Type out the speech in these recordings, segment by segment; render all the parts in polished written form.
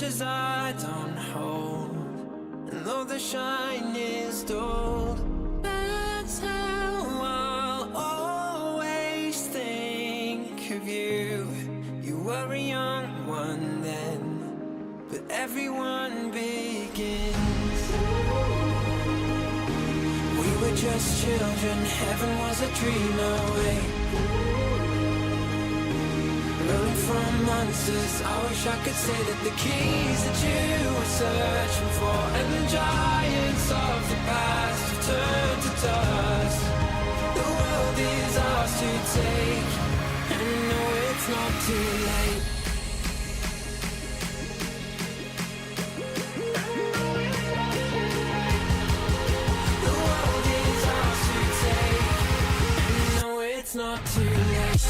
treasures I don't hold, and though the shine is dulled, that's how I'll always think of you. You were a young one then, but everyone begins. We were just children, heaven was a dream away. Running from monsters, I wish I could say that the keys that you were searching for, and the giants of the past have turned to dust. The world is ours to take, and I know it's not too late. The world is ours to take, and I know it's not too late.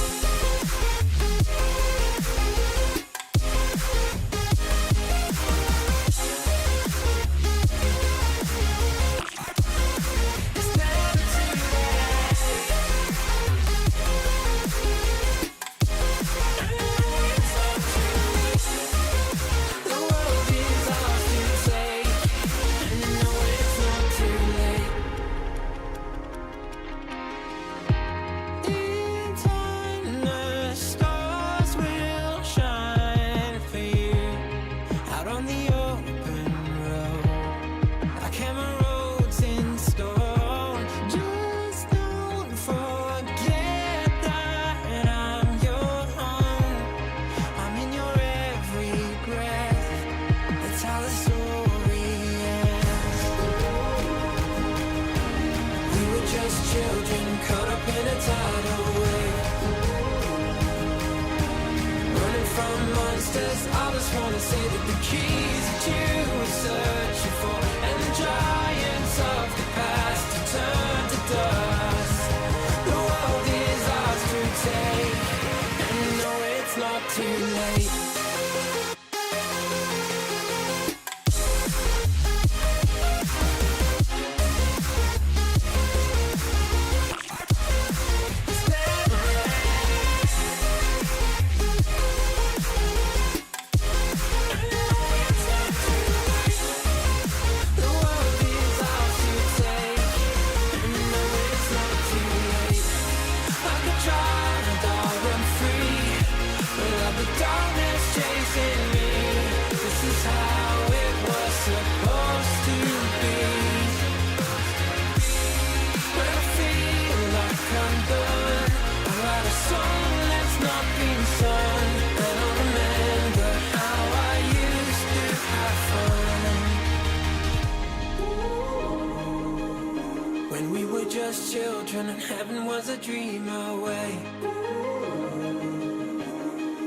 Children, and heaven was a dream away.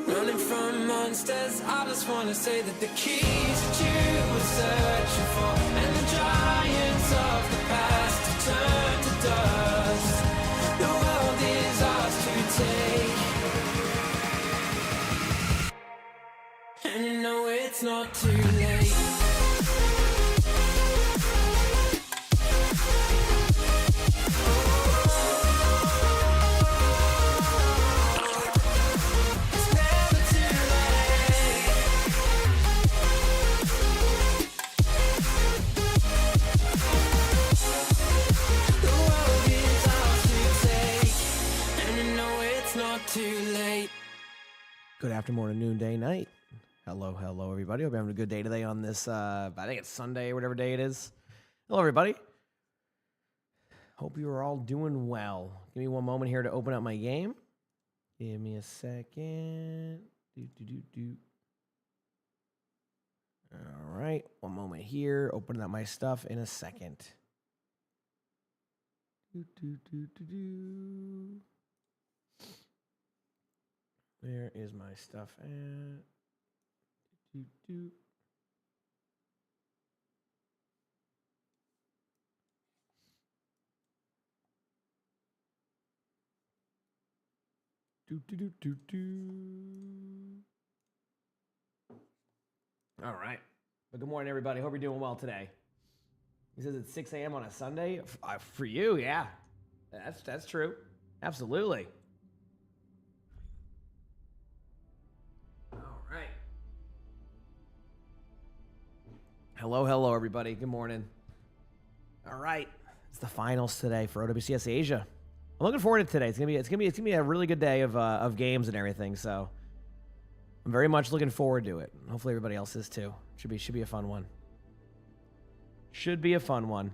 Running from monsters, I just want to say that the keys that you were searching for, and the giants of the past have turned to dust. The world is ours to take, and you know it's not too late. Good afternoon, noonday, night. Hello, everybody. Hope you're having a good day today on this, I think it's Sunday or whatever day it is. Hello, everybody. Hope you are all doing well. Give me one moment here to open up my game. Give me a second. All right, one moment here. Opening up my stuff in a second. Where is my stuff at? All right. But good morning, everybody. Hope you're doing well today. He says it's 6 a.m. on a Sunday. For you, yeah. That's true. Absolutely. All right. Hello, hello, everybody. Good morning. All right, it's the finals today for OWCS Asia. I'm looking forward to today. It's gonna be a really good day of games and everything. So I'm very much looking forward to it. Hopefully, everybody else is too. Should be a fun one. Should be a fun one.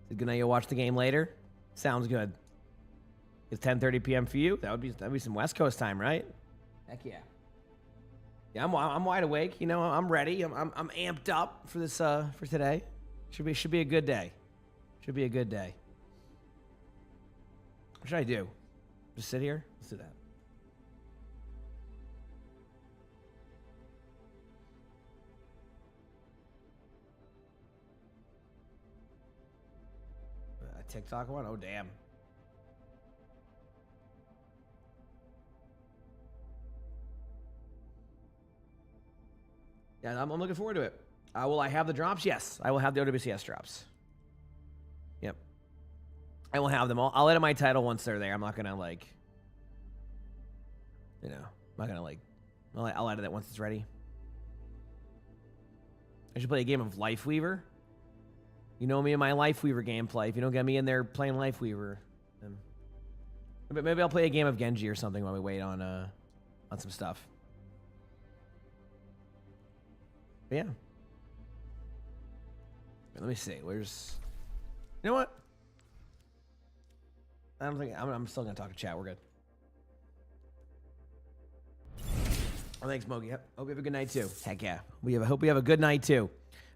Is it good night? You'll watch the game later. Sounds good. It's 10:30 p.m. for you. That'd be some West Coast time, right? Heck yeah. Yeah, I'm wide awake. You know, I'm ready. I'm amped up for this for today. Should be a good day. Should be a good day. What should I do? Just sit here? Let's do that. A TikTok one? Oh damn. Yeah, I'm looking forward to it. Will I have the drops? Yes, I will have the OWCS drops. Yep. I will have them all. I'll edit my title once they're there. I'm not going to, like, you know, I'm not going to, like, I'll edit it once it's ready. I should play a game of Life Weaver. You know me and my Life Weaver gameplay. If you don't get me in there playing Life Weaver, then maybe I'll play a game of Genji or something while we wait on some stuff. But yeah. Let me see. Where's... You know what? I don't think... I'm still going to talk to chat. We're good. Oh, thanks, Mogi. Hope you have a good night, too. Heck yeah. Hope we have a good night, too.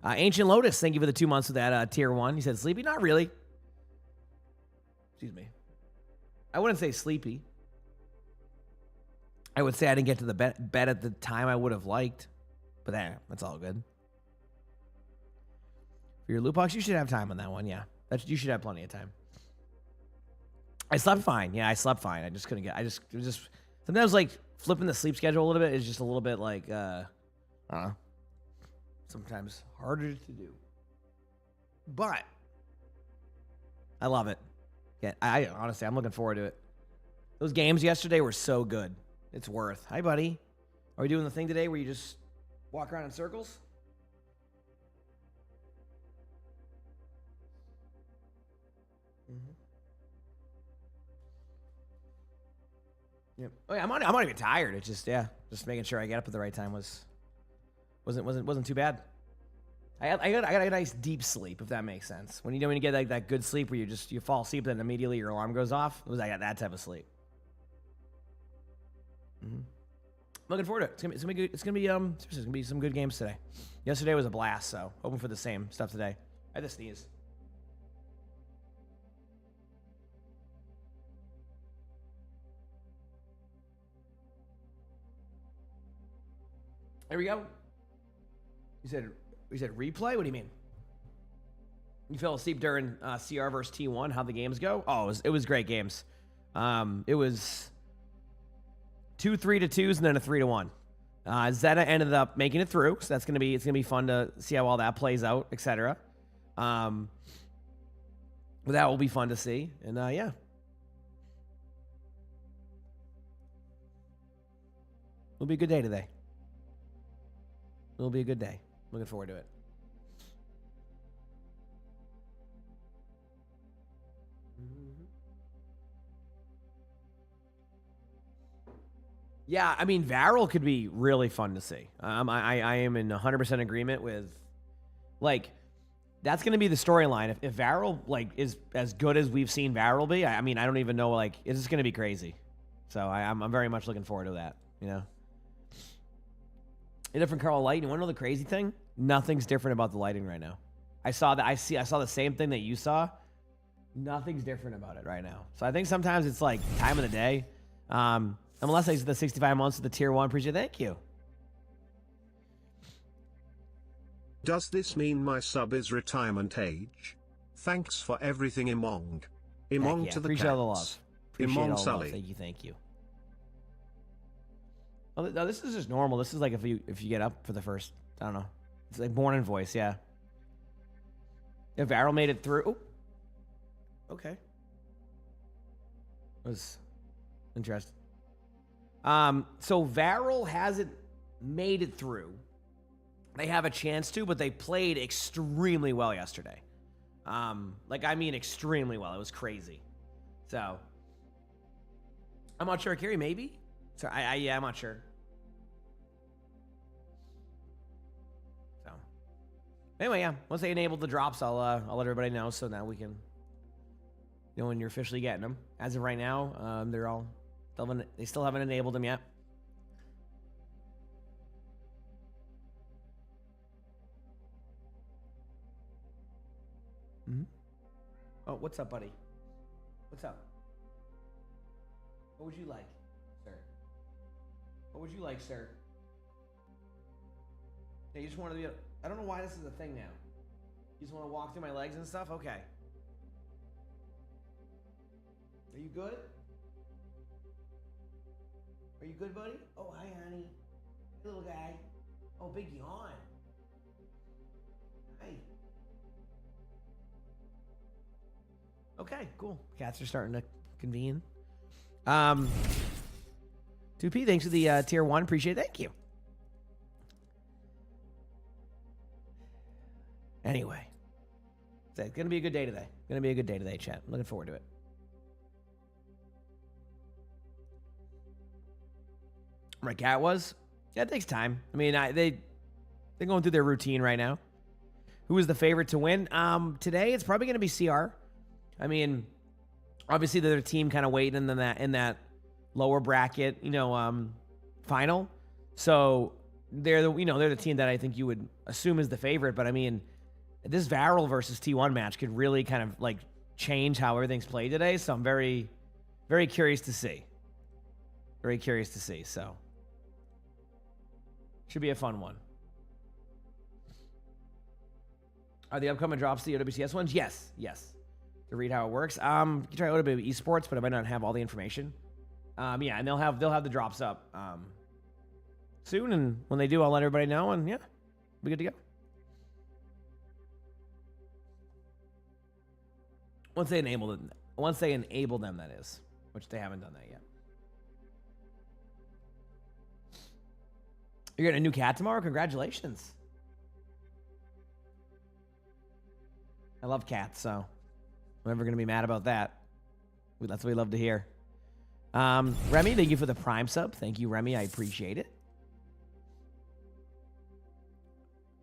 Ancient Lotus, thank you for the 2 months with that tier 1. He said sleepy? Not really. Excuse me. I wouldn't say sleepy. I would say I didn't get to the bed at the time I would have liked. But that's all good. For your loot box, you should have time on that one, yeah. You should have plenty of time. I slept fine. Yeah, I slept fine. I just couldn't get... it was just... Sometimes, like, flipping the sleep schedule a little bit is just a little bit, like, sometimes harder to do. But I love it. Yeah, honestly, I'm looking forward to it. Those games yesterday were so good. It's worth. Hi, buddy. Are we doing the thing today where you just walk around in circles? Yep. Oh yeah, I'm not even tired. It's just just making sure I get up at the right time wasn't too bad. I got a nice deep sleep, if that makes sense. When you get like that good sleep where you fall asleep and then immediately your alarm goes off. I got that type of sleep. Looking forward to it. It's gonna be good. Seriously, it's gonna be some good games today. Yesterday was a blast, so hoping for the same stuff today. I had to sneeze. There we go. You said replay? What do you mean? You fell asleep during CR versus T1? How'd the games go? Oh, it was great games. It was 2 3-2s and then a 3-1. Zeta ended up making it through, so it's gonna be fun to see how all that plays out, etc. But that will be fun to see, and yeah. It'll be a good day today. It'll be a good day. Looking forward to it. Yeah, I mean, Varel could be really fun to see. I am in 100% agreement with, like, that's going to be the storyline. If Varel, like, is as good as we've seen Varel be, I mean, I don't even know, like, it's just going to be crazy. So I'm very much looking forward to that, you know? A different Carl light. You want to know the crazy thing? Nothing's different about the lighting right now. I saw the same thing that you saw. Nothing's different about it right now. So I think sometimes it's like time of the day. Unless it's the 65 months of the tier 1. Appreciate it. Thank you. Does this mean my sub is retirement age? Thanks for everything, emongg. Emongg yeah. to the Appreciate all the cats. love. Appreciate Emongg all the love. Sully. Thank you. Oh, no, this is just normal. This is like if you get up for the first, I don't know. It's like morning voice, yeah. If Varel made it through. Oh. Okay. was interesting. So Varel hasn't made it through. They have a chance to, but they played extremely well yesterday. I mean extremely well. It was crazy. So, I'm not sure. Kerry, maybe? So, yeah, I'm not sure. So, anyway, yeah. Once they enable the drops, I'll let everybody know so now we can know when you're officially getting them. As of right now, they still haven't enabled them yet. Mm-hmm. Oh, what's up, buddy? What's up? What would you like, sir? What would you like, sir? Yeah, you just want to be I don't know why this is a thing now. You just want to walk through my legs and stuff? Okay. Are you good? Are you good, buddy? Oh, hi, honey. Hey, little guy. Oh, big yawn. Hi. Okay, cool. Cats are starting to convene. 2P, thanks for the tier 1. Appreciate it. Thank you. Anyway. It's going to be a good day today. Going to be a good day today, chat. I'm looking forward to it. My cat was? Yeah, it takes time. I mean, they're going through their routine right now. Who is the favorite to win? Today, it's probably going to be CR. I mean, obviously they're the team kind of waiting in that lower bracket, final. So they're the team that I think you would assume is the favorite. But I mean, this Varel versus T1 match could really kind of like change how everything's played today. So I'm very, very curious to see. Very curious to see. So should be a fun one. Are the upcoming drops the OWCS ones? Yes. To read how it works. You can try a little bit of esports, but I might not have all the information. Yeah, and they'll have the drops up soon, and when they do, I'll let everybody know, and yeah, be good to go. Once they enable them, that is, which they haven't done that yet. You're getting a new cat tomorrow? Congratulations. I love cats, so I'm never going to be mad about that. That's what we love to hear. Remy, thank you for the Prime sub. Thank you, Remy. I appreciate it.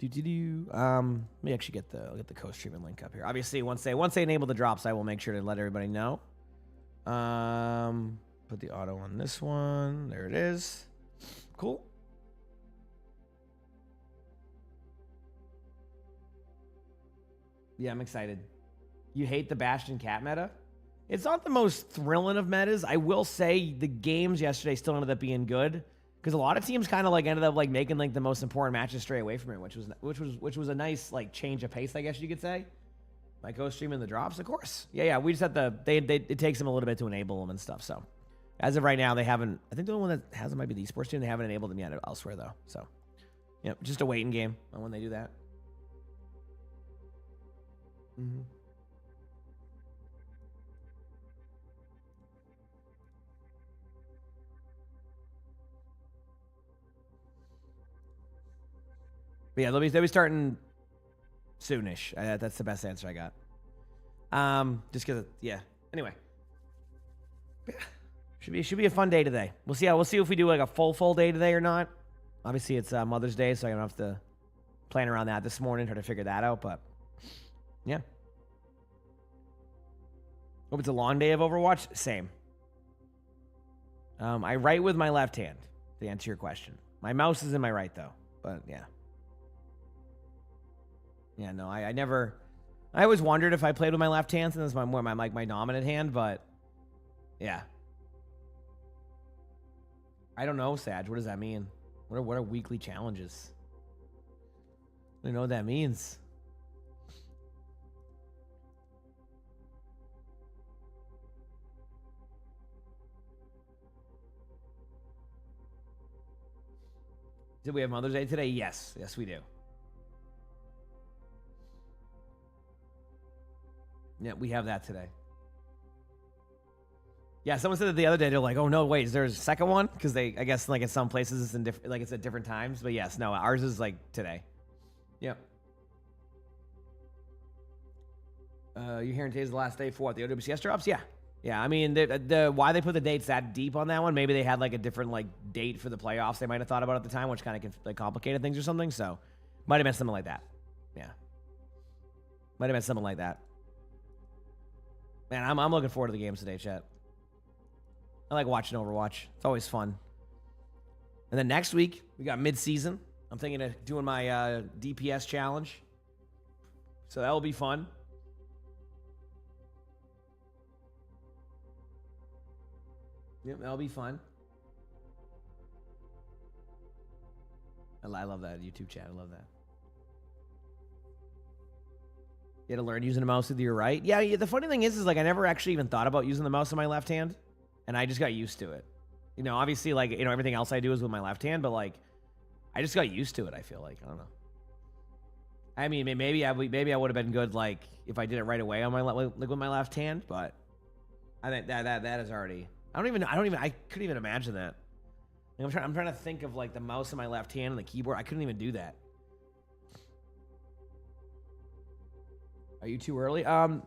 Let me actually get the co-streaming link up here. Obviously, once they enable the drops, I will make sure to let everybody know. Put the auto on this one. There it is. Cool. Yeah, I'm excited. You hate the Bastion cat meta? It's not the most thrilling of metas. I will say the games yesterday still ended up being good because a lot of teams kind of like ended up like making like the most important matches straight away from it, which was a nice like change of pace, I guess you could say. My co-streaming the drops, of course. Yeah. We just had it takes them a little bit to enable them and stuff. So as of right now, they haven't. I think the only one that has them might be the Esports team. They haven't enabled them yet elsewhere though. So yeah, just a waiting game on when they do that. Mm-hmm. But yeah, they'll be starting soonish. That's the best answer I got. Just because, yeah. Anyway, yeah. Should be a fun day today. We'll see if we do like a full day today or not. Obviously, it's Mother's Day, so I don't have to plan around that this morning, try to figure that out. But yeah, hope it's a long day of Overwatch. Same. I write with my left hand to answer your question. My mouse is in my right though. But yeah. Yeah, no, I always wondered if I played with my left hand, and that's my dominant hand, but yeah. I don't know, Sag. What does that mean? What are weekly challenges? I don't know what that means. Did we have Mother's Day today? Yes, we do. Yeah, we have that today. Yeah, someone said that the other day. They're like, "Oh no, wait, is there a second one?" Because I guess like in some places it's in like it's at different times. But yes, no, ours is like today. Yep. You're hearing today's the last day for what, the OWCS drops? Yeah, yeah. I mean, the why they put the dates that deep on that one? Maybe they had like a different like date for the playoffs. They might have thought about at the time, which kind of like complicated things or something. So, might have been something like that. Yeah, might have been something like that. Man, I'm looking forward to the games today, chat. I like watching Overwatch. It's always fun. And then next week, we got mid-season. I'm thinking of doing my DPS challenge. So that will be fun. Yep, that'll be fun. I love that YouTube chat. I love that. You had to learn using the mouse with your right. Yeah, the funny thing is like I never actually even thought about using the mouse in my left hand. And I just got used to it. You know, obviously, like, you know, everything else I do is with my left hand, but, like, I just got used to it, I feel like. I don't know. I mean, maybe I would have been good, like, if I did it right away on my with my left hand, but I think that is already... I couldn't even imagine that. Like, I'm trying to think of, like, the mouse in my left hand and the keyboard. I couldn't even do that. Are you too early? Yeah,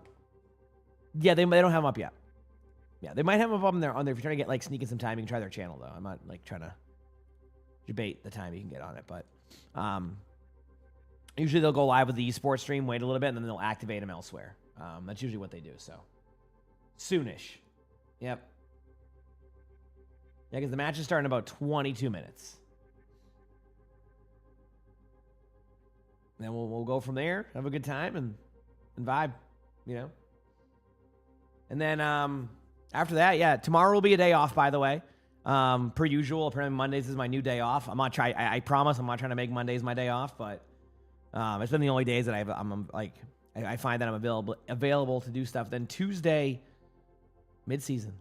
they don't have them up yet. Yeah, they might have them up on there. If you're trying to get like sneaking some time, you can try their channel though. I'm not like trying to debate the time you can get on it, but usually they'll go live with the esports stream, wait a little bit, and then they'll activate them elsewhere. That's usually what they do. So soonish. Yep. Yeah, because the match is starting in about 22 minutes. And then we'll go from there, have a good time, and vibe, you know. And then after that, yeah, tomorrow will be a day off, by the way. Per usual, apparently Mondays is my new day off. I promise I'm not trying to make Mondays my day off, but it's been the only days that I find that I'm available to do stuff. Then Tuesday, mid-season.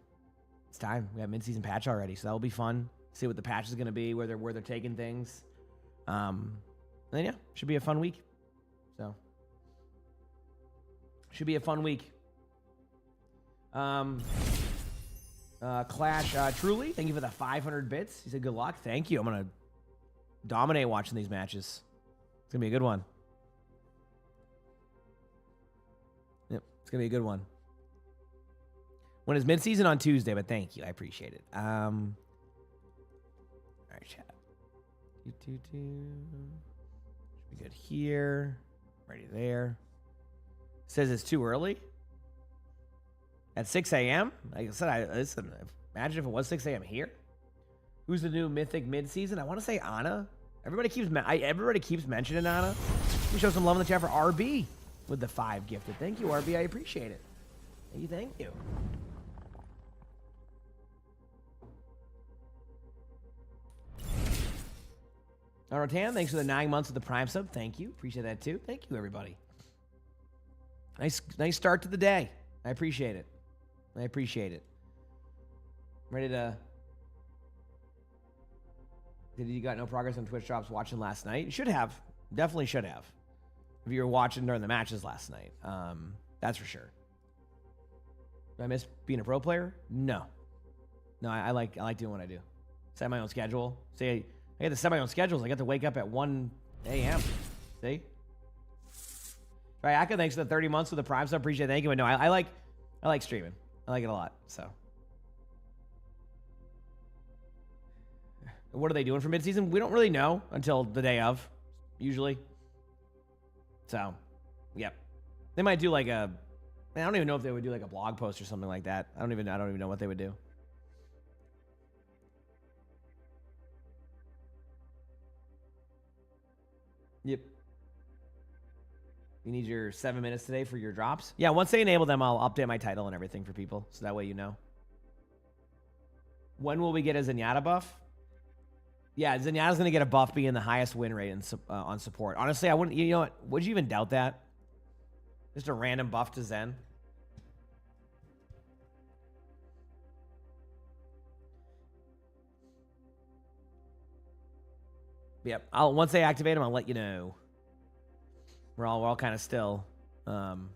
It's time. We have mid-season patch already, so that'll be fun. See what the patch is going to be, where they're taking things. And then yeah, should be a fun week. So should be a fun week. Clash, Truly, thank you for the 500 bits. He said, good luck. Thank you. I'm going to dominate watching these matches. It's going to be a good one. Yep, it's going to be a good one. When is mid-season on Tuesday, but thank you. I appreciate it. All right, chat. Should be good here. Ready there. Says it's too early. At 6 a.m.? Like I said, listen, imagine if it was 6 a.m. here. Who's the new mythic mid-season? I want to say Ana. Everybody keeps mentioning Ana. We show some love in the chat for RB with the 5 gifted. Thank you, RB. I appreciate it. Thank you. Rotan, thanks for the 9 months of the Prime sub. Thank you. Appreciate that too. Thank you, everybody. Nice start to the day. I appreciate it. Ready to... Did you got no progress on Twitch drops watching last night? You should have. Definitely should have. If you were watching during the matches last night. That's for sure. Do I miss being a pro player? No. No, I like doing what I do. Set my own schedule. I get to set my own schedules. I get to wake up at 1 a.m. See? Right, Aka, thanks for the 30 months of the Prime sub. Appreciate it. Thank you. But no, I like streaming. I like it a lot. So, what are they doing for mid-season? We don't really know until the day of, usually. So, yep. They might do like I don't even know if they would do like a blog post or something like that. I don't even know what they would do. Yep. You need your 7 minutes today for your drops? Yeah, once they enable them, I'll update my title and everything for people, so that way you know. When will we get a Zenyatta buff? Yeah, Zenyatta's going to get a buff being the highest win rate on support. Honestly, I wouldn't, you know what? Would you even doubt that? Just a random buff to Zen? Yep. Once they activate them, I'll let you know. We're all kind of still waiting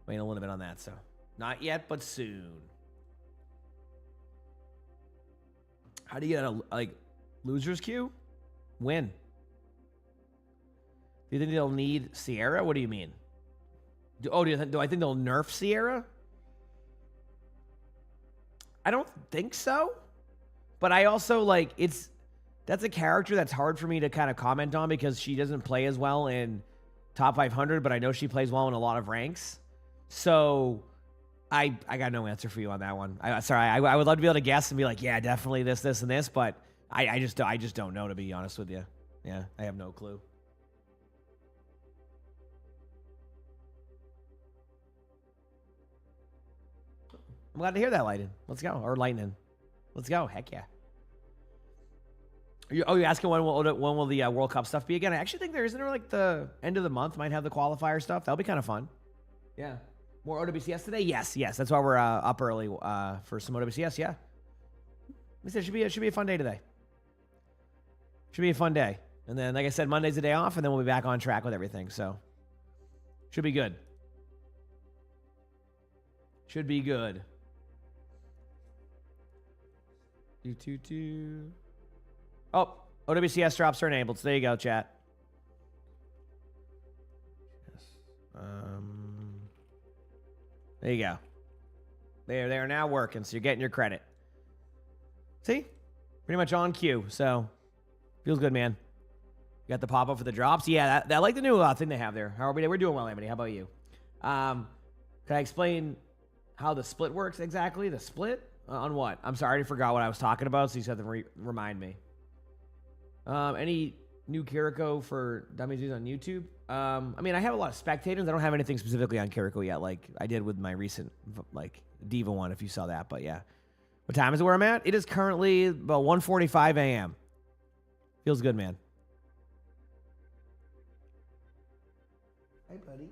a little bit on that. So Not yet, but soon. How do you get a losers queue? Win. Do you think they'll need Sierra? What do you mean? Do I think they'll nerf Sierra? I don't think so. But I also that's a character that's hard for me to kind of comment on because she doesn't play as well in top 500, but I know she plays well in a lot of ranks. So I got no answer for you on that one. I would love to be able to guess and be like, yeah, definitely this, and this, but I just don't know, to be honest with you. Yeah, I have no clue. I'm glad to hear that, Lightning. Let's go. Or Lightning. Let's go. Heck yeah. You're asking when will the World Cup stuff be again? I actually think isn't there the end of the month might have the qualifier stuff. That'll be kind of fun. Yeah. More OWCS today? Yes. That's why we're up early for some OWCS. Yeah. It should be a fun day today. Should be a fun day. And then, like I said, Monday's the day off, and then we'll be back on track with everything. So should be good. Should be good. Oh, OWCS drops are enabled. So there you go, chat. Yes. There you go. They are now working, so you're getting your credit. See? Pretty much on cue, so feels good, man. You got the pop-up for the drops? Yeah, I like the new thing they have there. How are we? We're doing well, Amity. How about you? Can I explain how the split works exactly? The split? On what? I'm sorry, I forgot what I was talking about, so you just have to remind me. Any new Kiriko for Dummies on YouTube? I mean, I have a lot of spectators. I don't have anything specifically on Kiriko yet, like I did with my recent, Diva one, if you saw that. But yeah. What time is it where I'm at? It is currently about 1:45 a.m. Feels good, man. Hey, buddy.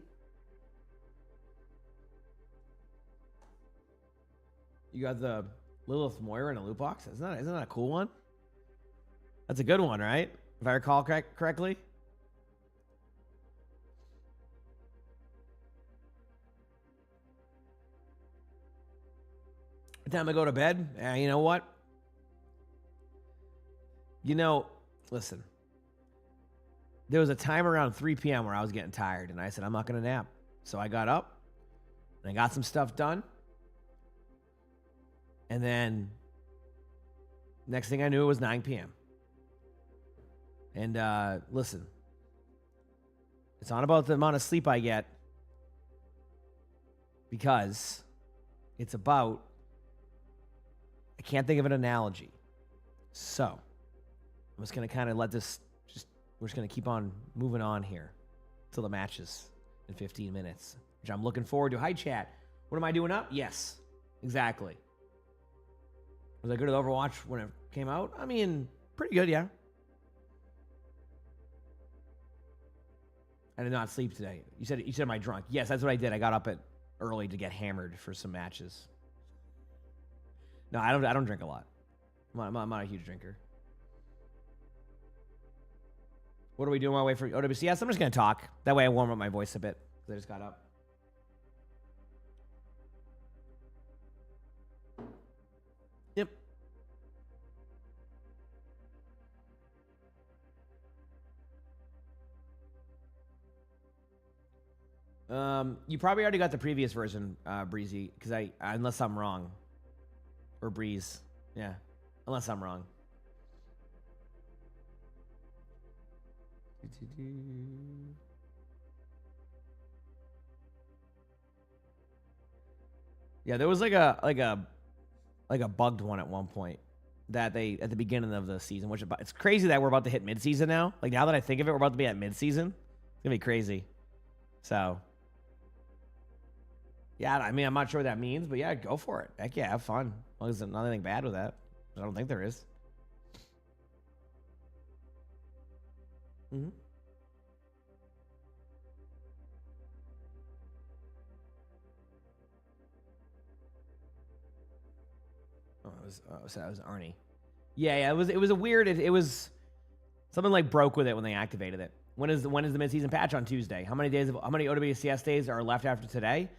You got the Lilith Moira in a loot box? Isn't that a cool one? That's a good one, right? If I recall correctly. Time to go to bed? You know what? Listen. There was a time around 3 p.m. where I was getting tired, and I said, I'm not going to nap. So I got up, and I got some stuff done. And then, next thing I knew, it was 9 p.m. And listen, it's not about the amount of sleep I get, because it's about, I can't think of an analogy. So, I'm just going to kind of we're just going to keep on moving on here till the matches in 15 minutes, which I'm looking forward to. Hi, chat. What am I doing up? Yes, exactly. Was I good at Overwatch when it came out? I mean, pretty good, yeah. I did not sleep today. You said, am I drunk? Yes, that's what I did. I got up early to get hammered for some matches. No, I don't drink a lot. I'm not a huge drinker. What are we doing while I wait for OWCS? I'm just going to talk. That way I warm up my voice a bit, because I just got up. Yep. You probably already got the previous version, Breezy, because unless I'm wrong. Or Breeze. Yeah. Unless I'm wrong. Yeah, there was like a bugged one at one point that they at the beginning of the season, which it's crazy that we're about to hit midseason now. Like, now that I think of it, we're about to be at midseason. It's gonna be crazy. So yeah, I mean, I'm not sure what that means, but yeah, go for it. Heck yeah, have fun. As long as there's nothing bad with that. I don't think there is. Mm-hmm. Oh, that was Arnie. Yeah, it was a weird. It was something like broke with it when they activated it. When is the midseason patch on Tuesday? How many OWCS days are left after today?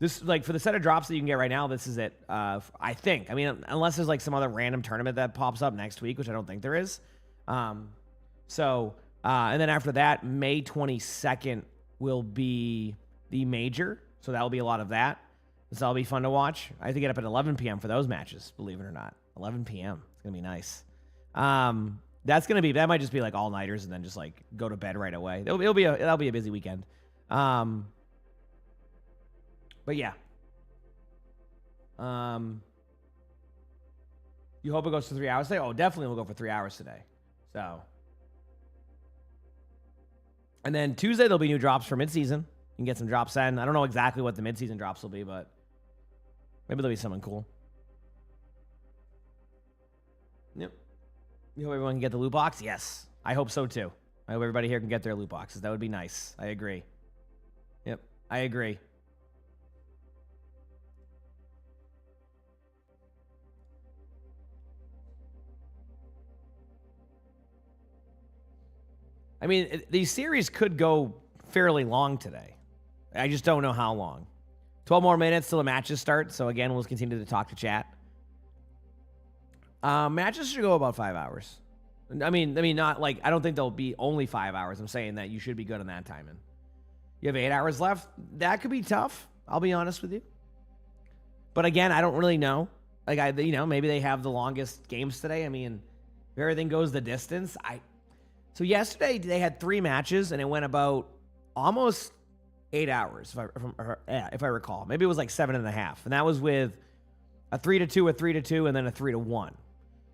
This, like, for the set of drops that you can get right now, this is it. I think. I mean, unless there's like some other random tournament that pops up next week, which I don't think there is. And then after that, May 22nd will be the major. So that'll be a lot of that. So that'll be fun to watch. I have to get up at 11 p.m. for those matches, believe it or not. 11 p.m. It's going to be nice. That might just be like all-nighters and then just like go to bed right away. That'll be a busy weekend. But yeah. You hope it goes to 3 hours today? Oh, definitely we'll go for 3 hours today. So. And then Tuesday, there'll be new drops for midseason. You can get some drops in. I don't know exactly what the midseason drops will be, but maybe there'll be something cool. Yep. You hope everyone can get the loot box? Yes. I hope so too. I hope everybody here can get their loot boxes. That would be nice. I agree. Yep. I agree. I mean, these series could go fairly long today. I just don't know how long. 12 more minutes till the matches start. So again, we'll continue to talk to chat. Matches should go about 5 hours. I mean, not like, I don't think they'll be only 5 hours. I'm saying that you should be good on that timing. You have 8 hours left. That could be tough. I'll be honest with you. But again, I don't really know. Like, maybe they have the longest games today. I mean, if everything goes the distance, So yesterday they had 3 matches and it went about almost 8 hours, if I recall. Maybe it was like 7.5, and that was with a 3-2, a 3-2, and then a 3-1.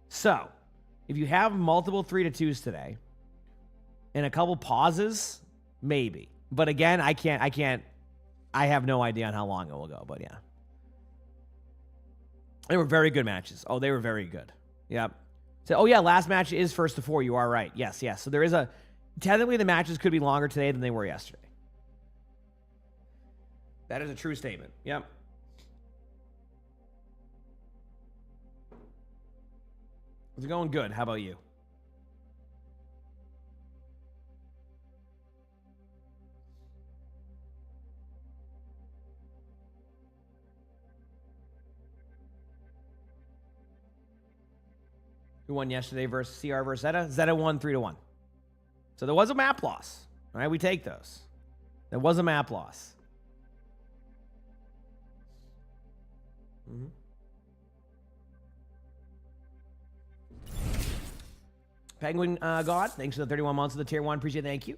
So if you have multiple 3-2s today and a couple pauses, maybe. But again, I have no idea on how long it will go. But yeah, they were very good matches. Oh, they were very good. Yep. So, oh yeah, last match is 1st to 4. You are right. Yes. So there is technically the matches could be longer today than they were yesterday. That is a true statement. Yep. It's going good. How about you? Who won yesterday versus CR versus Zeta? Zeta won 3-1. So there was a map loss. All right, we take those. There was a map loss. Penguin God, thanks for the 31 months of the tier 1. Appreciate it. Thank you.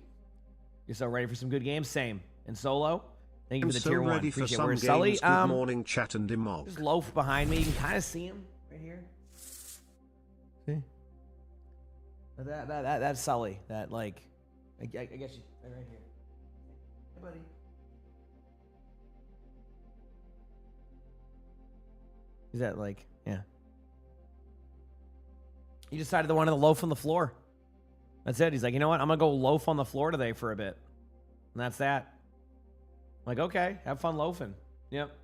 You're so ready for some good games. Same. And Solo, thank you for the tier 1. Ready for Appreciate it. some Where's games. Sully? Good morning, chat and emongg. Just loaf behind me. You can kind of see him right here. See? That's Sully. That, like, I guess you right here. Hey, buddy. Is that like, yeah. He decided to want to loaf on the floor. That's it. He's like, you know what? I'm going to go loaf on the floor today for a bit. And that's that. I'm like, okay, have fun loafing. Yep.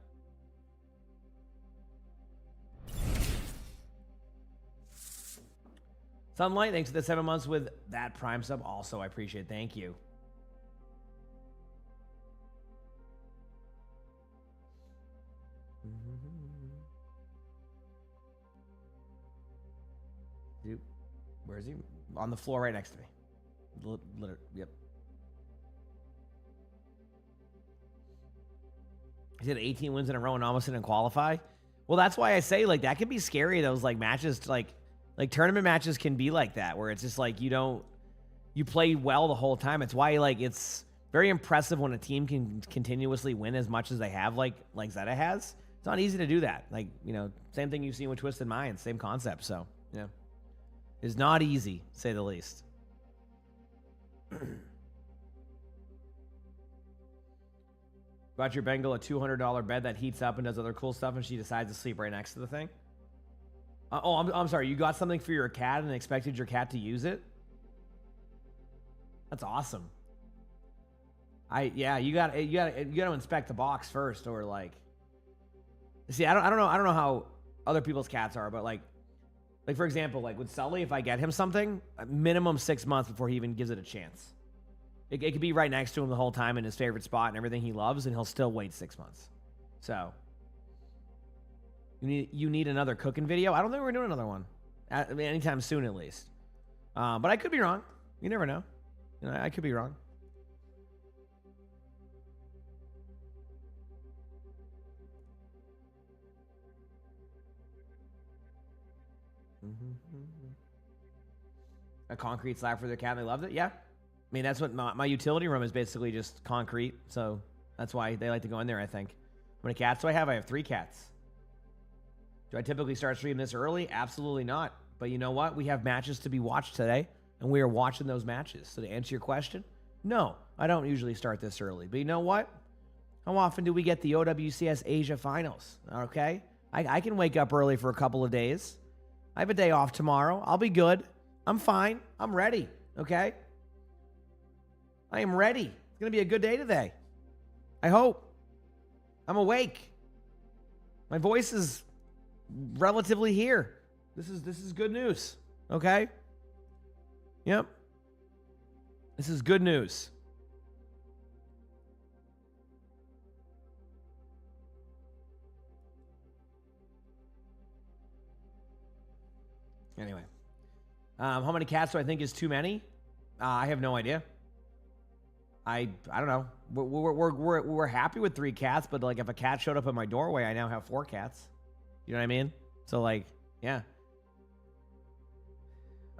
Sunlight, thanks for the 7 months with that Prime sub. Also, I appreciate it. Thank you. Dude, where is he? On the floor right next to me. Yep. He had 18 wins in a row and almost didn't qualify. Well, that's why I say, like, that can be scary. Those, like, matches, like tournament matches can be like that, where it's just like you play well the whole time. It's why, like, it's very impressive when a team can continuously win as much as they have, like Zeta has. It's not easy to do that. Like, same thing you've seen with Twisted Minds, same concept. So, yeah. It's not easy, to say the least. Got your Bengal a $200 bed that heats up and does other cool stuff, and she decides to sleep right next to the thing? I'm sorry. You got something for your cat and expected your cat to use it? That's awesome. You got to inspect the box first, or like. See, I don't know how other people's cats are, but like for example, like with Sully, if I get him something, minimum 6 months before he even gives it a chance. It could be right next to him the whole time in his favorite spot and everything he loves, and he'll still wait 6 months. So you need another cooking video. I don't think we're doing another one. I mean, anytime soon, at least. But I could be wrong. You never know. You know, I could be wrong. A concrete slab for their cat, and they loved it. Yeah, I mean that's what my utility room is, basically just concrete. So that's why they like to go in there. I think. How many cats do I have? I have 3 cats. Do I typically start streaming this early? Absolutely not. But you know what? We have matches to be watched today, and we are watching those matches. So to answer your question, no, I don't usually start this early. But you know what? How often do we get the OWCS Asia Finals? Okay, I can wake up early for a couple of days. I have a day off tomorrow. I'll be good. I'm fine. I'm ready. Okay? I am ready. It's going to be a good day today. I hope. I'm awake. My voice is relatively here. This is good news. Okay? Yep. This is good news. Anyway. How many cats do I think is too many? I have no idea. I don't know. We're happy with 3 cats, but like if a cat showed up at my doorway, I now have 4 cats. You know what I mean? So like, yeah.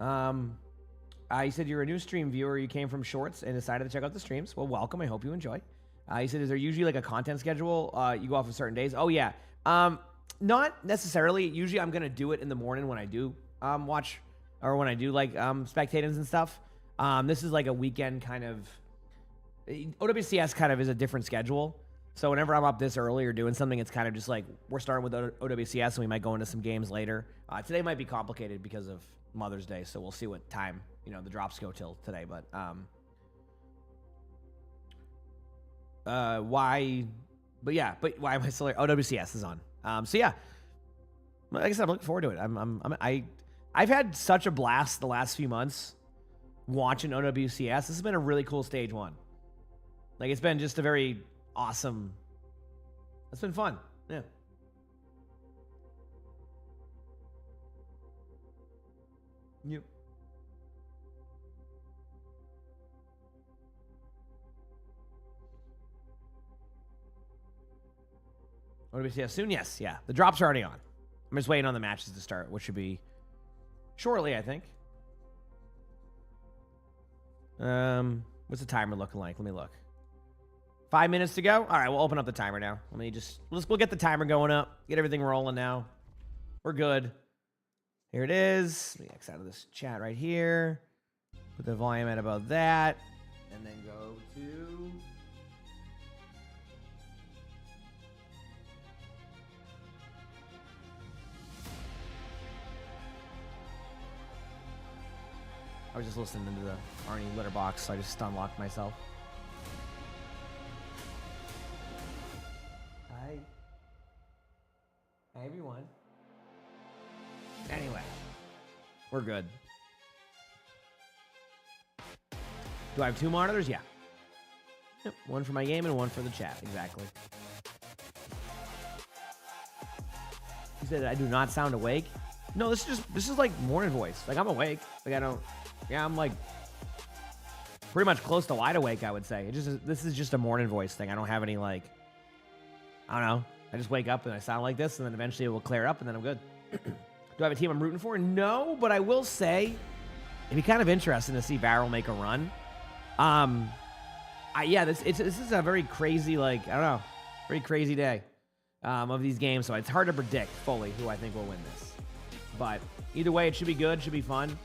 You said you're a new stream viewer. You came from Shorts and decided to check out the streams. Well, welcome. I hope you enjoy. You said, is there usually like a content schedule? You go off of certain days? Oh yeah. Not necessarily. Usually I'm gonna do it in the morning when I do watch. Or when I do like spectators and stuff. This is like a weekend kind of. OWCS kind of is a different schedule. So whenever I'm up this early or doing something, it's kind of just like we're starting with OWCS and we might go into some games later. Today might be complicated because of Mother's Day, so we'll see what time the drops go till today. But why? But yeah, but why am I still here? OWCS is on. So yeah, like I said, I'm looking forward to it. I've had such a blast the last few months watching OWCS. This has been a really cool stage 1. Like, it's been just a very awesome. It's been fun. Yeah. Yep. OWCS soon? Yes. Yeah. The drops are already on. I'm just waiting on the matches to start, which should be shortly, I think. What's the timer looking like? Let me look. 5 minutes to go? All right, we'll open up the timer now. We'll get the timer going up. Get everything rolling now. We're good. Here it is. Let me X out of this chat right here. Put the volume at about that. And then go to... I was just listening to the Arnie litter box, so I just unlocked myself. Hi. Hi, everyone. Anyway, we're good. Do I have 2 monitors? Yeah. Yep, one for my game and one for the chat. Exactly. You said I do not sound awake? No, this is like morning voice. Like, I'm awake. Like, I'm like pretty much close to wide awake, I would say. This is just a morning voice thing. I don't have any like, I don't know. I just wake up and I sound like this, and then eventually it will clear up, and then I'm good. Do I have a team I'm rooting for? No, but I will say it'd be kind of interesting to see Varel make a run. This is a very crazy, like, I don't know, very crazy day of these games, so it's hard to predict fully who I think will win this. But either way, it should be good, should be fun.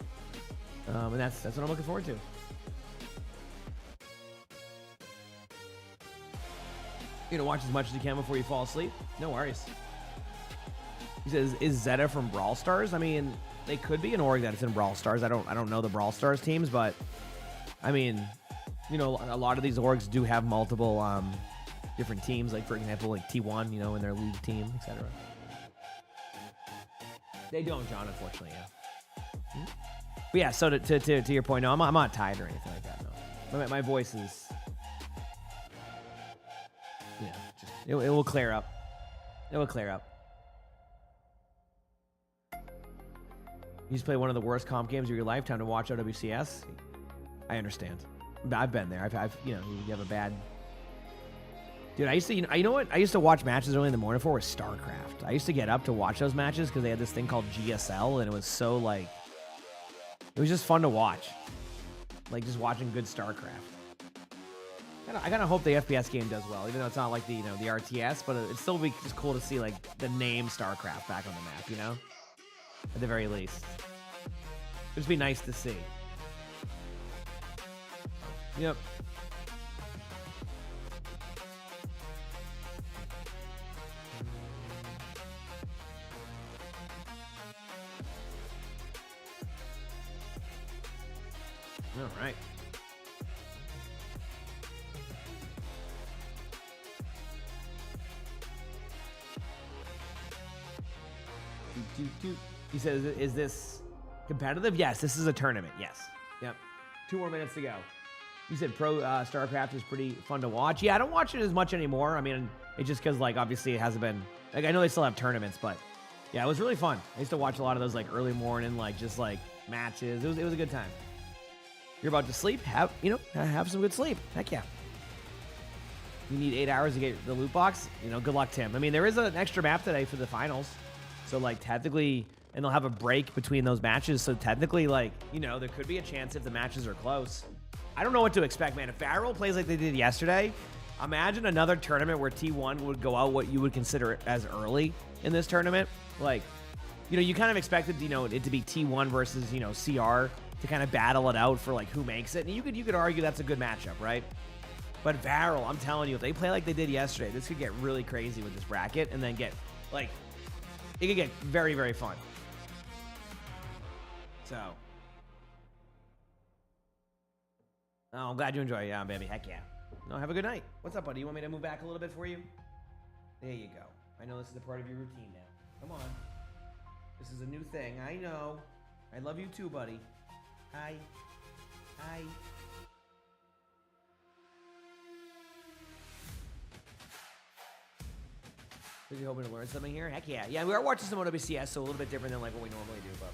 And that's what I'm looking forward to. You know, watch as much as you can before you fall asleep. No worries. He says, "Is Zeta from Brawl Stars?" I mean, they could be an org that's in Brawl Stars. I don't know the Brawl Stars teams, but I mean, you know, a lot of these orgs do have multiple different teams. Like for example, like T1, you know, in their league team, etc. They don't, John, unfortunately. Yeah. But yeah. So to your point, no, I'm not tired or anything like that. No, my voice is. Yeah, it will clear up. It will clear up. You just play one of the worst comp games of your life. Time to watch OWCS. I understand. I've been there. I've you know, you have a bad. Dude, I used to, you know what? I used to watch matches early in the morning for was StarCraft. I used to get up to watch those matches because they had this thing called GSL, and it was so like, it was just fun to watch. Like just watching good StarCraft. I kind of hope the FPS game does well, even though it's not like the, you know, the RTS, but it'd still be just cool to see like the name StarCraft back on the map, you know? At the very least. It'd just be nice to see. Yep. All right. He says, is this competitive? Yes, this is a tournament. Yes. Yep. 2 more minutes to go. You said Pro StarCraft is pretty fun to watch. Yeah, I don't watch it as much anymore. I mean, it's just because, like, obviously it hasn't been... Like, I know they still have tournaments, but... Yeah, it was really fun. I used to watch a lot of those, like, early morning, like, just, like, matches. It was a good time. You're about to sleep? Have some good sleep. Heck yeah. You need 8 hours to get the loot box? You know, good luck, Tim. I mean, there is an extra map today for the finals. So, like, technically... And they'll have a break between those matches. So, technically, like, you know, there could be a chance if the matches are close. I don't know what to expect, man. If Farrell plays like they did yesterday, imagine another tournament where T1 would go out what you would consider as early in this tournament. Like, you know, you kind of expected, you know, it to be T1 versus, you know, CR to kind of battle it out for, like, who makes it. And you could argue that's a good matchup, right? But Farrell, I'm telling you, if they play like they did yesterday, this could get really crazy with this bracket and then get, like, it could get very, very fun. So, oh, I'm glad you enjoy it. Yeah, baby. Heck yeah. No, have a good night. What's up, buddy? You want me to move back a little bit for you? There you go. I know this is a part of your routine now. Come on. This is a new thing. I know. I love you too, buddy. Hi. Hi. Are you hoping to learn something here? Heck yeah. Yeah, we are watching some OWCS, so a little bit different than like what we normally do, but...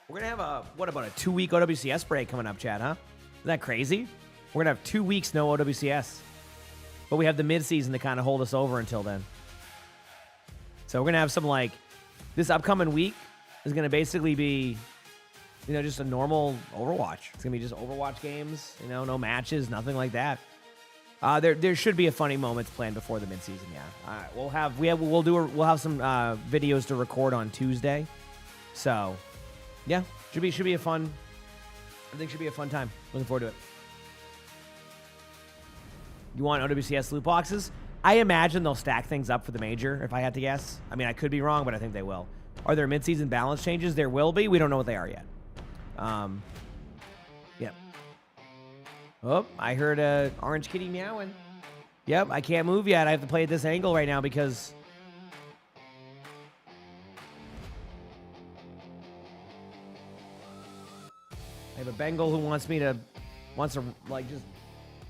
We're going to have what about a 2-week OWCS break coming up, Chad, huh? Isn't that crazy? We're going to have 2 weeks no OWCS. But we have the mid-season to kind of hold us over until then. So we're going to have some, like, this upcoming week is going to basically be, you know, just a normal Overwatch. It's going to be just Overwatch games, you know, no matches, nothing like that. There should be a funny moments planned before the mid-season, yeah. We'll have some videos to record on Tuesday. So... Yeah, should be a fun. I think should be a fun time. Looking forward to it. You want OWCS loot boxes? I imagine they'll stack things up for the major, if I had to guess. I mean, I could be wrong, but I think they will. Are there mid-season balance changes? There will be. We don't know what they are yet. Yep. Oh, I heard a orange kitty meowing. Yep, I can't move yet. I have to play at this angle right now because... I have a Bengal who wants to, like, just,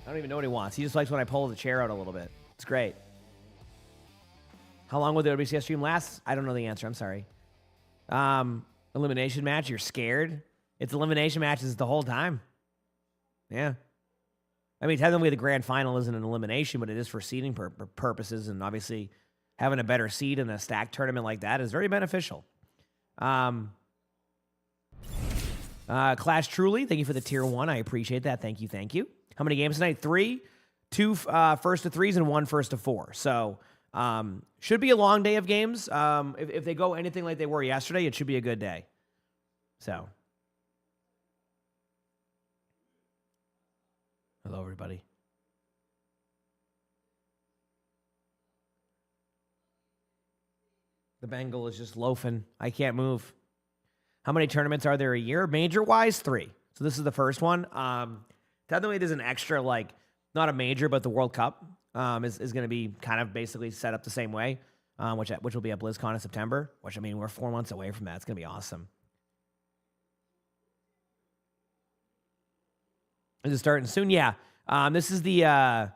I don't even know what he wants. He just likes when I pull the chair out a little bit. It's great. How long will the WCS stream last? I don't know the answer. I'm sorry. Elimination match, you're scared? It's elimination matches the whole time. Yeah. I mean, technically the grand final isn't an elimination, but it is for seeding purposes, and obviously having a better seed in a stacked tournament like that is very beneficial. Clash Truly, thank you for the tier 1. I appreciate that. Thank you. How many games tonight? 3. 2 first to 3s and 1 first to 4. So, should be a long day of games. If they go anything like they were yesterday, it should be a good day. So. Hello, everybody. The Bengal is just loafing. I can't move. How many tournaments are there a year? Major-wise, 3. So this is the first one. Technically, there's an extra, like, not a major, but the World Cup is going to be kind of basically set up the same way, which will be at BlizzCon in September, which, I mean, we're 4 months away from that. It's going to be awesome. Is it starting soon? Yeah. This is the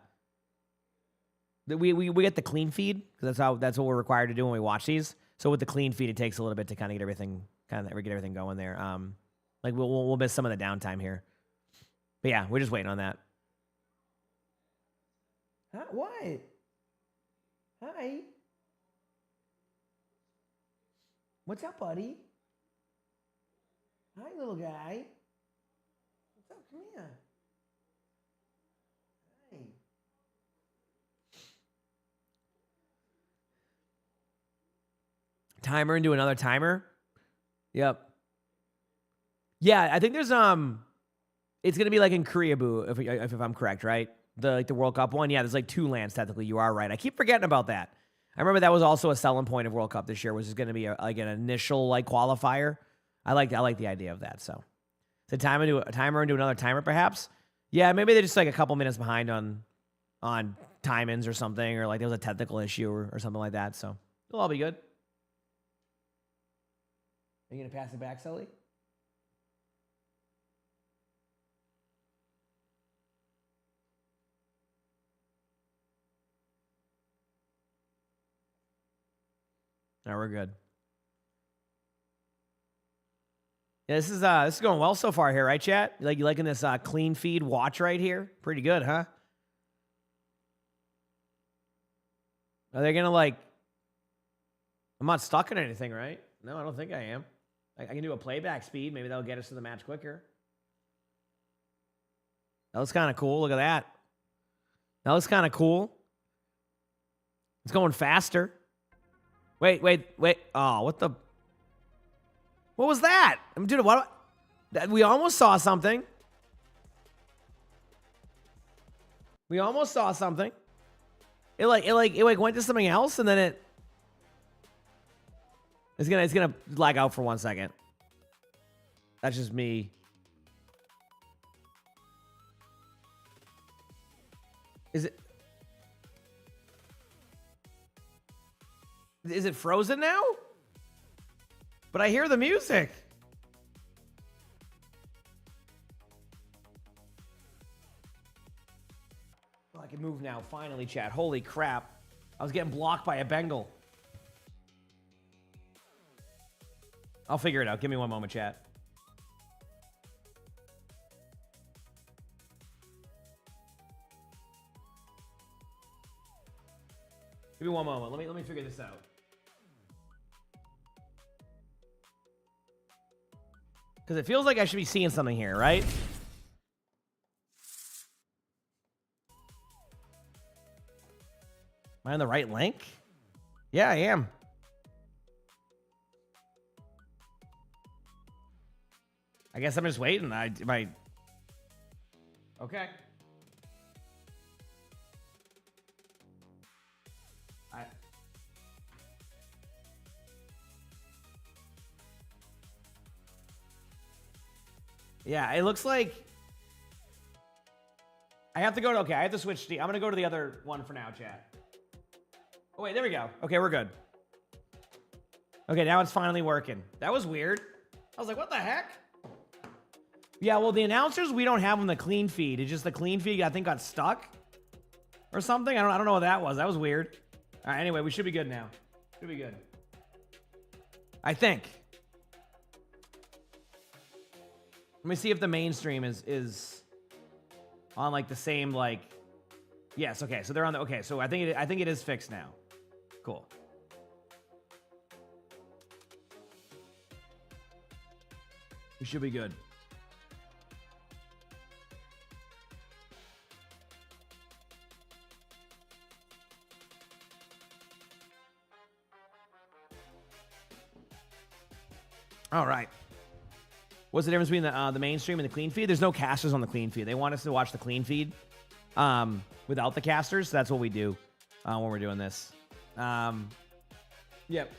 We get the clean feed because that's what we're required to do when we watch these. So with the clean feed, it takes a little bit to kind of get everything going there. Like we'll miss some of the downtime here. But yeah, we're just waiting on that. Huh? What? Hi. What's up, buddy? Hi, little guy. What's up? Come here. Hi. Timer into another timer. Yep. Yeah, I think there's it's gonna be like in Koreabu if I'm correct, right? The World Cup one. Yeah, there's like 2 lands technically. You are right. I keep forgetting about that. I remember that was also a selling point of World Cup this year, which is going to be like an initial like qualifier. I like the idea of that. So, the timer into another timer, perhaps. Yeah, maybe they're just like a couple minutes behind on time-ins or something, or like there was a technical issue or something like that. So it'll all be good. Are you gonna pass it back, Sully? No, we're good. Yeah, this is going well so far here, right, chat? You liking this clean feed watch right here? Pretty good, huh? Are they gonna like? I'm not stuck in anything, right? No, I don't think I am. I can do a playback speed. Maybe that'll get us to the match quicker. That looks kind of cool. Look at that. That looks kind of cool. It's going faster. Wait. Oh, what the? What was that? I mean, dude, what? We almost saw something. We almost saw something. It went to something else, and then it's gonna lag out for 1 second. That's just me. Is it frozen now? But I hear the music. Oh, I can move now, finally, chat. Holy crap. I was getting blocked by a Bengal. I'll figure it out. Give me 1 moment, chat. Give me 1 moment. Let me figure this out. Because it feels like I should be seeing something here, right? Am I on the right link? Yeah, I am. I guess I'm just waiting. Okay. Yeah, it looks like I have to go to, okay, I have to switch to, I'm going to go to the other one for now, chat. Oh, wait, there we go. Okay, we're good. Okay, now it's finally working. That was weird. I was like, what the heck? Yeah, well, the announcers, we don't have on the clean feed. It's just the clean feed, I think, got stuck or something. I don't know what that was. That was weird. All right, anyway, we should be good now. Should be good. I think. Let me see if the mainstream is on like the same like. Yes, okay. So they're on the okay. So I think it is fixed now. Cool. We should be good. All right. What's the difference between the mainstream and the clean feed? There's no casters on the clean feed. They want us to watch the clean feed without the casters. So that's what we do when we're doing this. Yep.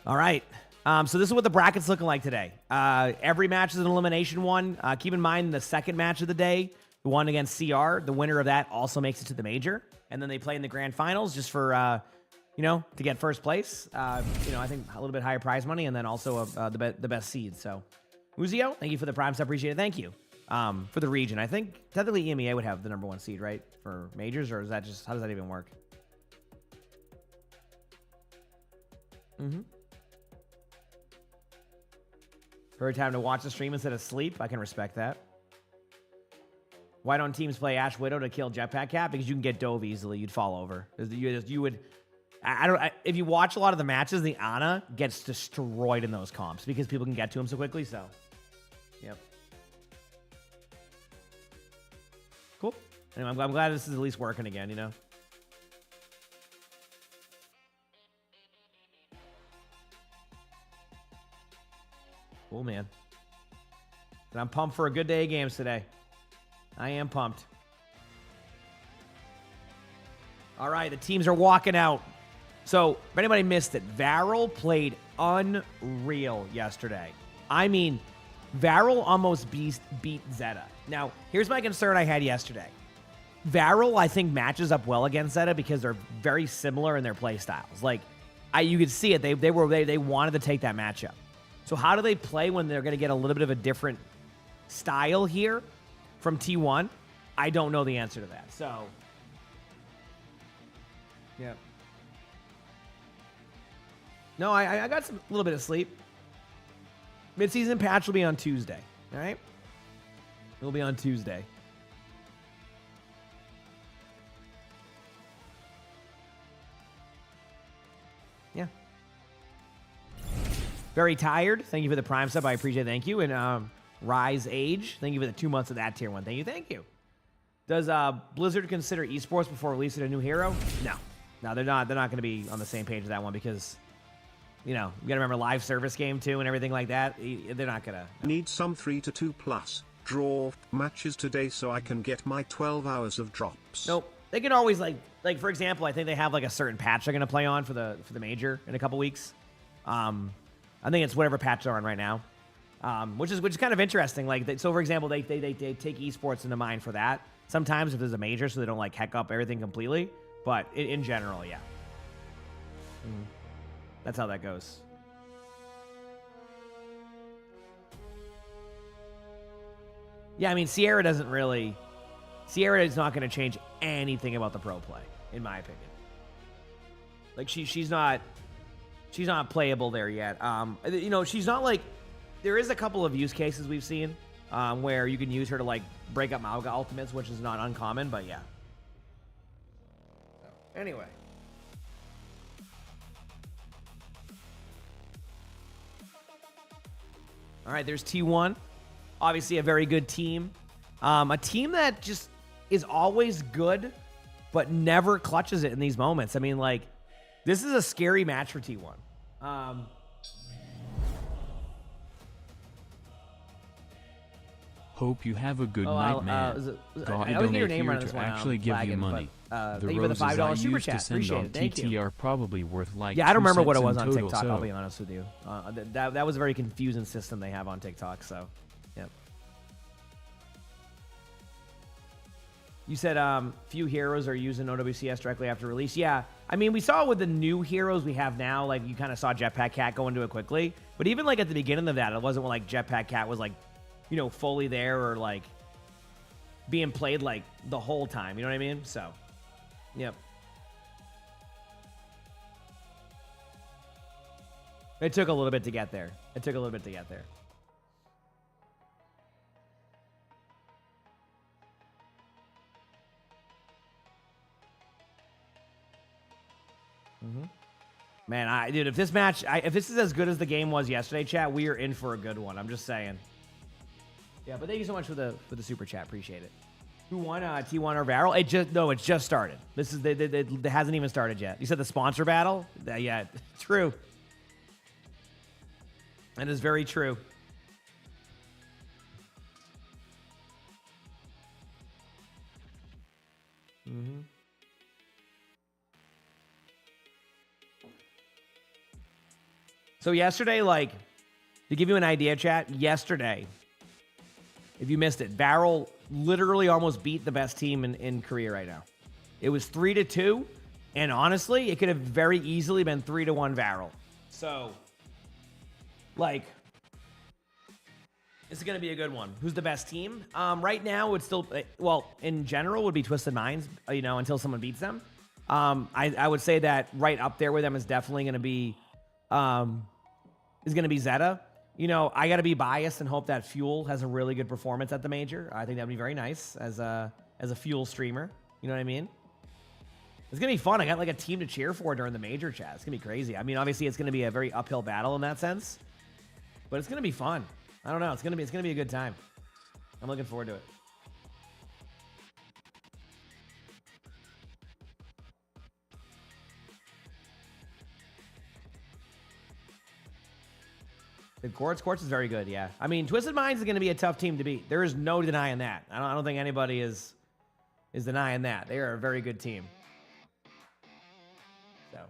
All right. So this is what the bracket's looking like today. Every match is an elimination one. Keep in mind the second match of the day, the one against CR, the winner of that also makes it to the major. And then they play in the grand finals just for... to get first place, I think a little bit higher prize money, and then also the best seed. So, Muzio, thank you for the prime sub. Appreciate it. Thank you. for the region. I think technically EMEA would have the #1 seed, right, for majors, or is that just, how does that even work? For time to watch the stream instead of sleep, I can respect that. Why don't teams play Ash Widow to kill Jetpack Cat? Because you can get dove easily. You'd fall over. You would. If you watch a lot of the matches, the Ana gets destroyed in those comps because people can get to him so quickly. So, yep. Cool. Anyway, I'm glad this is at least working again. You know. Cool, man. And I'm pumped for a good day of games today. I am pumped. All right, the teams are walking out. So, if anybody missed it, Varel played unreal yesterday. I mean, Varel almost beat Zeta. Now, here's my concern I had yesterday. Varel, I think, matches up well against Zeta because they're very similar in their play styles. Like, you could see it. They wanted to take that matchup. So how do they play when they're going to get a little bit of a different style here from T1? I don't know the answer to that. So, yeah. No, I got a little bit of sleep. Mid-season patch will be on Tuesday. All right? It'll be on Tuesday. Yeah. Very tired. Thank you for the Prime sub. I appreciate it. Thank you. And Rise Age. Thank you for the 2 months of that tier 1. Thank you. Thank you. Does Blizzard consider esports before releasing a new hero? No. No, they're not. They're not going to be on the same page with that one because, you know, you got to remember live service game too and everything like that. They're not going to. Need some 3-2 plus draw matches today so I can get my 12 hours of drops. Nope. They can always like for example, I think they have like a certain patch they're going to play on for the major in a couple weeks. I think it's whatever patch they're on right now, which is kind of interesting. Like, so for example, they take esports into mind for that. Sometimes if there's a major, so they don't like heck up everything completely. But in general, yeah, that's how that goes. Yeah, I mean, Sierra is not going to change anything about the pro play, in my opinion. Like she's not playable there yet. You know, she's not like, there is a couple of use cases we've seen where you can use her to like break up Mauga ultimates, which is not uncommon, but yeah. Anyway. All right, there's T1. Obviously a very good team. A team that just is always good, but never clutches it in these moments. I mean, like, this is a scary match for T1. Hope you have a good night, man. God donate here to actually give you money. The thank you for the $5 super chat. Appreciate it. Thank you. Are probably worth like I don't remember what it was on total, TikTok. so. I'll be honest with you. That was a very confusing system they have on TikTok. So, yeah. You said few heroes are using OWCS directly after release. Yeah, I mean, we saw with the new heroes we have now, like you kind of saw Jetpack Cat go into it quickly. But even like at the beginning of that, it wasn't like Jetpack Cat was like, you know, fully there or like being played like the whole time. You know what I mean? So, yep. It took a little bit to get there. Man, dude, if this match, if this is as good as the game was yesterday, chat, we are in for a good one. I'm just saying. Yeah, but thank you so much for the super chat. Appreciate it. Who won T1 or Varel? It just started. This is it hasn't even started yet. You said the sponsor battle? Yeah, true. That is very true. So yesterday, like, to give you an idea, chat, yesterday, if you missed it, Varel literally almost beat the best team in Korea right now. It was 3-2, and honestly, it could have very easily been 3-1 Varel. So, like, This is going to be a good one. Who's the best team? Right now, it's still, well, in general, would be Twisted Minds, you know, until someone beats them. I would say that right up there with them is definitely going to be, Zeta. You know, I got to be biased and hope that Fuel has a really good performance at the major. I think that would be very nice as a Fuel streamer. You know what I mean? It's going to be fun. I got like a team to cheer for during the major, chat. It's going to be crazy. I mean, obviously, it's going to be a very uphill battle in that sense, but it's going to be fun. I don't know. It's gonna be a good time. I'm looking forward to it. The Quartz is very good. Yeah. I mean, Twisted Minds is gonna be a tough team to beat. There is no denying that. I don't think anybody is denying that. They are a very good team. So,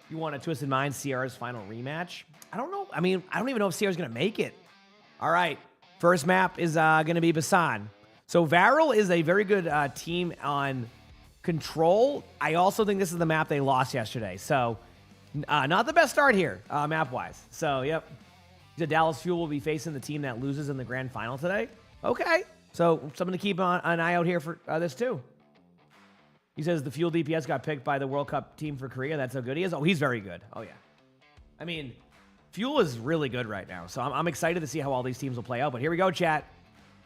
you want a Twisted Minds Sierra's final rematch? I don't know. I mean, I don't even know if Sierra's gonna make it. All right, first map is going to be Basan. So Varel is a very good team on control. I also think this is the map they lost yesterday. So not the best start here, map-wise. So, yep. The Dallas Fuel will be facing the team that loses in the grand final today. Okay, so something to keep an eye out here for this too. He says the Fuel DPS got picked by the World Cup team for Korea. That's how good he is. Oh, he's very good. Oh, yeah. I mean, Fuel is really good right now, so I'm excited to see how all these teams will play out. But here we go, chat.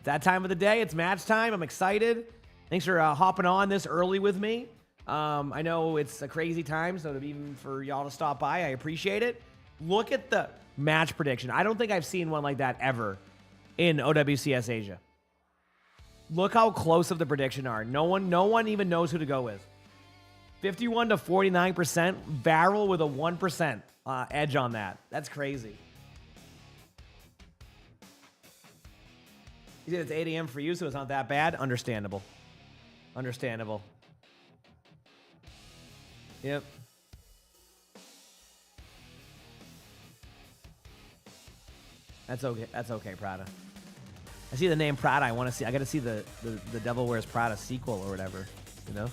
That time of the day, it's match time. I'm excited. Thanks for hopping on this early with me. I know it's a crazy time, so even for y'all to stop by, I appreciate it. Look at the match prediction. I don't think I've seen one like that ever in OWCS Asia. Look how close of the prediction are. No one even knows who to go with. 51 to 49%. Varel with a 1%. Edge on that. That's crazy. You said it's 8 a.m. for you, so it's not that bad. Understandable. Understandable. Yep. That's okay. That's okay, Prada. I see the name Prada. I got to see the Devil Wears Prada sequel or whatever. You know?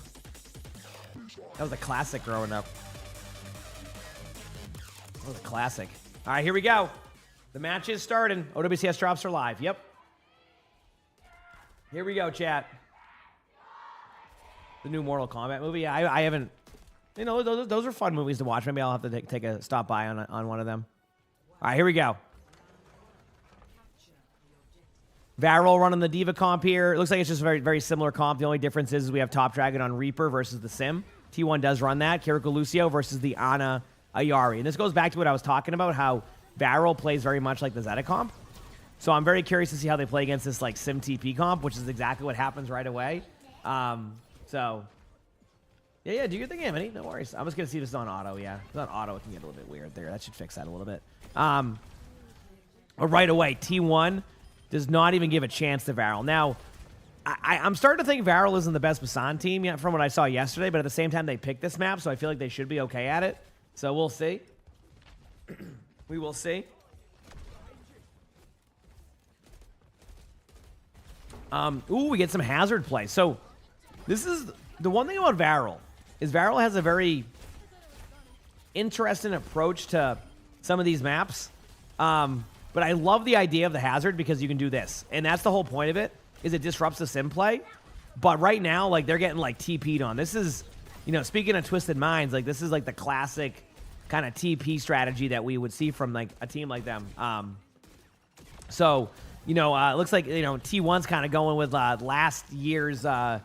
That was a classic growing up. That was a classic. All right, here we go. The match is starting. OWCS drops are live. Yep. Here we go, chat. The new Mortal Kombat movie. I haven't. You know, those are fun movies to watch. Maybe I'll have to take a stop by on one of them. All right, here we go. Varel running the Diva comp here. It looks like it's just a very, very similar comp. The only difference is we have Top Dragon on Reaper versus the Sim. T1 does run that. Kiriko Lucio versus the Ana Ayari. And this goes back to what I was talking about, how Varel plays very much like the Zeta comp. So I'm very curious to see how they play against this like Sim TP comp, which is exactly what happens right away. So yeah, do your thing, Amity. No worries. I'm just gonna see if this is on auto. Yeah, if it's on auto, it can get a little bit weird there. That should fix that a little bit. But right away, T1 does not even give a chance to Varel. Now, I'm starting to think Varel isn't the best Basan team yet from what I saw yesterday, but at the same time, they picked this map, so I feel like they should be okay at it. So we'll see. We will see. Ooh, we get some hazard play. So this is the one thing about Varel is Varel has a very interesting approach to some of these maps. But I love the idea of the hazard because you can do this. And that's the whole point of it, is it disrupts the sim play. But right now, like, they're getting, like, TP'd on. This is, you know, speaking of Twisted Minds, like, this is, like, the classic kind of TP strategy that we would see from, like, a team like them. So, you know, it looks like, you know, T1's kind of going with last year's kind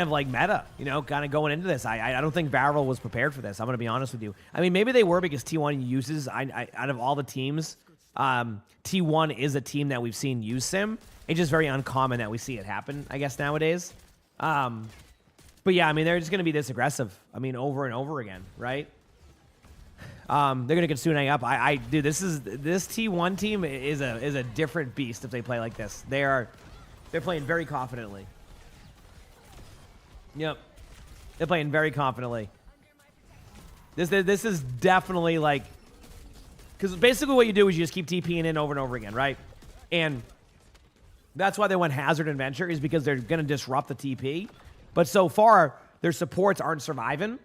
of, like, meta, you know, kind of going into this. I don't think Varel was prepared for this. I'm going to be honest with you. I mean, maybe they were because T1 uses, out of all the teams, T1 is a team that we've seen use sim. It's just very uncommon that we see it happen, I guess, nowadays. But yeah, I mean, they're just going to be this aggressive. I mean, over and over again, right? They're going to get Tsune up. Dude, this T1 team is a different beast if they play like this. They're playing very confidently. Yep, they're playing very confidently. This is definitely like, because basically what you do is you just keep TPing in over and over again, right? And that's why they went Hazard and Venture, is because they're going to disrupt the TP. But so far, their supports aren't surviving.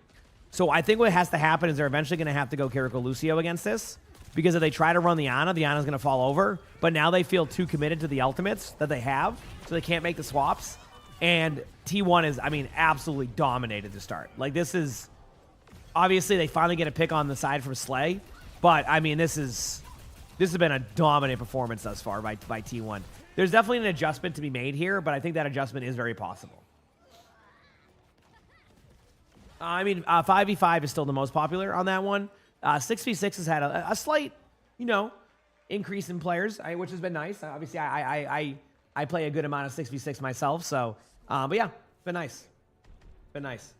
So I think what has to happen is they're eventually going to have to go Kiriko Lucio against this. because if they try to run the Ana's going to fall over. But now they feel too committed to the ultimates that they have, so they can't make the swaps. And T1 is, I mean, absolutely dominated to start. Like, this is, obviously, they finally get a pick on the side from Slay. But, I mean, this has been a dominant performance thus far by T1. There's definitely an adjustment to be made here, but I think that adjustment is very possible. I mean, 5v5 is still the most popular on that one. 6v6 has had a slight, you know, increase in players, which has been nice. Obviously, I play a good amount of 6v6 myself, so, but yeah, been nice. Been nice.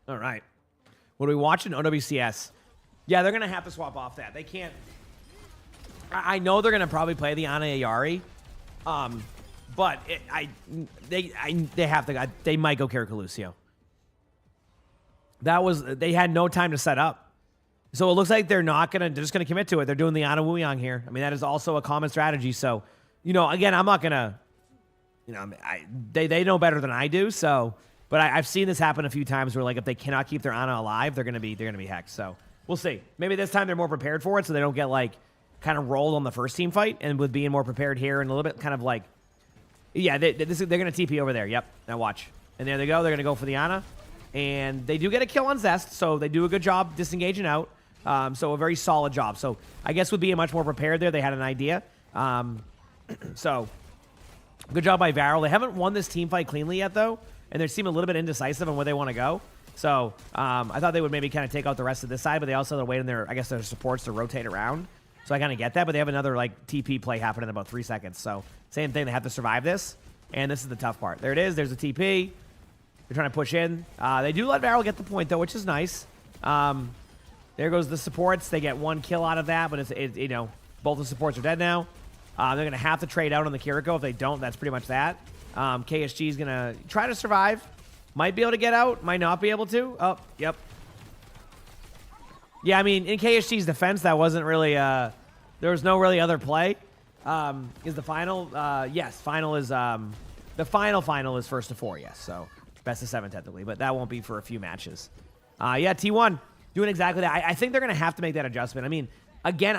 All right. What are we watching? OWCS. Yeah, they're going to have to swap off that. They can't. I know they're going to probably play the Ana Ayari. But they have to. They might go Carrico Lucio. They had no time to set up. So it looks like they're just going to commit to it. They're doing the Ana Wuyang here. I mean, that is also a common strategy. So, you know, again, I'm not going to, you know, they know better than I do. So, but I've seen this happen a few times where, like, if they cannot keep their Ana alive, they're going to be hecked. So we'll see. Maybe this time they're more prepared for it, so they don't get, like, kind of rolled on the first team fight, and with being more prepared here and a little bit kind of like, yeah, they're going to TP over there. Yep. Now watch. And there they go. They're going to go for the Ana. And they do get a kill on Zest, so they do a good job disengaging out. So a very solid job. So I guess with being much more prepared there, they had an idea. So good job by Varel. They haven't won this team fight cleanly yet, though, and they seem a little bit indecisive on where they want to go. So I thought they would maybe kind of take out the rest of this side, but they also had to wait on their, I guess, their supports to rotate around. So I kind of get that, but they have another, like, TP play happening in about 3 seconds. So same thing. They have to survive this, and this is the tough part. There it is. There's a TP. They're trying to push in. They do let Varel get the point, though, which is nice. There goes the supports. They get 1 kill out of that, but it's you know, both the supports are dead now. They're going to have to trade out on the Kiriko. If they don't, that's pretty much that. KSG is going to try to survive. Might be able to get out. Might not be able to. Oh, yep. Yeah, I mean, in KSG's defense, that wasn't really, there was no really other play. Is the final? Yes, final is, the final is first to 4, yes. So, best of 7 technically, but that won't be for a few matches. Yeah, T1 doing exactly that. I think they're going to have to make that adjustment. I mean, again,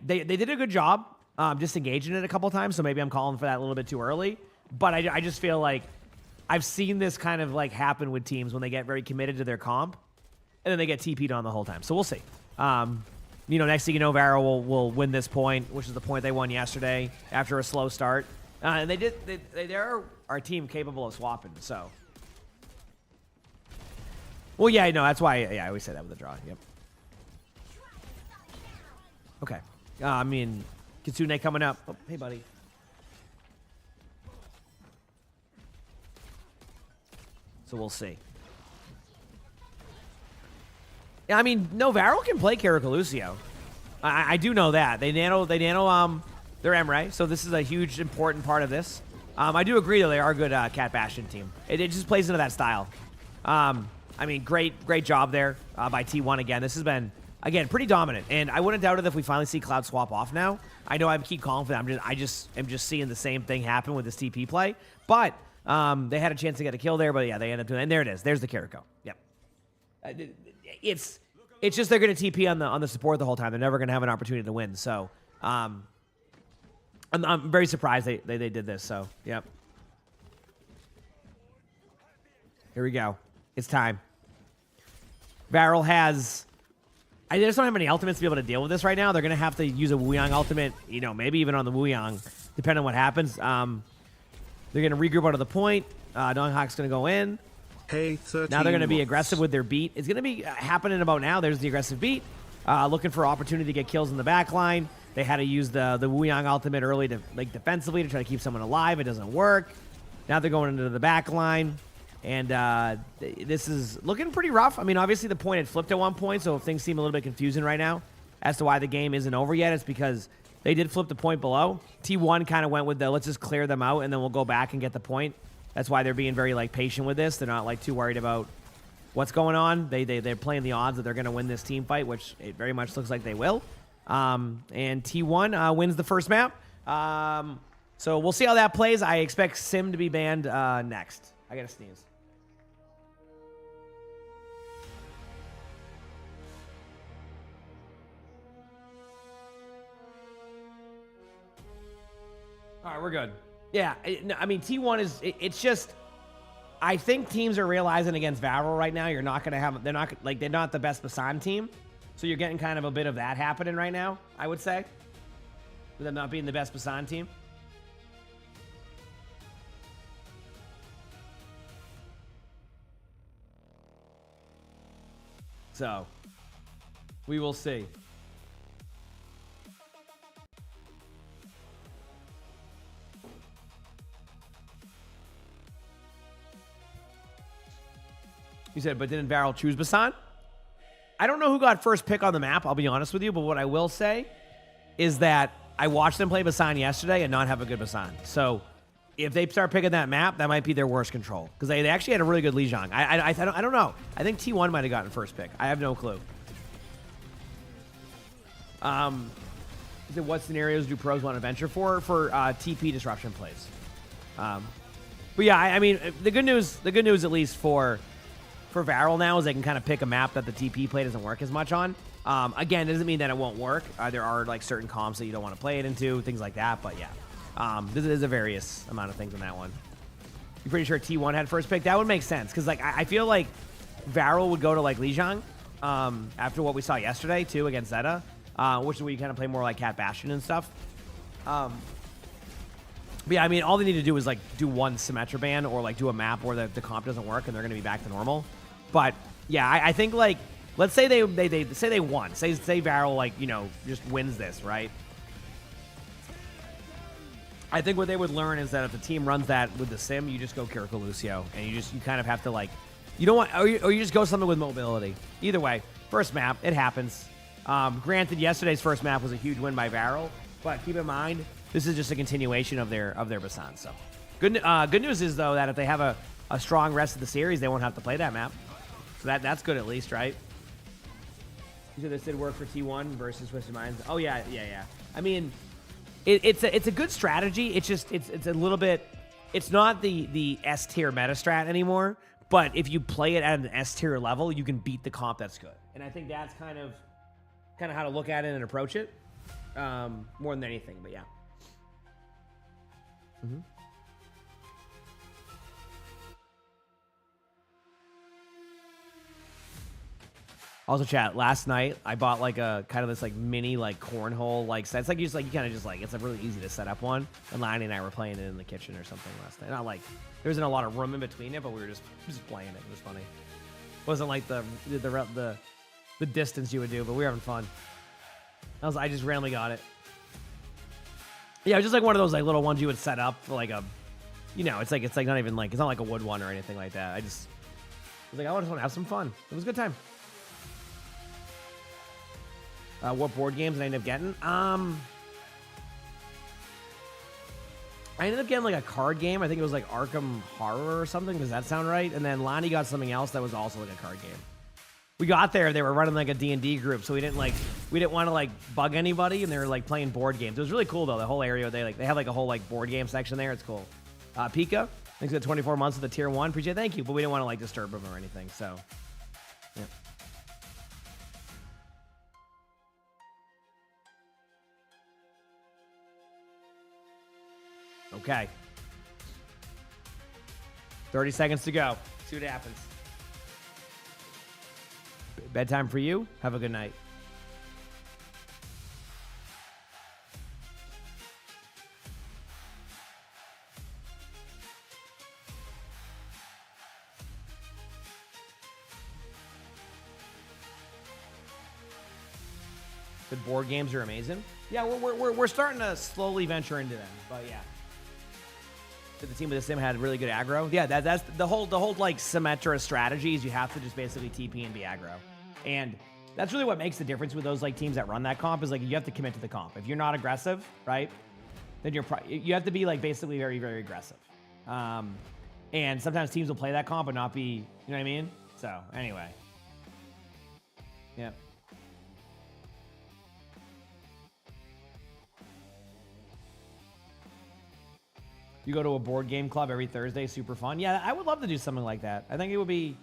they did a good job disengaging it a couple times, so maybe I'm calling for that a little bit too early. But I just feel like I've seen this kind of, like, happen with teams when they get very committed to their comp, and then they get TP'd on the whole time. So we'll see. You know, next thing you know, Varel will win this point, which is the point they won yesterday after a slow start. And they're our team capable of swapping, so. Well, yeah, no, that's why, yeah, I always say that with a draw, yep. Okay. I mean, Kitsune coming up. Oh, hey, buddy. So we'll see. Yeah, I mean, no, Varel can play Carrico Lucio. I do know that. They nano their Emre, so this is a huge, important part of this. I do agree, though, they are a good Cat Bastion team. It just plays into that style. I mean, great job there by T1 again. This has been, again, pretty dominant, and I wouldn't doubt it if we finally see Cloud swap off now. I know I keep calling for that. I just am seeing the same thing happen with this TP play, but they had a chance to get a kill there, but yeah, they ended up doing it, and there it is. There's the Kiriko. Yep. It's just they're going to TP on the support the whole time. They're never going to have an opportunity to win. So I'm very surprised they did this. So yep. Here we go. It's time. Varel has. I just don't have any ultimates to be able to deal with this right now. They're going to have to use a Wuyang ultimate. You know, maybe even on the Wuyang, depending on what happens. They're going to regroup out of the point. Donghawk's going to go in. Hey, now they're going to be aggressive with their beat. It's going to be happening about now. There's the aggressive beat. Looking for opportunity to get kills in the back line. They had to use the Wuyang ultimate early to, like, defensively to try to keep someone alive. It doesn't work. Now they're going into the back line. And this is looking pretty rough. I mean, obviously the point had flipped at one point, so if things seem a little bit confusing right now as to why the game isn't over yet, it's because they did flip the point below. T1 kind of went with the let's just clear them out, and then we'll go back and get the point. That's why they're being very, like, patient with this. They're not, like, too worried about what's going on. They're playing the odds that they're going to win this team fight, which it very much looks like they will. And T1 wins the first map. So we'll see how that plays. I expect Sim to be banned next. I gotta sneeze. All right, we're good. Yeah, I mean, T1 is, it's just, I think teams are realizing against Varel right now, you're not going to have, they're not the best Basan team. So you're getting kind of a bit of that happening right now, I would say. With them not being the best Basan team. So, we will see. You said, but didn't Varel choose Basan? I don't know who got first pick on the map, I'll be honest with you, but what I will say is that I watched them play Basan yesterday and not have a good Basan. So if they start picking that map, that might be their worst control. Because they actually had a really good Lijiang. I don't know. I think T1 might have gotten first pick. I have no clue. What scenarios do pros want to venture for TP disruption plays? But yeah, I mean, the good news at least for Varel now is they can kind of pick a map that the TP play doesn't work as much on. Again, it doesn't mean that it won't work. There are like certain comps that you don't want to play it into, things like that. But yeah, there's a various amount of things on that one. You're pretty sure T1 had first pick? That would make sense because like I feel like Varel would go to like Lijiang after what we saw yesterday too against Zeta, which is where you kind of play more like Cat Bastion and stuff. But yeah, I mean, all they need to do is like do one Symmetra ban or like do a map where the comp doesn't work and they're going to be back to normal. But yeah, I think like let's say they say they won. Say Varel like just wins this, right? I think what they would learn is that if the team runs that with the sim, you just go Kiriko Lucio, and you kind of have to like you don't want or you just go something with mobility. Either way, first map, it happens. Granted, yesterday's first map was a huge win by Varel, but keep in mind this is just a continuation of their Basan. So good news is though that if they have a strong rest of the series, they won't have to play that map. So that's good at least, right? You said this did work for T1 versus Twisted Minds. Oh yeah. I mean, it's a good strategy. It's just it's a little bit. It's not the S tier meta strat anymore. But if you play it at an S tier level, you can beat the comp that's good. And I think that's kind of how to look at it and approach it more than anything. But yeah. Mm-hmm. Also, chat, last night I bought like a kind of this like mini like cornhole like set. It's like you kind of just like it's like really easy to set up one. And Lonnie and I were playing it in the kitchen or something last night. Not like there wasn't a lot of room in between it, but we were just playing it. It was funny. It wasn't like the distance you would do, but we were having fun. I just randomly got it. Yeah, it was just like one of those like little ones you would set up for like a, it's like not even like it's not like a wood one or anything like that. I was like, I just want to have some fun. It was a good time. What board games did I end up getting? I ended up getting like a card game. I think it was like Arkham Horror or something. Does that sound right? And then Lonnie got something else that was also like a card game. We got there, they were running like a D&D group, so we didn't want to like bug anybody, and they were like playing board games. It was really cool though. The whole area they have like a whole like board game section there. It's cool. Pika, thanks for the 24 months of the tier 1. Appreciate it. Thank you, but we didn't want to like disturb them or anything. So, yeah. Okay. 30 seconds to go. See what happens. Bedtime for you. Have a good night. The board games are amazing. Yeah, we're starting to slowly venture into them, but yeah. The team with the sim had really good aggro. Yeah, that's the whole like Symmetra strategy is you have to just basically TP and be aggro. And that's really what makes the difference with those like teams that run that comp is like you have to commit to the comp. If you're not aggressive, right, then you have to be like basically very, very aggressive. And sometimes teams will play that comp and not be, you know what I mean? So anyway, yeah. You go to a board game club every Thursday, super fun. Yeah, I would love to do something like that. I think it would be,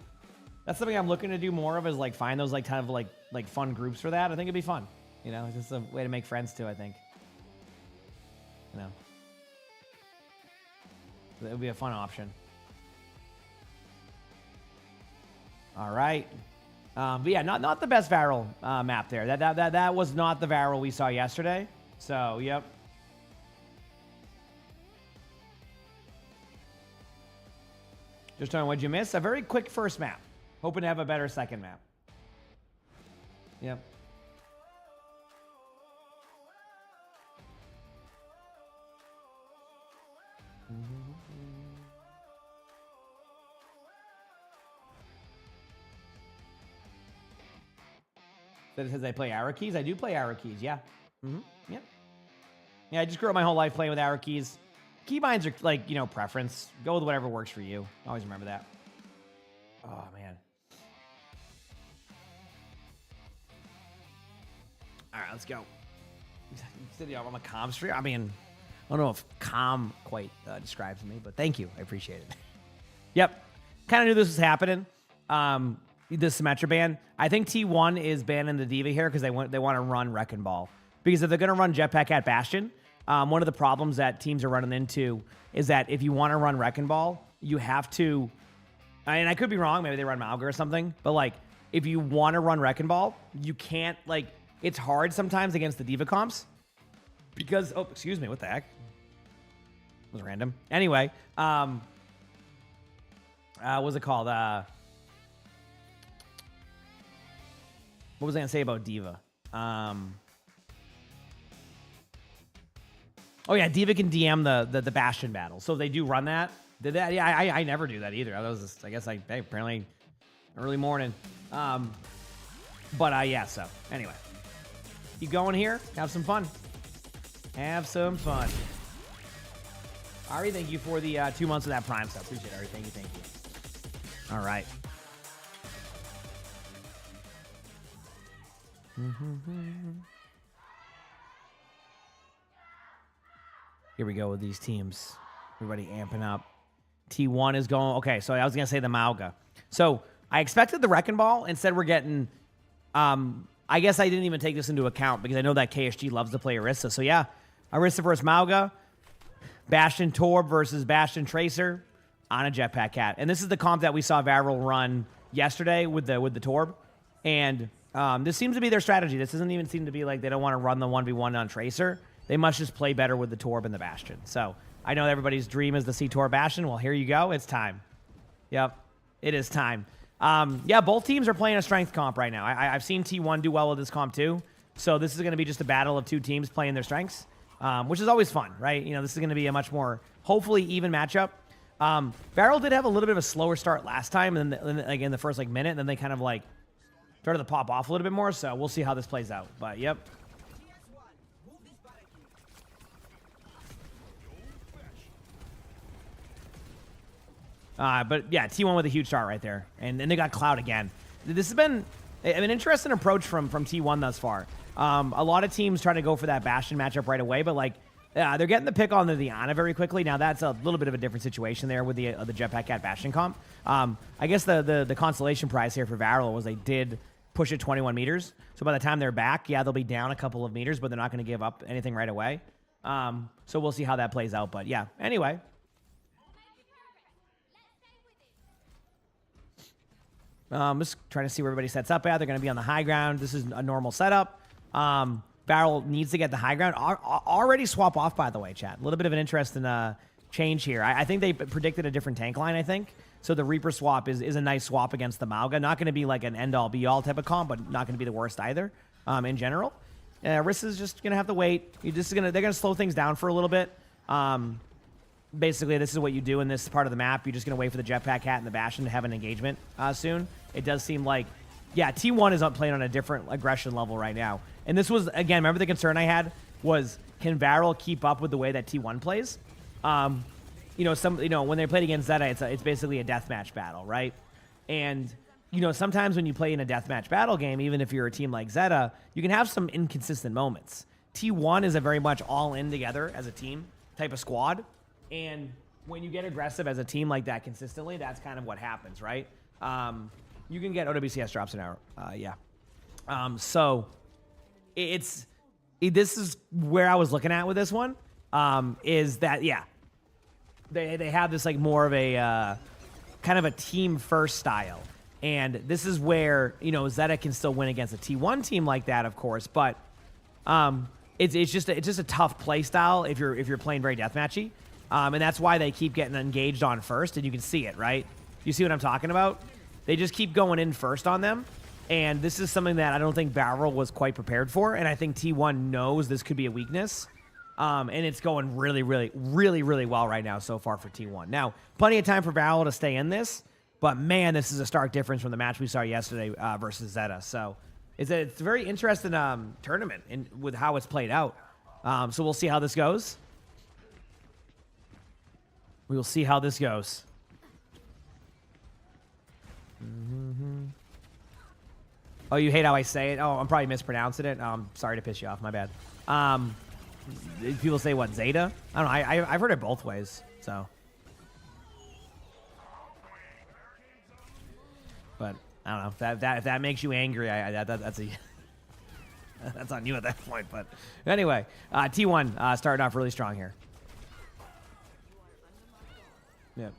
that's something I'm looking to do more of, is like find those like kind of like fun groups for that. I think it'd be fun. You know, it's just a way to make friends too, I think. You know, it would be a fun option. All right. But yeah, not the best Varel map there. That was not the Varel we saw yesterday. So, yep. Just on what'd you miss? A very quick first map. Hoping to have a better second map. Yep. That says I play arrow keys. I do play arrow keys, yeah. Yep. Yeah, I just grew up my whole life playing with arrow keys. Keybinds are like, you know, preference. Go with whatever works for you. Always remember that. Oh, man. All right, let's go. I'm a calm stream. I mean, I don't know if calm quite describes me, but thank you. I appreciate it. Yep. Kind of knew this was happening. This Symmetra ban. I think T1 is banning the D.Va here because they want to run Wrecking Ball. Because if they're going to run Jetpack at Bastion, one of the problems that teams are running into is that if you want to run Wrecking Ball, you have to, and I could be wrong, maybe they run Malga or something, but like, if you want to run Wrecking Ball, you can't, like, it's hard sometimes against the D.Va comps because, oh, excuse me, what the heck? It was random. Anyway, what was it called? What was I going to say about D.Va? Oh, yeah, D.Va can DM the Bastion battle. So they do run that. Did that? Yeah, I never do that either. I was just, I guess, hey, apparently early morning. But yeah, so anyway. Keep going here. Have some fun. Have some fun. Ari, thank you for the 2 months of that Prime stuff. Appreciate it, Ari. Thank you. All right. Here we go with these teams. Everybody amping up. T1 is going. Okay, so I was going to say the Malga. So I expected the Wrecking Ball. Instead, we're getting. I guess I didn't even take this into account because I know that KSG loves to play Orisa. So yeah, Orisa versus Malga. Bastion Torb versus Bastion Tracer on a Jetpack Cat. And this is the comp that we saw Varel run yesterday with the Torb. And this seems to be their strategy. This doesn't even seem to be like they don't want to run the 1v1 on Tracer. They must just play better with the Torb and the Bastion. So I know everybody's dream is to see Torb Bastion. Well, here you go. It's time. Yep, it is time. Yeah, both teams are playing a strength comp right now. I've seen T1 do well with this comp too. So this is going to be just a battle of two teams playing their strengths, which is always fun, right? You know, this is going to be a much more, hopefully, even matchup. Varel did have a little bit of a slower start last time, and then like in the first minute, and then they kind of like started to pop off a little bit more. So we'll see how this plays out. But yep. But yeah, T1 with a huge start right there. And then they got Cloud again. This has been an interesting approach from T1 thus far. A lot of teams trying to go for that Bastion matchup right away, but like they're getting the pick on the Diana very quickly. Now that's a little bit of a different situation there with the Jetpack Cat Bastion comp. I guess the consolation prize here for Varel was they did push it 21 meters. So by the time they're back, yeah, they'll be down a couple of meters, but they're not going to give up anything right away. So we'll see how that plays out. But yeah, anyway. Just trying to see where everybody sets up at. They're going to be on the high ground. This is a normal setup. Varel needs to get the high ground. Already swap off, by the way, chat. A little bit of an interesting change here. I think they predicted a different tank line, I think. So the Reaper swap is a nice swap against the Malga. Not going to be like an end-all, be-all type of comp, but not going to be the worst either in general. Riss is just going to have to wait. They're going to slow things down for a little bit. Basically, this is what you do in this part of the map. You're just going to wait for the Jetpack Cat and the Bastion to have an engagement soon. It does seem like, yeah, T1 is playing on a different aggression level right now. And this was, again, remember the concern I had was, can Varel keep up with the way that T1 plays? When they played against Zeta, it's basically a deathmatch battle, right? And, sometimes when you play in a deathmatch battle game, even if you're a team like Zeta, you can have some inconsistent moments. T1 is a very much all in together as a team type of squad. And when you get aggressive as a team like that consistently, that's kind of what happens, right? You can get OWCS drops an hour. Yeah. So this is where I was looking at with this one, is that, yeah, they have this like more of a kind of a team first style. And this is where, you know, Zeta can still win against a T1 team like that, of course, but it's just a tough play style if you're playing very deathmatchy. And that's why they keep getting engaged on first, and you can see it, right? You see what I'm talking about? They just keep going in first on them, and this is something that I don't think Barrel was quite prepared for, and I think T1 knows this could be a weakness, and it's going really, really, really, really well right now so far for T1. Now, plenty of time for Barrel to stay in this, but man, this is a stark difference from the match we saw yesterday versus Zeta. So it's a very interesting tournament with how it's played out. So we'll see how this goes. We will see how this goes. Oh, you hate how I say it? Oh, I'm probably mispronouncing it. Sorry to piss you off. My bad. People say what, Zeta? I don't know. I've heard it both ways. So, but I don't know if that makes you angry. That's that's on you at that point. But anyway, T1 starting off really strong here. Yeah.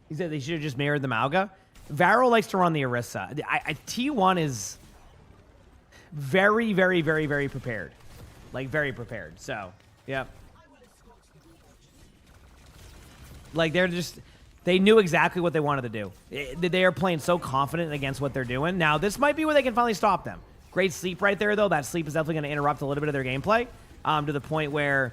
He said they should have just mirrored the Mauga. Varro likes to run the Orisa. T1 is very, very, very, very prepared. Like, very prepared. So, yep. Like, they knew exactly what they wanted to do. They are playing so confident against what they're doing. Now, this might be where they can finally stop them. Great sleep right there, though. That sleep is definitely going to interrupt a little bit of their gameplay to the point where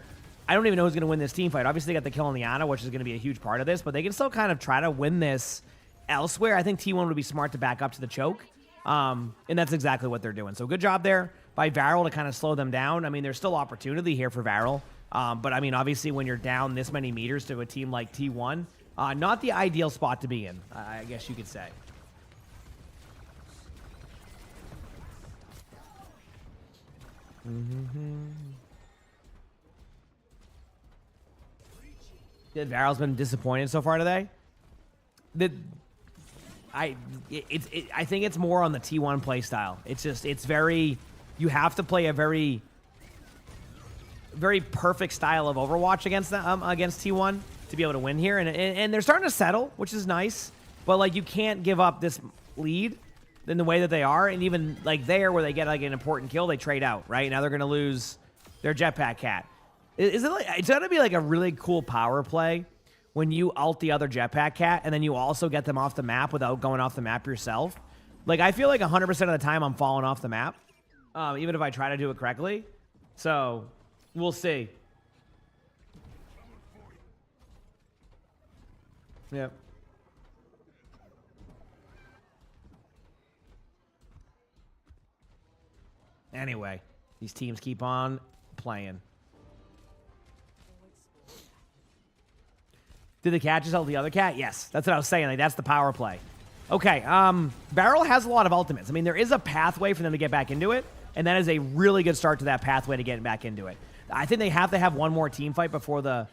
I don't even know who's going to win this team fight. Obviously, they got the kill on the Ana, which is going to be a huge part of this, but they can still kind of try to win this elsewhere. I think T1 would be smart to back up to the choke, and that's exactly what they're doing. So good job there by Varel to kind of slow them down. I mean, there's still opportunity here for Varel, but I mean, obviously, when you're down this many meters to a team like T1, not the ideal spot to be in, I guess you could say. Varel's been disappointed so far today. I think it's more on the T1 play style. It's very, you have to play a very perfect style of Overwatch against T1 to be able to win here, and they're starting to settle, which is nice. But like, you can't give up this lead in the way that they are, and even like there where they get like an important kill, they trade out. Right now they're going to lose their jetpack cat. Is it like, it's going to be like a really cool power play when you ult the other jetpack cat and then you also get them off the map without going off the map yourself. Like, I feel like 100% of the time I'm falling off the map, even if I try to do it correctly. So we'll see. Yep. Anyway, these teams keep on playing. Did the cat just ult the other cat? Yes, that's what I was saying. Like, that's the power play. Okay, Barrel has a lot of ultimates. I mean, there is a pathway for them to get back into it, and that is a really good start to that pathway to get back into it. I think they have to have one more team fight before the...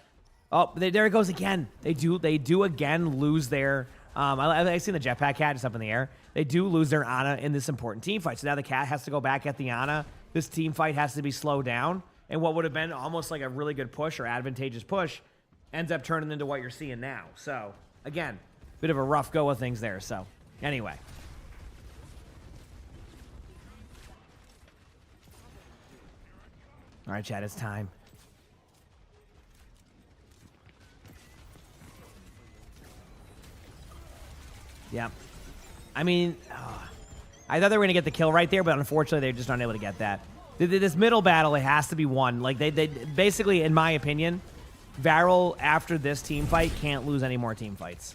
Oh, there it goes again. They do again lose their... I've seen the jetpack cat just up in the air. They do lose their Ana in this important team fight. So now the cat has to go back at the Ana. This team fight has to be slowed down. And what would have been almost like a really good push or advantageous push ends up turning into what you're seeing now. So, again, bit of a rough go of things there. So, anyway. All right, chat, it's time. Yep. I mean, I thought they were going to get the kill right there, but unfortunately, they're just not able to get that. This middle battle, it has to be won. Like, they basically, in my opinion, Varel, after this team fight, can't lose any more team fights.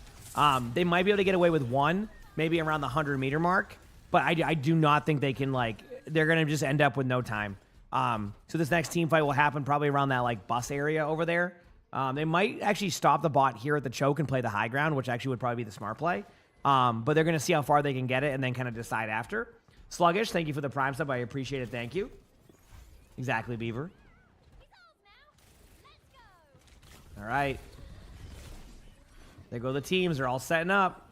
They might be able to get away with one, maybe around the 100-meter mark, but I do not think they can, like, they're going to just end up with no time. So this next team fight will happen probably around that, like, bus area over there. They might actually stop the bot here at the choke and play the high ground, which actually would probably be the smart play. But they're going to see how far they can get it and then kind of decide after. Sluggish, thank you for the Prime sub. I appreciate it. Thank you. Exactly, Beaver. All right. There go the teams. They're all setting up.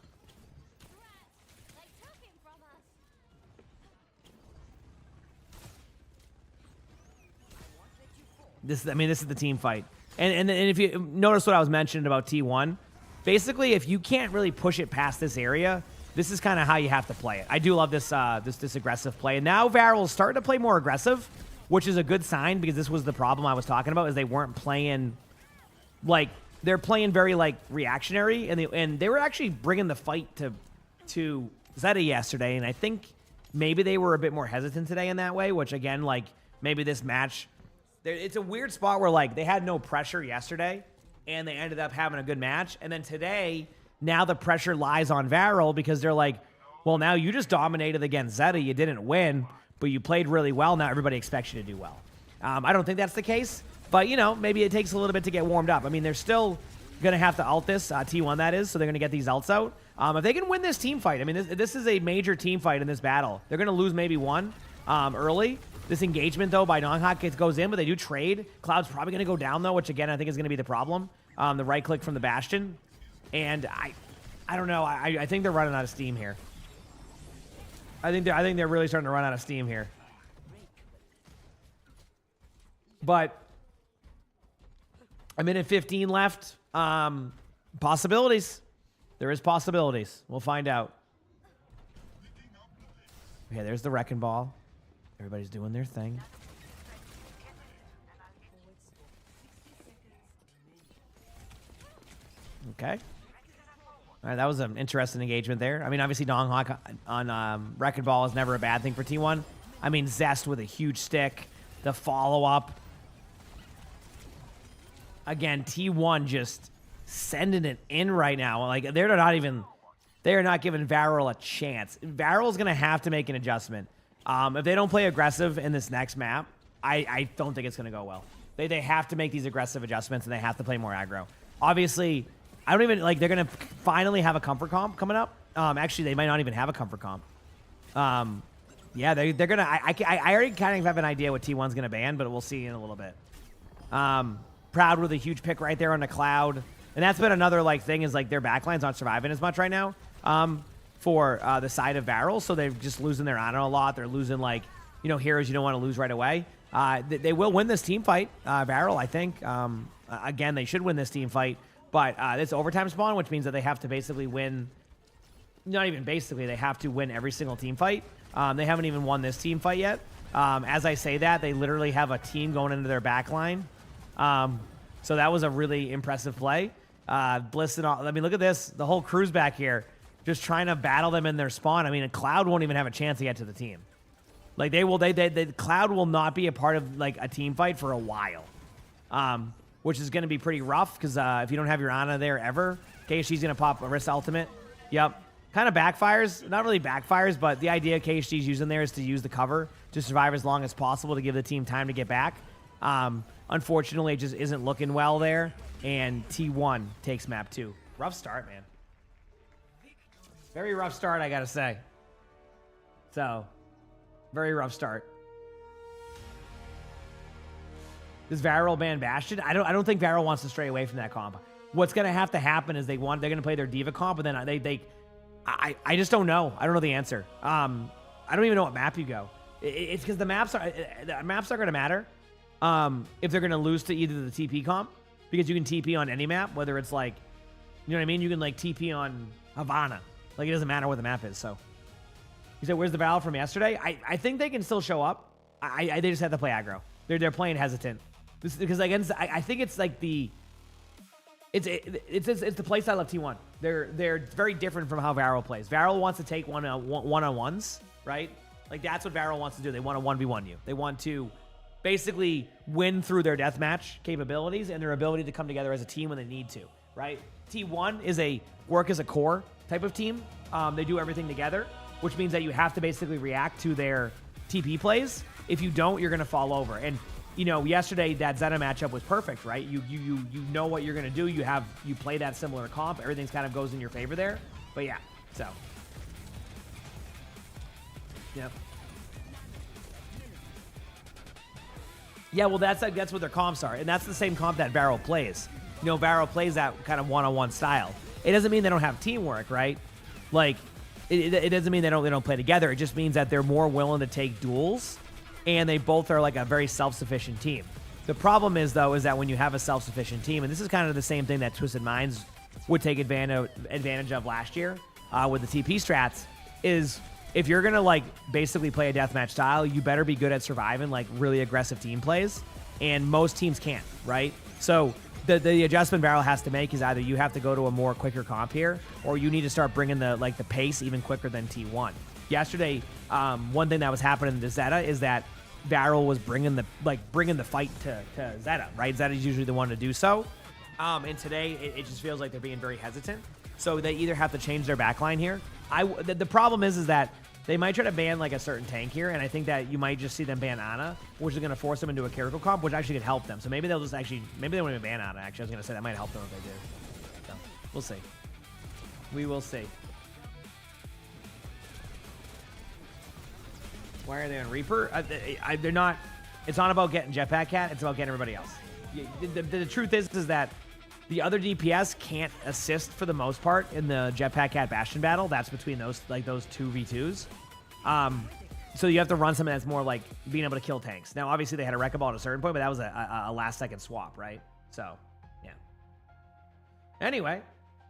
This is the team fight. And if you notice what I was mentioning about T1, basically, if you can't really push it past this area, this is kind of how you have to play it. I do love this this aggressive play. And now Varel's starting to play more aggressive, which is a good sign because this was the problem I was talking about, is they weren't playing, like, they're playing very, like, reactionary. And they were actually bringing the fight to Zeta yesterday. And I think maybe they were a bit more hesitant today in that way, which, again, like, maybe this match, it's a weird spot where, like, they had no pressure yesterday, and they ended up having a good match. And then today, now the pressure lies on Varel because they're like, well, now you just dominated against Zeta. You didn't win, but you played really well. Now everybody expects you to do well. I don't think that's the case, but, you know, maybe it takes a little bit to get warmed up. I mean, they're still going to have to ult this, T1 that is, so they're going to get these ults out. If they can win this team fight, I mean, this is a major team fight in this battle. They're going to lose maybe one early. This engagement, though, by Nonghawk goes in, but they do trade. Cloud's probably going to go down, though, which, again, I think is going to be the problem. The right click from the Bastion. And I don't know. I think they're running out of steam here. I think they're really starting to run out of steam here. But a minute 15 left. Possibilities. There is possibilities. We'll find out. Okay, there's the Wrecking Ball. Everybody's doing their thing. Okay. All right, that was an interesting engagement there. I mean, obviously, Donghawk on Wrecking Ball is never a bad thing for T1. I mean, Zest with a huge stick. The follow-up. Again, T1 just sending it in right now. Like, they're not giving Varel a chance. Varel's going to have to make an adjustment. If they don't play aggressive in this next map, I don't think it's going to go well. They have to make these aggressive adjustments, and they have to play more aggro. Obviously, I don't even, like, they're going to finally have a comfort comp coming up. Actually, they might not even have a comfort comp. Yeah, they're going to, I already kind of have an idea what T1's going to ban, but we'll see in a little bit. Proud with a huge pick right there on the Cloud. And that's been another, like, thing is, like, their backline's not surviving as much right now. For the side of Varel, so they're just losing their honor a lot. They're losing, like, you know, heroes you don't want to lose right away. They will win this team fight, Varel, I think. Again, they should win this team fight, but it's overtime spawn, which means that they have to basically win. Not even basically, they have to win every single team fight. They haven't even won this team fight yet. As I say that, they literally have a team going into their back line. So that was a really impressive play. Bliss and all, I mean, look at this. The whole crew's back here, just trying to battle them in their spawn. I mean, a Cloud won't even have a chance to get to the team. Like, Cloud will not be a part of, like, a team fight for a while. Which is going to be pretty rough, because if you don't have your Ana there ever, KSG's going to pop a Wrist Ultimate. Yep. Kind of backfires. Not really backfires, but the idea KSG's using there is to use the cover to survive as long as possible to give the team time to get back. Unfortunately, it just isn't looking well there, and T1 takes map 2. Rough start, man. Very rough start, I gotta say. So, very rough start. Does Varel ban Bastion? I don't think Varel wants to stray away from that comp. What's gonna have to happen is they're gonna play their Diva comp, and then I just don't know. I don't know the answer. I don't even know what map you go. It's because the maps are gonna matter. If they're gonna lose to either the TP comp, because you can TP on any map, whether it's like, you know what I mean? You can, like, TP on Havana. Like, it doesn't matter what the map is, so. You said, where's the Valve from yesterday? I think they can still show up. They just have to play aggro. They're playing hesitant. Because against, I think it's like the, it's the play style of T1. They're very different from how Varel plays. Varel wants to take one-on-ones, right? Like, that's what Varel wants to do. They want to 1v1 you. They want to basically win through their deathmatch capabilities and their ability to come together as a team when they need to, right? T1 is a work as a core type of team. They do everything together, which means that you have to basically react to their TP plays. If you don't, you're going to fall over. And, you know, yesterday that Zeta matchup was perfect, right? You know what you're going to do. You play that similar comp. Everything's kind of goes in your favor there. But yeah, so. Yep. Yeah, well, that's what their comps are, and that's the same comp that Varel plays. You know, Varel plays that kind of one-on-one style. It doesn't mean they don't have teamwork, right? Like, it doesn't mean they don't play together. It just means that they're more willing to take duels, and they both are like a very self-sufficient team. The problem is, though, is that when you have a self-sufficient team, and this is kind of the same thing that Twisted Minds would take advantage of last year with the TP strats, is if you're going to, like, basically play a deathmatch style, you better be good at surviving, like, really aggressive team plays, and most teams can't, right? So the adjustment Varel has to make is either you have to go to a more quicker comp here, or you need to start bringing the pace even quicker than T1. Yesterday, one thing that was happening to Zeta is that Varel was bringing the fight to Zeta, right? Zeta's usually the one to do so. And today, it just feels like they're being very hesitant. So they either have to change their backline here. The problem is that they might try to ban like a certain tank here, and I think that you might just see them ban Ana, which is going to force them into a Kiriko comp, which actually could help them. So maybe they'll just maybe they won't even ban Ana, actually. I was going to say that might help them if they do. So we'll see. We will see. Why are they on Reaper? They're not. It's not about getting Jetpack Cat. It's about getting everybody else. The truth is that the other DPS can't assist for the most part in the Jetpack Cat Bastion battle. That's between those 2v2s. So you have to run something that's more like being able to kill tanks. Now, obviously, they had a Wrecking Ball at a certain point, but that was a last-second swap, right? So, yeah. Anyway,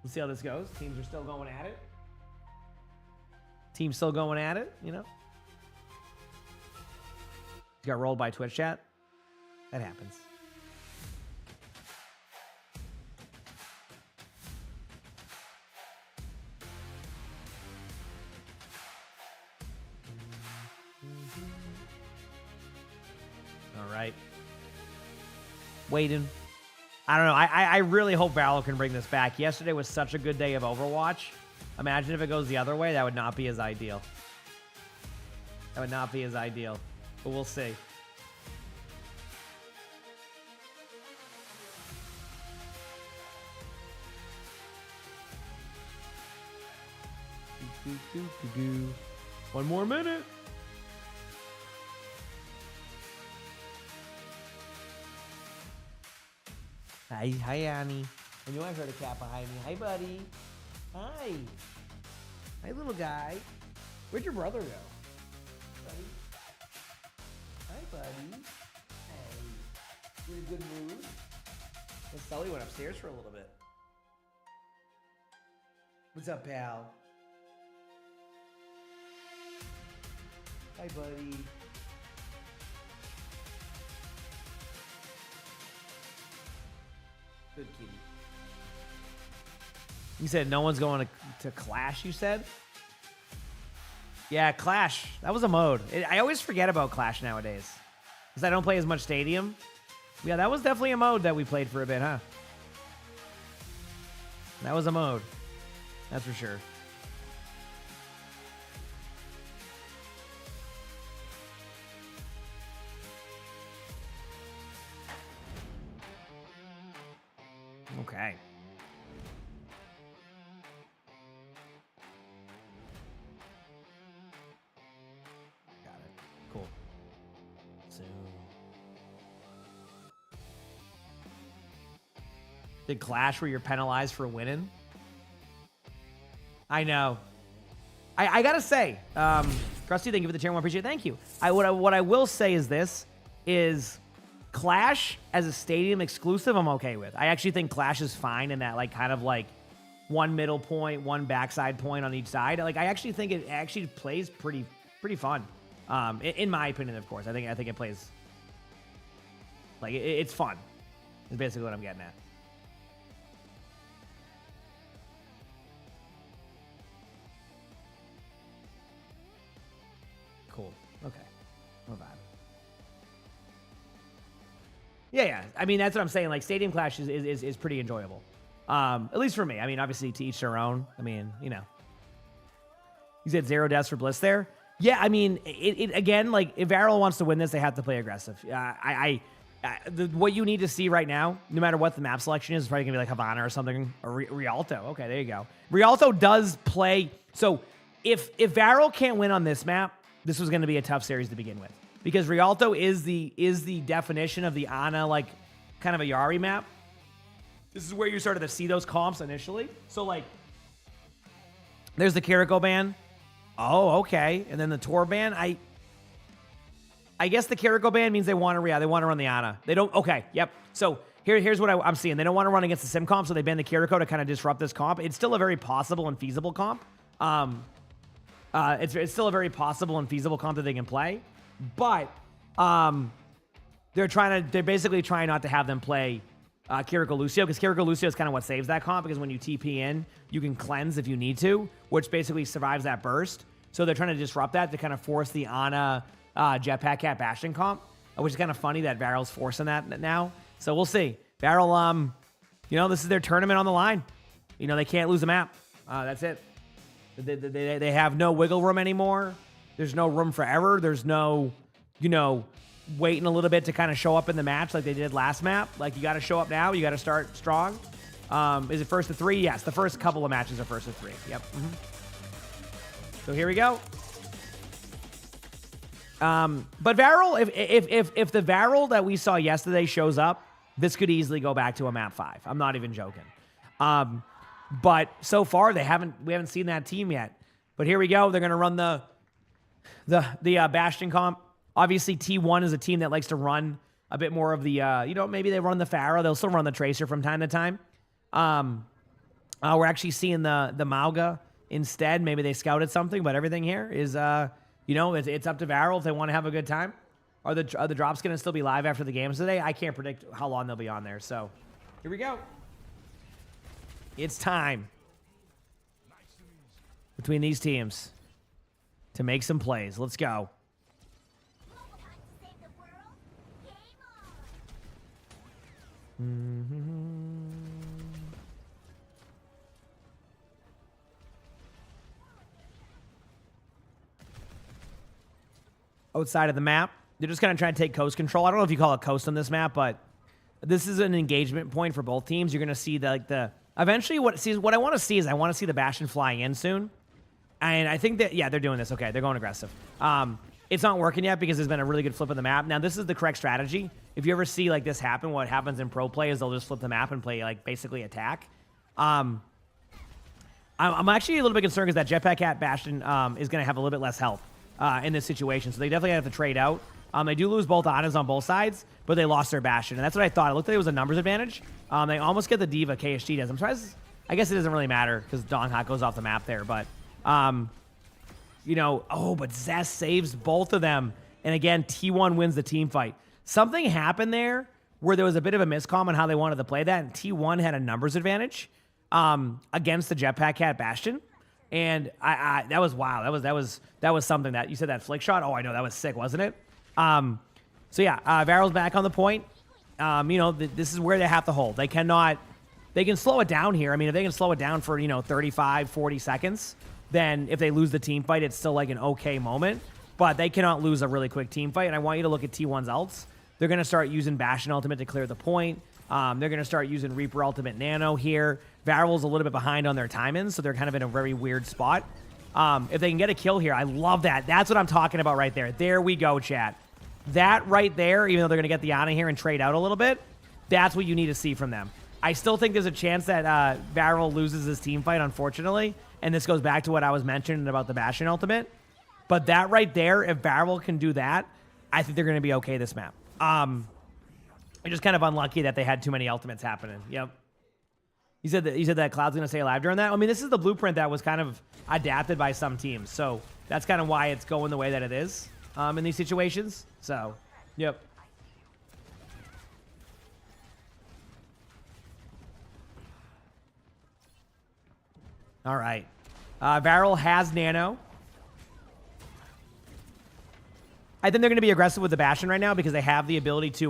we'll see how this goes. Teams are still going at it. Team's still going at it, you know? Got rolled by Twitch chat. That happens. All right. Waiting. I don't know. I really hope Valor can bring this back. Yesterday was such a good day of Overwatch. Imagine if it goes the other way. That would not be as ideal. That would not be as ideal. But we'll see. One more minute. Hi, Annie. I knew I heard a cat behind me. Hi, buddy. Hi. Hi, little guy. Where'd your brother go? Buddy? Hi, buddy. Hey. You in a good mood? And Sully went upstairs for a little bit. What's up, pal? Hi, buddy. Good kitty. You said no one's going to Clash, you said? Yeah, Clash. That was a mode. I always forget about Clash nowadays. Because I don't play as much Stadium. Yeah, that was definitely a mode that we played for a bit, huh? That was a mode. That's for sure. Okay. Got it. Cool. So, did Clash where you're penalized for winning? I know. I gotta say, Krusty, thank you for the tier 1. Appreciate it. Thank you. What I will say is this is Clash as a Stadium exclusive, I'm okay with. I actually think Clash is fine in that kind of one middle point, one backside point on each side. I actually think it actually plays pretty fun. In my opinion, of course. I think it plays it's fun. Is basically what I'm getting at. Cool. Okay. Not bad. Yeah. I mean, that's what I'm saying. Stadium Clash is pretty enjoyable. At least for me. I mean, obviously, to each their own. I mean, you know. You said 0 deaths for Bliss there? Yeah, I mean, again, if Varel wants to win this, they have to play aggressive. What you need to see right now, no matter what the map selection is probably going to be Havana or something. Or Rialto. Okay, there you go. Rialto does play. So, if Varel can't win on this map, this was going to be a tough series to begin with. Because Rialto is the definition of the Ana, like, kind of a Yari map. This is where you started to see those comps initially. So, like, there's the Kiriko ban. Oh, okay. And then the Tor ban. I guess the Kiriko ban means they want to run the Ana. They don't. Okay, yep. So here's what I'm seeing. They don't want to run against the sim comp, so they ban the Kiriko to kind of disrupt this comp. It's still a very possible and feasible comp. It's still a very possible and feasible comp that they can play, but they're basically trying not to have them play Kiriko Lucio, because Kiriko Lucio is kind of what saves that comp, because when you TP in, you can cleanse if you need to, which basically survives that burst. So they're trying to disrupt that to kind of force the Ana Jetpack Cat Bastion comp, which is kind of funny that Varel's forcing that now. So we'll see. Varel, this is their tournament on the line. They can't lose a map. That's it. They have no wiggle room anymore. There's no room for error. There's no, waiting a little bit to kind of show up in the match like they did last map. Like, you got to show up now. You got to start strong. Is it first to 3? Yes, the first couple of matches are first to 3. Yep. So here we go. But Varel, if the Varel that we saw yesterday shows up, this could easily go back to a map 5. I'm not even joking. But so far we haven't seen that team yet. But here we go. They're going to run the Bastion comp. Obviously, T1 is a team that likes to run a bit more of the, maybe they run the Pharaoh. They'll still run the Tracer from time to time. We're actually seeing the Mauga instead. Maybe they scouted something, but everything here is, it's up to Varel if they want to have a good time. Are the drops going to still be live after the games today? I can't predict how long they'll be on there. So here we go. It's time between these teams to make some plays. Let's go. Outside of the map, they're just going to try to take coast control. I don't know if you call it coast on this map, but this is an engagement point for both teams. You're going to see eventually what I want to see is I want to see the Bastion flying in soon. And I think that, yeah, they're doing this. Okay, they're going aggressive. It's not working yet because there's been a really good flip of the map. Now, this is the correct strategy. If you ever see like this happen, what happens in pro play is they'll just flip the map and play like basically attack. I'm actually a little bit concerned because that Jetpack Cat Bastion is going to have a little bit less health in this situation. So they definitely have to trade out. They do lose both Anas on both sides, but they lost their Bastion. And that's what I thought. I looked like it was a numbers advantage. They almost get the Diva. KSG does. I'm surprised. I guess it doesn't really matter because Donghak goes off the map there. But, but Zest saves both of them. And again, T1 wins the team fight. Something happened there where there was a bit of a miscomm on how they wanted to play that. And T1 had a numbers advantage against the Jetpack Cat Bastion. And that was wow. That was something that you said, that flick shot. Oh, I know, that was sick, wasn't it? So yeah, Varel's back on the point. This is where they have to hold. They can slow it down here. I mean, if they can slow it down for, 35, 40 seconds, then if they lose the team fight, it's still like an okay moment, but they cannot lose a really quick team fight. And I want you to look at T1's ults. They're going to start using Bastion ultimate to clear the point. They're going to start using Reaper ultimate nano here. Varel's a little bit behind on their timings, so they're kind of in a very weird spot. If they can get a kill here, I love that. That's what I'm talking about right there. There we go, chat. That right there, even though they're going to get the Ana here and trade out a little bit, that's what you need to see from them. I still think there's a chance that Varel loses this team fight, unfortunately, and this goes back to what I was mentioning about the Bastion ultimate. But that right there, if Varel can do that, I think they're going to be okay this map. They're just kind of unlucky that they had too many ultimates happening. Yep. You said that Cloud's going to stay alive during that? I mean, this is the blueprint that was kind of adapted by some teams, so that's kind of why it's going the way that it is in these situations. So, yep. All right. Varel has nano. I think they're going to be aggressive with the Bastion right now because they have the ability to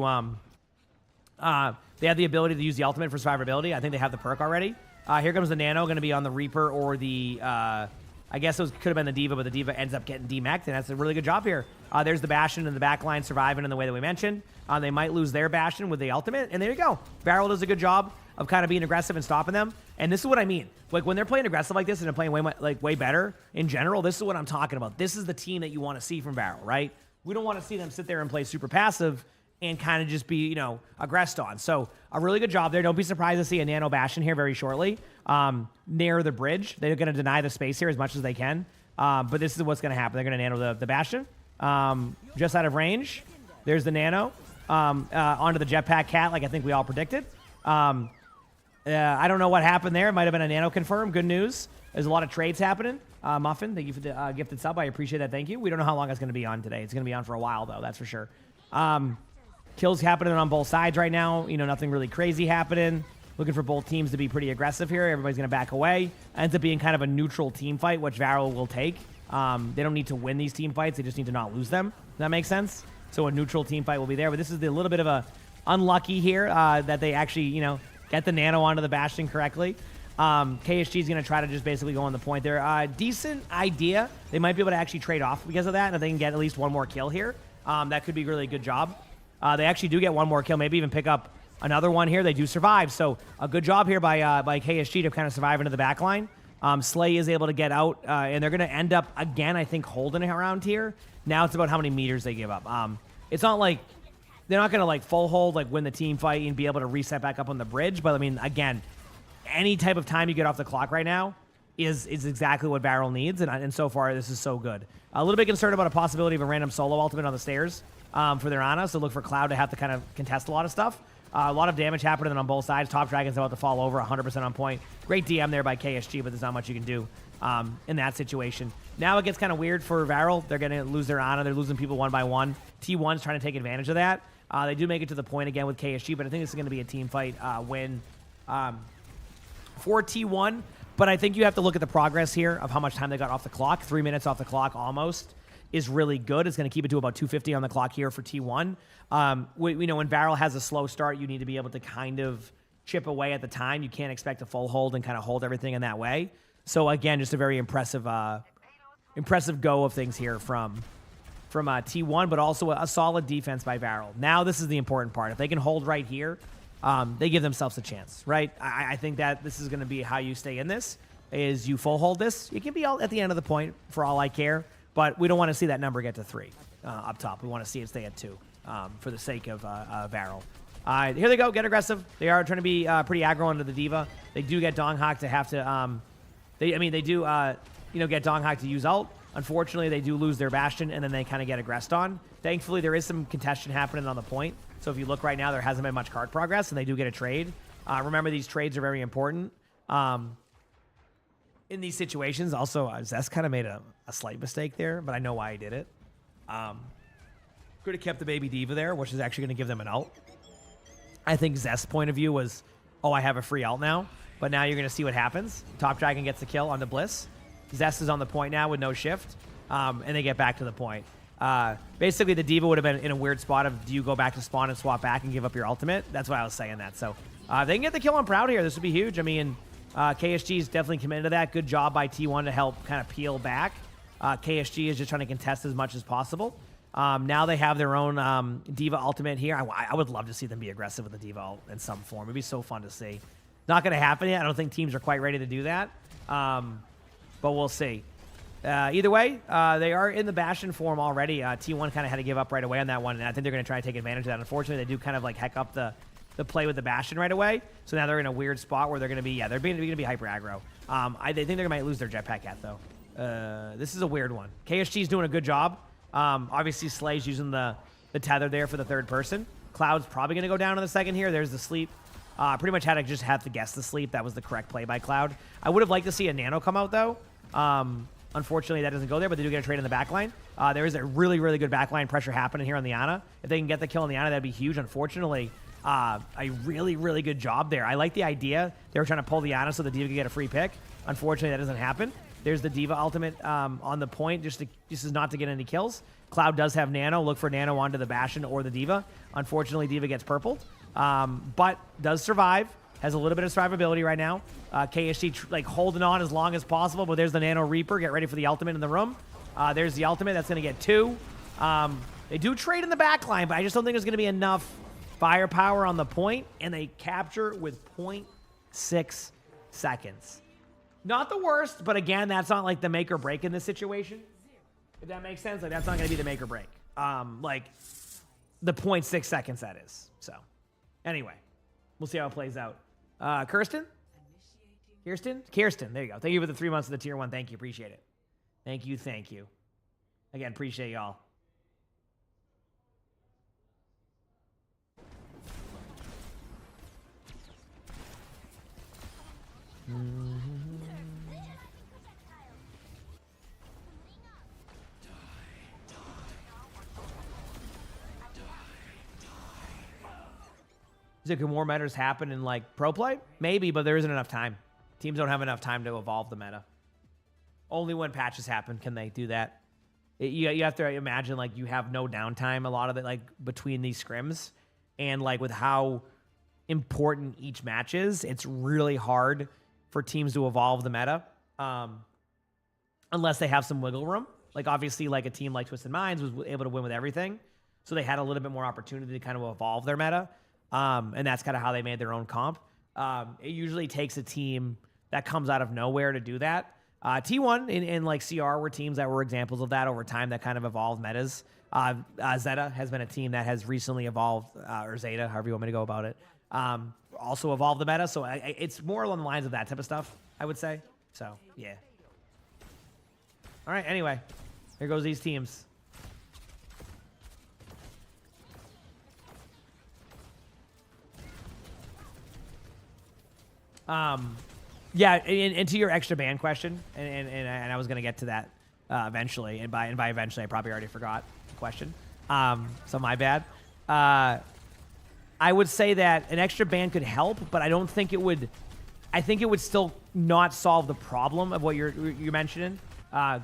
use the ultimate for survivability. I think they have the perk already. Here comes the nano, going to be on the Reaper or the I guess it could have been the Diva, but the Diva ends up getting demeched, and that's a really good job here. There's the Bastion in the back line surviving in the way that we mentioned. They might lose their Bastion with the ultimate, and there you go. Varel does a good job. of kind of being aggressive and stopping them. And this is what I mean. Like, when they're playing aggressive like this and they're playing way better in general, this is what I'm talking about. This is the team that you want to see from Varel, right? We don't want to see them sit there and play super passive and kind of just be, you know, aggressed on. So a really good job there. Don't be surprised to see a Nano Bastion here very shortly near the bridge. They're going to deny the space here as much as they can. But this is what's going to happen. They're going to Nano the Bastion just out of range. There's the Nano onto the Jetpack Cat like I think we all predicted. I don't know what happened there. It might have been a Nano confirm. Good news. There's a lot of trades happening. Muffin, thank you for the gifted sub. I appreciate that. Thank you. We don't know how long it's going to be on today. It's going to be on for a while, though. That's for sure. Kills happening on both sides right now. You know, nothing really crazy happening. Looking for both teams to be pretty aggressive here. Everybody's going to back away. Ends up being kind of a neutral team fight, which Varel will take. They don't need to win these team fights. They just need to not lose them. Does that make sense? So a neutral team fight will be there. But this is a little bit of a unlucky here that they actually, you know, get the Nano onto the Bastion correctly. KSG is going to try to just basically go on the point there. Decent idea. They might be able to actually trade off because of that. And if they can get at least one more kill here, that could be really a good job. They actually do get one more kill, maybe even pick up another one here. They do survive. So a good job here by KSG to kind of survive into the back line. Slay is able to get out, and they're going to end up, again, I think, holding around here. Now it's about how many meters they give up. It's not like they're not going to, like, full hold, like, win the team fight and be able to reset back up on the bridge. But, I mean, again, any type of time you get off the clock right now is exactly what Varel needs, and so far this is so good. A little bit concerned about a possibility of a random solo ultimate on the stairs for their Ana, so look for Cloud to have to kind of contest a lot of stuff. A lot of damage happening on both sides. Top Dragon's about to fall over, 100% on point. Great DM there by KSG, but there's not much you can do in that situation. Now it gets kind of weird for Varel. They're going to lose their Ana. They're losing people one by one. T1's trying to take advantage of that. They do make it to the point again with KSG, but I think this is going to be a team fight win for T1. But I think you have to look at the progress here of how much time they got off the clock. 3 minutes off the clock almost is really good. It's going to keep it to about 250 on the clock here for T1. You know, when Varel has a slow start, you need to be able to kind of chip away at the time. You can't expect a full hold and kind of hold everything in that way. So again, just a very impressive go of things here from T1, but also a solid defense by Varel. Now this is the important part. If they can hold right here, they give themselves a chance, right? I think that this is going to be how you stay in this, is you full hold this. You can be all at the end of the point for all I care, but we don't want to see that number get to 3 up top. We want to see it stay at 2 for the sake of Varel. Here they go, get aggressive. They are trying to be pretty aggro into the Diva. They do get Donghak to have to, they do get Donghak to use ult. Unfortunately, they do lose their Bastion, and then they kind of get aggressed on. Thankfully, there is some contention happening on the point. So if you look right now, there hasn't been much card progress, and they do get a trade. Remember, these trades are very important in these situations. Also, Zest kind of made a slight mistake there, but I know why he did it. Could have kept the baby Diva there, which is actually going to give them an ult. I think Zest's point of view was, oh, I have a free ult now. But now you're going to see what happens. Top Dragon gets the kill on the Bliss. Zest is on the point now with no shift, and they get back to the point. Basically, the Diva would have been in a weird spot of, do you go back to spawn and swap back and give up your ultimate? That's why I was saying that. So they can get the kill on Proud here. This would be huge. I mean, KSG is definitely committed to that. Good job by T1 to help kind of peel back. KSG is just trying to contest as much as possible. Now they have their own Diva ultimate here. I would love to see them be aggressive with the Diva ult in some form. It'd be so fun to see. Not going to happen yet. I don't think teams are quite ready to do that. But we'll see. Either way, they are in the Bastion form already. T1 kind of had to give up right away on that one, and I think they're going to try to take advantage of that. Unfortunately, they do kind of like heck up the play with the Bastion right away. So now they're in a weird spot where they're going to be, they're going to be hyper aggro. They think they might lose their Jetpack Cat, though. This is a weird one. KSG is doing a good job. Obviously, Slay's using the tether there for the third person. Cloud's probably going to go down in the second here. There's the sleep. Pretty much had to just have to guess the sleep. That was the correct play by Cloud. I would have liked to see a Nano come out, though. Unfortunately, that doesn't go there, but they do get a trade in the backline. There is a really, really good backline pressure happening here on the Ana. If they can get the kill on the Ana, that'd be huge. Unfortunately, a really, really good job there. I like the idea. They were trying to pull the Ana so the Diva could get a free pick. Unfortunately, that doesn't happen. There's the Diva ultimate on the point, just is not to get any kills. Cloud does have Nano. Look for Nano onto the Bastion or the Diva. Unfortunately, Diva gets purpled, but does survive. Has a little bit of survivability right now. KSG like holding on as long as possible, but there's the Nano Reaper. Get ready for the ultimate in the room. There's the ultimate. That's going to get 2. They do trade in the back line, but I just don't think there's going to be enough firepower on the point, and they capture with 0.6 seconds. Not the worst, but again, that's not like the make or break in this situation. If that makes sense, like that's not going to be the make or break. Like the 0.6 seconds that is. So anyway, we'll see how it plays out. Kirsten? There you go. Thank you for the 3 months of the tier 1. Thank you. Appreciate it. Thank you. Again, appreciate y'all. Could more metas happen in like pro play? Maybe, but there isn't enough time. Teams don't have enough time to evolve the meta. Only when patches happen can they do that. You have to imagine like you have no downtime a lot of it like between these scrims, and like with how important each match is, it's really hard for teams to evolve the meta unless they have some wiggle room. Like obviously like a team like Twisted Minds was able to win with everything, so they had a little bit more opportunity to kind of evolve their meta. And that's kind of how they made their own comp. It usually takes a team that comes out of nowhere to do that. T1 and like CR were teams that were examples of that over time that kind of evolved metas. Zeta has been a team that has recently evolved, or Zeta, however you want me to go about it, also evolved the meta. So it's more along the lines of that type of stuff, I would say. So, yeah. All right, anyway, here goes these teams. Yeah, and to your extra ban question, and I was gonna get to that eventually, and by eventually I probably already forgot the question. So my bad. I would say that an extra ban could help, but I don't think it would. I think it would still not solve the problem of what you're mentioning.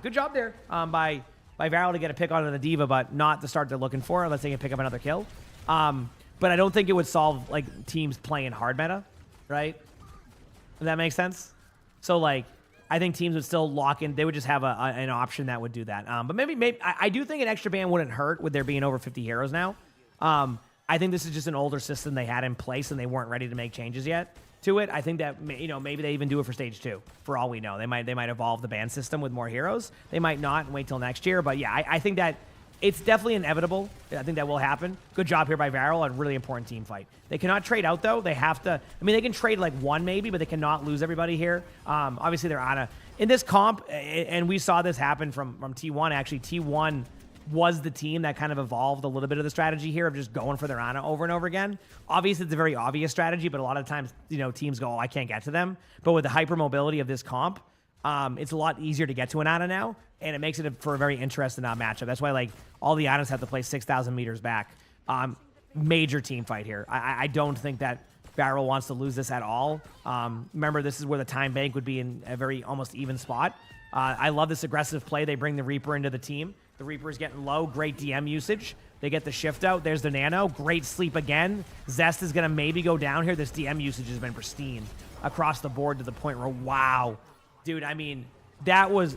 Good job there by Varel to get a pick on the D.Va, but not the start they're looking for unless they can pick up another kill. But I don't think it would solve like teams playing hard meta, right? Does that make sense? So, like, I think teams would still lock in. They would just have an option that would do that. But maybe I do think an extra ban wouldn't hurt with there being over 50 heroes now. I think this is just an older system they had in place, and they weren't ready to make changes yet to it. I think that, you know, maybe they even do it for stage 2, for all we know. They might evolve the ban system with more heroes. They might not and wait till next year. But, yeah, I think that it's definitely inevitable. I think that will happen. Good job here by Varel. A really important team fight. They cannot trade out, though. They have to... I mean, they can trade, like, one maybe, but they cannot lose everybody here. Obviously, they're on a... In this comp, and we saw this happen from T1, actually. T1 was the team that kind of evolved a little bit of the strategy here of just going for their Ana over and over again. Obviously, it's a very obvious strategy, but a lot of times, you know, teams go, oh, I can't get to them. But with the hypermobility of this comp, it's a lot easier to get to an Ana now, and it makes it for a very interesting matchup. That's why, like, all the Anas have to play 6,000 meters back. Major team fight here. I don't think that Varel wants to lose this at all. Remember, this is where the time bank would be in a very almost even spot. I love this aggressive play. They bring the Reaper into the team. The Reaper is getting low. Great DM usage. They get the shift out. There's the Nano. Great sleep again. Zest is going to maybe go down here. This DM usage has been pristine across the board to the point where, wow. Dude, I mean, that was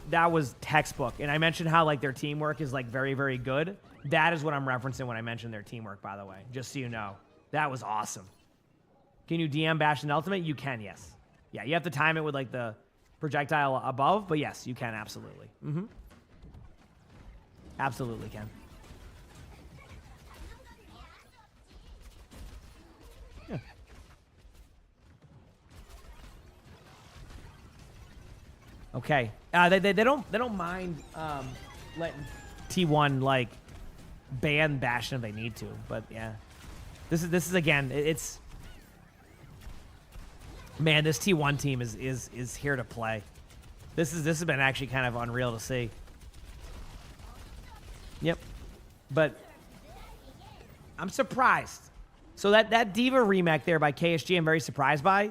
textbook. And I mentioned how, like, their teamwork is, like, very, very good. That is what I'm referencing when I mentioned their teamwork, by the way, just so you know. That was awesome. Can you DM bash an ultimate? You can, yes. Yeah, you have to time it with, like, the projectile above, but yes, you can, absolutely. Absolutely can. Yeah. Okay. They don't mind letting T1 like ban Bastion if they need to, but yeah. This is again, it's man, this T1 team is here to play. This has been actually kind of unreal to see. Yep. But I'm surprised. So that D.Va remake there by KSG, I'm very surprised by.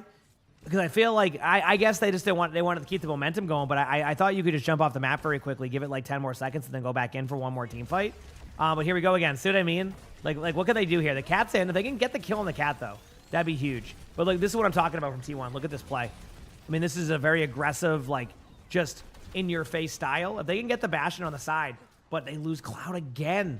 Because I feel like, I guess they wanted to keep the momentum going, but I thought you could just jump off the map very quickly, give it like 10 more seconds, and then go back in for one more team fight. But here we go again. See what I mean? Like what can they do here? The Cat's in. If they can get the kill on the Cat, though, that'd be huge. But look, this is what I'm talking about from T1. Look at this play. I mean, this is a very aggressive, like, just in-your-face style. If they can get the Bastion on the side, but they lose Cloud again.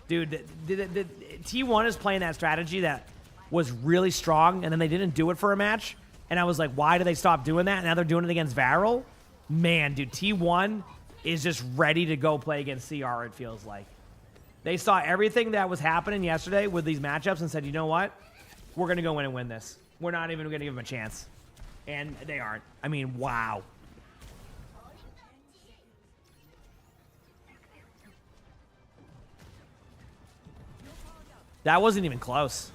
Dude, the T1 is playing that strategy that was really strong, and then they didn't do it for a match. And I was like, why do they stop doing that? And now they're doing it against Varel. Man, dude, T1 is just ready to go play against CR, it feels like. They saw everything that was happening yesterday with these matchups and said, you know what? We're going to go in and win this. We're not even going to give them a chance. And they aren't. I mean, wow. That wasn't even close.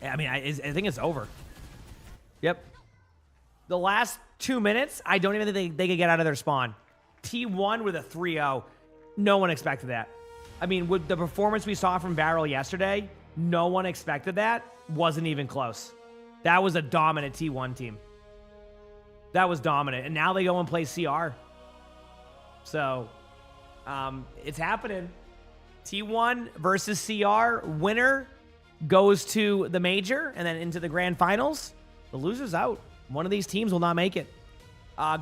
I mean, I think it's over. Yep. The last 2 minutes, I don't even think they could get out of their spawn. T1 with a 3-0. No one expected that. I mean, with the performance we saw from Varel yesterday, no one expected that. Wasn't even close. That was a dominant T1 team. That was dominant. And now they go and play CR. So, it's happening. T1 versus CR. Winner goes to the major and then into the grand finals. The loser's out. One of these teams will not make it.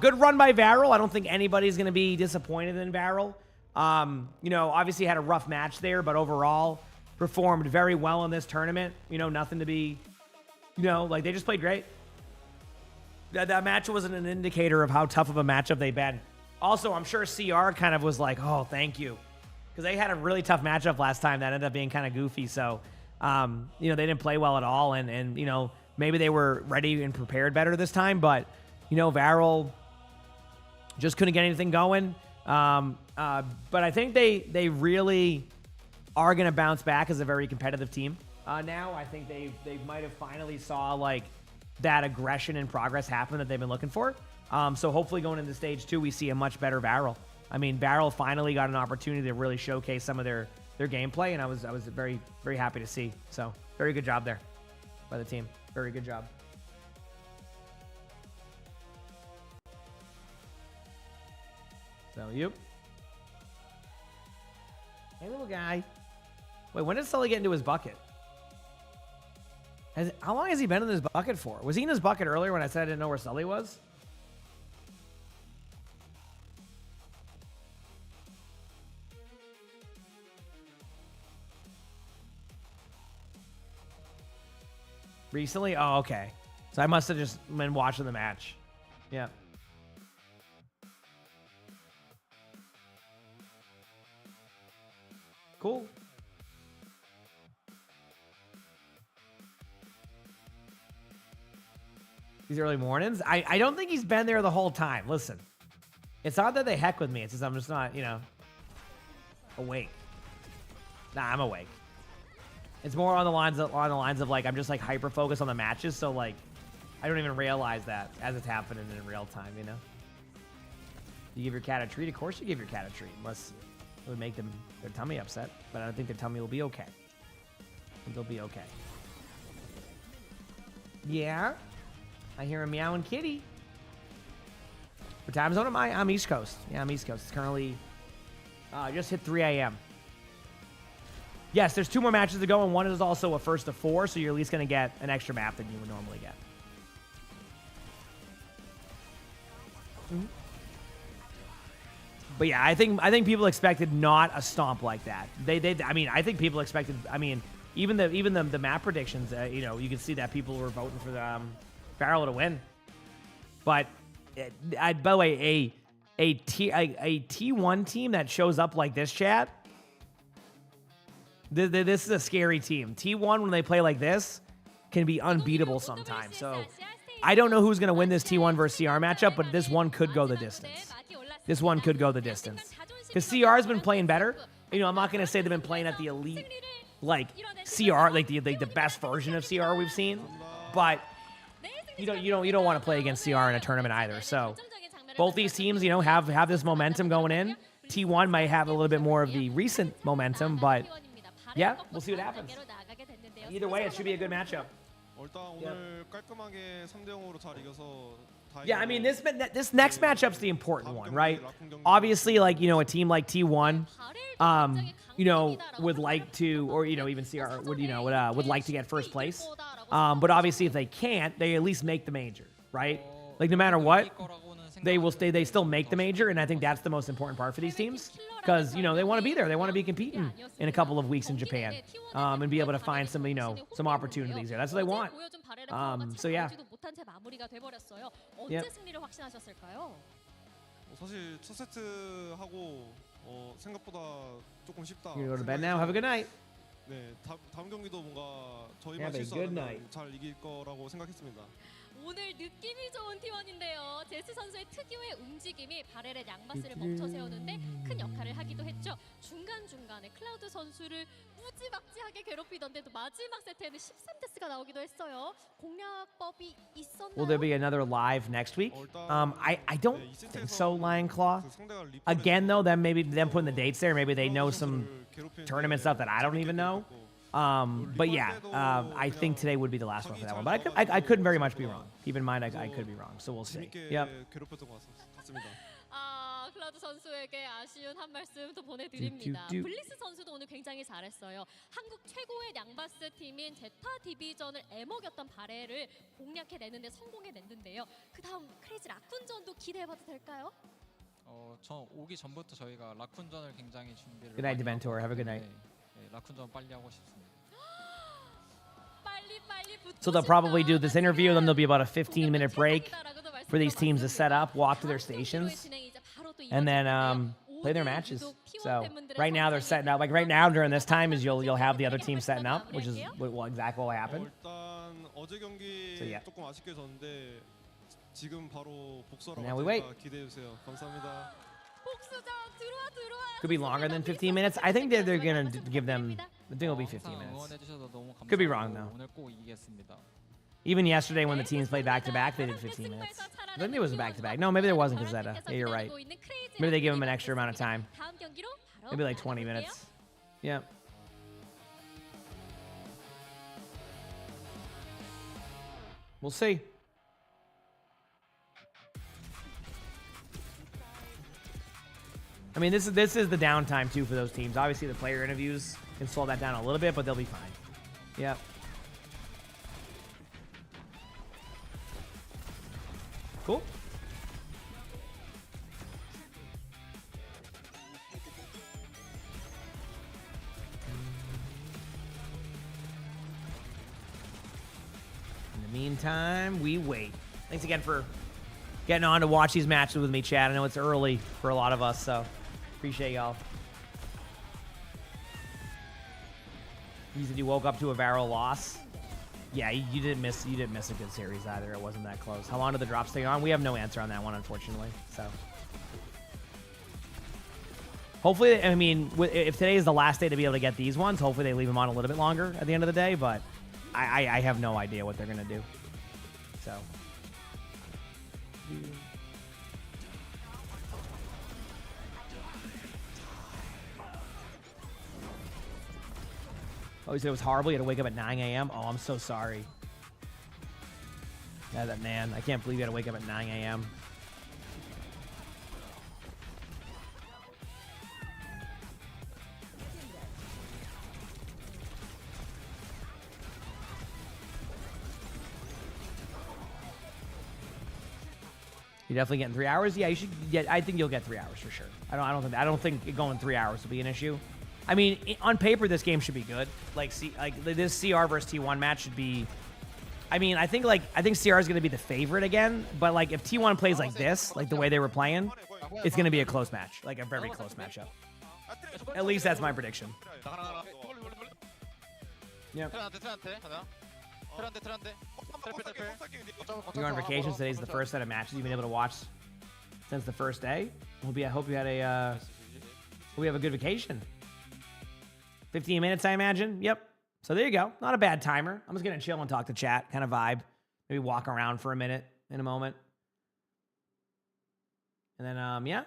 Good run by Varel. I don't think anybody's going to be disappointed in Varel. You know, obviously had a rough match there, but overall performed very well in this tournament. You know, nothing to be, you know, like they just played great. That match wasn't an indicator of how tough of a matchup they've been. Also, I'm sure CR kind of was like, oh, thank you. Because they had a really tough matchup last time that ended up being kind of goofy. So, you know, they didn't play well at all. And you know, maybe they were ready and prepared better this time. But, you know, Varel just couldn't get anything going. But I think they really are going to bounce back as a very competitive team. Now, I think they might have finally saw, like, that aggression and progress happen that they've been looking for. So hopefully going into stage 2, we see a much better Varel. I mean, Varel finally got an opportunity to really showcase some of their gameplay, and I was very, very happy to see. So very good job there by the team. Very good job. So, yep. Hey, little guy. Wait, when did Sully get into his bucket? How long has he been in this bucket for? Was he in his bucket earlier when I said I didn't know where Sully was? Recently? Oh, okay. So I must have just been watching the match. Yeah. Cool. These early mornings? I don't think he's been there the whole time. Listen. It's not that they heck with me. It's just I'm just not, you know, awake. Nah, I'm awake. It's more on the lines of like I'm just like hyper focused on the matches, so like I don't even realize that as it's happening in real time, you know. You give your cat a treat, of course you give your cat a treat, unless it would make their tummy upset. But I don't think their tummy will be okay. I think they'll be okay. Yeah, I hear a meowing kitty. What time zone am I? I'm East Coast. Yeah, I'm East Coast. It's currently just hit 3 a.m. Yes, there's 2 more matches to go, and one is also a first of 4, so you're at least going to get an extra map than you would normally get. Mm-hmm. But yeah, I think people expected not a stomp like that. I mean, I think people expected. I mean, even the map predictions. You know, you can see that people were voting for the Varel to win. But by the way, a T1 team that shows up like this, chat. This is a scary team. T1, when they play like this, can be unbeatable sometimes. So I don't know who's going to win this T1 versus CR matchup, but this one could go the distance. This one could go the distance. Because CR has been playing better. You know, I'm not going to say they've been playing at the elite, like, CR, like the best version of CR we've seen. But you don't want to play against CR in a tournament either. So both these teams, you know, have this momentum going in. T1 might have a little bit more of the recent momentum, but yeah, we'll see what happens. Either way, it should be a good matchup. Yeah, I mean, this next matchup's the important one, right? Obviously, like, you know, a team like T1, you know, would like to, or, you know, even CR would like to get first place. But obviously, if they can't, they at least make the major, right? Like, no matter what, they still make the major, and I think that's the most important part for these teams because, you know, they want to be there. They want to be competing in a couple of weeks in Japan and be able to find some, you know, some opportunities there. That's what they want. So yeah. Yep. 사실 첫 세트 하고 생각보다 조금 쉽다. You go to bed now. Have a good night. 네, 다음 경기도 뭔가 저희만 실수 안 하면 잘 이길 거라고 생각했습니다. 오늘 느낌이 좋은 T1인데요. 제스 선수의 특유의 움직임이 바렐의 양바스를 멈춰 세우는데 큰 역할을 하기도 했죠. 중간중간에 클라우드 선수를 무지막지하게 괴롭히던데 또 마지막 세트에는 13데스가 나오기도 했어요. 공략법이 있었나요? Will there be another live next week? I don't think so, Lion Claw. Again, though, then maybe them putting the dates there, maybe they know some tournament stuff that I don't even know. But yeah, I think today would be the last one for that one. But I could very much be wrong. Keep in mind, I could be wrong. So we'll see. Yep. 클라우드 선수에게 아쉬운 한 말씀 또 보내드립니다. 블리스 선수도 오늘 굉장히 잘했어요. 한국 최고의 양바스 팀인 제타 디비전을 애먹였던 바렐을 공략해내는데 성공해냈는데요. 그 다음 크레이지 라쿤전도 기대해봐도 될까요? 저 오기 전부터 저희가 라쿤전을 굉장히 준비를. Good night, Dementor. Have a good night. 네, 라쿤전 빨리 하고 싶습니다. So they'll probably do this interview, then there'll be about a 15-minute break for these teams to set up, walk to their stations, and then play their matches. So right now they're setting up. Like right now during this time is you'll have the other team setting up, which is exactly what will happen. So yeah. Now we wait. Could be longer than 15 minutes. I think they're gonna give them. I think it'll be 15 minutes. Could be wrong though. Even yesterday when the teams played back to back, they did 15 minutes. Maybe it was a back to back. No, maybe there wasn't because that. Yeah, you're right. Maybe they give them an extra amount of time. Maybe like 20 minutes. Yeah. We'll see. I mean, this is the downtime too for those teams. Obviously, the player interviews can slow that down a little bit, but they'll be fine. Yep. Cool. In the meantime, we wait. Thanks again for getting on to watch these matches with me, Chad. I know it's early for a lot of us, so appreciate y'all. You said you woke up to a Varro loss. Yeah, you didn't miss a good series either. It wasn't that close. How long did the drops stay on? We have no answer on that one, unfortunately. So hopefully, I mean, if today is the last day to be able to get these ones, hopefully they leave them on a little bit longer at the end of the day. But I have no idea what they're gonna do. So. Oh, you said it was horrible. You had to wake up at 9 a.m. Oh, I'm so sorry. Yeah, that man. I can't believe you had to wake up at 9 a.m. You're definitely getting 3 hours. Yeah, you should get. I think you'll get 3 hours for sure. I don't think going 3 hours will be an issue. I mean, on paper, this game should be good. Like this CR versus T1 match should be. I mean, I think CR is going to be the favorite again. But like, if T1 plays like this, like the way they were playing, it's going to be a close match, like a very close matchup. At least that's my prediction. Yep. You're on vacation. Today's the first set of matches you've been able to watch since the first day. I hope you had a. We have a good vacation. 15 minutes, I imagine. Yep. So there you go. Not a bad timer. I'm just going to chill and talk to chat, kind of vibe. Maybe walk around for a minute in a moment. And then, yeah.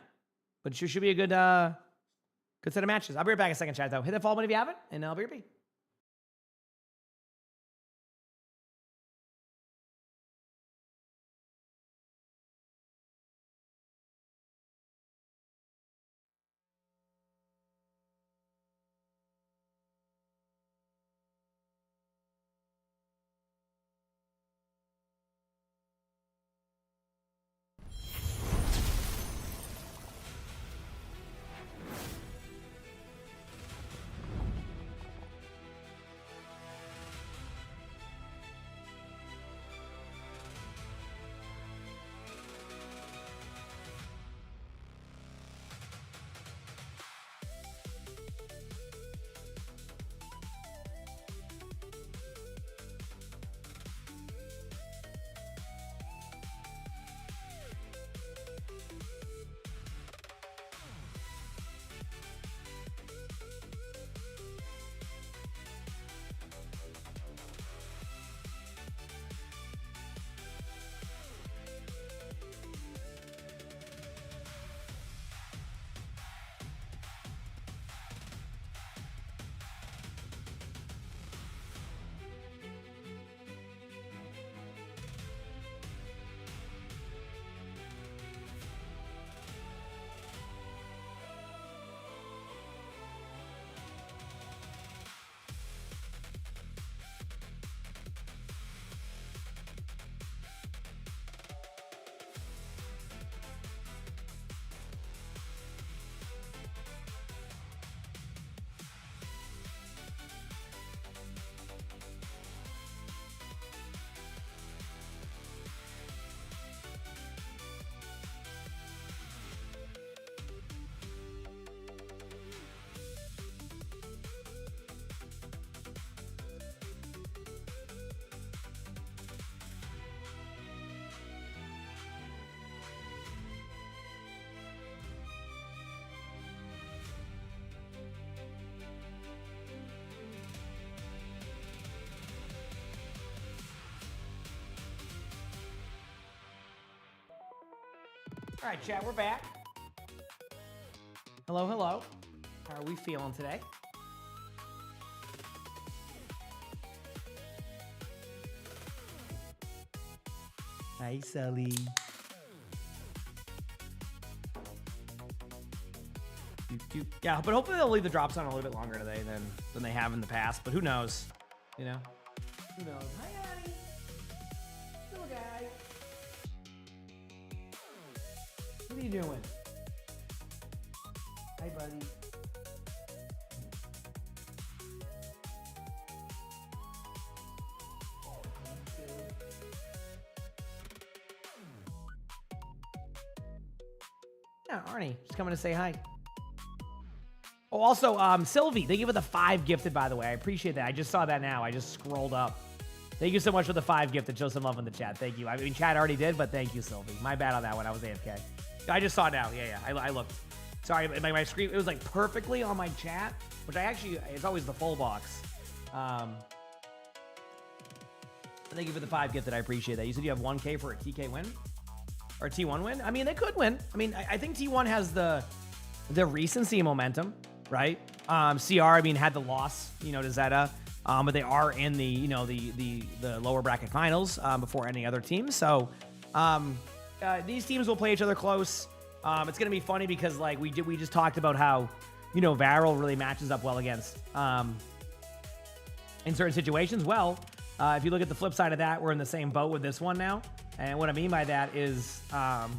But it should be a good set of matches. I'll be right back in a second, chat, though. Hit that follow button if you haven't, and I'll be right back. All right, chat, we're back. Hello, hello. How are we feeling today? Hi, Sully. Yeah, but hopefully they'll leave the drops on a little bit longer today than they have in the past. But who knows? You know? Who knows? Hi, Annie. Little guy. What are you doing? Hi, buddy. Yeah, Arnie, just coming to say hi. Oh, also, Sylvie, thank you for the 5 gifted, by the way. I appreciate that. I just saw that now. I just scrolled up. Thank you so much for the 5 gifted. Show some love in the chat. Thank you. I mean, chat already did, but thank you, Sylvie. My bad on that one. I was AFK. I just saw it now. Yeah. I looked. Sorry, my screen, it was like perfectly on my chat, which I actually, it's always the full box. Thank you for the 5 gifted. I appreciate that. You said you have 1K for a TK win? Or a T1 win? I mean, they could win. I mean, I think T1 has the recency momentum, right? CR, I mean, had the loss, to Zeta, but they are in the, the lower bracket finals before any other team. So these teams will play each other close. It's gonna be funny because like we just talked about how, Varel really matches up well against in certain situations. Well, if you look at the flip side of that, we're in the same boat with this one now. And what I mean by that is that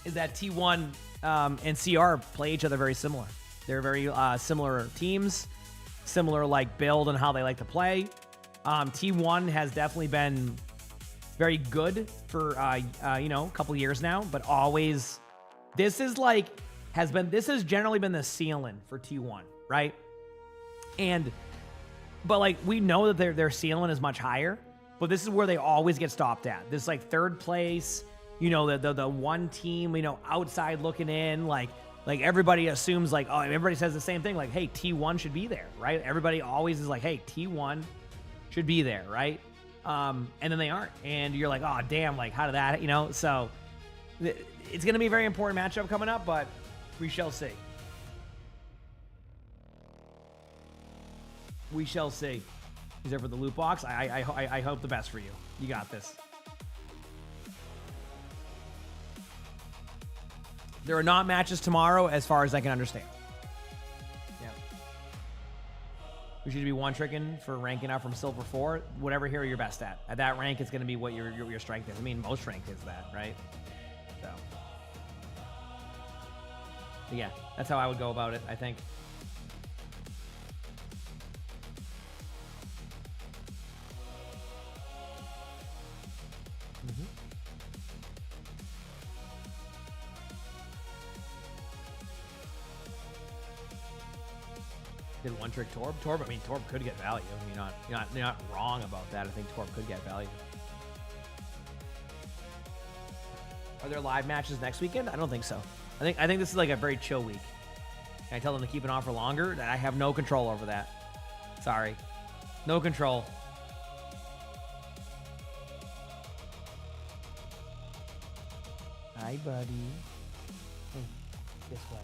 T1 and CR play each other very similar. They're very similar teams, similar like build and how they like to play. T1 has definitely been very good for a couple years now, but always this has generally been the ceiling for T1, right? But like we know that their ceiling is much higher, but this is where they always get stopped at. This like third place, the one team, outside looking in, like everybody assumes like, oh, everybody says the same thing, like, hey, T1 should be there, right? Everybody always is like, hey, T1 should be there, right? And then they aren't, and you're like, oh, damn, like how did that, So it's going to be a very important matchup coming up, but we shall see. We shall see. He's there for the loot box. I hope the best for you. You got this. There are not matches tomorrow, as far as I can understand. Yeah. We should be one-tricking for ranking up from Silver 4. Whatever hero you're best at. At that rank, it's going to be what your strength is. I mean, most rank is that, right? So. But yeah, that's how I would go about it, I think. Did one trick Torb? I mean, Torb could get value. You're not wrong about that. I think Torb could get value. Are there live matches next weekend? I don't think so. I think this is like a very chill week. Can I tell them to keep it on for longer? I have no control over that. Sorry. No control. Hi, buddy. Hey, this way.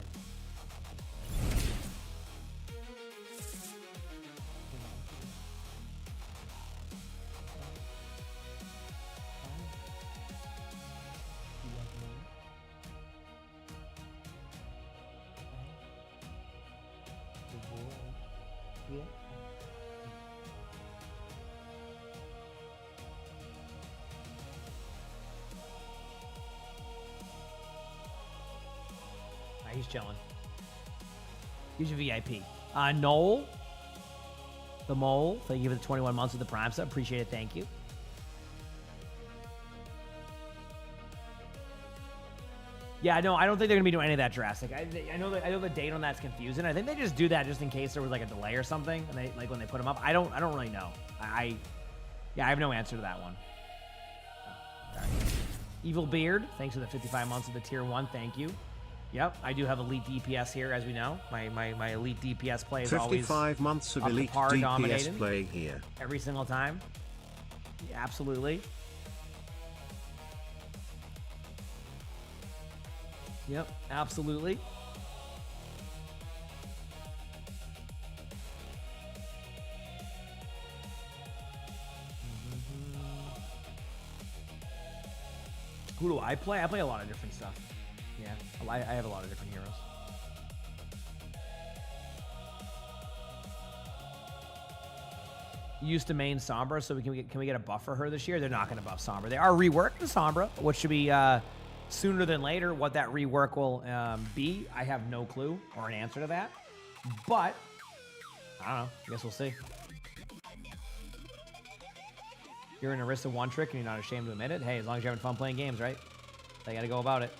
He's chilling. He's a VIP. Noel, the mole. Thank you for the 21 months of the Prime sub. Appreciate it. Thank you. Yeah, no, I don't think they're gonna be doing any of that drastic. I know the date on that's confusing. I think they just do that just in case there was like a delay or something, and they like when they put them up. I don't really know. I have no answer to that one. All right. Evil Beard, thanks for the 55 months of the tier 1. Thank you. Yep, I do have elite DPS here, as we know. My elite DPS play is always 55 months of elite DPS dominated play here. Every single time. Yeah, absolutely. Yep, absolutely. Who do I play? I play a lot of different stuff. Yeah, I have a lot of different heroes. Used to main Sombra, so can we get a buff for her this year? They're not going to buff Sombra. They are reworking Sombra, which should be sooner than later. What that rework will be, I have no clue or an answer to that. But I don't know. I guess we'll see. You're an Arista one trick and you're not ashamed to admit it. Hey, as long as you're having fun playing games, right? They got to go about it.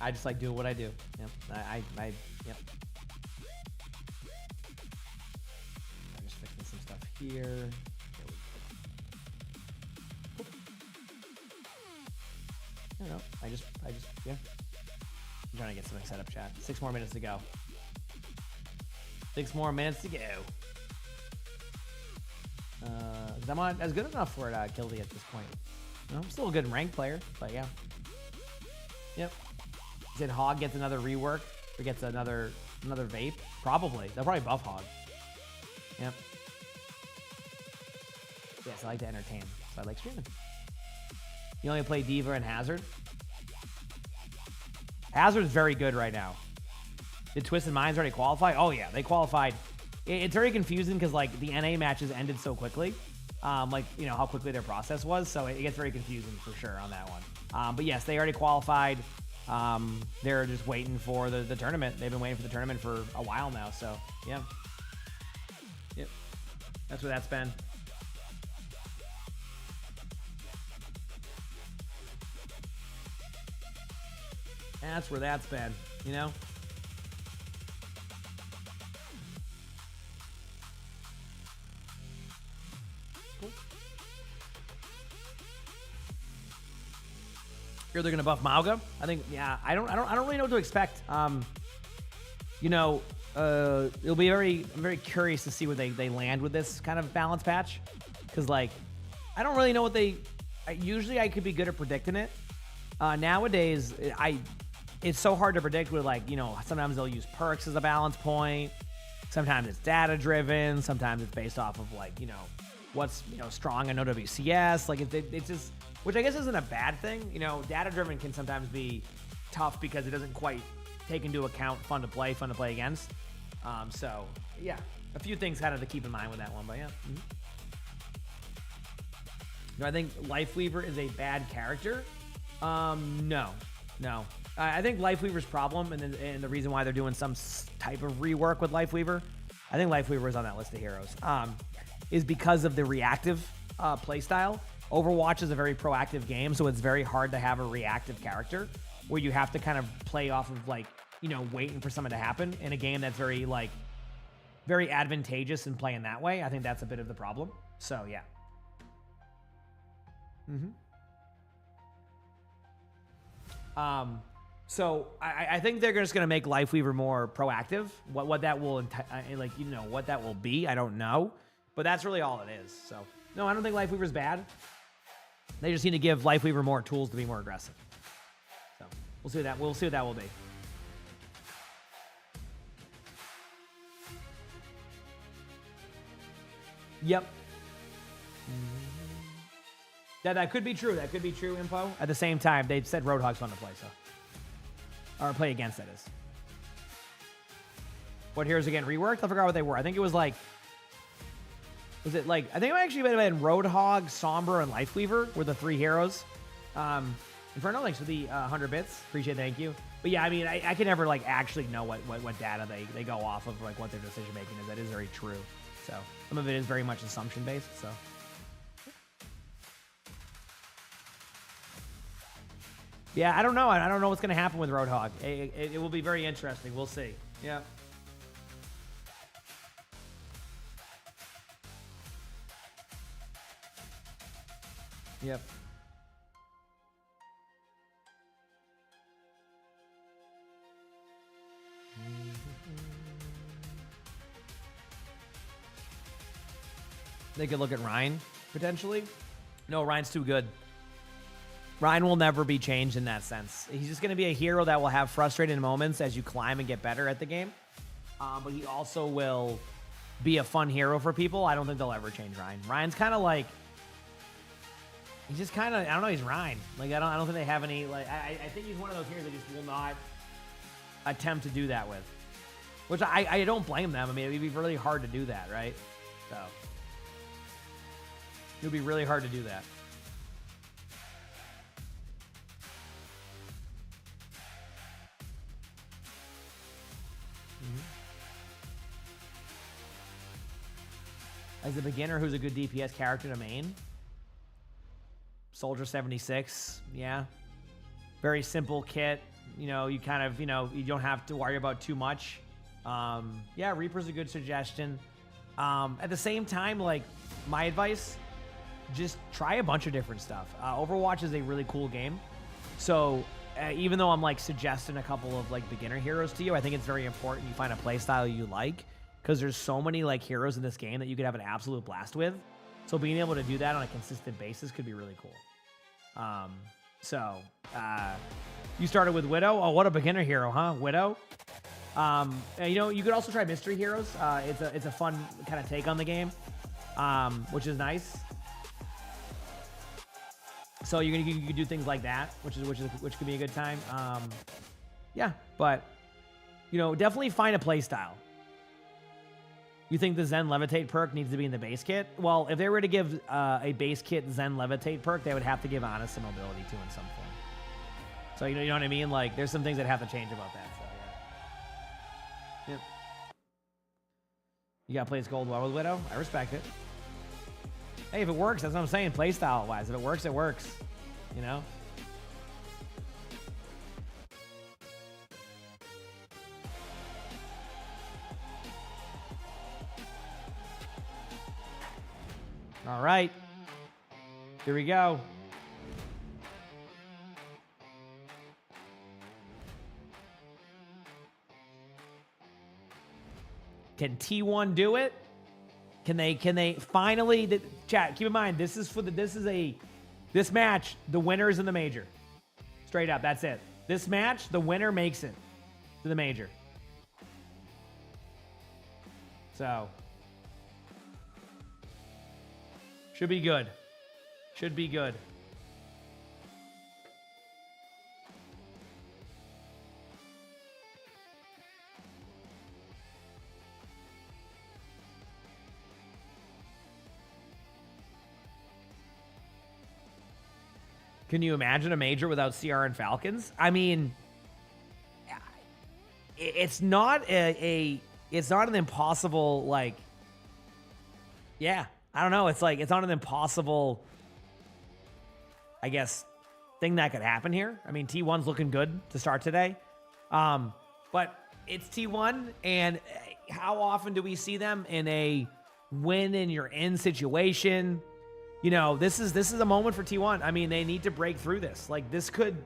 I just like doing what I do. Yep. Yep. I'm just fixing some stuff here. I don't know. I just, yeah. I'm trying to get something set up, chat. 6 more minutes to go. 6 more minutes to go. I'm on as good enough for it, Kildy at this point. No, I'm still a good ranked player, but yeah. Yep. Did Hog gets another rework or gets another vape? Probably. They'll probably buff Hog. Yep. Yes, I like to entertain, so I like streaming. You only play Diva and Hazard? Hazard's very good right now. Did Twisted Minds already qualify? Oh yeah, they qualified. It's very confusing because like the NA matches ended so quickly. Like, you know, how quickly their process was. So it gets very confusing for sure on that one. But yes, they already qualified. They're just waiting for the tournament. They've been waiting for the tournament for a while now. So yeah. Yep. That's what that's been. That's where that's been, you know? Cool. Here they're gonna buff Mauga. I think, yeah. I don't really know what to expect. You know, it'll be I'm very curious to see where they land with this kind of balance patch, because like, I don't really know what usually I could be good at predicting it. Nowadays, it's so hard to predict with, like, you know, sometimes they'll use perks as a balance point. Sometimes it's data driven. Sometimes it's based off of, like, you know, what's, you know, strong in OWCS. Like, it's just, which I guess isn't a bad thing. You know, data driven can sometimes be tough because it doesn't quite take into account fun to play against. So, yeah, a few things kind of to keep in mind with that one, but yeah. Mm-hmm. Do I think Lifeweaver is a bad character? No. I think Lifeweaver's problem, and the reason why they're doing some type of rework with Lifeweaver, I think Lifeweaver is on that list of heroes, is because of the reactive playstyle. Overwatch is a very proactive game, so it's very hard to have a reactive character where you have to kind of play off of, like, you know, waiting for something to happen in a game that's very, like, very advantageous in playing that way. I think that's a bit of the problem. So, yeah. So I think they're just going to make Lifeweaver more proactive. What that will, like, you know, what that will be, I don't know. But that's really all it is. So, no, I don't think Lifeweaver's bad. They just need to give Lifeweaver more tools to be more aggressive. So, we'll see what that will be. Yep. That could be true. That could be true, Info. At the same time, they said Roadhog's fun to play, so. Or play against, that is. What heroes again reworked? I forgot what they were. I think it was like... Was it like... I think it actually might have been Roadhog, Sombra, and Lifeweaver were the 3 heroes. Inferno, thanks for the 100 bits. Appreciate it, thank you. But yeah, I mean, I can never, like, actually know what data they go off of, like, what their decision-making is. That is very true. So, some of it is very much assumption-based, so... Yeah, I don't know. I don't know what's going to happen with Roadhog. It will be very interesting. We'll see. Yeah. Yep. They could look at Ryan, potentially. No, Ryan's too good. Ryan will never be changed in that sense. He's just going to be a hero that will have frustrating moments as you climb and get better at the game. But he also will be a fun hero for people. I don't think they'll ever change Ryan. Ryan's kind of like... He's just kind of... I don't know, he's Ryan. Like, I don't think they have any... Like, I think he's one of those heroes that just will not attempt to do that with. Which I don't blame them. I mean, it would be really hard to do that, right? So... It would be really hard to do that. As a beginner, who's a good DPS character to main? Soldier 76, yeah. Very simple kit. You know, you kind of, you know, you don't have to worry about too much. Yeah, Reaper's a good suggestion. At the same time, like, my advice, just try a bunch of different stuff. Overwatch is a really cool game. So even though I'm like suggesting a couple of like beginner heroes to you, I think it's very important you find a playstyle you like, because there's so many like heroes in this game that you could have an absolute blast with. So being able to do that on a consistent basis could be really cool. You started with Widow. Oh, what a beginner hero, huh? Widow. You know, you could also try mystery heroes. It's a fun kind of take on the game, which is nice. So you can do things like that, which could be a good time. Yeah, but you know, definitely find a play style. You think the Zen Levitate perk needs to be in the base kit? Well, if they were to give a base kit Zen Levitate perk, they would have to give Honest and Mobility too in some form. So you know what I mean? Like, there's some things that have to change about that. So yeah. Yep. You got plays gold well with Widow. I respect it. Hey, if it works, that's what I'm saying. Playstyle wise, if it works, it works. You know. All right. Here we go. Can T1 do it? Can they finally, chat, keep in mind, this match, the winner is in the major. Straight up, that's it. This match, the winner makes it to the major. So should be good. Should be good. Can you imagine a major without CR and Falcons? I mean, it's not it's not an impossible, like, yeah, I don't know. It's like, it's not an impossible, I guess, thing that could happen here. I mean, T1's looking good to start today. But it's T1, and how often do we see them in a win and you're in situation? You know, this is a moment for T1. I mean, they need to break through this. Like, this could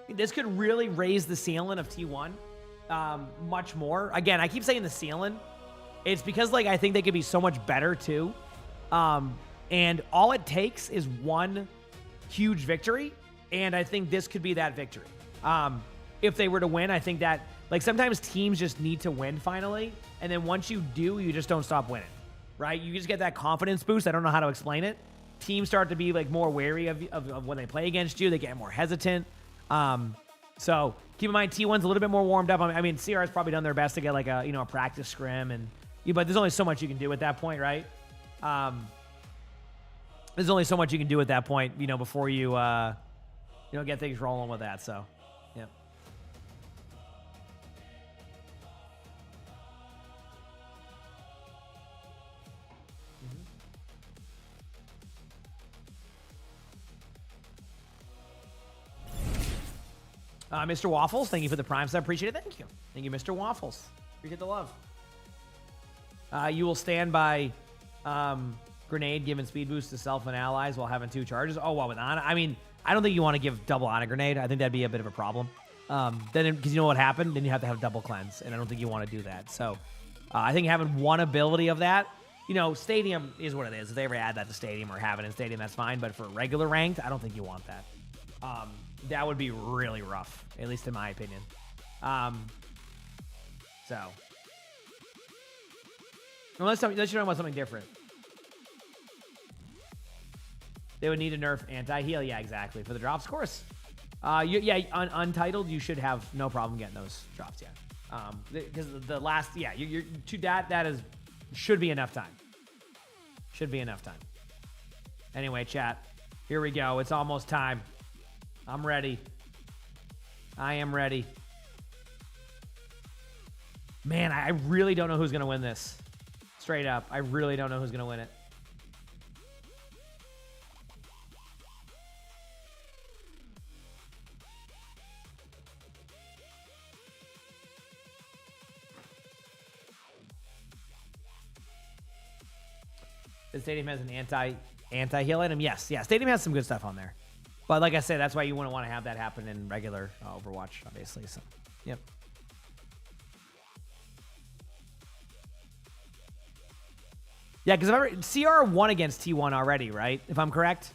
really raise the ceiling of T1 much more. Again, I keep saying the ceiling. It's because, like, I think they could be so much better too. And all it takes is one huge victory, and I think this could be that victory. If they were to win, I think that, like, sometimes teams just need to win finally, and then once you do, you just don't stop winning. Right? You just get that confidence boost. I don't know how to explain it. Teams start to be like more wary of when they play against you. They get more hesitant. So keep in mind, T1's a little bit more warmed up. I mean, CR has probably done their best to get like a, you know, a practice scrim, but there's only so much you can do at that point, right? There's only so much you can do at that point, you know, before you, get things rolling with that. So, yeah. Mr. Waffles, thank you for the Prime sub. Appreciate it. Thank you. Thank you, Mr. Waffles. Appreciate the love. You will stand by grenade giving speed boost to self and allies while having 2 charges. Oh, well, with Ana. I mean, I don't think you want to give double Ana grenade. I think that'd be a bit of a problem. Then, because you know what happened? Then you have to have double cleanse, and I don't think you want to do that. So I think having one ability of that, you know, Stadium is what it is. If they ever add that to Stadium or have it in Stadium, that's fine. But for regular ranked, I don't think you want that. That would be really rough, at least in my opinion. So, unless you're talking about something different. They would need to nerf anti-heal. Yeah, exactly. For the drops, of course. Untitled, you should have no problem getting those drops, yeah. Because the last, yeah, you're to that is should be enough time. Should be enough time. Anyway, chat, here we go. It's almost time. I'm ready. I am ready. Man, I really don't know who's gonna win this. Straight up, I really don't know who's gonna win it. The Stadium has an anti-heal item. Yes, yeah. Stadium has some good stuff on there. But like I said, that's why you wouldn't want to have that happen in regular Overwatch, obviously. So, yep. Yeah, because CR won against T1 already, right? If I'm correct.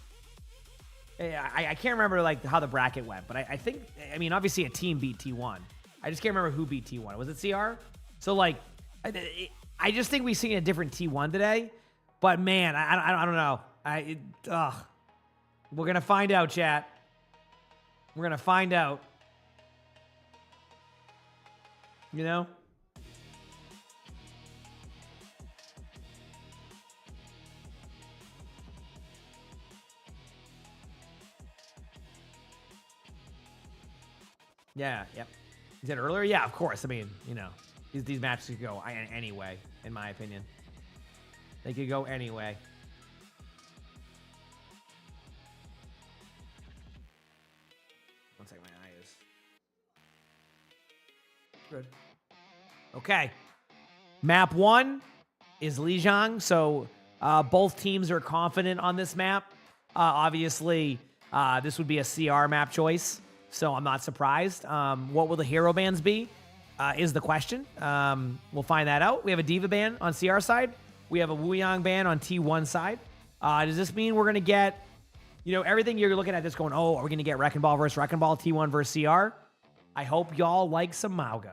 I can't remember like how the bracket went, but I think, I mean, obviously a team beat T1. I just can't remember who beat T1. Was it CR? So like, I just think we've seen a different T1 today. But man, I don't know. We're gonna find out, chat. We're gonna find out. You know? Yeah, yep. You said earlier? Yeah, of course. I mean, you know, these matches could go anyway, in my opinion. They could go anyway. One second, my eye is good. Okay. Map 1 is Lijiang, so both teams are confident on this map. Obviously, this would be a CR map choice, so I'm not surprised. What will the hero bans be is the question. We'll find that out. We have a Diva ban on CR side. We have a Wuyang ban on T1 side. Does this mean we're going to get, you know, everything you're looking at this going, oh, are we going to get Wrecking Ball versus Wrecking Ball, T1 versus CR? I hope y'all like some Mauga.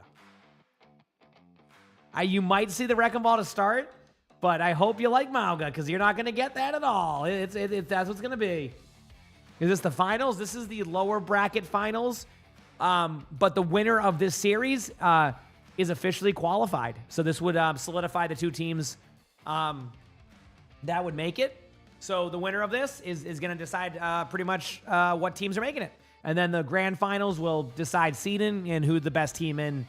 You might see the Wrecking Ball to start, but I hope you like Mauga because you're not going to get that at all. That's what it's going to be. Is this the finals? This is the lower bracket finals. But the winner of this series is officially qualified. So this would solidify the two teams that would make it. So the winner of this is going to decide pretty much what teams are making it. And then the grand finals will decide seeding and who the best team in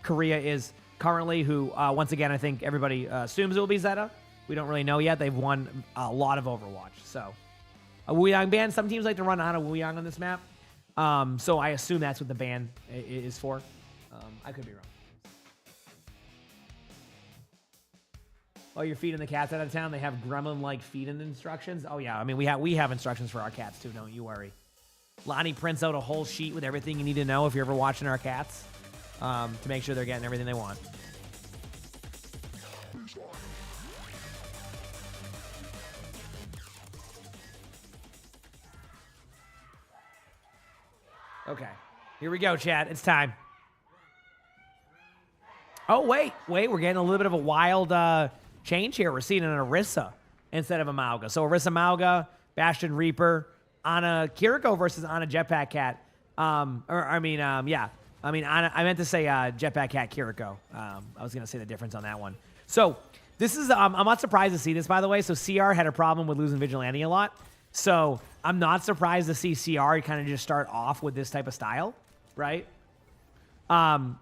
Korea is currently, who, once again, I think everybody assumes it will be Zeta. We don't really know yet. They've won a lot of Overwatch. So a Wuyang ban. Some teams like to run out of Wuyang on this map. So I assume that's what the ban is for. I could be wrong. Oh, you're feeding the cats out of town? They have gremlin-like feeding instructions? Oh, yeah. I mean, we have instructions for our cats, too. Don't you worry. Lonnie prints out a whole sheet with everything you need to know if you're ever watching our cats to make sure they're getting everything they want. Okay. Here we go, chat. It's time. Oh, wait. We're getting a little bit of a wild change here. We're seeing an Orisa instead of a Mauga. So Orisa Mauga, Bastion Reaper, Ana Kiriko versus Ana Jetpack Cat. Ana, I meant to say Jetpack Cat Kiriko. I was going to say the difference on that one. So this is, I'm not surprised to see this, by the way. So CR had a problem with losing Vigilante a lot. So I'm not surprised to see CR kind of just start off with this type of style, right?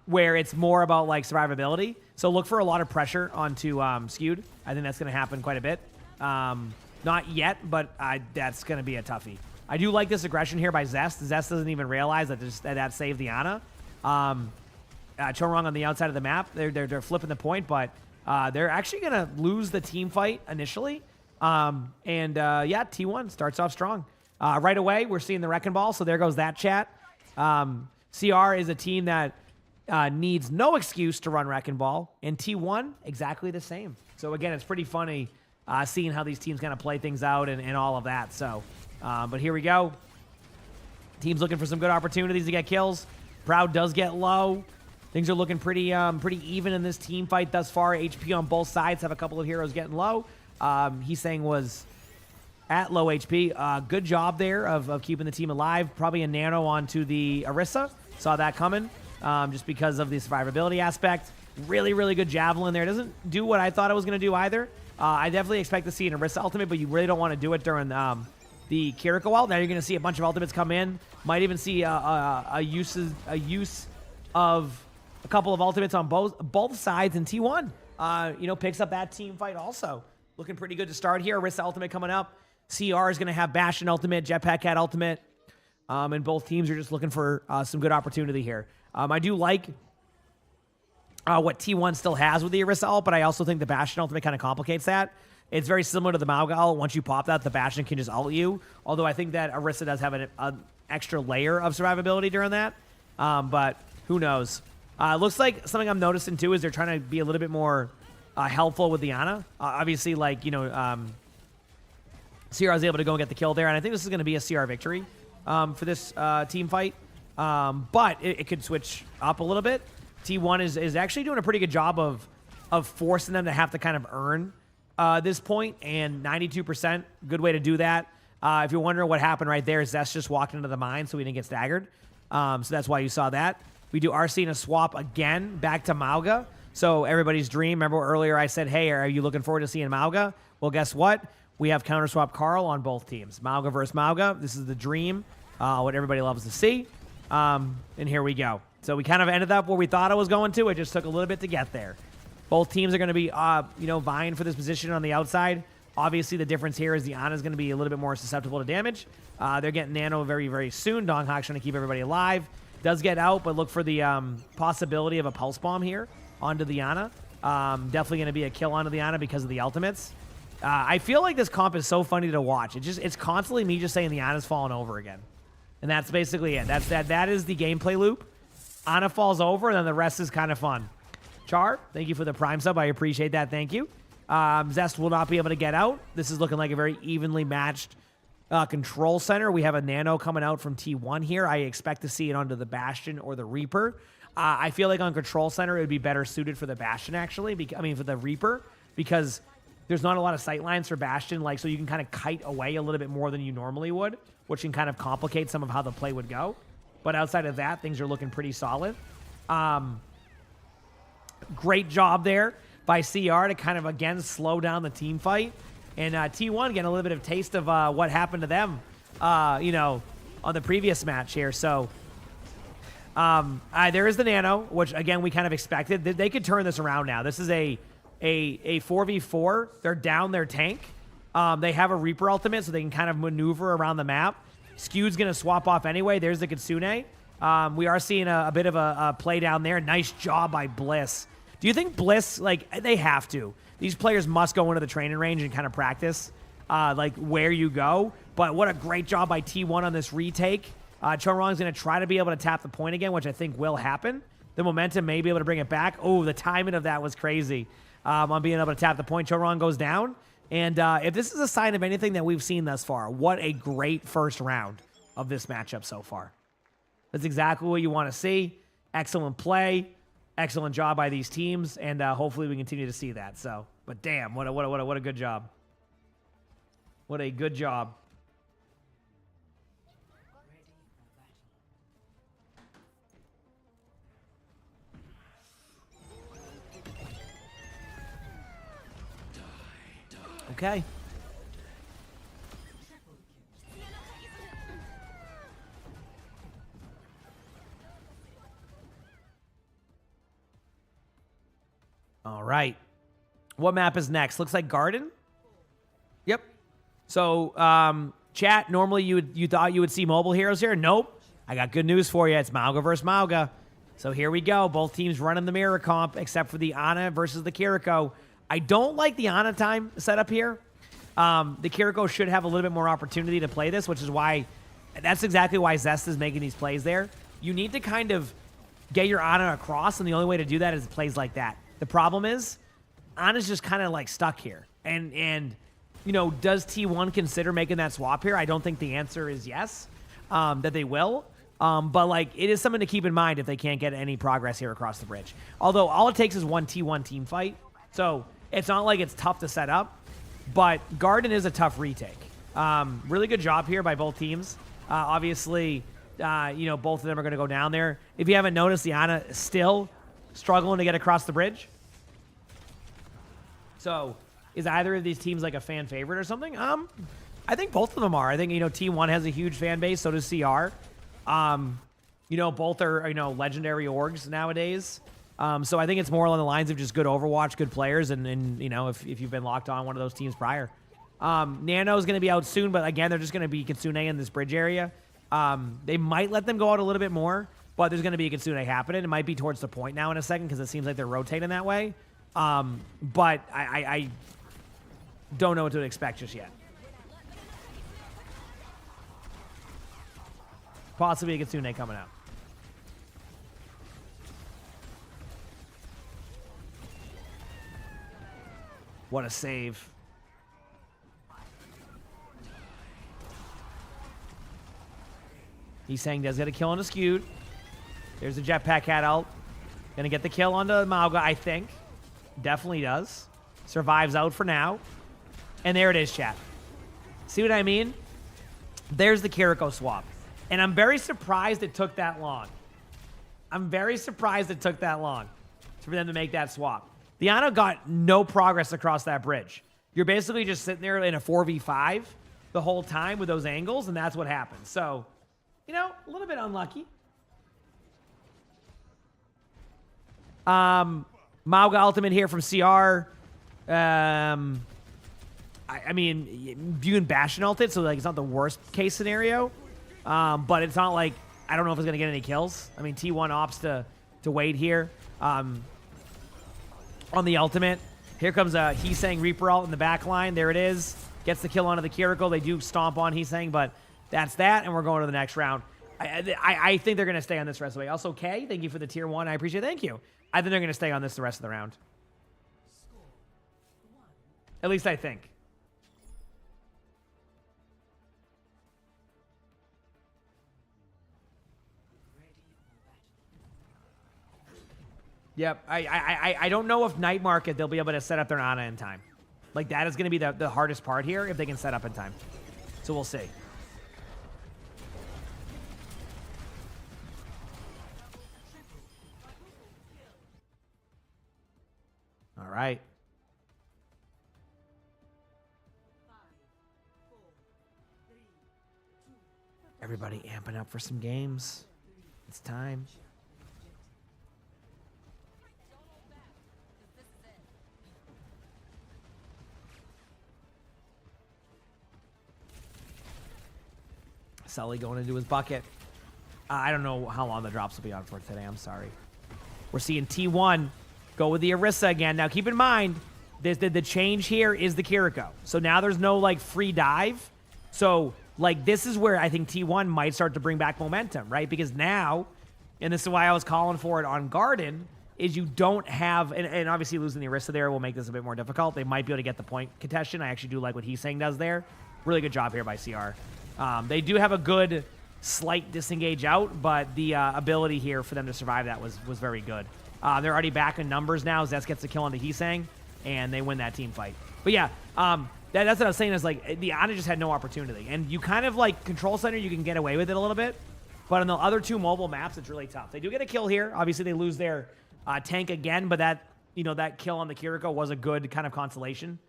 Where it's more about like survivability. So look for a lot of pressure onto Skewed. I think that's going to happen quite a bit. Not yet, but that's going to be a toughie. I do like this aggression here by Zest. Zest doesn't even realize that saved the Ana. Chorong on the outside of the map. They're flipping the point, but they're actually going to lose the team fight initially. Yeah, T1 starts off strong. Right away, we're seeing the Wrecking Ball, so there goes that chat. CR is a team that needs no excuse to run Wrecking Ball, and T1 exactly the same. So again, it's pretty funny seeing how these teams kind of play things out and all of that. So, but here we go. Teams looking for some good opportunities to get kills. Proud does get low. Things are looking pretty even in this team fight thus far. HP on both sides have a couple of heroes getting low. He's saying was at low HP. Good job there of keeping the team alive. Probably a nano onto the Orisa. Saw that coming just because of the survivability aspect. Really, really good Javelin there. Doesn't do what I thought it was going to do either. I definitely expect to see an Orisa ultimate, but you really don't want to do it during the Kiriko ult. Now you're going to see a bunch of ultimates come in. Might even see a use of a couple of ultimates on both sides, and T1 picks up that team fight also. Looking pretty good to start here. Orisa ultimate coming up. CR is going to have Bastion ultimate, Jetpack Cat ultimate, and both teams are just looking for some good opportunity here. I do like what T1 still has with the Orisa ult, but I also think the Bastion ultimate kind of complicates that. It's very similar to the Mauga ult. Once you pop that, the Bastion can just ult you, although I think that Orisa does have an extra layer of survivability during that, but who knows. Looks like something I'm noticing too is they're trying to be a little bit more helpful with the Ana. Obviously, like, CR is able to go and get the kill there, and I think this is going to be a CR victory for this team fight. But it could switch up a little bit. T1 is actually doing a pretty good job of forcing them to have to kind of earn this point, and 92%, good way to do that. If you're wondering what happened right there, Zest just walked into the mine, so he didn't get staggered. So that's why you saw that. We are seeing a swap again back to Mauga. So everybody's dream. Remember earlier I said, hey, are you looking forward to seeing Mauga? Well, guess what? We have counter swap Carl on both teams. Mauga versus Mauga. This is the dream, what everybody loves to see. And here we go. So we kind of ended up where we thought it was going to. It just took a little bit to get there. Both teams are going to be, vying for this position on the outside. Obviously, the difference here is the Ana is going to be a little bit more susceptible to damage. They're getting nano very, very soon. Donghawk's trying to keep everybody alive. Does get out, but look for the possibility of a pulse bomb here onto the Ana. Definitely going to be a kill onto the Ana because of the ultimates. I feel like this comp is so funny to watch. It's constantly me just saying the Ana's falling over again. And that's basically it. That is the gameplay loop. Ana falls over, and then the rest is kind of fun. Char, thank you for the Prime sub. I appreciate that. Thank you. Zest will not be able to get out. This is looking like a very evenly matched control center. We have a nano coming out from T1 here. I expect to see it onto the Bastion or the Reaper. I feel like on control center, it would be better suited for the Bastion, actually. For the Reaper, because there's not a lot of sight lines for Bastion, so you can kind of kite away a little bit more than you normally would, which can kind of complicate some of how the play would go. But outside of that, things are looking pretty solid. Great job there by CR to kind of, again, slow down the team fight. And T1 getting a little bit of taste of what happened to them, on the previous match here. So there is the nano, which, again, we kind of expected. They could turn this around now. This is a 4v4. They're down their tank. They have a Reaper ultimate, so they can kind of maneuver around the map. Skew's going to swap off anyway. There's the Kitsune. We are seeing a bit of a play down there. Nice job by Bliss. Do you think Bliss, they have to? These players must go into the training range and kind of practice, where you go. But what a great job by T1 on this retake. Chorong's going to try to be able to tap the point again, which I think will happen. The momentum may be able to bring it back. Oh, the timing of that was crazy on being able to tap the point. Chorong goes down. And if this is a sign of anything that we've seen thus far, what a great first round of this matchup so far. That's exactly what you want to see. Excellent play. Excellent job by these teams, and hopefully we continue to see that. So, but damn, what a good job. What a good job. Okay. All right. What map is next? Looks like Garden. Yep. So, chat, normally you thought you would see mobile heroes here. Nope. I got good news for you. It's Mauga versus Mauga. So here we go. Both teams running the mirror comp, except for the Ana versus the Kiriko. I don't like the Ana time setup here. The Kiriko should have a little bit more opportunity to play this, which is why, that's exactly why Zest is making these plays there. You need to kind of get your Ana across, and the only way to do that is plays like that. The problem is, Ana's just kind of like stuck here. And you know, does T1 consider making that swap here? I don't think the answer is yes, that they will. But like, it is something to keep in mind if they can't get any progress here across the bridge. Although all it takes is one T1 team fight, so it's not like it's tough to set up. But Garden is a tough retake. Really good job here by both teams. Obviously, you know, both of them are going to go down there. If you haven't noticed, the Ana is still struggling to get across the bridge. So, is either of these teams like a fan favorite or something? I think both of them are. I think, you know, T1 has a huge fan base, so does CR. You know, both are, you know, legendary orgs nowadays. So I think it's more along the lines of just good Overwatch, good players, and you know, if you've been locked on one of those teams prior. Nano is going to be out soon, but again, they're just going to be Kitsune in this bridge area. They might let them go out a little bit more, but there's going to be a Kitsune happening. It might be towards the point now in a second because it seems like they're rotating that way. But I don't know what to expect just yet. Possibly a Kitsune coming out. What a save. He's saying does get a kill on the skewed. There's the jetpack cat out. Gonna get the kill on the Mauga, I think. Definitely does. Survives out for now. And there it is, chat. See what I mean? There's the Kiriko swap. And I'm very surprised it took that long. I'm very surprised it took that long for them to make that swap. The Ana got no progress across that bridge. You're basically just sitting there in a 4v5 the whole time with those angles, and that's what happened. So, you know, a little bit unlucky. Mauga ultimate here from CR. I mean, Bune Bastion ulted, so like it's not the worst case scenario. But it's not like, I don't know if it's going to get any kills. I mean, T1 opts to wait here. On the ultimate. Here comes a Heesang Reaper ult in the back line. There it is. Gets the kill onto the Kiriko. They do stomp on Heesang, but that's that, and we're going to the next round. I think they're going to stay on this rest of the way. Also, Kay, thank you for the tier 1. I appreciate it. Thank you. I think they're going to stay on this the rest of the round. At least I think. Yep, I don't know if Night Market they'll be able to set up their Ana in time. Like, that is going to be the hardest part here, if they can set up in time. So we'll see. All right. Everybody amping up for some games. It's time. Sully going into his bucket. I don't know how long the drops will be on for today. I'm sorry. We're seeing T1 go with the Orisa again. Now, keep in mind, the change here is the Kiriko. So now there's no, like, free dive. So, like, this is where I think T1 might start to bring back momentum, right? Because now, and this is why I was calling for it on Garden, is you don't have, and obviously losing the Orisa there will make this a bit more difficult. They might be able to get the point contestation. I actually do like what Heesang does there. Really good job here by CR. They do have a good slight disengage out, but the ability here for them to survive that was very good. They're already back in numbers now. Zest gets the kill on the Heesang, and they win that team fight. But yeah, that's what I was saying is, like, the Ana just had no opportunity. And you kind of, like, Control Center, you can get away with it a little bit. But on the other two mobile maps, it's really tough. They do get a kill here. Obviously, they lose their tank again, but that, you know, that kill on the Kiriko was a good kind of consolation.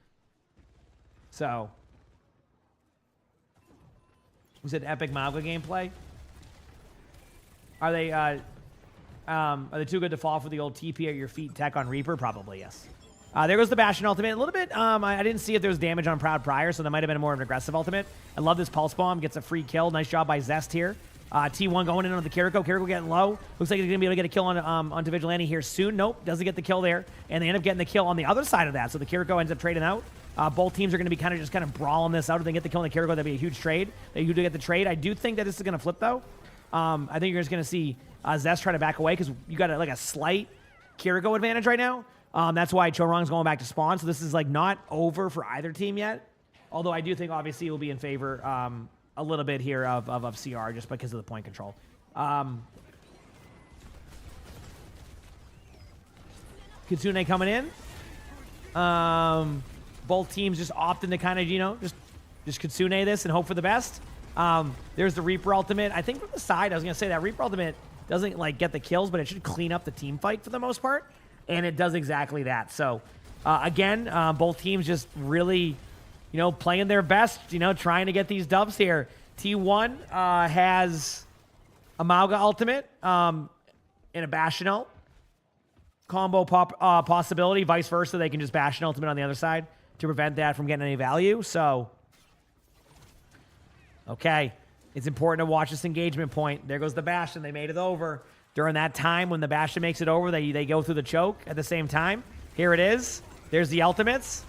So... Was it epic Mauga gameplay? Are they too good to fall for the old TP at your feet tech on Reaper? Probably, yes. There goes the Bastion ultimate. A little bit, I didn't see if there was damage on Proud prior, so that might have been more of an aggressive ultimate. I love this Pulse Bomb. Gets a free kill. Nice job by Zest here. T1 going in on the Kiriko. Kiriko getting low. Looks like he's going to be able to get a kill onto Vigilante here soon. Nope, doesn't get the kill there. And they end up getting the kill on the other side of that, so the Kiriko ends up trading out. Both teams are going to be kind of brawling this out. If they get the kill on the Kiriko, that'd be a huge trade. They do get the trade. I do think that this is going to flip, though. I think you're just going to see Zest trying to back away because you got like a slight Kiriko advantage right now. That's why Chorong's going back to spawn. So this is like not over for either team yet. Although I do think obviously it will be in favor a little bit here of CR just because of the point control. Kitsune coming in. Both teams just opting to kind of, you know, just Kitsune this and hope for the best. There's the Reaper ultimate. I think from the side, I was going to say that Reaper ultimate doesn't like get the kills, but it should clean up the team fight for the most part. And it does exactly that. So, again, both teams just really, you know, playing their best, you know, trying to get these dubs here. T1 has a Mauga ultimate and a Bastion combo possibility. Vice versa, they can just Bastion ultimate on the other side to prevent that from getting any value. So, okay. It's important to watch this engagement point. There goes the Bastion. They made it over. During that time when the Bastion makes it over, they go through the choke at the same time. Here it is. There's the ultimates.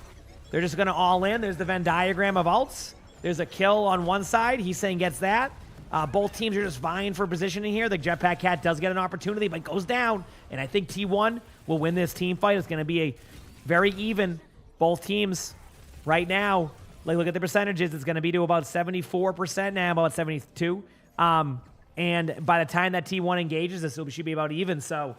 They're just going to all in. There's the Venn diagram of ults. There's a kill on one side. He's saying gets that. Both teams are just vying for positioning here. The Jetpack Cat does get an opportunity, but goes down. And I think T1 will win this team fight. It's going to be a very even. Both teams right now, like look at the percentages. It's going to be to about 74% now, about 72. And by the time that T1 engages, this should be about even. So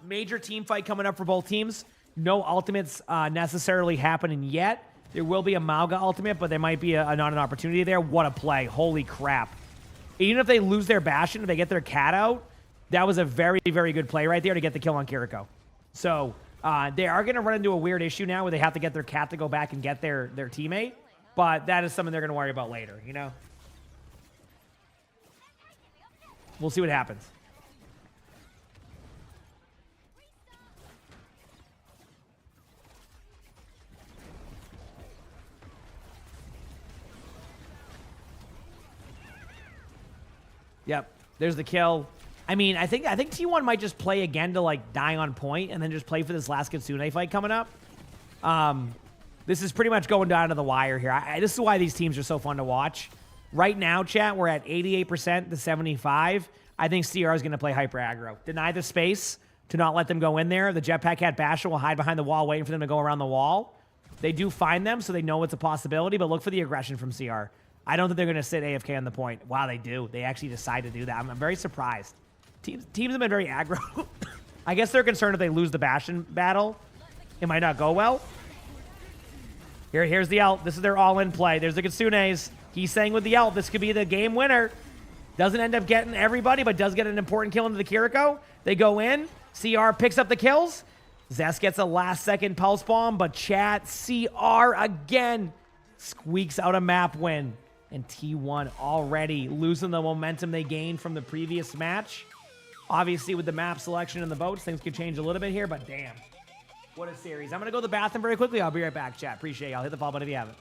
major team fight coming up for both teams. No ultimates necessarily happening yet. There will be a Mauga ultimate, but there might be not an opportunity there. What a play. Holy crap. Even if they lose their Bastion, if they get their cat out, that was a very, very good play right there to get the kill on Kiriko. So they are going to run into a weird issue now where they have to get their cat to go back and get their teammate. But that is something they're going to worry about later, you know? We'll see what happens. Yep, there's the kill. I mean, I think T1 might just play again to like die on point and then just play for this last Kitsune fight coming up. This is pretty much going down to the wire here. This is why these teams are so fun to watch. Right now, chat, we're at 88% to 75. I think CR is going to play hyper aggro. Deny the space to not let them go in there. The Jetpack Cat Bastion will hide behind the wall waiting for them to go around the wall. They do find them, so they know it's a possibility, but look for the aggression from CR. I don't think they're going to sit AFK on the point. Wow, they do. They actually decide to do that. I'm very surprised. Teams have been very aggro. I guess they're concerned if they lose the Bastion battle, it might not go well. Here's the ult. This is their all-in play. There's the Kitsunes. He's saying with the ult, this could be the game winner. Doesn't end up getting everybody, but does get an important kill into the Kiriko. They go in. CR picks up the kills. Zest gets a last-second pulse bomb, but chat, CR again squeaks out a map win. And T1 already losing the momentum they gained from the previous match. Obviously, with the map selection and the votes, things could change a little bit here, but damn. What a series. I'm going to go to the bathroom very quickly. I'll be right back, chat. Appreciate y'all. Hit the follow button if you haven't.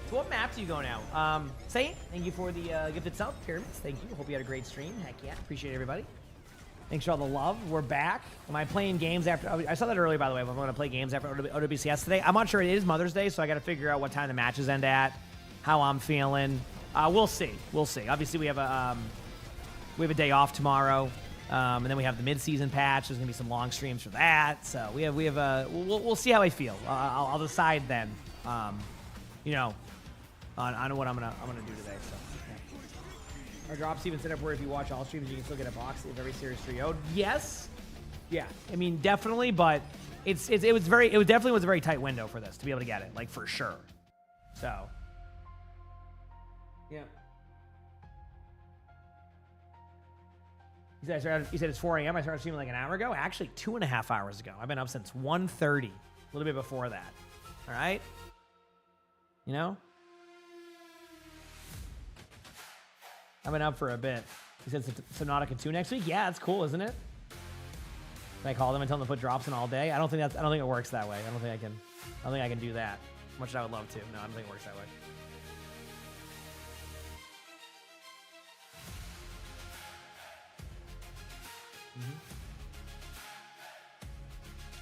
So what maps are you going out? Say it. Thank you for the gift itself. Pyramids. Thank you. Hope you had a great stream. Heck yeah. Appreciate everybody. Thanks for all the love. We're back. Am I playing games after? I saw that earlier, by the way. But I'm going to play games after OWCS today. I'm not sure. It is Mother's Day, so I got to figure out what time the matches end at, how I'm feeling. We'll see. We'll see. Obviously, we have a day off tomorrow, and then we have the mid-season patch. There's going to be some long streams for that. So we'll see how I feel. I'll decide then. You know, on what I'm gonna do today. So. Yeah. Our drops even set up where if you watch all streams, you can still get a box of every series 3-0'd. Yes, yeah. I mean, definitely, but it definitely was a very tight window for this to be able to get it, like for sure. So, yeah. You said it's 4 a.m. I started streaming like an hour ago. Actually, 2.5 hours ago. I've been up since 1:30, a little bit before that. All right. You know? I've been up for a bit. He said Subnautica 2 next week. Yeah, that's cool, isn't it? Can I call them and tell them to put drops in all day? I don't think it works that way. I don't think I can do that. Much as I would love to. No, I don't think it works that way.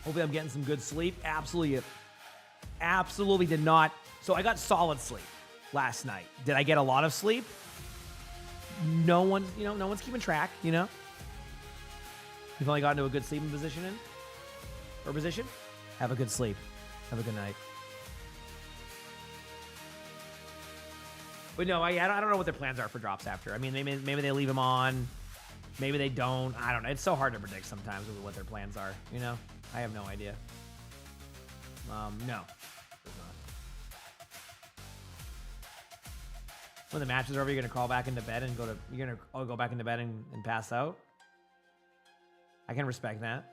Hopefully I'm getting some good sleep. Absolutely did not. So I got solid sleep last night. Did I get a lot of sleep? No one's keeping track, you know? You've only gotten to a good sleeping position. Have a good sleep. Have a good night. But no, I don't know what their plans are for drops after. I mean, maybe they leave them on. Maybe they don't. I don't know. It's so hard to predict sometimes what their plans are, you know? I have no idea. No. When the match is over, you're gonna crawl back into bed and go back into bed and pass out. I can respect that.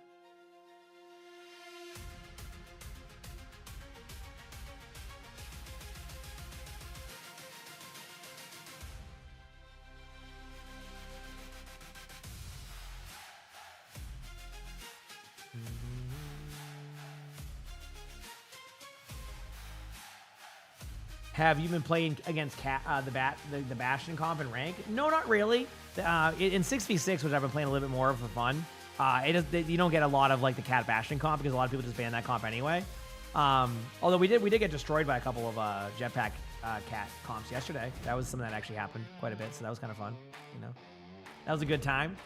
Have you been playing against the Bastion comp and rank? No, not really. In 6v6, which I've been playing a little bit more for fun, you don't get a lot of like the Cat Bastion comp because a lot of people just ban that comp anyway. Although we did get destroyed by a couple of Jetpack Cat comps yesterday. That was something that actually happened quite a bit, so that was kind of fun. You know, that was a good time.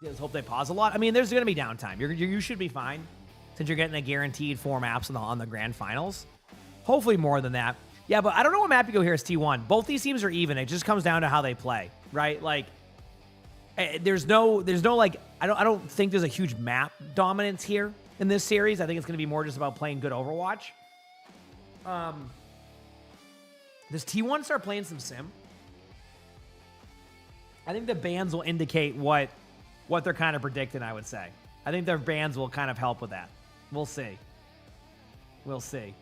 Just hope they pause a lot. I mean, there's going to be downtime. You should be fine since you're getting a guaranteed 4 maps on the grand finals. Hopefully more than that. Yeah, but I don't know what map you go here as T1. Both these teams are even. It just comes down to how they play, right? Like, there's no like I don't think there's a huge map dominance here in this series. I think it's going to be more just about playing good Overwatch. Does T1 start playing some sim? I think the bans will indicate what they're kind of predicting, I would say. I think their bans will kind of help with that. We'll see. We'll see.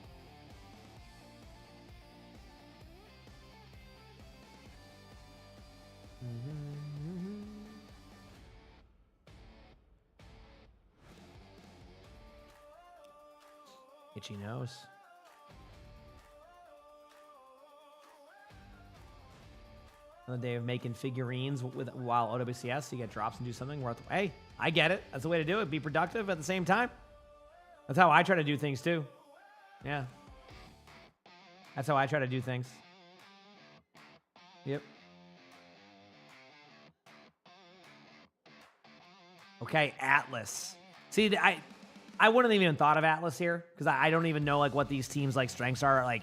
Itchy nose. Another day of making figurines while OWCS, you get drops and do something worth. Hey, I get it. That's the way to do it. Be productive at the same time. That's how I try to do things too. Yeah. That's how I try to do things. Yep. Okay, Atlas. See, I wouldn't have even thought of Atlas here because I don't even know like what these teams like strengths are like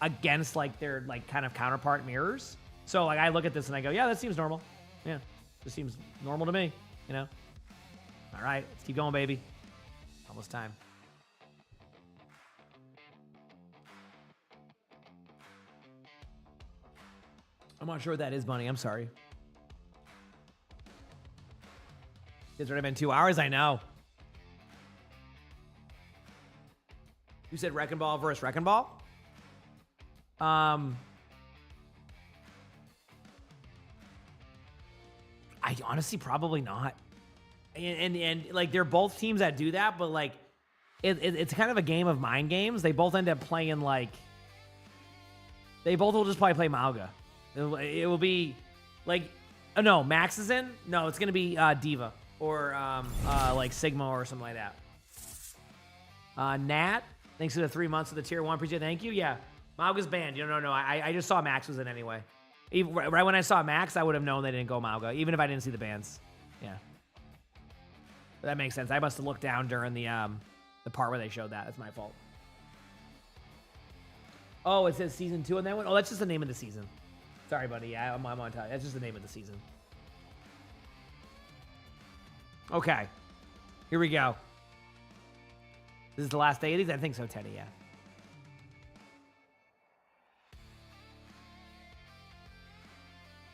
against like their like kind of counterpart mirrors. So like I look at this and I go, yeah, that seems normal. Yeah, this seems normal to me, you know? All right, let's keep going, baby. Almost time. I'm not sure what that is, Bunny. I'm sorry. It's already been 2 hours, I know. You said Wrecking Ball versus Wrecking Ball? I honestly probably not. And like they're both teams that do that, but like it's kind of a game of mind games. They both end up playing like they both will just probably play Mauga. It will be like no, Max is in. No, it's gonna be Diva or like Sigma or something like that. Nat, thanks for the 3 months of the tier 1. Appreciate it. Thank you. Yeah, Mauga's banned. No. I just saw Max was in anyway. Even, right when I saw Max, I would have known they didn't go Mauga, even if I didn't see the bans. Yeah. That makes sense. I must have looked down during the part where they showed that. That's my fault. Oh, it says season 2 on that one? Oh, that's just the name of the season. Sorry, buddy. Yeah, I'm on time. That's just the name of the season. Okay. Here we go. This is the last day of these? I think so, Teddy, yeah.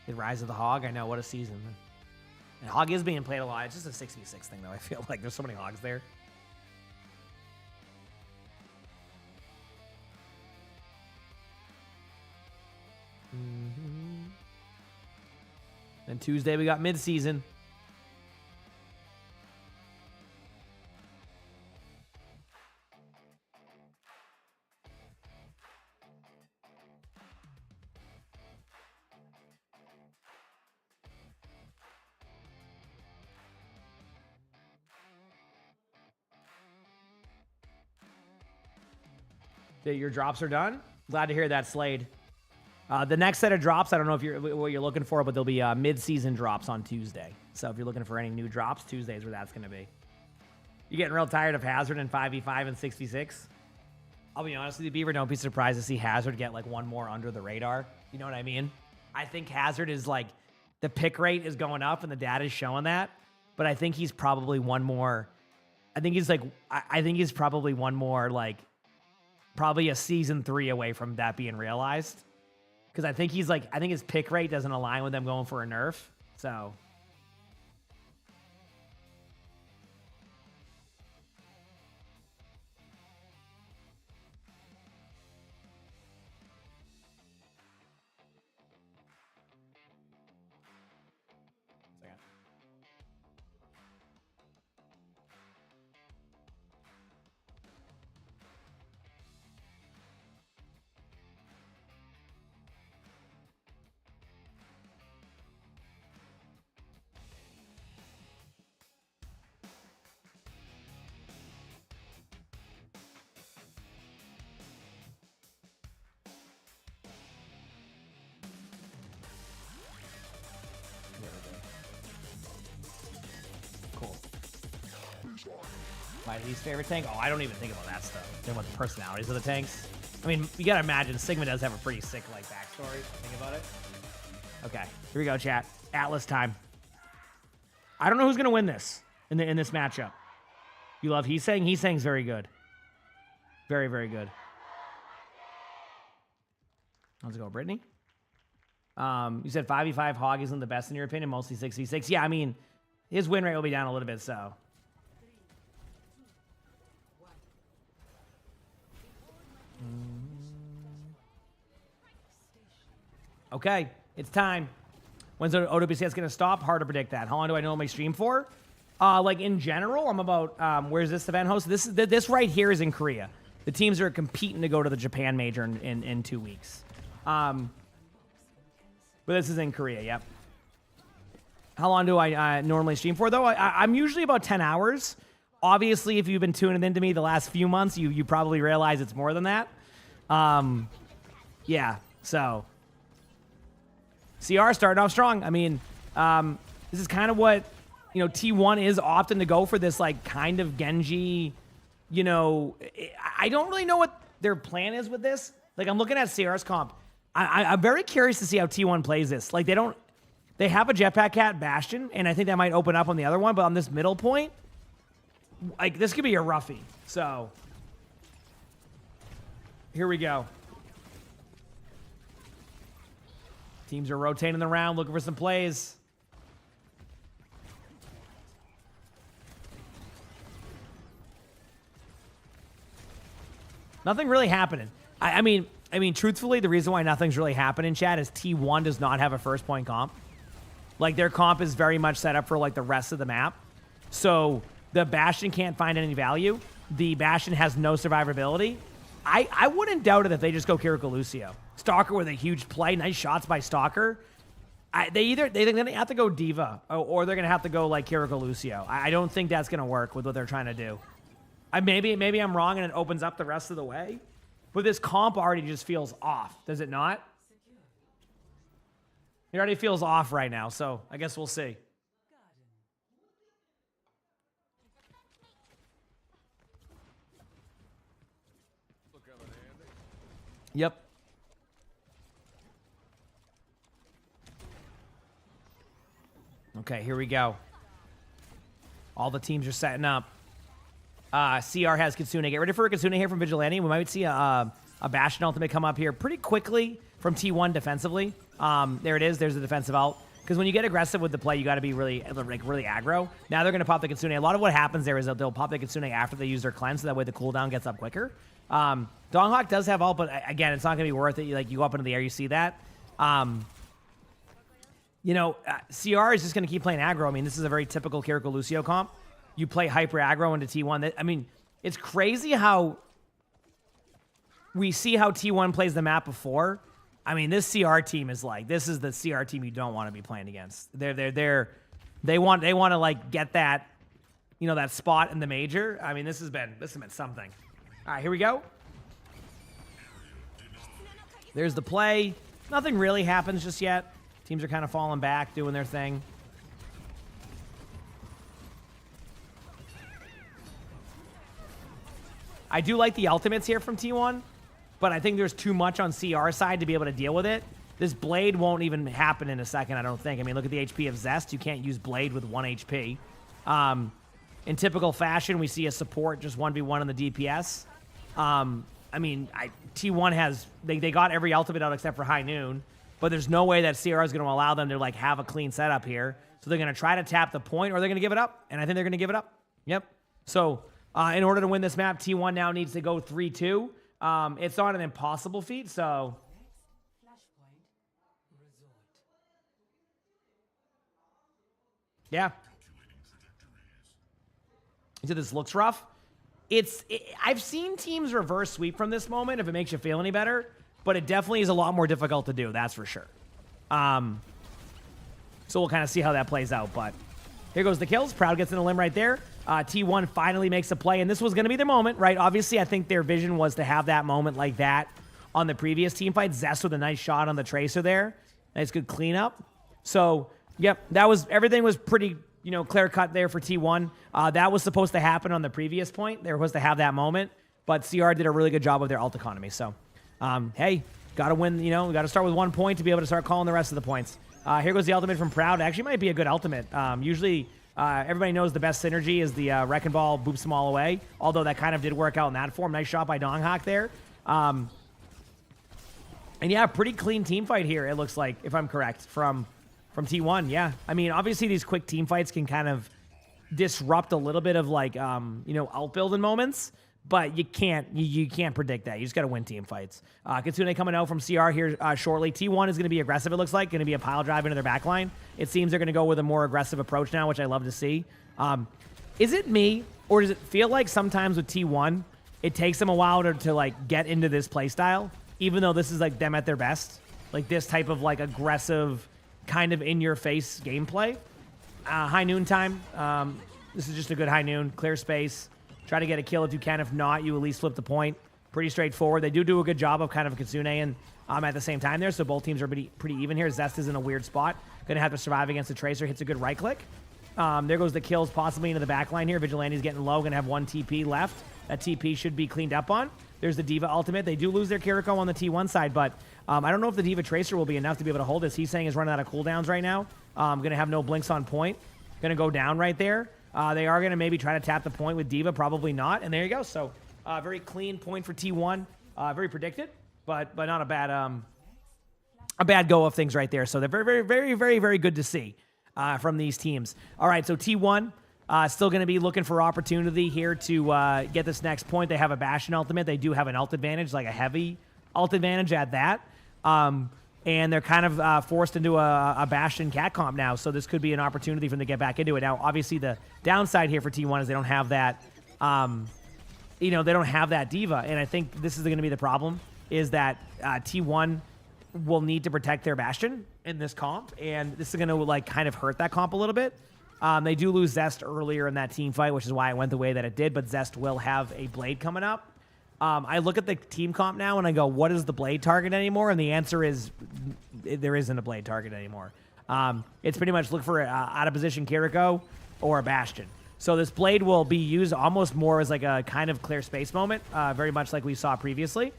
The Rise of the Hog? I know, what a season. And Hog is being played a lot. It's just a 6v6 thing, though. I feel like there's so many Hogs there. Then Tuesday, we got mid-season. Your drops are done. Glad to hear that, Slade. The next set of drops, I don't know if what you're looking for, but there'll be mid-season drops on Tuesday. So if you're looking for any new drops, Tuesday is where that's going to be. You getting real tired of Hazard in 5v5 and 6v6? I'll be honest with you, Beaver, don't be surprised to see Hazard get like one more under the radar. You know what I mean? I think Hazard is like, the pick rate is going up and the data is showing that. But I think he's probably one more. I think he's probably one more like, probably a season 3 away from that being realized. Because I think his pick rate doesn't align with them going for a nerf. So. My least favorite tank? Oh, I don't even think about that stuff. Think about the personalities of the tanks. I mean, you gotta imagine Sigma does have a pretty sick like backstory. Think about it. Okay, here we go, chat. Atlas time. I don't know who's gonna win this in this matchup. You love Heesang? Heesang's very good. Very, very good. Let's go, Brittany. You said 5v5 Hog isn't the best in your opinion, mostly 6v6. Yeah, I mean, his win rate will be down a little bit, so. Okay, it's time. When's the OWCS going to stop? Hard to predict that. How long do I normally stream for? Like in general, I'm about, where's this event host? This right here is in Korea. The teams are competing to go to the Japan major in 2 weeks. But this is in Korea, yep. How long do I normally stream for, though? I'm usually about 10 hours. Obviously, if you've been tuning into me the last few months, you probably realize it's more than that. Yeah, so. CR starting off strong. I mean, this is kind of what, T1 is often to go for this, like, kind of Genji, I don't really know what their plan is with this. Like, I'm looking at CR's comp. I'm very curious to see how T1 plays this. Like, they have a Jetpack Cat Bastion, and I think that might open up on the other one, but on this middle point, like, this could be a roughie. So, here we go. Teams are rotating around, looking for some plays. Nothing really happening. I mean, truthfully, the reason why nothing's really happening, chat, is T1 does not have a first point comp. Like, their comp is very much set up for, like, the rest of the map. So the Bastion can't find any value. The Bastion has no survivability. I wouldn't doubt it if they just go Kiriko Lucio. Stalker with a huge play. Nice shots by Stalker. They're going to have to go Diva, or they're going to have to go, like, Kiriko Lucio. I don't think that's going to work with what they're trying to do. Maybe I'm wrong and it opens up the rest of the way. But this comp already just feels off, does it not? It already feels off right now, so I guess we'll see. Yep. Okay, here we go. All the teams are setting up. CR has Kitsune. Get ready for a Kitsune here from Vigilante. We might see a Bastion ultimate come up here pretty quickly from T1 defensively. There it is. There's the defensive ult. Because when you get aggressive with the play, you got to be really aggro. Now they're going to pop the Kitsune. A lot of what happens there is they'll pop the Kitsune after they use their cleanse, so that way the cooldown gets up quicker. Donghawk does have ult, but again, it's not going to be worth it. You go up into the air, you see that. CR is just going to keep playing aggro. I mean, this is a very typical Kiriko Lucio comp. You play hyper aggro into T1. I mean, it's crazy how we see how T1 plays the map before. I mean, this CR team is like, this is the CR team you don't want to be playing against. They want to like get that, that spot in the major. I mean, this has been something. All right, here we go. There's the play. Nothing really happens just yet. Teams are kind of falling back, doing their thing. I do like the ultimates here from T1, but I think there's too much on CR side to be able to deal with it. This Blade won't even happen in a second, I don't think. I mean, look at the HP of Zest. You can't use Blade with 1 HP. In typical fashion, we see a support just 1v1 on the DPS. T1 has... They got every ultimate out except for High Noon, but there's no way that CR is going to allow them to, like, have a clean setup here. So they're going to try to tap the point, or they're going to give it up, and I think they're going to give it up. Yep. So... in order to win this map, T1 now needs to go 3-2. It's not an impossible feat, so... Yeah. So this looks rough. I've seen teams reverse sweep from this moment, if it makes you feel any better, but it definitely is a lot more difficult to do, that's for sure. So we'll kind of see how that plays out, but... Here goes the kills. Proud gets in a limb right there. T1 finally makes a play, and this was going to be their moment, right? Obviously, I think their vision was to have that moment like that on the previous team fight. Zest with a nice shot on the Tracer there. Nice good cleanup. So, yep, everything was pretty, clear-cut there for T1. That was supposed to happen on the previous point. They were supposed to have that moment, but CR did a really good job with their ult economy. So, hey, got to win, got to start with 1 point to be able to start calling the rest of the points. Here goes the ultimate from Proud. Actually might be a good ultimate. Usually, everybody knows the best synergy is the Wrecking Ball boops them all away, although that kind of did work out in that form. Nice shot by Donghawk there. And yeah, pretty clean team fight here, it looks like, if I'm correct, from T1. Yeah, I mean, obviously these quick team fights can kind of disrupt a little bit of like, outbuilding moments, but you can't predict that. You just got to win team fights. Kitsune coming out from CR here shortly. T1 is going to be aggressive, it looks like. Going to be a pile drive into their backline. It seems they're going to go with a more aggressive approach now, which I love to see. Is it me, or does it feel like sometimes with T1, it takes them a while to like, get into this playstyle, even though this is, like, them at their best? Like, this type of, like, aggressive, kind of in-your-face gameplay. High Noon time. This is just a good High Noon. Clear space. Try to get a kill if you can. If not, you at least flip the point. Pretty straightforward. They do a good job of kind of Kitsune and at the same time there, so both teams are pretty even here. Zest is in a weird spot. Going to have to survive against the Tracer. Hits a good right click. There goes the kills possibly into the back line here. Vigilante's getting low. Going to have 1 TP left. That TP should be cleaned up on. There's the Diva ultimate. They do lose their Kiriko on the T1 side, but I don't know if the Diva Tracer will be enough to be able to hold this. He's saying he's running out of cooldowns right now. Going to have no blinks on point. Going to go down right there. They are going to maybe try to tap the point with Diva. Probably not. And there you go. So very clean point for T1. Very predicted, but not a bad go of things right there. So they're very, very, very, very, very good to see from these teams. All right, so T1 still going to be looking for opportunity here to get this next point. They have a Bastion ultimate. They do have an ult advantage, like a heavy ult advantage at that. and they're kind of forced into a Bastion cat comp now. So this could be an opportunity for them to get back into it. Now, obviously, the downside here for T1 is they don't have that, they don't have that diva, and I think this is going to be the problem. Is that T1 will need to protect their Bastion in this comp, and this is going to like kind of hurt that comp a little bit. They do lose Zest earlier in that team fight, which is why it went the way that it did, but Zest will have a Blade coming up. I look at the team comp now and I go, what is the Blade target anymore? And the answer is there isn't a Blade target anymore. It's pretty much look for out of position Kiriko or a Bastion. So this Blade will be used almost more as like a kind of clear space moment, very much like we saw previously.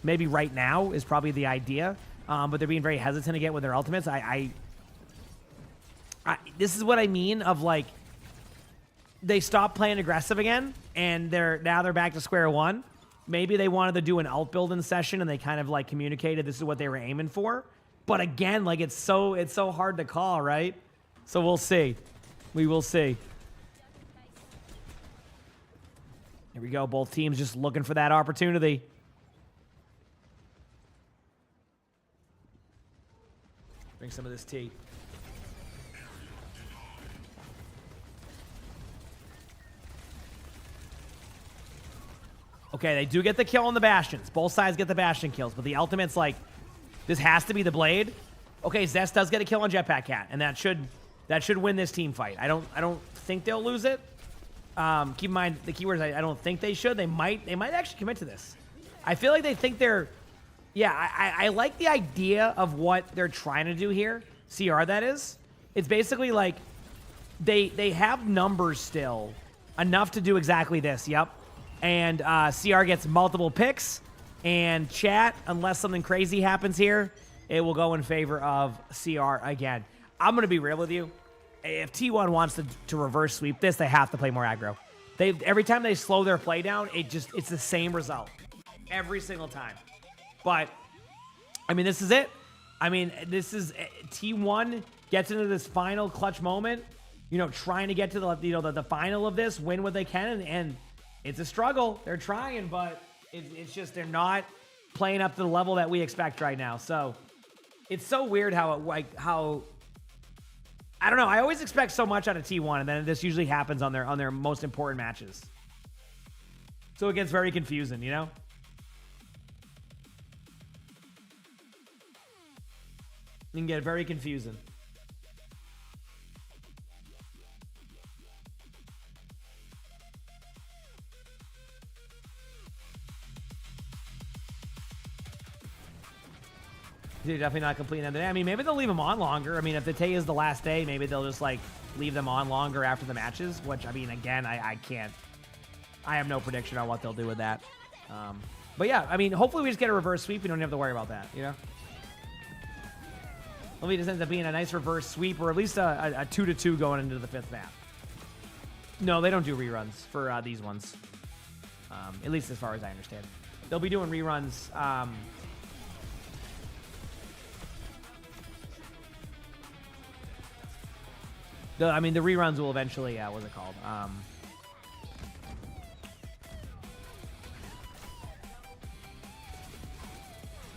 Maybe right now is probably the idea, but they're being very hesitant again with their ultimates. This is what I mean of like they stopped playing aggressive again, and they're back to square one. Maybe they wanted to do an alt build in session, and they kind of like communicated this is what they were aiming for. But again, like it's so hard to call, right? So we'll see. We will see. Here we go. Both teams just looking for that opportunity. Bring some of this tea. Okay, they do get the kill on the Bastions. Both sides get the Bastion kills, but the ultimate's like, this has to be the Blade. Okay, Zest does get a kill on Jetpack Cat, and that should win this team fight. I don't think they'll lose it. Keep in mind the keywords. I don't think they should. They might actually commit to this. I feel like they think they're. Yeah, I like the idea of what they're trying to do here. CR, that is. It's basically like they have numbers still enough to do exactly this. Yep. And CR gets multiple picks, and chat, unless something crazy happens here, it will go in favor of CR again. I'm going to be real with you. If T1 wants to reverse sweep this, they have to play more aggro. Every time they slow their play down, it's the same result. Every single time. But, I mean, this is it. I mean, this is T1 gets into this final clutch moment, trying to get to the final of this, win what they can, and it's a struggle. They're trying, but it's just they're not playing up to the level that we expect right now. So it's so weird how I don't know. I always expect so much out of T1, and then this usually happens on their most important matches. So it gets very confusing, It can get very confusing. They're definitely not completing them today. I mean, maybe they'll leave them on longer. I mean, if the day is the last day, maybe they'll just like leave them on longer after the matches, which, I mean, again, I can't. I have no prediction on what they'll do with that. But yeah, I mean, hopefully we just get a reverse sweep. We don't have to worry about that, Hopefully it just ends up being a nice reverse sweep, or at least a 2-2 going into the 5th map. No, they don't do reruns for these ones. At least as far as I understand. They'll be doing reruns. The reruns will eventually, what's it called?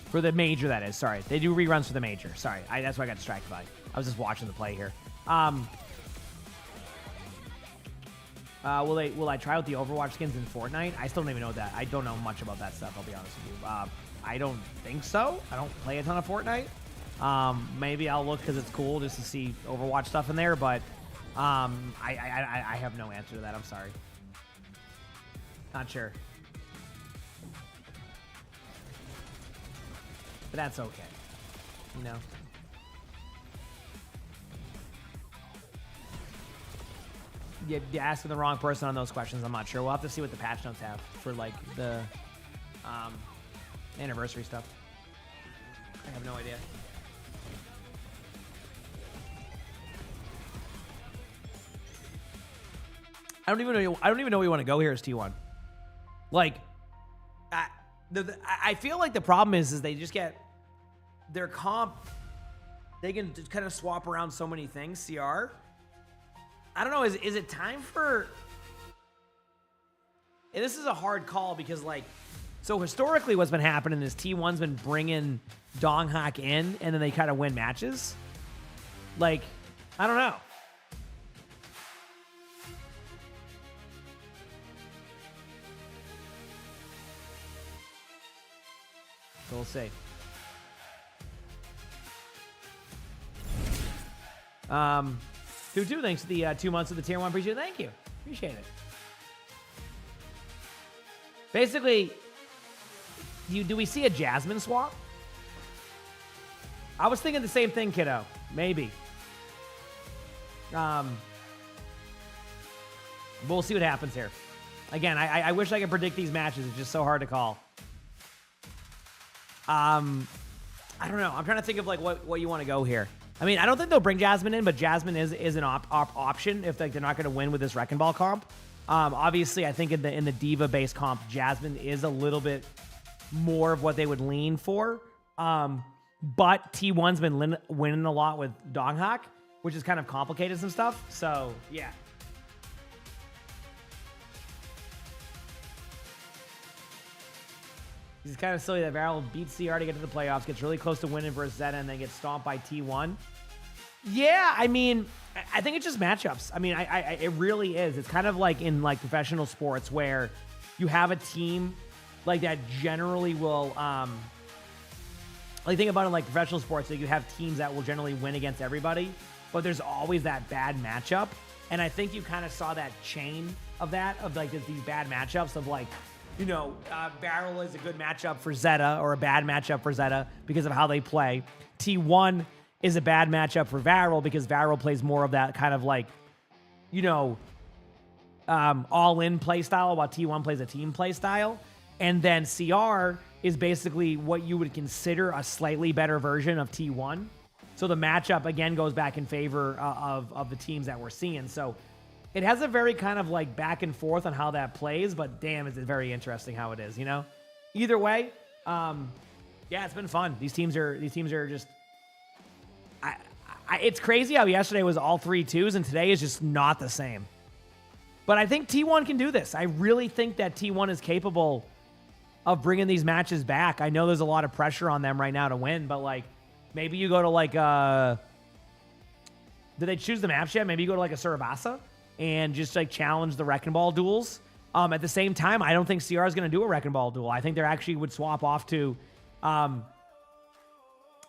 For the major, that is. Sorry. They do reruns for the major. Sorry. That's what I got distracted by. I was just watching the play here. Will I try out the Overwatch skins in Fortnite? I still don't even know that. I don't know much about that stuff, I'll be honest with you. I don't think so. I don't play a ton of Fortnite. Maybe I'll look because it's cool just to see Overwatch stuff in there, but I have no answer to that. I'm sorry. Not sure. But that's okay. You're asking the wrong person on those questions. I'm not sure. We'll have to see what the patch notes have for like the anniversary stuff. I have no idea. I don't even know where you want to go here as T1. Like, I feel like the problem is they just get their comp. They can just kind of swap around so many things. CR. I don't know. Is it time for? And this is a hard call because like So historically what's been happening is T1's been bringing Donghak in, and then they kind of win matches. Like, I don't know. So we'll see. 2-2, thanks for the 2 months of the tier 1. Appreciate it. Thank you. Appreciate it. Basically, do we see a Jasmine swap? I was thinking the same thing, kiddo. Maybe. We'll see what happens here. Again, I wish I could predict these matches. It's just so hard to call. I don't know. I'm trying to think of like what you want to go here. I mean, I don't think they'll bring Jasmine in, but Jasmine is an option if like they're not going to win with this Wrecking Ball comp. Obviously, I think in the Diva-based comp, Jasmine is a little bit more of what they would lean for. But T1's been winning a lot with Donghak, which is kind of complicated some stuff. So, yeah. It's kind of silly that Varel beats CR to get to the playoffs, gets really close to winning versus Zeta, and then gets stomped by T1. Yeah, I mean, I think it's just matchups. I mean, it really is. It's kind of like in like professional sports where you have a team like that generally will, like think about it like professional sports, that you have teams that will generally win against everybody, but there's always that bad matchup. And I think you kind of saw that chain of that, of like these bad matchups of like, you know, Barrel is a good matchup for Zeta or a bad matchup for Zeta because of how they play. T1 is a bad matchup for Varel because Varel plays more of that kind of like, you know, all-in play style, while T1 plays a team play style. And then CR is basically what you would consider a slightly better version of T1. So the matchup, again, goes back in favor of the teams that we're seeing. So it has a very kind of like back and forth on how that plays, but damn, is it very interesting how it is, you know? Either way, yeah, it's been fun. These teams are just... it's crazy how yesterday was all 3-2s and today is just not the same. But I think T1 can do this. I really think that T1 is capable of bringing these matches back. I know there's a lot of pressure on them right now to win, but like maybe you go to like did they choose the maps yet? Maybe you go to like a Surabasa and just like challenge the Wrecking Ball duels. At the same time, I don't think CR is going to do a Wrecking Ball duel. I think they actually would swap off to, I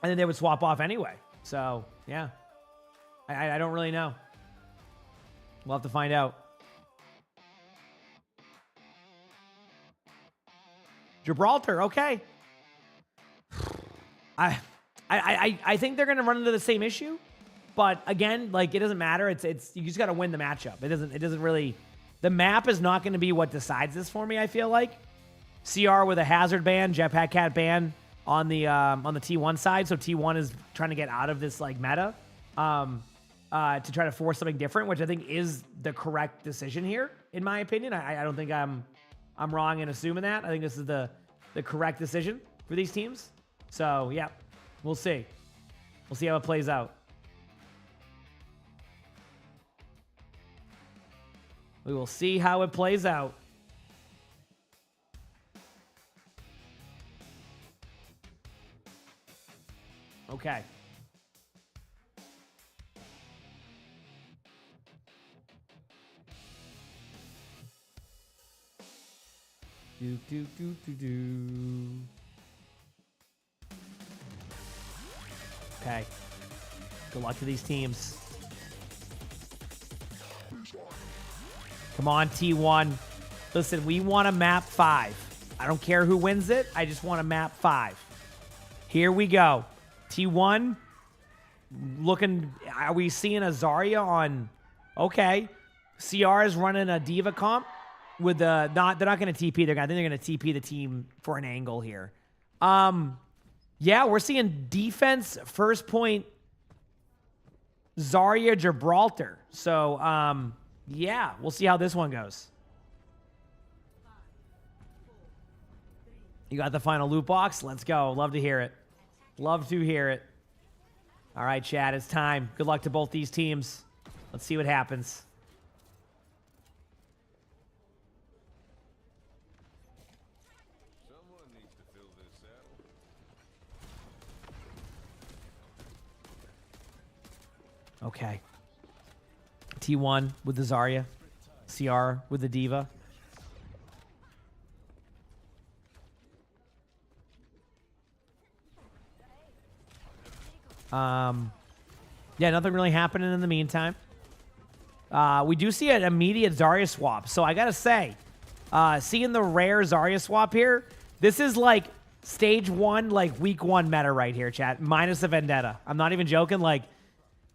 think they would swap off anyway. So yeah, I don't really know. We'll have to find out. Gibraltar, okay. I think they're going to run into the same issue, but again, like it doesn't matter. It's you just got to win the matchup. It doesn't really. The map is not going to be what decides this for me. I feel like CR with a hazard ban, Jetpack Cat ban on the T1 side. So T1 is trying to get out of this like meta to try to force something different, which I think is the correct decision here, in my opinion. I don't think I'm wrong in assuming that. I think this is the correct decision for these teams. So, yeah, we'll see. We'll see how it plays out. We will see how it plays out. Okay. Okay. Good luck to these teams. Come on, T1. Listen, we want a map 5. I don't care who wins it. I just want a map 5. Here we go. T1 looking... Are we seeing a Zarya on... Okay. CR is running a Diva comp with the... They're not going to TP. I think they're going to TP the team for an angle here. Yeah, we're seeing defense first point Zarya Gibraltar. So, yeah, we'll see how this one goes. You got the final loot box? Let's go. Love to hear it. Love to hear it. All right, Chad, it's time. Good luck to both these teams. Let's see what happens. Okay. T1 with the Zarya. CR with the Diva. Yeah, nothing really happening in the meantime. We do see an immediate Zarya swap. So I gotta say, seeing the rare Zarya swap here, this is like stage 1, like week 1 meta right here, chat. Minus the Vendetta. I'm not even joking. Like,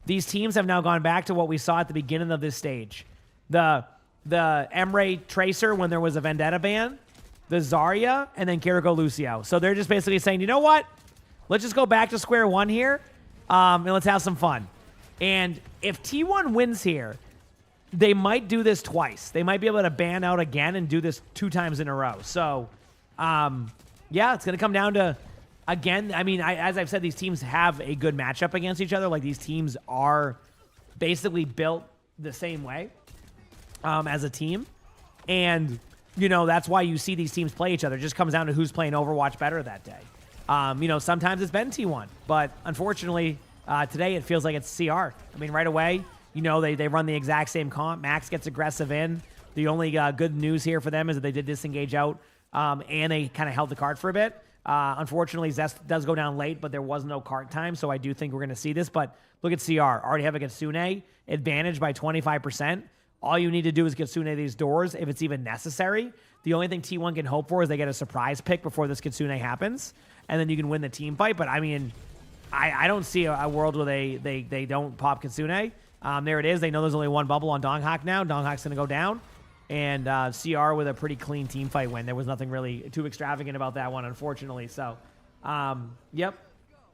these teams have now gone back to what we saw at the beginning of this stage. The Emre Tracer when there was a Vendetta ban, the Zarya, and then Kiriko Lucio. So they're just basically saying, you know what? Let's just go back to square one here, and let's have some fun. And if T1 wins here, they might do this twice. They might be able to ban out again and do this 2 times in a row. So, yeah, it's going to come down to, again, I mean, as I've said, these teams have a good matchup against each other. Like, these teams are basically built the same way as a team. And, you know, that's why you see these teams play each other. It just comes down to who's playing Overwatch better that day. You know, sometimes it's been T1. But, unfortunately, today it feels like it's CR. I mean, right away, you know, they run the exact same comp. Max gets aggressive in. The only good news here for them is that they did disengage out, and they kind of held the card for a bit. Unfortunately, Zest does go down late, but there was no card time, so I do think we're going to see this. But look at CR. Already have a Kitsune advantage by 25%. All you need to do is Kitsune these doors if it's even necessary. The only thing T1 can hope for is they get a surprise pick before this Kitsune happens, and then you can win the team fight. But, I mean, I don't see a world where they don't pop Kitsune. There it is. They know there's only one bubble on Donghak now. Donghak's going to go down. And CR with a pretty clean team fight win. There was nothing really too extravagant about that one, unfortunately. So, yep.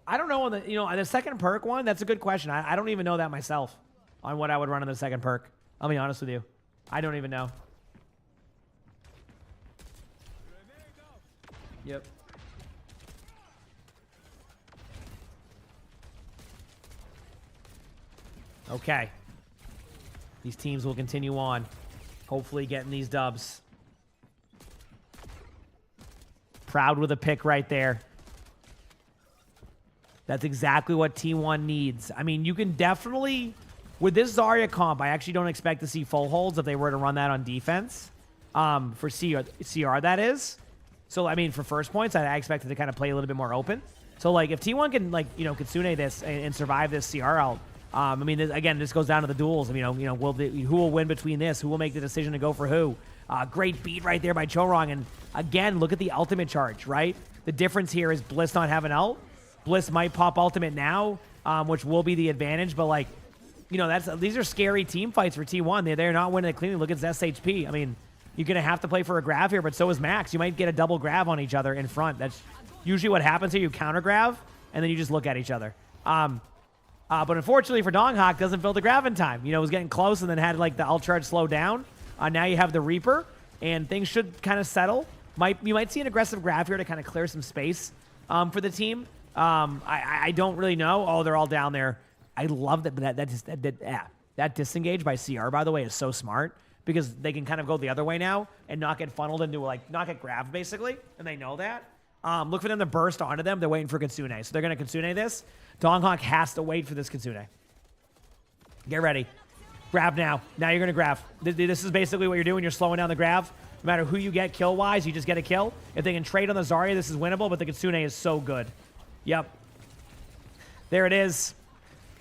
I don't know on the second perk one. That's a good question. I don't even know that myself on what I would run on the second perk. I'll be honest with you. I don't even know. Yep. Okay. These teams will continue on. Hopefully getting these dubs. Proud with a pick right there. That's exactly what T1 needs. I mean, you can definitely, with this Zarya comp, I actually don't expect to see full holds if they were to run that on defense. For CR, that is. So, I mean, for first points, I expect it to kind of play a little bit more open. So, like, if T1 can, like, you know, Kitsune this and survive this CR out, I mean, again, this goes down to the duels. I mean, you know, who will win between this? Who will make the decision to go for who? Great beat right there by Chorong. And again, look at the ultimate charge, right? The difference here is Bliss not having ult. Bliss might pop ultimate now, which will be the advantage. But, like, you know, these are scary team fights for T1. They're not winning it cleanly. Look at Zest HP. I mean, you're going to have to play for a grab here, but so is Max. You might get a double grab on each other in front. That's usually what happens here. You counter grab, and then you just look at each other. But unfortunately for Donghak, doesn't fill the grab in time. You know, it was getting close and then had, like, the ult charge slow down. Now you have the Reaper, and things should kind of settle. You might see an aggressive grab here to kind of clear some space for the team. I don't really know. Oh, they're all down there. I love that disengage by CR, by the way, is so smart because they can kind of go the other way now and not get funneled into, like, not get grabbed, basically, and they know that. Look for them to burst onto them. They're waiting for Kitsune. So they're going to Kitsune this. Donghak has to wait for this Kitsune. Get ready. Grab now. Now you're going to grab. This is basically what you're doing. You're slowing down the grab. No matter who you get kill-wise, you just get a kill. If they can trade on the Zarya, this is winnable, but the Kitsune is so good. Yep. There it is.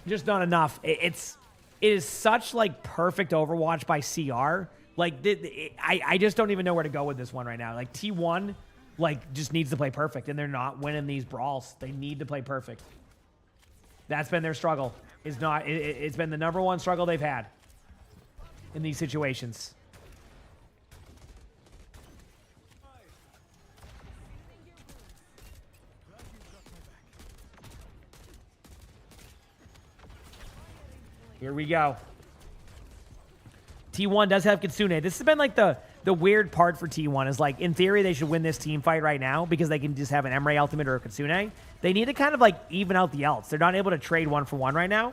Just not enough. It is such, like, perfect Overwatch by CR. Like, I just don't even know where to go with this one right now. Like, T1, like, just needs to play perfect, and they're not winning these brawls. They need to play perfect. That's been their struggle. It's been the #1 struggle they've had in these situations. Here we go. T1 does have Kitsune. This has been, like, the weird part for T1 is, like, in theory, they should win this team fight right now because they can just have an Emre ultimate or a Kitsune. They need to kind of, like, even out the ults. They're not able to trade 1-for-1 right now.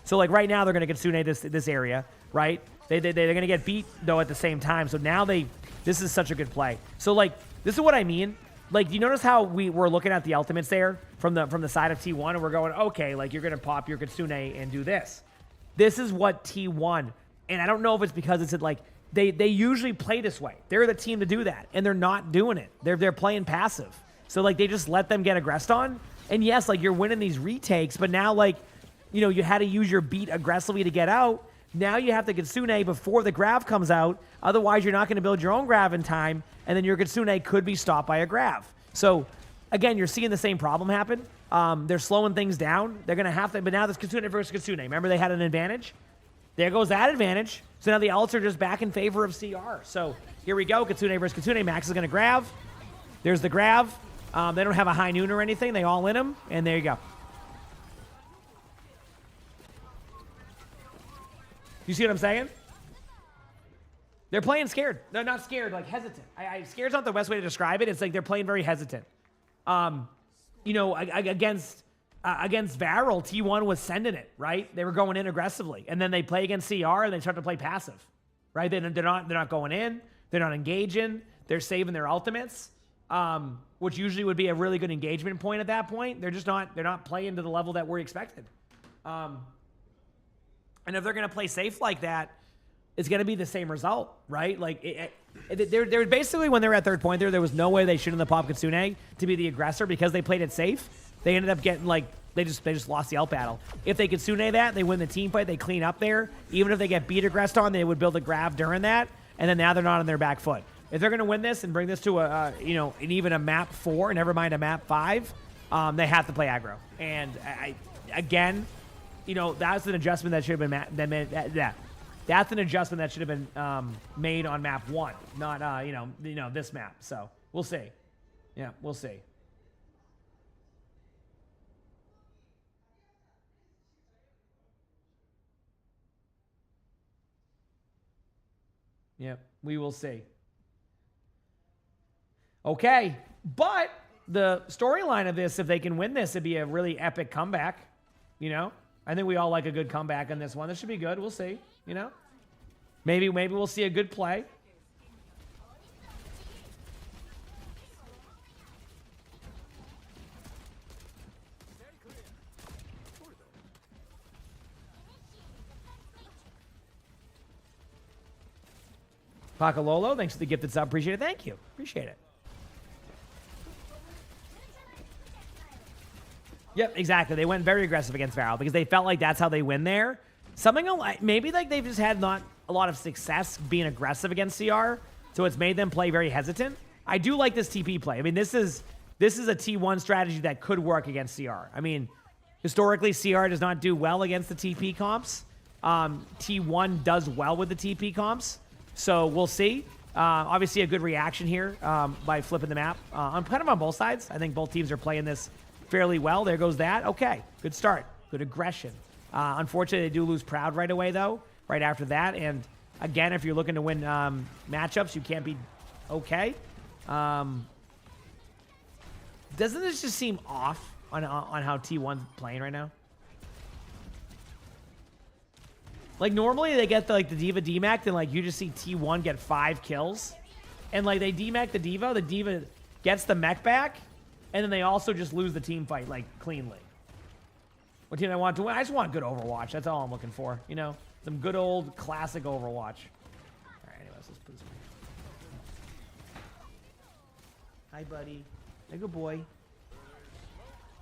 So, like, right now, they're going to Kitsune this area, right? They're going to get beat, though, at the same time. So now this is such a good play. So, like, this is what I mean. Like, you notice how we were looking at the ultimates there from the side of T1, and we're going, okay, like, you're going to pop your Kitsune and do this. This is what T1, and I don't know if it's because it's like, they usually play this way. They're the team to do that, and they're not doing it. They're playing passive. So, like, they just let them get aggressed on. And yes, like, you're winning these retakes, but now, like, you know, you had to use your beat aggressively to get out. Now you have to Kitsune before the grav comes out. Otherwise, you're not going to build your own grav in time, and then your Kitsune could be stopped by a grav. So, again, you're seeing the same problem happen. They're slowing things down. They're going to have to, but now this Kitsune versus Kitsune. Remember they had an advantage? There goes that advantage. So now the ults are just back in favor of CR. So here we go, Kitsune versus Kitsune. Max is going to grav. There's the grav. They don't have a high noon or anything. They all in him, and there you go. You see what I'm saying? They're playing scared. They're not scared, like hesitant. Scared's not the best way to describe it. It's like they're playing very hesitant. You know, against Varel, T1 was sending it, right? They were going in aggressively. And then they play against CR and they start to play passive, right? They're not going in. They're not engaging. They're saving their ultimates, which usually would be a really good engagement point at that point. They're not playing to the level that we're expected. And if they're going to play safe like that, it's going to be the same result, right? Like, they're basically, when they're at third point there was no way they shouldn't have popped Kitsune to be the aggressor because they played it safe. They ended up getting, like, they just lost the out battle. If they Kitsune that, they win the team fight, they clean up there. Even if they get beat aggressed on, they would build a grav during that, and then now they're not on their back foot. If they're going to win this and bring this to even a map 4, never mind a map 5, they have to play aggro. And again, you know, that's an adjustment that should have been made. That's an adjustment that should have been made on map 1, not this map. So we'll see. Yeah, we'll see. Yep, we will see. Okay, but the storyline of this, if they can win this, it'd be a really epic comeback. You know, I think we all like a good comeback on this one. This should be good. We'll see. You know, maybe we'll see a good play. Pacololo, thanks for the gifted sub. Appreciate it. Thank you. Appreciate it. Yep, exactly. They went very aggressive against Varel because they felt like that's how they win there. Something like, maybe like they've just had not a lot of success being aggressive against CR, so it's made them play very hesitant. I do like this TP play. I mean, this is a T1 strategy that could work against CR. I mean, historically, CR does not do well against the TP comps. T1 does well with the TP comps. So we'll see. Obviously, a good reaction here by flipping the map. I'm kind of on both sides. I think both teams are playing this fairly well. There goes that. Okay, good start. Good aggression. Unfortunately, they do lose Proud right away, though, right after that. And again, if you're looking to win matchups, you can't be okay. Doesn't this just seem off on how T1's playing right now? Like, normally they get the D.Va DMAC'd, and, like, you just see T1 get 5 kills. And, like, they DMAC the D.Va gets the mech back, and then they also just lose the team fight, like, cleanly. What team I want to win? I just want good Overwatch. That's all I'm looking for, you know? Some good old classic Overwatch. All right, anyways, let's put this one. Hi, buddy. Hey, good boy.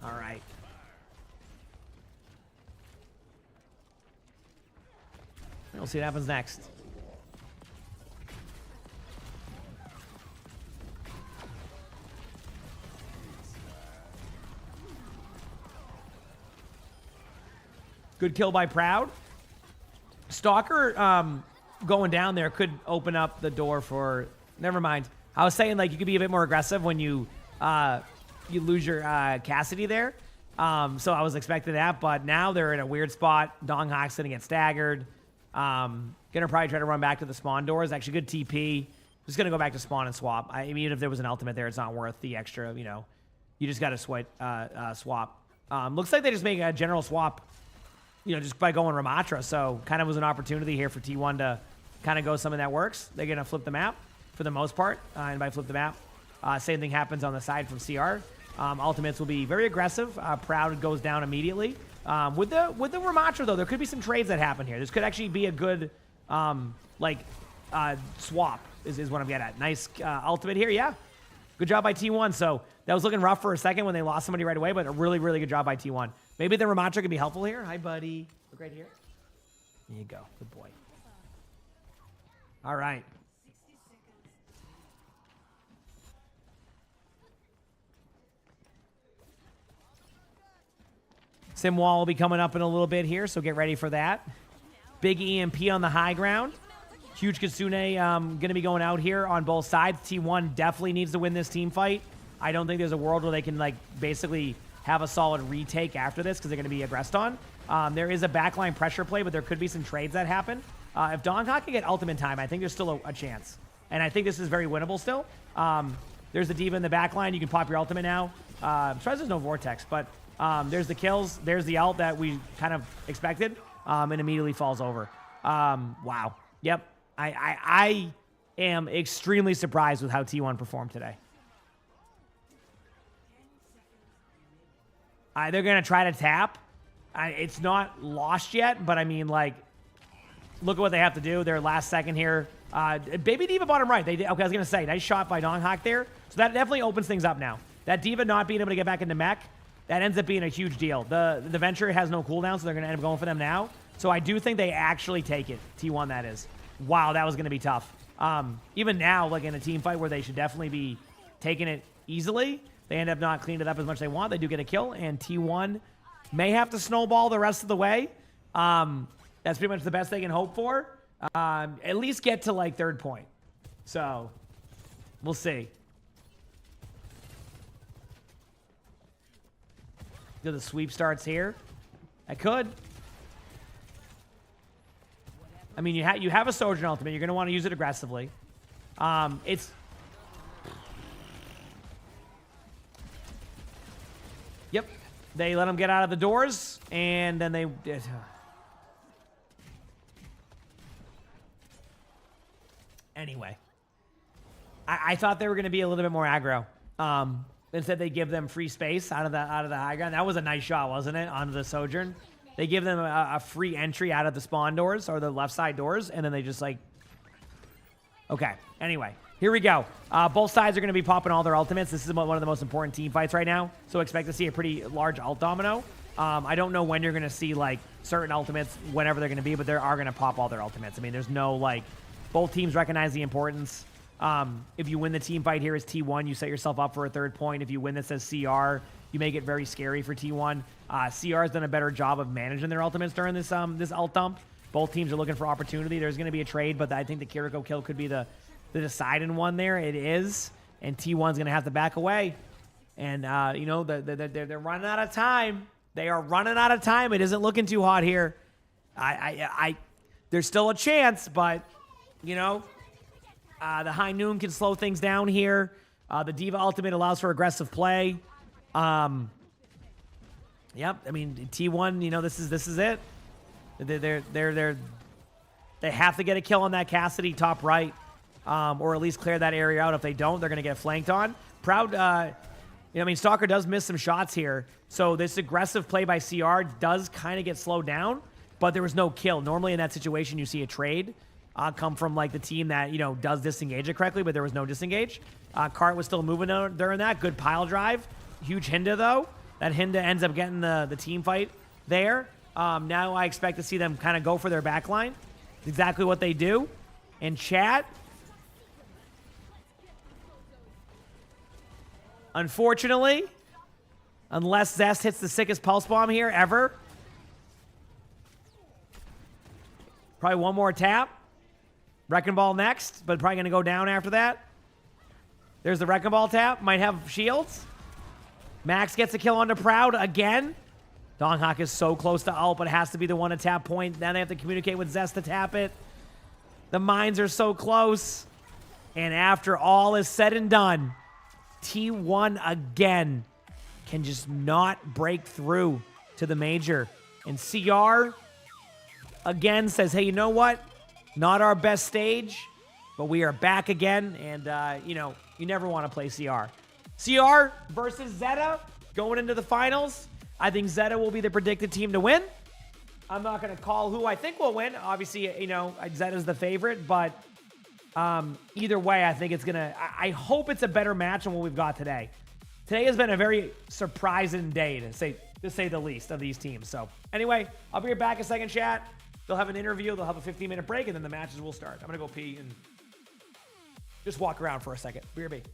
All right. We'll see what happens next. Good kill by Proud. Stalker going down there could open up the door for... Never mind. I was saying, like, you could be a bit more aggressive when you lose your Cassidy there. So I was expecting that, but now they're in a weird spot. Donghak's gonna get staggered. Gonna probably try to run back to the spawn doors. Actually, good TP. Just gonna go back to spawn and swap. I mean, even if there was an ultimate there, it's not worth the extra, you know. You just gotta swap. Looks like they just make a general swap, you know, just by going Ramatra. So kind of was an opportunity here for T1 to kind of go something that works. They're gonna flip the map for the most part. And by flip the map, same thing happens on the side from CR. Ultimates will be very aggressive. Proud goes down immediately. With the Ramatra, though, there could be some trades that happen here. This could actually be a good, swap is what I'm getting at. Nice ultimate here, yeah. Good job by T1. So that was looking rough for a second when they lost somebody right away, but a really, really good job by T1. Maybe the Ramatra could be helpful here. Hi, buddy. Look right here. There you go. Good boy. All right. Sim wall will be coming up in a little bit here, so get ready for that. Big EMP on the high ground. Huge Kitsune going to be going out here on both sides. T1 definitely needs to win this team fight. I don't think there's a world where they can like basically have a solid retake after this because they're going to be aggressed on. There is a backline pressure play, but there could be some trades that happen. If Donghak can get ultimate time, I think there's still a chance. And I think this is very winnable still. There's the Diva in the backline. You can pop your ultimate now. I'm surprised there's no Vortex, but there's the kills. There's the ult that we kind of expected and immediately falls over. Wow. Yep. I am extremely surprised with how T1 performed today. They're going to try to tap. It's not lost yet, but I mean, like, look at what they have to do. Their last second here. Baby Diva bottom right. Okay, I was going to say, nice shot by Donghak there. So that definitely opens things up now. That Diva not being able to get back into mech, that ends up being a huge deal. The Venture has no cooldown, so they're going to end up going for them now. So I do think they actually take it. T1, that is. Wow, that was going to be tough. Even now, like in a team fight where they should definitely be taking it easily, they end up not cleaning it up as much as they want. They do get a kill, and T1 may have to snowball the rest of the way. That's pretty much the best they can hope for. At least get to, like, third point. So, we'll see. Do the sweep starts here? I could. I mean, you have a Sojourn ultimate. You're going to want to use it aggressively. It's... Yep. They let him get out of the doors, and then they... Anyway. I thought they were going to be a little bit more aggro. Instead, they give them free space out of the high ground. That was a nice shot, wasn't it, onto the Sojourn? They give them a free entry out of the spawn doors or the left side doors, and then they just like... Okay, anyway, here we go. Both sides are going to be popping all their ultimates. This is one of the most important team fights right now, so expect to see a pretty large ult domino. I don't know when you're going to see like certain ultimates, whenever they're going to be, but they are going to pop all their ultimates. I mean, there's no like... Both teams recognize the importance. If you win the team fight here as T1, you set yourself up for a third point. If you win this as CR, you make it very scary for T1. CR has done a better job of managing their ultimates during this this ult dump. Both teams are looking for opportunity. There's going to be a trade, but I think the Kiriko kill could be the deciding one there. It is, and T1's going to have to back away. And, you know, they're running out of time. They are running out of time. It isn't looking too hot here. There's still a chance, but, you know, the high noon can slow things down here. The Diva ultimate allows for aggressive play. Yep. I mean, T1. You know, this is it. They have to get a kill on that Cassidy top right, or at least clear that area out. If they don't, they're going to get flanked on. Proud. You know, I mean, Stalker does miss some shots here, so this aggressive play by CR does kind of get slowed down. But there was no kill. Normally in that situation, you see a trade come from like the team that, you know, does disengage it correctly, but there was no disengage. Cart was still moving during that. Good pile drive. Huge Hinda, though. That Hinda ends up getting the team fight there. Now I expect to see them kind of go for their backline. Exactly what they do. And chat. Unfortunately, unless Zest hits the sickest pulse bomb here ever. Probably one more tap. Wrecking Ball next, but probably going to go down after that. There's the Wrecking Ball tap. Might have shields. Max gets a kill onto Proud again. Donghak is so close to ult, but it has to be the one to tap point. Now they have to communicate with Zest to tap it. The mines are so close. And after all is said and done, T1 again can just not break through to the major. And CR again says, hey, you know what? Not our best stage, but we are back again. And, you know, you never want to play CR. CR versus Zeta going into the finals. I think Zeta will be the predicted team to win. I'm not going to call who I think will win. Obviously, you know, Zeta's the favorite, but either way, I think it's going to... I hope it's a better match than what we've got today. Today has been a very surprising day, to say the least, of these teams. So, anyway, I'll be right back in a second, chat. They'll have an interview. They'll have a 15-minute break, and then the matches will start. I'm going to go pee and just walk around for a second. Be right back.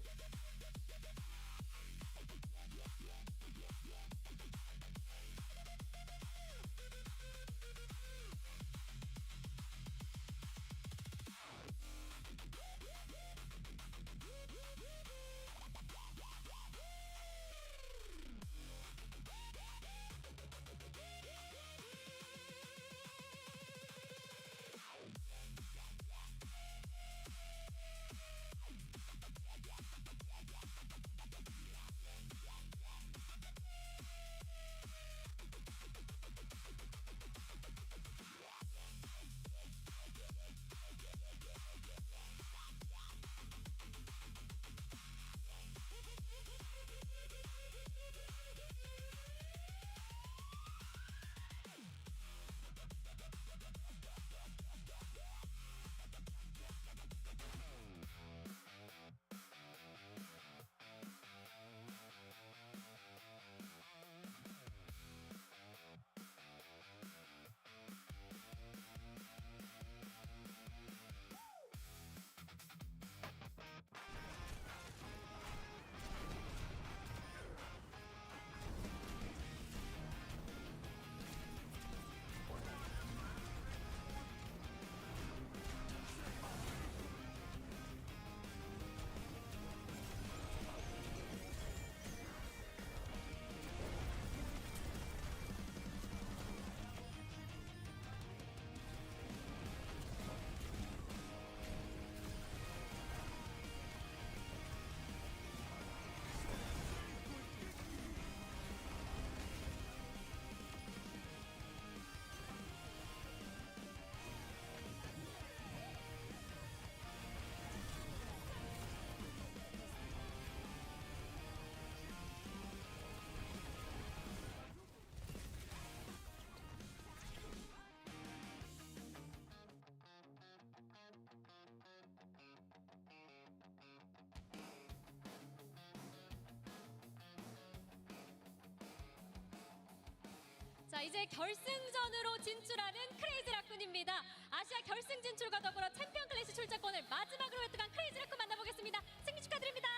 자, 이제 결승전으로 진출하는 크레이지 라쿤입니다. 아시아 결승 진출과 더불어 챔피언 클래시 출전권을 마지막으로 획득한 크레이지 라쿤 만나보겠습니다. 승리 축하드립니다.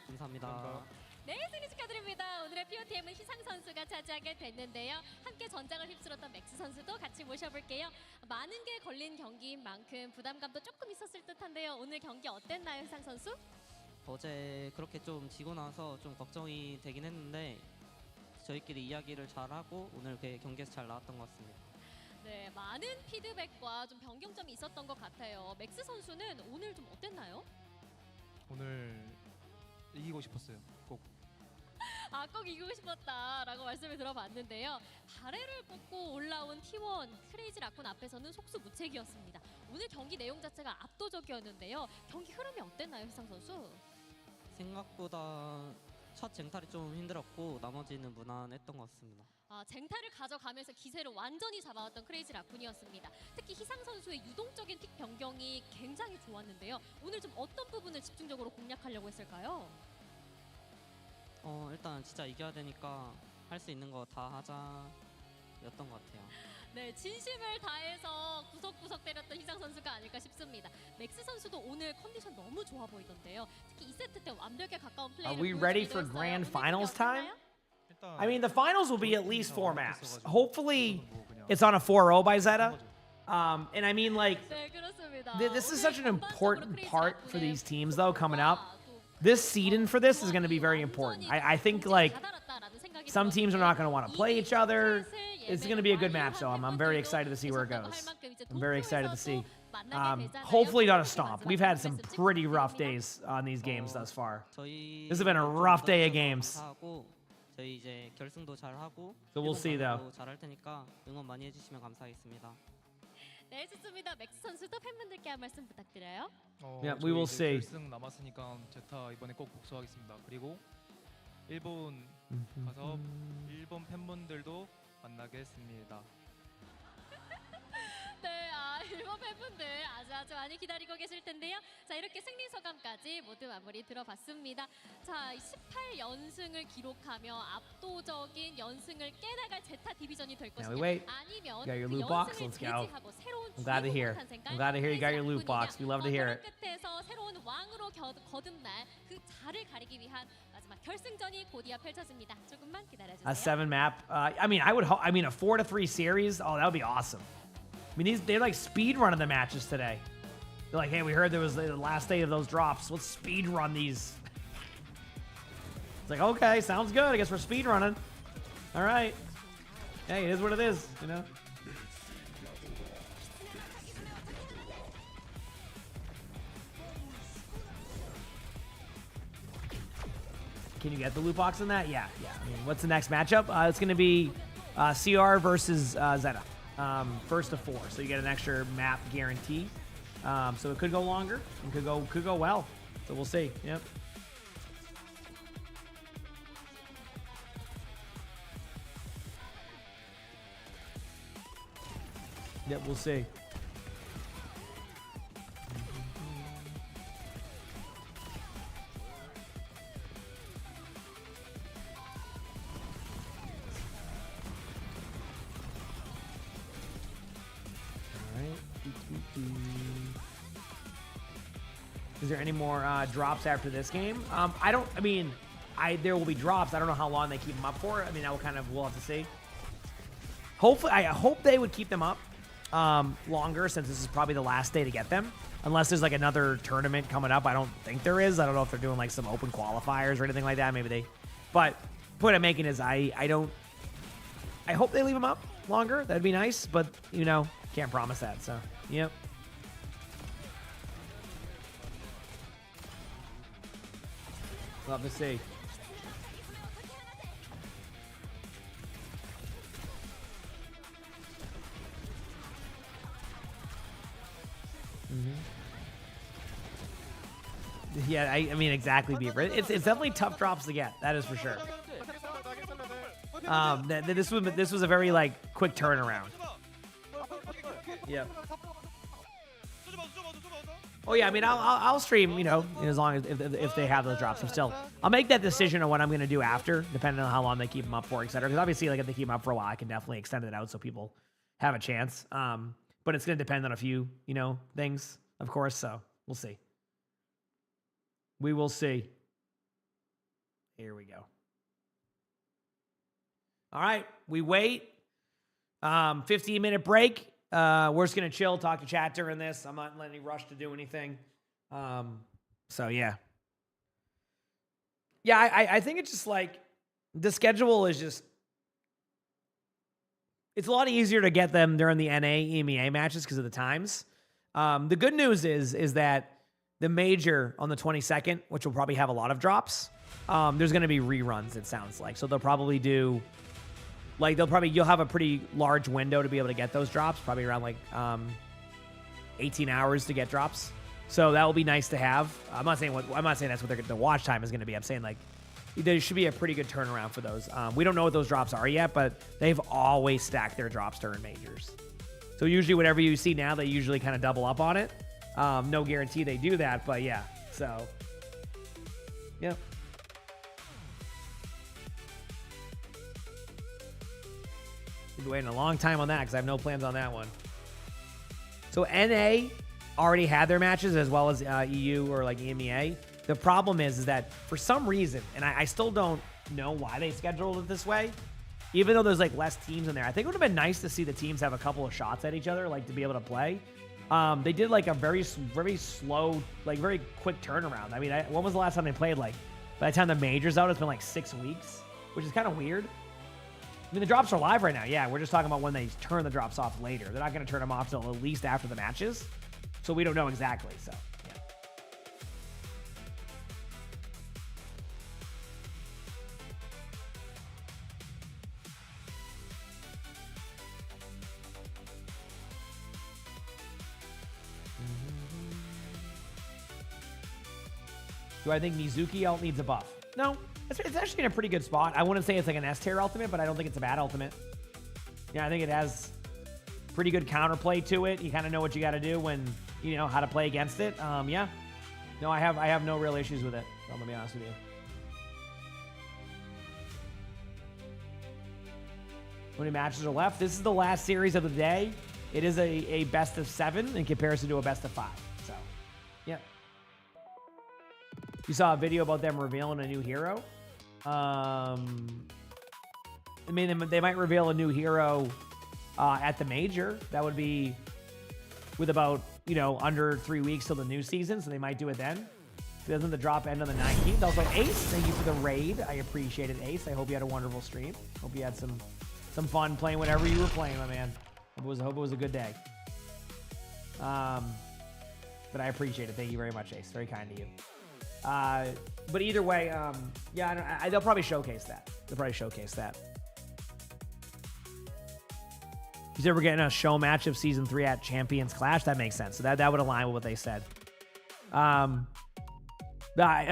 감사합니다. 네, 승리 축하드립니다. 오늘의 POTM은 희상 선수가 차지하게 됐는데요. 함께 전장을 휩쓸었던 맥스 선수도 같이 모셔볼게요. 많은 게 걸린 경기인 만큼 부담감도 조금 있었을 듯한데요. 오늘 경기 어땠나요, 희상 선수? 어제 그렇게 좀 지고 나서 좀 걱정이 되긴 했는데 저희끼리 이야기를 잘하고 오늘 경기에서 잘 나왔던 것 같습니다. 네, 많은 피드백과 좀 변경점이 있었던 것 같아요. 맥스 선수는 오늘 좀 어땠나요? 오늘 이기고 싶었어요. 꼭. 아, 꼭 이기고 싶었다라고 말씀을 들어봤는데요. 발해를 꽂고 올라온 T1 크레이지 라쿤 앞에서는 속수무책이었습니다. 오늘 경기 내용 자체가 압도적이었는데요. 경기 흐름이 어땠나요, 희상 선수? 생각보다 첫 쟁탈이 좀 힘들었고 나머지는 무난했던 것 같습니다. 아, 쟁탈을 가져가면서 기세를 완전히 잡아왔던 크레이지 라쿤이었습니다. 특히 희상 선수의 유동적인 픽 변경이 굉장히 좋았는데요. 오늘 좀 어떤 부분을 집중적으로 공략하려고 했을까요? 일단 진짜 이겨야 되니까 할 수 있는 거 다 하자였던 것 같아요. 네, 진심을 다해서 구석구석 때렸던 희상 선수가 아닐까 싶습니다. 맥스 선수도 오늘 컨디션 너무 좋아 보이던데요. 특히 2세트 때 완벽에 가까운 플레이를 Are we ready for 보여주기도 grand 했어요. finals 오늘 time? 일단 I mean, the finals will be at least 4 maps. Hopefully, it's on a 4-0 by Zeta. And I mean, like, 네, 그렇습니다. this is 오늘 such an 전반적으로 important 크레이지 part for 라쿤의 these teams, though, coming up. 또 This seeding for this is going to be very important. I think, like, some teams are not going to want to play each other. It's going to be a good match, though. I'm very excited to see where it goes. I'm very excited to see. Hopefully not a stomp. We've had some pretty rough days on these games thus far. 저희 This has been a rough day of games. 하고 저희 이제 결승도 잘 하고 So we'll see, though. 잘할 테니까 응원 많이 해주시면 감사하겠습니다. 네, 좋습니다. 맥스 선수도 팬분들께 한 말씀 부탁드려요. Yeah, we will see. 결승 남았으니까 제타 이번에 꼭 복수하겠습니다. 그리고 일본 가서 일본 팬분들도 만나게 했습니다. 네, 일본 팬분들 아주 많이 기다리고 계실 텐데요. 자, 이렇게 승리 소감까지 모두 마무리 들어봤습니다. 자, 18연승을 기록하며 압도적인 연승을 깨나갈 제타 디비전이 될 Now we 것이냐, wait. 아니면 You got your 그 loot box? 연승을 Let's go. 제지하고 새로운 I'm glad to hear. 주인공을 탄생할 I'm glad to hear you got your loot box. We love to hear it. 끝에서 새로운 왕으로 거듭날 그 자를 가리기 위한 마지막 결승전이 곧이어 펼쳐집니다. 조금만 기다려주세요. A 7 map. I mean, I mean, a 4-3 series. Oh, that would be awesome. I mean, they're like speed running the matches today. They're like, hey, we heard there was the last day of those drops. Let's speed run these. It's like, okay, sounds good. I guess we're speed running. All right. Hey, it is what it is, you know? Can you get the loot box in that? Yeah. I mean, what's the next matchup? It's going to be CR versus Zeta. First to 4, so you get an extra map guarantee. So it could go longer and could go well. So we'll see. Yep. Yep, we'll see. Is there any more drops after this game? There will be drops. I don't know how long they keep them up for. I mean, we'll have to see. Hopefully, I hope they would keep them up longer, since this is probably the last day to get them. Unless there's like another tournament coming up. I don't think there is. I don't know if they're doing like some open qualifiers or anything like that. Maybe they, but the point I'm making is I hope they leave them up longer. That'd be nice, but you know, can't promise that. So, yep. Love to see. Yeah, I mean, exactly, Beaver. It's definitely tough drops to get. That is for sure. This was a very like quick turnaround. Yeah. Oh yeah, I mean, I'll stream, you know, as long as if they have those drops. I'll make that decision on what I'm gonna do after, depending on how long they keep them up for, etc. Because obviously, like if they keep them up for a while, I can definitely extend it out so people have a chance. But it's gonna depend on a few, you know, things, of course. So we'll see. We will see. Here we go. All right, we wait. 15-minute break. We're just gonna chill, talk to chat during this. I'm not letting any rush to do anything. So yeah. Yeah, I think it's just like the schedule is just, it's a lot easier to get them during the NA EMEA matches because of the times. The good news is that the major on the 22nd, which will probably have a lot of drops, there's going to be reruns, it sounds like. So they'll probably do, like, you'll have a pretty large window to be able to get those drops, probably around like 18 hours to get drops. So that will be nice to have. I'm not saying that's what the watch time is going to be. I'm saying like there should be a pretty good turnaround for those. We don't know what those drops are yet, but they've always stacked their drops during majors. So usually whatever you see now, they usually kind of double up on it. No guarantee they do that, but yeah. So, yeah. Been waiting a long time on that because I have no plans on that one. So NA already had their matches as well as EU or like EMEA. The problem is that for some reason, and I still don't know why they scheduled it this way, even though there's like less teams in there. I think it would have been nice to see the teams have a couple of shots at each other, like to be able to play. They did like a very slow, like very quick turnaround. I mean, when was the last time they played? Like by the time the major's out, it's been like 6 weeks, which is kind of weird. I mean, the drops are live right now. Yeah, we're just talking about when they turn the drops off later. They're not going to turn them off till at least after the matches. So we don't know exactly. So, yeah. Do I think Mizuki ult needs a buff? No, it's actually in a pretty good spot. I wouldn't say it's like an S tier ultimate, but I don't think it's a bad ultimate. Yeah, I think it has pretty good counterplay to it. You kind of know what you got to do when you know how to play against it. Yeah. No, I have no real issues with it. So I'm gonna be honest with you. How many matches are left? This is the last series of the day. It is a best of 7 in comparison to a best of 5. So, yeah. You saw a video about them revealing a new hero. I mean, they might reveal a new hero at the major. That would be with about, you know, under 3 weeks till the new season, so they might do it then. Doesn't the drop end on the 19th? Also, Ace, thank you for the raid. I appreciate it, Ace. I hope you had a wonderful stream. Hope you had some fun playing whatever you were playing, my man. Hope it was a good day. But I appreciate it. Thank you very much, Ace. Very kind to you. But either way, yeah, they'll probably showcase that. He's ever getting a show match of season 3 at Champions Clash? That makes sense. So that would align with what they said. I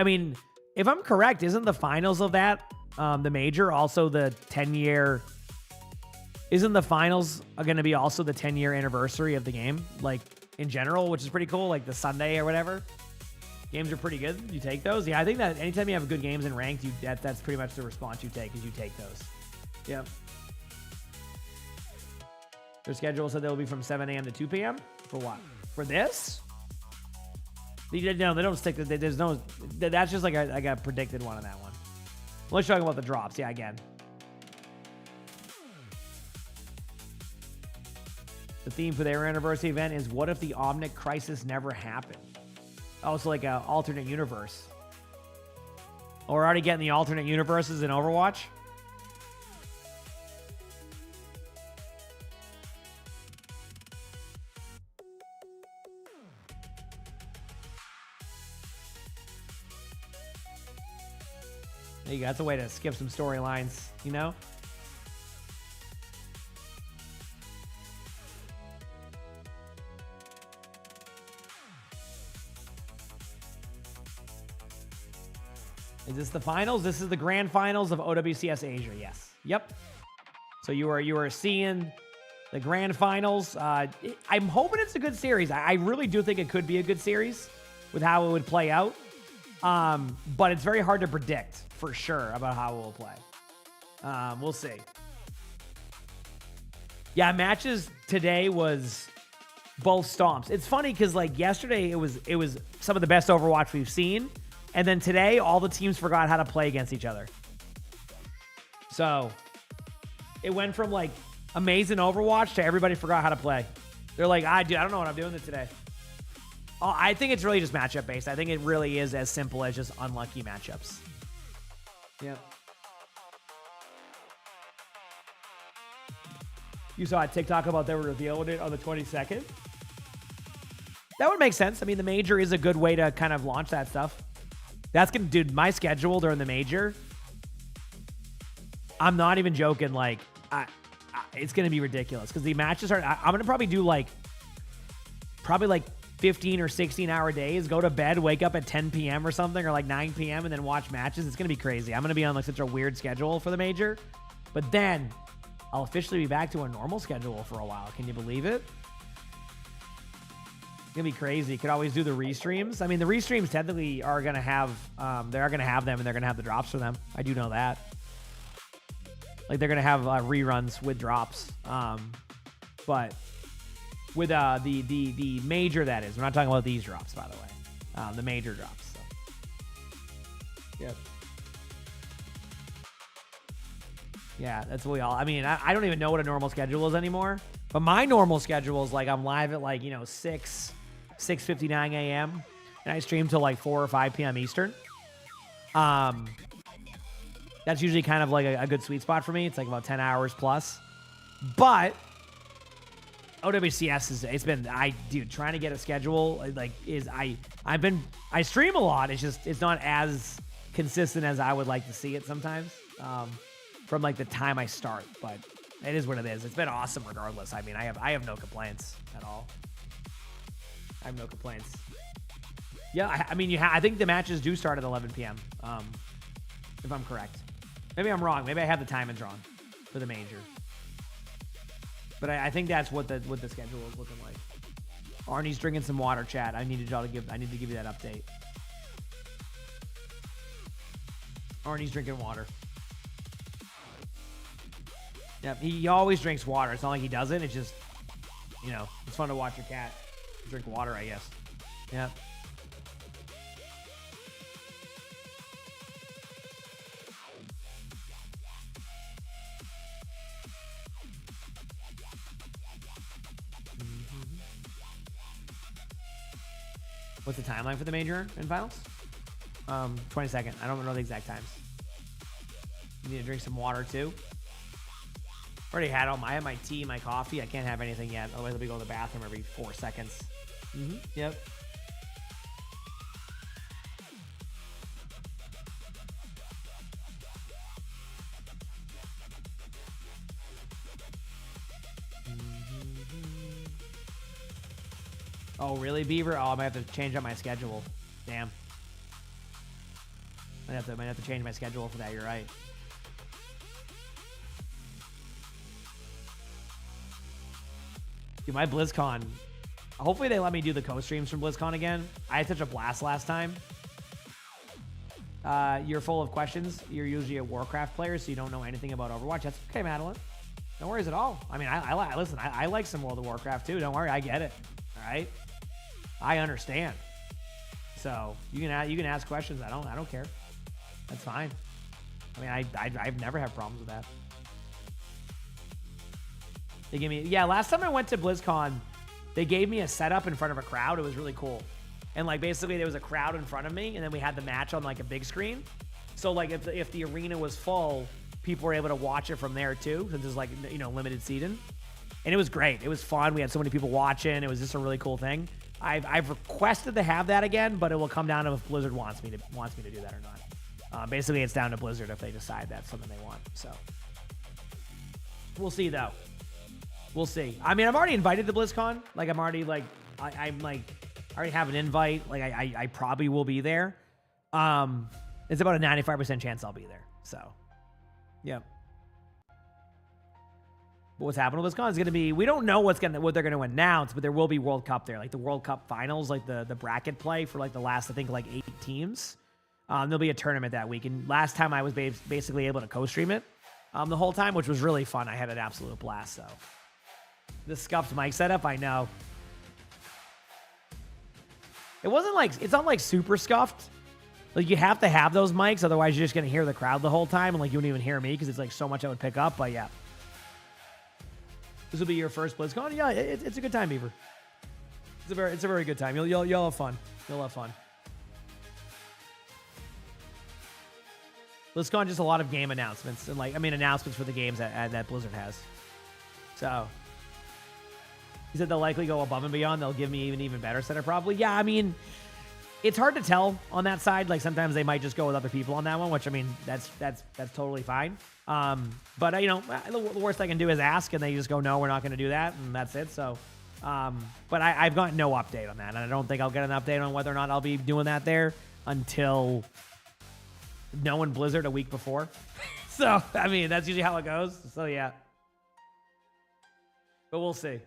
mean, if I'm correct, isn't the finals of that, the major, also the 10-year... Isn't the finals going to be also the 10-year anniversary of the game? Like, in general, which is pretty cool, like the Sunday or whatever. Games are pretty good. You take those. Yeah, I think that anytime you have good games in ranked, that's pretty much the response you take, is you take those. Yep. Their schedule said they'll be from 7 a.m. to 2 p.m. For what? For this? No, they don't stick to... There's no... That's just like a predicted one on that one. Let's talk about the drops. Yeah, again. The theme for their anniversary event is, what if the Omnic Crisis never happened? Oh, it's like an alternate universe. Oh, we're already getting the alternate universes in Overwatch? There you go. That's a way to skip some storylines, you know? Is this the finals? This is the grand finals of OWCS Asia. Yes. Yep. So you are seeing the grand finals. I'm hoping it's a good series. I really do think it could be a good series with how it would play out. But it's very hard to predict for sure about how it will play. We'll see. Yeah, matches today was both stomps. It's funny because like yesterday it was some of the best Overwatch we've seen. And then today, all the teams forgot how to play against each other. So, it went from, like, amazing Overwatch to everybody forgot how to play. They're like, dude, I don't know what I'm doing today. Oh, I think it's really just matchup-based. I think it really is as simple as just unlucky matchups. Yep. You saw a TikTok about they were revealing it on the 22nd? That would make sense. I mean, the major is a good way to kind of launch that stuff. That's going to, dude, my schedule during the major, I'm not even joking, like, it's going to be ridiculous because the matches are, I'm going to probably do like 15 or 16 hour days, go to bed, wake up at 10 p.m. or something, or like 9 p.m. and then watch matches. It's going to be crazy. I'm going to be on like such a weird schedule for the major, but then I'll officially be back to a normal schedule for a while. Can you believe it? It's gonna be crazy. Could always do the restreams. I mean, the restreams technically are gonna have, they are gonna have them, and they're gonna have the drops for them. I do know that. Like they're gonna have reruns with drops. But with the major, that is, we're not talking about these drops, by the way. The major drops. So. Yep. Yeah, that's what we all. I mean, I don't even know what a normal schedule is anymore. But my normal schedule is like I'm live at like 6:59 a.m. and I stream till like 4 or 5 p.m. Eastern. That's usually kind of like a good sweet spot for me. It's like about 10 hours plus. But OWCS is trying to get a schedule like I stream a lot. It's just it's not as consistent as I would like to see it sometimes. From like the time I start, but it is what it is. It's been awesome regardless. I mean, I have no complaints at all. I have no complaints. Yeah, I mean, I think the matches do start at 11 p.m. if I'm correct. Maybe I'm wrong. Maybe I have the timings wrong for the major. But I think that's what the schedule is looking like. Arnie's drinking some water, chat. I need to give you that update. Arnie's drinking water. Yep, he always drinks water. It's not like he doesn't. It's just, you know, it's fun to watch your cat drink water, I guess. Yep. What's the timeline for the major and finals? 22nd. I don't know the exact times. You need to drink some water too. Already had all I have my tea, my coffee. I can't have anything yet. Otherwise, I'll be going to the bathroom every 4 seconds. Yep. Oh, really, Beaver? Oh, I might have to change up my schedule. Damn. Might have to change my schedule for that. You're right. Dude, my BlizzCon. Hopefully they let me do the co-streams from BlizzCon again. I had such a blast last time. You're full of questions. You're usually a Warcraft player, so you don't know anything about Overwatch. That's okay, Madeline. No worries at all. I mean, listen. I like some World of Warcraft too. Don't worry, I get it. All right. I understand. So you can ask questions. I don't care. That's fine. I mean, I've never had problems with that. They gave me, last time I went to BlizzCon, they gave me a setup in front of a crowd. It was really cool. And like basically there was a crowd in front of me, and then we had the match on like a big screen. So like if the arena was full, people were able to watch it from there too, since there's like, you know, limited seating. And it was great. It was fun. We had so many people watching. It was just a really cool thing. I've requested to have that again, but it will come down to if Blizzard wants me to do that or not. Basically, it's down to Blizzard if they decide that's something they want. So we'll see, though. We'll see. I mean, I'm already invited to BlizzCon. Like, I'm already like, I already have an invite. Like, I probably will be there. It's about a 95% chance I'll be there. So, yep. But what's happening with BlizzCon is going to be, we don't know what they're going to announce, but there will be World Cup there, like the World Cup finals, like the bracket play for like the last, I think, like 8 teams. There'll be a tournament that week. And last time I was basically able to co-stream it the whole time, which was really fun. I had an absolute blast. So the scuffed mic setup, I know. It wasn't like, it's not like super scuffed. Like you have to have those mics, otherwise you're just going to hear the crowd the whole time, and like you wouldn't even hear me because it's like so much I would pick up. But yeah. This will be your first BlizzCon. Yeah, it's a good time, Beaver. It's a very good time. You'll have fun. You'll have fun. BlizzCon, just a lot of game announcements and announcements for the games that Blizzard has. So he said they'll likely go above and beyond. They'll give me even better setup probably. Yeah, I mean, it's hard to tell on that side. Like sometimes they might just go with other people on that one, which I mean that's totally fine. But you know, the worst I can do is ask, and they just go, no, we're not going to do that, and that's it. So, but I've got no update on that, and I don't think I'll get an update on whether or not I'll be doing that there until knowing Blizzard a week before. So, I mean, that's usually how it goes. So, yeah. But we'll see.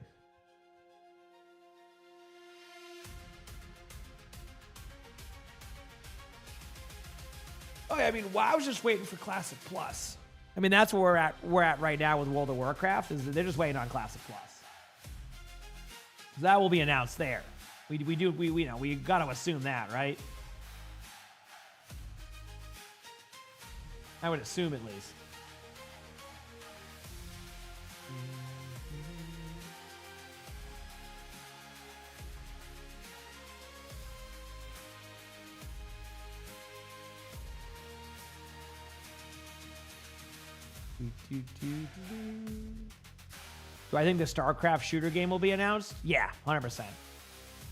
Oh, yeah, I mean, I was just waiting for Classic Plus. I mean, that's where we're at right now with World of Warcraft, is they're just waiting on Classic Plus. That will be announced there. We know, we got to assume that, right? I would assume at least. Do I think the StarCraft shooter game will be announced? Yeah, 100%.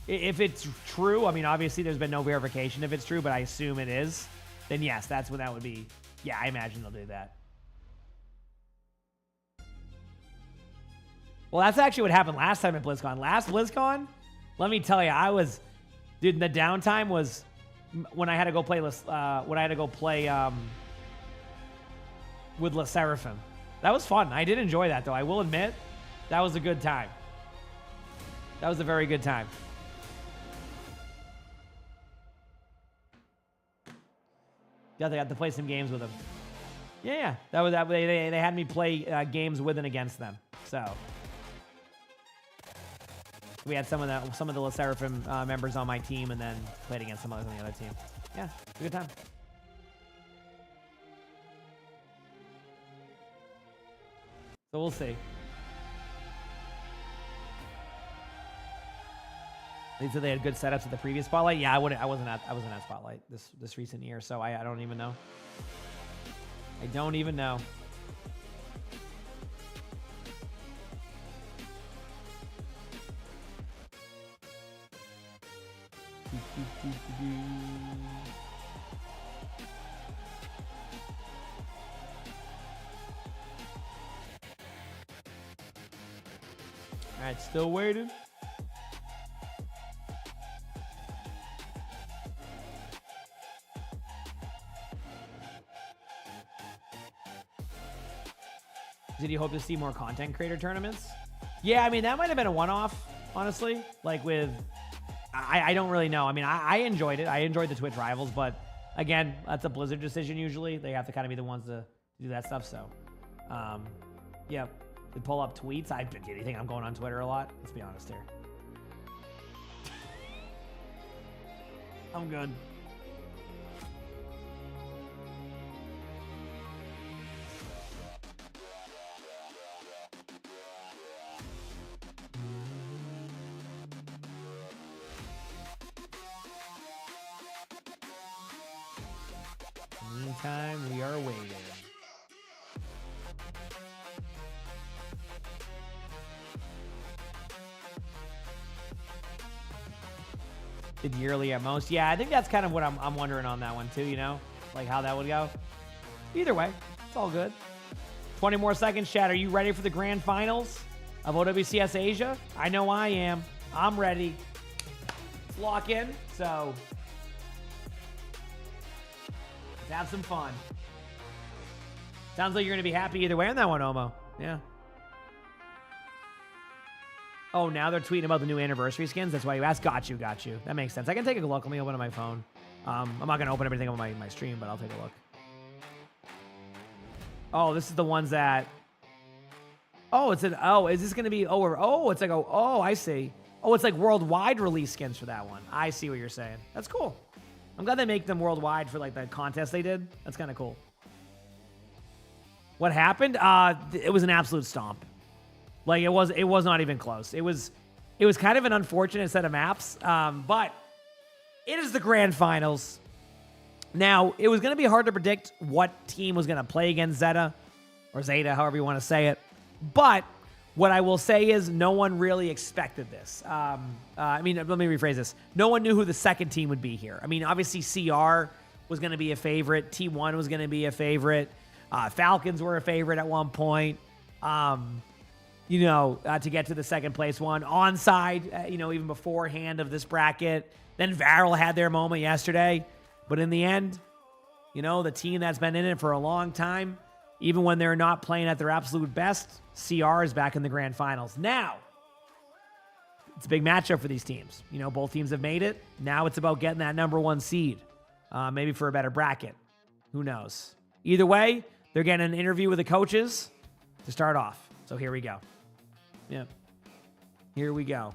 If it's true, I mean, obviously there's been no verification if it's true, but I assume it is, then yes, that's what that would be. Yeah, I imagine they'll do that. Well, that's actually what happened last time at BlizzCon. Last BlizzCon, let me tell you, dude, the downtime was when I had to go play with La Seraphim. That was fun. I did enjoy that, though. I will admit, that was a good time. That was a very good time. Got to play some games with them. Yeah. That was that. They had me play games with and against them. So we had some of the La Seraphim members on my team, and then played against some others on the other team. Yeah, it's a good time. So we'll see. They said they had good setups at the previous spotlight. Yeah, I wasn't at spotlight this recent year, so I don't even know. I don't even know. All right, still waiting. Did you hope to see more content creator tournaments? Yeah, I mean, that might have been a one-off, honestly. Like with, I don't really know. I mean, I enjoyed it. I enjoyed the Twitch Rivals, but again, that's a Blizzard decision usually. They have to kind of be the ones to do that stuff, so. Yeah, they pull up tweets. Do you think I'm going on Twitter a lot? Let's be honest here. I'm good. Meantime, we are waiting. Did yearly at most? Yeah, I think that's kind of what I'm wondering on that one too, you know? Like how that would go. Either way, it's all good. 20 more seconds, chat. Are you ready for the grand finals of OWCS Asia? I know I am. I'm ready. Let's lock in. So let's have some fun. Sounds like you're going to be happy either way on that one, Omo. Yeah. Oh, now they're tweeting about the new anniversary skins. That's why you asked. Got you. That makes sense. I can take a look. Let me open it on my phone. I'm not going to open everything on my stream, but I'll take a look. Oh, this is the ones that... Oh, is this going to be... it's like... I see. Oh, it's like worldwide release skins for that one. I see what you're saying. That's cool. I'm glad they make them worldwide for like the contest they did. That's kind of cool. What happened? It was an absolute stomp. Like it was not even close. It was kind of an unfortunate set of maps, but it is the grand finals. Now, it was going to be hard to predict what team was going to play against Zeta, or Zeta, however you want to say it. But what I will say is no one really expected this. Let me rephrase this. No one knew who the second team would be here. I mean, obviously CR was going to be a favorite. T1 was going to be a favorite. Falcons were a favorite at one point. To get to the second place one. Onside, even beforehand of this bracket. Then Varel had their moment yesterday. But in the end, the team that's been in it for a long time, even when they're not playing at their absolute best, CR is back in the grand finals. Now, it's a big matchup for these teams. Both teams have made it. Now it's about getting that number one seed, maybe for a better bracket. Who knows? Either way, they're getting an interview with the coaches to start off. So here we go. Yeah. Here we go.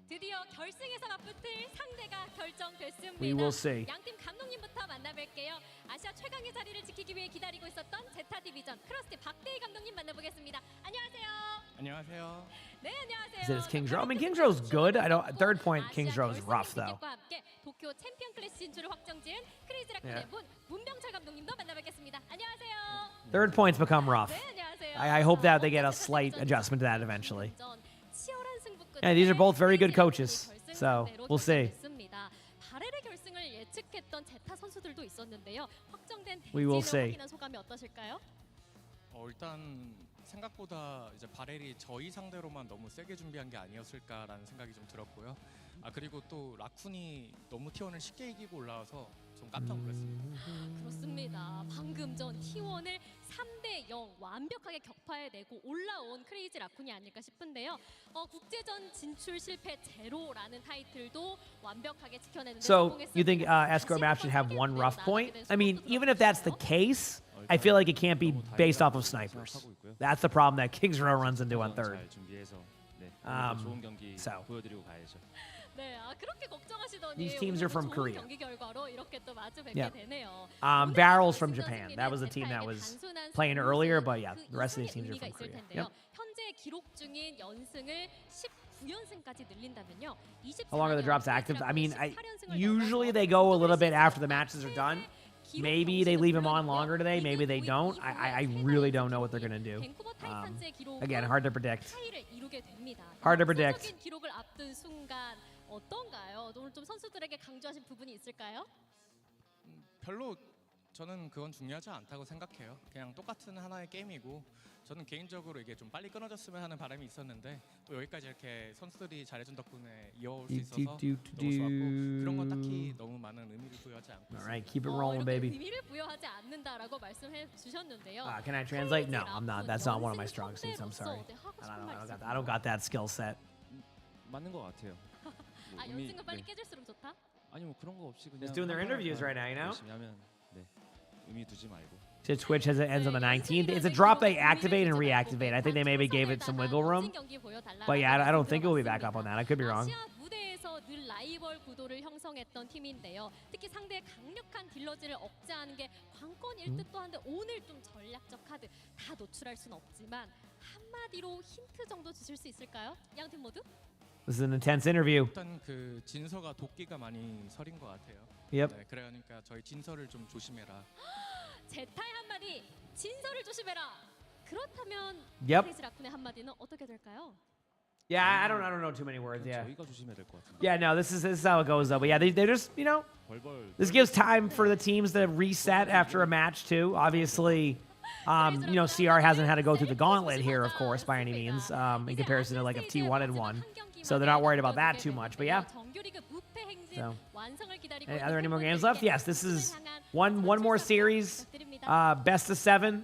드디어 결승에서 맞붙을 상대가 결정됐습니다. We will see. 양팀 감독님부터 만나볼게요. 아시아 최강의 자리를 지키기 위해 기다리고 있었던 제타 디비전 크로스티 박대희 감독님 만나보겠습니다. 안녕하세요. 안녕하세요. 네, 안녕하세요. Is it King's Row? I mean, King's Row's good. Third point, King's Row is rough though. 도쿄 챔피언 클래스 진출을 확정지은 크레이지 라쿤의 문병철 감독님도 만나뵙겠습니다. 안녕하세요. Third point's become rough. 네, 안녕하세요. I hope that they get a slight adjustment to that eventually. 치열한 승부 끝에 Yeah, these are both very good coaches. So we'll see. 바렐의 결승을 예측했던 제타 선수들도 있었는데요. 확정된 We will 대진을 see. 확인한 소감이 어떠실까요? 일단 생각보다 이제 바렐이 저희 상대로만 너무 세게 준비한 게 아니었을까라는 생각이 좀 들었고요. 그리고 또 라쿤이 너무 T1을 쉽게 이기고 올라와서 좀 깜짝 놀랐습니다. 그렇습니다. 방금 전 T1을 3대0 완벽하게 격파해내고 올라온 크레이지 라쿤이 아닐까 싶은데요. 국제전 진출 실패 제로라는 타이틀도 완벽하게 지켜내는 데 So 성공했습니다. you think Escrow Map should have one rough point? I mean, even if that's the case, I feel like it can't be based off of snipers. That's the problem that Kings Row runs into on third. So 네, 그렇게 걱정하시더니 these teams are from 좋은 Korea. 경기 결과로 이렇게 또 마주 뵙게 Yeah. 되네요. Barrel's from Japan. That was the team that was playing earlier, but yeah, the rest of these teams are from Korea. Yep. 현재 기록 중인 연승을 19연승까지 늘린다면요. How long are the drops active? I mean, usually they go a little bit after the matches are done. Maybe they leave him on longer today. Maybe they don't. I really don't know what they're going to do. Again, hard to predict. Hard to predict. 기록을 앞둔 순간 어떤가요? 오늘 좀 선수들에게 강조하신 부분이 있을까요? 별로 저는 그건 중요하지 않다고 생각해요. 그냥 똑같은 하나의 게임이고 저는 개인적으로 이게 좀 빨리 끊어졌으면 하는 바람이 있었는데 또 여기까지 이렇게 선수들이 잘해준 덕분에 이어올 수 있어서 너무 좋았고 그런 건 딱히 너무 많은 의미를 부여하지 않고 All right, keep it rolling, baby. 의미를 부여하지 않는다라고 말씀해 주셨는데요. Can I translate? No, I'm not. That's not one of my strong suits. I'm sorry. I don't got that skill set. 맞는 것 같아요. 연승은 빨리 깨질수록 좋다? 아니 뭐 그런 거 없이 그냥 Just doing their interviews right now, you know? 열심히 하면 의미 두지 말고. So Twitch ends on the 19th. It's a drop they activate and reactivate. I think they maybe gave it some wiggle room. But yeah, I don't think it will be back up on that. I could be wrong. 무대에서 늘 라이벌 구도를 형성했던 팀인데요. 특히 상대의 강력한 딜러지를 억제하는 게 관건일 듯도 한데 오늘 좀 전략적 카드 다 노출할 순 없지만 한마디로 힌트 정도 주실 수 있을까요? 양 팀 모두? This is an intense interview. 일단 그 진서가 도끼가 많이 서린 것 같아요. Yep. 네, 그러니까 저희 진서를 좀 조심해라. 제타의 한마디 진서를 조심해라. 그렇다면 Yep. 크레이지 라쿤의 한마디는 어떻게 될까요? Yeah, I don't know too many words. Yeah. 저희가 조심해야 될 것 같은데. Yeah, no, this is how it goes though. But yeah, they're just, you know, this gives time for the teams to reset after a match too. Obviously, you know, CR hasn't had to go through the gauntlet here, of course, by any means, in comparison to like a T1 and 1. So they're not worried about that too much. But yeah. So, are there any more games left? Yes, this is one more series, best of 7,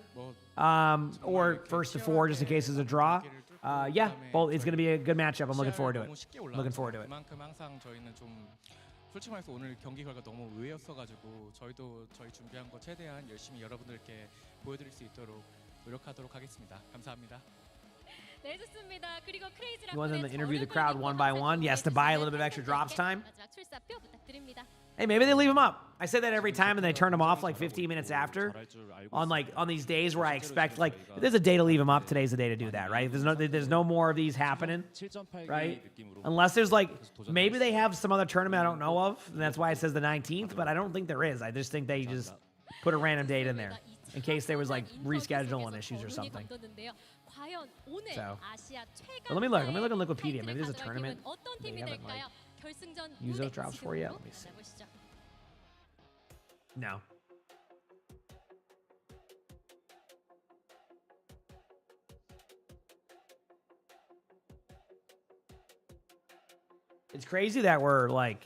or first to 4, just in case there's a draw. Yeah, well, it's going to be a good matchup. I'm looking forward to it. Looking forward to it. 그만큼 항상 저희는 좀 솔직히 말해서 오늘 경기 결과 너무 의외였어가지고 저희도 저희 준비한 거 최대한 열심히 여러분들께 보여드릴 수 있도록 노력하도록 하겠습니다. 감사합니다. 네, 좋습니다. 그리고 크레이지 라쿤의 You want them to interview the crowd one by one? Yes, to buy a little bit of extra drops time. 마지막 출사표 부탁드립니다. Hey, maybe they leave him up. I say that every time and they turn him off like 15 minutes after. On these days where I expect like if there's a day to leave him up, today's the day to do that, right? There's no more of these happening, right? Unless there's like maybe they have some other tournament I don't know of, and that's why it says the 19th, but I don't think there is. I just think they just put a random date in there in case there was like rescheduling issues or something. So, but let me look. Let me look on Wikipedia. Maybe there's a tournament. They haven't like used those drops for yet. Let me see. No. It's crazy that we're like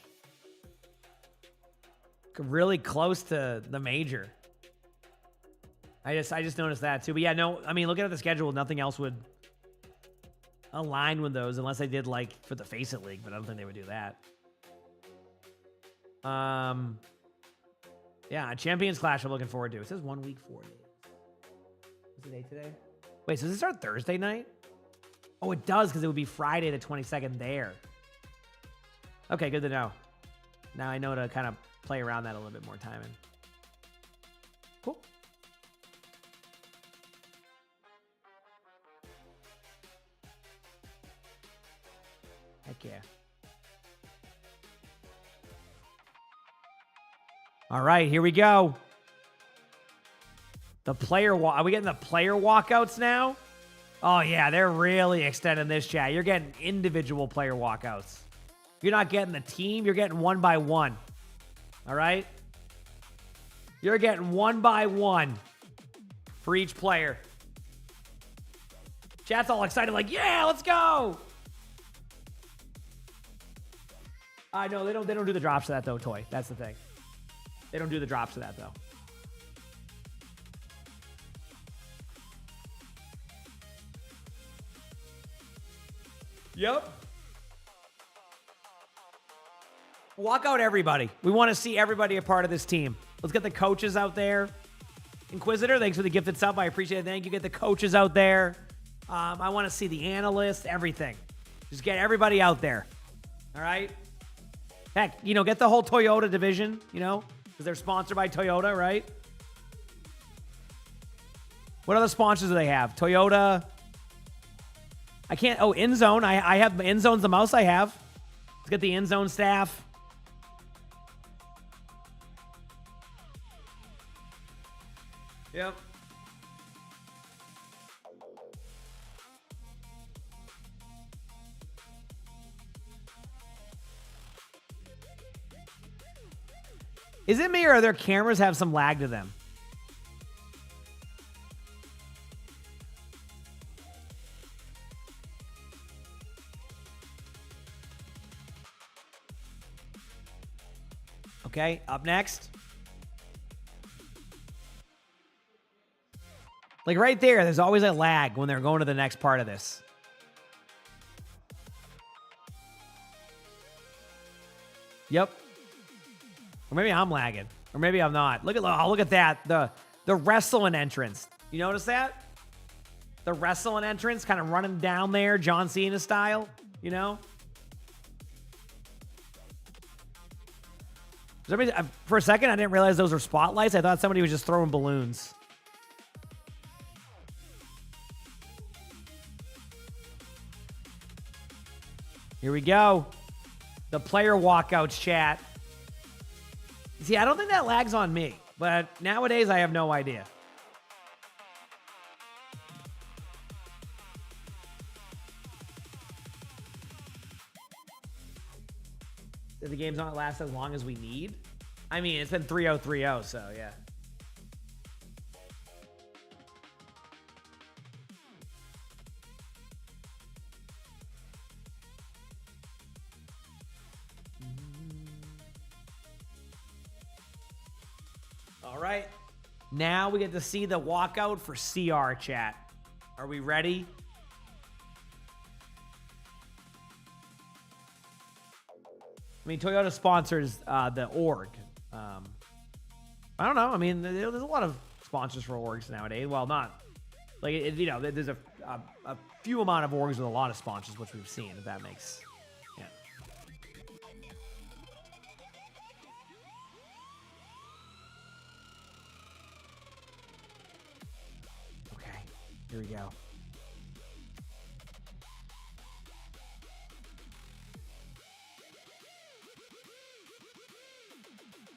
really close to the major. I just noticed that too. But yeah, no, I mean, looking at the schedule, nothing else would align with those unless they did like for the Face It League, but I don't think they would do that. Yeah, Champions Clash I'm looking forward to. It says 1 week, 4 days. What's the date today? Wait, so does it start Thursday night? Oh, it does because it would be Friday the 22nd there. Okay, good to know. Now I know to kind of play around that a little bit more timing. Cool. Heck yeah. All right, here we go. The player are we getting the player walkouts now? Oh yeah, they're really extending this, chat. You're getting individual player walkouts. You're not getting the team, you're getting one by one. All right? You're getting one by one for each player. Chat's all excited like, "Yeah, let's go." I know they don't do the drops to that though, Toy. That's the thing. They don't do the drops for that, though. Yep. Walk out everybody. We want to see everybody a part of this team. Let's get the coaches out there. Inquisitor, thanks for the gifted sub. I appreciate it. Thank you. Get the coaches out there. I want to see the analysts, everything. Just get everybody out there. All right? Heck, get the whole Toyota division, because they're sponsored by Toyota, right? What other sponsors do they have? Toyota. I can't. Oh, InZone. I have InZone's the mouse I have. Let's get the InZone staff. Yep. Is it me or their cameras have some lag to them? Okay, up next. Like right there's always a lag when they're going to the next part of this. Yep. Or maybe I'm lagging. Or maybe I'm not. Look at that. The wrestling entrance. You notice that? The wrestling entrance kind of running down there, John Cena style, For a second, I didn't realize those were spotlights. I thought somebody was just throwing balloons. Here we go. The player walkouts chat. See, I don't think that lags on me, but nowadays I have no idea. Did the games not last as long as we need? I mean, it's been 3-0-3-0, so yeah. All right. Now we get to see the walkout for CR chat. Are we ready? I mean, Toyota sponsors the org. I don't know. I mean, there's a lot of sponsors for orgs nowadays. Well, not like there's a few amount of orgs with a lot of sponsors, which we've seen. If that makes, yeah. Okay, here we go.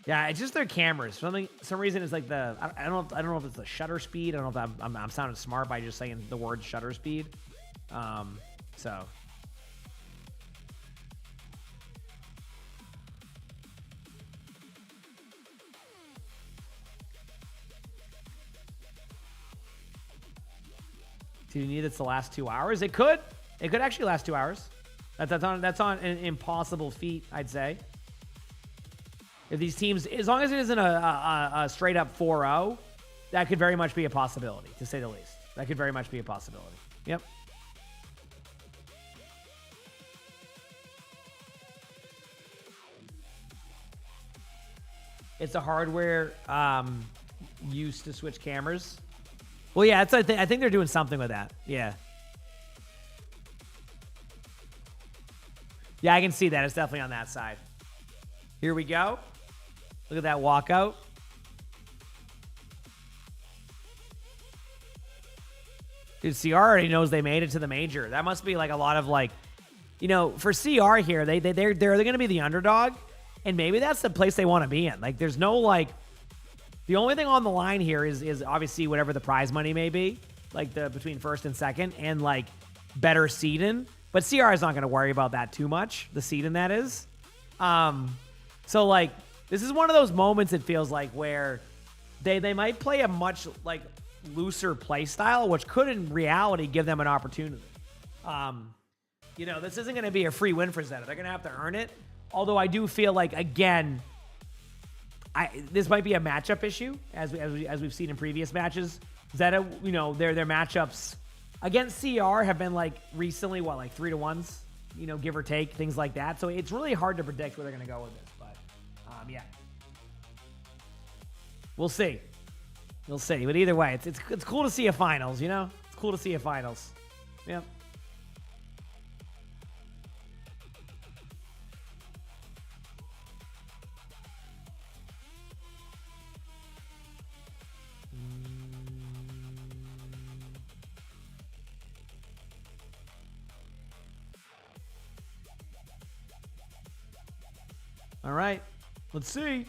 Yeah, it's just their cameras. Some reason it's like I don't know if it's the shutter speed. I don't know if I'm sounding smart by just saying the word shutter speed. So. Do you need it to last 2 hours? It could. It could actually last 2 hours. That's on an impossible feat, I'd say. If these teams, as long as it isn't a straight up 4-0, that could very much be a possibility, to say the least. That could very much be a possibility. Yep. It's a hardware use to switch cameras. Well, yeah, I think they're doing something with that. Yeah. Yeah, I can see that. It's definitely on that side. Here we go. Look at that walkout. Dude, CR already knows they made it to the major. That must be like a lot of for CR here, they're going to be the underdog, and maybe that's the place they want to be in. Like, there's no the only thing on the line here is obviously whatever the prize money may be, like the between first and second, and better seeding. But CR is not going to worry about that too much. The seeding, that is. So this is one of those moments, it feels like, where they might play a much looser play style, which could in reality give them an opportunity. This isn't going to be a free win for Zeta. They're going to have to earn it. Although I do feel again, this might be a matchup issue, as we've seen in previous matches. Zeta, you know, their matchups against CR have been like recently, what, like 3-1s, you know, give or take, things like that. So it's really hard to predict where they're going to go with this. But yeah, we'll see. We'll see. But either way, it's cool to see a finals. You know, it's cool to see a finals. Yep. All right, let's see.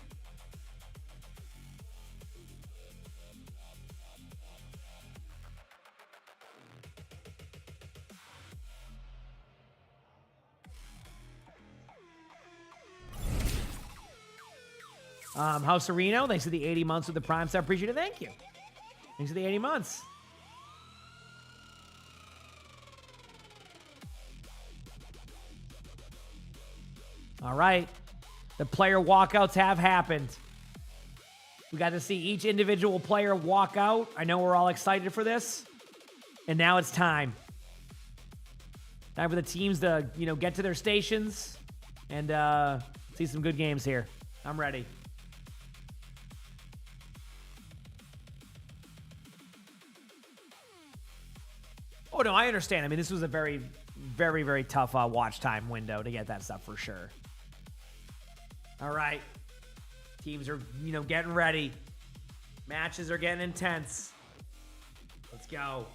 House Sereno, thanks for the 80 months with the Prime sub. Appreciate it. Thank you. Thanks for the 80 months. All right. The player walkouts have happened. We got to see each individual player walk out. I know we're all excited for this. And now it's time. Time for the teams to, you know, get to their stations and see some good games here. I'm ready. Oh, no, I understand. I mean, this was a very, very, very tough watch time window to get that stuff for sure. All right. Teams are, you know, getting ready. Matches are getting intense. Let's go.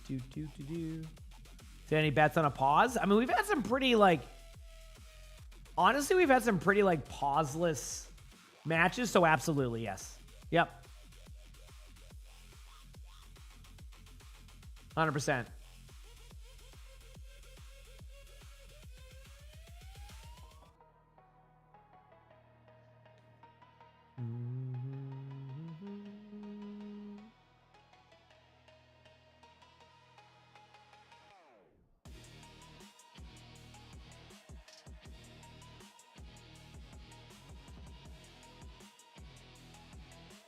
Is there any bets on a pause? I mean, we've had some pretty, like, honestly, we've had some pretty, like, pauseless matches, so absolutely, yes. Yep. 100%.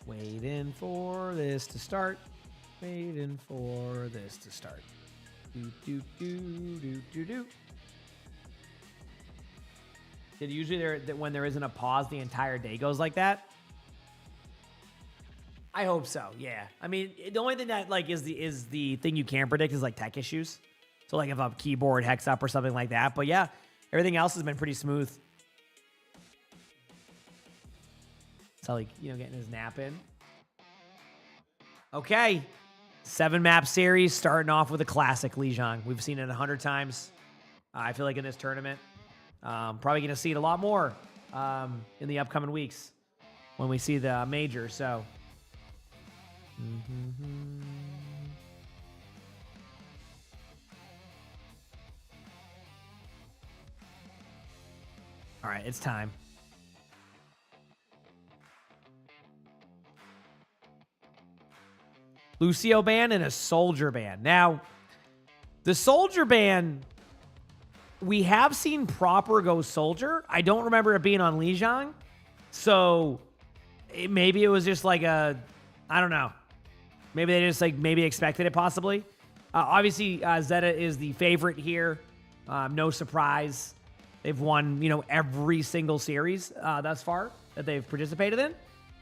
Waiting for this to start. Waiting for this to start. Do. Did usually when there isn't a pause, the entire day goes like that? I hope so. Yeah. I mean, the only thing that like is the thing you can't predict is like tech issues. So like if a keyboard hex up or something like that. But yeah, everything else has been pretty smooth. So like, you know, getting his nap in. Okay. 7-map series starting off with a classic Lijiang. We've seen it 100 times. I feel like in this tournament. Probably going to see it a lot more in the upcoming weeks when we see the major. So. All right, it's time. Lucio ban and a Soldier ban. Now, the Soldier ban, we have seen proper go Soldier. I don't remember it being on Lijiang. So, maybe it was just like a, I don't know. Maybe they just like, maybe expected it possibly. Obviously, Zeta is the favorite here. No surprise. They've won, you know, every single series thus far that they've participated in.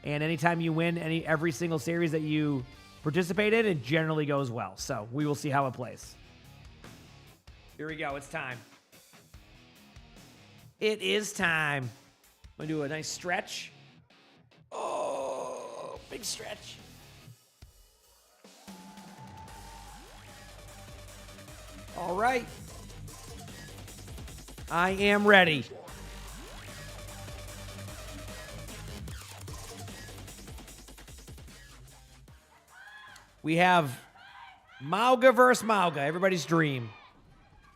And anytime you win every single series that you participate in, it generally goes well. So we will see how it plays. Here we go. It's time. It is time. I'm going to do a nice stretch. Oh, big stretch. All right. I am ready. We have Mauga versus Mauga, everybody's dream.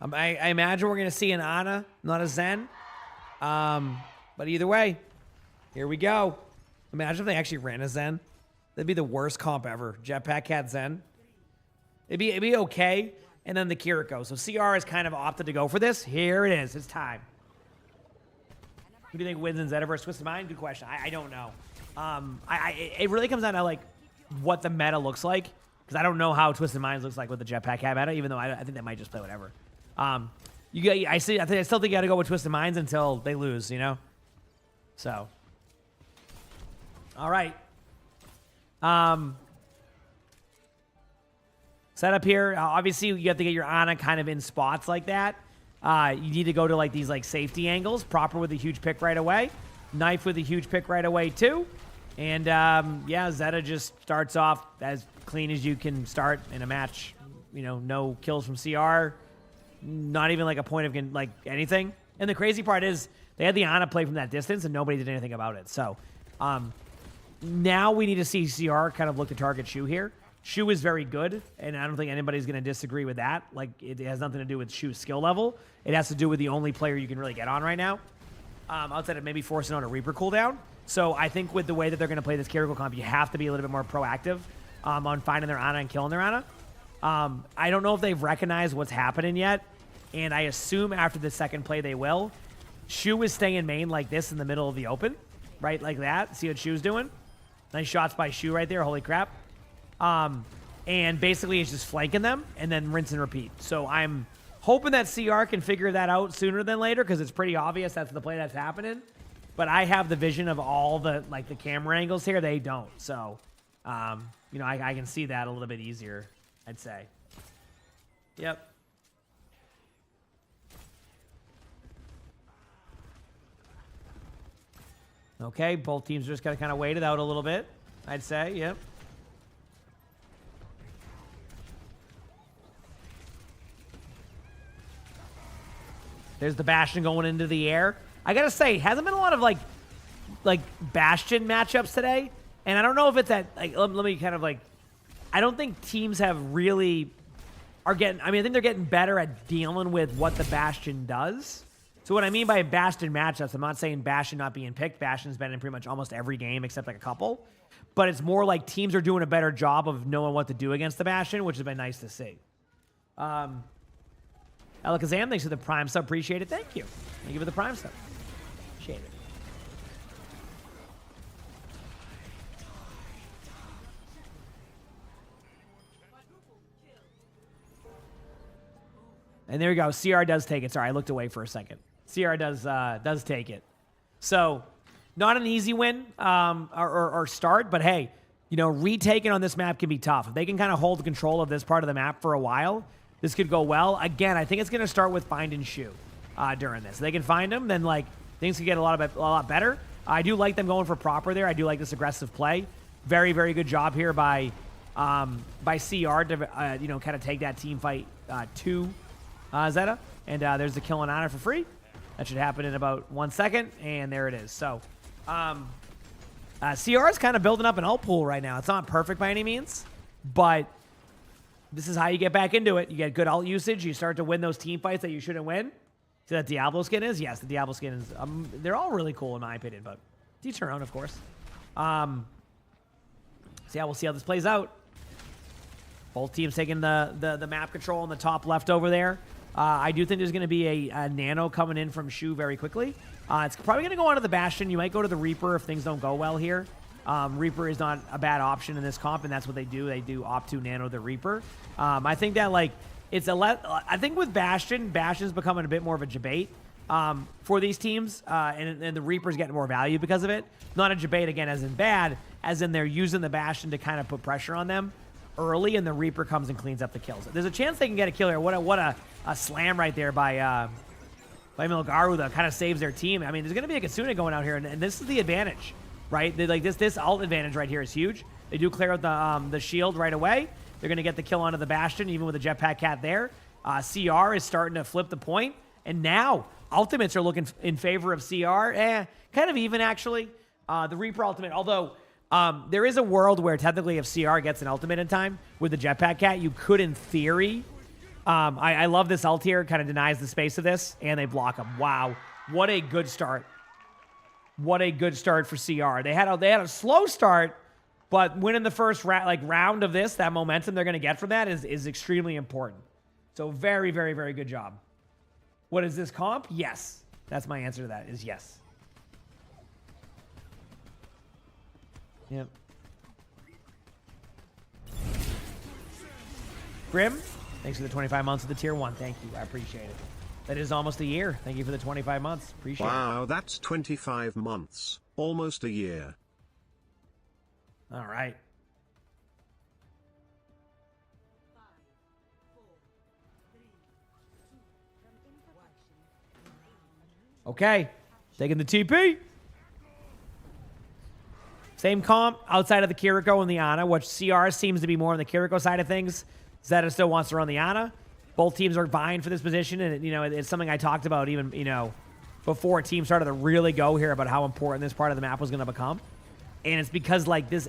I imagine we're going to see an Ana, not a Zen. But either way, Here we go. Imagine if they actually ran a Zen. That'd be the worst comp ever. Jetpack Cat Zen. It'd be okay. And then the Kiriko. So CR has kind of opted to go for this. Here it is. It's time. Who do you think wins in Zeta versus Twisted Mind? Good question. I don't know. It really comes down to like what the meta looks like, because I don't know how Twisted Minds looks like with the Jetpack Cat meta. Even though I think they might just play whatever. I still think you got to go with Twisted Minds until they lose. You know. So. All right. Setup here. Obviously, you have to get your Ana kind of in spots like that. You need to go to like these like safety angles. Proper with a huge pick right away. Knife with a huge pick right away too. And yeah, Zeta just starts off as clean as you can start in a match. You know, no kills from CR. Not even like a point of like anything. And the crazy part is they had the Ana play from that distance and nobody did anything about it. So now we need to see CR kind of look to target Shu here. Shu is very good, and I don't think anybody's going to disagree with that. Like, it has nothing to do with Shu's skill level. It has to do with the only player you can really get on right now. Outside of maybe forcing on a Reaper cooldown. So I think with the way that they're going to play this Kiriko comp, you have to be a little bit more proactive on finding their Ana and killing their Ana. I don't know if they've recognized what's happening yet, and I assume after the second play they will. Shu is staying main like this in the middle of the open, right? Like that. See what Shu's doing? Nice shots by Shu right there. Holy crap. And basically it's just flanking them and then rinse and repeat. So I'm hoping that CR can figure that out sooner than later, because it's pretty obvious that's the play that's happening. But I have the vision of all the like the camera angles here. They don't. So, you know, I can see that a little bit easier, I'd say. Yep. Okay, both teams are just going to kind of wait it out a little bit, I'd say. Yep. There's the Bastion going into the air. I gotta say, hasn't been a lot of like Bastion matchups today. And I don't know if it's that, like, let me kind of like, I don't think teams have really I think they're getting better at dealing with what the Bastion does. So what I mean by Bastion matchups, I'm not saying Bastion not being picked. Bastion's been in pretty much almost every game except like a couple. But it's more like teams are doing a better job of knowing what to do against the Bastion, which has been nice to see. Alakazam, thanks for the Prime sub. Appreciate it. Thank you. Thank you for the Prime sub. Appreciate it. And there we go. CR does take it. Sorry, I looked away for a second. CR does take it. So, not an easy win or start, but hey, you know, retaking on this map can be tough. If they can kind of hold control of this part of the map for a while, this could go well. Again, I think it's going to start with finding Shu during this. If they can find him, then like things could get a lot better. I do like them going for proper there. I do like this aggressive play. Very, very good job here by CR to you know, kind of take that team fight to Zeta. And there's the kill on Ana for free. That should happen in about 1 second, and there it is. So CR is kind of building up an ult pool right now. It's not perfect by any means, but this is how you get back into it. You get good ult usage. You start to win those team fights that you shouldn't win. See that Diablo skin is? Yes, the Diablo skin is. They're all really cool in my opinion, but to each their own, of course. So yeah, we'll see how this plays out. Both teams taking the map control on the top left over there. I do think there's going to be a nano coming in from Shu very quickly. It's probably going to go onto the Bastion. You might go to the Reaper if things don't go well here. Reaper is not a bad option in this comp, and that's what they do. They do opt to nano the Reaper. I think that like it's I think with Bastion's becoming a bit more of a debate for these teams, and the Reaper's getting more value because of it. Not a debate again as in bad, as in they're using the Bastion to kind of put pressure on them early, and the Reaper comes and cleans up the kills. There's a chance they can get a kill here. What a slam right there by Milgaru that kind of saves their team. I mean, there's going to be a Kitsune going out here, and this is the advantage, right? Like this ult advantage right here is huge. They do clear out the shield right away. They're going to get the kill onto the Bastion, even with the Jetpack Cat there. CR is starting to flip the point, and now ultimates are looking in favor of CR. Kind of even, actually. The Reaper ultimate, although there is a world where technically if CR gets an ultimate in time with the Jetpack Cat, you could, in theory, I love this ult here. Kind of denies the space of this, and they block him. Wow. What a good start. what a good start for CR. They had a slow start, but winning the first round of this, that momentum they're going to get from that is extremely important. So very, very, very good job. What is this comp? Yes. That's my answer to that is yes. Yep. Grim, thanks for the 25 months of the tier 1. Thank you. I appreciate it. That is almost a year. Thank you for the 25 months. Appreciate it. Wow, that's 25 months. Almost a year. All right. Okay. Taking the TP. Same comp outside of the Kiriko and the Ana, which CR seems to be more on the Kiriko side of things. Zeta still wants to run the Ana. Both teams are vying for this position, and it's something I talked about even before teams started to really go here about how important this part of the map was going to become. And it's because like this,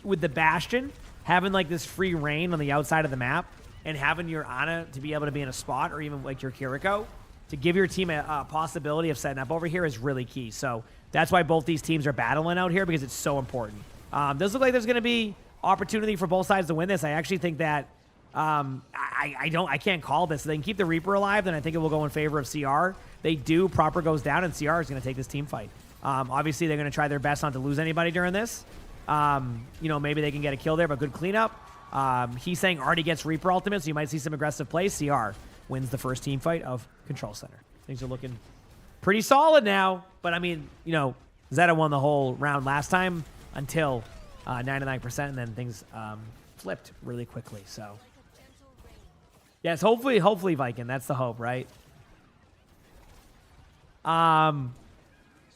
with the Bastion having like this free reign on the outside of the map, and having your Ana to be able to be in a spot, or even like your Kiriko to give your team a possibility of setting up over here is really key. So that's why both these teams are battling out here, because it's so important. Does look like there's going to be opportunity for both sides to win this. I actually think that I can't call this. If they can keep the Reaper alive, then I think it will go in favor of CR. They do, Proper goes down, and CR is going to take this team fight. Obviously, they're going to try their best not to lose anybody during this. Maybe they can get a kill there, but good cleanup. He's saying Artie gets Reaper ultimate, so you might see some aggressive plays. CR wins the first team fight of Control Center. Things are looking pretty solid now, but I mean, Zeta won the whole round last time until 99%, and then things flipped really quickly. So yes, hopefully Viking. That's the hope, right?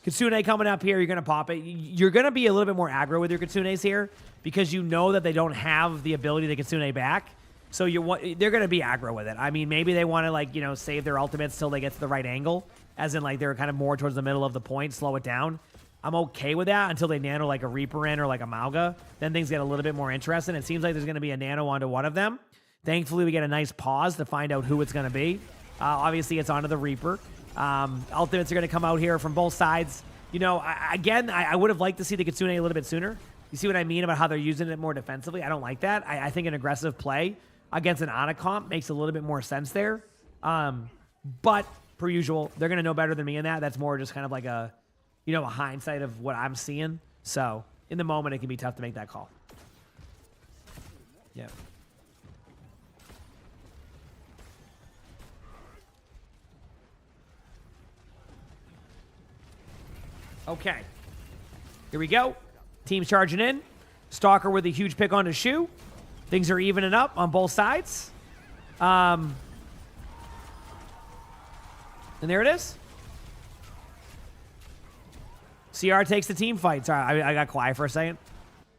Kitsune coming up here. You're going to pop it. You're going to be a little bit more aggro with your Kitsunes here, because you know that they don't have the ability to Kitsune back. So they're going to be aggro with it. I mean, maybe they want to save their ultimates till they get to the right angle, as in they're kind of more towards the middle of the point, slow it down. I'm okay with that until they nano like a Reaper in or like a Mauga. Then things get a little bit more interesting. It seems like there's going to be a nano onto one of them. Thankfully, we get a nice pause to find out who it's going to be. Obviously, it's onto the Reaper. Ultimates are going to come out here from both sides. I would have liked to see the Kitsune a little bit sooner. You see what I mean about how they're using it more defensively? I don't like that. I think an aggressive play against an Ana comp makes a little bit more sense there. But, per usual, they're going to know better than me in that. That's more just kind of like a hindsight of what I'm seeing. So, in the moment, it can be tough to make that call. Yeah. Okay. Here we go. Team's charging in. Stalker with a huge pick on his shoe. Things are evening up on both sides. And there it is. CR takes the team fight. Sorry, I got quiet for a second.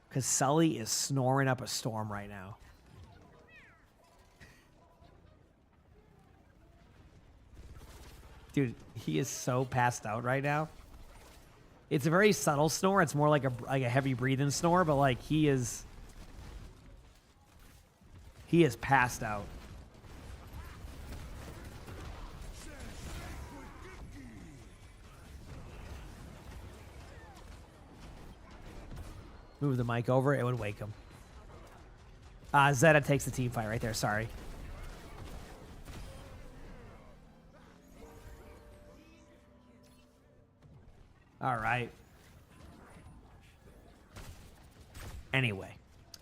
Because Sully is snoring up a storm right now. Dude, he is so passed out right now. It's a very subtle snore. It's more like a heavy breathing snore, but like he is passed out. Move the mic over, it would wake him. Zeta takes the team fight right there, sorry. All right. Anyway.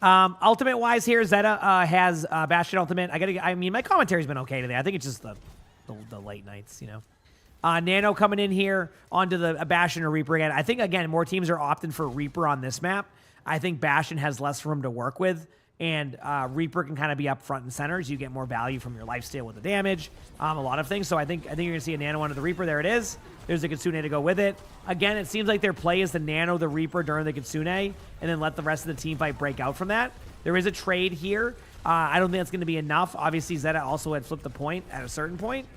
Ultimate-wise here, Zeta has Bastion ultimate. My commentary's been okay today. I think it's just the late nights, Nano coming in here onto the Bastion or Reaper again. I think, again, more teams are opting for Reaper on this map. I think Bastion has less room to work with, and Reaper can kind of be up front and center, so you get more value from your lifesteal with the damage, a lot of things. So I think you're going to see a Nano onto the Reaper. There it is. There's a Kitsune to go with it. Again, it seems like their play is to Nano the Reaper during the Kitsune, and then let the rest of the team fight break out from that. There is a trade here. I don't think that's going to be enough. Obviously, Zeta also had flipped the point at a certain point,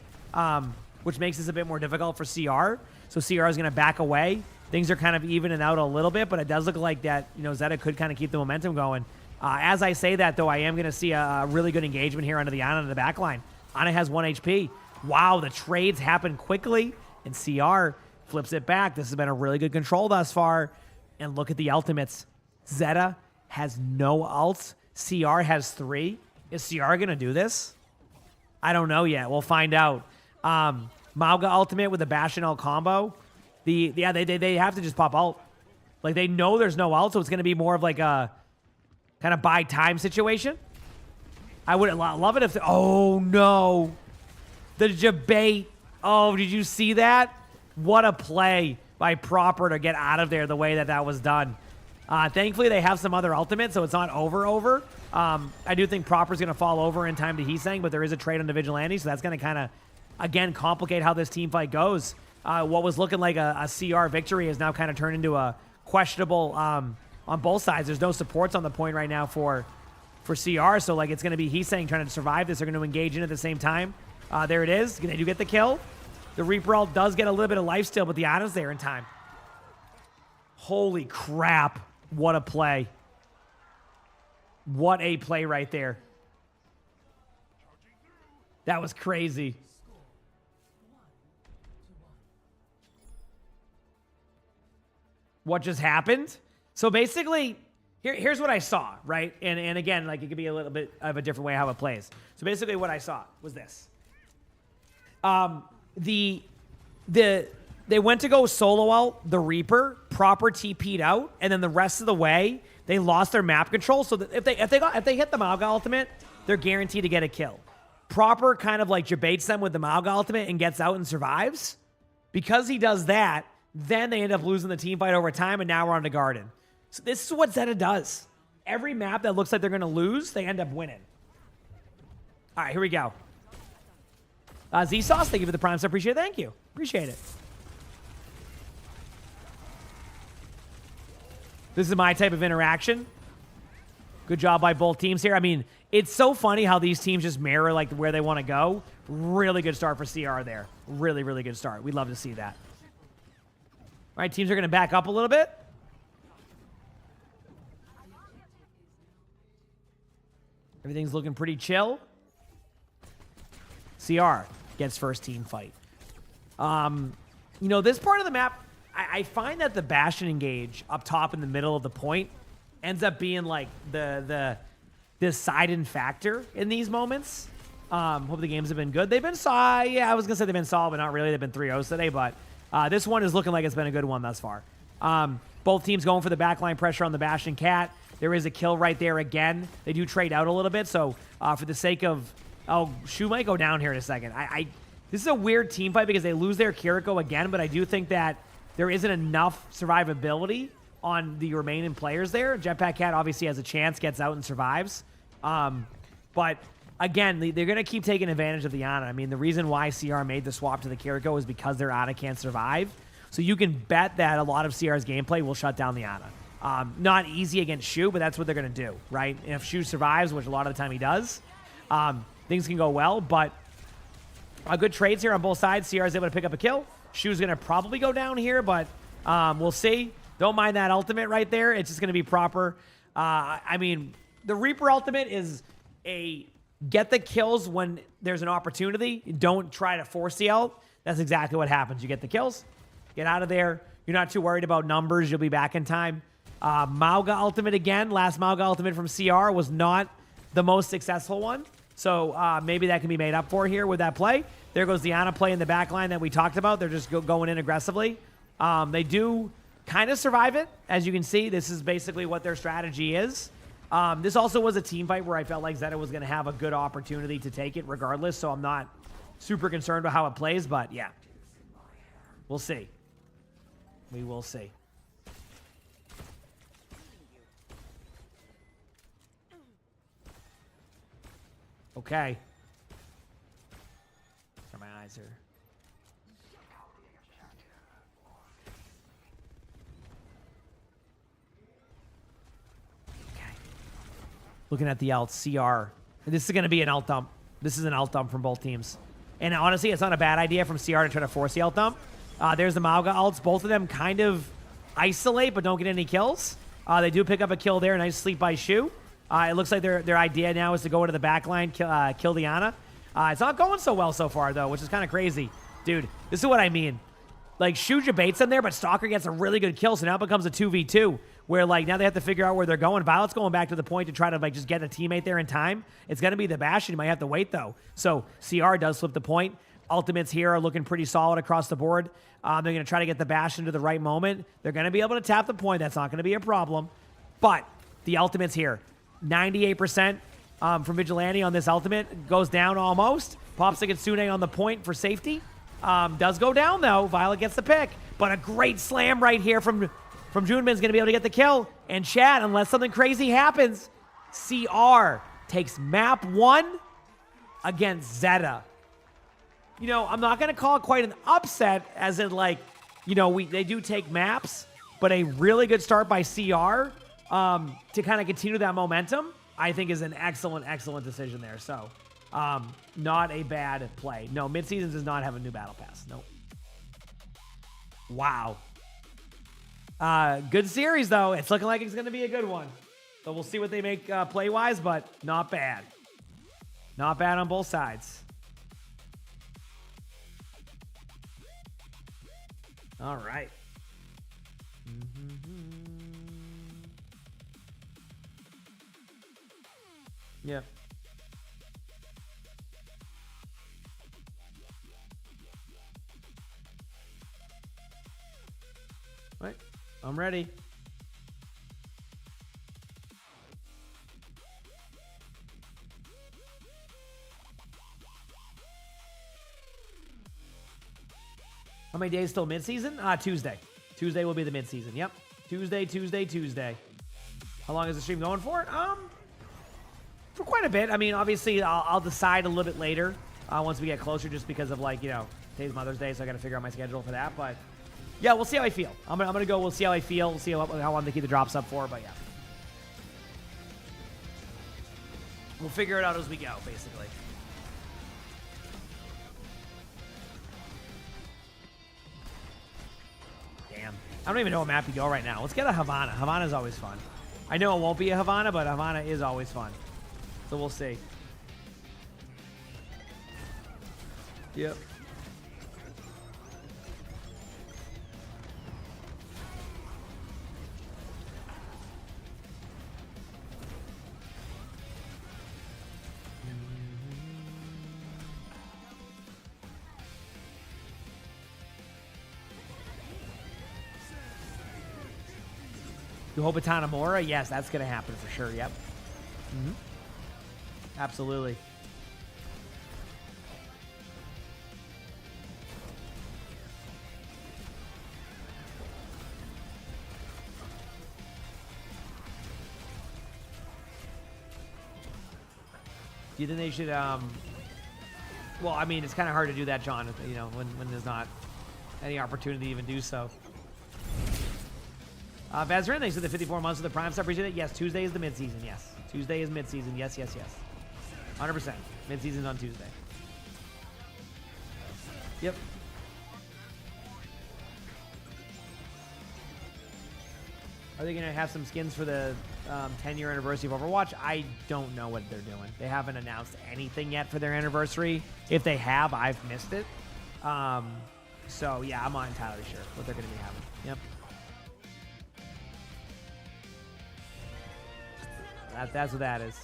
which makes this a bit more difficult for CR. So CR is going to back away. Things are kind of evening out a little bit, but it does look like that, Zeta could kind of keep the momentum going. As I say that, though, I am going to see a really good engagement here under the Ana in the back line. Ana has 1 HP. Wow, the trades happen quickly, and CR Flips it back. This has been a really good control thus far. And look at the ultimates. Zeta has no ults. CR has 3. Is CR going to do this? I don't know yet. We'll find out. Mauga ultimate with the Bastion ult combo. They have to just pop ult. Like, they know there's no ult, so it's going to be more of like a kind of buy time situation. I would love it if... Oh, no. The debate. Oh, did you see that? What a play by Proper to get out of there the way that was done. Thankfully, they have some other ultimates, so it's not over. I do think Proper's going to fall over in time to Heesang, but there is a trade on the Vigilante, so that's going to kind of, again, complicate how this team fight goes. What was looking like a CR victory has now kind of turned into a questionable on both sides. There's no supports on the point right now for CR, so like it's going to be Heesang trying to survive this. They're going to engage in at the same time. There it is. They do get the kill. The Reaper ult does get a little bit of life steal, but the Ana's there in time. Holy crap. What a play. What a play right there. That was crazy. What just happened? So basically, here's what I saw, right? And again, like it could be a little bit of a different way how it plays. So basically what I saw was this. They went to go solo out the Reaper, Proper TP'd out, and then the rest of the way, they lost their map control. So that if they hit the Mauga ultimate, they're guaranteed to get a kill. Proper kind of like debates them with the Mauga ultimate and gets out and survives. Because he does that, then they end up losing the team fight over time, and now we're on to Garden. So this is what Zeta does. Every map that looks like they're going to lose, they end up winning. All right, here we go. Z-Sauce, thank you for the prime sub. Appreciate it. Thank you. Appreciate it. This is my type of interaction. Good job by both teams here. I mean, it's so funny how these teams just mirror like where they want to go. Really good start for CR there. Really, really good start. We'd love to see that. All right, teams are going to back up a little bit. Everything's looking pretty chill. CR gets first team fight. You know, this part of the map, I find that the Bastion engage up top in the middle of the point ends up being like the deciding factor in these moments. Hope the games have been good. They've been solid. Yeah, I was going to say they've been solid, but not really. They've been 3-0s today, but this one is looking like it's been a good one thus far. Both teams going for the backline pressure on the Bastion Cat. There is a kill right there again. They do trade out a little bit, so for the sake of... Oh, Shu might go down here in a second. This is a weird team fight because they lose their Kiriko again, but I do think that there isn't enough survivability on the remaining players there. Jetpack Cat obviously has a chance, gets out and survives. But again, they're going to keep taking advantage of the Ana. I mean, the reason why CR made the swap to the Kiriko is because their Ana can't survive. So you can bet that a lot of CR's gameplay will shut down the Ana. Not easy against Shu, but that's what they're going to do, right? And if Shu survives, which a lot of the time he does, things can go well, but good trades here on both sides. CR is able to pick up a kill. Shu's going to probably go down here, but we'll see. Don't mind that ultimate right there. It's just going to be proper. I mean, the Reaper ultimate is a get the kills when there's an opportunity. Don't try to force the ult. That's exactly what happens. You get the kills, get out of there. You're not too worried about numbers. You'll be back in time. Mauga ultimate again. Last Mauga ultimate from CR was not the most successful one. So maybe that can be made up for here with that play. There goes the Ana play in the back line that we talked about. They're just going in aggressively. They do kind of survive it. As you can see, this is basically what their strategy is. This also was a team fight where I felt like Zeta was going to have a good opportunity to take it regardless, so I'm not super concerned about how it plays, but yeah. We'll see. We will see. Okay. My eyes are... Okay. Looking at the ult, CR. This is going to be an ult dump. This is an ult dump from both teams. And honestly, it's not a bad idea from CR to try to force the ult dump. There's the Mauga ults. Both of them kind of isolate, but don't get any kills. They do pick up a kill there. Nice sleep by Shu. It looks like their idea now is to go into the back line, kill the Ana. It's not going so well so far, though, which is kind of crazy. Dude, this is what I mean. like Shuja baits in there, but Stalker gets a really good kill, so now it becomes a 2v2, where like now they have to figure out where they're going. Violet's going back to the point to try to like just get a teammate there in time. It's going to be the Bastion. You might have to wait though. So CR does flip the point. Ultimates here are looking pretty solid across the board. They're going to try to get the Bastion to the right moment. They're going to be able to tap the point. That's not going to be a problem. But the ultimates here, 98% from Vigilante on this ultimate. Goes down almost. Pops the Kitsune on the point for safety. Does go down, though. Violet gets the pick. But a great slam right here from Junman's going to be able to get the kill. And Chad, unless something crazy happens, CR takes map 1 against Zeta. You know, I'm not going to call it quite an upset, as in, like, you know, they do take maps, but a really good start by CR to kind of continue that momentum, I think is an excellent, excellent decision there. So, not a bad play. No, Midseason does not have a new battle pass. Nope. Wow. Good series, though. It's looking like it's going to be a good one. So we'll see what they make play-wise, but not bad. Not bad on both sides. All right. Yep. Right. I'm ready. How many days till mid-season? Tuesday. Tuesday will be the mid-season. Yep. Tuesday. How long is the stream going for? For quite a bit. I mean, obviously, I'll decide a little bit later once we get closer, just because of, like, you know, today's Mother's Day, so I got to figure out my schedule for that. But yeah, we'll see how I feel. I'm gonna go. We'll see how I feel. We'll see how long they keep the drops up for. But yeah, we'll figure it out as we go, basically. Damn. I don't even know what map to go right now. Let's get a Havana. Havana is always fun. I know it won't be a Havana, but Havana is always fun. So we'll see. Yep. You hope it's Hanamura? Yes, that's going to happen for sure. Yep. Absolutely. Do you think they should, well, I mean, it's kind of hard to do that, John, you know, when there's not any opportunity to even do so. Vazrin, thanks for the 54 months of the Prime Star. Appreciate it. Yes, Tuesday is the mid-season. Yes. Tuesday is mid-season. Yes. 100%. Mid-season's on Tuesday. Yep. Are they going to have some skins for the 10-year anniversary of Overwatch? I don't know what they're doing. They haven't announced anything yet for their anniversary. If they have, I've missed it. So, yeah, I'm not entirely sure what they're going to be having. Yep. That's what that is.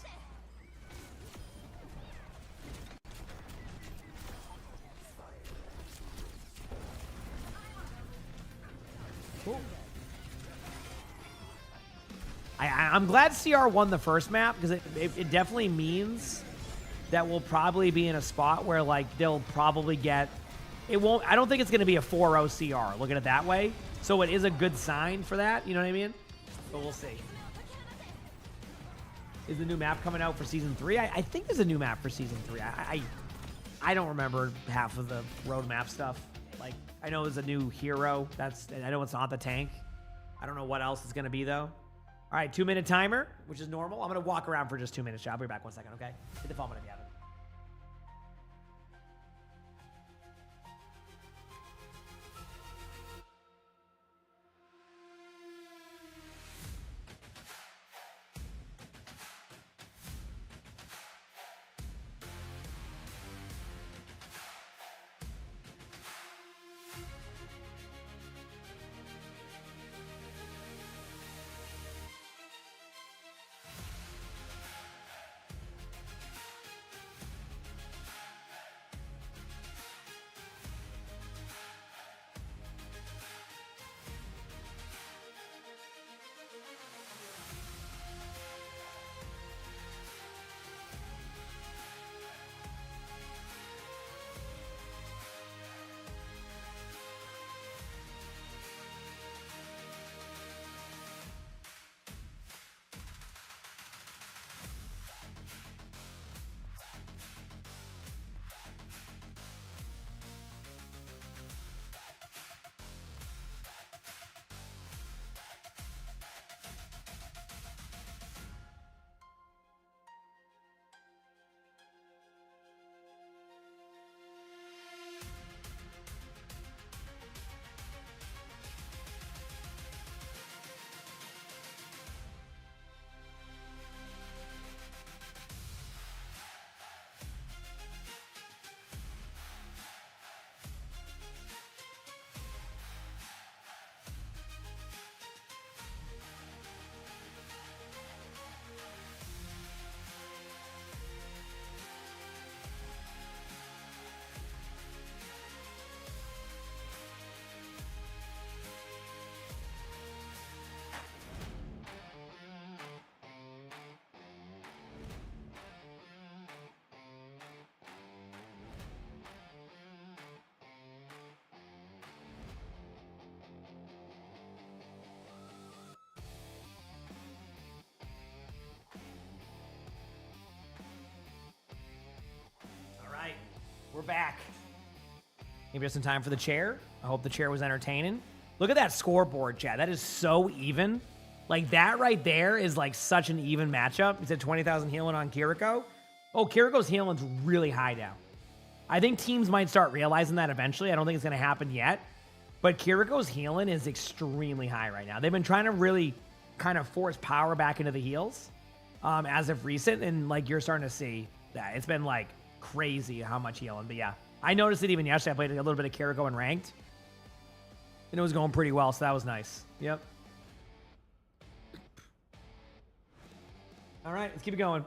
Cool. I'm glad CR won the first map, because it definitely means that we'll probably be in a spot where, like, they'll probably get... It won't... I don't think it's going to be a 4-0 CR, look at it that way. So it is a good sign for that, you know what I mean? But we'll see. Is the new map coming out for Season 3? I think there's a new map for Season 3. I don't remember half of the roadmap stuff. Like, I know there's a new hero. I know it's not the tank. I don't know what else it's going to be, though. All right, 2-minute timer, which is normal. I'm going to walk around for just 2 minutes. I'll be back 1 second, okay? Hit the phone when you have it. We're back. Maybe just in time for the chair. I hope the chair was entertaining. Look at that scoreboard, chat. That is so even. Like, that right there is, like, such an even matchup. It's at 20,000 healing on Kiriko. Oh, Kiriko's healing's really high now. I think teams might start realizing that eventually. I don't think it's going to happen yet. But Kiriko's healing is extremely high right now. They've been trying to really kind of force power back into the heals as of recent. And, like, you're starting to see that. It's been, like, crazy how much healing. But, yeah, I noticed it even yesterday. I played a little bit of Kiriko in ranked. And it was going pretty well, so that was nice. Yep. All right, let's keep it going.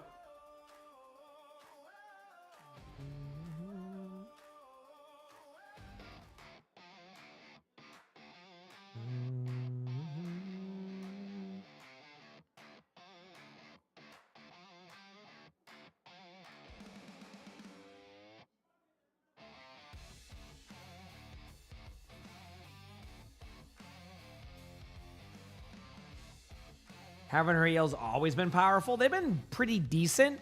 Having her heals always been powerful. They've been pretty decent,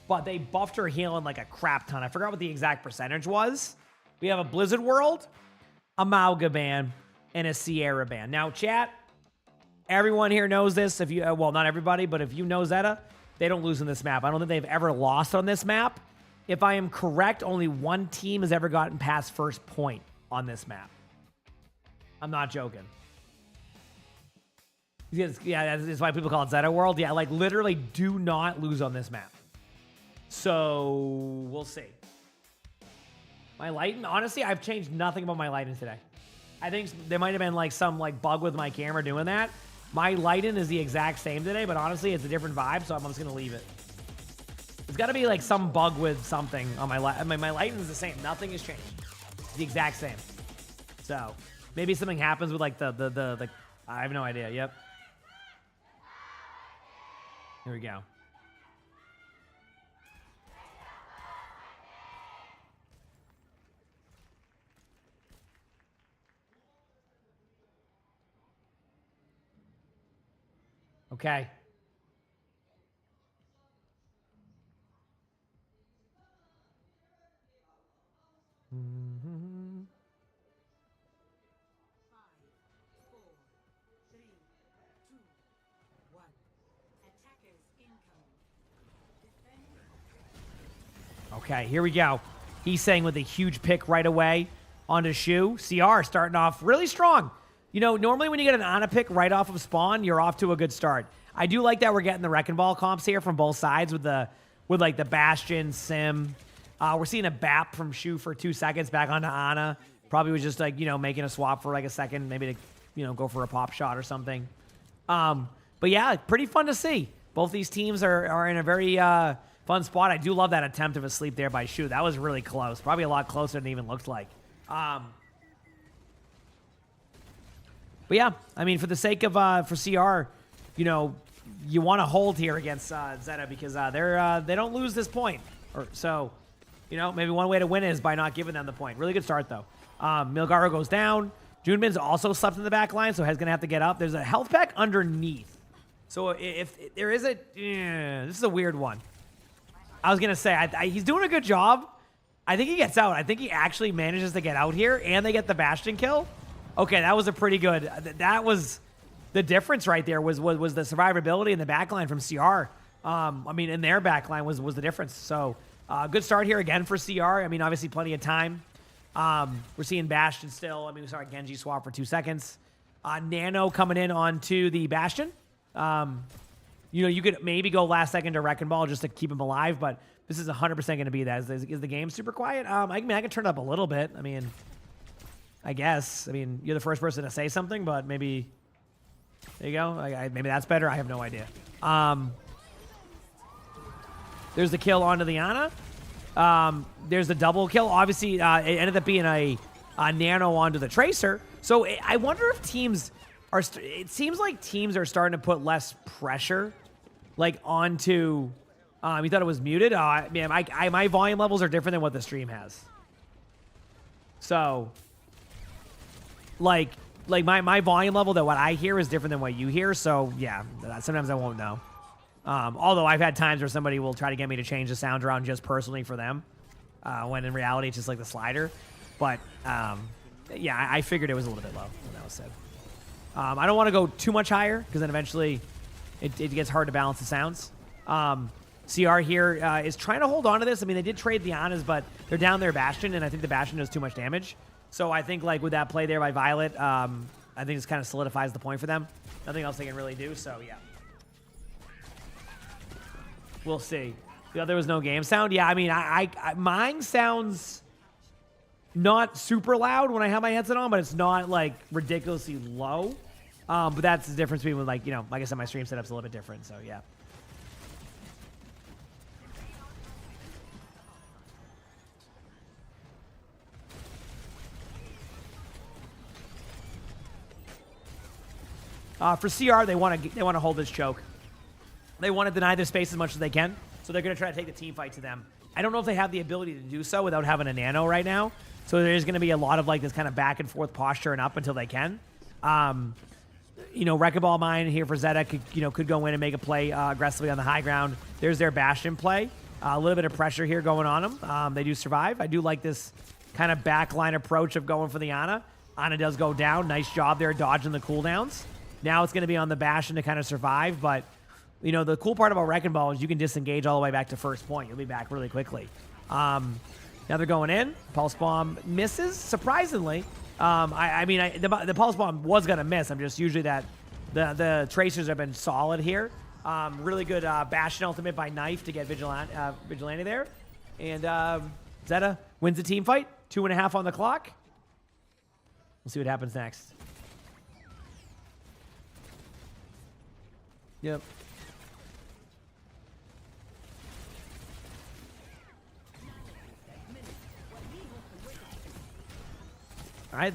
but they buffed her healing like a crap ton. I forgot what the exact percentage was. We have a Blizzard World, a Mauga ban, and a Sierra ban. Now, chat, everyone here knows this. If you, well, not everybody, but if you know Zeta, they don't lose in this map. I don't think they've ever lost on this map. If I am correct, only one team has ever gotten past first point on this map. I'm not joking. Yeah, that's why people call it Zeta World. Yeah, like literally do not lose on this map. So we'll see. My lighting, honestly, I've changed nothing about my lighting today. I think there might have been like some like bug with my camera doing that. My lighting is the exact same today, but honestly, it's a different vibe, so I'm just gonna leave it. There's got to be like some bug with something on my light. My lighting is the same. Nothing has changed. It's the exact same. So maybe something happens with like the I have no idea. Yep. Here we go. Okay. Okay, here we go. He's saying with a huge pick right away onto Shu. CR starting off really strong. You know, normally when you get an Ana pick right off of spawn, you're off to a good start. I do like that we're getting the Wrecking Ball comps here from both sides with like the Bastion, Sim. We're seeing a BAP from Shu for 2 seconds back onto Ana. Probably was just like, you know, making a swap for like a second, maybe to, you know, go for a pop shot or something. But yeah, pretty fun to see. Both these teams are in a very fun spot. I do love that attempt of a sleep there by Shu. That was really close. Probably a lot closer than it even looked like. But yeah, I mean, for the sake of for CR, you know, you want to hold here against Zeta because they don't lose this point. Or so, you know, maybe one way to win is by not giving them the point. Really good start though. Milgaro goes down. Junmin's also slept in the back line, so he's gonna have to get up. There's a health pack underneath. So if there is a, this is a weird one. I was gonna say he's doing a good job. I think he gets out. I think he actually manages to get out here, and they get the Bastion kill. Okay, that was a pretty good. That was the difference right there. Was the survivability in the backline from CR. I mean, in their backline was the difference. So good start here again for CR. I mean, obviously plenty of time. We're seeing Bastion still. I mean, we saw a Genji swap for 2 seconds. Nano coming in onto the Bastion. You know, you could maybe go last second to Wrecking Ball just to keep him alive, but this is 100% going to be that. Is the game super quiet? I can turn it up a little bit. I mean, I guess. I mean, you're the first person to say something, but maybe... There you go. Maybe that's better. I have no idea. There's the kill onto the Ana. There's the double kill. Obviously, it ended up being a Nano onto the Tracer. So I wonder if teams are... It seems like teams are starting to put less pressure like onto... you thought it was muted? Man, my volume levels are different than what the stream has. So, like my volume level, that what I hear is different than what you hear. So, yeah, sometimes I won't know. Although I've had times where somebody will try to get me to change the sound around just personally for them. when in reality it's just like the slider. But yeah, I figured it was a little bit low when that was said. I don't want to go too much higher because then eventually it gets hard to balance the sounds. CR here is trying to hold on to this. I mean, they did trade the Anas, but they're down their Bastion, and I think the Bastion does too much damage. So I think like with that play there by Violet, I think this kind of solidifies the point for them. Nothing else they can really do, so yeah. We'll see. Yeah, there was no game sound. Yeah, I mean, mine sounds not super loud when I have my headset on, but it's not like ridiculously low. But that's the difference between like, you know, like I said, my stream setup's a little bit different, so yeah. For CR, they want to hold this choke. They want to deny their space as much as they can, so they're going to try to take the team fight to them. I don't know if they have the ability to do so without having a nano right now, so there's going to be a lot of like this kind of back and forth posture and up until they can. You know, Wrecking Ball Mine here for Zeta could go in and make a play aggressively on the high ground. There's their Bastion play. A little bit of pressure here going on them. They do survive. I do like this kind of backline approach of going for the Ana. Ana does go down. Nice job there dodging the cooldowns. Now it's going to be on the Bastion to kind of survive, but you know, the cool part about Wrecking Ball is you can disengage all the way back to first point. You'll be back really quickly. Now they're going in. Pulse Bomb misses, surprisingly. The Pulse Bomb was going to miss. I'm just usually that the Tracers have been solid here. Really good Bastion ultimate by Knife to get Vigilante there. And Zeta wins the team fight. 2.5 on the clock. We'll see what happens next. Yep. All right,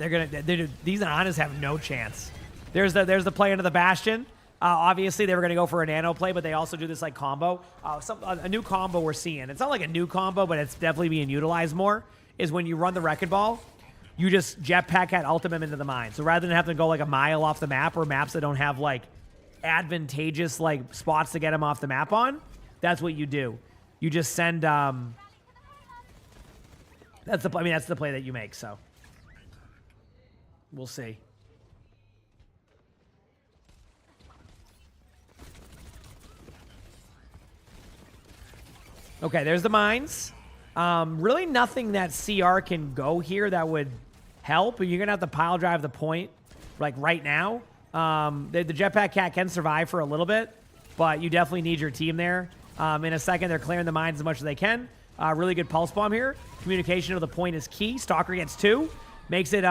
these Anas have no chance. There's the play into the Bastion. Obviously, they were going to go for a nano play, but they also do this like combo. A new combo we're seeing. It's not like a new combo, but it's definitely being utilized more. Is when you run the Wrecking Ball, you just jetpack at ultimate into the mine. So rather than having to go like a mile off the map or maps that don't have like advantageous like spots to get him off the map on, that's what you do. You just send. That's the play that you make. So. We'll see. Okay, there's the mines. Really nothing that CR can go here that would help. You're going to have to pile drive the point like right now. The Jetpack Cat can survive for a little bit, but you definitely need your team there. In a second, they're clearing the mines as much as they can. Really good Pulse Bomb here. Communication of the point is key. Stalker gets 2. Makes it...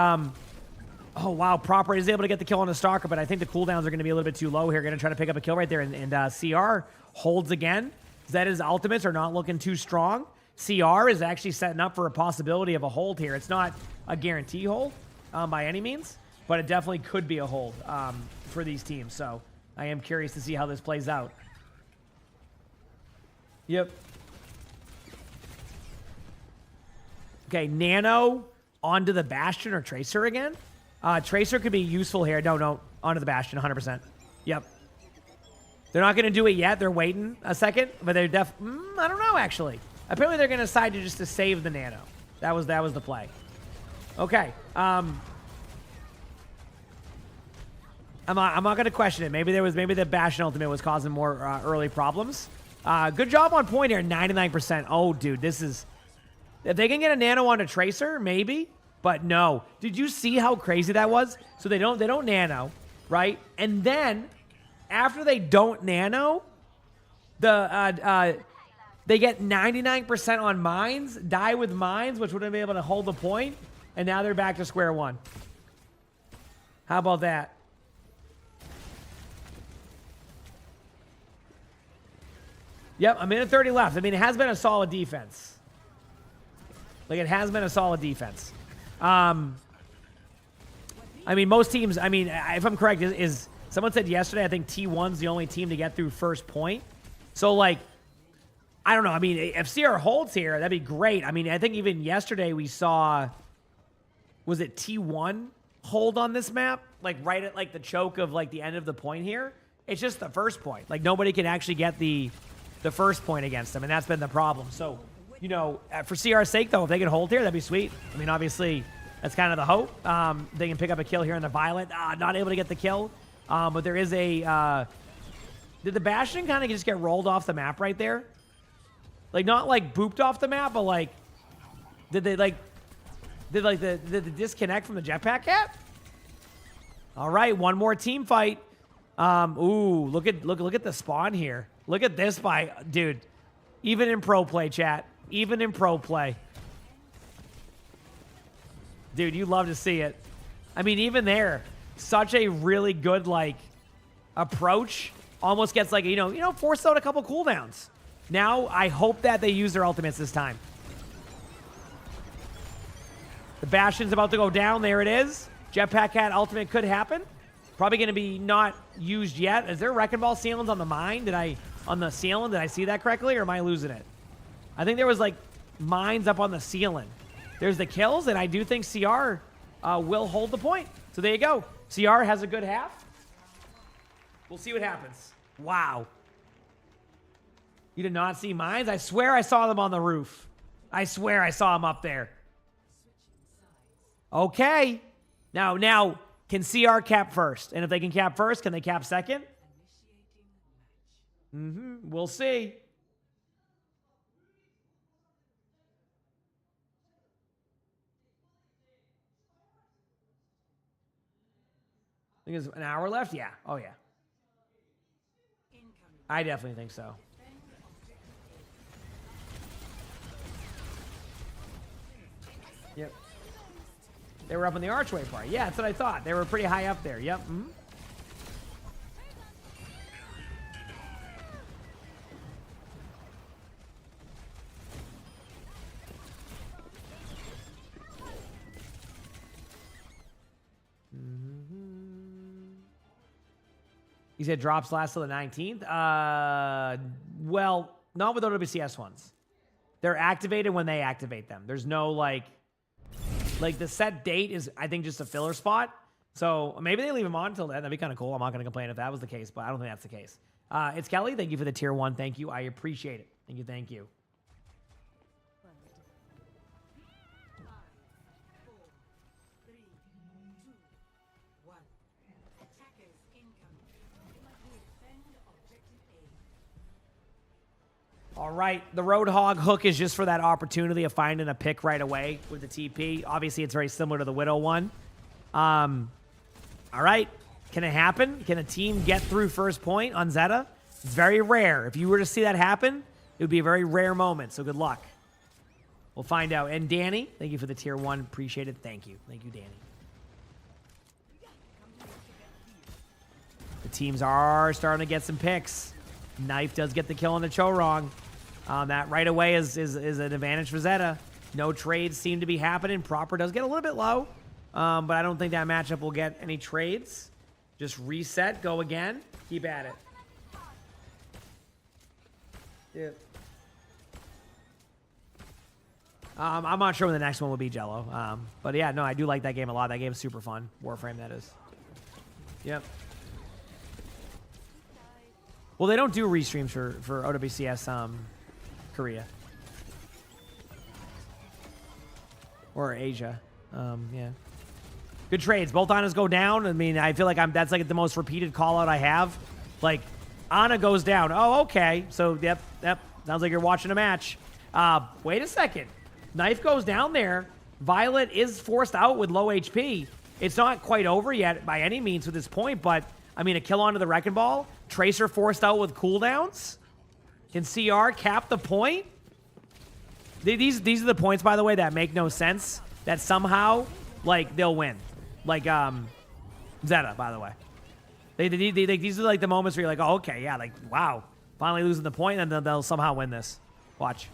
Oh, wow. Proper is able to get the kill on the Stalker, but I think the cooldowns are going to be a little bit too low here. Going to try to pick up a kill right there, and CR holds again. Zeta's ultimates are not looking too strong. CR is actually setting up for a possibility of a hold here. It's not a guarantee hold by any means, but it definitely could be a hold for these teams. So I am curious to see how this plays out. Yep. Okay, Nano onto the Bastion or Tracer again. Tracer could be useful here. No, onto the Bastion, 100%. Yep. They're not going to do it yet. They're waiting a second, but they're I don't know, actually. Apparently, they're going to decide to just save the Nano. That was the play. Okay. I'm not going to question it. Maybe the Bastion ultimate was causing more early problems. Good job on point here, 99%. Oh, dude, this is... If they can get a Nano on a Tracer, maybe... But no. Did you see how crazy that was? So they don't nano, right? And then after they don't nano, they get 99% on mines, die with mines, which would have been able to hold the point, and now they're back to square one. How about that? Yep, a minute 30 left. I mean, it has been a solid defense. Like, it has been a solid defense. I mean, most teams, I mean, if I'm correct, is someone said yesterday, I think T1's the only team to get through first point. So, like, I don't know. I mean, if CR holds here, that'd be great. I mean, I think even yesterday we saw, was it T1 hold on this map? Like, right at, like, the choke of, like, the end of the point here. It's just the first point. Like, nobody can actually get the first point against them, and that's been the problem. So, you know, for CR's sake, though, if they can hold here, that'd be sweet. I mean, obviously, that's kind of the hope. They can pick up a kill here in the Violet. Not able to get the kill. But there is a... did the Bastion kind of just get rolled off the map right there? Like, not like booped off the map, but like... Did the disconnect from the jetpack cat? All right, one more team fight. Ooh, look at the spawn here. Look at this fight, dude. Even in pro play, chat. Even in pro play. Dude, you love to see it. I mean, even there, such a really good, like, approach. Almost gets, like, you know, forced out a couple cooldowns. Now, I hope that they use their ultimates this time. The Bastion's about to go down. There it is. Jetpack Cat ultimate could happen. Probably going to be not used yet. Is there Wrecking Ball ceilings on the mine? On the ceiling? Did I see that correctly, or am I losing it? I think there was, like, mines up on the ceiling. There's the kills, and I do think CR will hold the point. So there you go. CR has a good half. We'll see what happens. Wow. You did not see mines? I swear I saw them on the roof. I swear I saw them up there. Okay. Now, can CR cap first? And if they can cap first, can they cap second? We'll see. I think it's an hour left? Yeah. Oh, yeah. I definitely think so. Yep. They were up in the archway part. Yeah, that's what I thought. They were pretty high up there. Yep. He said drops last till the 19th. Well, not with OWCS ones. They're activated when they activate them. There's no, like the set date is, I think, just a filler spot. So maybe they leave them on until then. That'd be kind of cool. I'm not going to complain if that was the case, but I don't think that's the case. It's Kelly. Thank you for the tier 1. Thank you. I appreciate it. Thank you. Thank you. All right, the Roadhog hook is just for that opportunity of finding a pick right away with the TP. Obviously, it's very similar to the Widow one. All right, can it happen? Can a team get through first point on Zeta? It's very rare. If you were to see that happen, it would be a very rare moment, so good luck. We'll find out. And Danny, thank you for the tier 1. Appreciate it. Thank you. Thank you, Danny. The teams are starting to get some picks. Knife does get the kill on the Chorong. That right away is an advantage for Zeta. No trades seem to be happening. Proper does get a little bit low, but I don't think that matchup will get any trades. Just reset, go again, keep at it. Yeah. I'm not sure when the next one will be, Jello. But yeah, no, I do like that game a lot. That game is super fun. Warframe, that is. Yep. Well, they don't do restreams for OWCS Korea. Or Asia. Yeah. Good trades. Both Anas go down. I mean, I feel like that's like the most repeated call out I have. Like, Ana goes down. Oh, okay. So, yep. Sounds like you're watching a match. Wait a second. Knife goes down there. Violet is forced out with low HP. It's not quite over yet by any means with this point, but, I mean, a kill onto the Wrecking Ball. Tracer forced out with cooldowns. Can CR cap the point? These are the points, by the way, that make no sense. That somehow, like, they'll win. Like, Zeta, by the way. These are, like, the moments where you're like, oh, okay, yeah, like, wow. Finally losing the point, and then they'll somehow win this. Watch.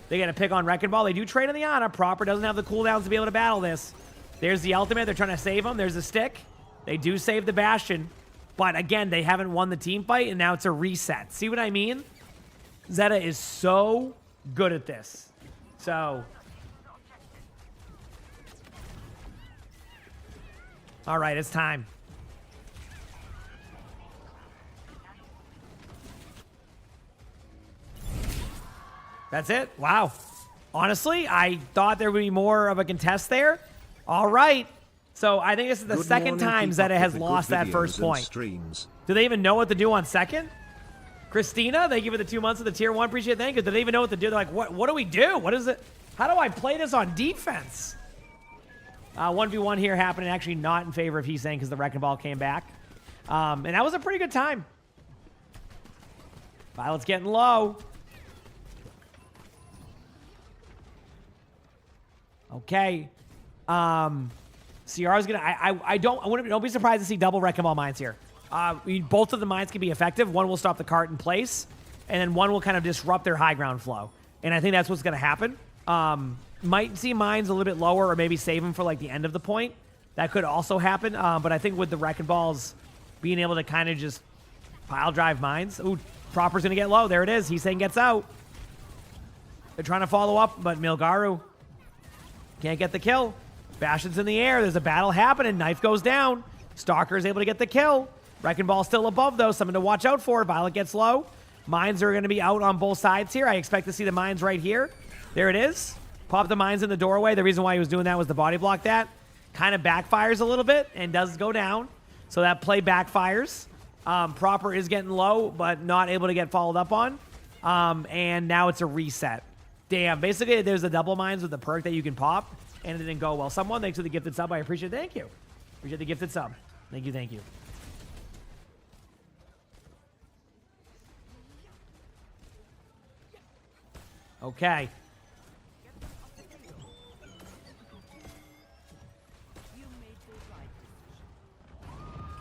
They get a pick on Wrecking Ball. They do trade on the Ana. Proper doesn't have the cooldowns to be able to battle this. There's the ultimate. They're trying to save him. There's the stick. They do save the Bastion. But again, they haven't won the team fight, and now it's a reset. See what I mean? Zeta is so good at this. So. All right, it's time. That's it? Wow. Honestly, I thought there would be more of a contest there. All right. So I think this is the second time Zeta has lost that first point. Do they even know what to do on second? Christina, thank you for the 2 months of the tier 1. Appreciate it. Thank you. Do they even know what to do? They're like, what do we do? What is it? How do I play this on defense? 1v1 here happening, actually not in favor of Heesang because the Wrecking Ball came back. And that was a pretty good time. Violet's getting low. Okay. CR is gonna. I don't be surprised to see double Wrecking Ball mines here. Both of the mines can be effective. One will stop the cart in place, and then one will kind of disrupt their high ground flow. And I think that's what's gonna happen. Might see mines a little bit lower, or maybe save them for like the end of the point. That could also happen. But I think with the Wrecking Balls being able to kind of just pile drive mines. Ooh, Proper's gonna get low. There it is. Heesang gets out. They're trying to follow up, but Milgaru can't get the kill. Bastion's in the air. There's a battle happening. Knife goes down. Stalker is able to get the kill. Wrecking Ball still above, though. Something to watch out for. Violet gets low. Mines are going to be out on both sides here. I expect to see the mines right here. There it is. Pop the mines in the doorway. The reason why he was doing that was the body block that. Kind of backfires a little bit and does go down. So that play backfires. Proper is getting low, but not able to get followed up on. And now it's a reset. Damn. Basically, there's the double mines with the perk that you can pop. And it didn't go well. Someone, thanks for the gifted sub. I appreciate it. Thank you. Appreciate the gifted sub. Thank you, thank you. Okay.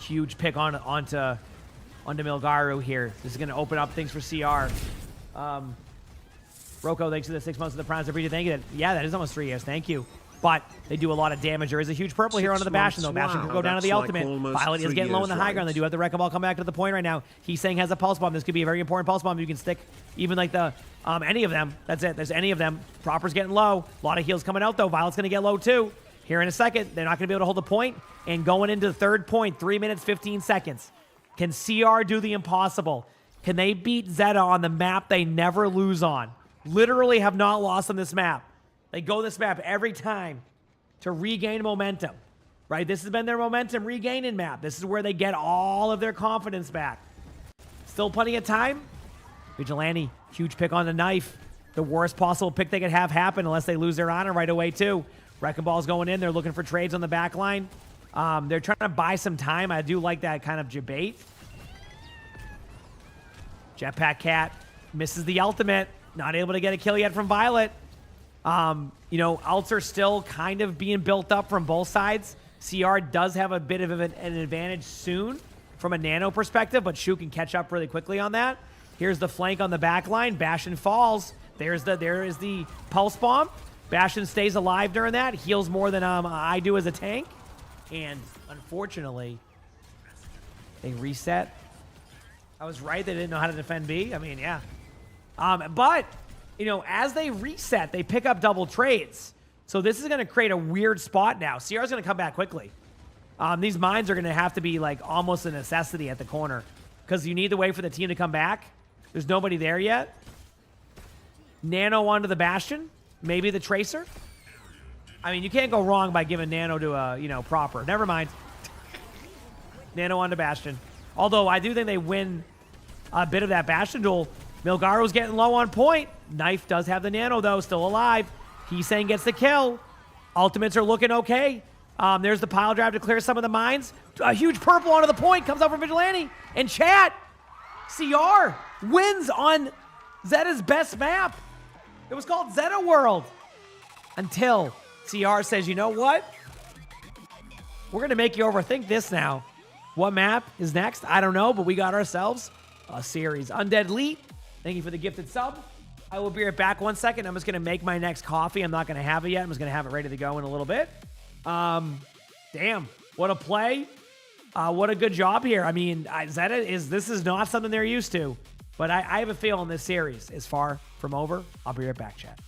Huge pick onto Milgaru here. This is going to open up things for CR. Rocco, thanks for the 6 months of the Primes. I appreciate it. Thank you. Yeah, that is almost 3 years. Thank you. But they do a lot of damage. There is a huge purple here onto the Bastion, though. Bastion can go down to the ultimate. Violet is getting low in the high ground. They do have the Wrecking Ball come back to the point right now. Heesang has a Pulse Bomb. This could be a very important Pulse Bomb. You can stick even like the, any of them. That's it. There's any of them. Proper's getting low. A lot of heals coming out, though. Violet's going to get low, too. Here in a second, they're not going to be able to hold the point. And going into the third point, 3 minutes, 15 seconds. Can CR do the impossible? Can they beat Zeta on the map they never lose on? Literally have not lost on this map. They go this map every time to regain momentum, right? This has been their momentum regaining map. This is where they get all of their confidence back. Still plenty of time. Vigilante, huge pick on the knife. The worst possible pick they could have happen unless they lose their honor right away too. Wrecking Ball's going in. They're looking for trades on the back line. They're trying to buy some time. I do like that kind of debate. Jetpack Cat misses the ultimate. Not able to get a kill yet from Violet. You know, ults are still kind of being built up from both sides. CR does have a bit of an advantage soon from a nano perspective, but Shu can catch up really quickly on that. Here's the flank on the back line. Bastion falls. There is the Pulse Bomb. Bastion stays alive during that. Heals more than I do as a tank. And unfortunately, they reset. I was right. They didn't know how to defend B. I mean, yeah. But, you know, as they reset, they pick up double trades. So this is going to create a weird spot now. CR is going to come back quickly. These mines are going to have to be, like, almost a necessity at the corner. Because you need to wait for the team to come back. There's nobody there yet. Nano onto the Bastion. Maybe the Tracer. I mean, you can't go wrong by giving Nano to a, you know, Proper. Never mind. Nano onto Bastion. Although, I do think they win a bit of that Bastion duel. Milgaru's getting low on point. Knife does have the Nano, though, still alive. Heesang gets the kill. Ultimates are looking okay. There's the pile drive to clear some of the mines. A huge purple onto the point. Comes out from Vigilante. And chat, CR wins on Zeta's best map. It was called Zeta World. Until CR says, you know what? We're going to make you overthink this now. What map is next? I don't know, but we got ourselves a series. Undead Elite, thank you for the gifted sub. I will be right back 1 second. I'm just going to make my next coffee. I'm not going to have it yet. I'm just going to have it ready to go in a little bit. Damn, what a play. What a good job here. I mean, this is not something they're used to. But I have a feeling this series is far from over. I'll be right back, chat.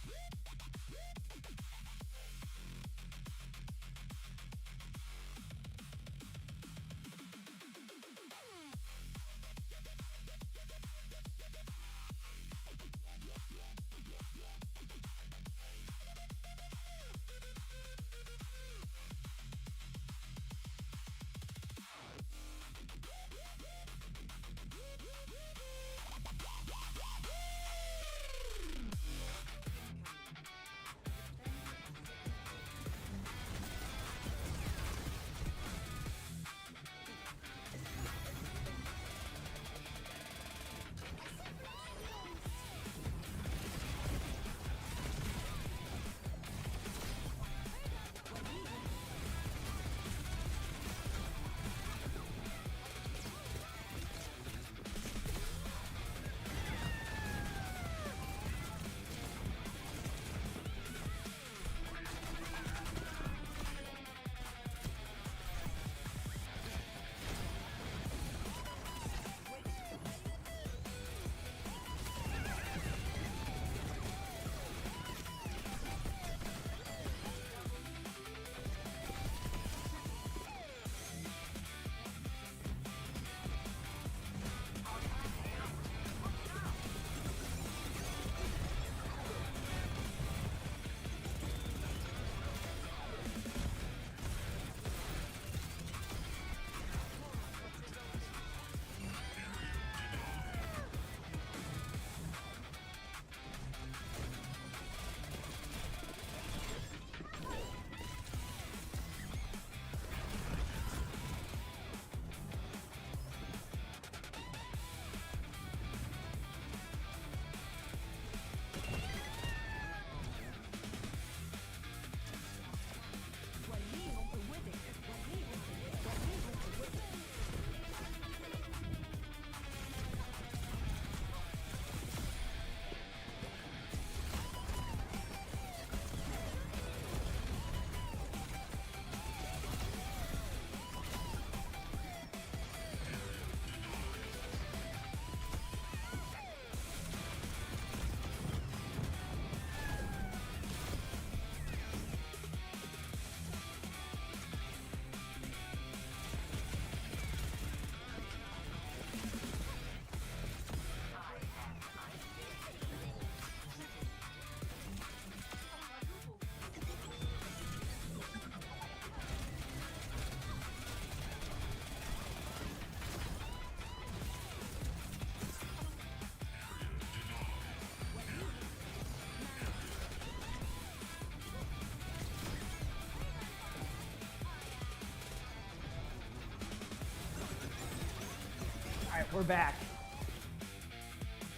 We're back.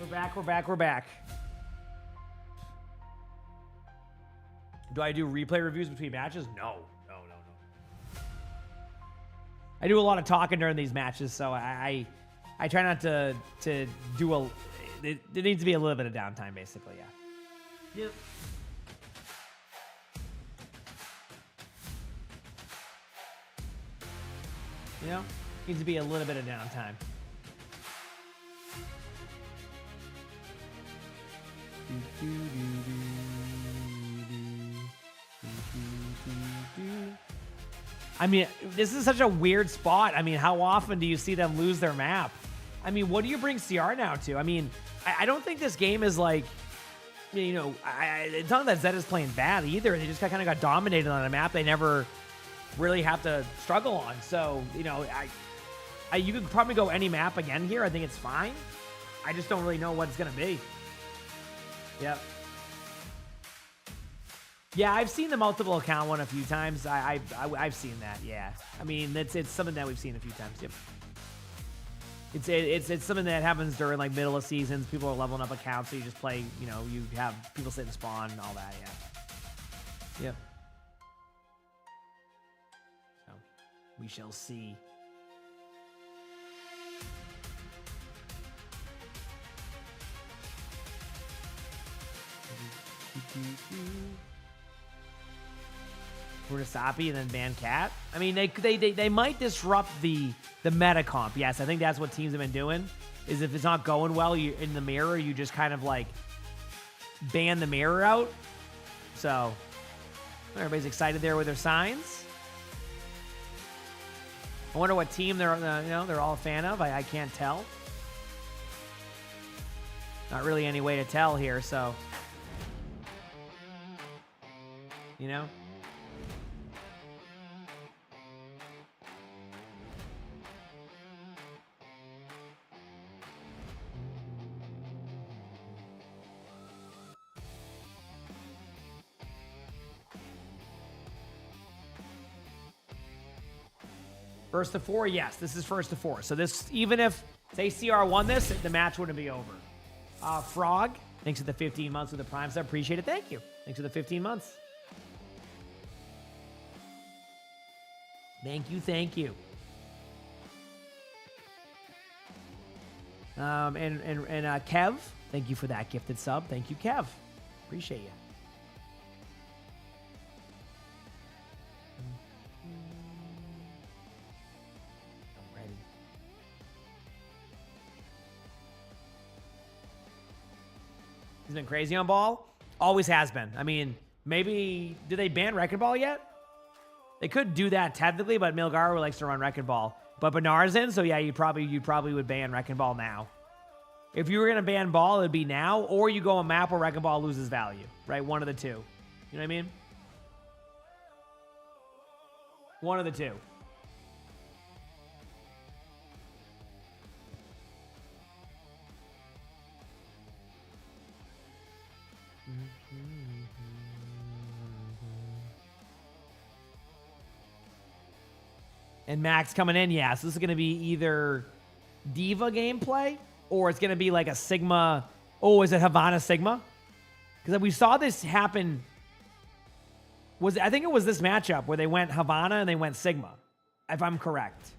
We're back. Do I do replay reviews between matches? No. I do a lot of talking during these matches, so I try not to do a... There needs to be a little bit of downtime, basically, yeah. Yep. You know? Needs to be a little bit of downtime. I mean, this is such a weird spot. I mean, how often do you see them lose their map? I mean, what do you bring CR now to? I mean, I don't think this game is like, you know, it's not that Zed is playing bad either. They just kind of got dominated on a map they never really have to struggle on. So, you know, you could probably go any map again here. I think it's fine. I just don't really know what it's going to be. Yep. Yeah, I've seen the multiple account one a few times. I've seen that. Yeah, I mean it's something that we've seen a few times. Yep. It's something that happens during like middle of seasons. People are leveling up accounts, so you just play. You know, you have people sit and spawn and all that. Yeah. Yep. So we shall see. Murasaki and then ban Cat. I mean, they might disrupt the meta comp. Yes, I think that's what teams have been doing. Is if it's not going well, you in the mirror, you just kind of like ban the mirror out. So everybody's excited there with their signs. I wonder what team they're all a fan of. I can't tell. Not really any way to tell here. So you know. First to 4, yes, this is first to 4. So this, even if say CR won this, the match wouldn't be over. Frog, thanks for the 15 months with the Prime sub. Appreciate it. Thank you. Thanks for the 15 months. Thank you. And Kev, thank you for that gifted sub. Thank you, Kev. Appreciate you. I'm ready. He's been crazy on ball. Always has been. I mean, maybe did they ban Wrecking Ball yet? They could do that technically, but Milgar likes to run Wrecking Ball. But Benar's in, so yeah, you probably would ban Wrecking Ball now. If you were gonna ban Ball, it'd be now, or you go a map where Wrecking Ball loses value, right? One of the two. You know what I mean? One of the two. And Max coming in, yeah. So this is going to be either Diva gameplay or it's going to be like a Sigma. Oh, is it Havana Sigma? Because we saw this happen. I think it was this matchup where they went Havana and they went Sigma, if I'm correct.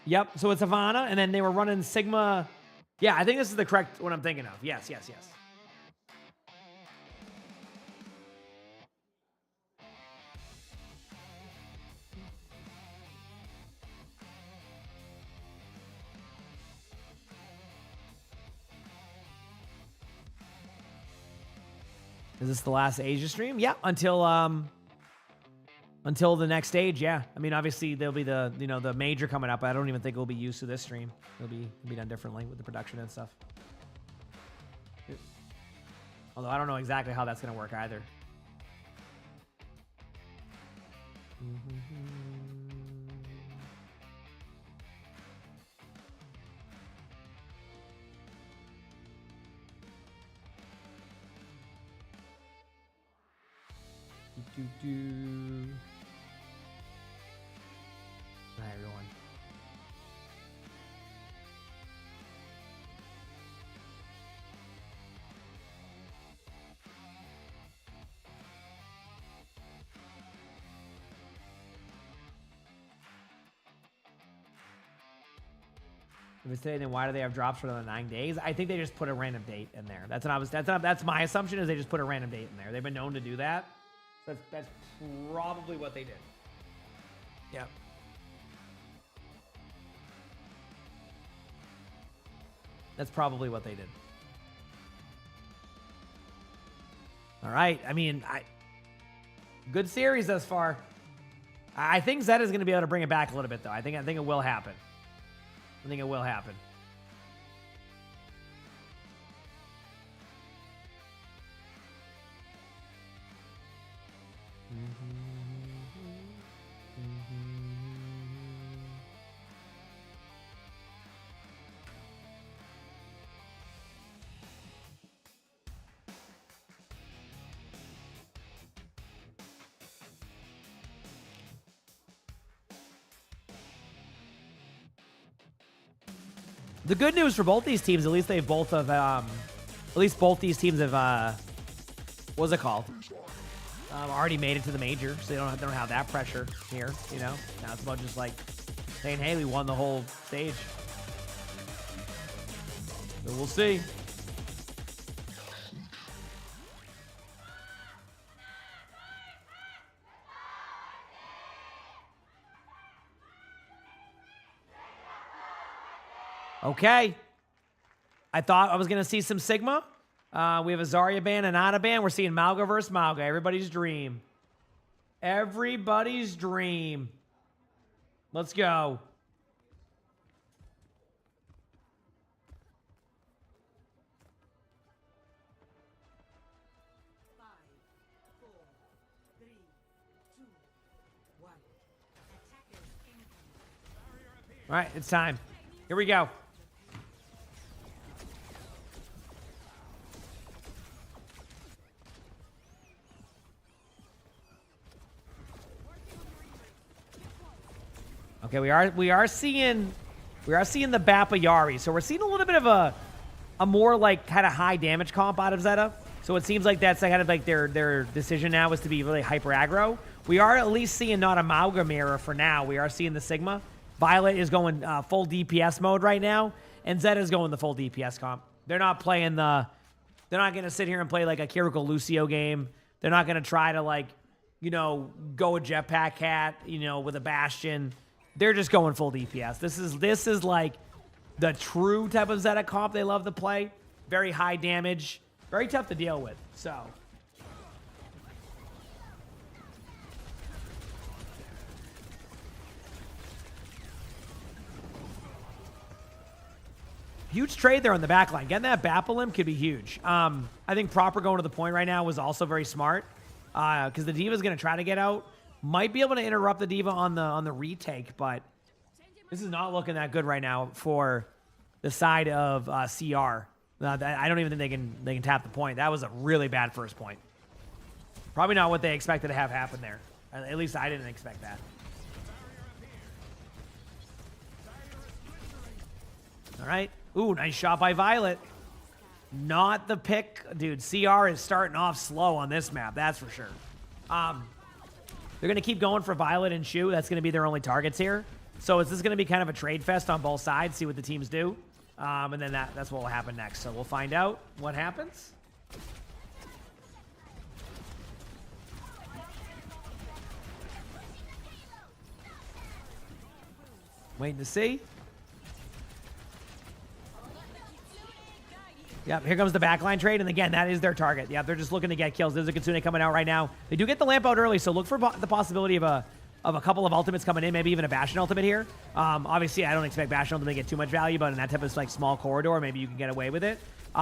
Yep, so it's Havana, and then they were running Sigma. Yeah, I think this is the correct one I'm thinking of. Yes. Is this the last Asia stream? Yeah, until the next stage. Yeah, I mean, obviously there'll be the major coming up. I don't even think it'll be used to this stream. It'll be done differently with the production and stuff. Although I don't know exactly how that's gonna work either. Hi, everyone. If it's today, then why do they have drops for the 9 days? I think they just put a random date in there. That's my assumption is they just put a random date in there. They've been known to do that. So that's probably what they did. Yeah. That's probably what they did. All right. I mean, good series thus far. I think Zed is going to be able to bring it back a little bit, though. I think it will happen. I think it will happen. The good news for both these teams, at least they both have, at least both these teams have, what's it called? Already made it to the major, so they don't have that pressure here, you know? Now it's about just like saying, hey, we won the whole stage. So we'll see. Okay. I thought I was going to see some Sigma. We have a Zarya ban and Ana ban. We're seeing Malga versus Malga. Everybody's dream. Everybody's dream. Let's go. All right, it's time. Here we go. Okay, we are seeing the Bappa Yari. So we're seeing a little bit of a more like kind of high damage comp out of Zeta. So it seems like that's kind of like their decision now is to be really hyper aggro. We are at least seeing not a Malga mirror for now. We are seeing the Sigma. Violet is going full DPS mode right now, and Zeta is going the full DPS comp. They're not playing the. They're not going to sit here and play like a Kiriko Lucio game. They're not going to try to like, you know, go a jetpack cat, you know, with a Bastion. They're just going full DPS. This is like the true type of Zeta comp they love to play. Very high damage, very tough to deal with. So. Huge trade there on the back line. Getting that Bappa limb could be huge. I think proper going to the point right now was also very smart because the D.Va is going to try to get out. Might be able to interrupt the D.Va on the retake, but this is not looking that good right now for the side of CR. I don't even think they can tap the point. That was a really bad first point. Probably not what they expected to have happen there. At least I didn't expect that. All right. Ooh, nice shot by Violet. Not the pick. Dude, CR is starting off slow on this map. That's for sure. They're going to keep going for Violet and Shu. That's going to be their only targets here. So is this going to be kind of a trade fest on both sides? See what the teams do. And then that's what will happen next. So we'll find out what happens. Waiting to see. Yep, here comes the backline trade, and again, that is their target. Yeah, they're just looking to get kills. There's a Kitsune coming out right now. They do get the lamp out early, so look for the possibility of a couple of ultimates coming in, maybe even a Bastion ultimate here. Obviously, I don't expect Bastion ultimate to get too much value, but in that type of like small corridor, maybe you can get away with it.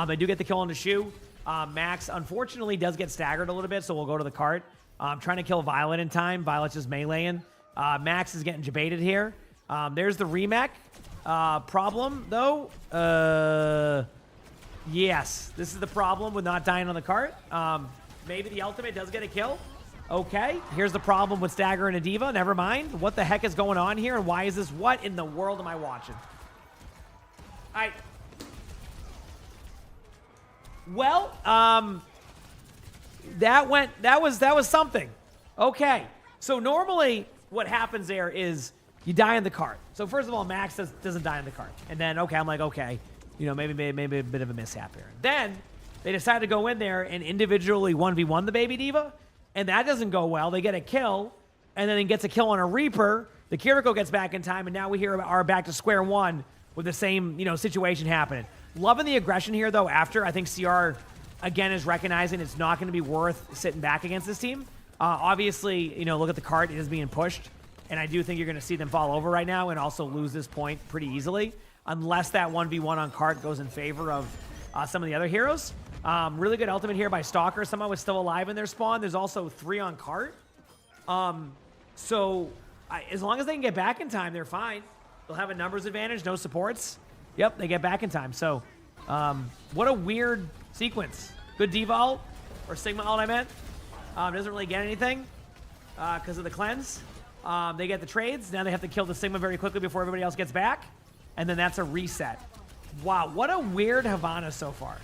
They do get the kill on the Shu. Max, unfortunately, does get staggered a little bit, so we'll go to the cart. Trying to kill Violet in time. Violet's just meleeing. Max is getting jebaited here. There's the remake. Problem, though. Yes, this is the problem with not dying on the cart. Maybe the ultimate does get a kill. Okay, here's the problem with Stagger and a Diva. Never mind. What the heck is going on here, and why is this? What in the world am I watching? All right. Well, that was something. Okay, so normally what happens there is you die in the cart. So first of all, Max doesn't die in the cart, and then okay, I'm like, okay, you know, maybe a bit of a mishap here. Then they decide to go in there and individually 1v1 the baby Diva, and that doesn't go well. They get a kill, and then it gets a kill on a Reaper. The Kiriko gets back in time, and now we are back to square one with the same, you know, situation happening. Loving the aggression here, though, after. I think CR, again, is recognizing it's not going to be worth sitting back against this team. Obviously, you know, look at the cart. It is being pushed, and I do think you're going to see them fall over right now and also lose this point pretty easily, unless that 1v1 on cart goes in favor of some of the other heroes. Really good ultimate here by Stalker. Somehow is still alive in their spawn. There's also 3 on cart. So as long as they can get back in time, they're fine. They'll have a numbers advantage, no supports. Yep, they get back in time. So what a weird sequence. Good Diva ult, or Sigma ult I meant. Doesn't really get anything because of the cleanse. They get the trades. Now they have to kill the Sigma very quickly before everybody else gets back. And then that's a reset. Wow, what a weird Havana so far.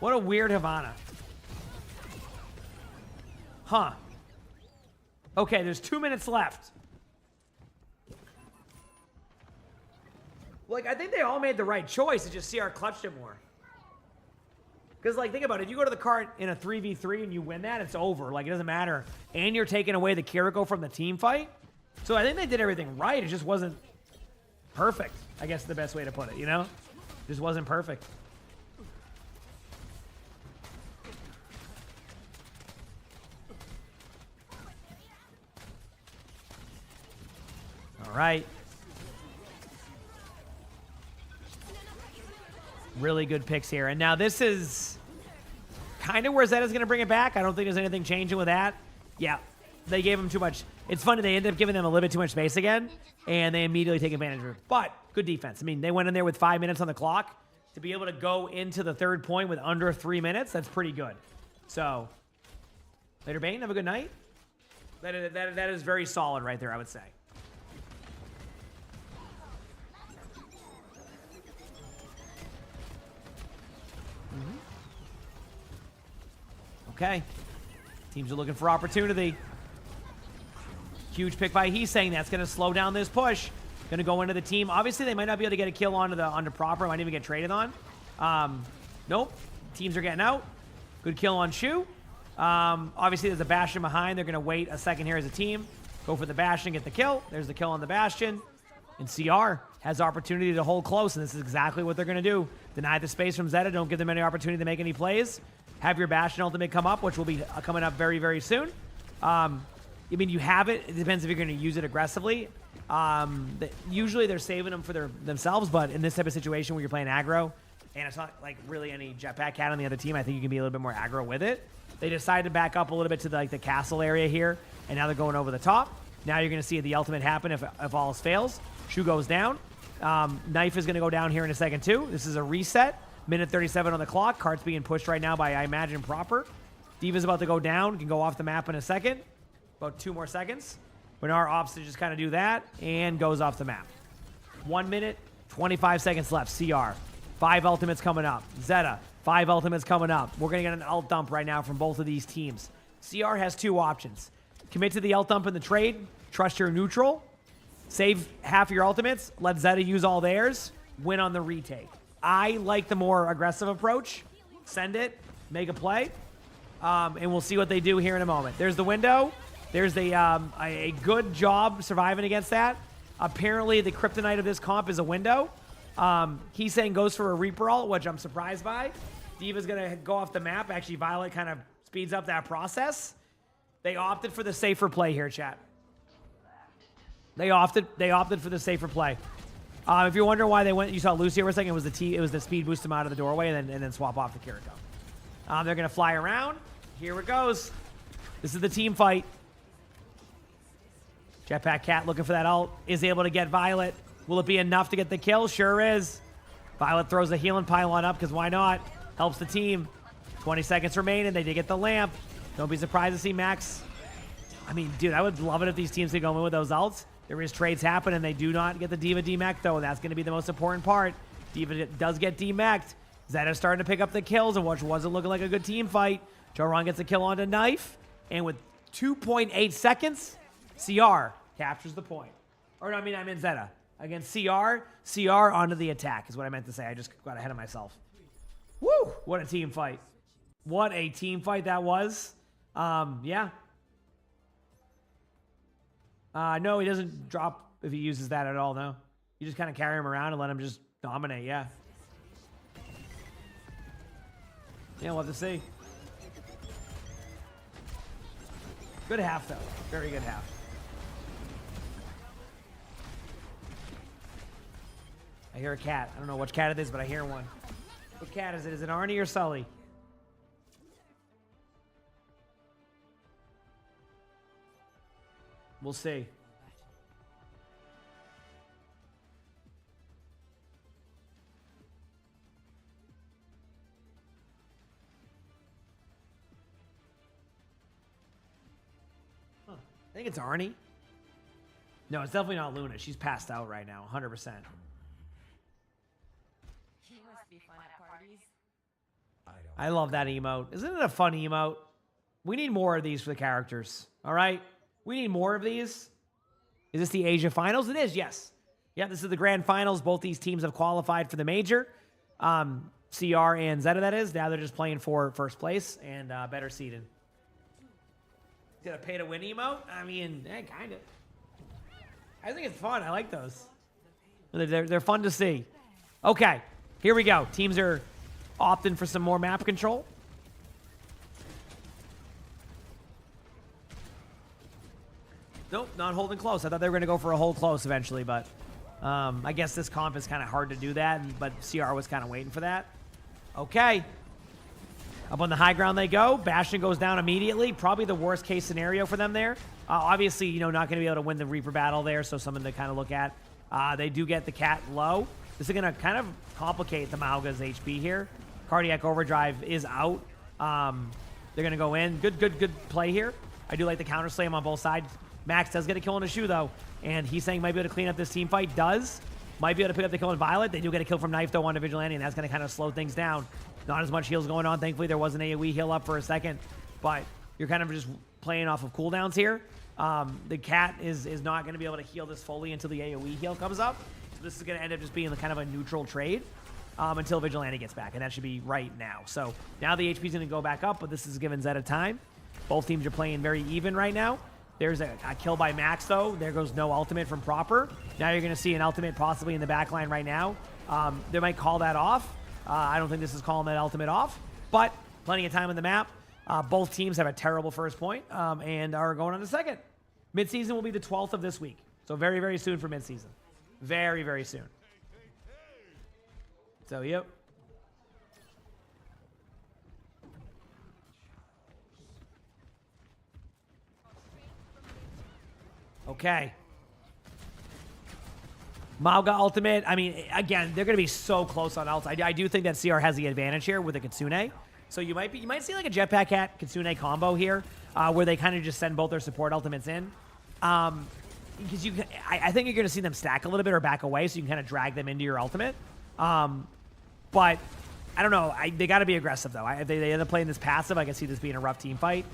What a weird Havana. Huh. Okay, there's 2 minutes left. Like, I think they all made the right choice. It's just CR clutched it more. Because, like, think about it. If you go to the cart in a 3v3 and you win that, it's over. Like, it doesn't matter. And you're taking away the Kiriko from the team fight. So I think they did everything right. It just wasn't perfect, I guess is the best way to put it, you know? Just wasn't perfect. All right. Really good picks here. And now this is kind of where Zeta's going to bring it back. I don't think there's anything changing with that. Yeah, they gave him too much. It's funny, they ended up giving them a little bit too much space again, and they immediately take advantage of it. But good defense. I mean, they went in there with 5 minutes on the clock. To be able to go into the third point with under 3 minutes, that's pretty good. So, later, Bane, have a good night. That is very solid right there, I would say. Okay. Teams are looking for opportunity. Huge pick by He's saying that's going to slow down this push. Going to go into the team. Obviously, they might not be able to get a kill onto proper. Might even get traded on. Nope. Teams are getting out. Good kill on Shu. Obviously, there's a Bastion behind. They're going to wait a second here as a team. Go for the Bastion, get the kill. There's the kill on the Bastion. And CR has opportunity to hold close, and this is exactly what they're going to do. Deny the space from Zeta. Don't give them any opportunity to make any plays. Have your Bastion ultimate come up, which will be coming up very, very soon. I mean, you have it. It depends if you're going to use it aggressively. Usually they're saving them for themselves, but in this type of situation where you're playing aggro, and it's not like really any jetpack cat on the other team, I think you can be a little bit more aggro with it. They decided to back up a little bit to the castle area here, and now they're going over the top. Now you're going to see the ultimate happen if all else fails. Shu goes down. Knife is going to go down here in a second too. This is a reset. Minute 37 on the clock. Cart's being pushed right now by, I imagine, Proper. Diva's about to go down. Can go off the map in a second. About 2 more seconds. Bernard opts to just kind of do that and goes off the map. 1 minute, 25 seconds left. CR. 5 ultimates coming up. Zeta. 5 ultimates coming up. We're going to get an ult dump right now from both of these teams. CR has 2 options. Commit to the ult dump in the trade. Trust your neutral. Save half your ultimates. Let Zeta use all theirs. Win on the retake. I like the more aggressive approach. Send it, make a play, and we'll see what they do here in a moment. There's the window. There's a good job surviving against that. Apparently, the kryptonite of this comp is a window. He's saying goes for a Reaper ult, which I'm surprised by. Diva's going to go off the map. Actually, Violet kind of speeds up that process. They opted for the safer play here, chat. They opted for the safer play. If you're wondering why they went, you saw Lucio for a second. It was the speed boost them out of the doorway and then swap off the Kiriko. They're gonna fly around. Here it goes. This is the team fight. Jetpack Cat looking for that ult. Is able to get Violet. Will it be enough to get the kill? Sure is. Violet throws the healing pylon up because why not? Helps the team. 20 seconds remaining. They did get the lamp. Don't be surprised to see Max. I mean, dude, I would love it if these teams could go in with those ults. There is trades happen, and they do not get the D.Va D-Mac, though. That's going to be the most important part. D.Va does get D-Mac'd. Zeta's starting to pick up the kills, and what wasn't looking like a good team fight. Joran gets a kill onto Knife, and with 2.8 seconds, CR captures the point. Or, no, I mean Zeta. Against CR onto the attack is what I meant to say. I just got ahead of myself. Woo! What a team fight. What a team fight that was. Yeah. No, he doesn't drop if he uses that at all, no. You just kind of carry him around and let him just dominate, yeah. Yeah, we'll have to see. Good half, though. Very good half. I hear a cat. I don't know which cat it is, but I hear one. What cat is it? Is it Arnie or Sully? We'll see. Huh. I think it's Arnie. No, it's definitely not Luna. She's passed out right now, 100%. I love that emote. Isn't it a fun emote? We need more of these for the characters. All right? We need more of these. Is this the Asia Finals? It is, yes. Yeah, this is the grand finals. Both these teams have qualified for the major. CR and Zeta, that is. Now they're just playing for first place and better seeded. Get a pay-to-win emote? I mean, kind of. I think it's fun. I like those. They're fun to see. Okay, here we go. Teams are opting for some more map control. Nope, not holding close. I thought they were going to go for a hold close eventually, but I guess this comp is kind of hard to do that, but CR was kind of waiting for that. Okay. Up on the high ground they go. Bastion goes down immediately. Probably the worst case scenario for them there. Obviously, you know, not going to be able to win the Reaper battle there, so something to kind of look at. They do get the cat low. This is going to kind of complicate the Mauga's HP here. Cardiac Overdrive is out. They're going to go in. Good play here. I do like the counter slam on both sides. Max does get a kill on a shoe, though, and he's saying might be able to clean up this team fight. Does. Might be able to pick up the kill on Violet. They do get a kill from Knife, though, on the Vigilante, and that's going to kind of slow things down. Not as much heals going on. Thankfully, there was an AoE heal up for a second, but you're kind of just playing off of cooldowns here. The cat is not going to be able to heal this fully until the AoE heal comes up. So this is going to end up just being kind of a neutral trade until Vigilante gets back, and that should be right now. So now the HP is going to go back up, but this is giving Zeta time. Both teams are playing very even right now. There's a kill by Max, though. There goes no ultimate from Proper. Now you're going to see an ultimate possibly in the back line right now. They might call that off. I don't think this is calling that ultimate off, but plenty of time on the map. Both teams have a terrible first point and are going on to second. Midseason will be the 12th of this week. So very, very soon for midseason. Very, very soon. So, yep. Okay. Mauga ultimate. I mean, again, they're going to be so close on ults. I do think that CR has the advantage here with the Kitsune. So you might see like a Jetpack Cat Kitsune combo here, where they kind of just send both their support ultimates in. Because I think you're going to see them stack a little bit or back away, so you can kind of drag them into your ultimate. But I don't know. They got to be aggressive, though. If they end up playing this passive, I can see this being a rough team fight.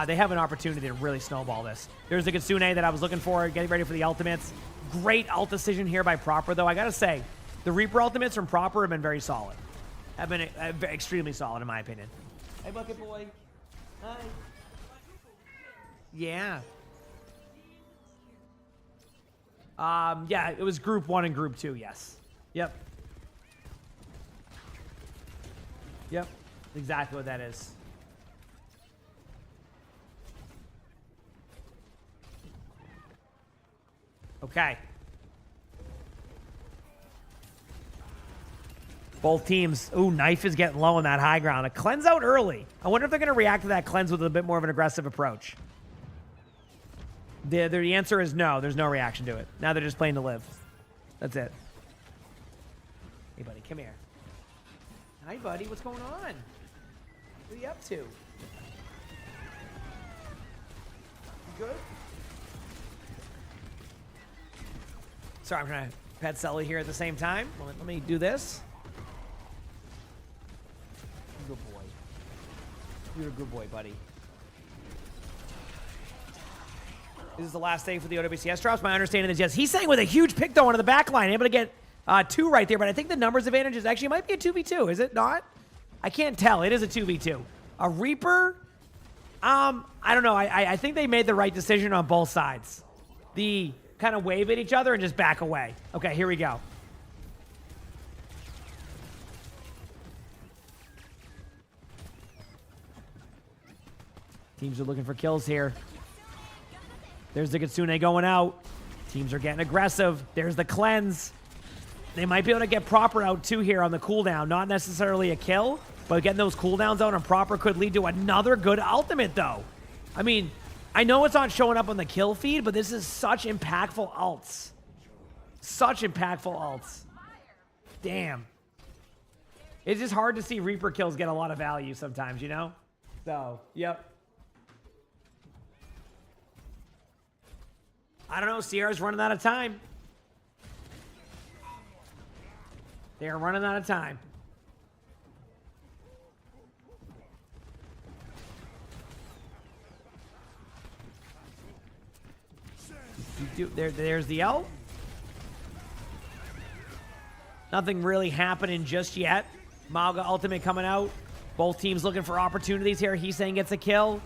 They have an opportunity to really snowball this. There's the Kitsune that I was looking for, getting ready for the ultimates. Great ult decision here by Proper, though. I got to say, the Reaper ultimates from Proper have been very solid. Have been extremely solid, in my opinion. Hey, Bucket Boy. Hi. Yeah. Yeah, it was Group 1 and Group 2, yes. Yep. Yep. Exactly what that is. Okay. Both teams. Ooh, Knife is getting low on that high ground. A cleanse out early. I wonder if they're going to react to that cleanse with a bit more of an aggressive approach. The answer is no. There's no reaction to it. Now they're just playing to live. That's it. Hey, buddy, come here. Hi, buddy. What's going on? What are you up to? good. Sorry, I'm trying to pet Sully here at the same time. Let me do this. Good boy. You're a good boy, buddy. This is the last day for the OWCS drops. My understanding is yes. He's saying with a huge pick though onto the back line, able to get 2 right there, but I think the numbers advantage is actually might be a 2v2, is it not? I can't tell. It is a 2v2. A Reaper, I don't know. I think they made the right decision on both sides. The kind of wave at each other and just back away. Okay, here we go. Teams are looking for kills here. There's the Kitsune going out. Teams are getting aggressive. There's the cleanse. They might be able to get proper out too here on the cooldown. Not necessarily a kill, but getting those cooldowns out on proper could lead to another good ultimate though. I mean, I know it's not showing up on the kill feed, but this is such impactful ults. Such impactful ults. Damn. It's just hard to see Reaper kills get a lot of value sometimes, you know? So, yep. I don't know. Sierra's running out of time. They are running out of time. There's the ult. Nothing really happening just yet. Mauga ultimate coming out. Both teams looking for opportunities here. He's saying gets a kill.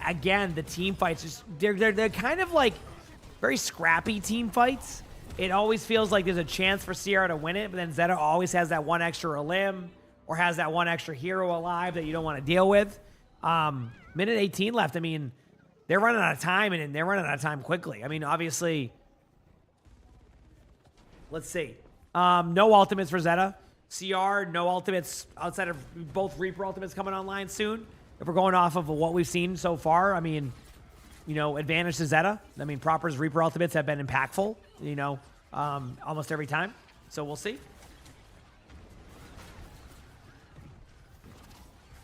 Again, the team fights just they're kind of like very scrappy team fights. It always feels like there's a chance for Sierra to win it, but then Zeta always has that one extra limb or has that one extra hero alive that you don't want to deal with. Minute 18 left. I mean, they're running out of time, and they're running out of time quickly. I mean, obviously, let's see. No ultimates for Zeta. CR, no ultimates outside of both Reaper ultimates coming online soon. If we're going off of what we've seen so far, I mean, you know, advantage to Zeta. I mean, Proper's Reaper ultimates have been impactful, you know, almost every time. So we'll see.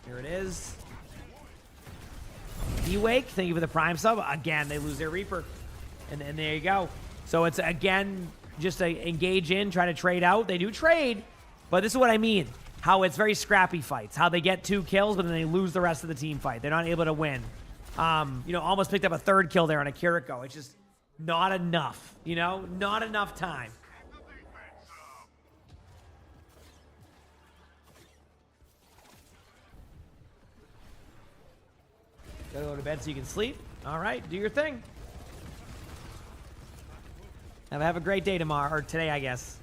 Here it is. D-Wake, thank you for the Prime sub. Again, they lose their Reaper. And there you go. So it's, again, just to engage in, try to trade out. They do trade, but this is what I mean. How it's very scrappy fights. How they get 2 kills, but then they lose the rest of the team fight. They're not able to win. You know, almost picked up a 3rd kill there on a Kiriko. It's just not enough, you know? Not enough time. Gotta go to bed so you can sleep. All right, do your thing. Have a great day tomorrow, or today, I guess.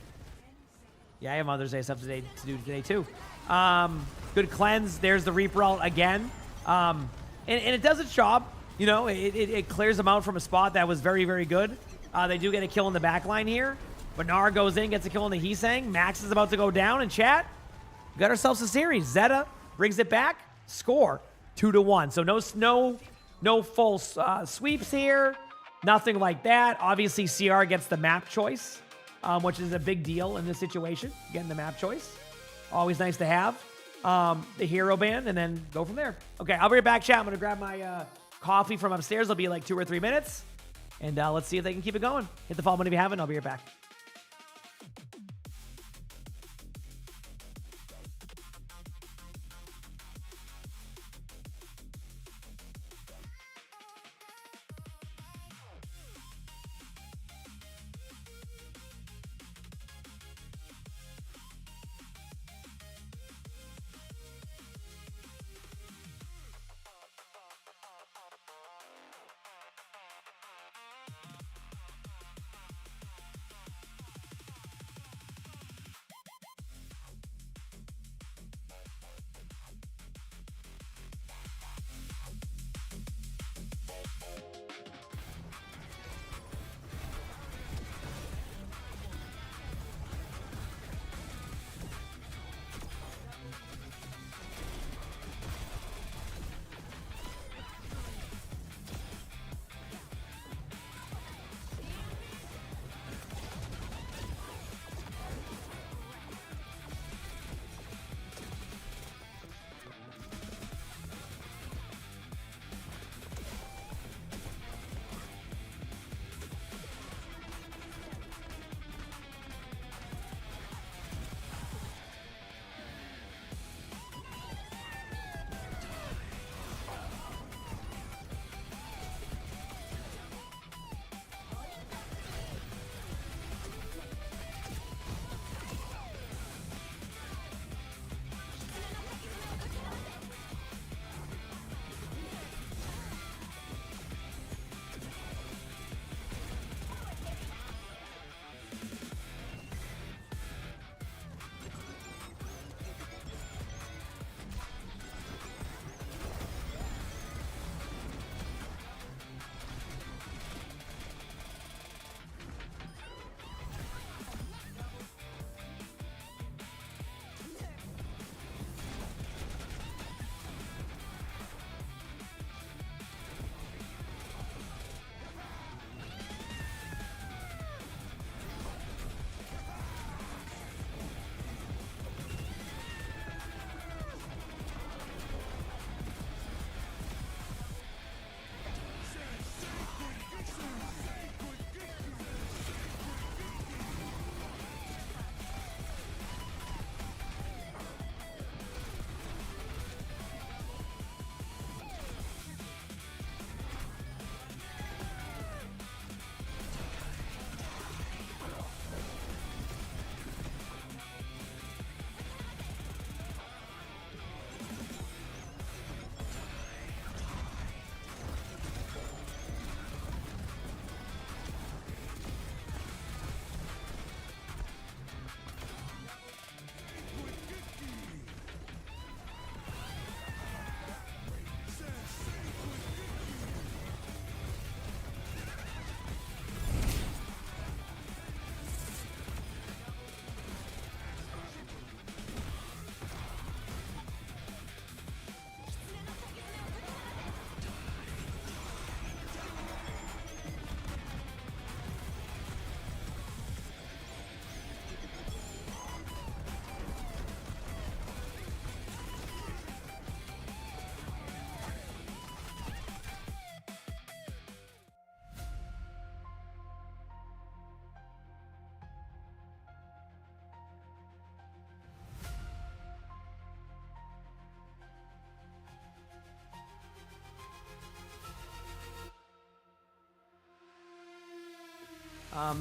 Yeah, I have Mother's Day stuff to do today, too. Good cleanse. There's the Reaper ult again. And it does its job. You know, it clears them out from a spot that was very, very good. They do get a kill in the back line here. Bernard goes in, gets a kill on the Heesang. Max is about to go down in chat. Got ourselves a series. Zeta brings it back. Score 2-1. So no full sweeps here. Nothing like that. Obviously, CR gets the map choice, which is a big deal in this situation. Getting the map choice. Always nice to have. The hero band, and then go from there. Okay, I'll be right back, chat. I'm going to grab my coffee from upstairs. It'll be like 2 or 3 minutes. And let's see if they can keep it going. Hit the follow button if you haven't. I'll be right back.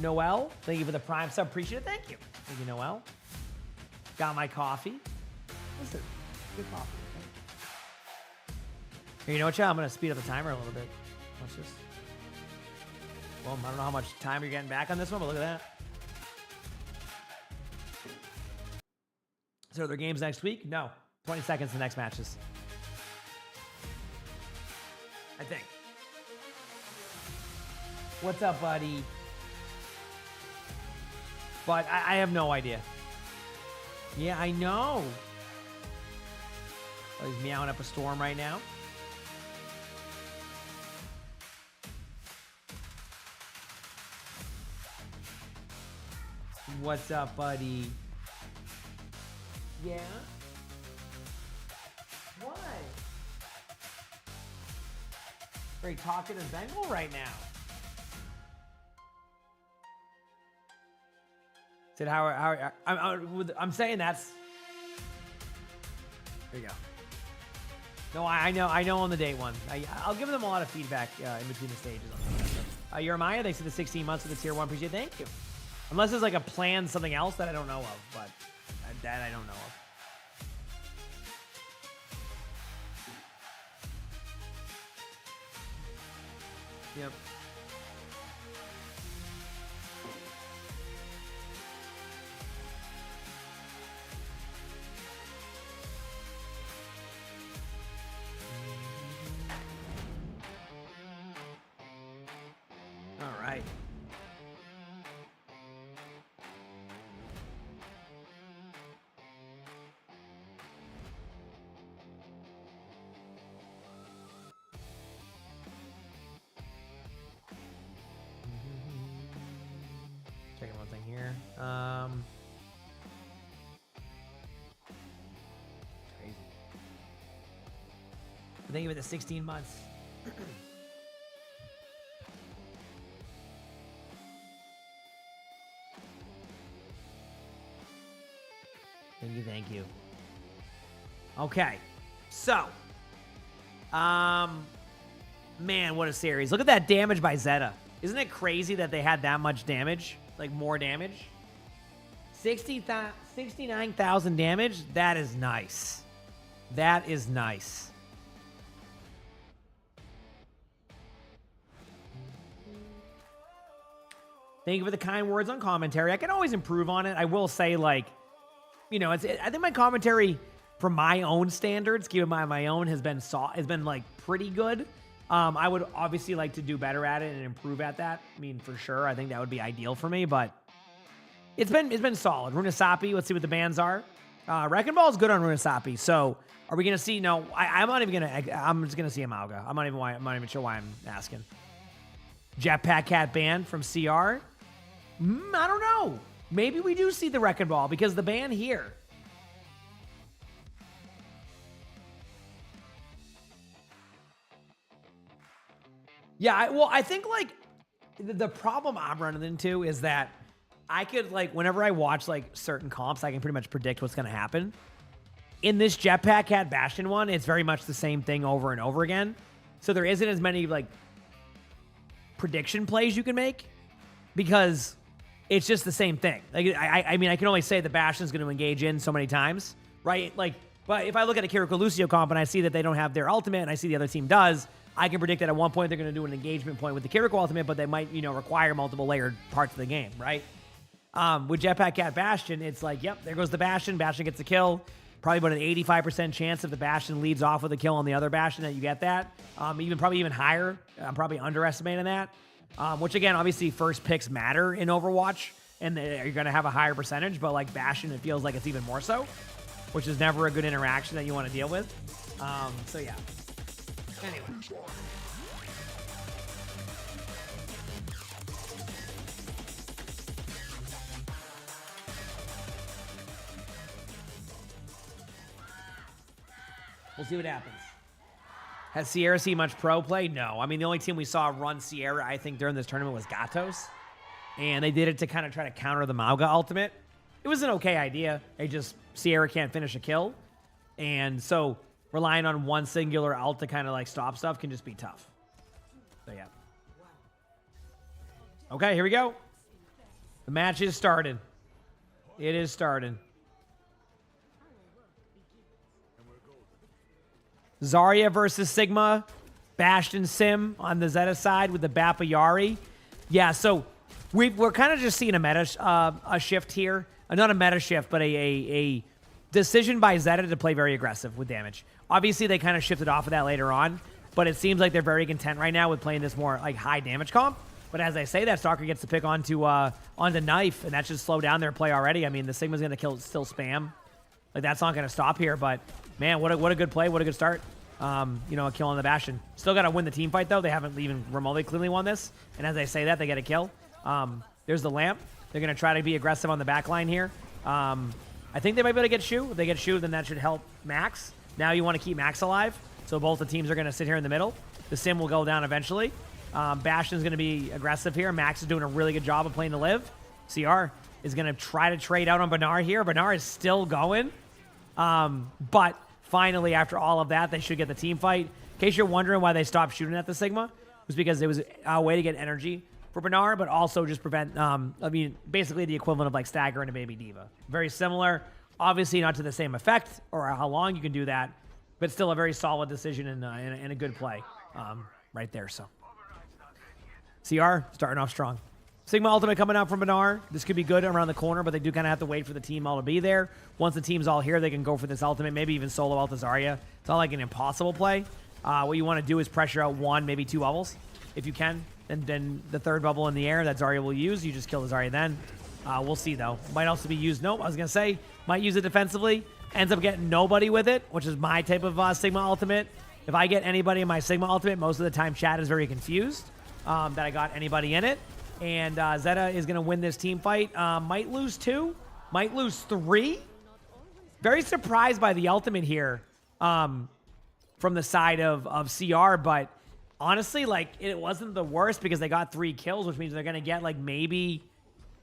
Noel, thank you for the Prime sub. Appreciate it. Thank you. Thank you, Noel. Got my coffee. Listen, good coffee. Okay? Here, you know what, y'all? I'm going to speed up the timer a little bit. Watch this. Well, I don't know how much time you're getting back on this one, but look at that. So are there games next week? No. 20 seconds to the next matches. I think. What's up, buddy? But I have no idea. Yeah, I know. Oh, he's meowing up a storm right now. What's up, buddy? Yeah? What? Very talkative Bengal right now. Said I'm saying that's. There you go. No, I know on the date one. I'll give them a lot of feedback in between the stages. Jeremiah, they said the 16 months with the tier 1. Appreciate it. Thank you. Unless there's like a plan, something else that I don't know of, but that I don't know of. Yep. All right. Checking one thing here. Crazy. Think of it, the 16 months. Thank you. Okay, so, man, what a series! Look at that damage by Zeta. Isn't it crazy that they had that much damage? Like more damage. 69,000 damage. That is nice. That is nice. Thank you for the kind words on commentary. I can always improve on it. I will say, like, you know, I think my commentary, from my own standards, given my own, has been like pretty good. I would obviously like to do better at it and improve at that. I mean, for sure, I think that would be ideal for me. But it's been solid. Runasapi, let's see what the bans are. Wrecking Ball is good on Runasapi. So are we gonna see? No, I'm not even gonna. I'm just gonna see Emongg. I'm not even sure why I'm asking. Jetpack Cat ban from CR. I don't know. Maybe we do see the Wrecking Ball because the ban here. Yeah, I think, like, the problem I'm running into is that I could, like, whenever I watch, like, certain comps, I can pretty much predict what's going to happen. In this Jetpack Cat Bastion one, it's very much the same thing over and over again. So there isn't as many, like, prediction plays you can make because it's just the same thing. Like, I mean, I can only say the Bastion's going to engage in so many times, right? Like, but if I look at a Kiriko Lucio comp and I see that they don't have their ultimate and I see the other team does, I can predict that at one point they're going to do an engagement point with the Kiriko ultimate, but they might, you know, require multiple layered parts of the game, right? With Jetpack Cat Bastion, it's like, yep, there goes the Bastion. Bastion gets the kill. Probably about an 85% chance if the Bastion leads off with a kill on the other Bastion that you get that. Probably even higher. I'm probably underestimating that. Which, again, obviously first picks matter in Overwatch, and you're going to have a higher percentage, but like Bastion, it feels like it's even more so, which is never a good interaction that you want to deal with. So, yeah. Anyway. We'll see what happens. Has Sierra seen much pro play? No. I mean, the only team we saw run Sierra, I think, during this tournament was Gatos. And they did it to kind of try to counter the Mauga ultimate. It was an okay idea. Sierra can't finish a kill. And so relying on one singular ult to kind of like stop stuff can just be tough. So, yeah. Okay, here we go. The match is started. It is started. Zarya versus Sigma. Bastion Sim on the Zeta side with the Bappa Yari. Yeah, so we're kind of just seeing a meta a shift here. Not a meta shift, but a decision by Zeta to play very aggressive with damage. Obviously, they kind of shifted off of that later on, but it seems like they're very content right now with playing this more like high damage comp. But as I say that, Stalker gets to pick onto Knife, and that should slow down their play already. I mean, the Sigma's going to still spam. Like, that's not going to stop here, but man, what a good play. What a good start. You know, a kill on the Bastion. Still got to win the team fight, though. They haven't even remotely cleanly won this. And as I say that, they get a kill. There's the lamp. They're going to try to be aggressive on the back line here. I think they might be able to get Shu. If they get Shu, then that should help Max. Now you want to keep Max alive. So both the teams are going to sit here in the middle. The Sim will go down eventually. Bastion's going to be aggressive here. Max is doing a really good job of playing to live. CR is going to try to trade out on Bernard here. Bernard is still going. But finally, after all of that, they should get the team fight. In case you're wondering why they stopped shooting at the Sigma, it was because it was a way to get energy for Bernard, but also just prevent, I mean, basically the equivalent of like Stagger and a Baby Diva. Very similar. Obviously not to the same effect or how long you can do that, but still a very solid decision and a good play right there. So CR starting off strong. Sigma ultimate coming out from Bernard. This could be good around the corner, but they do kind of have to wait for the team all to be there. Once the team's all here, they can go for this ultimate, maybe even solo out the Zarya. It's not like an impossible play. What you want to do is pressure out 1, maybe 2 bubbles, if you can. And then the third bubble in the air that Zarya will use, you just kill the Zarya then. We'll see, though. Might also be used, nope, I was going to say, might use it defensively. Ends up getting nobody with it, which is my type of Sigma ultimate. If I get anybody in my Sigma ultimate, most of the time chat is very confused that I got anybody in it. And Zeta is going to win this team fight. Might lose 2, might lose 3. Very surprised by the ultimate here from the side of CR, but honestly, like, it wasn't the worst because they got 3 kills, which means they're going to get, like, maybe,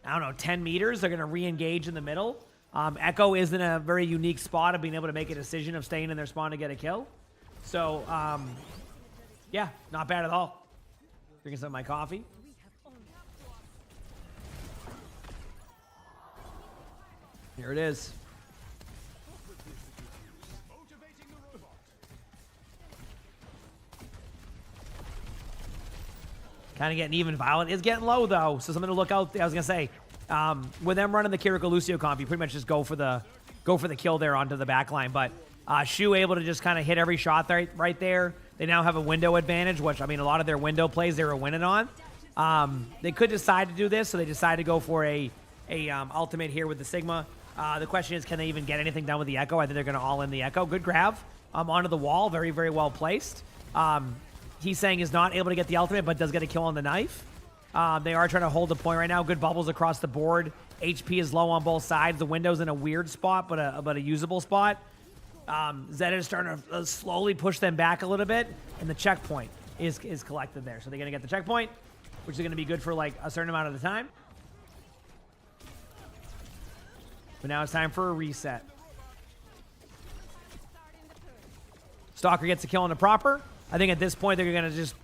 I don't know, 10 meters. They're going to re-engage in the middle. Echo is in a very unique spot of being able to make a decision of staying in their spawn to get a kill. So, yeah, not bad at all. Drinking some of my coffee. Here it is. Kind of getting even. Violet is getting low, though, so something to look out. I was going to say, with them running the Kiriko Lucio comp, you pretty much just go for the kill there onto the back line. But Shu able to just kind of hit every shot right there. They now have a window advantage, which, I mean, a lot of their window plays they were winning on. They could decide to do this, so they decided to go for a ultimate here with the Sigma. The question is, can they even get anything done with the Echo? I think they're going to all in the Echo. Good grab onto the wall. Very, very well placed. He's saying is not able to get the ultimate, but does get a kill on the Knife. They are trying to hold the point right now. Good bubbles across the board. HP is low on both sides. The window's in a weird spot, but a usable spot. Zeta is starting to slowly push them back a little bit, and the checkpoint is collected there. So they're going to get the checkpoint, which is going to be good for like a certain amount of the time. But now it's time for a reset. Stalker gets a kill on the proper. I think at this point they're going to just,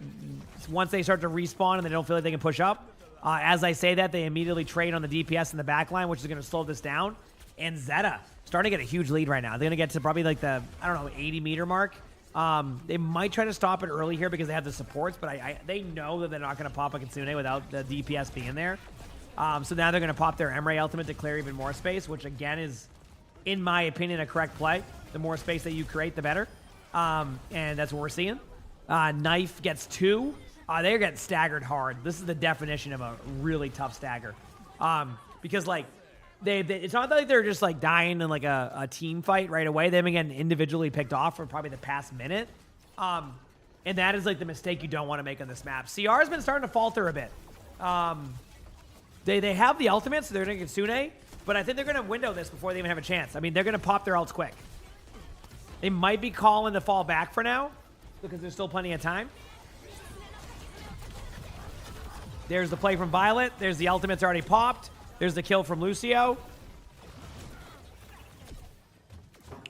once they start to respawn and they don't feel like they can push up, as I say that, they immediately trade on the DPS in the back line, which is going to slow this down. And Zeta starting to get a huge lead right now. They're going to get to probably like the, I don't know, 80-meter mark. They might try to stop it early here because they have the supports, but they know that they're not going to pop a Kitsune without the DPS being there. So now they're going to pop their Emre ultimate to clear even more space, which again is, in my opinion, a correct play. The more space that you create, the better. And that's what we're seeing. Knife gets 2. They're getting staggered hard. This is the definition of a really tough stagger. Because like, it's not like they're just like dying in like a team fight right away. They've been getting individually picked off for probably the past minute. And that is like the mistake you don't want to make on this map. CR has been starting to falter a bit. They have the ultimate, so they're going to get Kitsune, but I think they're going to window this before they even have a chance. I mean, they're going to pop their ults quick. They might be calling to fall back for now, because there's still plenty of time. There's the play from Violet. There's the ultimate's already popped. There's the kill from Lucio.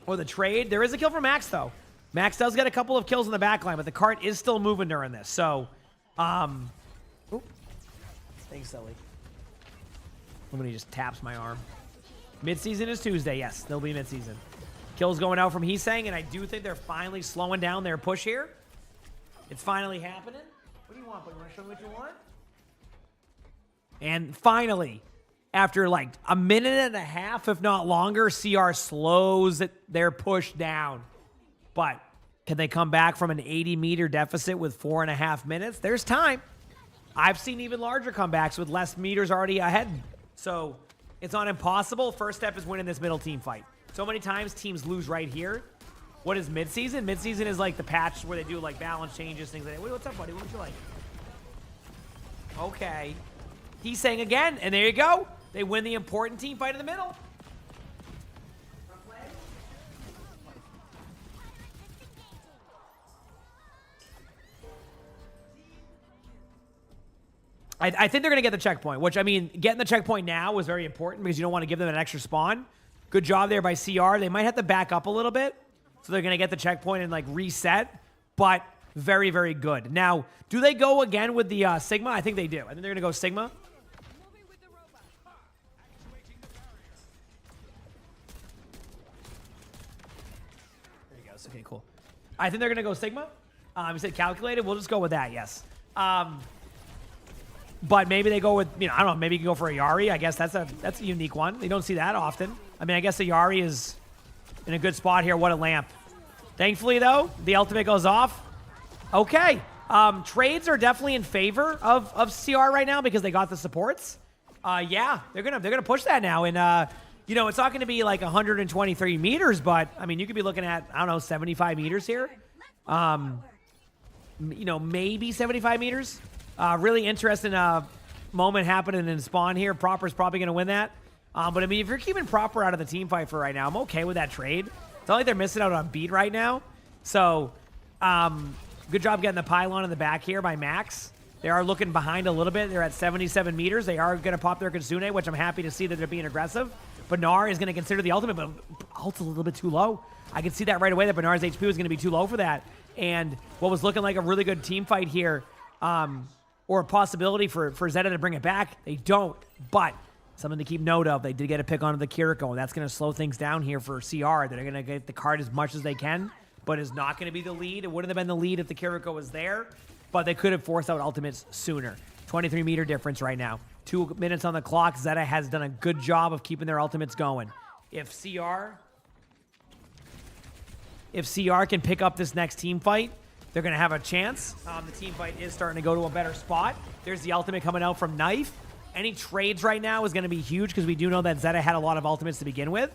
Or the trade. There is a kill from Max, though. Max does get a couple of kills in the backline, but the cart is still moving during this. So, oop. Thanks, Sully. Lumini just taps my arm. Mid-season is Tuesday. Yes, they'll be mid-season. Kills going out from Heesang, and I do think they're finally slowing down their push here. It's finally happening. What do you want, buddy? You want to show me what you want? And finally, after like a minute and a half, if not longer, CR slows their push down. But can they come back from an 80-meter deficit with 4.5 minutes? There's time. I've seen even larger comebacks with less meters already ahead. So it's not impossible. First step is winning this middle team fight. So many times teams lose right here. What is midseason? Midseason is like the patch where they do like balance changes, things like that. Wait, what's up, buddy? What would you like? Okay. He's saying again, and there you go. They win the important team fight in the middle. I think they're going to get the checkpoint, which, I mean, getting the checkpoint now was very important because you don't want to give them an extra spawn. Good job there by CR. They might have to back up a little bit, so they're going to get the checkpoint and, like, reset, but very, very good. Now, do they go again with the Sigma? I think they do. I think they're going to go Sigma. There he goes. Okay, cool. I think they're going to go Sigma. You said calculated. We'll just go with that, yes. But maybe they go with, you know, I don't know, maybe you can go for a Yari. I guess that's a unique one. You don't see that often. I mean, I guess the Yari is in a good spot here. What a lamp. Thankfully, though, the ultimate goes off. Okay. Trades are definitely in favor of CR right now because they got the supports. Yeah, they're gonna push that now. And, you know, it's not going to be like 123 meters, but, I mean, you could be looking at, I don't know, 75 meters here. You know, maybe 75 meters. Really interesting moment happening in Spawn here. Proper's probably going to win that. But, I mean, if you're keeping Proper out of the team fight for right now, I'm okay with that trade. It's not like they're missing out on beat right now. So, good job getting the pylon in the back here by Max. They are looking behind a little bit. They're at 77 meters. They are going to pop their Kitsune, which I'm happy to see that they're being aggressive. Bernard is going to consider the ultimate, but ult's a little bit too low. I can see that right away, that Bernard's HP was going to be too low for that. And what was looking like a really good team fight here, or a possibility for Zeta to bring it back, they don't. But something to keep note of, they did get a pick onto the Kiriko, and that's going to slow things down here for CR. They're going to get the card as much as they can, but is not going to be the lead. It wouldn't have been the lead if the Kiriko was there, but they could have forced out ultimates sooner. 23-meter difference right now. 2 minutes on the clock. Zeta has done a good job of keeping their ultimates going. If CR can pick up this next team fight, they're going to have a chance. The team fight is starting to go to a better spot. There's the ultimate coming out from Knife. Any trades right now is going to be huge because we do know that Zeta had a lot of ultimates to begin with.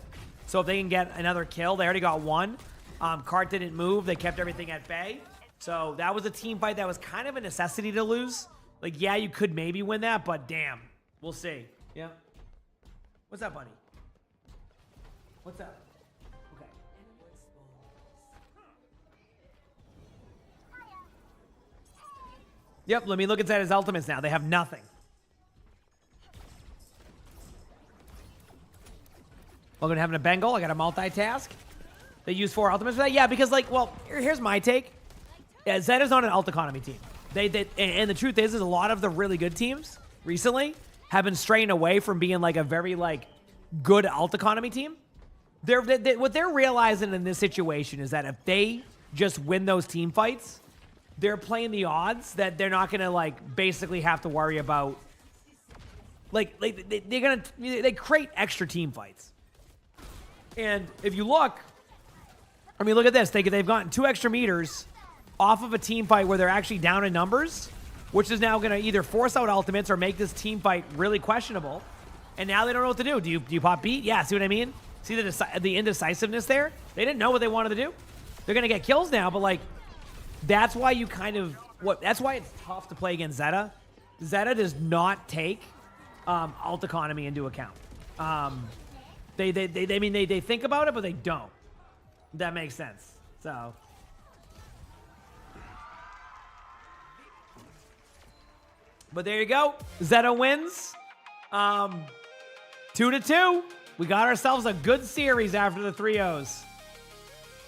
So if they can get another kill, they already got one. Cart didn't move. They kept everything at bay. So that was a team fight that was kind of a necessity to lose. Like, yeah, you could maybe win that, but damn. We'll see. Yeah. What's up, buddy? What's up? Okay. Yep, let me look at Zeta's ultimates now. They have nothing. Welcome to having a Bengal. I got a multitask. They use 4 ultimates for that? Yeah, because, like, well, here's my take. Yeah, Zeta's not an ult economy team. And the truth is a lot of the really good teams recently have been straying away from being, like, a very, like, good ult economy team. What they're realizing in this situation is that if they just win those team fights, they're playing the odds that they're not going to, like, basically have to worry about, they create extra team fights. And if you look, I mean, look at this. They've gotten 2 extra meters off of a team fight where they're actually down in numbers, which is now going to either force out ultimates or make this team fight really questionable. And now they don't know what to do. Do you pop beat? Yeah, see what I mean? See the indecisiveness there? They didn't know what they wanted to do. They're going to get kills now, but, like, that's why you kind of that's why it's tough to play against Zeta. Zeta does not take ult economy into account. They think about it, but they don't. That makes sense. So but there you go. Zeta wins. 2-2. We got ourselves a good series after the 3-0s.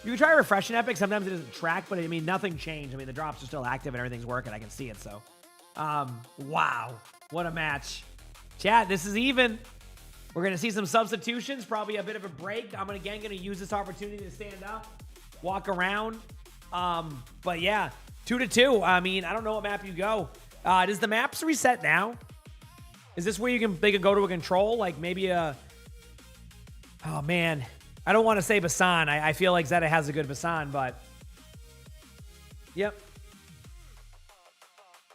You can try refreshing Epic. Sometimes it doesn't track, but I mean, nothing changed. I mean, the drops are still active and everything's working. I can see it, so. Wow. What a match. Chat, this is even. We're going to see some substitutions, probably a bit of a break. I'm again going to use this opportunity to stand up, walk around. But yeah, 2-2. I mean, I don't know what map you go. Does the maps reset now? Is this where they can go to a control? Like maybe a... Oh, man. I don't want to say Basan. I feel like Zeta has a good Basan, but... Yep.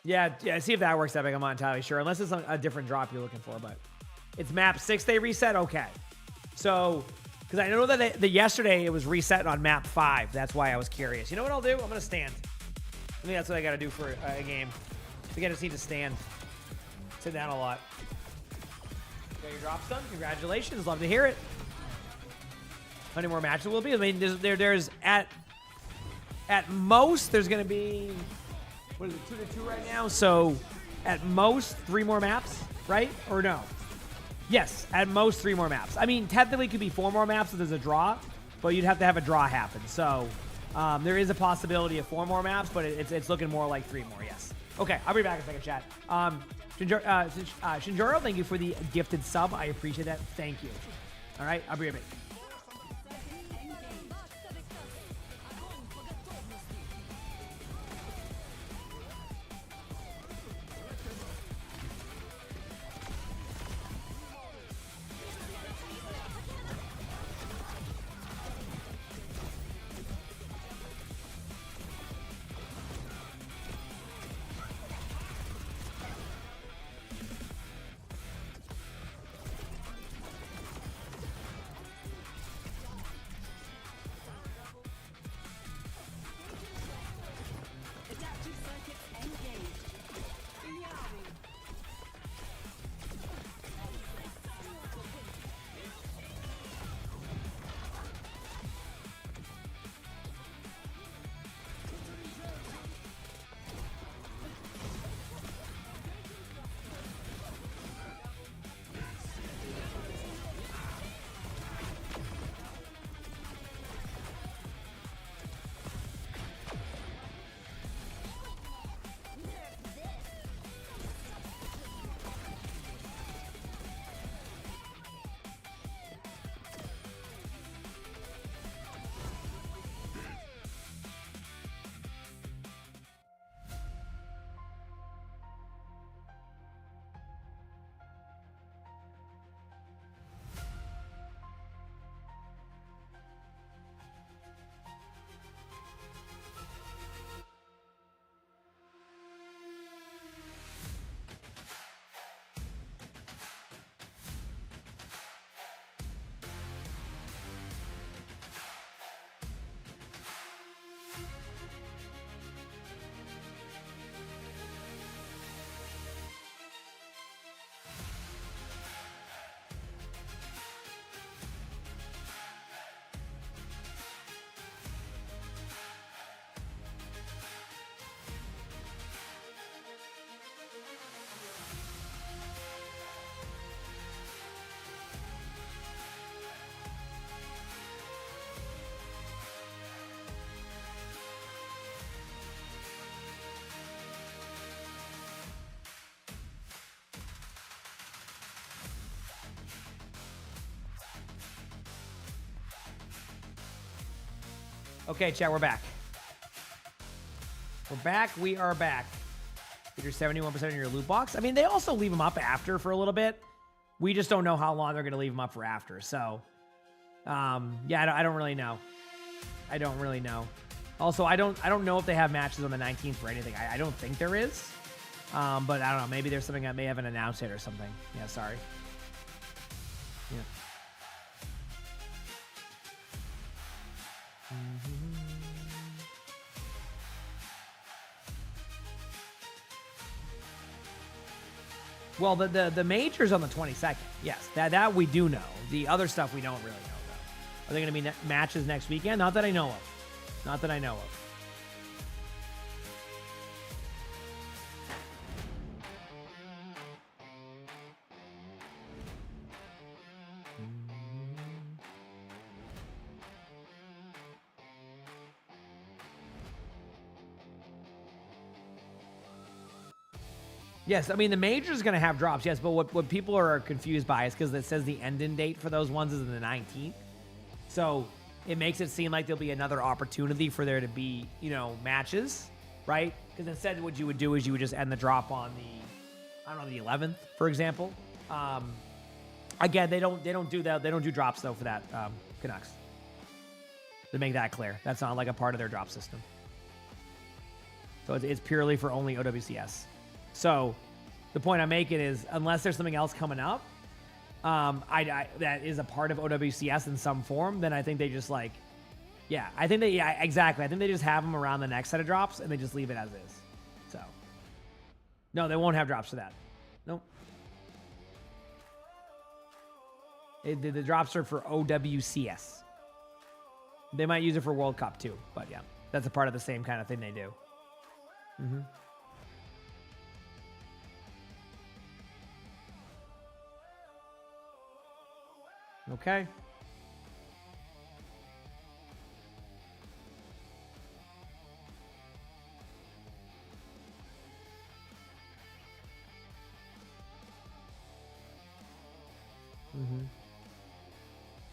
Yeah, see if that works, Epic. I'm not entirely sure. Unless it's a different drop you're looking for, but... It's map 6 they reset? Okay. So, because I know that yesterday it was reset on map 5. That's why I was curious. You know what I'll do? I'm going to stand. I think that's what I got to do for a game. I think I just need to stand. Sit down a lot. Got your drops done? Congratulations. Love to hear it. How many more matches will it be? I mean, there's at most, there's going to be, what is it, 2-2 right now? So, at most, 3 more maps, right? Or no? Yes, at most 3 more maps. I mean, technically it could be 4 more maps if there's a draw, but you'd have to have a draw happen. So there is a possibility of 4 more maps, but it's looking more like 3 more, yes. Okay, I'll be back in a second, chat. Shinjoro, thank you for the gifted sub. I appreciate that. Thank you. All right, I'll be right back. Okay, chat, we're back. We're back. We are back. Get your 71% of your loot box. I mean, they also leave them up after for a little bit. We just don't know how long they're going to leave them up for after. So, yeah, I don't really know. I don't really know. Also, I don't know if they have matches on the 19th for anything. I don't think there is. But I don't know. Maybe there's something that may haven't announced it or something. Yeah, sorry. Yeah. Well, the major's on the 22nd. Yes, that we do know. The other stuff we don't really know, though. Are they going to be matches next weekend? Not that I know of. Not that I know of. Yes, I mean, the major is going to have drops, yes, but what people are confused by is because it says the end-in date for those ones is the 19th. So it makes it seem like there'll be another opportunity for there to be, matches, right? Because instead what you would do is you would just end the drop on the 11th, for example. Again, they don't do that. They don't do drops, though, for that, Canucks. To make that clear. That's not like a part of their drop system. So it's purely for only OWCS. So the point I'm making is, unless there's something else coming up, that is a part of OWCS in some form, then I think they just exactly. I think they just have them around the next set of drops and they just leave it as is. So, no, they won't have drops for that. Nope. The drops are for OWCS. They might use it for World Cup too, but yeah, that's a part of the same kind of thing they do. Mm-hmm. Okay. Mm-hmm.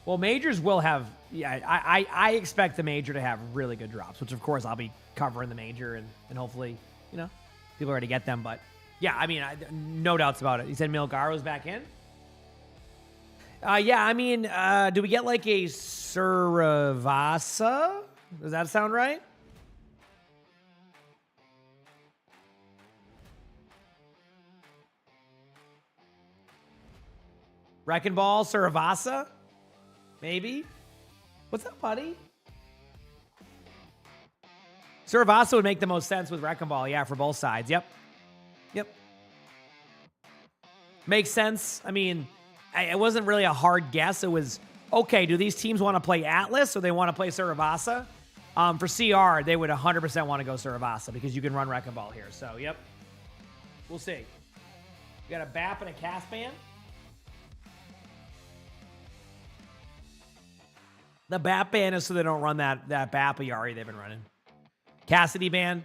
Well, majors will have, I expect the major to have really good drops, which of course I'll be covering the major and hopefully, people already get them. But yeah, I mean, no doubts about it. You said Milgaro's back in? Yeah, I mean, do we get like a Suravasa? Does that sound right? Wrecking Ball, Suravasa? Maybe? What's up, buddy? Suravasa would make the most sense with Wrecking Ball, yeah, for both sides. Yep. Makes sense. I mean, it wasn't really a hard guess. It was, okay, do these teams want to play Atlas or they want to play Suravasa? For CR, they would 100% want to go Suravasa because you can run Wrecking Ball here. So, yep. We'll see. We got a BAP and a cast ban. The BAP ban is so they don't run that BAP Yari they've been running. Cassidy ban.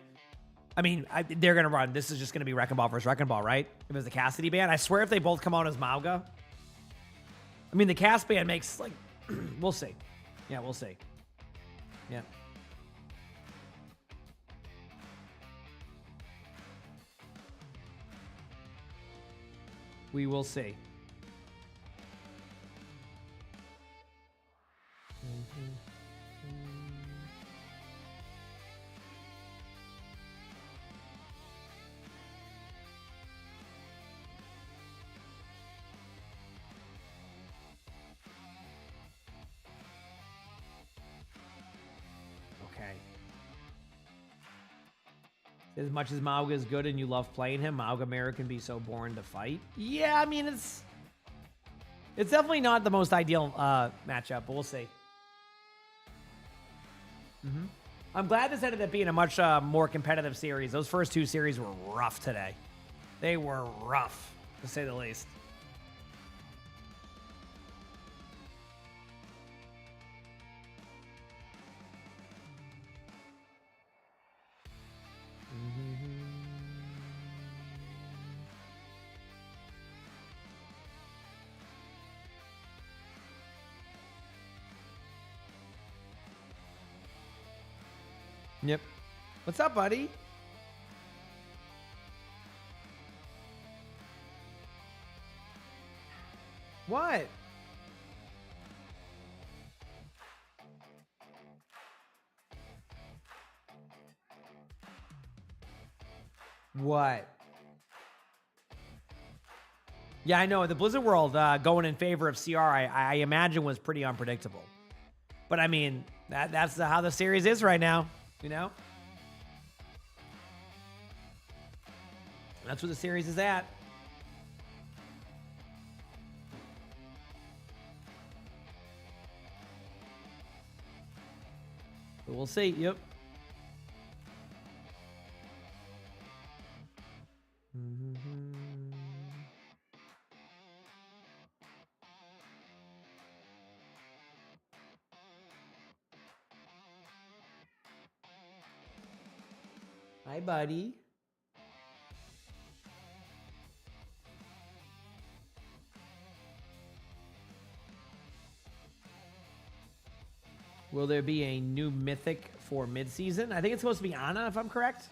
I mean, they're going to run. This is just going to be Wrecking Ball versus Wrecking Ball, right? If it's the Cassidy ban. I swear if they both come out as Mauga. I mean, the cast ban makes, like, we'll see. Yeah, we'll see. Yeah. We will see. Okay. As much as Mauga is good and you love playing him, Mauga Mara can be so boring to fight. Yeah, I mean, it's definitely not the most ideal matchup, but we'll see. Mm-hmm. I'm glad this ended up being a much more competitive series. Those first two series were rough today. They were rough, to say the least. Yep. What's up, buddy? What? What? Yeah, I know. The Blizzard World going in favor of CR, I imagine, was pretty unpredictable. But, I mean, that's how the series is right now. You know? That's where the series is at. But we'll see. Yep. Hi, buddy. Will there be a new mythic for mid-season? I think it's supposed to be Ana, if I'm correct.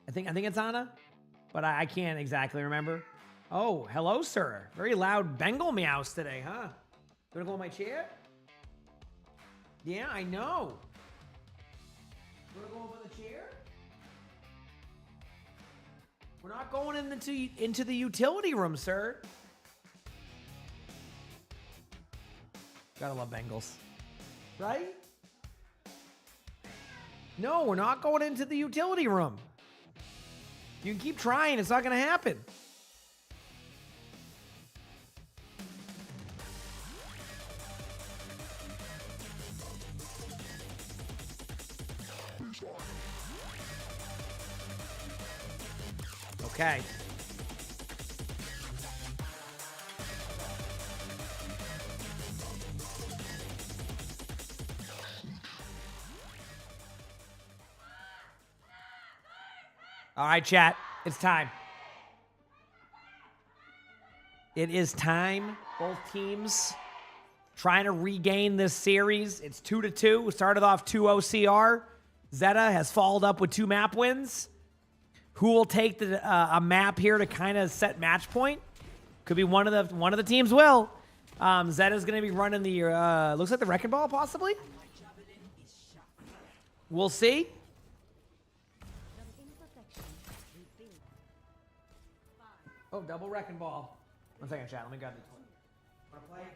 I think it's Ana, but I can't exactly remember. Oh, hello, sir. Very loud Bengal meows today, huh? You wanna go in my chair? Yeah, I know. You wanna go over the chair? We're not going into the utility room, sir. Gotta love Bengals. Right? No, we're not going into the utility room. You can keep trying. It's not going to happen. Okay. All right, chat. It's time. It is time. Both teams trying to regain this series. It's 2-2. We started off 2-0 CR. Zeta has followed up with 2 map wins. Who will take a map here to kind of set match point? Could be one of the teams will. Zeta's going to be running the looks like the Wrecking Ball possibly. We'll see. Oh, double Wrecking Ball. 1 second, chat. Let me grab this one. Wanna play?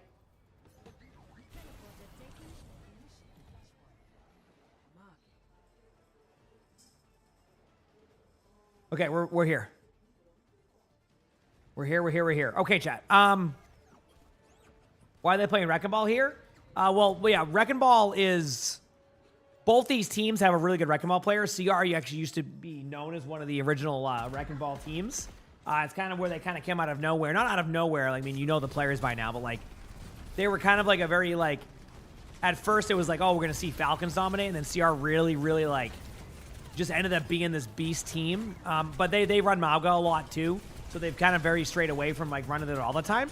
Okay, we're here. We're here. Okay, chat. Why are they playing Wrecking Ball here? Well, yeah, Wrecking Ball is... Both these teams have a really good Wrecking Ball player. CR actually used to be known as one of the original Wrecking Ball teams. It's kind of where they kind of came out of nowhere. Not out of nowhere. Like, I mean, you know the players by now, but, like, they were kind of like a very, like... At first, it was like, oh, we're going to see Falcons dominate, and then CR really, really, like... just ended up being this beast team. But they run Mauga a lot, too. So they've kind of very strayed away from, like, running it all the time.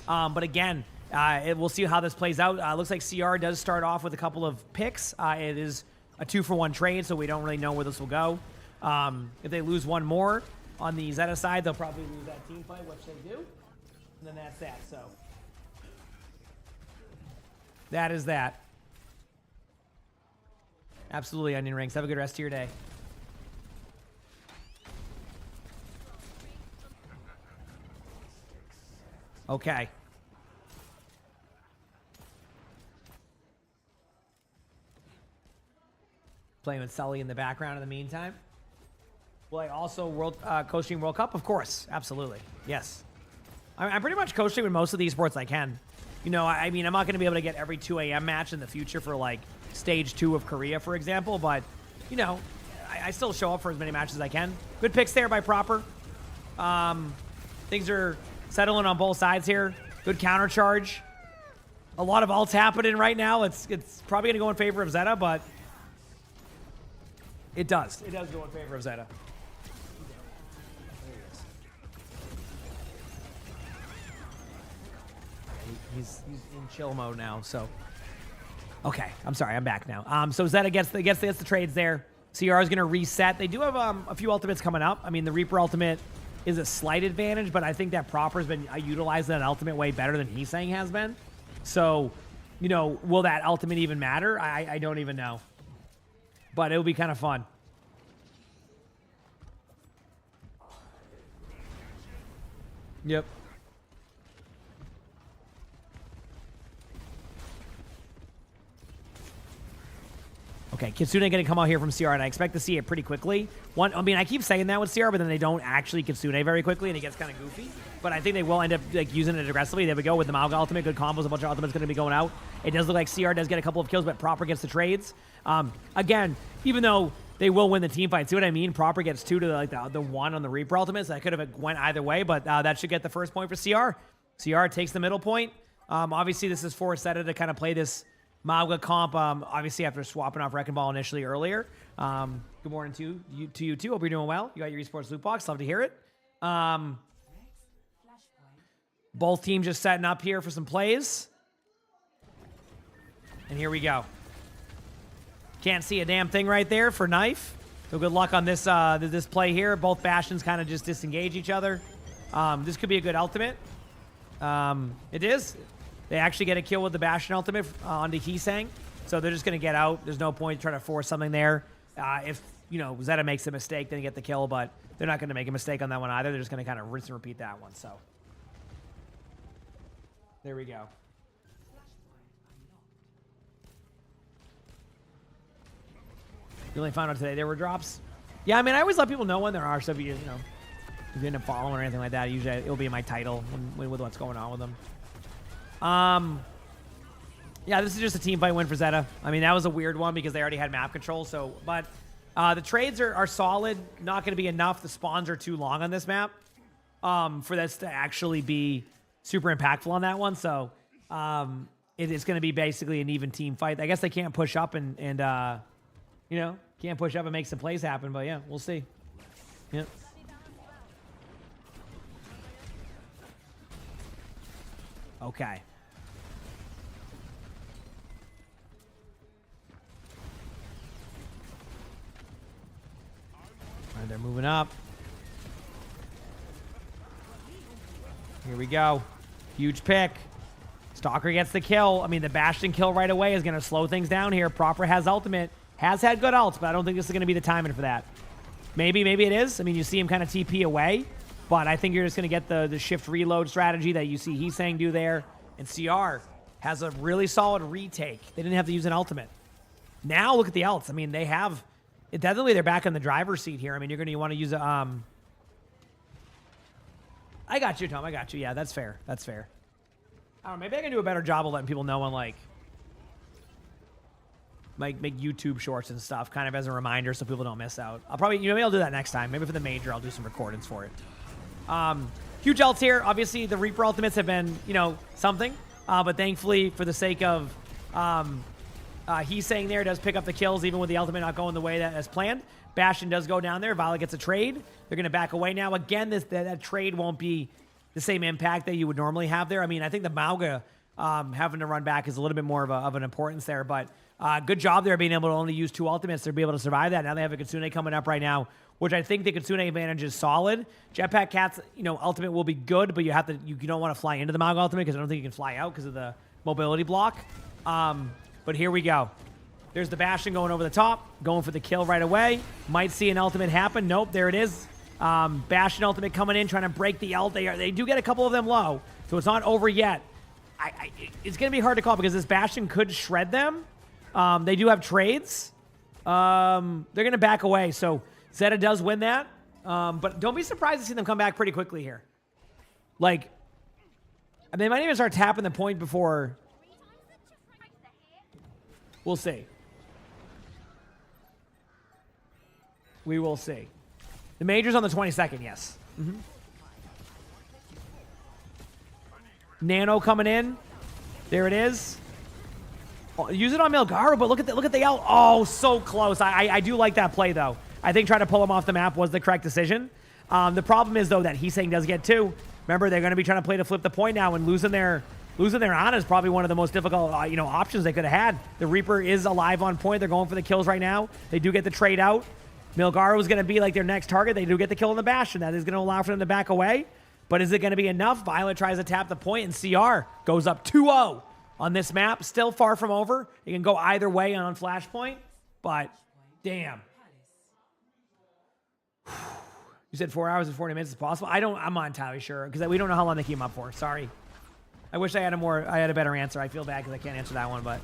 But again... we'll see how this plays out. Looks like CR does start off with a couple of picks. It is a 2-for-1 trade, so we don't really know where this will go. If they lose one more on the Zeta side, they'll probably lose that team fight, which they do. And then that's that, so. That is that. Absolutely, Onion Rings. Have a good rest of your day. Okay. Playing with Sully in the background in the meantime. Will I also co-stream World Cup? Of course. Absolutely. Yes. I'm pretty much co-streaming most of the esports I can. You know, I mean, I'm not going to be able to get every 2 a.m. match in the future for, like, Stage 2 of Korea, for example. But, you know, I still show up for as many matches as I can. Good picks there by Proper. Things are settling on both sides here. Good counter charge. A lot of ults happening right now. It's probably going to go in favor of Zeta, but... It does. It does go in favor of Zeta. He's in chill mode now, so. Okay, I'm sorry. I'm back now. So Zeta gets the trades there. CR is going to reset. They do have a few ultimates coming up. I mean, the Reaper ultimate is a slight advantage, but I think that Proper's been utilizing that ultimate way better than Heesang has been. So, you know, will that ultimate even matter? I don't even know. But it will be kind of fun. Yep. Okay, Kitsune going to come out here from CR, and I expect to see it pretty quickly. I mean, I keep saying that with CR, but then they don't actually Kitsune very quickly, and it gets kind of goofy. But I think they will end up like using it aggressively. There we go with the Mauga ultimate. Good combos. A bunch of ultimates going to be going out. It does look like CR does get a couple of kills, but Proper gets the trades. Again, even though they will win the team fight, see what I mean? Proper gets 2 to the 1 on the Reaper ultimate, so that could have went either way, but that should get the first point for CR. CR takes the middle point. Obviously, this is for Zeta to kind of play this Mauga comp, obviously after swapping off Wrecking Ball initially earlier. Good morning to you too. Hope you're doing well. You got your esports loot box. Love to hear it. Both teams just setting up here for some plays. And here we go. Can't see a damn thing right there for Knife. So good luck on this this play here. Both Bastions kind of just disengage each other. This could be a good ultimate. It is. They actually get a kill with the Bastion ultimate onto Heesang. So they're just going to get out. There's no point trying to force something there. If, you know, Zeta makes a mistake, then you get the kill. But they're not going to make a mistake on that one either. They're just going to kind of rinse and repeat that one. So there we go. You only found out today there were drops? Yeah, I mean, I always let people know when there are. So if you know, if you end up following or anything like that, usually it'll be in my title with what's going on with them. Yeah, this is just a team fight win for Zeta. I mean, that was a weird one because they already had map control. So, but the trades are solid. Not going to be enough. The spawns are too long on this map for this to actually be super impactful on that one. So it is going to be basically an even team fight. I guess they can't push up and you know, can't push up and make some plays happen. But yeah, we'll see. Yep. Okay. All right, they're moving up. Here we go. Huge pick. Stalker gets the kill. I mean, the Bastion kill right away is going to slow things down here. Proper has ultimate. Has had good ults, but I don't think this is going to be the timing for that. Maybe it is. I mean, you see him kind of TP away, but I think you're just going to get the shift reload strategy that you see Heesang do there. And CR has a really solid retake. They didn't have to use an ultimate. Now look at the ults. I mean, they have... Definitely they're back in the driver's seat here. I mean, you're going to want to use a... I got you, Tom. I got you. Yeah, that's fair. That's fair. I don't know. Maybe I can do a better job of letting people know on, like make YouTube shorts and stuff, kind of as a reminder so people don't miss out. I'll probably... You know, maybe I'll do that next time. Maybe for the major, I'll do some recordings for it. Huge ults here. Obviously, the Reaper ultimates have been, you know, something. But thankfully, for the sake of Heesang there, does pick up the kills, even with the ultimate not going the way that as planned. Bastion does go down there. Violet gets a trade. They're going to back away now. Again, that trade won't be the same impact that you would normally have there. I mean, I think the Mauga having to run back is a little bit more of an importance there. But good job there being able to only use 2 ultimates to be able to survive that. Now they have a Kitsune coming up right now, which I think the Kitsune advantage is solid. Jetpack Cat's, you know, ultimate will be good, but you don't want to fly into the Mauga ultimate because I don't think you can fly out because of the mobility block. But here we go. There's the Bastion going over the top, going for the kill right away. Might see an ultimate happen. Nope, there it is. Bastion ultimate coming in, trying to break the ult. They do get a couple of them low, so it's not over yet. It's going to be hard to call because this Bastion could shred them. They do have trades. They're going to back away, so Zeta does win that. But don't be surprised to see them come back pretty quickly here. Like, I mean, they might even start tapping the point before... We'll see. We will see. The major's on the 22nd, yes. Nano coming in. There it is. Oh, use it on Milgaru, but look at the out. Oh, so close. I do like that play, though. I think trying to pull him off the map was the correct decision. The problem is, though, that Heesang does get 2. Remember, they're going to be trying to play to flip the point now, and losing their Ana is probably one of the most difficult, options they could have had. The Reaper is alive on point. They're going for the kills right now. They do get the trade out. Milgaru is going to be like their next target. They do get the kill on the Bastion. That is going to allow for them to back away. But is it going to be enough? Violet tries to tap the point, and CR goes up 2-0 on this map. Still far from over. It can go either way on Flashpoint, but damn. You said 4 hours and 40 minutes is possible? I'm not entirely sure because we don't know how long they keep him up for. Sorry. I wish I had a better answer. I feel bad because I can't answer that one, but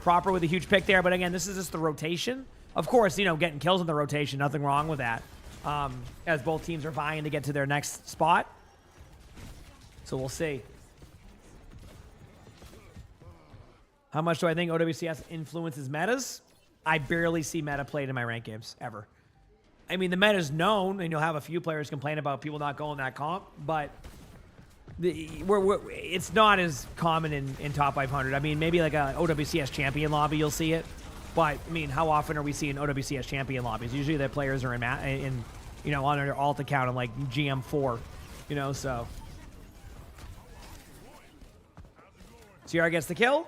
Proper with a huge pick there. But again, this is just the rotation. Of course, getting kills in the rotation, nothing wrong with that. As both teams are vying to get to their next spot. So we'll see. How much do I think OWCS influences metas? I barely see meta played in my ranked games, ever. I mean, the meta's known, and you'll have a few players complain about people not going that comp, but it's not as common in top 500. I mean, maybe like a OWCS champion lobby, you'll see it. But, I mean, how often are we seeing OWCS champion lobbies? Usually the players are on their alt account in, like, GM4, so. CR gets the kill.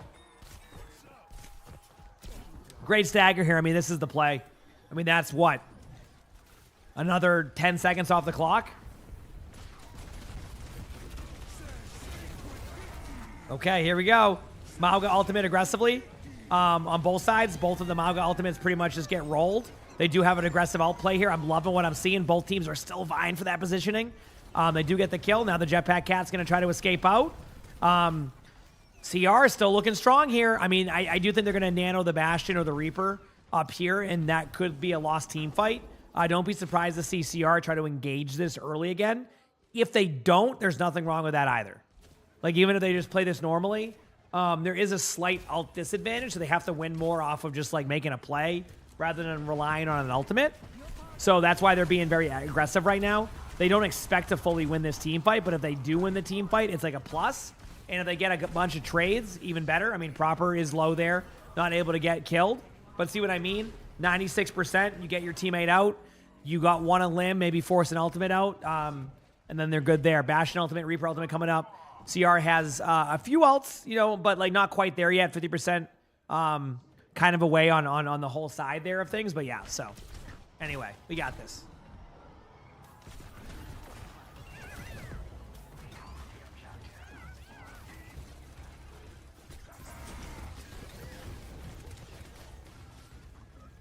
Great stagger here. I mean, this is the play. I mean, that's what? Another 10 seconds off the clock? Okay, here we go. Mauga ultimate aggressively on both sides. Both of the Mauga ultimates pretty much just get rolled. They do have an aggressive outplay here. I'm loving what I'm seeing. Both teams are still vying for that positioning. They do get the kill. Now the Jetpack Cat's going to try to escape out. CR is still looking strong here. I mean, I do think they're going to nano the Bastion or the Reaper up here, and that could be a lost team fight. Don't be surprised to see CR try to engage this early again. If they don't, there's nothing wrong with that either. Like, even if they just play this normally, there is a slight ult disadvantage, so they have to win more off of just, like, making a play rather than relying on an ultimate. So that's why they're being very aggressive right now. They don't expect to fully win this team fight, but if they do win the team fight, it's like a plus. And if they get a bunch of trades, even better. I mean, Proper is low there, not able to get killed. But see what I mean? 96%, you get your teammate out. You got one on limb, maybe force an ultimate out, and then they're good there. Bastion ultimate, Reaper ultimate coming up. CR has a few ults, you know, but like not quite there yet. 50% kind of away on the whole side there of things. But yeah, so anyway, we got this.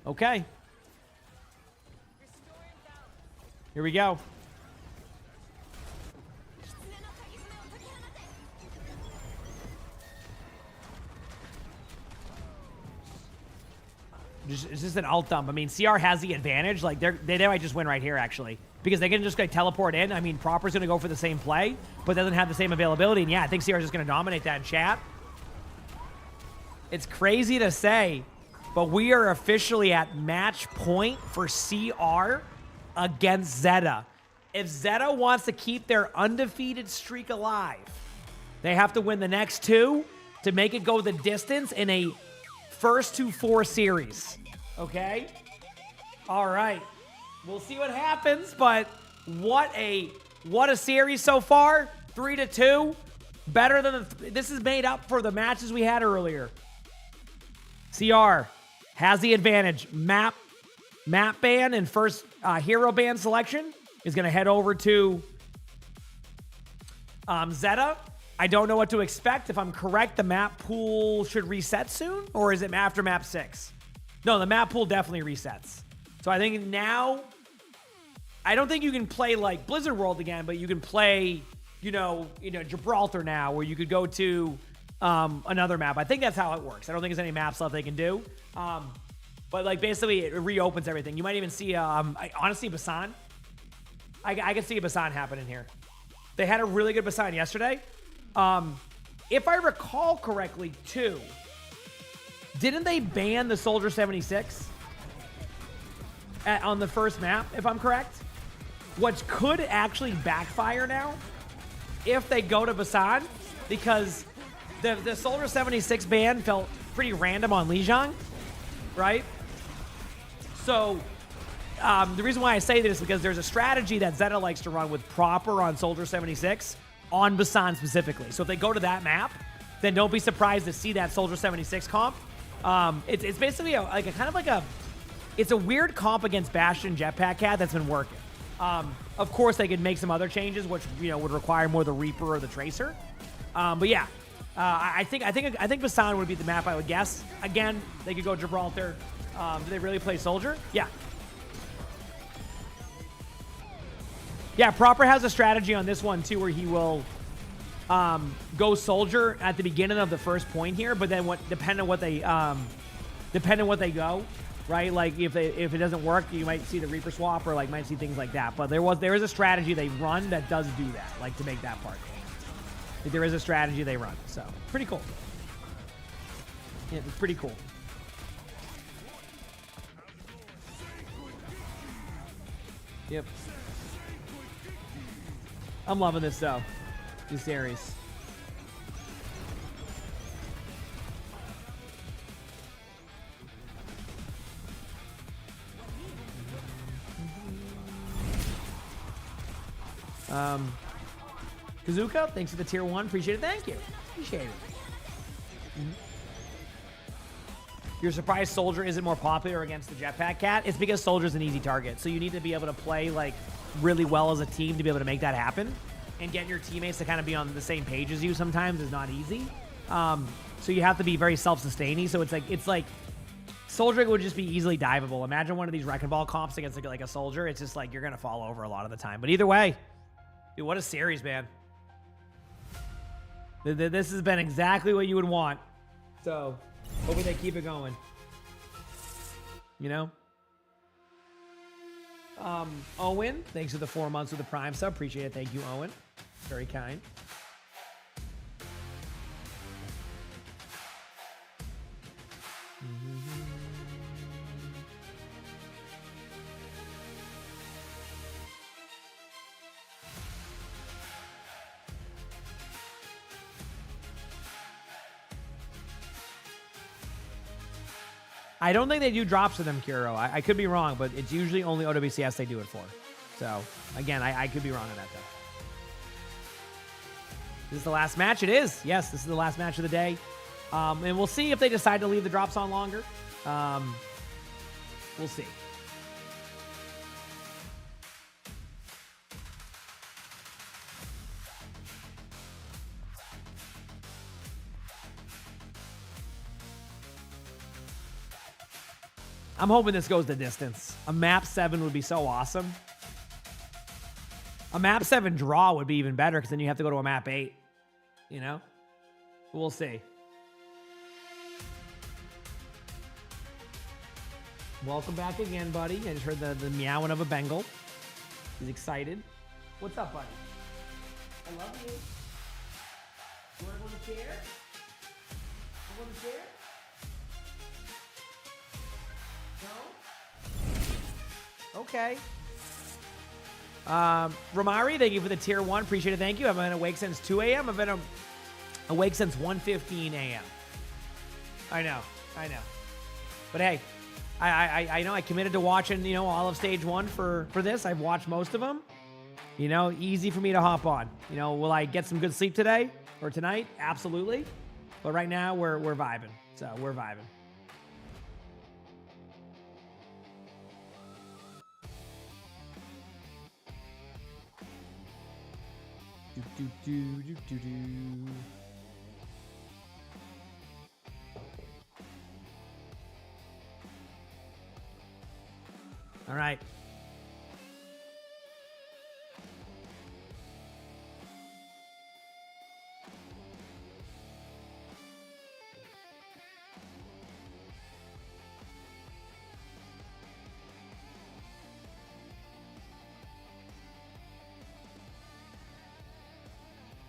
Okay. Here we go. It's just an alt dump. I mean, CR has the advantage. Like, they might just win right here, actually. Because they can just like, teleport in. I mean, Proper's going to go for the same play, but doesn't have the same availability. And yeah, I think CR is just going to dominate that in chat. It's crazy to say, but we are officially at match point for CR against Zeta. If Zeta wants to keep their undefeated streak alive, they have to win the next two to make it go the distance in a first to 4 series. Okay? All right. We'll see what happens, but what a series so far. 3-2. Better than this is made up for the matches we had earlier. CR has the advantage. Map ban and first hero ban selection is going to head over to Zeta. I don't know what to expect. If I'm correct, the map pool should reset soon, or is it after map 6? No, the map pool definitely resets. So I think now, I don't think you can play like Blizzard World again, but you can play, you know, Gibraltar now, where you could go to another map. I think that's how it works. I don't think there's any maps left they can do. But like basically it reopens everything. You might even see, honestly, Basan. I could see a Basan happening here. They had a really good Basan yesterday. If I recall correctly, too, didn't they ban the Soldier 76 on the first map, if I'm correct? Which could actually backfire now if they go to Basan, because the Soldier 76 ban felt pretty random on Lijiang, right? So the reason why I say this is because there's a strategy that Zeta likes to run with Proper on Soldier 76 on Basan specifically. So if they go to that map, then don't be surprised to see that Soldier 76 comp. It's basically it's a weird comp against Bastion Jetpack Cat that's been working. Of course, they could make some other changes, which would require more the Reaper or the Tracer. But yeah, I think Basan would be the map I would guess. Again, they could go Gibraltar. Do they really play Soldier? Yeah. Yeah, Proper has a strategy on this one too, where he will go Soldier at the beginning of the first point here, but then depending on what they go, right? Like if it doesn't work, you might see the Reaper swap, or like might see things like that. But there is a strategy they run that does do that, like to make that part. Like, there is a strategy they run, so pretty cool. Yeah, it's pretty cool. Yep. I'm loving this though, this series. Kazuka, thanks for the tier 1. Appreciate it. Thank you. Appreciate it. you're surprised Soldier isn't more popular against the Jetpack Cat. It's because Soldier's an easy target. So you need to be able to play like really well as a team to be able to make that happen. And getting your teammates to kind of be on the same page as you sometimes is not easy. So you have to be very self-sustaining. So it's like Soldier would just be easily diveable. Imagine one of these Wrecking Ball comps against like a Soldier. It's just like you're going to fall over a lot of the time. But either way, dude, what a series, man. This has been exactly what you would want. So hopefully they keep it going. You know? Owen, thanks for the 4 months with the Prime sub. Appreciate it. Thank you, Owen. Very kind. I don't think they do drops to them, Kuro. I could be wrong, but it's usually only OWCS they do it for. So, again, I could be wrong on that, though. This is the last match? It is. Yes, this is the last match of the day. And we'll see if they decide to leave the drops on longer. We'll see. I'm hoping this goes the distance. A map 7 would be so awesome. A map 7 draw would be even better because then you have to go to a map 8. You know? We'll see. Welcome back again, buddy. I just heard the meowing of a Bengal. He's excited. What's up, buddy? I love you. You want to go in the chair? You want the chair? No? Okay. Ramari, thank you for the tier 1. Appreciate it. Thank you. I've been awake since 2 a.m. I've been awake since 1:15 a.m. I know. But hey, I know I committed to watching, you know, all of stage 1 for this. I've watched most of them. You know, easy for me to hop on. You know, will I get some good sleep today or tonight? Absolutely. But right now we're vibing. So we're vibing. All right.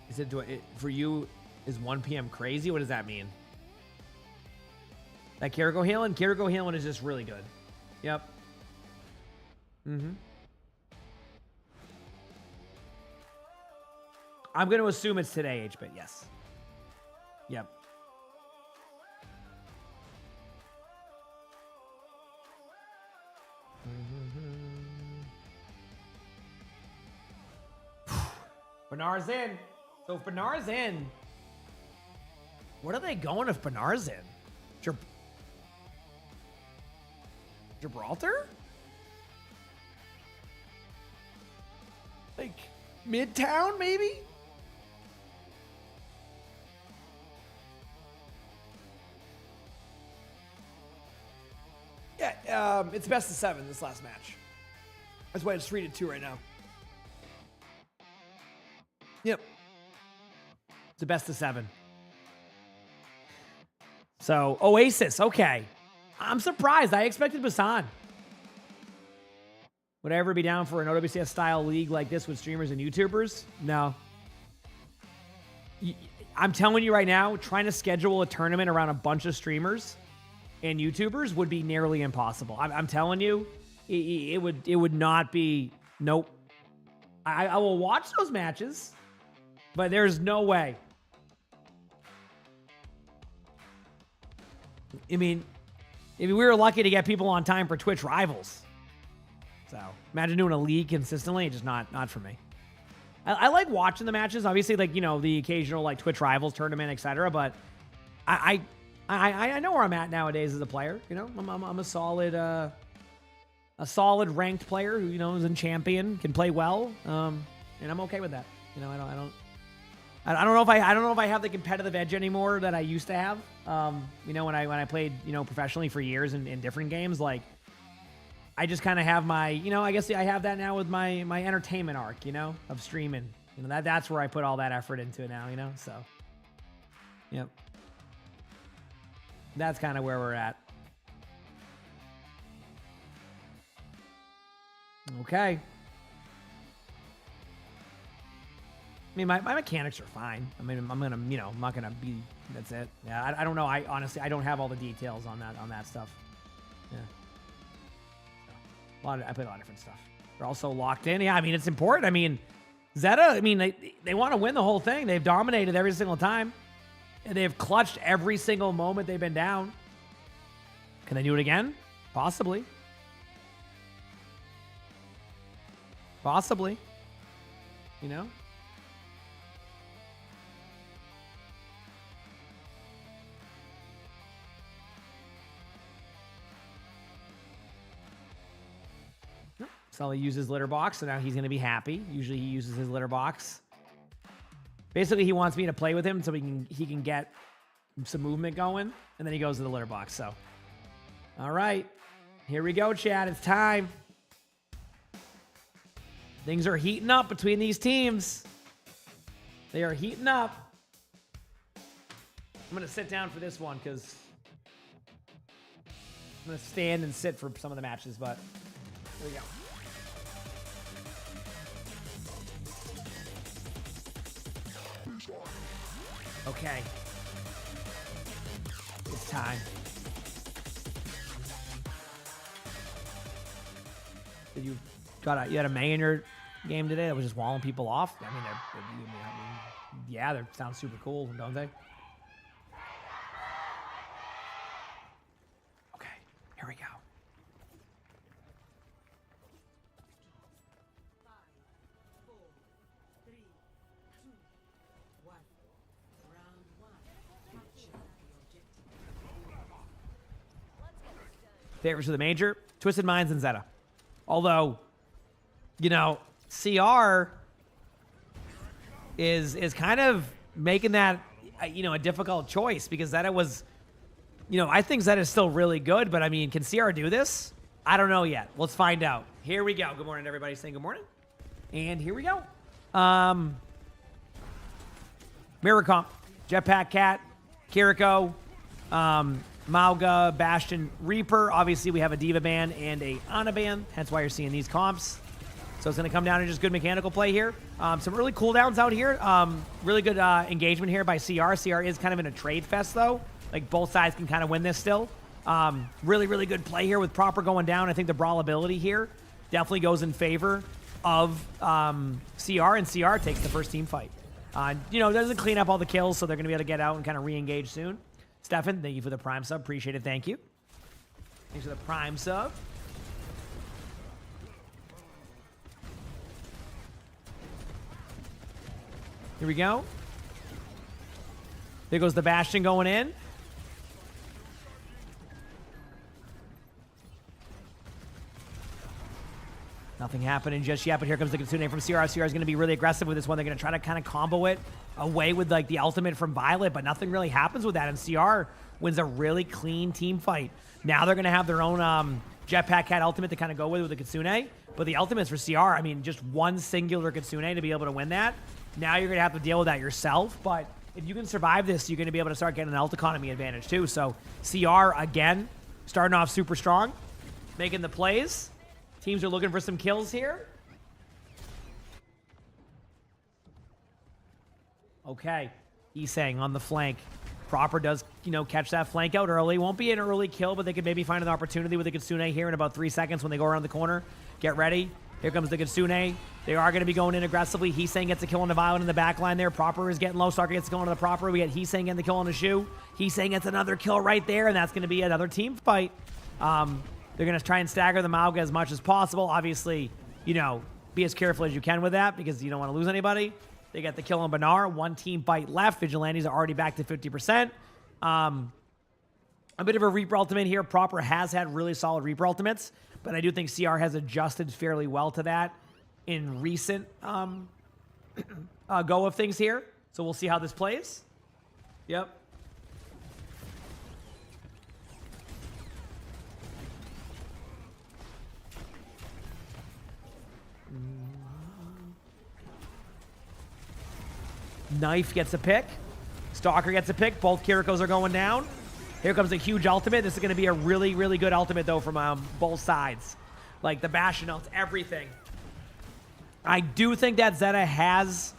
Is it, for you, is 1 p.m. crazy? What does that mean? That Kiriko Healing is just really good. Yep. I'm going to assume it's today, HBit. Yes. Yep. Benar's in. So if Benar's in, what are they going if Benar's in? Gibraltar? Like Midtown, maybe? Yeah, it's best of 7 this last match. That's why it's 3-2 right now. Yep. It's the best of 7. So, Oasis, okay. I'm surprised. I expected Busan. Would I ever be down for an OWCS style league like this with streamers and YouTubers? No. I'm telling you right now, trying to schedule a tournament around a bunch of streamers and YouTubers would be nearly impossible. I'm telling you, it would not be. Nope. I will watch those matches, but there's no way. I mean, we were lucky to get people on time for Twitch Rivals. So imagine doing a league consistently, just not for me. I like watching the matches, obviously, like, you know, the occasional like Twitch Rivals tournament, etc. But I I know where I'm at nowadays as a player. You know, I'm a solid ranked player who, you know, is in champion, can play well, and I'm okay with that. You know, I don't know if I have the competitive edge anymore that I used to have. You know, when I played, you know, professionally for years in different games, like I just kind of have my, you know, I guess I have that now with my entertainment arc, you know, of streaming. You know, that's where I put all that effort into it now, you know. So, yep, that's kind of where we're at. Okay. I mean, my mechanics are fine. I mean, I'm gonna, you know, I'm not gonna be. That's it. Yeah, I don't know. I honestly, I don't have all the details on that stuff. Yeah. I play a lot of different stuff. They're also locked in. Yeah, I mean, it's important. I mean, Zeta. I mean, they want to win the whole thing. They've dominated every single time. And they've clutched every single moment they've been down. Can they do it again? Possibly. Possibly. You know? Sully uses litter box, so now he's going to be happy. Usually he uses his litter box. Basically, he wants me to play with him so he can get some movement going, and then he goes to the litter box. So, all right. Here we go, Chad. It's time. Things are heating up between these teams. They are heating up. I'm going to sit down for this one because I'm going to stand and sit for some of the matches, but here we go. Okay. It's time. You had a May in your game today that was just walling people off? I mean, yeah, they sound super cool, don't they? Okay, here we go. Favorites for the major, Twisted Minds and Zeta. Although, you know, CR is kind of making that, you know, a difficult choice because Zeta was, you know, I think Zeta is still really good, but I mean, can CR do this? I don't know yet. Let's find out. Here we go. Good morning, everybody. Saying good morning. And here we go. Mirror Comp, Jetpack Cat, Kiriko, Mauga, Bastion, Reaper. Obviously, we have a Diva ban and a Ana ban. Hence why you're seeing these comps. So it's going to come down to just good mechanical play here. Some early cooldowns out here. Really good engagement here by CR. CR is kind of in a trade fest, though. Like, both sides can kind of win this still. Really, really good play here with Proper going down. I think the brawlability here definitely goes in favor of CR, and CR takes the first team fight. You know, doesn't clean up all the kills, so they're going to be able to get out and kind of re-engage soon. Stefan, thank you for the Prime sub. Appreciate it. Thank you. Thanks for the Prime sub. Here we go. There goes the Bastion going in. Nothing happening just yet, but here comes the Kitsune from CR. CR is going to be really aggressive with this one. They're going to try to kind of combo it away with like the ultimate from Violet, but nothing really happens with that, and CR wins a really clean team fight. Now they're going to have their own Jetpack Cat ultimate to kind of go with the Kitsune, but the ultimates for CR, I mean, just one singular Kitsune to be able to win that. Now you're going to have to deal with that yourself, but if you can survive this, you're going to be able to start getting an ult economy advantage too. So CR, again, starting off super strong, making the plays. Teams are looking for some kills here. Okay, he's saying on the flank. Proper does, you know, catch that flank out early. Won't be an early kill, but they could maybe find an opportunity with the Kitsune here in about 3 seconds when they go around the corner. Get ready. Here comes the Kitsune. They are going to be going in aggressively. He's saying gets a kill on the Violet in the back line there. Proper is getting low. Stalker gets a kill on the Proper. We get He's saying getting the kill on the Shoe. He's saying gets another kill right there, and that's going to be another team fight. They're going to try and stagger the Mauga as much as possible. Obviously, you know, be as careful as you can with that because you don't want to lose anybody. They get the kill on Banar. One team fight left. Vigilantes are already back to 50%. A bit of a Reaper ultimate here. Proper has had really solid Reaper ultimates, but I do think CR has adjusted fairly well to that in recent go of things here. So we'll see how this plays. Yep. Knife gets a pick. Stalker gets a pick. Both Kirikos are going down. Here comes a huge ultimate. This is going to be a really, really good ultimate, though, from both sides. Like, the Bastion ults, everything. I do think that Zeta has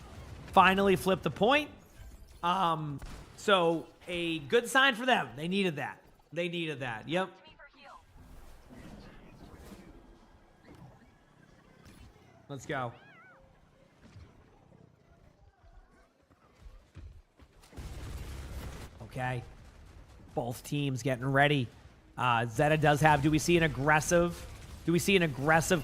finally flipped the point. So, a good sign for them. They needed that. They needed that. Yep. Let's go. Okay. Both teams getting ready. Zeta does have, do we see an aggressive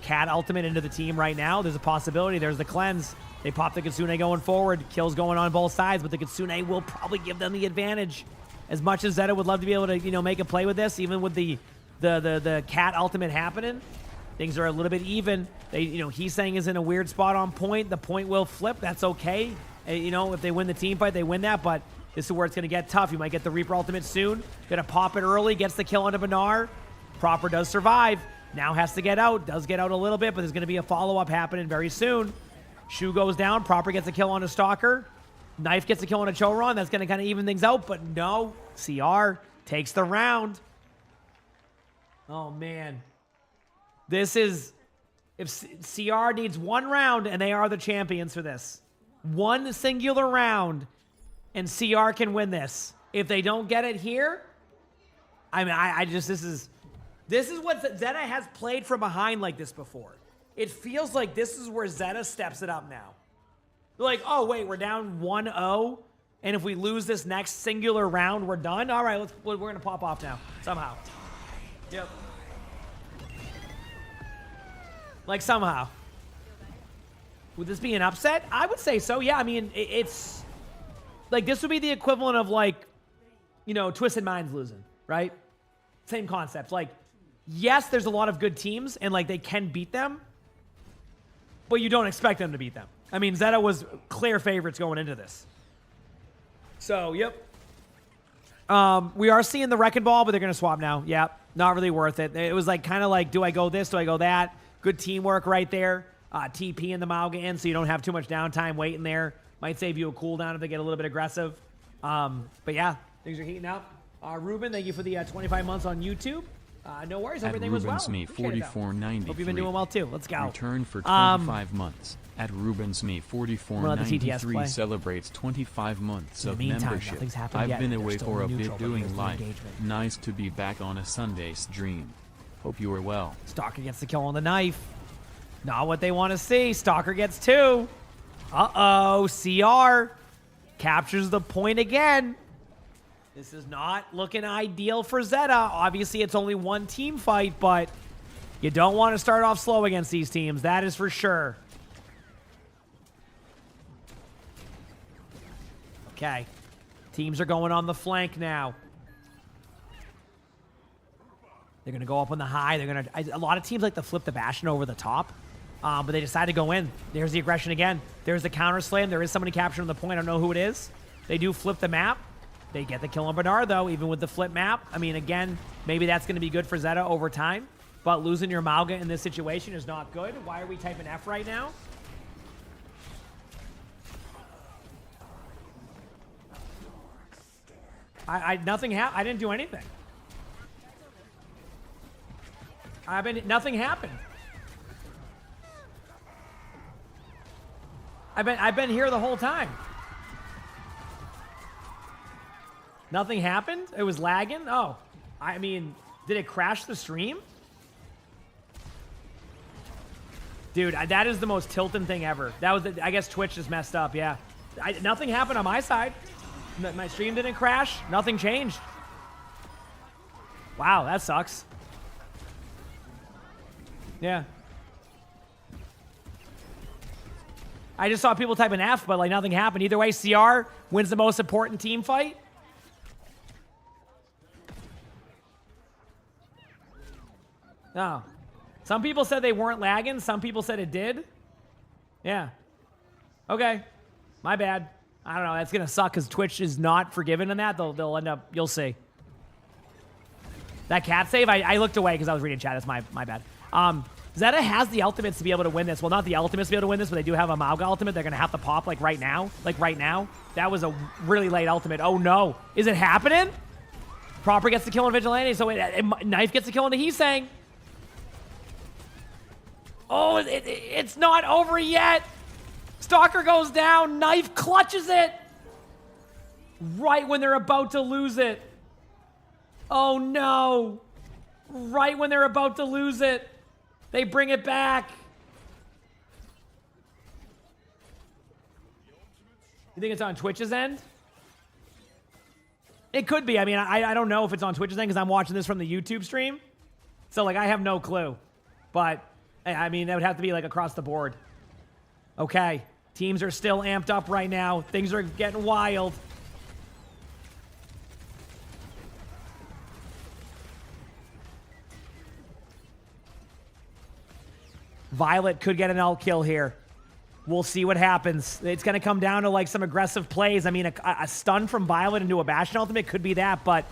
cat ultimate into the team right now? There's a possibility. There's the cleanse. They pop the Kitsune going forward. Kills going on both sides, but the Kitsune will probably give them the advantage. As much as Zeta would love to be able to, make a play with this, even with the cat ultimate happening, things are a little bit even. He's saying is in a weird spot on point. The point will flip. That's okay. If they win the team fight, they win that, but this is where it's going to get tough. You might get the Reaper ultimate soon. Gonna pop it early. Gets the kill onto Banar. Proper does survive. Now has to get out. Does get out a little bit, but there's going to be a follow-up happening very soon. Shu goes down. Proper gets a kill on a Stalker. Knife gets a kill on a Choron. That's going to kind of even things out, but no. CR takes the round. Oh, man. This is... If CR needs one round, and they are the champions for this. One singular round, and CR can win this. If they don't get it here, I mean, this is what Zeta has played from behind like this before. It feels like this is where Zeta steps it up now. They're like, oh, wait, we're down 1-0, and if we lose this next singular round, we're done? All right, we're going to pop off now, somehow. Yep. Like, somehow. Would this be an upset? I would say so, yeah. I mean, it's... Like, this would be the equivalent of, like, Twisted Minds losing, right? Same concept. Like, yes, there's a lot of good teams, and, like, they can beat them, but you don't expect them to beat them. I mean, Zeta was clear favorites going into this. So, yep. We are seeing the Wrecking Ball, but they're going to swap now. Yep. Not really worth it. It was, like, kind of like, do I go this? Do I go that? Good teamwork right there. TP in the Mauga in, so you don't have too much downtime waiting there. Might save you a cooldown if they get a little bit aggressive. But yeah, things are heating up. Ruben, thank you for the 25 months on YouTube. No worries, everything was well. Me 4493. Hope you've been doing well too. Let's go. Return for 25 months. At Rubensme 4493 celebrates 25 months of membership. I've been away for a bit doing live. Nice to be back on a Sunday stream. Hope you are well. Stalker gets the kill on the knife. Not what they want to see. Stalker gets 2. Uh-oh, CR captures the point again. This is not looking ideal for Zeta. Obviously, it's only one team fight, but you don't want to start off slow against these teams. That is for sure. Okay. Teams are going on the flank now. They're going to go up on the high. They're going to... A lot of teams like to flip the Bastion over the top. But they decide to go in. There's the aggression again. There's the counter slam. There is somebody capturing the point. I don't know who it is. They do flip the map. They get the kill on Bernard, though, even with the flip map. I mean, again, maybe that's going to be good for Zeta over time. But losing your Mauga in this situation is not good. Why are we typing F right now? Nothing happened. I didn't do anything. Nothing happened. I've been here the whole time. Nothing happened? It was lagging? Oh. I mean, did it crash the stream? Dude, that is the most tilting thing ever. That was, I guess Twitch just messed up, yeah. Nothing happened on my side. My stream didn't crash. Nothing changed. Wow, that sucks. Yeah. I just saw people type an F, but like nothing happened. Either way, CR wins the most important team fight. Oh. Some people said they weren't lagging. Some people said it did. Yeah. Okay. My bad. I don't know. That's going to suck because Twitch is not forgiving in that. They'll end up... You'll see. That cat save, I looked away because I was reading chat. That's my bad. Zeta has the ultimates to be able to win this. Well, not the ultimates to be able to win this, but they do have a Mauga ultimate. They're going to have to pop, like, right now. Like, right now. That was a really late ultimate. Oh, no. Is it happening? Proper gets the kill on Vigilante, so Knife gets the kill on the Heesang. Oh, it's not over yet. Stalker goes down. Knife clutches it. Right when they're about to lose it. Oh, no. Right when they're about to lose it. They bring it back. You think it's on Twitch's end? It could be. I mean, I don't know if it's on Twitch's end because I'm watching this from the YouTube stream. So, like, I have no clue. But, I mean, that would have to be, like, across the board. Okay. Teams are still amped up right now. Things are getting wild. Violet could get an ult kill here. We'll see what happens. It's going to come down to, like, some aggressive plays. I mean, a stun from Violet into a Bastion ultimate could be that, but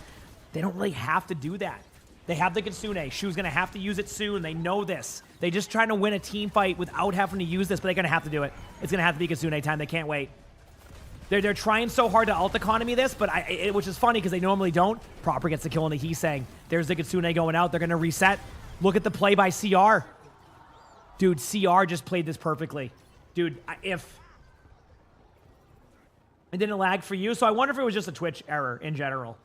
they don't really have to do that. They have the Kitsune. Shu's going to have to use it soon. They know this. They're just trying to win a team fight without having to use this, but they're going to have to do it. It's going to have to be Kitsune time. They can't wait. They're trying so hard to ult economy this, but which is funny because they normally don't. Proper gets the kill on the Heesang. There's the Kitsune going out. They're going to reset. Look at the play by CR. Dude, CR just played this perfectly. Dude, if it didn't lag for you, so I wonder if it was just a Twitch error in general.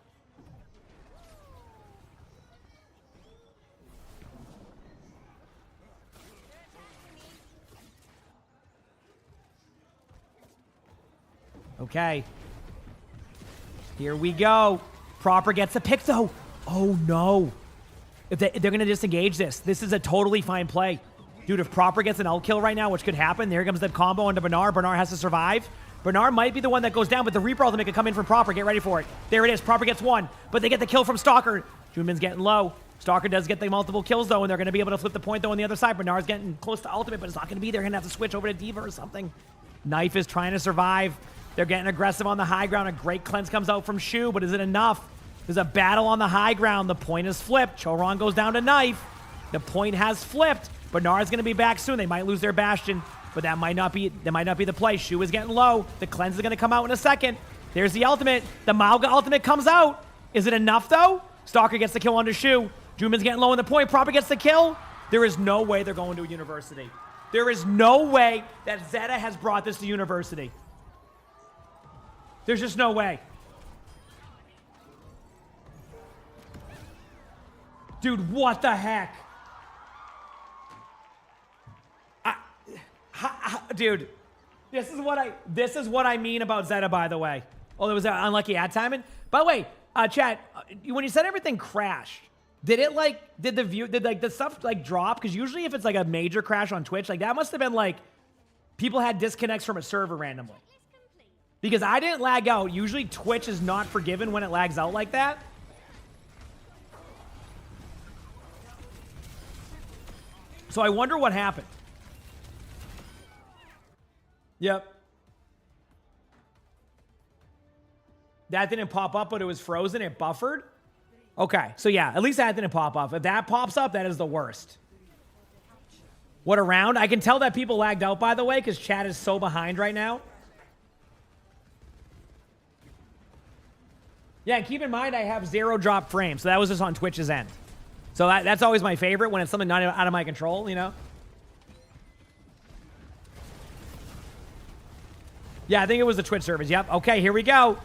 Okay. Here we go. Proper gets a pick, though. Oh, no. If they're going to disengage this. This is a totally fine play. Dude, if Proper gets an ult kill right now, which could happen, there comes the combo onto Bernard. Bernard has to survive. Bernard might be the one that goes down, but the Reaper ultimate could come in from Proper. Get ready for it. There it is. Proper gets one, but they get the kill from Stalker. Junmin's getting low. Stalker does get the multiple kills, though, and they're going to be able to flip the point, though, on the other side. Bernard's getting close to ultimate, but it's not going to be. They're going to have to switch over to Diva or something. Knife is trying to survive. They're getting aggressive on the high ground. A great cleanse comes out from Shu, but is it enough? There's a battle on the high ground. The point is flipped. Choron goes down to Knife. The point has flipped. Bernard's going to be back soon. They might lose their Bastion, but that might not be the play. Shu is getting low. The cleanse is going to come out in a second. There's the ultimate. The Mauga ultimate comes out. Is it enough, though? Stalker gets the kill onto Shu. Juman's getting low on the point. Proper gets the kill. There is no way they're going to a university. There is no way that Zeta has brought this to university. There's just no way. Dude, what the heck? Dude, this is what I mean about Zeta, by the way. Oh, there was an unlucky ad timing. By the way, chat, when you said everything crashed, did the stuff like drop? Because usually if it's like a major crash on Twitch, like that must have been like people had disconnects from a server randomly. Because I didn't lag out. Usually Twitch is not forgiven when it lags out like that. So I wonder what happened. Yep. That didn't pop up, but it was frozen. It buffered. Okay, so yeah, at least that didn't pop up. If that pops up, that is the worst. What a round. I can tell that people lagged out, by the way, because chat is so behind right now. Yeah, keep in mind I have 0 drop frames, so that was just on Twitch's end. So that's always my favorite when it's something not out of my control, you know? Yeah, I think it was the Twitch servers. Yep. Okay, here we go.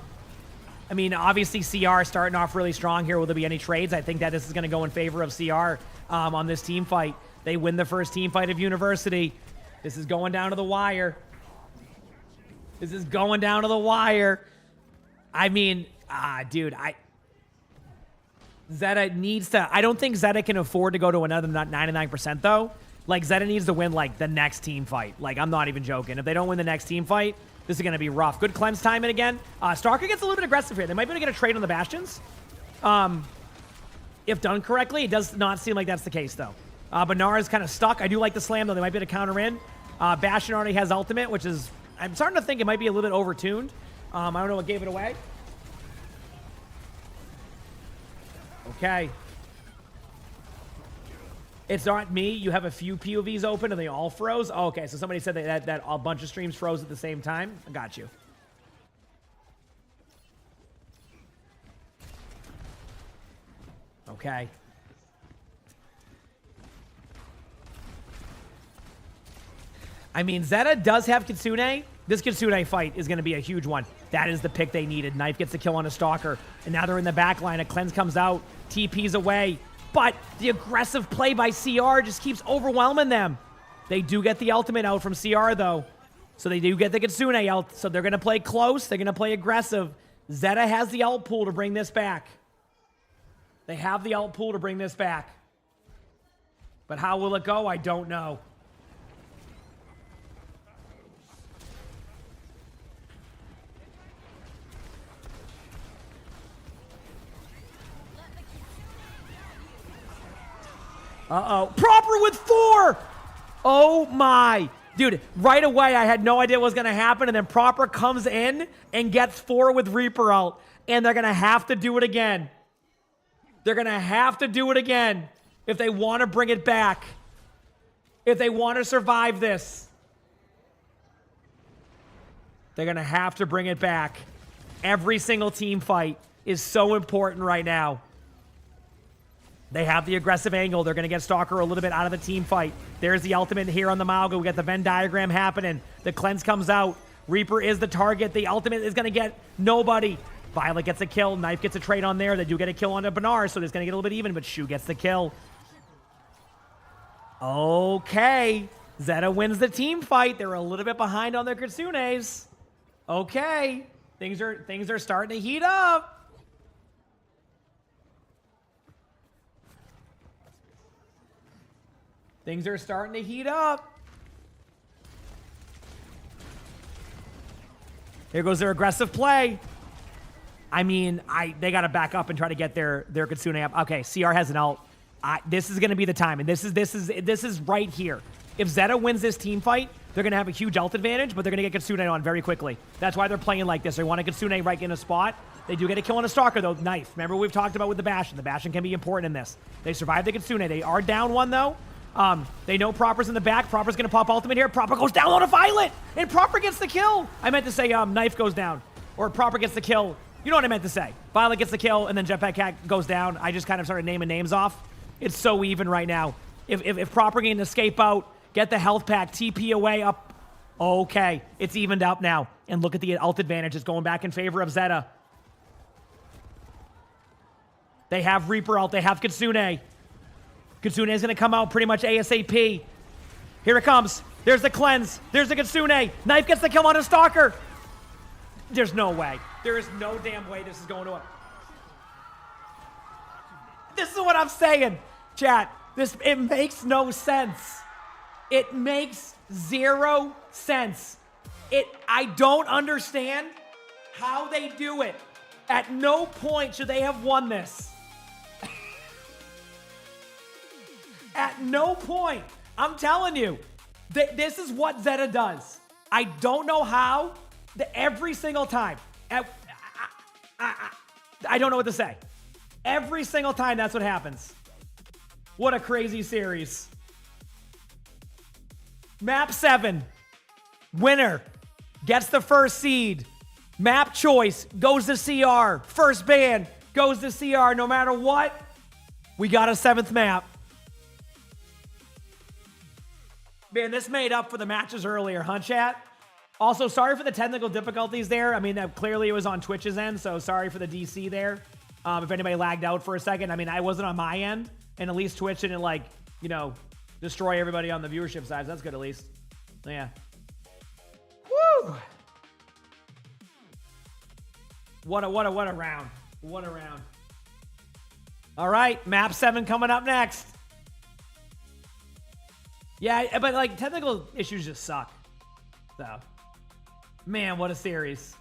I mean, obviously CR starting off really strong here. Will there be any trades? I think that this is going to go in favor of CR on this team fight. They win the first team fight of University. This is going down to the wire. This is going down to the wire. I mean, dude, Zeta needs to... I don't think Zeta can afford to go to another 99% though. Like, Zeta needs to win, like, the next team fight. Like, I'm not even joking. If they don't win the next team fight, this is going to be rough. Good cleanse timing again. Stalker gets a little bit aggressive here. They might be able to get a trade on the Bastions. if done correctly. It does not seem like that's the case, though. Bernard is kind of stuck. I do like the slam, though. They might be able to counter in. Bastion already has ultimate, which is... I'm starting to think it might be a little bit overtuned. I don't know what gave it away. Okay. It's not me. You have a few POVs open and they all froze. Oh, okay, so somebody said that a bunch of streams froze at the same time. I got you. Okay. I mean, Zeta does have Kitsune. This Kitsune fight is going to be a huge one. That is the pick they needed. Knife gets the kill on a Stalker. And now they're in the back line. A Cleanse comes out. TP's away. But the aggressive play by CR just keeps overwhelming them. They do get the ultimate out from CR, though. So they do get the Kitsune out. So they're going to play close. They're going to play aggressive. Zeta has the ult pool to bring this back. They have the ult pool to bring this back. But how will it go? I don't know. Uh-oh. Proper with 4! Oh my. Dude, right away I had no idea what was going to happen, and then Proper comes in and gets 4 with Reaper ult, and they're going to have to do it again. They're going to have to do it again if they want to bring it back. If they want to survive this. They're going to have to bring it back. Every single team fight is so important right now. They have the aggressive angle. They're going to get Stalker a little bit out of the team fight. There's the ultimate here on the Mauga. We got the Venn diagram happening. The Cleanse comes out. Reaper is the target. The ultimate is going to get nobody. Violet gets a kill. Knife gets a trade on there. They do get a kill on the Bernard, so it's going to get a little bit even, but Shu gets the kill. Okay. Zeta wins the team fight. They're a little bit behind on their Kitsunes. Okay. Things are starting to heat up. Things are starting to heat up. Here goes their aggressive play. I mean, they got to back up and try to get their Kitsune up. Okay, CR has an ult. This is going to be the time, and this is right here. If Zeta wins this team fight, they're going to have a huge ult advantage, but they're going to get Kitsune on very quickly. That's why they're playing like this. They want a Kitsune right in a spot. They do get a kill on a Stalker, though. Knife. Remember what we've talked about with the Bastion. The Bastion can be important in this. They survive the Kitsune. They are down 1, though. They know Proper's in the back. Proper's going to pop ultimate here. Proper goes down on a Violet, and Proper gets the kill. I meant to say Knife goes down, or Proper gets the kill. You know what I meant to say. Violet gets the kill, and then Jetpack Cat goes down. I just kind of started naming names off. It's so even right now. If Proper can escape out, get the health pack, TP away, up. Okay, it's evened up now. And look at the ult advantage. It's going back in favor of Zeta. They have Reaper ult. They have Kitsune. Kitsune is going to come out pretty much ASAP. Here it comes. There's the Cleanse. There's the Kitsune. Knife gets the kill on a Stalker. There's no way. There is no damn way this is going to... This is what I'm saying, chat. It makes no sense. It makes 0 sense. I don't understand how they do it. At no point should they have won this. At no point. I'm telling you, this is what Zeta does. I don't know how. Every single time. I don't know what to say. Every single time that's what happens. What a crazy series. Map 7. Winner gets the first seed. Map choice goes to CR. First ban goes to CR. No matter what, we got a 7th map. Man, this made up for the matches earlier, huh, chat? Also, sorry for the technical difficulties there. I mean, clearly it was on Twitch's end, so sorry for the DC there. If anybody lagged out for a second. I mean, I wasn't on my end, and at least Twitch didn't, like, you know, destroy everybody on the viewership side, so that's good at least. Yeah. Woo! What a round. What a round. All right, map 7 coming up next. Yeah, but, like, technical issues just suck. So, man, what a series.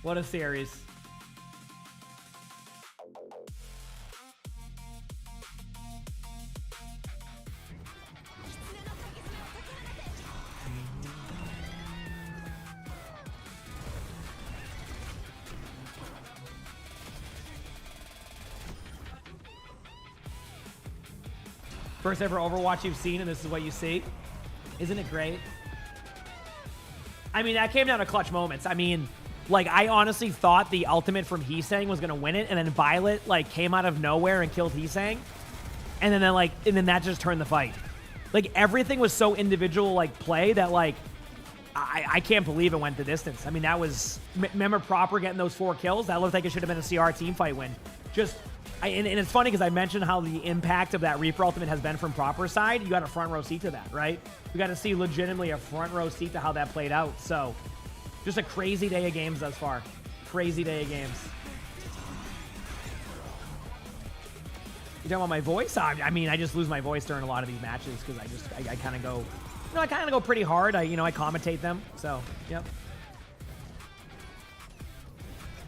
What a series. First ever Overwatch you've seen, and this is what you see. Isn't it great? I mean, that came down to clutch moments. I mean, like, I honestly thought the ultimate from Heesang was going to win it, and then Violet, like, came out of nowhere and killed Heesang. And then that just turned the fight. Like, everything was so individual, like, play that, like, I can't believe it went the distance. I mean, that was... Remember Proper getting those 4 kills? That looked like it should have been a CR team fight win. Just... And it's funny because I mentioned how the impact of that Reaper ultimate has been from Proper side. You got a front row seat to that, right? We got to see legitimately a front row seat to how that played out. So, just a crazy day of games thus far. Crazy day of games. You talking about my voice? I mean, I just lose my voice during a lot of these matches because I kind of go, you know, I kind of go pretty hard. I commentate them. So, yep.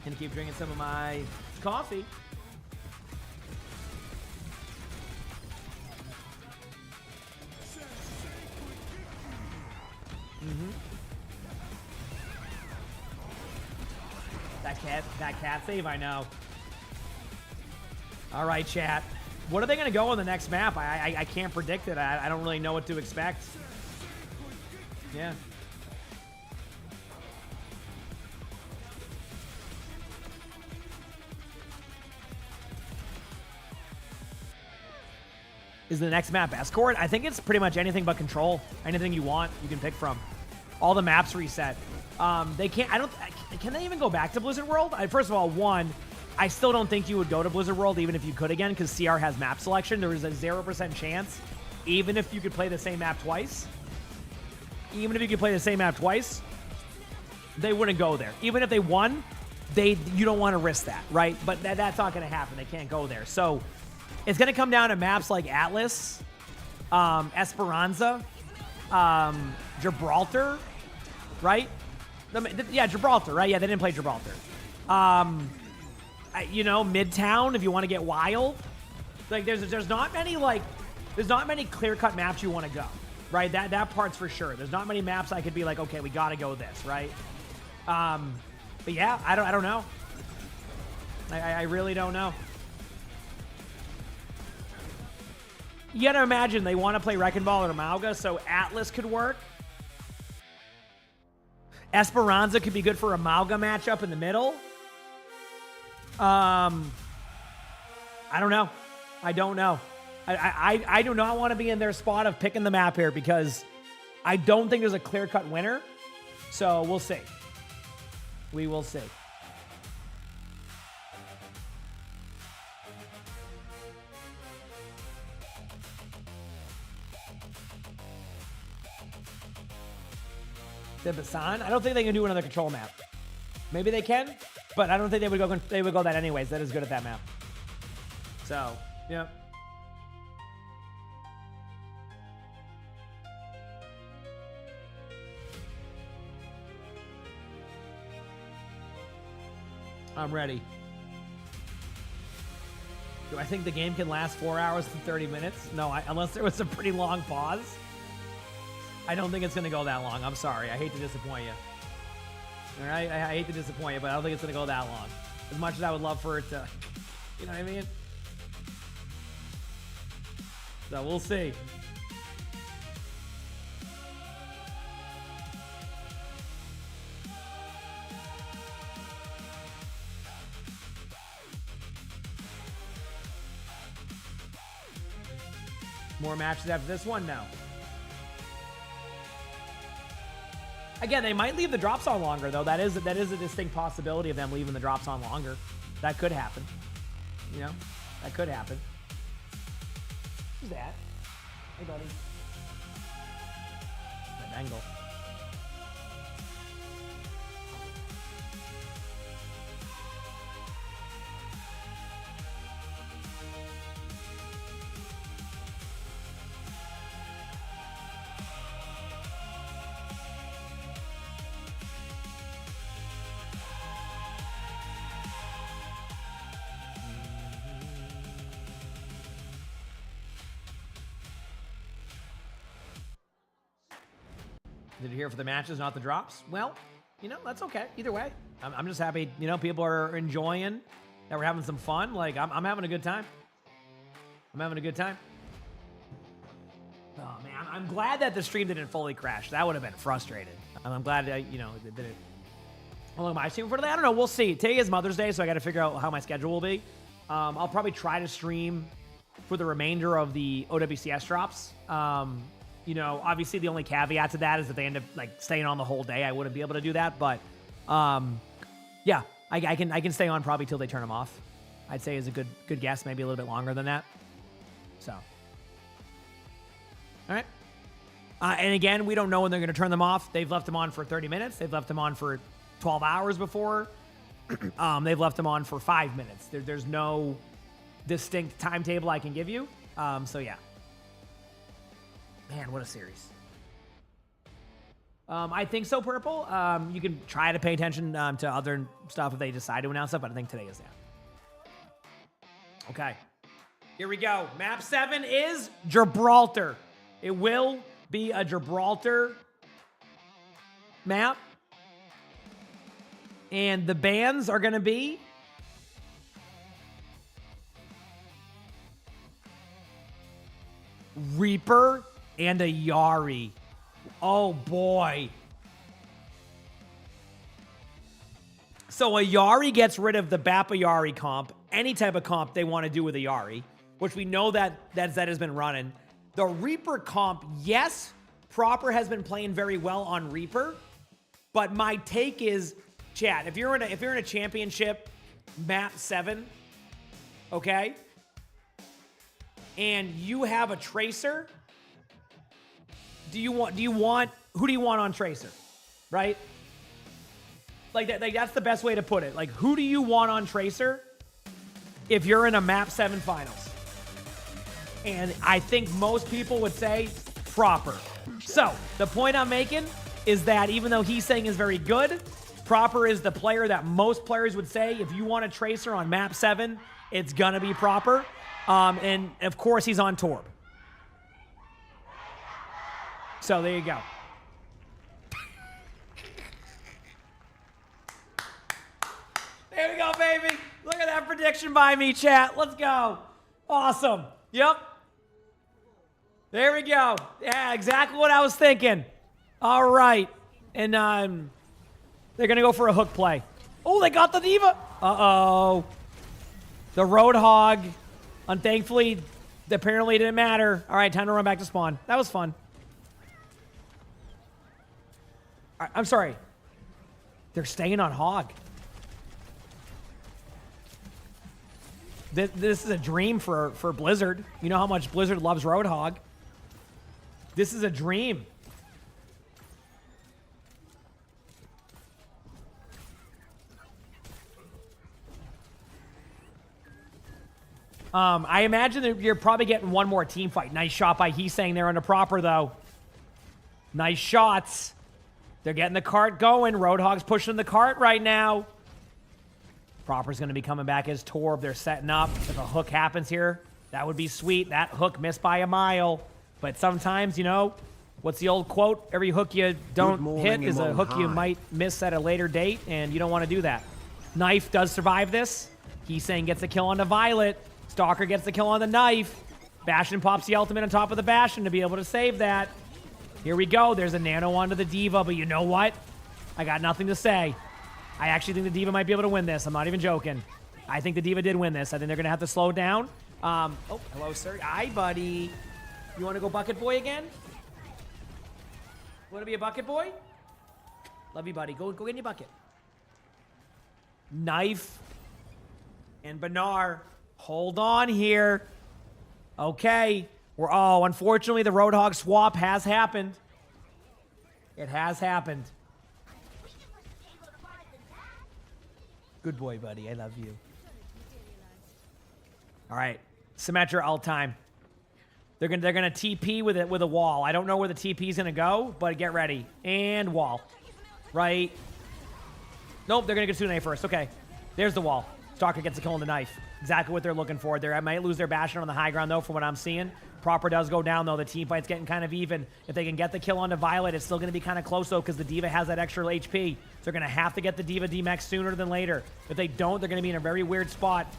Gonna keep drinking some of my coffee. That cat save, I know. All right, chat. What are they going to go on the next map? I can't predict it. I don't really know what to expect. Yeah. Is the next map Escort? I think it's pretty much anything but Control. Anything you want, you can pick from. All the maps reset. They can't, can they even go back to Blizzard World? First of all, one, I still don't think you would go to Blizzard World even if you could again, because CR has map selection. There is a 0% chance, even if you could play the same map twice, they wouldn't go there. Even if they won, you don't want to risk that, right? But that's not going to happen. They can't go there. So it's going to come down to maps like Atlas, Esperanza, Gibraltar, right? Yeah, Gibraltar, right? Yeah, they didn't play Gibraltar. You know, Midtown, if you want to get wild. Like, there's not many, like, there's not many clear-cut maps you want to go, right? That part's for sure. There's not many maps I could be like, okay, we got to go this, right? But yeah, I don't know. I really don't know. You gotta imagine they want to play Wrecking Ball or Amalga, so Atlas could work. Esperanza could be good for a Amalga matchup in the middle. I don't know. I don't know. I do not want to be in their spot of picking the map here because I don't think there's a clear-cut winner. So we'll see. We will see. Basan? I don't think they can do another Control map. Maybe they can, but I don't think they would go. They would go that anyways. That is good at that map. So, yeah. I'm ready. Do I think the game can last 4 hours and 30 minutes? No, unless there was a pretty long pause. I don't think it's going to go that long. I'm sorry. I hate to disappoint you. All right? I hate to disappoint you, but I don't think it's going to go that long. As much as I would love for it to, you know what I mean? So we'll see. More matches after this one? No. Again, they might leave the drops on longer, though. That is a distinct possibility of them leaving the drops on longer. That could happen. You know? That could happen. Who's that? Hey, buddy. That angle. Did you hear for the matches, not the drops? Well, you know, that's okay. Either way, I'm just happy, you know, people are enjoying, that we're having some fun. Like, I'm having a good time. I'm having a good time. Oh man, I'm glad that the stream didn't fully crash. That would have been frustrating. I'm glad that, you know, that it. How long am I streaming for today? I don't know. We'll see. Today is Mother's Day, so I got to figure out how my schedule will be. I'll probably try to stream for the remainder of the OWCS drops. You know, obviously the only caveat to that is that they end up like staying on the whole day. I wouldn't be able to do that, but yeah, I can stay on probably till they turn them off. I'd say is a good guess, maybe a little bit longer than that. So, all right. And again, we don't know when they're going to turn them off. They've left them on for 30 minutes. They've left them on for 12 hours before. They've left them on for 5 minutes. There's no distinct timetable I can give you. So yeah. Man, what a series. I think so, Purple. You can try to pay attention to other stuff if they decide to announce stuff, but I think today is that. Okay. Here we go. Map 7 is Gibraltar. It will be a Gibraltar map. And the bans are going to be Reaper and a Yari. Oh boy. So a Yari gets rid of the Bappa Yari comp, any type of comp they want to do with a Yari, which we know that Zed has been running. The Reaper comp, yes, Proper has been playing very well on Reaper, but my take is, chat, if you're in a championship map 7, okay, and you have a Tracer, who do you want on Tracer, right? Like that's the best way to put it. Like, who do you want on Tracer if you're in a map 7 finals? And I think most people would say Proper. So the point I'm making is that even though he's saying is very good, Proper is the player that most players would say if you want a Tracer on map 7, it's gonna be Proper. And of course he's on Torb. So there you go. There we go, baby. Look at that prediction by me, chat. Let's go. Awesome. Yep. There we go. Yeah, exactly what I was thinking. All right. And they're going to go for a hook play. Oh, they got the Diva. Uh-oh. The Roadhog. Unthankfully, apparently it didn't matter. All right, time to run back to spawn. That was fun. I'm sorry. They're staying on Hog. This is a dream for Blizzard. You know how much Blizzard loves Roadhog. This is a dream. I imagine that you're probably getting one more team fight. Nice shot by He's saying they're under Proper, though. Nice shots. They're getting the cart going. Roadhog's pushing the cart right now. Proper's going to be coming back as Torb. They're setting up. If a hook happens here, that would be sweet. That hook missed by a mile. But sometimes, you know, what's the old quote? Every hook you don't hit is a hook you might miss at a later date, and you don't want to do that. Knife does survive this. He's saying gets the kill on the Violet. Stalker gets the kill on the Knife. Bastion pops the ultimate on top of the Bastion to be able to save that. Here we go. There's a nano onto the Diva, but you know what? I got nothing to say. I actually think the Diva might be able to win this. I'm not even joking. I think the Diva did win this. I think they're going to have to slow down. Oh, hello, sir. Hi, buddy. You want to go Bucket Boy again? Want to be a Bucket Boy? Love you, buddy. Go get in your bucket. Knife and Banar. Hold on here. Okay. Unfortunately, the Roadhog swap has happened. It has happened. Good boy, buddy. I love you. All right. Symmetra all time. They're gonna TP with a wall. I don't know where the TP is gonna go, but get ready. And wall. Right. Nope, they're gonna get Tsune first. Okay. There's the wall. Stalker gets a kill on the Knife. Exactly what they're looking for. They might lose their Bastion on the high ground, though, from what I'm seeing. Proper does go down, though. The team fight's getting kind of even. If they can get the kill onto Violet, it's still going to be kind of close, though, because the Diva has that extra HP. So they're going to have to get the Diva DMAX sooner than later. If they don't, they're going to be in a very weird spot.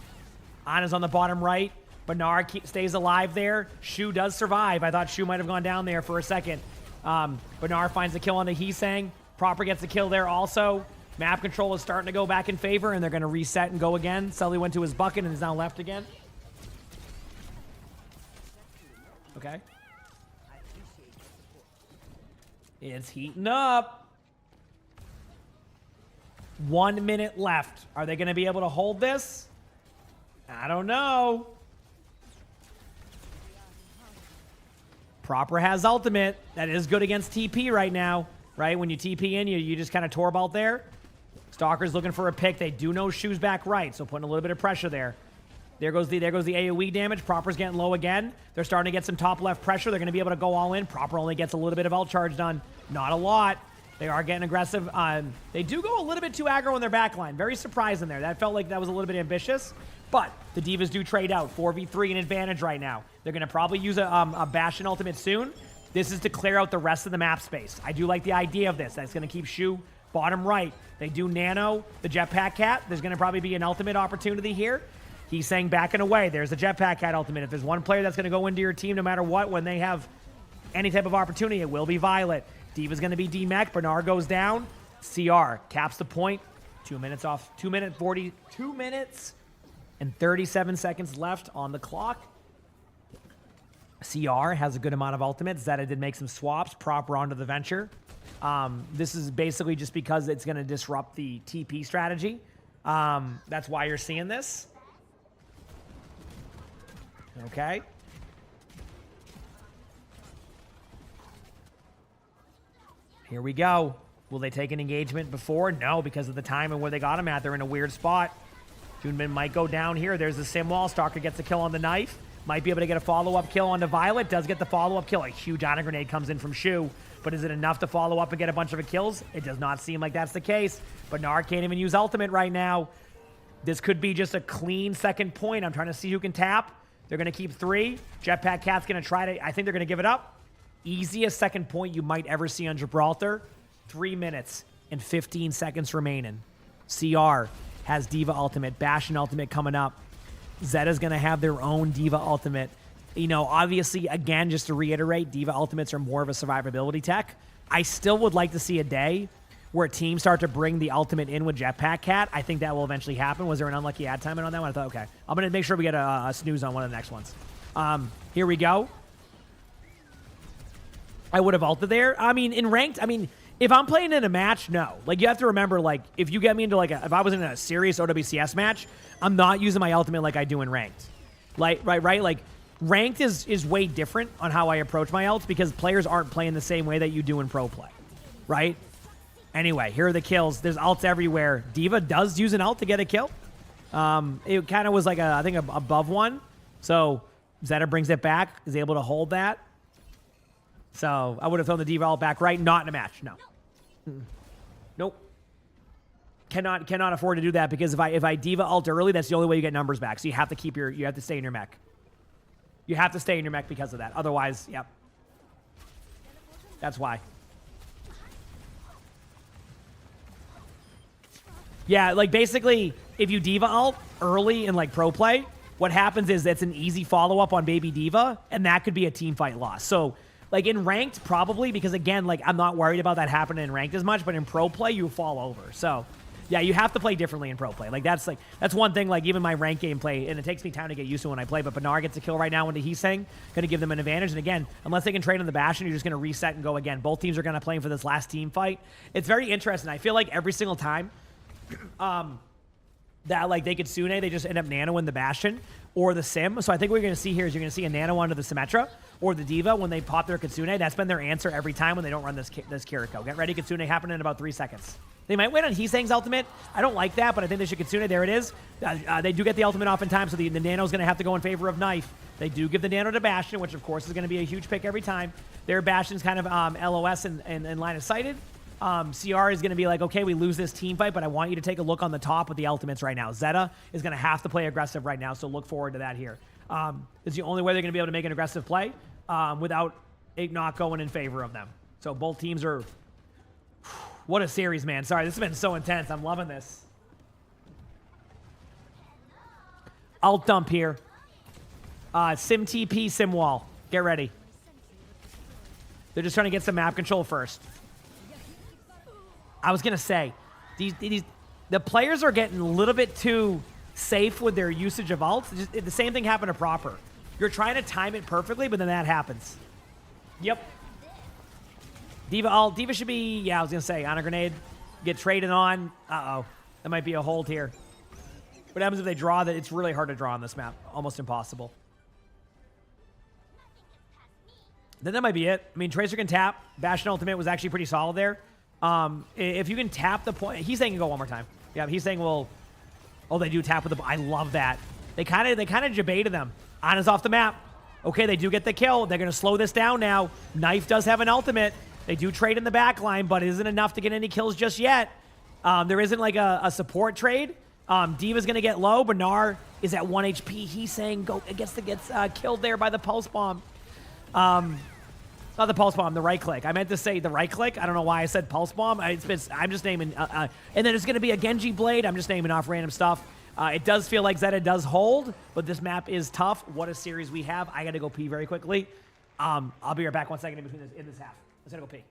Ana's on the bottom right. Bernard stays alive there. Shu does survive. I thought Shu might have gone down there for a second. Bernard finds the kill on the Heesang. Proper gets the kill there also. Map control is starting to go back in favor, and they're going to reset and go again. Sully went to his bucket and is now left again. Okay. It's heating up. 1 minute left. Are they going to be able to hold this? I don't know. Proper has ultimate. That is good against TP right now, right? When you TP in, you just kind of torb out there. Stalker's looking for a pick. They do know Shu's back right, so putting a little bit of pressure there. There goes the AoE damage. Proper's getting low again. They're starting to get some top left pressure. They're going to be able to go all in. Proper only gets a little bit of ult charge done. Not a lot. They are getting aggressive. They do go a little bit too aggro in their backline. Very surprising there. That felt like that was a little bit ambitious. But the Divas do trade out. 4v3 an advantage right now. They're going to probably use a Bastion ultimate soon. This is to clear out the rest of the map space. I do like the idea of this. That's going to keep Shu bottom right. They do nano the Jetpack Cat. There's going to probably be an ultimate opportunity here. He's saying backing away. There's the Jetpack Cat ultimate. If there's one player that's going to go into your team no matter what, when they have any type of opportunity, it will be Violet. Diva's going to be D-Mech. Bernard goes down. CR caps the point. 2 minutes off. 2 minutes and 37 seconds left on the clock. CR has a good amount of ultimates. Zeta did make some swaps. Proper onto the Venture. This is basically just because it's going to disrupt the TP strategy. That's why you're seeing this. Okay. Here we go. Will they take an engagement before? No, because of the time and where they got him at. They're in a weird spot. Junmin might go down here. There's the sim wall. Stalker gets the kill on the knife. Might be able to get a follow-up kill on the Violet. Does get the follow-up kill. A huge honor grenade comes in from Shu. But is it enough to follow up and get a bunch of kills? It does not seem like that's the case. But Nard can't even use ultimate right now. This could be just a clean second point. I'm trying to see who can tap. They're going to keep 3. Jetpack Cat's going to try to... I think they're going to give it up. Easiest second point you might ever see on Gibraltar. 3 minutes and 15 seconds remaining. CR has Diva ultimate. Bastion ultimate coming up. Zeta's going to have their own Diva ultimate. You know, obviously, again, just to reiterate, Diva ultimates are more of a survivability tech. I still would like to see a day where teams start to bring the ultimate in with Jetpack Cat. I think that will eventually happen. Was there an unlucky ad timing on that one? I thought, okay. I'm going to make sure we get a snooze on one of the next ones. Here we go. I would have ulted there. I mean, in ranked, if I'm playing in a match, no. Like, you have to remember, like, if you get me into, like, if I was in a serious OWCS match, I'm not using my ultimate like I do in ranked. Like, right? Like, ranked is way different on how I approach my ults because players aren't playing the same way that you do in pro play, right? Anyway, here are the kills. There's ults everywhere. Diva does use an ult to get a kill. It kind of was like, I think, above one. So Zeta brings it back, is able to hold that. So I would have thrown the Diva ult back right. Not in a match, no. Nope. Cannot afford to do that because if I Diva ult early, that's the only way you get numbers back. So you have to you have to stay in your mech. You have to stay in your mech because of that. Otherwise, yep. That's why. Yeah, like basically, if you Diva ult early in like pro play, what happens is it's an easy follow-up on Baby Diva, and that could be a team fight loss. So, like in ranked, probably, because again, like I'm not worried about that happening in ranked as much, but in pro play, you fall over. So, yeah, you have to play differently in pro play. Like that's one thing, like even my ranked gameplay, and it takes me time to get used to when I play, but Bernard gets a kill right now into Heesang, gonna give them an advantage. And again, unless they can trade on the Bastion, you're just gonna reset and go again. Both teams are gonna play for this last team fight. It's very interesting. I feel like every single time that like they could Sune, they just end up nanoing the Bastion or the Sim. So I think what you're going to see here is you're going to see a nano onto the Symmetra or the Diva when they pop their Kitsune. That's been their answer every time when they don't run this Kiriko. Get ready, Kitsune happening in about 3 seconds. They might wait on Heesang's ultimate. I don't like that, but I think they should Kitsune. There it is. They do get the ultimate off in time, so the nano's going to have to go in favor of Knife. They do give the nano to Bastion, which of course is going to be a huge pick every time. Their Bastion's kind of LOS and line of sighted. CR is going to be like, okay, we lose this team fight, but I want you to take a look on the top with the ultimates right now. Zeta is going to have to play aggressive right now, so look forward to that here. It's the only way they're going to be able to make an aggressive play without it not going in favor of them. So both teams are... What a series, man. Sorry, this has been so intense. I'm loving this. Ult dump here. Sim TP, Sim Wall. Get ready. They're just trying to get some map control first. I was going to say, the players are getting a little bit too safe with their usage of ults. The same thing happened to Proper. You're trying to time it perfectly, but then that happens. Yep. Diva ult. Diva should be, yeah, I was going to say, on a grenade. Get traded on. Uh-oh. That might be a hold here. What happens if they draw that? It's really hard to draw on this map. Almost impossible. Then that might be it. I mean, Tracer can tap. Bastion ultimate was actually pretty solid there. If you can tap the point, he's saying go one more time. Yeah, he's saying, well, oh, they do tap with the. I love that. They kind of debated them. Ana's off the map. Okay, they do get the kill. They're gonna slow this down now. Knife does have an ultimate. They do trade in the back line, but it isn't enough to get any kills just yet. There isn't like a support trade. Diva's gonna get low. Bernard is at 1 HP. He's saying go. It gets killed there by the pulse bomb. Not the pulse bomb, the right click. I meant to say the right click. I don't know why I said pulse bomb. I'm just naming, and then there's going to be a Genji blade. I'm just naming off random stuff. It does feel like Zeta does hold, but this map is tough. What a series we have. I got to go pee very quickly. I'll be right back 1 second in between in this half. Let's go pee.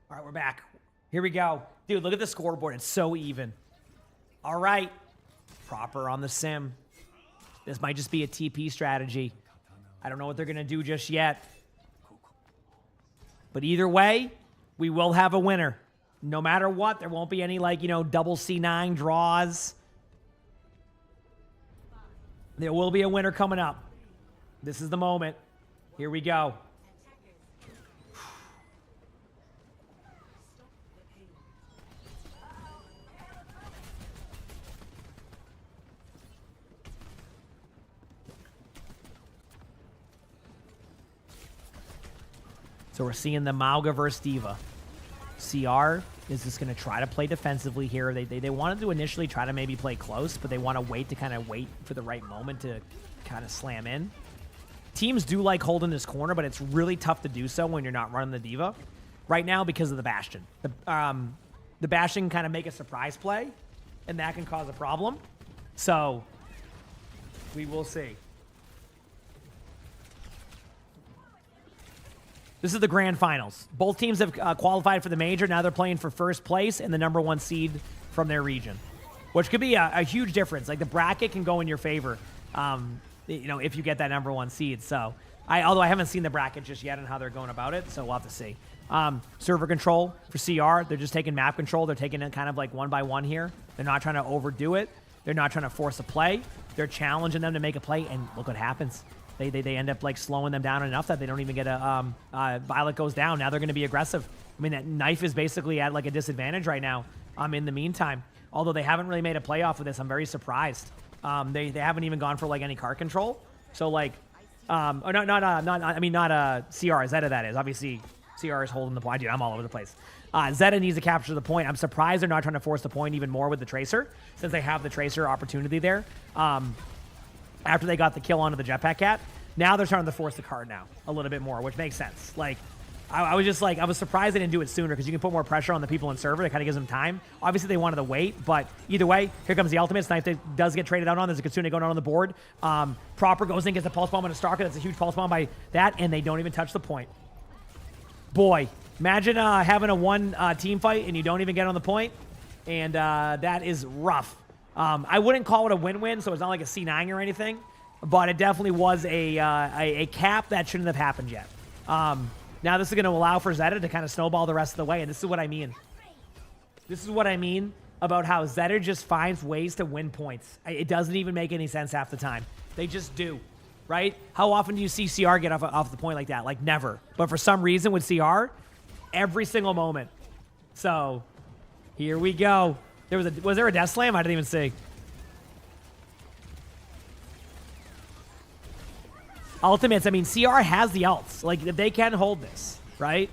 All right, we're back. Here we go. Dude, look at the scoreboard. It's so even. All right. Proper on the sim. This might just be a TP strategy. I don't know what they're going to do just yet. But either way, we will have a winner. No matter what, there won't be any, like, you know, double C9 draws. There will be a winner coming up. This is the moment. Here we go. So we're seeing the Mauga versus Diva. CR is just going to try to play defensively here. They wanted to initially try to maybe play close, but they want to wait for the right moment to kind of slam in. Teams do like holding this corner, but it's really tough to do so when you're not running the Diva right now because of the Bastion. The Bastion can kind of make a surprise play, and that can cause a problem. So we will see. This is the grand finals. Both teams have qualified for the major. Now they're playing for first place and the #1 seed from their region, which could be a huge difference. Like, the bracket can go in your favor, you know, if you get that #1 seed. So, although I haven't seen the bracket just yet and how they're going about it, so we'll have to see. Server control for CR. They're just taking map control. They're taking it kind of like 1 by 1 here. They're not trying to overdo it. They're not trying to force a play. They're challenging them to make a play, and look what happens. They end up like slowing them down enough that they don't even get Violet goes down. Now they're going to be aggressive. I mean, that Knife is basically at like a disadvantage right now. In the meantime, although they haven't really made a playoff with this, I'm very surprised. They haven't even gone for like any card control. So like, not CR, Zeta that is. Obviously, CR is holding the point. Dude, I'm all over the place. Zeta needs to capture the point. I'm surprised they're not trying to force the point even more with the Tracer, since they have the Tracer opportunity there. After they got the kill onto the Jetpack Cat, now they're trying to force the card now a little bit more, which makes sense. Like, I was just like, I was surprised they didn't do it sooner, because you can put more pressure on the people in server. It kind of gives them time. Obviously, they wanted to wait, but either way, here comes the ultimate. Knife does get traded out on. There's a Kitsune going on the board. Proper goes in, gets a pulse bomb on a Stalker. That's a huge pulse bomb by that, and they don't even touch the point. Boy, imagine having a one team fight and you don't even get on the point, and that is rough. I wouldn't call it a win-win, so it's not like a C9 or anything, but it definitely was a cap that shouldn't have happened yet. Now this is going to allow for Zeta to kind of snowball the rest of the way, and this is what I mean. This is what I mean about how Zeta just finds ways to win points. It doesn't even make any sense half the time. They just do, right? How often do you see CR get off the point like that? Like never. But for some reason with CR, every single moment. So here we go. Was there a death slam? I didn't even see. Ultimates, I mean, CR has the ults. Like, they can hold this, right?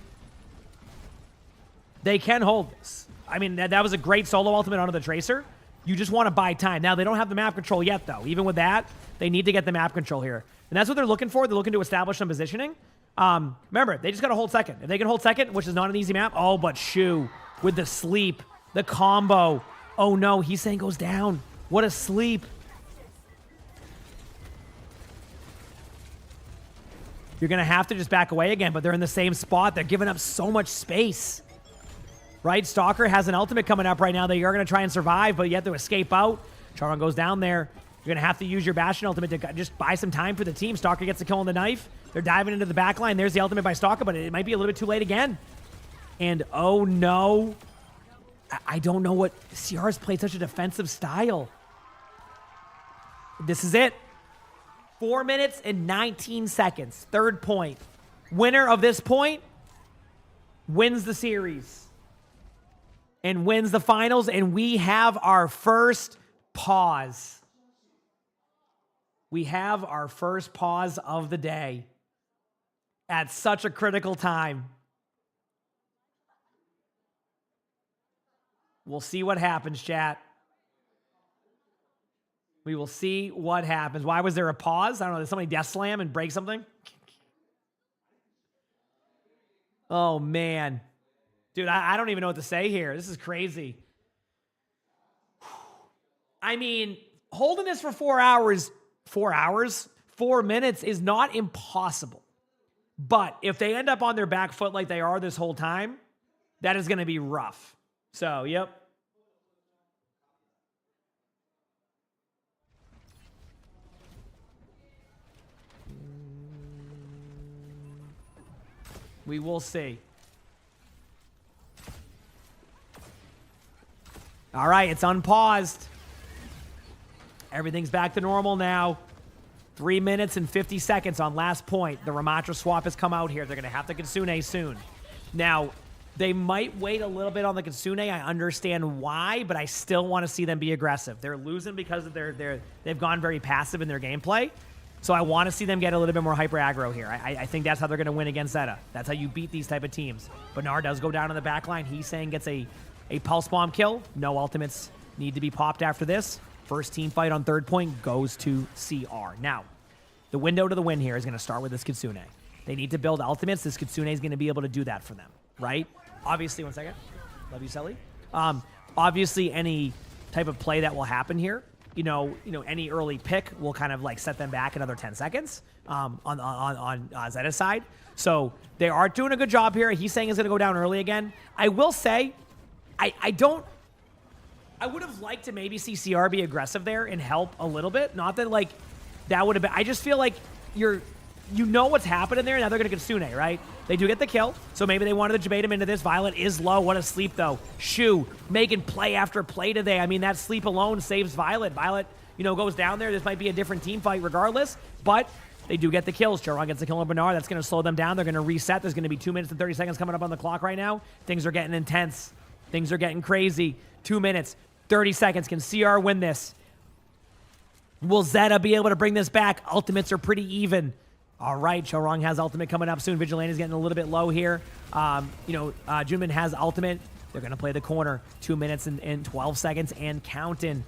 They can hold this. I mean, that was a great solo ultimate onto the Tracer. You just want to buy time. Now, they don't have the map control yet, though. Even with that, they need to get the map control here. And that's what they're looking for. They're looking to establish some positioning. Remember, they just got to hold second. If they can hold second, which is not an easy map. Oh, but Shu with the sleep, the combo. Oh, no, he's saying goes down. What a sleep. You're going to have to just back away again, but they're in the same spot. They're giving up so much space. Right? Stalker has an ultimate coming up right now that you're going to try and survive, but you have to escape out. Charon goes down there. You're going to have to use your Bastion ultimate to just buy some time for the team. Stalker gets the kill on the knife. They're diving into the back line. There's the ultimate by Stalker, but it might be a little bit too late again. And oh no. I don't know what... CR's played such a defensive style. This is it. 4 minutes and 19 seconds. Third point. Winner of this point wins the series and wins the finals, and we have our first pause. We have our first pause of the day at such a critical time. We'll see what happens, chat. We will see what happens. Why was there a pause? I don't know. Did somebody death slam and break something? Oh, man. Dude, I don't even know what to say here. This is crazy. I mean, holding this for 4 hours, 4 minutes is not impossible. But if they end up on their back foot like they are this whole time, that is going to be rough. So, yep. We will see. All right, it's unpaused. Everything's back to normal now. 3 minutes and 50 seconds on last point. The Ramatra swap has come out here. They're going to have the Kitsune soon. Now, they might wait a little bit on the Kitsune. I understand why, but I still want to see them be aggressive. They're losing because of they've gone very passive in their gameplay. So I want to see them get a little bit more hyper aggro here. I think that's how they're going to win against Zeta. That's how you beat these type of teams. Bernard does go down on the back line. He's saying gets a pulse bomb kill. No ultimates need to be popped after this. First team fight on third point goes to CR. Now, the window to the win here is going to start with this Kitsune. They need to build ultimates. This Kitsune is going to be able to do that for them, right? Obviously, one second. Love you, Selly. Obviously, any type of play that will happen here, you know, any early pick will kind of like set them back another 10 seconds on Zeta's side. So they are doing a good job here. He's saying it's going to go down early again. I will say, I would have liked to maybe see CR be aggressive there and help a little bit. Not that like that would have been. I just feel like you know what's happening there. Now they're going to Kitsune, right? They do get the kill, so maybe they wanted to debate him into this. Violet is low. What a sleep, though. Shu making play after play today. I mean, that sleep alone saves Violet. Violet, goes down there. This might be a different team fight regardless, but they do get the kills. Charon gets the kill on Bernard. That's going to slow them down. They're going to reset. There's going to be 2 minutes and 30 seconds coming up on the clock right now. Things are getting intense. Things are getting crazy. 2 minutes, 30 seconds. Can CR win this? Will Zeta be able to bring this back? Ultimates are pretty even. All right, Charon has ultimate coming up soon. Vigilante's getting a little bit low here. Junmin has ultimate. They're going to play the corner. 2 minutes and 12 seconds and counting.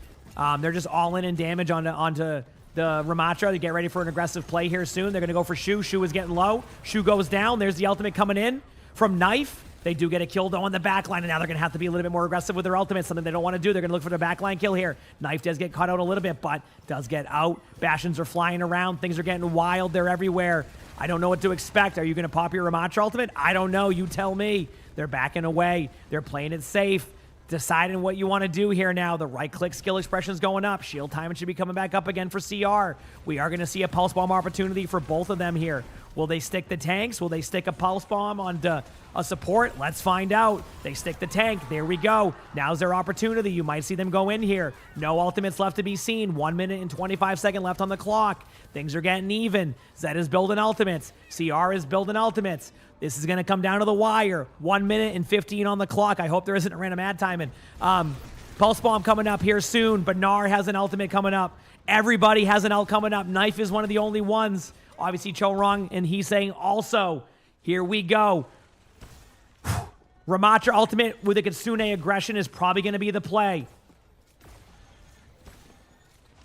They're just all in damage onto the Ramatra. They get ready for an aggressive play here soon. They're going to go for Shu. Shu is getting low. Shu goes down. There's the ultimate coming in from Knife. They do get a kill, though, on the backline, and now they're going to have to be a little bit more aggressive with their ultimate, something they don't want to do. They're going to look for the backline kill here. Knife does get cut out a little bit, but does get out. Bastions are flying around. Things are getting wild. They're everywhere. I don't know what to expect. Are you going to pop your Ramatra ultimate? I don't know. You tell me. They're backing away. They're playing it safe. Deciding what you want to do here now. The right-click skill expression is going up. Shield timing should be coming back up again for CR. We are going to see a pulse bomb opportunity for both of them here. Will they stick the tanks? Will they stick a pulse bomb onto a support? Let's find out. They stick the tank. There we go. Now's their opportunity. You might see them go in here. No ultimates left to be seen. 1 minute and 25 seconds left on the clock. Things are getting even. Zed is building ultimates. CR is building ultimates. This is going to come down to the wire. 1 minute and 15 on the clock. I hope there isn't a random ad timing. Pulse bomb coming up here soon. Bernard has an ultimate coming up. Everybody has an ult coming up. Knife is one of the only ones. Obviously, Chorong and he's saying also. Here we go. Ramatra ultimate with a Kitsune aggression is probably going to be the play.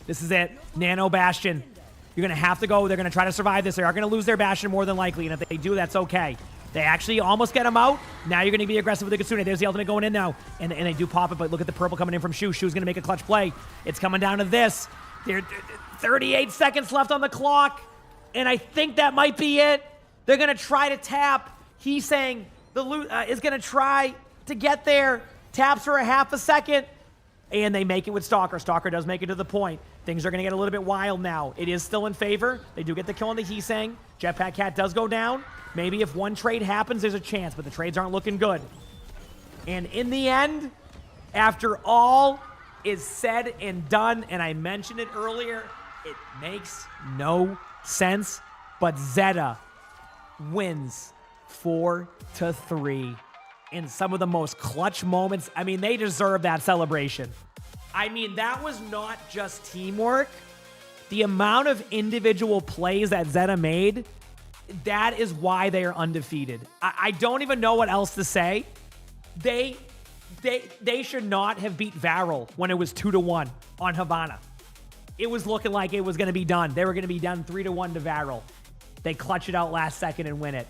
This is it. Nano Bastion. You're going to have to go. They're going to try to survive this. They are going to lose their Bastion more than likely, and if they do, that's okay. They actually almost get him out. Now you're going to be aggressive with the Kitsune. There's the ultimate going in now, and they do pop it, but look at the purple coming in from Shu. Shu's going to make a clutch play. It's coming down to this. There 38 seconds left on the clock, and I think that might be it. They're going to try to tap. He's saying the loot is going to try to get there. Taps for a half a second, and they make it with Stalker. Stalker does make it to the point. Things are going to get a little bit wild now. It is still in favor. They do get the kill on the Heesang. Jetpack Cat does go down. Maybe if one trade happens, there's a chance, but the trades aren't looking good. And in the end, after all is said and done, and I mentioned it earlier, it makes no sense, but Zeta wins 4-3 in some of the most clutch moments. I mean, they deserve that celebration. I mean, that was not just teamwork. The amount of individual plays that Zeta made, that is why they are undefeated. I don't even know what else to say. They should not have beat Varel when it was 2-1 on Havana. It was looking like it was going to be done. They were going to be down 3-1 to Varel. They clutch it out last second and win it.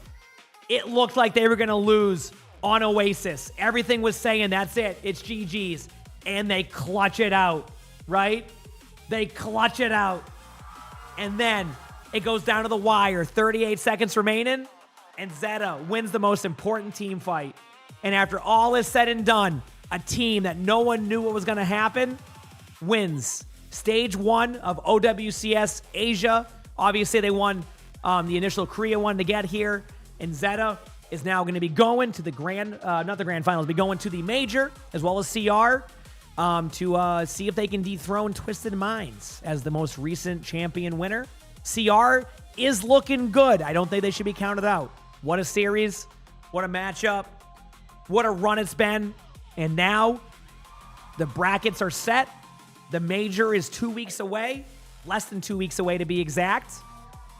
It looked like they were going to lose on Oasis. Everything was saying, that's it. It's GG's. And they clutch it out, right? They clutch it out. And then it goes down to the wire. 38 seconds remaining. And Zeta wins the most important team fight. And after all is said and done, a team that no one knew what was going to happen wins. Stage 1 of OWCS Asia. Obviously, they won the initial Korea one to get here. And Zeta is now going to be going to the not the grand finals, but going to the major as well as CR to see if they can dethrone Twisted Minds as the most recent champion winner. CR is looking good. I don't think they should be counted out. What a series. What a matchup. What a run it's been. And now the brackets are set. The major is 2 weeks away. Less than 2 weeks away to be exact.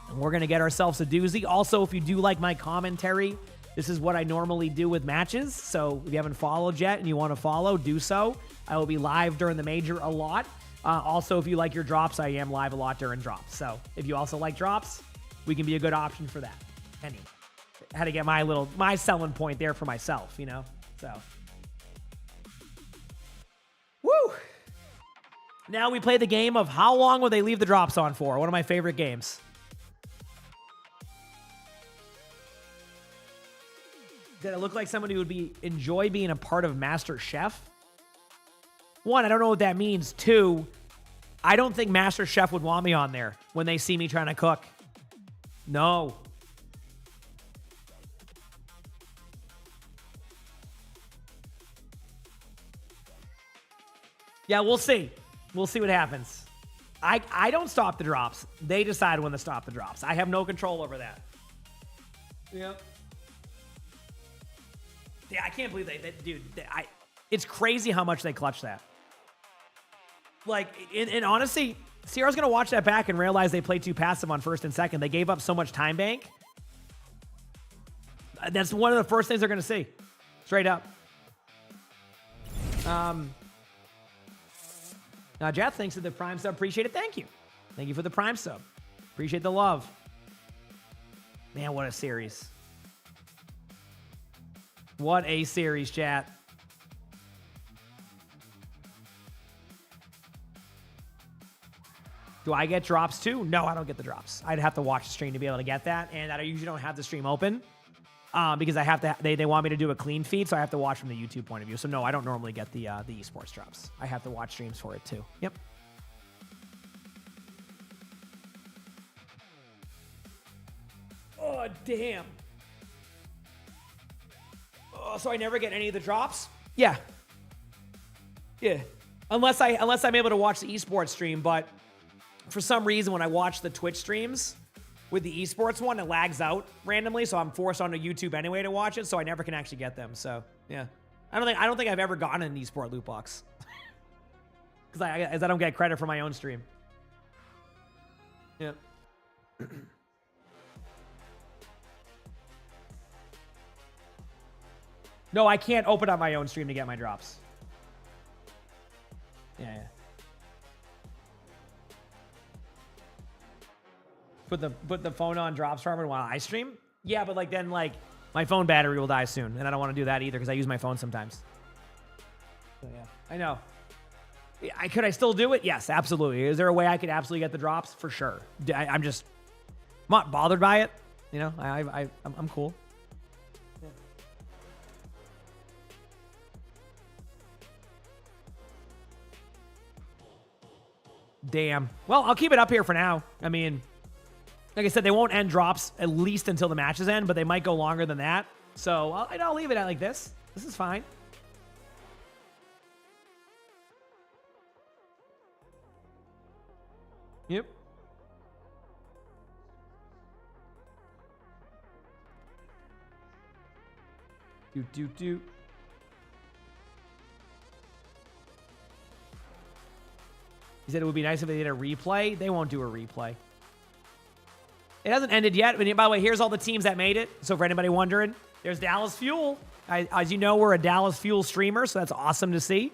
And we're going to get ourselves a doozy. Also, if you do like my commentary, this is what I normally do with matches. So if you haven't followed yet and you want to follow, do so. I will be live during the major a lot. Also, if you like your drops, I am live a lot during drops. So if you also like drops, we can be a good option for that. Anyway, I had to get my selling point there for myself, you know? So. Woo! Now we play the game of how long will they leave the drops on for? One of my favorite games. Did it look like somebody who would enjoy being a part of Master Chef? One, I don't know what that means. Two, I don't think Master Chef would want me on there when they see me trying to cook. No. Yeah, we'll see. We'll see what happens. I don't stop the drops. They decide when to stop the drops. I have no control over that. Yep. Yeah, I can't believe it's crazy how much they clutch that. Like, and honestly, Sierra's going to watch that back and realize they played too passive on first and second. They gave up so much time bank. That's one of the first things they're going to see. Straight up. Now, Jeff, thanks for the Prime sub. Appreciate it. Thank you. Thank you for the Prime sub. Appreciate the love. Man, what a series. What a series, chat. Do I get drops too? No, I don't get the drops. I'd have to watch the stream to be able to get that, and I usually don't have the stream open because I have to. They want me to do a clean feed, so I have to watch from the YouTube point of view. So no, I don't normally get the esports drops. I have to watch streams for it too. Yep. Damn. Oh, so I never get any of the drops? Yeah. Yeah. Unless I'm able to watch the esports stream, but for some reason when I watch the Twitch streams with the esports one, it lags out randomly, so I'm forced onto YouTube anyway to watch it, so I never can actually get them. So yeah. I don't think I've ever gotten an esport loot box. Because I don't get credit for my own stream. Yeah. No, I can't open up my own stream to get my drops. Yeah. Put the phone on drops farmer while I stream? Yeah, but like then like my phone battery will die soon, and I don't want to do that either because I use my phone sometimes. So yeah, I know. Could I still do it? Yes, absolutely. Is there a way I could absolutely get the drops? For sure. I'm not bothered by it. You know, I'm cool. Yeah. Damn. Well, I'll keep it up here for now. I mean, like I said, they won't end drops at least until the matches end, but they might go longer than that. So I'll leave it at like this. This is fine. Yep. Do. He said it would be nice if they did a replay. They won't do a replay. It hasn't ended yet. By the way, here's all the teams that made it. So for anybody wondering, there's Dallas Fuel. As you know, we're a Dallas Fuel streamer, so that's awesome to see.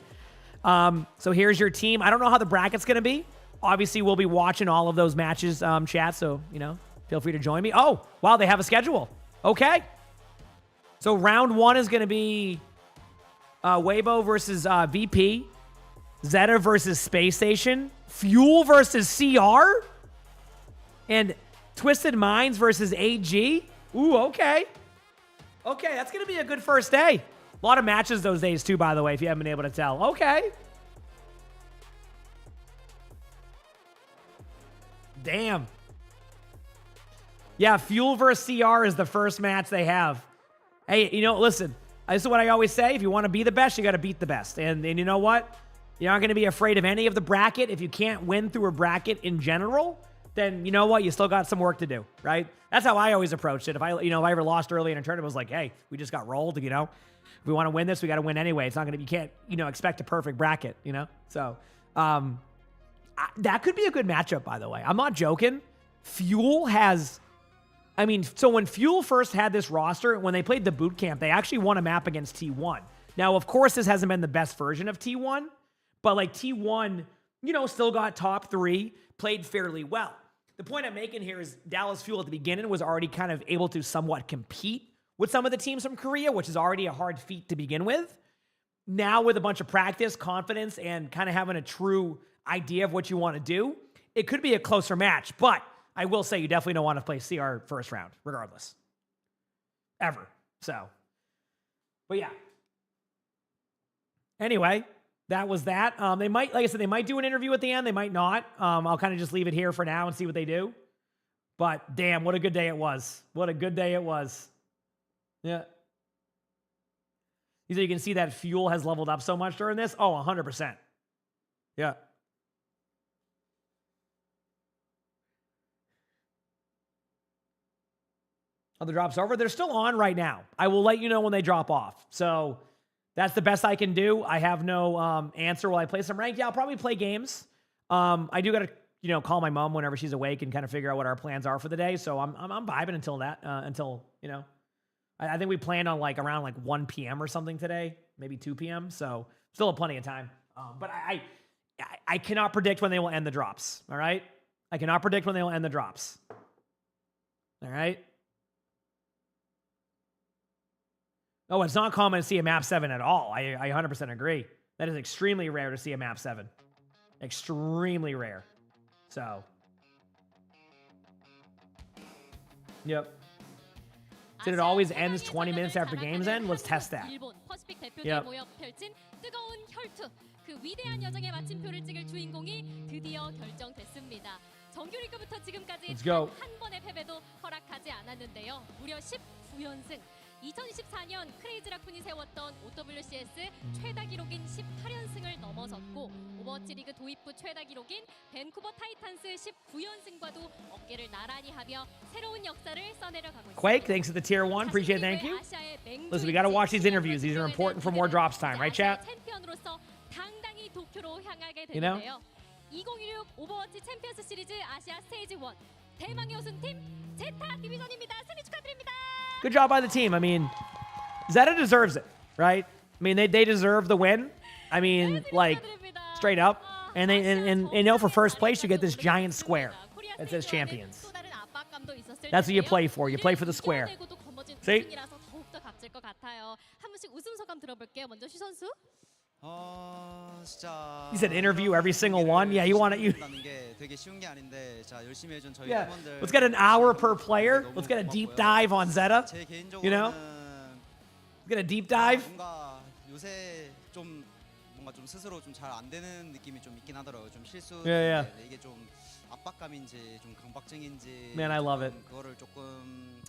So here's your team. I don't know how the bracket's going to be. Obviously, we'll be watching all of those matches, chat, so, you know, feel free to join me. Oh, wow, they have a schedule. Okay. So round one is going to be Weibo versus VP, Zeta versus Space Station, Fuel versus CR, and Twisted Minds versus AG. Ooh, okay. Okay, that's going to be a good first day. A lot of matches those days, too, by the way, if you haven't been able to tell. Okay. Damn. Yeah, Fuel versus CR is the first match they have. Hey, you know, listen, this is what I always say. If you want to be the best, you got to beat the best. And you know what? You're not going to be afraid of any of the bracket. If you can't win through a bracket in general, then you know what? You still got some work to do, right? That's how I always approached it. If I ever lost early in a tournament, it was like, hey, we just got rolled, you know? If we want to win this, we got to win anyway. It's not going to, you can't, expect a perfect bracket, you know? So, that could be a good matchup, by the way. I'm not joking. Fuel has, so when Fuel first had this roster, when they played the boot camp, they actually won a map against T1. Now, of course, this hasn't been the best version of T1, but like T1, still got top 3, played fairly well. The point I'm making here is Dallas Fuel at the beginning was already kind of able to somewhat compete with some of the teams from Korea, which is already a hard feat to begin with. Now with a bunch of practice, confidence, and kind of having a true idea of what you want to do, it could be a closer match. But I will say you definitely don't want to play CR first round, regardless. Ever. So, but yeah. Anyway, that was that. They might, like I said, they might do an interview at the end. They might not. I'll kind of just leave it here for now and see what they do. But damn, what a good day it was. What a good day it was. Yeah. You can see that Fuel has leveled up so much during this. Oh, 100%. Yeah. Oh, the drop's over. They're still on right now. I will let you know when they drop off. So that's the best I can do. I have no answer while I play some ranked. Yeah, I'll probably play games. I do got to, call my mom whenever she's awake and kind of figure out what our plans are for the day. So I'm vibing until that, I think we planned on around 1 p.m. or something today, maybe 2 p.m. So still plenty of time. But I cannot predict when they will end the drops. All right. I cannot predict when they will end the drops. All right. Oh, it's not common to see a map 7 at all. I 100% agree. That is extremely rare to see a map 7. Extremely rare. So. Yep. Said it always ends 20 minutes after games end. Let's test that. Yep. 그 위대한 여정의 마침표를 찍을 주인공이 드디어 결정됐습니다. 정규 리그부터 지금까지 Let's go. 한 번의 패배도 허락하지 않았는데요. 무려 19연승. 2014년 크레이지 라쿤이 세웠던 OWCS 최다 기록인 18연승을 넘어섰고 오버워치 리그 도입 후 최다 기록인 밴쿠버 타이탄스 19연승과도 어깨를 나란히 하며 새로운 역사를 써내려가고 있습니다. Quake, thanks for the tier 1. Appreciate it. Thank you. Listen, we got to watch these interviews. These are important for more drops time, right, chat? 챔피언으로서 당당히 도쿄로 향하게 You know? 되는데요. 2016 오버워치 챔피언스 시리즈 아시아 스테이지 1 대망의 우승팀 제타 디비전입니다. 승리 축하드립니다. Good job by the team. I mean, Zeta deserves it, right? I mean, they deserve the win. I mean, like, straight up. And they and you know, for first place, you get this giant square that says champions. That's what you play for. You play for the square. See? 한 분씩 우승 소감 들어볼게요. 먼저 슈 선수. 진짜 You said interview every single one. Yeah, you want it. 게 되게 쉬운 게 아닌데 자 열심히 해준 저희 Yeah. 팀원들 Let's get an hour per player. Let's get a deep dive on Zeta. 제 개인적으로는 You know? Let's get a deep dive. 뭔가 요새 좀 뭔가 좀 스스로 좀 잘 안 되는 느낌이 좀 있긴 하더라고요. 좀 실수. Yeah. 이게 좀 압박감인지 좀 강박증인지. Man, I love it. 그거를 조금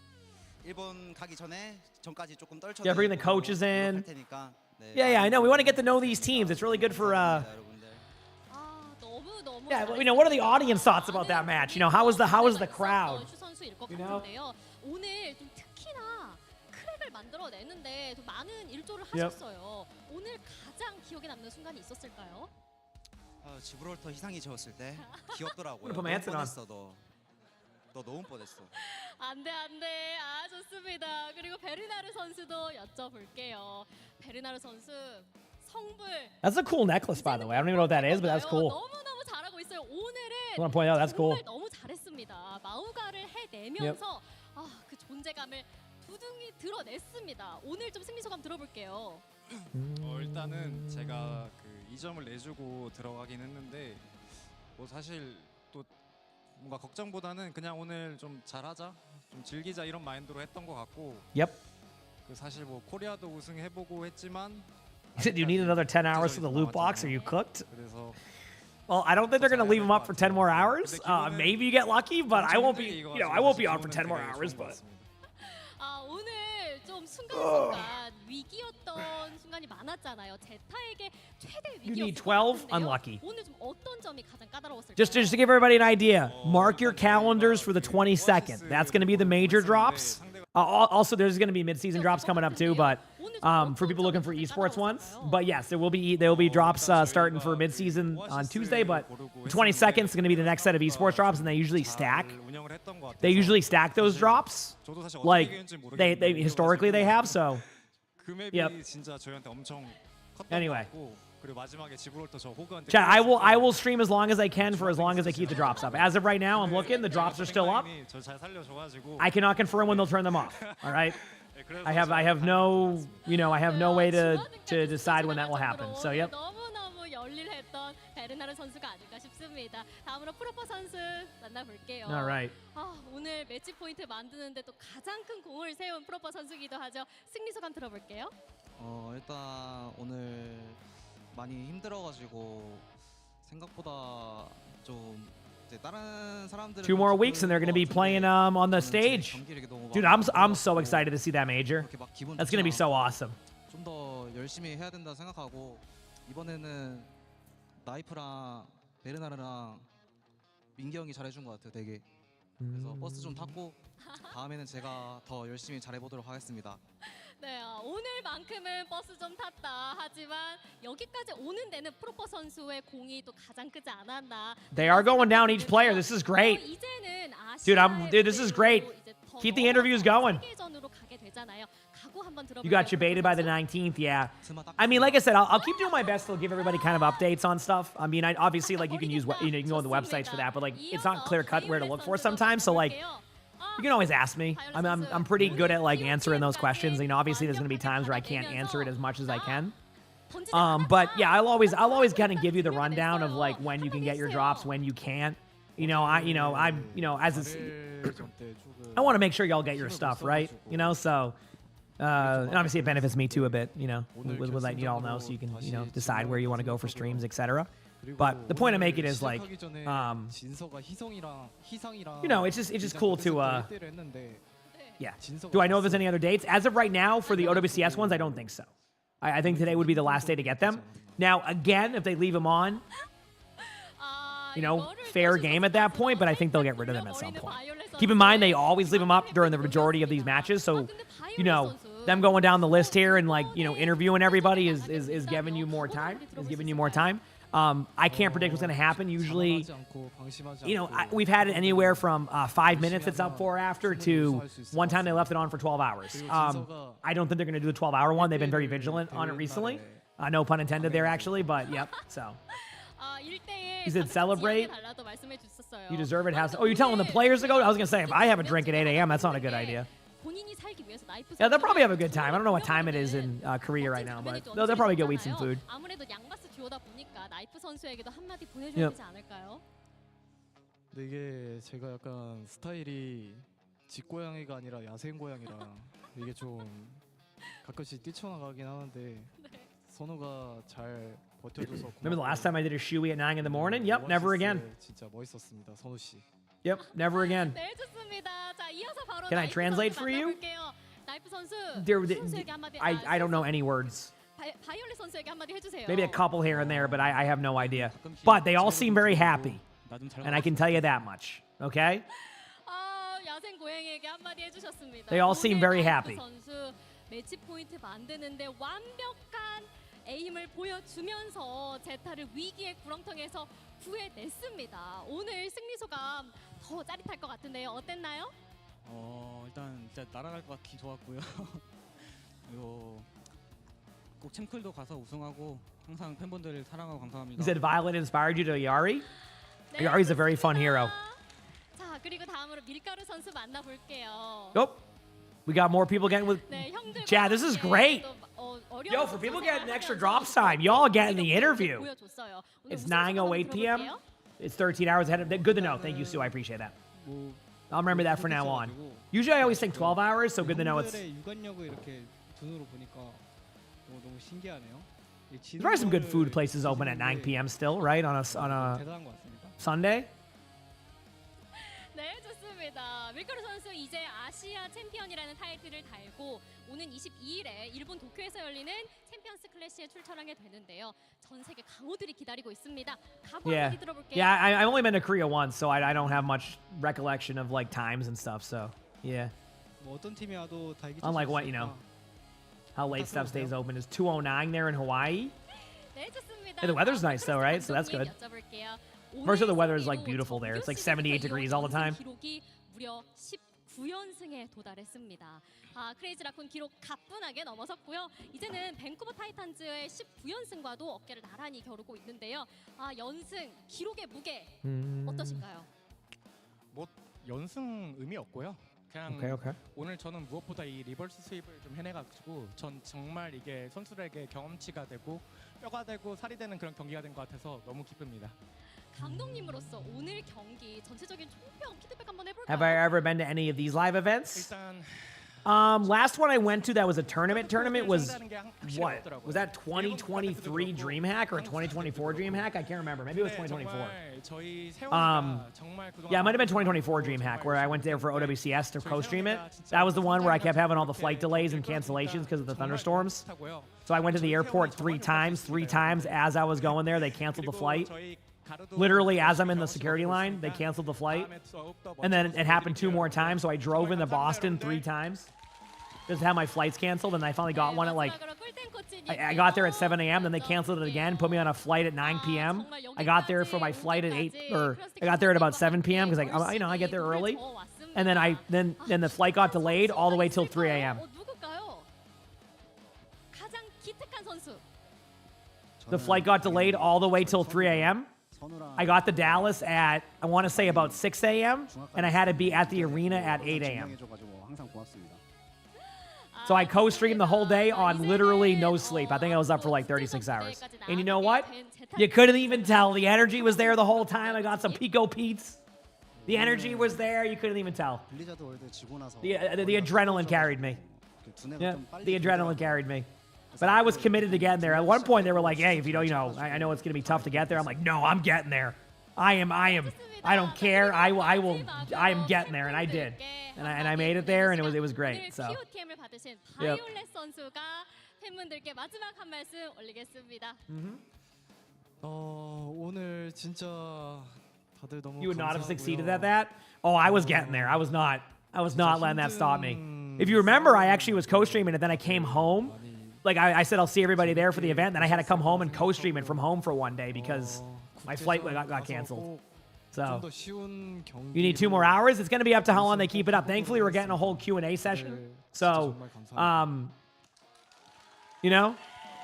일본 가기 전까지 조금 떨쳐. Yeah, bring the coaches in. 테니까. Yeah, I know. We want to get to know these teams. It's really good for Yeah, you know, what are the audience thoughts about that match? You know, how was the crowd? You know? 오늘 좀 특히나 크랙을 만들어내는데 좀 많은 일조를 하셨어요. 오늘 가장 기억에 남는 순간이 있었을까요? 지브롤터 희상이 지었을 때 귀엽더라고요. Put my hands on. 너 너무 뻔했어. 안돼. 아 좋습니다. 그리고 베르나르 선수도 여쭤볼게요. 베르나르 선수 성불. That's a cool necklace, by the way. I don't even know what that is, but that's cool. 너무너무 잘하고 있어요. 오늘은 I want to point out that's cool. 정말 너무 잘했습니다. 마우가를 해내면서 그 존재감을 두둥이 드러냈습니다. 오늘 좀 승리 소감 들어볼게요. 일단은 제가 그 2점을 내주고 들어가긴 했는데 뭐 사실 또 뭔가 걱정보다는 그냥 오늘 좀 잘하자, 좀 즐기자 이런 마인드로 했던 것 같고. Yep. 그 사실 뭐 코리아도 우승해보고 했지만. Do you need another 10 hours for the loot box? Are you cooked? 그래서. Well, I don't think they're going to leave him up for 10 more hours. Maybe you get lucky, but I won't be. You know, I won't be on for 10 more hours. But. 오늘 좀 순간순간 위기였던 순간이 많았잖아요. 제타에게 최대 You need 위기였던 12? Unlucky. 오늘 좀 어떤 점이 가장 까다로웠을까요? Just to give everybody an idea, mark your calendars for the 22nd. That's going to be the major drops. Also, there's going to be mid-season drops coming up too, but for people looking for esports ones. But yes, there will be drops starting for mid-season on Tuesday, but the 22nd is going to be the next set of esports drops, and they usually stack. They usually stack those drops, like they historically they have. So, yep. Anyway. Chat, I will stream as long as I can for as long as they keep the drops up. As of right now, I'm looking. The drops are still up. I cannot confirm when they'll turn them off. All right. I have no way to decide when that will happen. So yep. 너무너무 열일했던 베르나르 선수가 아닐까 싶습니다. 다음으로 프로퍼 선수 만나볼게요. All right. 오늘 매치 포인트 만드는데 또 가장 큰 공을 세운 프로퍼 선수기도 하죠. 승리 소감 들어볼게요. 일단 오늘 많이 힘들어가지고 생각보다 좀 이제 다른 사람들은 2 more weeks and they're going to be playing on the stage. Dude, I'm so excited to see that major. That's going to be so awesome. 좀 더 열심히 해야 된다 생각하고 이번에는 나이프랑 베르나르랑 민기 형이 잘해준 것 같아요, 되게. 그래서 버스 좀 탔고 다음에는 제가 더 열심히 잘해보도록 하겠습니다. 네, 오늘만큼은 버스 좀 탔다. 하지만 여기까지 오는 데는 프로퍼 선수의 공이 또 가장 크지 않았나. They are going down each player. This is great. Dude, this is great. Keep the interviews going. You got debated by the 19th, yeah. I mean, like I said, I'll keep doing my best to give everybody kind of updates on stuff. I mean, obviously, like you can use, you can go on the websites for that, but like it's not clear cut where to look for sometimes. So like, you can always ask me. I'm pretty good at like answering those questions. You know, obviously there's gonna be times where I can't answer it as much as I can. But yeah, I'll always kind of give you the rundown of like when you can get your drops, when you can't. I want to make sure y'all get your stuff, right? You know, so And obviously it benefits me too a bit, you know, with letting you all know so you can, you know, decide where you want to go for streams, etc. But the point I make it is like, you know, it's just cool to, yeah. Do I know if there's any other dates? As of right now, for the OWCS ones, I don't think so. I think today would be the last day to get them. Now, again, if they leave them on, you know, fair game at that point, but I think they'll get rid of them at some point. Keep in mind, they always leave them up during the majority of these matches, so, you know, them going down the list here and, like, you know, interviewing everybody is giving you more time. I can't predict what's going to happen. Usually, you know, we've had it anywhere from 5 minutes it's up for after to one time they left it on for 12 hours. I don't think they're going to do the 12-hour one. They've been very vigilant on it recently. No pun intended there, actually, but yep, so. You said celebrate. You deserve it. Oh, you're telling the players to go? I was going to say, if I have a drink at 8 a.m., that's not a good idea. Yeah, they'll probably have a good time. I don't know what time it is in Korea right now, but they'll probably go eat some food. Yep. 이게 제가 약간 스타일이 집고양이가 아니라 야생고양이라 이게 좀 가끔씩 뛰쳐나가긴 하는데 선우가 잘 버텨줘서. Remember the last time I did a shoey at 9 in the morning? Yep, never again. 진짜 멋있었습니다, 선우 씨. Yep, never again. 네, 좋습니다. 자, 이어서 바로 Can I translate for you? 나이프 선수, 선수에게 한마디. I don't know any words. 바이올렛 선수에게 한마디 해주세요. Maybe a couple here and there, but I have no idea. But they all seem very happy, and I can tell you that much. Okay? 야생 고양이에게 한마디 해주셨습니다. They all seem very happy. 선수 매치 포인트 만드는데 완벽한 에임을 보여주면서 제타를 위기의 구렁텅이에서 구해냈습니다. 오늘 승리 소감 더 짜릿할 것 같은데요. 어땠나요? 일단 진짜 날아갈 것 같기 좋았고요. 그리고 꼭 챔클도 가서 우승하고 항상 팬분들을 사랑하고 감사합니다. He said Violet inspired you to Yari? 네, Yari's a very fun hero. 자, 그리고 다음으로 밀가루 선수 만나볼게요. Nope. We got more people getting with... Chad, this is great. Yo, for people getting extra drops time, y'all getting the interview. It's 9:08 p.m. It's 13 hours ahead of... Good to know. Thank you, Sue. I appreciate that. I'll remember that from now on. Usually I always think 12 hours, so good to know it's... There's probably some good food places open at 9 p.m. still, right? On a Sunday? 네, 좋습니다. 밀가루 선수 이제 아시아 챔피언이라는 타이틀을 달고 오는 22일에 일본 도쿄에서 열리는 챔피언스 클래시에 출전하게 되는데요. 전 세계 강호들이 기다리고 있습니다. 각오 한마디 들어볼게요. Yeah, I've only been to Korea once, so I don't have much recollection of like times and stuff. So yeah. Unlike what, you know, how late stuff stays open. Is 2:09 there in Hawaii? 네, 좋습니다. Hey, the weather's nice though, right? So that's good. Most of the weather is like beautiful there. It's like 78 degrees all the time. 기록이 무려 19연승에 도달했습니다. 크레이지 라쿤 기록 가뿐하게 넘어섰고요. 이제는 밴쿠버 타이탄즈의 19연승과도 어깨를 나란히 겨루고 있는데요. 연승 기록의 무게 어떠신가요? 뭐 연승 의미 없고요. 그냥 Okay. 오늘 저는 무엇보다 이 리버스 스윕을 좀 해내가지고 전 정말 이게 선수들에게 경험치가 되고 뼈가 되고 살이 되는 그런 경기가 된 것 같아서 너무 기쁩니다. 감독님으로서 오늘 경기 전체적인 총평 피드백 한번 해볼까요? Have I ever been to any of these live events? 일단 Last one I went to that was a tournament was what? Was that 2023 DreamHack or 2024 DreamHack? I can't remember. Maybe it was 2024. Yeah, it might have been 2024 DreamHack where I went there for OWCS to co-stream it. That was the one where I kept having all the flight delays and cancellations because of the thunderstorms. So I went to the airport three times as I was going there. They canceled the flight. Literally, as I'm in the security line, they canceled the flight. And then it happened 2 more times, so I drove into Boston 3 times. Just to have my flights canceled, and I finally got one at like... I got there at 7 a.m., then they canceled it again, put me on a flight at 9 p.m. I got there for my flight at 8, or I got there at about 7 p.m. because I get there early. And then then the flight got delayed all the way till 3 a.m. The flight got delayed all the way till 3 a.m. I got to Dallas at, I want to say about 6 a.m. and I had to be at the arena at 8 a.m. So I co-streamed the whole day on literally no sleep. I think I was up for like 36 hours. And you know what? You couldn't even tell. The energy was there the whole time. I got some Pico Pete's. The energy was there. You couldn't even tell. The adrenaline carried me. Yeah, the adrenaline carried me. But I was committed to getting there. At one point, they were like, hey, if you don't, I know it's going to be tough to get there. I'm like, no, I'm getting there. I don't care. I am getting there. And I did. And I made it there, and it was great. So. Yep. 오늘 진짜 다들 너무 You would not have succeeded at that? Oh, I was getting there. I was not letting that stop me. If you remember, I actually was co-streaming, and then I came home. Like, I said, I'll see everybody there for the event. Then I had to come home and co-stream it from home for one day because my flight got canceled. So, you need 2 more hours? It's going to be up to how long they keep it up. Thankfully, we're getting a whole Q&A session. So, you know,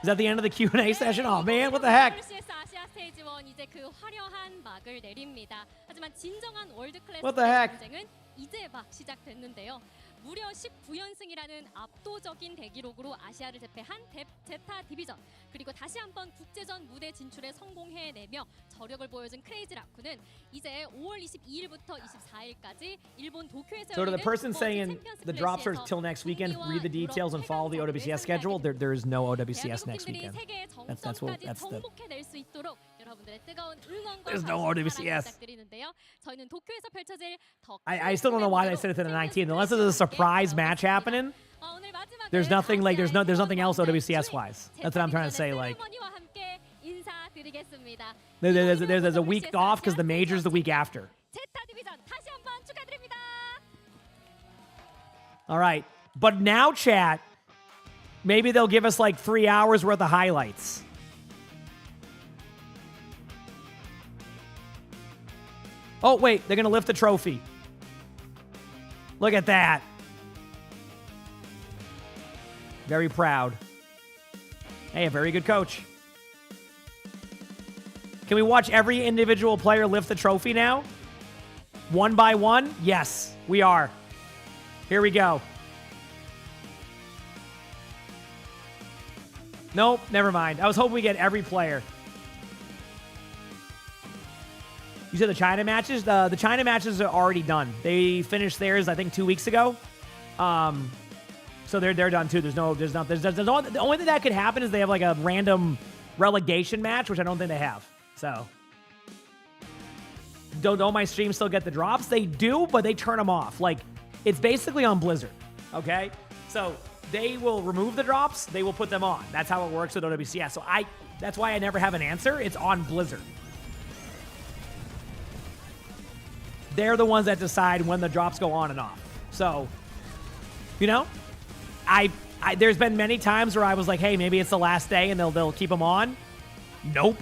is that the end of the Q&A session? Oh, man, what the heck? What the heck? 무려 19연승이라는 압도적인 대기록으로 아시아를 제패한 제타 디비전, 그리고 다시 한번 국제전 무대 진출에 성공해내며 저력을 보여준 크레이지 라쿤은 이제 5월 22일부터 24일까지 일본 도쿄에서 So to the person saying the drops are till next weekend, read the details and follow the OWCS schedule. There is no OWCS next weekend. That's the. There's no OWCS. I still don't know why they said it to the 19th. Unless there's a surprise match happening, there's nothing like there's nothing else OWCS wise. That's what I'm trying to say. Like there's a week off because the major's the week after. All right, but now chat. Maybe they'll give us like 3 hours worth of highlights. Oh, wait, they're going to lift the trophy. Look at that. Very proud. Hey, a very good coach. Can we watch every individual player lift the trophy now? One by one? Yes, we are. Here we go. Nope, never mind. I was hoping we get every player. You said the China matches? The China matches are already done. They finished theirs, I think, 2 weeks ago. So they're done too. The only thing that could happen is they have like a random relegation match, which I don't think they have. So don't my streams still get the drops? They do, but they turn them off. Like, it's basically on Blizzard. Okay, so they will remove the drops. They will put them on. That's how it works with OWCS. So that's why I never have an answer. It's on Blizzard. They're the ones that decide when the drops go on and off. So, you know, there's been many times where I was like, hey, maybe it's the last day and they'll keep them on. Nope.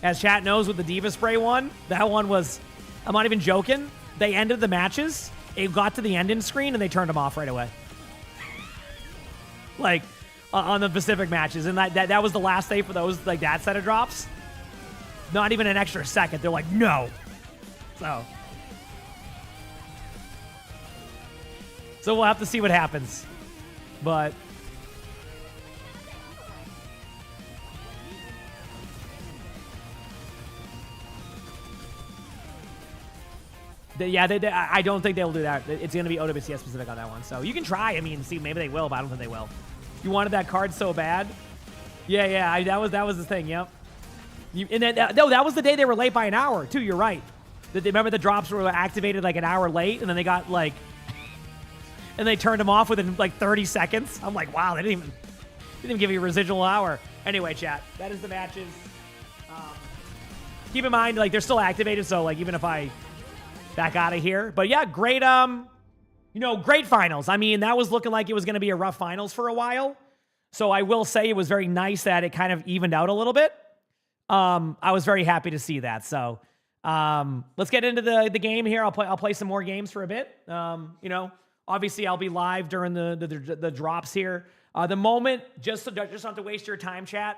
As chat knows with the Diva Spray one, that one was, I'm not even joking. They ended the matches. It got to the ending screen and they turned them off right away. Like, on the Pacific matches. And that was the last day for those, like, that set of drops. Not even an extra second. They're like, no. So we'll have to see what happens. But I don't think they'll do that. It's going to be OWCS specific on that one. So you can try. I mean, see, maybe they will, but I don't think they will. You wanted that card so bad. Yeah. That was the thing. Yep. That was the day they were late by an hour too. You're right. Remember the drops were activated like an hour late, and then they got like, and they turned them off within like 30 seconds. I'm like, wow, they didn't even give you a residual hour. Anyway, chat, that is the matches. Keep in mind, like, they're still activated, so like even if I back out of here, but yeah, great. Great finals. I mean, that was looking like it was going to be a rough finals for a while. So I will say it was very nice that it kind of evened out a little bit. I was very happy to see that. So. Let's get into the game here. I'll play some more games for a bit. Obviously I'll be live during the drops here. The moment, just not to waste your time, chat.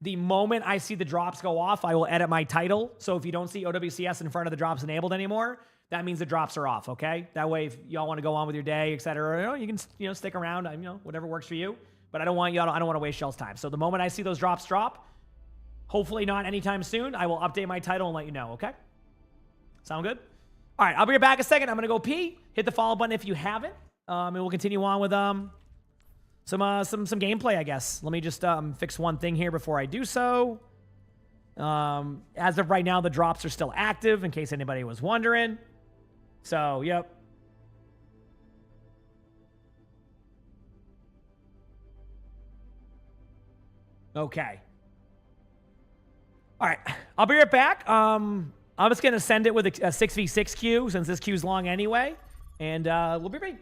The moment I see the drops go off, I will edit my title. So if you don't see OWCS in front of the drops enabled anymore, that means the drops are off. Okay. That way, if y'all want to go on with your day, etc., you can stick around. Whatever works for you. But I don't want to waste y'all's time. So the moment I see those drops drop. Hopefully not anytime soon. I will update my title and let you know, okay? Sound good? All right, I'll be back a second. I'm going to go pee. Hit the follow button if you haven't. And we'll continue on with some gameplay, I guess. Let me just fix one thing here before I do so. As of right now, the drops are still active, in case anybody was wondering. So, yep. Okay. All right. I'll be right back. I'm just going to send it with a 6v6 queue, since this queue's long anyway. And we'll be right back.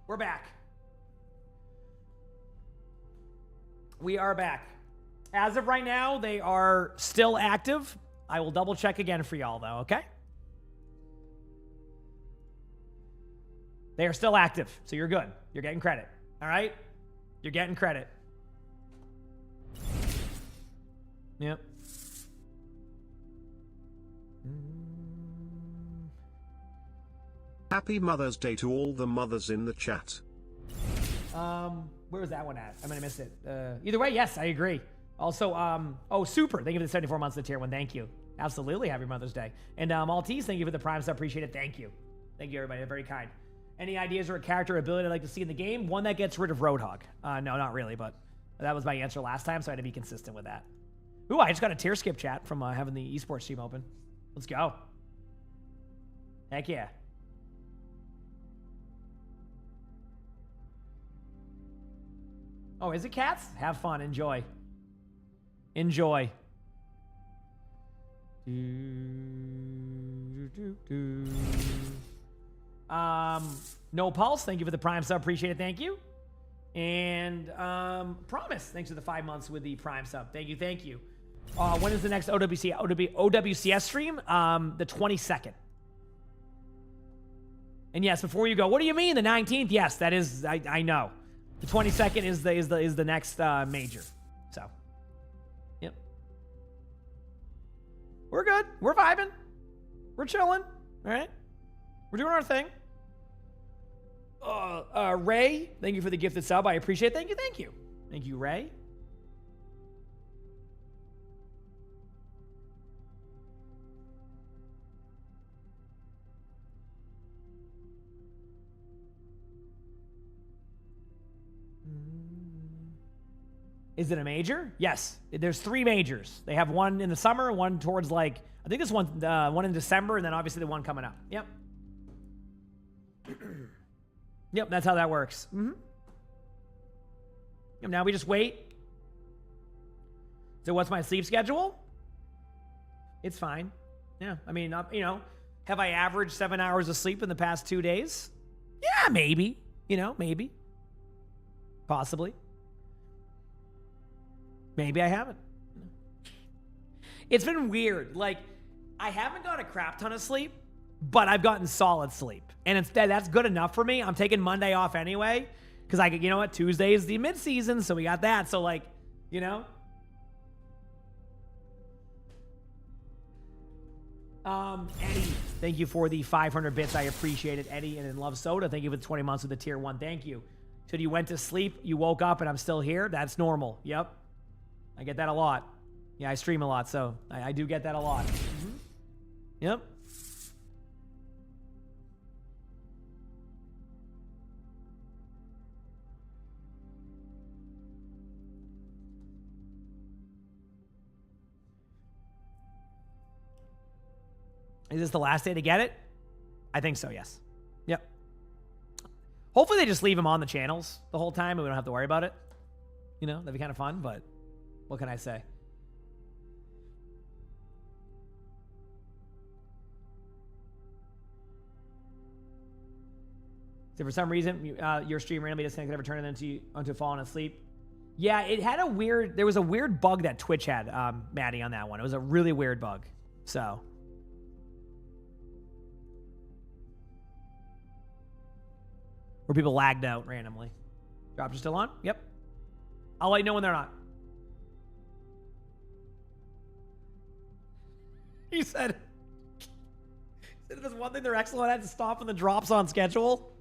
We're back. We are back. As of right now, they are still active. I will double check again for y'all, though, okay? They are still active, so you're good. You're getting credit, all right? You're getting credit. Yep. Happy Mother's Day to all the mothers in the chat. Where was that one at? I might have missed it. Either way, yes, I agree. Also, oh, super. Thank you for the 74 months of the tier 1. Thank you. Absolutely. Happy Mother's Day. And Maltese, thank you for the prime sub. Appreciate it. Thank you. Thank you, everybody. Very kind. Any ideas or a character or ability I'd like to see in the game? One that gets rid of Roadhog. No, not really, but that was my answer last time, so I had to be consistent with that. Ooh, I just got a tier skip chat from having the esports team open. Let's go. Heck yeah. Oh, is it cats? Have fun. Enjoy. Enjoy. No Pulse, thank you for the prime sub. Appreciate it. Thank you. And Promise, thanks for the 5 months with the prime sub. Thank you. Thank you. When is the next OWCS stream? The 22nd. And yes, before you go, what do you mean the 19th? Yes, that is, I know. The 22nd is the next major. So, yep. We're good. We're vibing. We're chilling. All right. We're doing our thing. Ray, thank you for the gifted sub. I appreciate it. Thank you. Thank you. Thank you, Ray. Is it a major? Yes. There's 3 majors. They have one in the summer, one towards I think this one in December, and then obviously the one coming up. Yep. Yep, that's how that works. Mm-hmm. Yep, now we just wait. So what's my sleep schedule? It's fine. Yeah, I mean, have I averaged 7 hours of sleep in the past 2 days? Yeah, maybe. Maybe. Possibly. Maybe I haven't. It's been weird. I haven't got a crap ton of sleep, but I've gotten solid sleep. And that's good enough for me. I'm taking Monday off anyway, because you know what? Tuesday is the mid-season, so we got that. So, Eddie, thank you for the 500 bits. I appreciate it, Eddie. And in Love Soda, thank you for the 20 months with the tier 1. Thank you. So you went to sleep, you woke up, and I'm still here. That's normal. Yep. I get that a lot. Yeah, I stream a lot, so I do get that a lot. Mm-hmm. Yep. Is this the last day to get it? I think so, yes. Yep. Hopefully they just leave him on the channels the whole time and we don't have to worry about it. You know, that'd be kind of fun, but what can I say? So for some reason, your stream randomly disconnected ever turned onto falling asleep. Yeah, it had there was a weird bug that Twitch had, Maddie, on that one. It was a really weird bug. So. Where people lagged out randomly. Drops are still on? Yep. I'll let you know when they're not. He said if there's one thing they're excellent at is stopping the drops on schedule.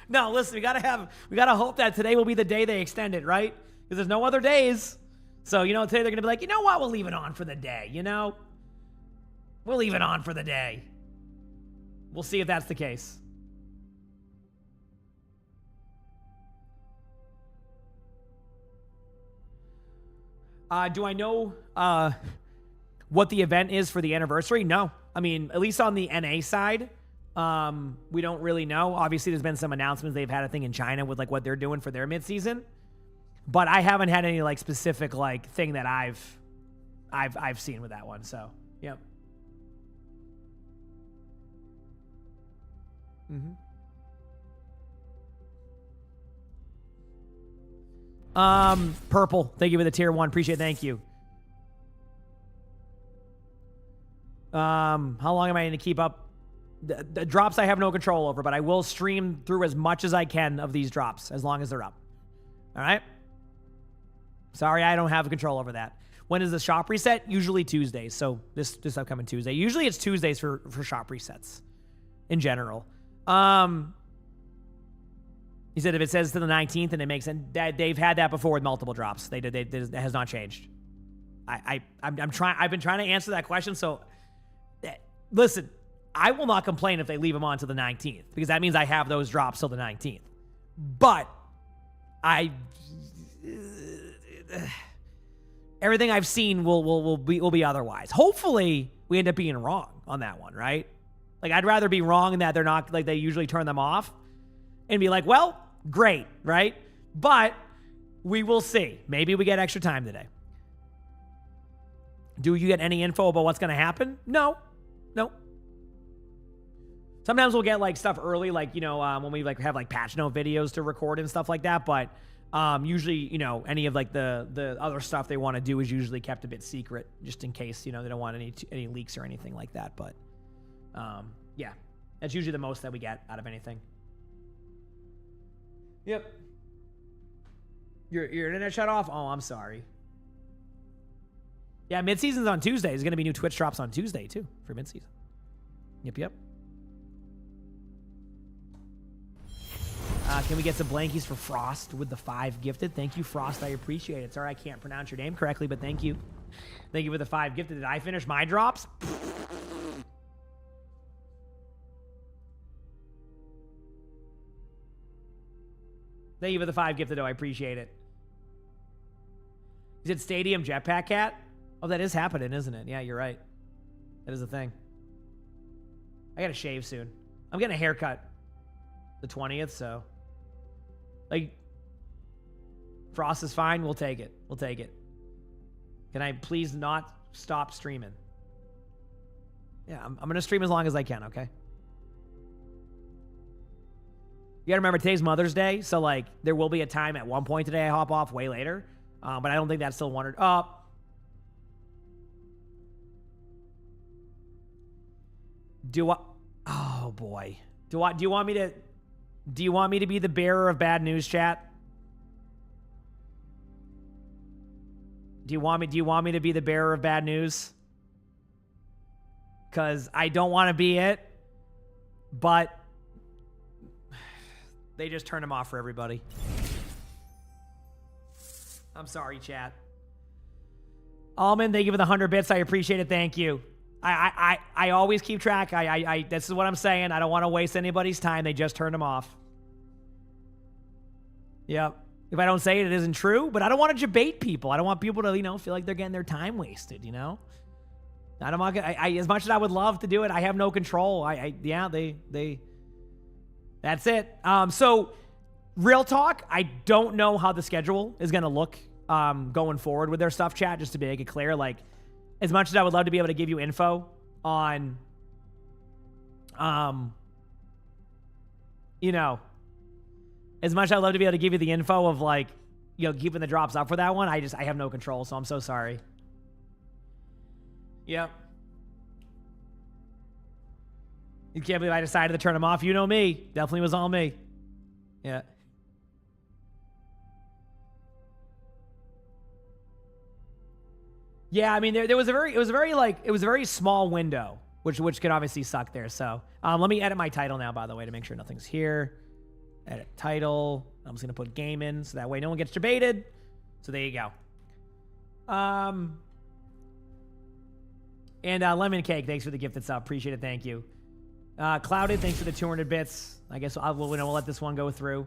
No, listen, we gotta hope that today will be the day they extend it, right? Because there's no other days. So, you know, today they're gonna be like, you know what, we'll leave it on for the day, you know? We'll leave it on for the day. We'll see if that's the case. Do I know what the event is for the anniversary? No. I mean, at least on the NA side, we don't really know. Obviously, there's been some announcements. They've had a thing in China with like what they're doing for their midseason, but I haven't had any like specific like thing that I've seen with that one. So, yep. Purple, thank you for the tier 1. Appreciate it. Thank you. How long am I going to keep up? The drops I have no control over, but I will stream through as much as I can of these drops as long as they're up. All right? Sorry, I don't have control over that. When is the shop reset? Usually Tuesdays. So this upcoming Tuesday. Usually it's Tuesdays for shop resets in general. He said if it says to the 19th and it makes sense, they've had that before with multiple drops. It has not changed. I've been trying to answer that question. So listen, I will not complain if they leave them on to the 19th because that means I have those drops till the 19th. But everything I've seen will be otherwise. Hopefully we end up being wrong on that one, right? Like I'd rather be wrong in that they're not like they usually turn them off and be like, well, great, right? But we will see. Maybe we get extra time today. Do you get any info about what's going to happen? No. Sometimes we'll get like stuff early, like, you know, when we like have like patch note videos to record and stuff like that. But usually, you know, any of like the other stuff they want to do is usually kept a bit secret just in case, you know, they don't want any leaks or anything like that. But yeah, that's usually the most that we get out of anything. Yep. Your internet shut off? Oh, I'm sorry. Yeah, mid-season's on Tuesday. There's going to be new Twitch drops on Tuesday, too, for mid-season. Yep. Can we get some blankies for Frost with the 5 gifted? Thank you, Frost. I appreciate it. Sorry I can't pronounce your name correctly, but thank you. Thank you for the 5 gifted. Did I finish my drops? Thank you for the 5 gifted, though. I appreciate it. Is it Stadium Jetpack Cat? Oh, that is happening, isn't it? Yeah, you're right. That is a thing. I got to shave soon. I'm getting a haircut the 20th, so. Like, Frost is fine. We'll take it. We'll take it. Can I please not stop streaming? Yeah, I'm going to stream as long as I can, okay? You gotta remember, today's Mother's Day, so like there will be a time at one point today I hop off way later, but I don't think that's still wanted. Oh boy, do you want me to be the bearer of bad news, chat? Do you want me to be the bearer of bad news? Because I don't want to be it, but they just turned them off for everybody. I'm sorry, chat. Almond, thank you for the 100 bits. I appreciate it. Thank you. I always keep track. This is what I'm saying. I don't want to waste anybody's time. They just turned them off. Yep. If I don't say it, it isn't true. But I don't want to debate people. I don't want people to, you know, feel like they're getting their time wasted, you know? And I'm not gonna, as much as I would love to do it, I have no control. That's it. So real talk, I don't know how the schedule is going to look going forward with their stuff, chat, just to make it clear. Like, as much as I would love to be able to give you info on, you know, as much as I'd love to be able to give you the info of, like, you know, keeping the drops up for that one, I have no control, so I'm so sorry. Yep. You can't believe I decided to turn them off. You know me. Definitely was all me. Yeah. Yeah, I mean, it was a very small window, which could obviously suck there. So let me edit my title now, by the way, to make sure nothing's here. Edit title. I'm just gonna put game in, so that way no one gets debated. So there you go. And Lemon Cake, thanks for the gift that's up. Appreciate it. Thank you. Clouded, thanks for the 200 bits. I guess we'll let this one go through.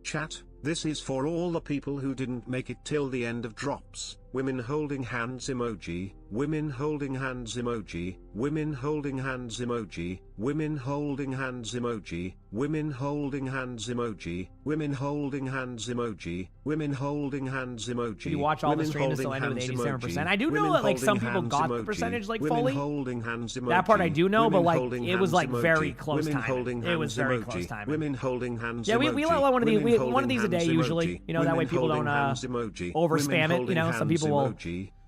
Chat, this is for all the people who didn't make it till the end of drops. Women holding hands emoji, women holding hands emoji, women holding hands emoji, women holding hands emoji, women holding hands emoji, women holding hands emoji, women holding hands emoji. Did you watch all the stream and still ended with 87%? I do know that, like, some people got the percentage, like, fully. That part I do know, but, like, it was, like, very close time. It was very close time. Women holding hands. Yeah, we let one of these a day usually. You know, that way people don't overspam it. You know, some people will.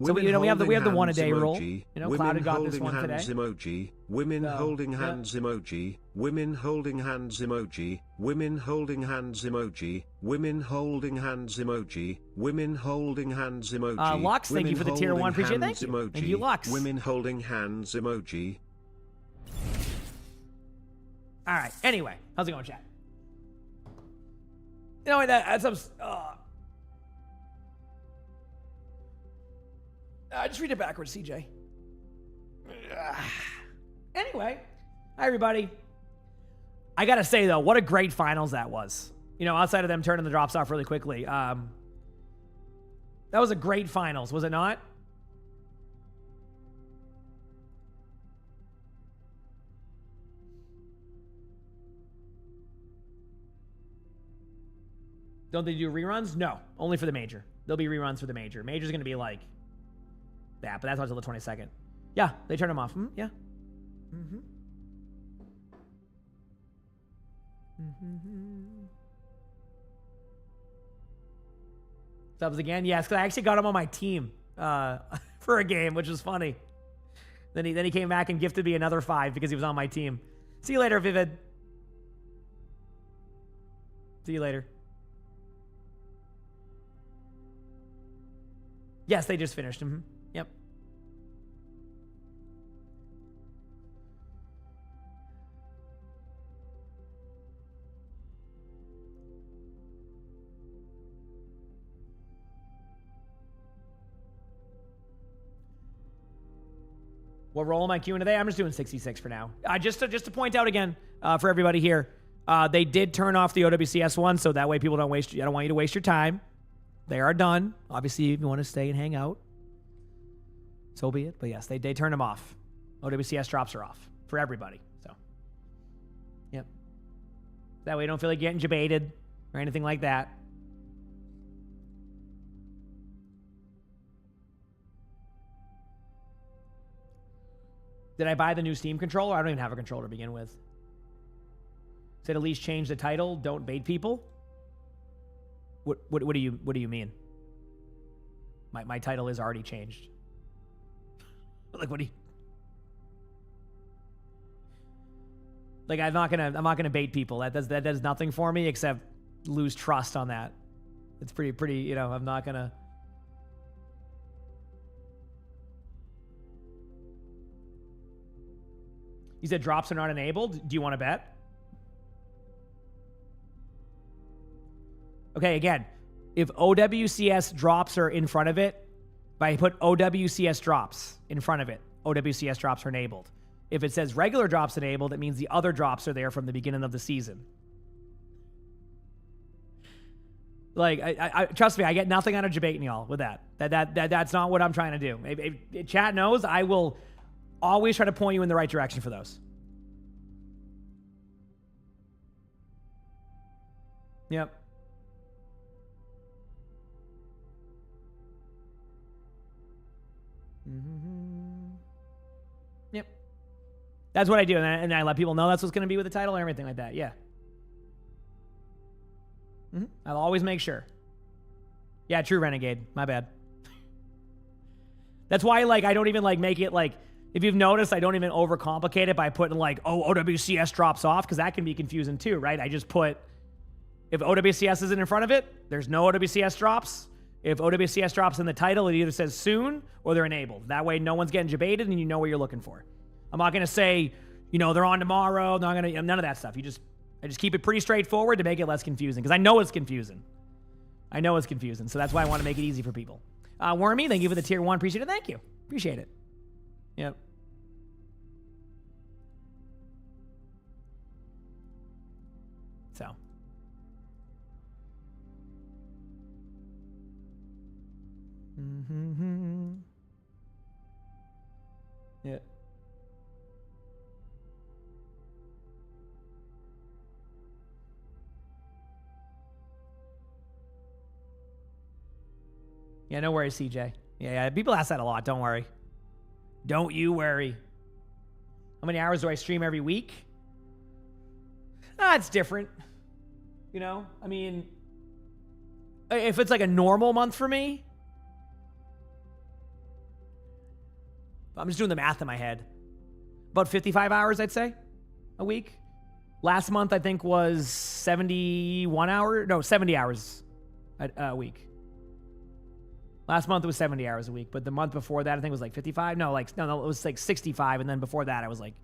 So we have the 1 a day rule. You know, Clouded got this one today. Emoji. Women holding hands emoji. Women holding hands emoji. Women holding hands emoji. Women holding hands emoji. Women holding hands emoji. Lux, thank you for the tier 1. Appreciate it. Thank you, Lux. Women holding hands emoji. All right. Anyway, how's it going, chat? You know, that's just read it backwards, CJ. Anyway, hi, everybody. I got to say, though, what a great finals that was. You know, outside of them turning the drops off really quickly. That was a great finals, was it not? Don't they do reruns? No, only for the major. There'll be reruns for the major. Major's going to be like that, but that's until the 22nd. Yeah, they turn them off. Yeah. Subs again? Yes, because I actually got him on my team for a game, which was funny. Then he came back and gifted me another 5 because he was on my team. See you later, Vivid. See you later. Yes, they just finished. Yep. What role am I queuing today? I'm just doing 66 for now. Just to point out again for everybody here, they did turn off the OWCS one, so that way people don't waste. I don't want you to waste your time. They are done. Obviously, if you want to stay and hang out, so be it. But yes, they turn them off. OWCS drops are off for everybody. So, yep. That way you don't feel like getting debated or anything like that. Did I buy the new Steam controller? I don't even have a controller to begin with. Said at least change the title. Don't bait people. What do you mean? My title is already changed. Like, what do you? Like, I'm not gonna bait people. That does nothing for me except lose trust on that. It's pretty. You know, I'm not gonna. You said drops are not enabled. Do you want to bet? Okay, again, if OWCS drops are in front of it, if I put OWCS drops in front of it, OWCS drops are enabled. If it says regular drops enabled, it means the other drops are there from the beginning of the season. Like, I trust me, I get nothing out of debating y'all with that. That's not what I'm trying to do. If chat knows, I will always try to point you in the right direction for those. Yep. Yep. That's what I do, and I let people know that's what's going to be with the title and everything like that. Yeah. I'll always make sure. Yeah, true, Renegade. My bad. That's why, like, I don't even, like, make it, like, if you've noticed, I don't even overcomplicate it by putting, like, oh, OWCS drops off, because that can be confusing too, right? I just put, if OWCS isn't in front of it, there's no OWCS drops. If OWCS drops in the title, it either says soon or they're enabled. That way, no one's getting debated and you know what you're looking for. I'm not going to say, you know, they're on tomorrow. None of that stuff. I just keep it pretty straightforward to make it less confusing, because I know it's confusing. So that's why I want to make it easy for people. Wormy, thank you for the tier 1. Appreciate it. Thank you. Appreciate it. Yep. So. Yeah. Yeah, no worries, CJ. Yeah, people ask that a lot. Don't worry. Don't you worry. How many hours do I stream every week? It's different. You know, I mean, if it's like a normal month for me, I'm just doing the math in my head. About 55 hours, I'd say, a week. Last month, I think, was 70 hours a week. Last month it was 70 hours a week, but the month before that I think it was like 55. No, it was like 65, and then before that I was like,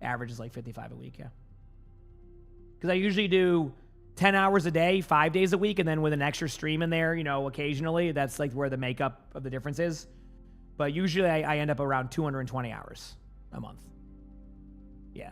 average is like 55 a week, yeah. Because I usually do 10 hours a day, 5 days a week, and then with an extra stream in there, you know, occasionally. That's like where the makeup of the difference is. But usually I end up around 220 hours a month. Yeah.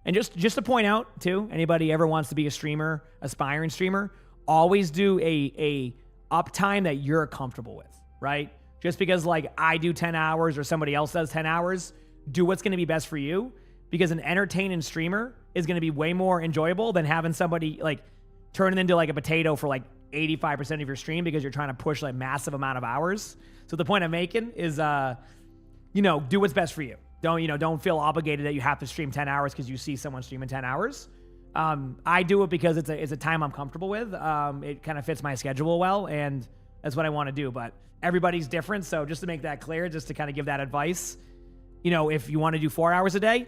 And just to point out too, anybody ever wants to be a streamer, aspiring streamer, always do a uptime that you're comfortable with, right? Just because like I do 10 hours or somebody else does 10 hours, do what's going to be best for you, because an entertaining streamer is going to be way more enjoyable than having somebody like turn it into like a potato for like 85% of your stream because you're trying to push like massive amount of hours. So the point I'm making is, you know, do what's best for you. Don't feel obligated that you have to stream 10 hours because you see someone streaming 10 hours. I do it because it's a time I'm comfortable with. It kind of fits my schedule well, and that's what I want to do. But everybody's different, so just to make that clear, just to kind of give that advice, you know, if you want to do 4 hours a day,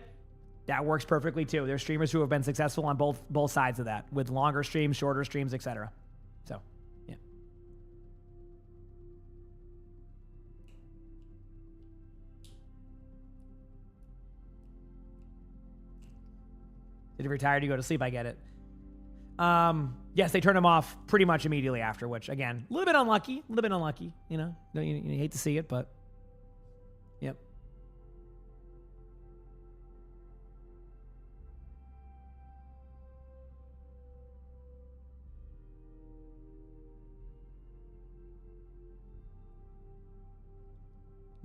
that works perfectly too. There's streamers who have been successful on both sides of that, with longer streams, shorter streams, etc. So, yeah. If you're tired, you go to sleep. I get it. Yes, they turn them off pretty much immediately after, which, again, a little bit unlucky. You know, you hate to see it, but yep.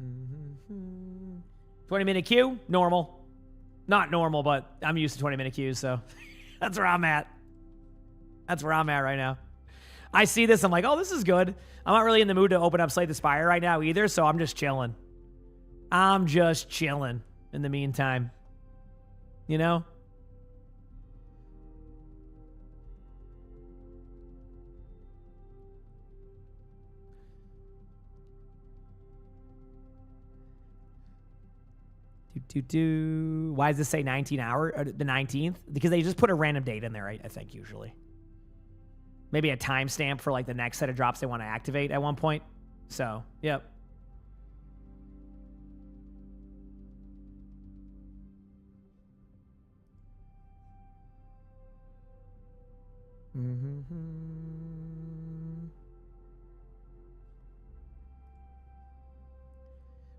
Mm-hmm. 20-minute queue, normal. Not normal, but I'm used to 20-minute queues, so that's where I'm at. That's where I'm at right now. I see this, I'm like, oh, this is good. I'm not really in the mood to open up Slay the Spire right now either, so I'm just chilling. I'm just chilling in the meantime. You know? Why does this say 19 hour, the 19th? Because they just put a random date in there, I think, usually. Maybe a timestamp for like the next set of drops they want to activate at one point. So, yep.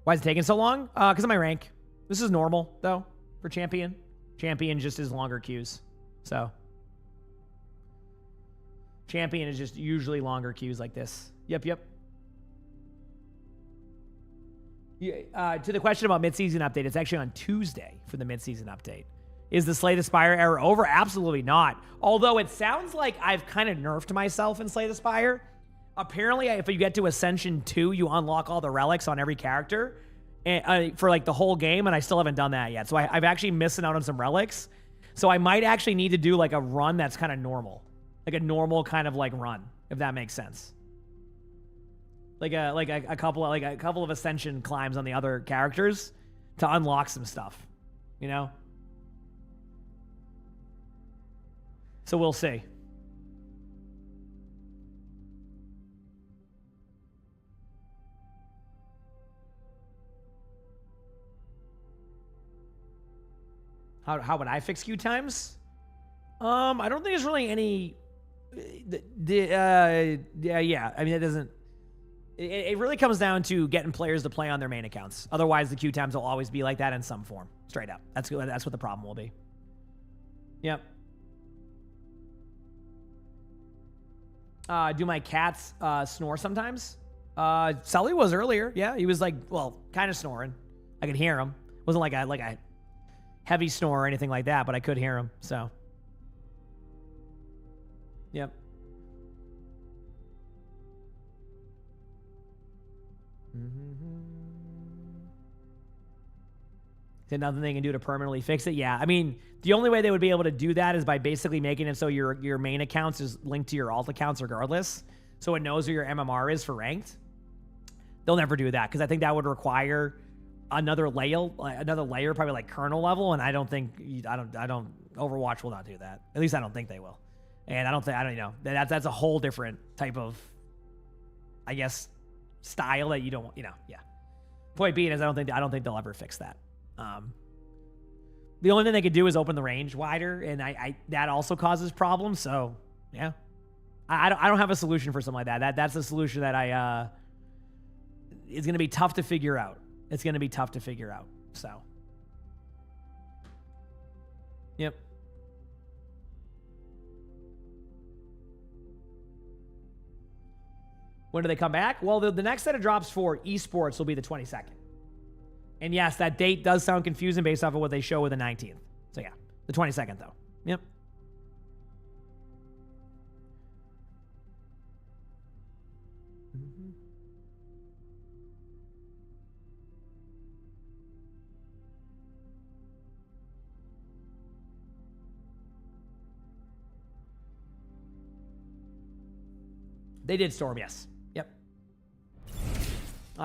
Why is it taking so long? Because of my rank. This is normal, though, for champion. Champion just is longer queues. So, Champion is just usually longer queues like this. Yep. To the question about mid-season update, it's actually on Tuesday for the mid-season update. Is the Slay the Spire era over? Absolutely not. Although it sounds like I've kind of nerfed myself in Slay the Spire. Apparently, if you get to Ascension 2, you unlock all the relics on every character for like the whole game, and I still haven't done that yet. So I've actually missing out on some relics. So I might actually need to do like a run that's kind of normal. Like a normal kind of like run, if that makes sense. Like a couple of Ascension climbs on the other characters to unlock some stuff, you know? So we'll see. How would I fix queue times? I don't think there's really any. Yeah. I mean, it doesn't. It really comes down to getting players to play on their main accounts. Otherwise, the queue times will always be like that in some form. Straight up. That's what the problem will be. Yep. Do my cats snore sometimes? Sully was earlier. Yeah, he was like, well, kind of snoring. I could hear him. It wasn't like a heavy snore or anything like that, but I could hear him. So, yep. Is there nothing they can do to permanently fix it? Yeah, I mean, the only way they would be able to do that is by basically making it so your main accounts is linked to your alt accounts regardless, so it knows who your MMR is for ranked. They'll never do that because I think that would require another layer, probably like kernel level, and I don't. Overwatch will not do that. At least I don't think they will, and I don't know. That's a whole different type of, I guess, style that you don't want. Yeah. Point being is I don't think they'll ever fix that. The only thing they could do is open the range wider, and I that also causes problems. So yeah, I don't have a solution for something like that. That's a solution that is going to be tough to figure out. It's going to be tough to figure out. So yep. When do they come back? Well, the next set of drops for Esports will be the 22nd. And yes, that date does sound confusing based off of what they show with the 19th. So yeah, the 22nd though. Yep. They did Storm, yes. Yep.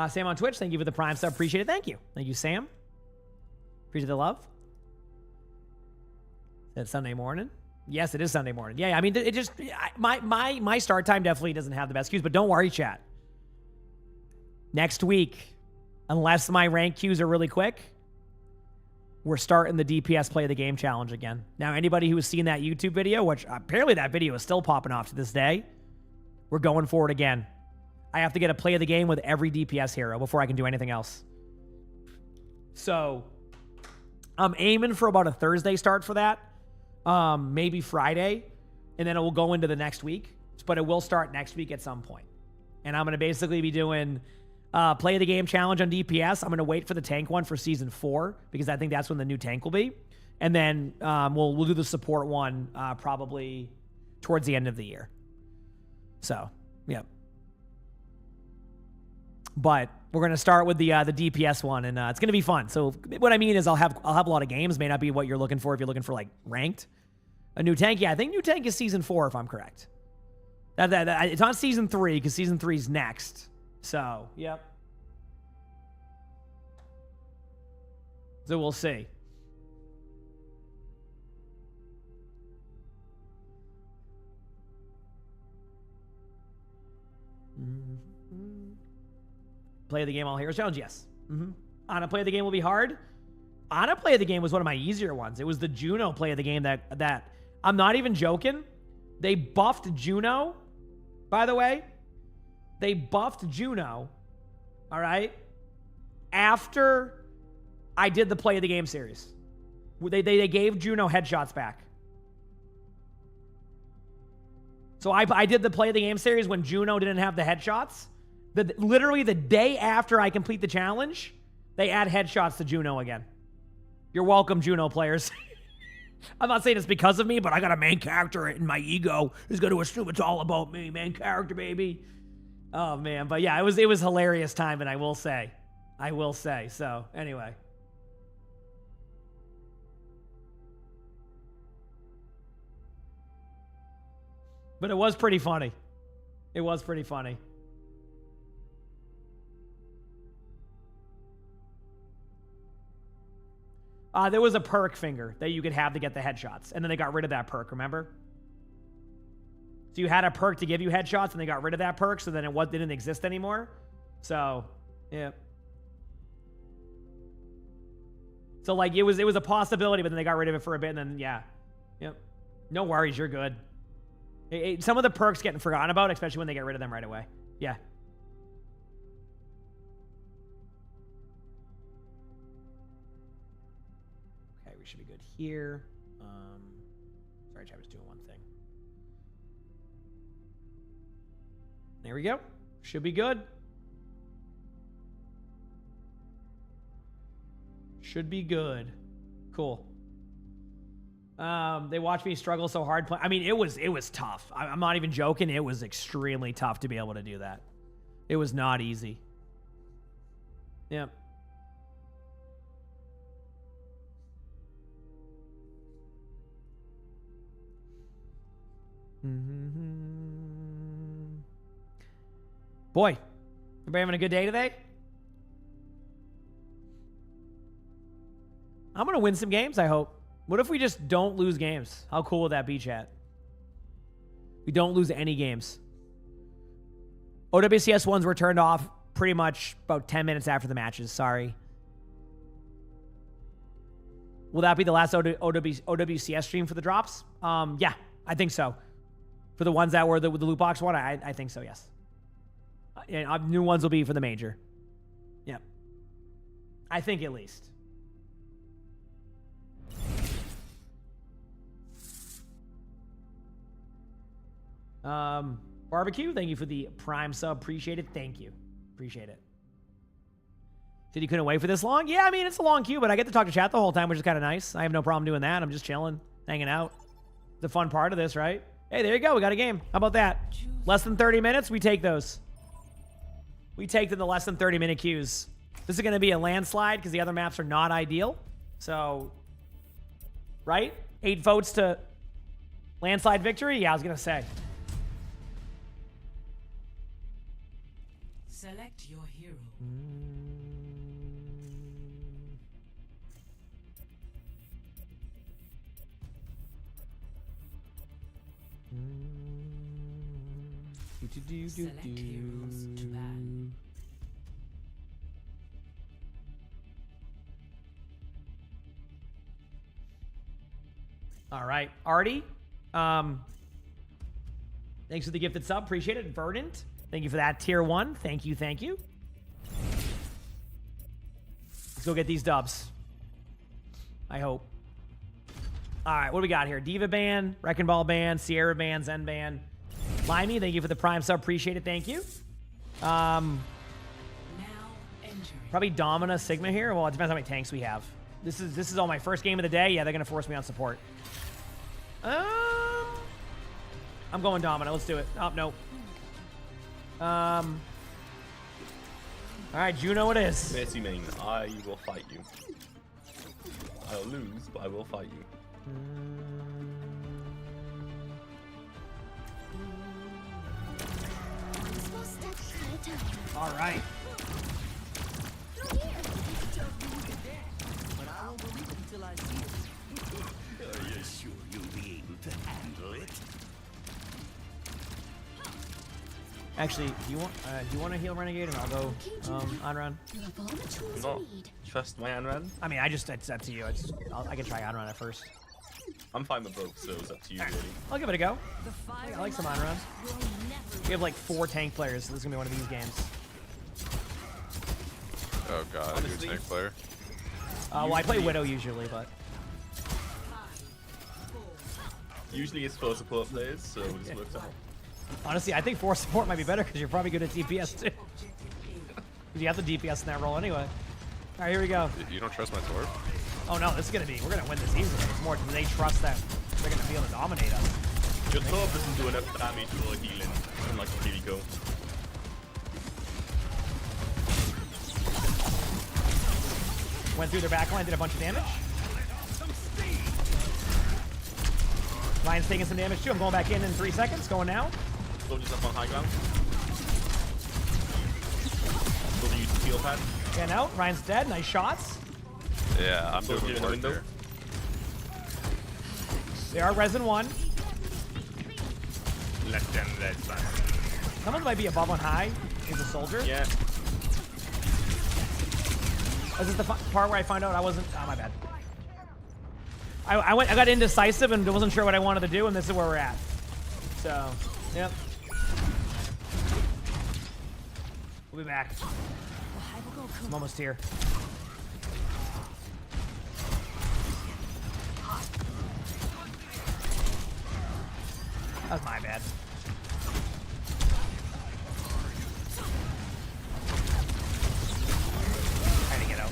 Sam on Twitch, thank you for the Prime sub. Appreciate it. Thank you. Thank you, Sam. Appreciate the love. Is that Sunday morning? Yes, it is Sunday morning. Yeah, I mean, it just, my start time definitely doesn't have the best queues, but don't worry, chat. Next week, unless my rank queues are really quick, we're starting the DPS Play of the Game Challenge again. Now, anybody who has seen that YouTube video, which apparently that video is still popping off to this day, we're going for it again. I have to get a play of the game with every DPS hero before I can do anything else. So I'm aiming for about a Thursday start for that. Maybe Friday. And then it will go into the next week. But it will start next week at some point. And I'm going to basically be doing play of the game challenge on DPS. I'm going to wait for the tank one for season 4 because I think that's when the new tank will be. And then we'll do the support one probably towards the end of the year. So, yeah. But we're going to start with the DPS one, and it's going to be fun. So what I mean is I'll have a lot of games. May not be what you're looking for if you're looking for like ranked. A new tank, yeah, I think new tank is season 4 if I'm correct. It's on season 3 because season 3 is next. So, yep. So we'll see. Play of the game all heroes challenge, yes. Ana play of the game will be hard. Ana play of the game was one of my easier ones. It was the Juno play of the game that I'm not even joking. They buffed Juno, by the way. They buffed Juno, all right, after I did the play of the game series. They gave Juno headshots back. So I did the play of the game series when Juno didn't have the headshots. Literally the day after I complete the challenge, they add headshots to Juno again. You're welcome, Juno players. I'm not saying it's because of me, but I got a main character and my ego is going to assume it's all about me. Main character, baby. Oh, man. But yeah, it was hilarious time, and I will say. So, anyway. But it was pretty funny. It was pretty funny. There was a perk finger that you could have to get the headshots, and then they got rid of that perk, remember? So you had a perk to give you headshots, and they got rid of that perk, so then it didn't exist anymore. So, yeah. So, like, it was a possibility, but then they got rid of it for a bit, and then, yeah. Yep. No worries, you're good. Some of the perks getting forgotten about, especially when they get rid of them right away. Yeah. Okay, we should be good here. Sorry, I was doing one thing. There we go. Should be good. Should be good. Cool. They watched me struggle so hard. I mean, it was tough. I'm not even joking. It was extremely tough to be able to do that. It was not easy. Yep. Boy, everybody having a good day today? I'm going to win some games, I hope. What if we just don't lose games? How cool would that be, chat? We don't lose any games. OWCS ones were turned off pretty much about 10 minutes after the matches. Sorry. Will that be the last OWCS stream for the drops? Yeah, I think so. For the ones that were the loot box one, I think so, yes. And new ones will be for the major. Yep. I think at least. Barbecue, thank you for the Prime sub. Appreciate it. Thank you. Appreciate it. Said you couldn't wait for this long? Yeah, I mean, it's a long queue, but I get to talk to chat the whole time, which is kind of nice. I have no problem doing that. I'm just chilling, hanging out. It's a fun part of this, right? Hey, there you go. We got a game. How about that? Less than 30 minutes, we take those. We take the less than 30-minute queues. This is going to be a landslide because the other maps are not ideal. So, right? 8 votes to landslide victory? Yeah, I was going to say. Select your hero. Select heroes to ban. All right, Artie. Thanks for the gifted sub. Appreciate it. Verdant. Thank you for that. Tier 1. Thank you, thank you. Let's go get these dubs. I hope. All right, what do we got here? Diva ban, Wrecking Ball ban, Sierra ban, Zen ban. Limey, thank you for the Prime sub. Appreciate it. Thank you. Probably Domina, Sigma here. Well, it depends how many tanks we have. This is all my first game of the day. Yeah, they're going to force me on support. I'm going Domina. Let's do it. Oh, no. All right, Juno it is. Mercy main, I will fight you. I'll lose, but I will fight you. All right. But I won't believe it until I see it. Are you sure you'll be able to handle it? Actually, do you want to heal Renegade, and I'll go on-run? Not trust my on-run? I mean, it's up to you. I can try on-run at first. I'm fine with both, so it's up to you, really. I'll give it a go. I like some on-run. We have like 4 tank players, so this is going to be one of these games. Oh god, are you a tank player? Well, I play Widow usually, but... Usually it's for support players, so it just works out. Honestly, I think 4 support might be better because you're probably good at DPS too. Because you have the DPS in that role anyway. All right, here we go. You don't trust my Torb? Oh no, this is gonna be. We're gonna win this easily. It's more, do they trust that they're gonna be able to dominate us? Your Torb doesn't do enough damage for healing, unlike Kiriko. Went through their backline, did a bunch of damage. Ryan's taking some damage too. I'm going back in 3 seconds. Going now. Soldier's up on high ground. Soldier used the field pad. Getting out. Ryan's dead. Nice shots. Yeah, I'm Soldier doing in the work window. here. They are resin 1. Let them let that. Someone might be above on high. Is a soldier. Yeah. This is the part where I find out I wasn't. Oh, my bad. I got indecisive and wasn't sure what I wanted to do, and this is where we're at. So, yep. We'll be back. I'm almost here. That was my bad. Trying to get out.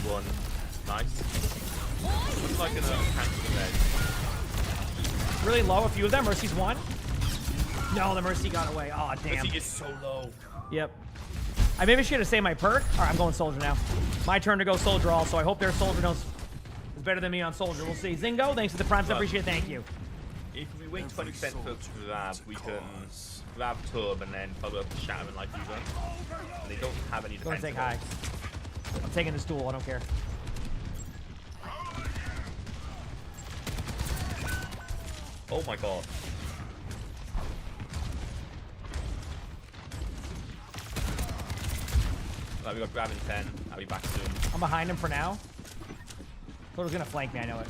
One. Nice. Looks like an cancel ledge. Really low, a few of them. Mercy's 1. No, the Mercy got away. Oh, damn. Mercy is so low. Yep. I maybe should have saved my perk. All right, I'm going soldier now. My turn to go soldier also. I hope their soldier knows is better than me on soldier. We'll see. Zingo, thanks for the primes. I appreciate it. Thank you. If we wait 20% for grab, we can grab Turb and then follow up the Shaman like you've done. And they don't have any Go and defense. take high. I'm taking this duel. I don't care. Oh my god. Right, we got grab in 10. I'll be back soon. I'm behind him for now. Soldier's gonna flank me. I know it.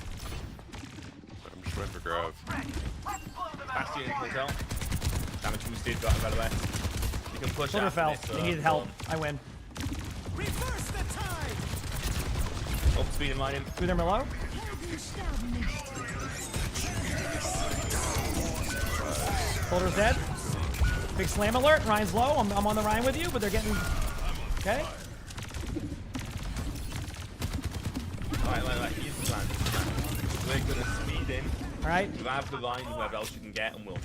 I'm just waiting for grab. Bastion in hotel. Damage boosted, got it right away. You can push Soldier after fell. this, They needed help. I win. Reverse the tide. Oh, speed and line him. Through their Merlot. Soldier's dead. Big slam alert. Ryan's low. I'm on the Ryan with you, but they're getting... Okay. Right. Here's the plan. We're gonna speed in. Alright. Grab the line, whoever else you can get, and we'll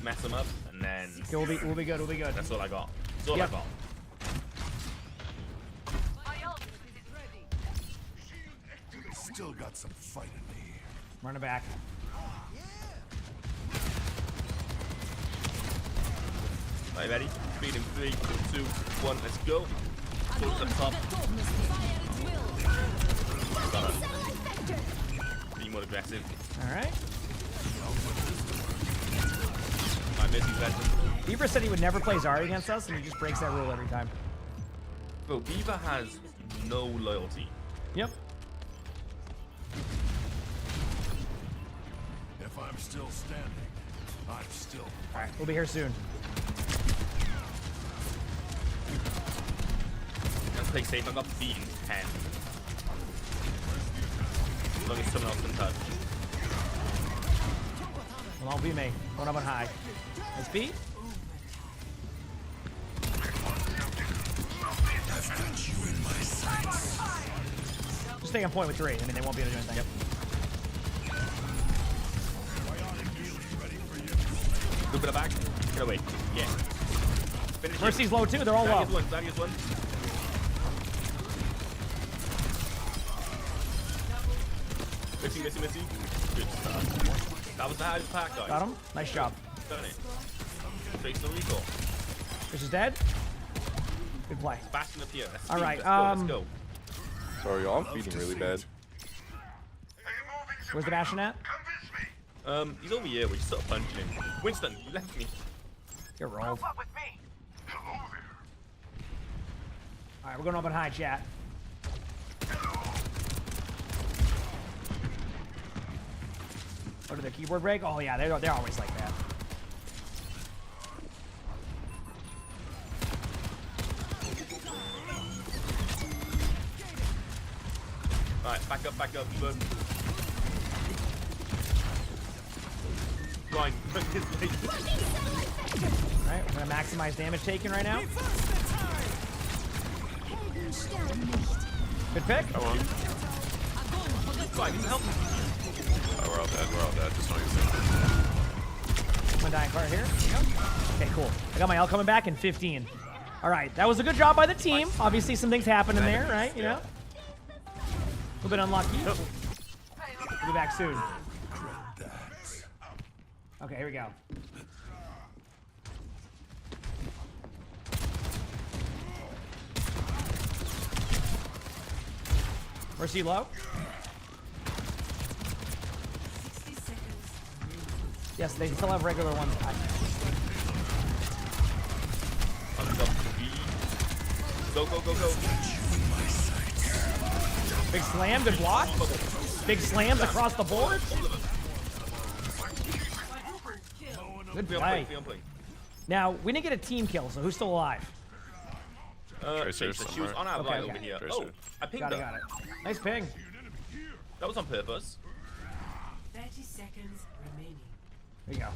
mess them up, and then... Okay, we'll be good. We'll be good. That's all I got. That's all Yep. I got. Still got some fight in me. Running back. Right, ready? Speed in 3, 2, 1, let's go. Towards the top. Got it. Be more aggressive. Alright. My Missy's legend. Bieber said he would never play Zarya against us, and he just breaks that rule every time. Bro, Diva has no loyalty. Yep. If I'm still standing, I'm still. Alright, we'll be here soon. Let's play safe. I got beaten 10. As long as someone else can touch. Well, I'll be me. Going up on high. Let's beat. I've got you in my sights. Just taking point with 3. I mean, they won't be able to do anything. Yep. Look at the back. Get away. Yeah. Finish Mercy's low too. They're all low. Dagger's one. Missy. Good stuff. That was the hardest pack, guys. Got him. Nice job. Done it. Face no recall. Fish is dead. Good play. Bastion up here. Let's All speed. right. Let's go. Sorry, y'all. I'm feeding really bad. Where's the Bastion at? He's over here. We start punching him. Winston, you left me. Get rolled. Alright, we're going up on high, chat. Oh, did the keyboard break? Oh, yeah, they're always like that. Alright, back up, Evo. Right, Alright, we're gonna maximize damage taken right now. Good pick. Come on. Right, need help. Oh, we're all dead. Just don't use it. I'm gonna die in cart here. Okay, cool. I got my L coming back in 15. Alright, that was a good job by the team. Obviously some things happened in there, right? You know? A little bit unlucky. We'll be back soon. Okay, here we go. Mercy low. Yes, they still have regular ones. Go. Big slam, good block. Big slams across the board. Good play. Now, we didn't get a team kill, so who's still alive? She was on our right over here. Oh, I pinged her. Got it. Nice ping. That was on purpose. 30 seconds remaining. There you go.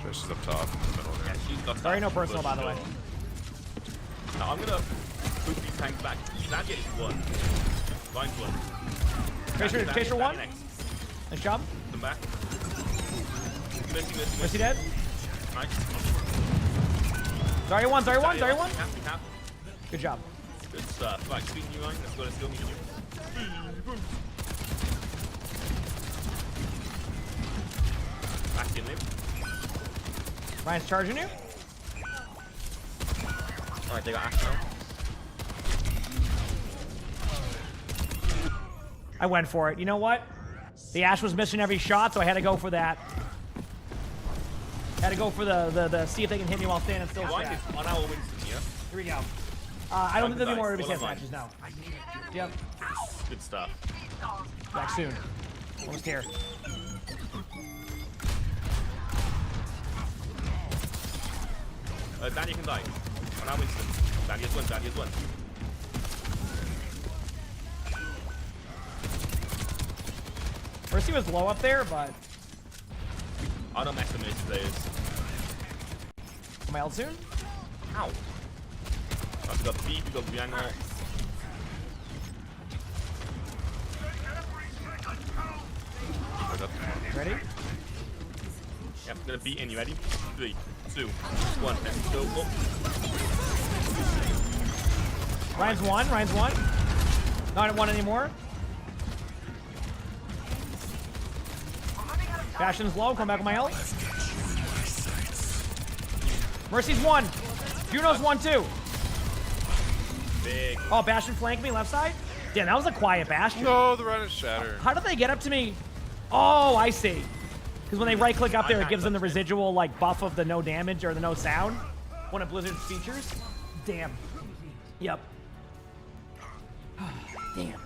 Trace is up top. Yeah, she's got Sorry, no personal, by the way. Now I'm gonna put these tanks back. Nadia is one. Ryan's one. Tracer one. Nice job. Come back. Mercy dead. Nice. Sorry one. Cap. Good job. Good stuff. Right, speaking you, Ryan. Let's go meet you. Back in there. Ryan's charging you. Alright, they got Ash now. I went for it. You know what? The Ash was missing every shot, so I had to go for that. Had to go for the see if they can hit me while standing still. Ryan is on our Winston here. Here we go. I don't think there'll be more RBCS matches now. Yep. Good stuff. Back soon. Almost here. Daniel can die. On our Winston. Daniel's one. Mercy was low up there, but I don't mess with these players. am I out soon? Ow. I've got beef, we've got Brianna. Ready? Yep, gonna beat in. You ready? 3, 2, 1. Let's go. Ryan's one. Not at one anymore. Bastion's low. Come back with my health. Mercy's one. Juno's one too. Big. Oh, Bastion flanked me left side. Damn, that was a quiet Bastion. No, the run is shattered. How did they get up to me? Oh, I see. Because when they right click up there, it gives them the residual like buff of the no damage or the no sound. One of Blizzard's features. Damn. Yep. Damn.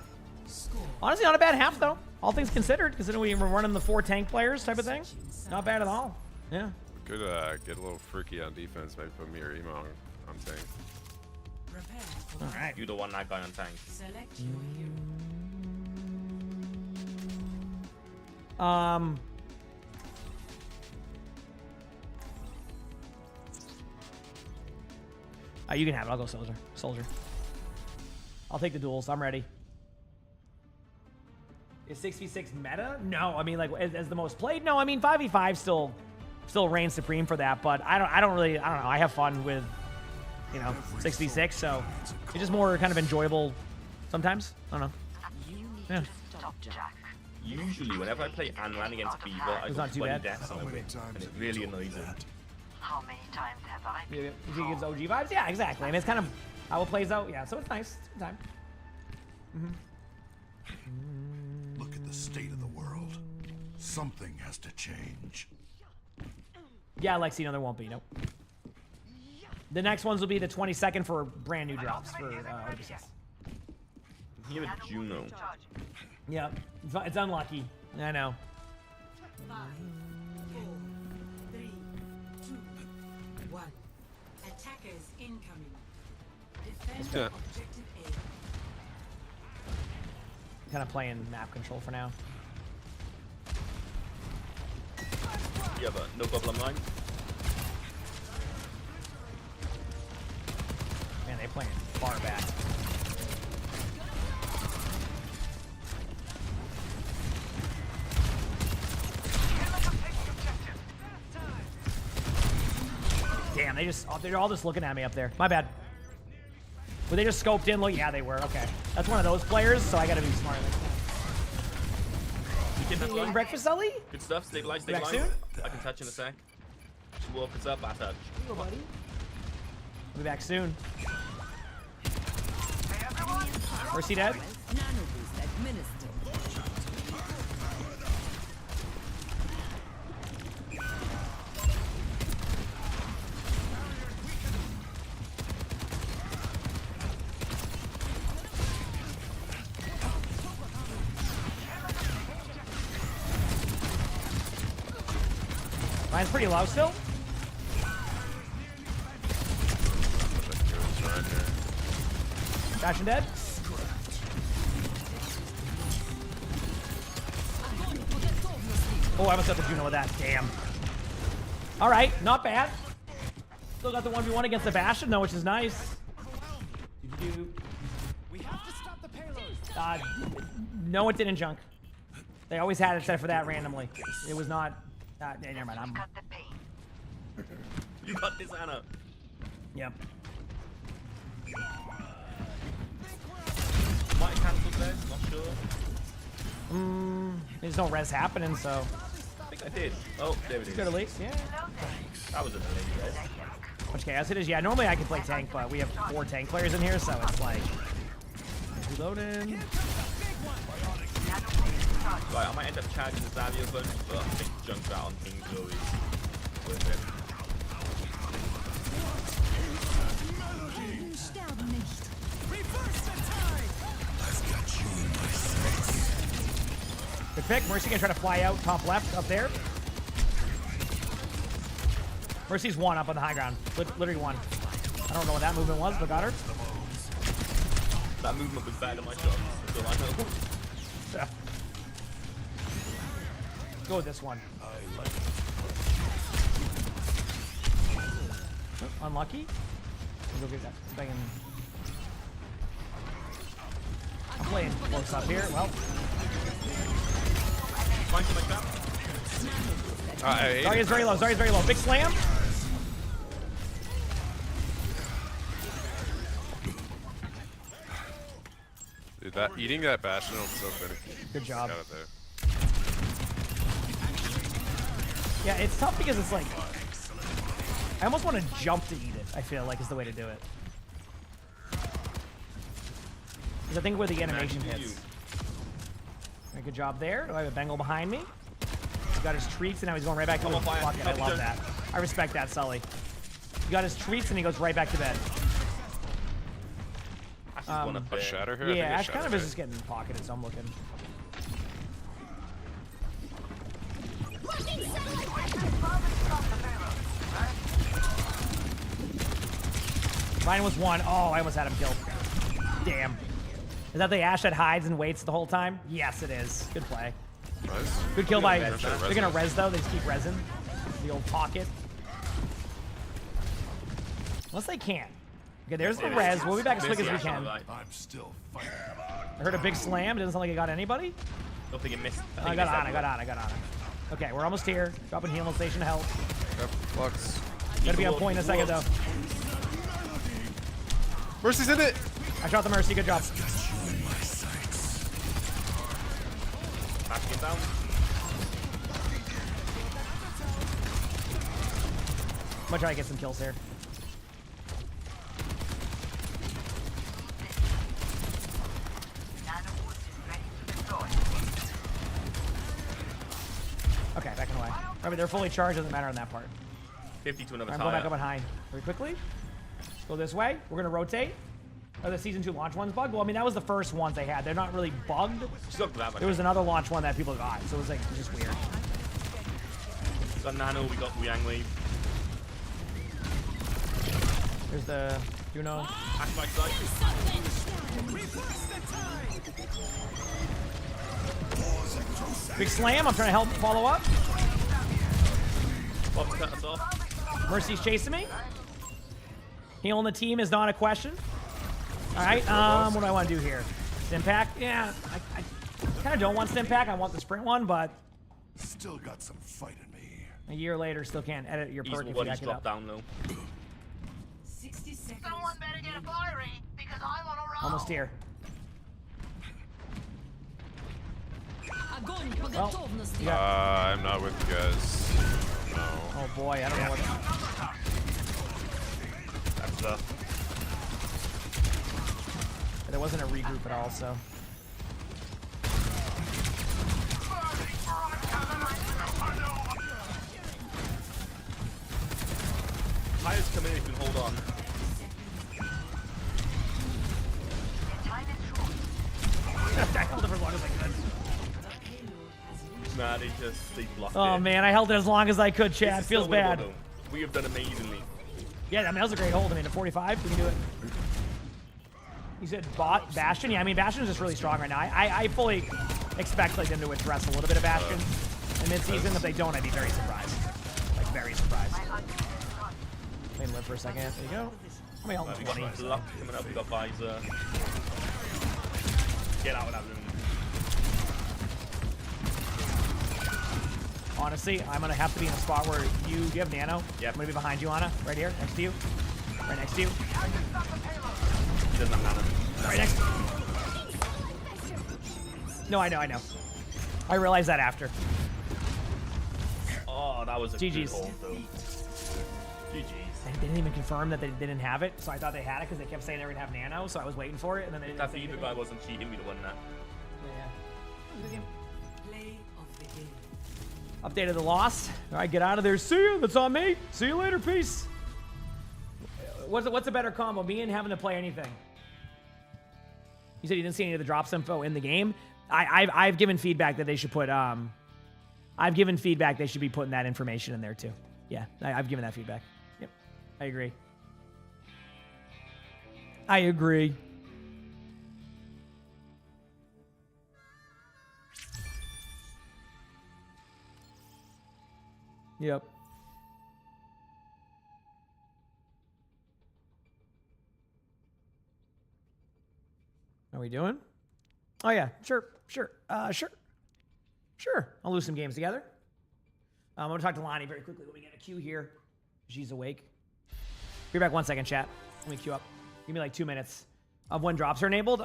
Honestly, not a bad half though. All things considered, considering we were running the 4 tank players type of thing. Not bad at all. Yeah. Could get a little freaky on defense. Maybe put me or emongg on tank. All right. You the one that guy on tank. Select your hero. You can have it. I'll go soldier. I'll take the duels. I'm ready. Is 6v6 meta? No, I mean like as the most played. No, I mean 5v5 still reigns supreme for that. But I don't know. I have fun with 6v6, so it's just more kind of enjoyable sometimes. I don't know. Yeah. Usually, whenever I play Anran against Beaver, I It's got not too 20 bad. deaths and I win, and it really annoys him. How many times have I He gives OG vibes. Yeah, exactly. I mean, it's kind of how it plays out. Yeah, so it's nice. It's a good time. Look at the state of the world. Something has to change. Yeah, Lexi, no, there won't be. Nope. The next ones will be the 22nd for brand new drops for OBCS. Here with Juno. Yep. It's unlucky. I know. 5, 4, 3, 2, 1. Attack incoming. Defend Yeah. objective A. Kind of playing map control for now. Yeah, but no problem line. Man, they playing far back. Damn, they're all just looking at me up there. My bad. Were they just scoped in? Look, yeah, they were. Okay, that's one of those players, so I gotta be smart. You You eating breakfast, Sully? Good stuff. Stabilize, Back stabilize. soon? I can touch in a sec. Just walk us up, I touch. Go, buddy. I'll be back soon. Where's he dead? Mine's pretty low still. Bastion dead. Oh, I almost got the Juno with that. Damn. All right, not bad. Still got the 1v1 against the Bastion, though, which is nice. No, it didn't, Junk. They always had it set for that randomly. It was not. Never mind. You got this, Anna. Yep. Might have cancelled this, not sure. There's no res happening, so. I think I did. Oh, there it is. Good release, yeah. That was a delay, guys. Which chaos it is? Yeah, normally I can play tank, but we have 4 tank players in here, so it's like. Reloading. Right, I might end up charging the Zavio bunch, but I think Junk's out on King's always worth it. Good pick. Mercy gonna try to fly out top left up there. Mercy's one up on the high ground. Literally one. I don't know what that movement was, but got her. That movement was bad in my shot. That's all I know. Yeah. Go with this one. Unlucky. Go get that. I'm playing close up here. Well. Zarya's very low. Zarya's very low. Big slam. Dude, that eating that Bastion was so good. Good job. Got it there. Yeah, it's tough because it's like I almost want to jump to eat it. I feel like is the way to do it. Because I think where the animation hits. Right, good job there. Do I have a Bengal behind me? He got his treats and now he's going right back to the pocket. I love that. I respect that, Sully. He got his treats and he goes right back to bed. A shatter here? Yeah, Ash kind of is just getting pocketed, so I'm looking. Mine was one. Oh, I almost had him killed. Damn. Is that the Ash that hides and waits the whole time? Yes, it is. Good play. Nice. Good kill by... They're going to res, though. They just keep resin. The old pocket. Unless they can. Okay, there's the res. We'll be back as quick as we can. I'm still fighting. I heard a big slam. It doesn't sound like it got anybody. Don't think it missed. I got on. Okay, we're almost here. Dropping healing station to help. Yep, flux. Gotta be on point in a second, though. Mercy's in it! I shot the Mercy. Good job. Backing down. I'm gonna try to get some kills here. Okay, backing away. Remember, they're fully charged. Doesn't matter on that part. 50 to another I'm tower. going back up on high very quickly. Let's go this way. We're gonna rotate. Oh, the season 2 launch one's bugged. Well, I mean that was the first ones they had. They're not really bugged. There was another launch one that people got, so it was like just weird. We got Nano. We got Yang Wave. There's with the Juno. Hack my side. Big slam. I'm trying to help follow up. Bob's cut us off. Mercy's chasing me. Healing the team is not a question. All right. What do I want to do here? Stimpack? Yeah. I kind of don't want Stimpack. I want the sprint one, but still got some fight in me. A year later, still can't edit your perk if you jack it up. Down low. 60 seconds. Someone better get a fiery because I'm on a roll. Almost here. Well, yeah. I'm not with you guys. No. Oh boy, I don't know what. That's the. There wasn't a regroup at all, so. Tires come in if you can hold on. I held it for as long as I could. Nah, they blocked it. Oh man, I held it as long as I could, Chad. Feels bad. We have done amazingly. Yeah, I mean, that was a great hold. I mean, at 45, we can do it. You said bot Bastion? Yeah, I mean, Bastion is just really strong right now. I fully expect like them to address a little bit of Bastion in mid-season. If they don't, I'd be very surprised. Like, very surprised. Let me live for a second. There you go. How many health? 20. Luck coming up. We got Visor. Get out of that room. Honestly, I'm gonna have to be in a spot where do you have nano? Yep. I'm gonna be behind you, Anna. Right here, next to you. Right next to you. He doesn't have nano. Right next. No, I know. I realized that after. Oh, that was a GG's. good hold, though. GG's. They didn't even confirm that they didn't have it, so I thought they had it because they kept saying they were gonna have nano, so I was waiting for it, and then they didn't. If either guy wasn't cheating, we'd have won that. Yeah. Play of the game. Updated the loss. All right, get out of there. See you. That's on me. See you later. Peace. What's a better combo? Me and having to play anything. You said you didn't see any of the drops info in the game. I've given feedback that they should put. I've given feedback they should be putting that information in there too. Yeah, I've given that feedback. Yep, I agree. I agree. Yep. Are we doing? Oh yeah, sure. I'll lose some games together. I'm gonna talk to Lonnie very quickly when we get a queue here. She's awake. Be back 1 second, chat. Let me queue up. Give me like 2 minutes of when drops are enabled.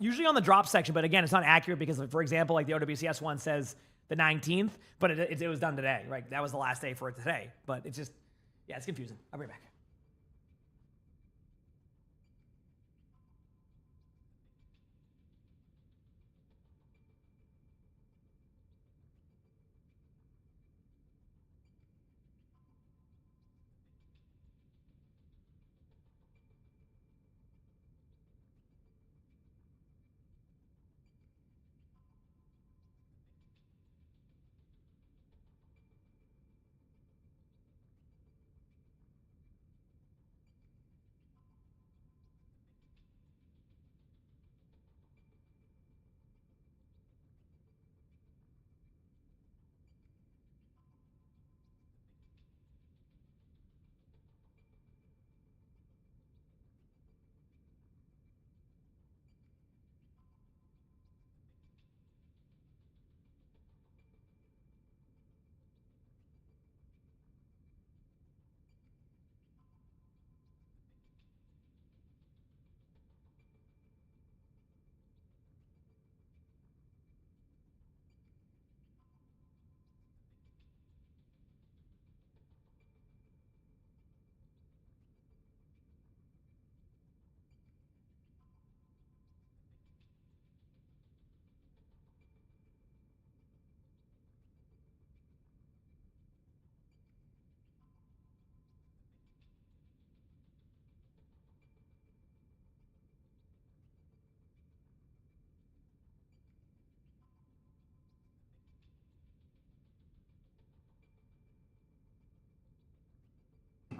Usually on the drop section, but again, it's not accurate because, for example, like the OWCS one says the 19th, but it was done today, right? That was the last day for it today. But it's just, yeah, it's confusing. I'll be right back.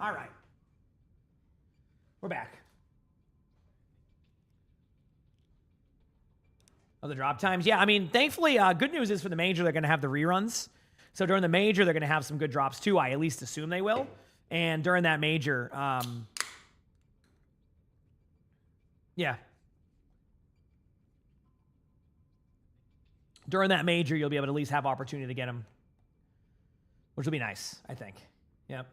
All right. We're back. Oh, the drop times? Yeah, I mean, thankfully, good news is for the major, they're going to have the reruns. So during the major, they're going to have some good drops too. I at least assume they will. And during that major, yeah. During that major, you'll be able to at least have opportunity to get them, which will be nice, I think. Yep.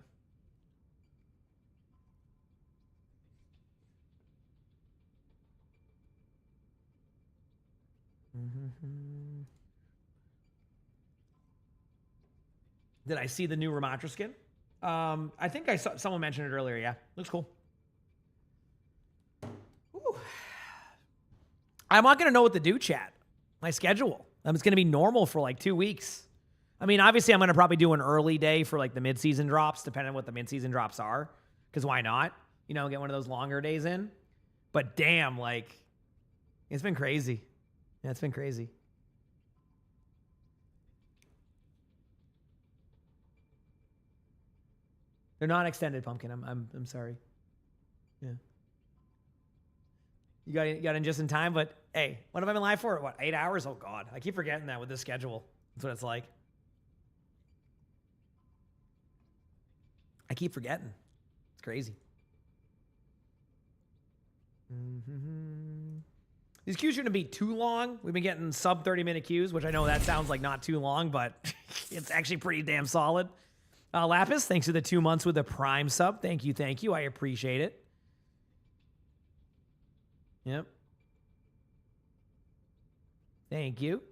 Did I see the new Ramatra skin? I think I saw someone mention it earlier. Yeah, looks cool. Ooh. I'm not gonna know what to do, chat. My schedule. It's gonna be normal for like 2 weeks. I mean, obviously, I'm gonna probably do an early day for like the mid-season drops, depending on what the mid-season drops are. Because why not? You know, get one of those longer days in. But damn, like, it's been crazy. Yeah, it's been crazy. They're not extended, Pumpkin. I'm sorry. Yeah. You got in just in time, but hey, what have I been live for? What, 8 hours? Oh God, I keep forgetting that with this schedule. That's what it's like. I keep forgetting. It's crazy. These queues shouldn't be too long. We've been getting sub 30-minute queues, which I know that sounds like not too long, but it's actually pretty damn solid. Lapis, thanks for the 2 months with a Prime sub. Thank you, thank you. I appreciate it. Yep. Thank you.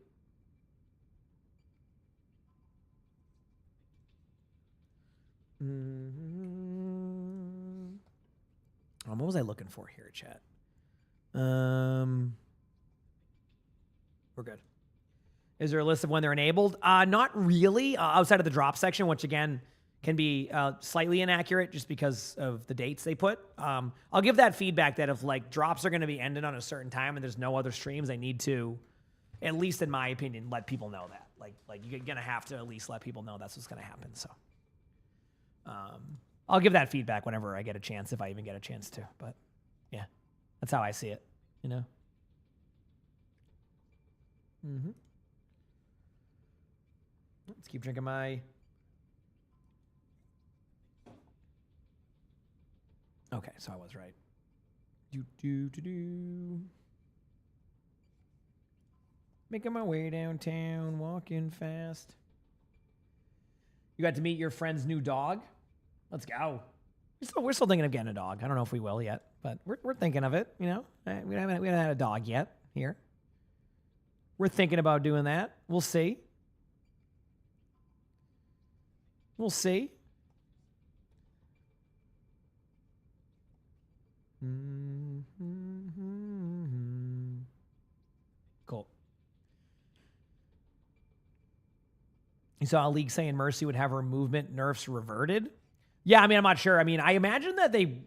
What was I looking for here, chat? We're good. Is there a list of when they're enabled? Not really. Outside of the drop section, which again can be slightly inaccurate just because of the dates they put. I'll give that feedback that if like drops are going to be ended on a certain time and there's no other streams, they need to, at least in my opinion, let people know that. Like you're going to have to at least let people know that's what's going to happen. So I'll give that feedback whenever I get a chance, if I even get a chance to. But yeah, that's how I see it, you know? Let's keep drinking my... Okay, so I was right. Making my way downtown, walking fast. You got to meet your friend's new dog? Let's go. We're still thinking of getting a dog. I don't know if we will yet, but we're thinking of it, you know? We haven't had a dog yet here. We're thinking about doing that. We'll see. We'll see. Cool. You saw a league saying Mercy would have her movement nerfs reverted? Yeah, I mean, I'm not sure. I mean, I imagine that they...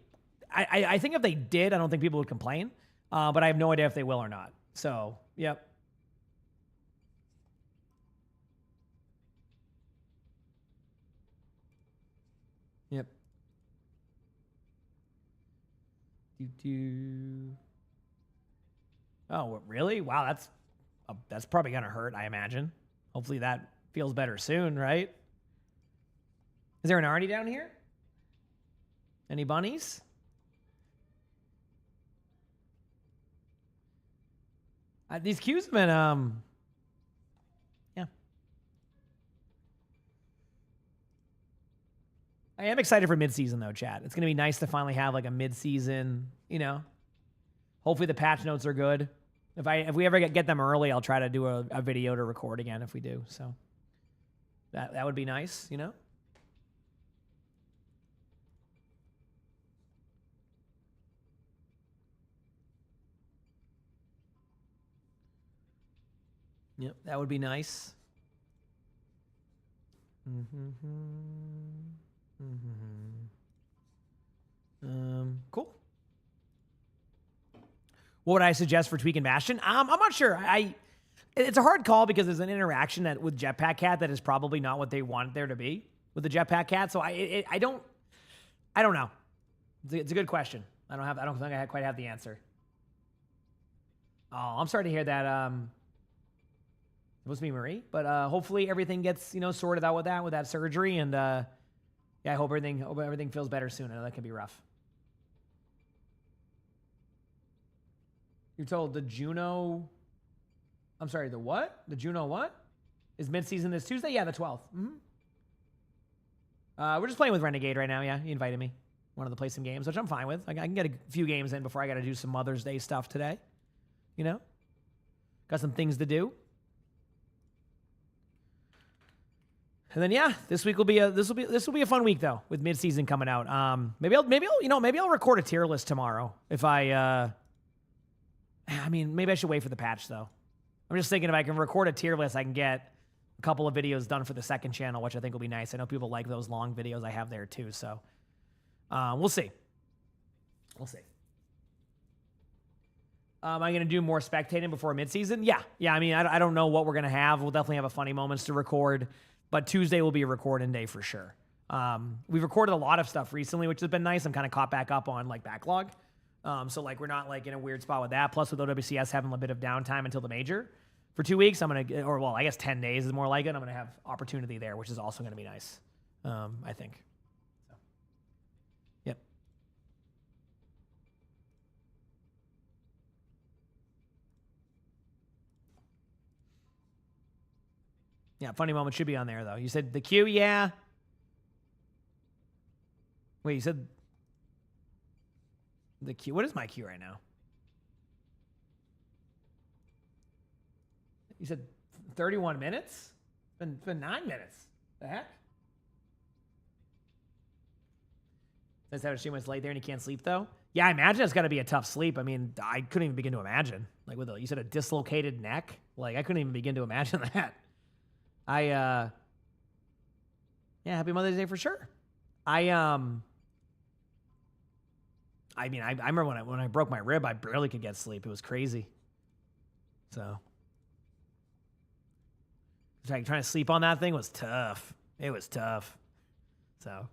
I think if they did, I don't think people would complain. But I have no idea if they will or not. So, yep. Yep. Oh, really? Wow, that's probably gonna hurt, I imagine. Hopefully that feels better soon, right? Is there an Arnie down here? Any bunnies? These queues have been yeah. I am excited for mid-season though, chat. It's gonna be nice to finally have like a mid-season, you know. Hopefully the patch notes are good. If we ever get them early, I'll try to do a video to record again if we do. So that would be nice, you know. Yep, that would be nice. Cool. What would I suggest for Tweak and Bastion? I'm not sure. It's a hard call because there's an interaction with Jetpack Cat that is probably not what they want there to be with the Jetpack Cat. So I I don't know. It's a good question. I don't think I quite have the answer. Oh, I'm sorry to hear that. It supposed to be Marie, but hopefully everything gets sorted out with that surgery, and yeah, I hope everything feels better soon. I know that can be rough. You're told the Juno. I'm sorry, the what? The Juno what? Is mid-season this Tuesday? Yeah, the 12th. We're just playing with Renegade right now. Yeah, he invited me. Wanted to play some games, which I'm fine with. I can get a few games in before I got to do some Mother's Day stuff today. Got some things to do. And then yeah, this will be a fun week though, with mid-season coming out. Maybe I'll record a tier list tomorrow if I maybe I should wait for the patch though. I'm just thinking if I can record a tier list, I can get a couple of videos done for the second channel, which I think will be nice. I know people like those long videos I have there too, so we'll see. Am I going to do more spectating before midseason? Yeah. I don't know what we're going to have. We'll definitely have a funny moments to record, but Tuesday will be a recording day for sure. We've recorded a lot of stuff recently, which has been nice. I'm kind of caught back up on backlog. So we're not in a weird spot with that. Plus with OWCS having a bit of downtime until the major for 2 weeks, I guess 10 days is more like it. I'm going to have opportunity there, which is also going to be nice. I think. So, yep. Yeah, funny moment should be on there though. You said the queue, yeah. Wait, you said the queue. What is my queue right now? You said 31 minutes? It's been 9 minutes. The heck? That's how she was late there and you can't sleep though? Yeah, I imagine it's got to be a tough sleep. I couldn't even begin to imagine. You said a dislocated neck? I couldn't even begin to imagine that. Yeah, happy Mother's Day for sure. I remember when I broke my rib, I barely could get sleep. It was crazy. So trying to sleep on that thing was tough. It was tough. So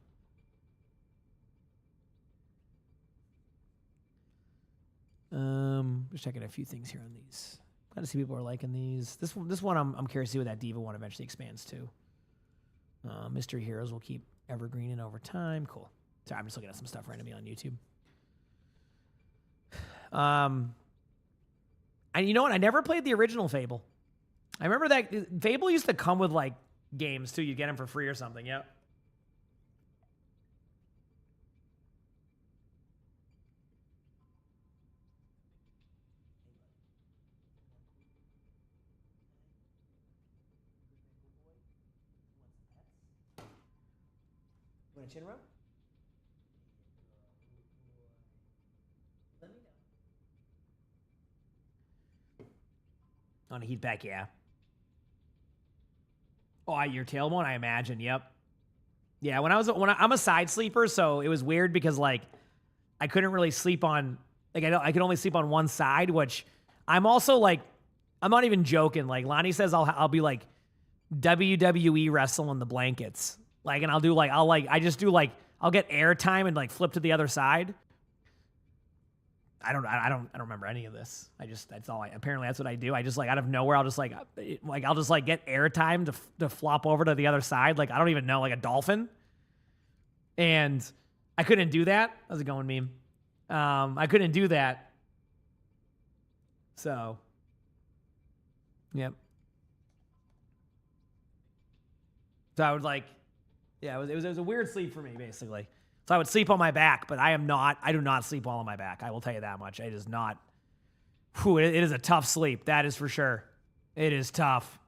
just checking a few things here on these. Glad to see people are liking these. This one I'm curious to see what that Diva one eventually expands to. Mystery Heroes will keep evergreening over time. Cool. Sorry, I'm just looking at some stuff randomly on YouTube. And you know what? I never played the original Fable. I remember that Fable used to come with games too. You'd get them for free or something. Yep. You want a chin rub? On a heat back, yeah. Oh, your tail one, I imagine. Yep. Yeah, I'm a side sleeper, so it was weird because I couldn't really sleep on I could only sleep on one side, which I'm also I'm not even joking. Lonnie says I'll be WWE wrestling the blankets. And I'll do I'll get airtime and flip to the other side. I don't remember any of this. Apparently that's what I do. I just out of nowhere, I'll just I'll just get airtime to flop over to the other side. I don't even know, a dolphin. And I couldn't do that. How's it going, meme? I couldn't do that. So, yep. So I would yeah, it was a weird sleep for me, basically. So I would sleep on my back, but I do not sleep well on my back. I will tell you that much. It is not, it is a tough sleep. That is for sure. It is tough.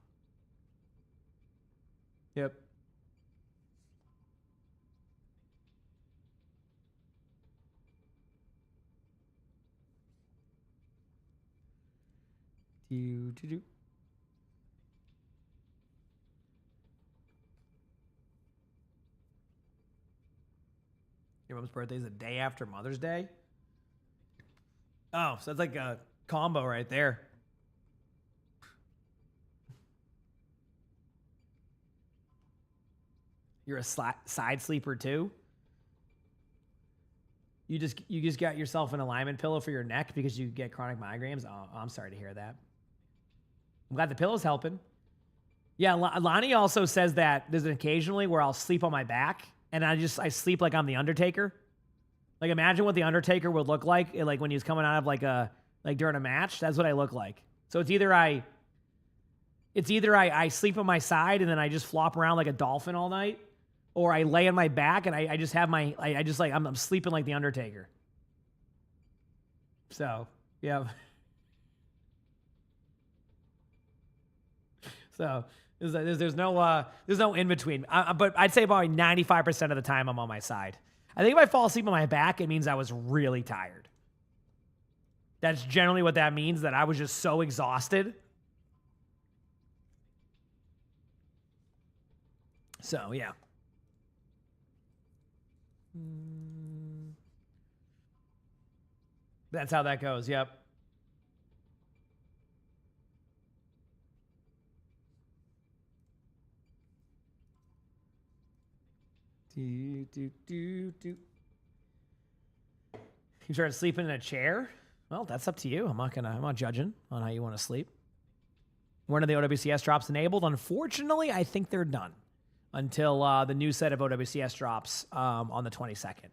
Yep. Do. Your mom's birthday is the day after Mother's Day? Oh, so that's a combo right there. You're a side sleeper too? You just got yourself an alignment pillow for your neck because you get chronic migraines. Oh, I'm sorry to hear that. I'm glad the pillow's helping. Yeah, Lonnie also says that there's occasionally where I'll sleep on my back and I sleep like I'm the Undertaker. Like imagine what the Undertaker would look like when he was coming out of like during a match. That's what I look like. So it's either I sleep on my side and then I just flop around like a dolphin all night, or I lay on my back and I just have I'm sleeping like the Undertaker. So yeah. So there's no in between. But I'd say about 95% of the time I'm on my side. I think if I fall asleep on my back, it means I was really tired. That's generally what that means, that I was just so exhausted. So, yeah. That's how that goes, yep. You started sleeping in a chair? Well, that's up to you. I'm not judging on how you want to sleep. When are the OWCS drops enabled? Unfortunately, I think they're done until the new set of OWCS drops on the 22nd.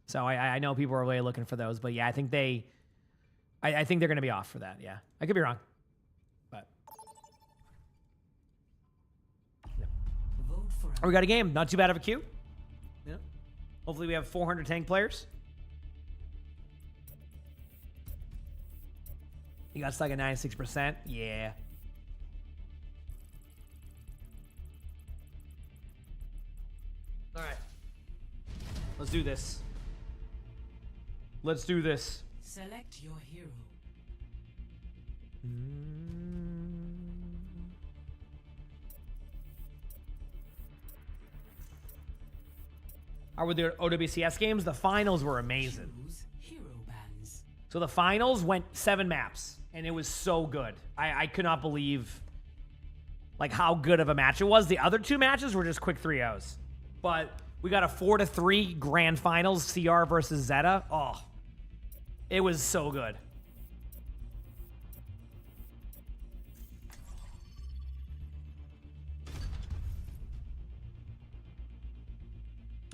So I know people are really looking for those, but yeah, I think they're going to be off for that. Yeah, I could be wrong, but yeah. We got a game. Not too bad of a queue. Yeah. Hopefully we have 400 tank players. You got stuck at 96%. Yeah. All right. Let's do this. Let's do this. Select your hero. Are with the OWCS games? The finals were amazing. So the finals went 7 maps, and it was so good. I could not believe like how good of a match it was. The other 2 matches were just quick 3-0s. But we got a 4-3 grand finals, CR versus Zeta. Oh, it was so good.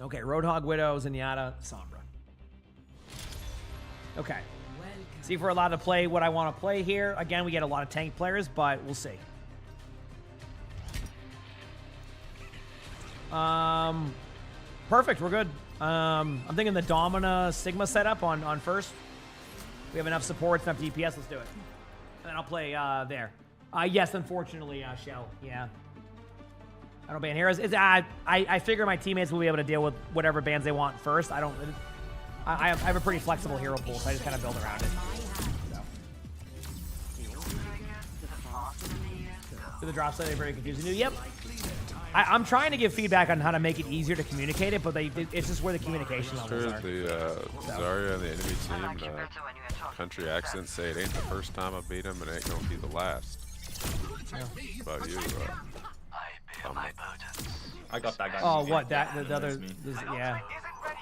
Okay, Roadhog, Widow, Zenyatta, Sombra. Okay. See if we're allowed to play what I want to play here. Again, we get a lot of tank players, but we'll see. Perfect, we're good. I'm thinking the Domina Sigma setup on first. We have enough supports, enough DPS, let's do it. And then I'll play there. Yes, unfortunately, Shell, yeah. I don't ban heroes. I figure my teammates will be able to deal with whatever bans they want first. I have a pretty flexible hero pool, so I just kind of build around it. So. The drop site, they're very confusing. Yep. I'm trying to give feedback on how to make it easier to communicate it, but it's just where the communication levels are. The Zarya and the enemy team, country accents say it ain't the first time I beat him, and it ain't gonna be the last. Yeah. About you, I got that guy. Oh, what? The other? Yeah.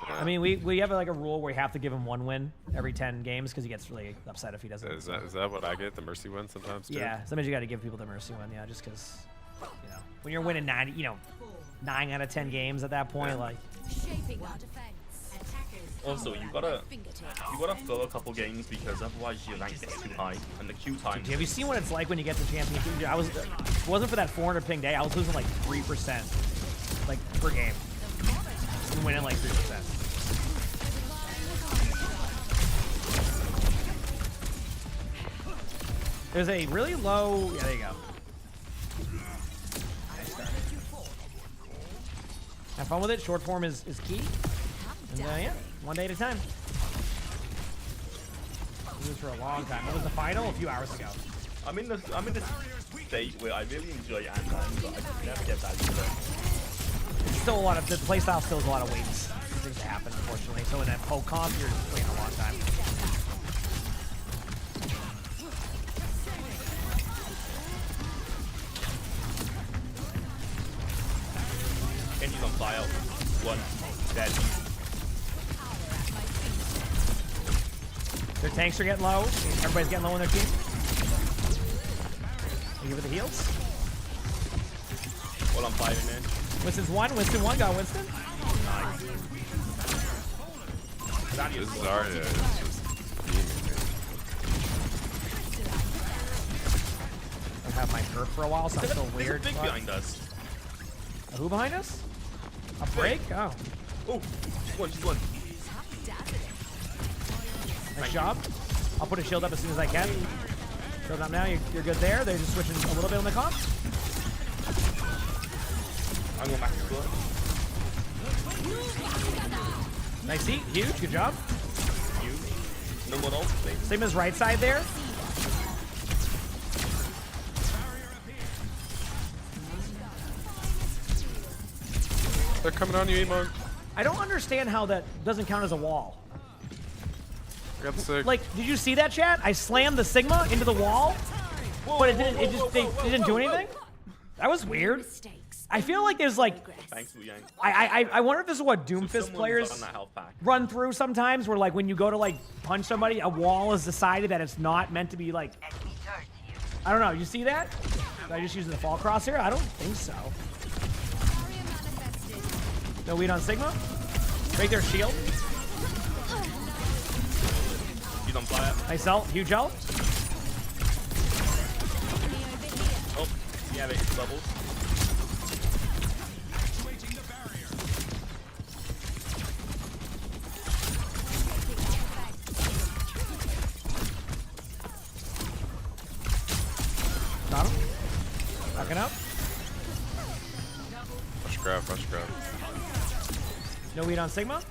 I mean, we have like a rule where we have to give him 1 win every 10 games because he gets really upset if he doesn't. Is that what I get? The mercy win sometimes too? Yeah, sometimes you got to give people the mercy win. Yeah, just because, you know, when you're winning 9 out of 10 games at that point, like. Also, you gotta fill a couple games because otherwise your rank gets too high and the queue time. Dude, have you seen what it's like when you get to championship? Dude, if it wasn't for that 400 ping day, I was losing like 3%, like per game, and winning like 3%. There's a really low. Yeah, there you go. Nice start. Have fun with it. Short form is key. And yeah, 1 day at a time. This was for a long time. What was the final? A few hours ago. I'm in this state where I really enjoy Ant-Man, but I never get that either. It's still a lot of the playstyle. Still has a lot of waits for things to happen, unfortunately. So in that poke comp, you're playing a long time. Kenji's on fire. 1 dead. Their tanks are getting low. Everybody's getting low on their team. You give it the heals. Well, I'm fighting man. Winston's one. Winston one. Got Winston. Nice. This Zarya is just beaming. I've had my perk for a while, so I feel weird. There's a big behind us. A who behind us? A break? Oh. Oh, just one. Nice job. I'll put a shield up as soon as I can. Shield up now. You're good there. They're just switching a little bit on the comp. I'm going back to floor. Nice seat. Huge. Good job. Huge. No more ult, please. Sigma's right side there. They're coming on you, emongg. I don't understand how that doesn't count as a wall. Got sick. Like, did you see that, chat? I slammed the Sigma into the wall, but it didn't. It just they didn't do anything. That was weird. I feel like there's like. Thanks, Wu Yang. I wonder if this is what Doomfist So players on that health pack. run through sometimes, where like when you go to like punch somebody, a wall is decided that it's not meant to be like. I don't know. You see that? Did I just use the fall cross here? I don't think so. No weed on Sigma. Break their shield. He's on fire. Nice ult. Huge ult. Oh, yeah, it's bubbles. Got him. Backing up. Rush grab. No weed on Sigma.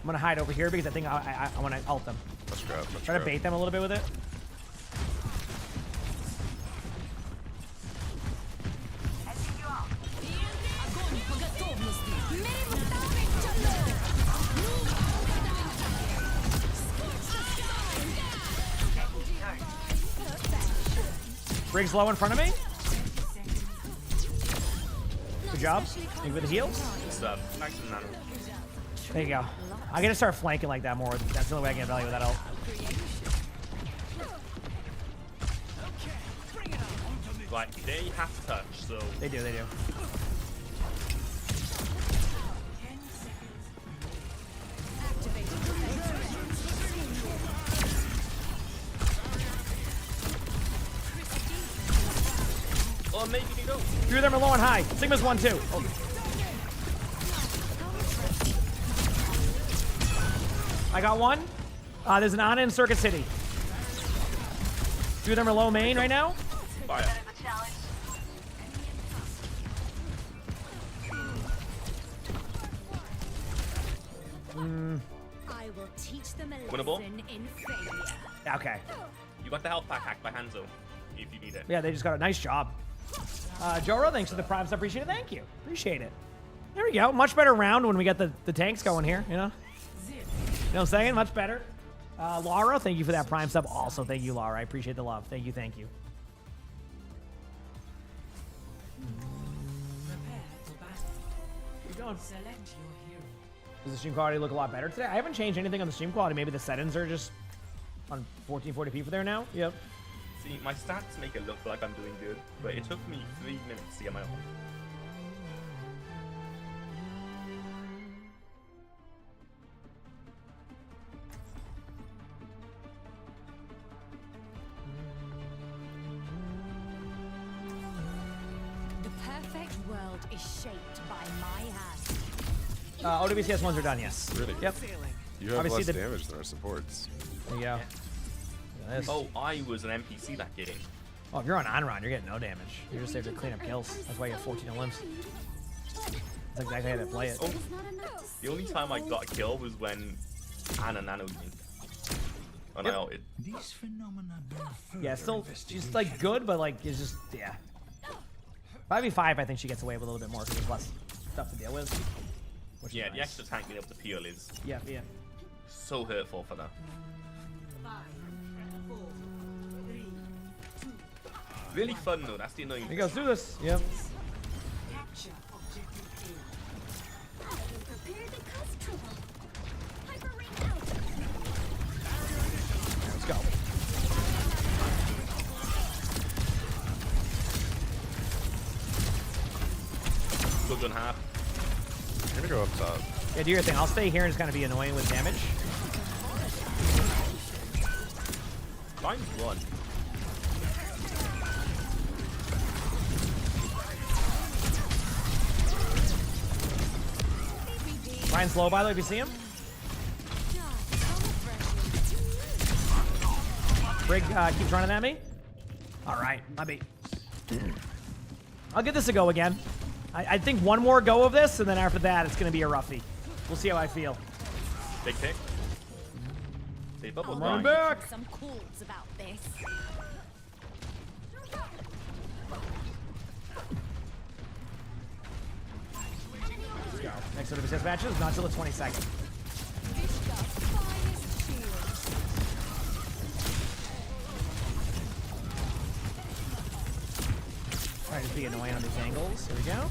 I'm gonna hide over here because I think I want to ult them. Rush grab. Try to bait them a little bit with it. Briggs low in front of me. Good job. Thank you for the heals. Good stuff. Thanks for the nano. There you go. I gotta start flanking like that more. That's the only way I can get value with that ult. Right, they have touch, so. They do. Oh, maybe you go. Two of them are low and high. Sigma's 1-2. Oh. I got one. There's an Ana in Circuit City. Two of them are low main right now. Fire. I will teach them a Winnable? lesson in failure. Okay. You got the health pack hacked by Hanzo, if you need it. Yeah, they just got a nice job. Joro, thanks for the primes. I appreciate it. Thank you. Appreciate it. There we go. Much better round when we got the tanks going here, you know? You know what I'm saying? Much better. Laura, thank you for that prime sub. Also, thank you, Laura. I appreciate the love. Thank you. Keep going. Does the stream quality look a lot better today? I haven't changed anything on the stream quality. Maybe the settings are just on 1440p for there now. Yep. See, my stats make it look like I'm doing good, but it took me 3 minutes to get my ult. The perfect world is shaped by my hand. OWCS ones are done, yes. Really? Yep. You have Obviously less the- damage than our supports. There you go. This. Oh, I was an NPC that game. Oh, if you're on Anron, you're getting no damage. You're just there to clean up kills. That's why you have 14 on limbs. That's exactly how they play it. Oh, the only time I got a kill was when Ana nanoed me. When I ulted. These phenomena Yeah, still, she's like good, but like, it's just, yeah. 5v5, I think she gets away with a little bit more because there's less stuff to deal with. Which is Yeah, the nice. extra tank being able to peel is Yeah. so hurtful for them. 5, 4, 3, 2. Really fun though, that's the annoying Here you go, let's do this. Yep. Capture objective Good on half. I'm gonna go up top. Yeah, do your thing. I'll stay here and it's gonna be annoying with damage. Mine's one. Ryan's low, by the way, if you see him. Brig keeps running at me. All right, I'll give this a go again. I think one more go of this, and then after that, it's going to be a roughie. We'll see how I feel. Big pick. Big bubble. I'm running back. Some calls about this. Let's go. Next set of assist matches, not till the 22nd. Alright, just be annoying on these angles. Here we go.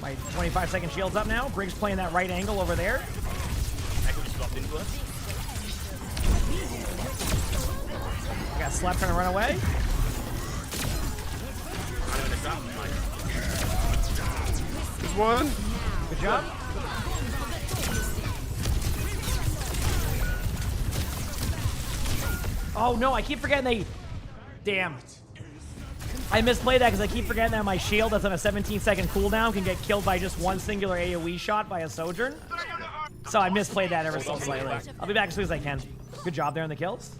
My 25-second shield's up now. Briggs playing that right angle over there. Echo just dropped into us. I got Slap trying to run away. I'm gonna drop mine. There's one. Good job. Oh no, I keep forgetting they... Damn. I misplayed that because I keep forgetting that my shield that's on a 17-second cooldown can get killed by just one singular AoE shot by a Sojourn. So I misplayed that ever so slightly. I'll be back as soon as I can. Good job there on the kills.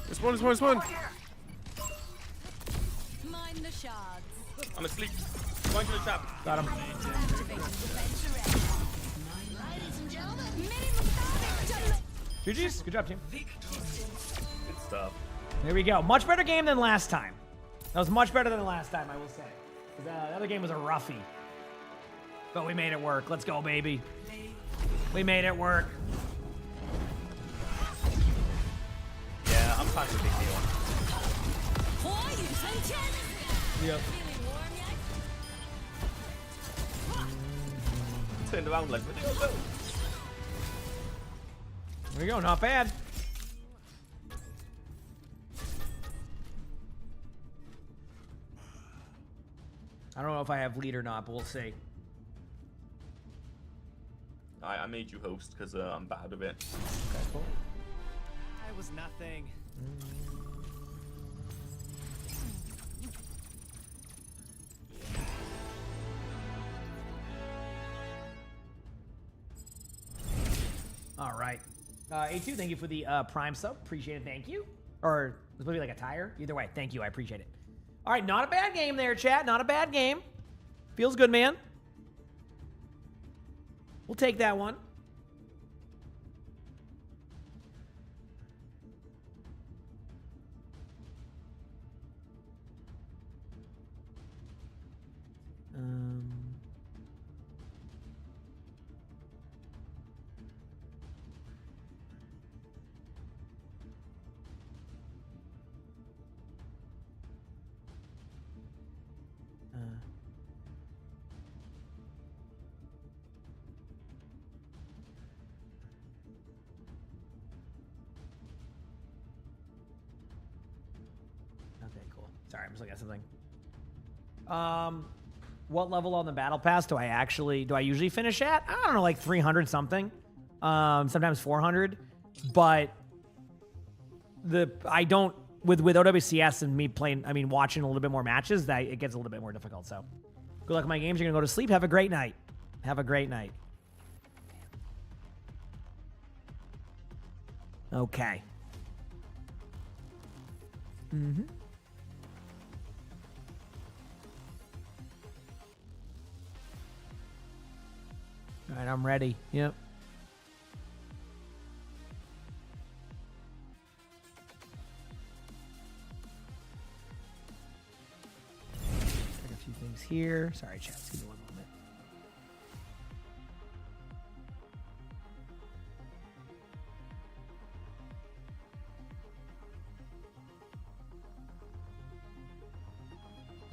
There's one. Mind the shards. I'm asleep. Going to the trap. Got him. GG's. Good job, team. Good stuff. There we go. Much better game than last time. That was much better than last time, I will say. The other game was a roughie. But we made it work. Let's go, baby. We made it work. Yeah, I'm kind of a big deal. Yep. Turned around like, There we go. Not bad. I don't know if I have lead or not, but we'll see. I made you host because I'm bad with it. Okay, cool. I was nothing. All right. A2, thank you for the Prime sub. Appreciate it. Thank you. Or it's supposed to be like a tire. Either way, thank you. I appreciate it. All right, not a bad game there, chat. Not a bad game. Feels good, man. We'll take that one. Okay, cool. Sorry, I'm just looking at something. What level on the battle pass do I usually finish at? I don't know, like 300 something. Sometimes 400. But I don't with OWCS and me playing, I mean watching a little bit more matches, that it gets a little bit more difficult. So good luck with my games. You're gonna go to sleep. Have a great night. Have a great night. Okay. Mm-hmm. All right, I'm ready. Yep. Check a few things here. Sorry, chat. Just give me one moment.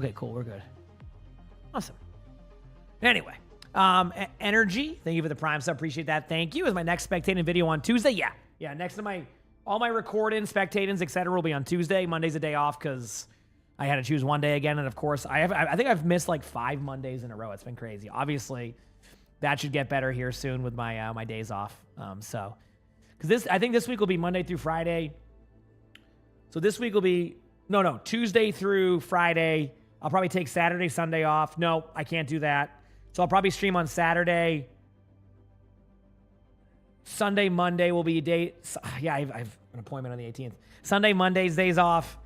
Okay, cool. We're good. Awesome. Anyway, Energy, thank you for the Prime sub. Appreciate that. Thank you. Is my next spectating video on Tuesday? Yeah. Yeah, next to all my recording, spectatings, etc. will be on Tuesday. Monday's a day off because I had to choose one day again. And of course, I think I've missed like 5 Mondays in a row. It's been crazy. Obviously, that should get better here soon with my my days off. Because I think this week will be Monday through Friday. So this week will be, no, Tuesday through Friday. I'll probably take Saturday, Sunday off. No, I can't do that. So I'll probably stream on Saturday. Sunday, Monday will be a day. Yeah, I have an appointment on the 18th. Sunday, Monday's days off.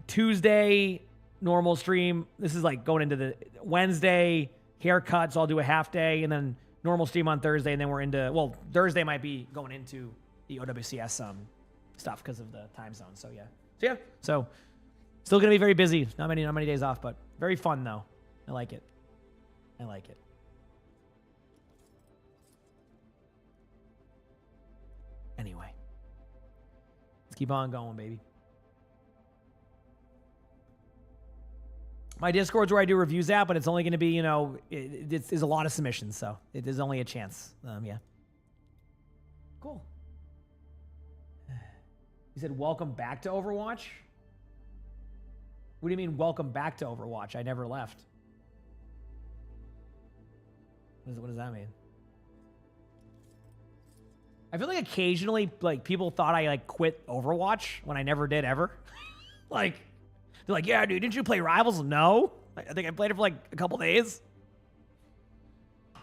Tuesday, normal stream. This is like going into the Wednesday, haircut, so I'll do a half day. And then normal stream on Thursday. And then we're into, well, Thursday might be going into the OWCS stuff because of the time zone. So yeah. So still going to be very busy. Not many days off, but very fun though. I like it. Anyway, let's keep on going, baby. My Discord's where I do reviews at, but it's only going to be, it's a lot of submissions, so it is only a chance. Yeah. Cool. You said, welcome back to Overwatch? What do you mean, welcome back to Overwatch? I never left. What does that mean? I feel like occasionally, like, people thought I, like, quit Overwatch when I never did ever. Like, they're like, yeah, dude, didn't you play Rivals? No. I think I played it for, like, a couple days.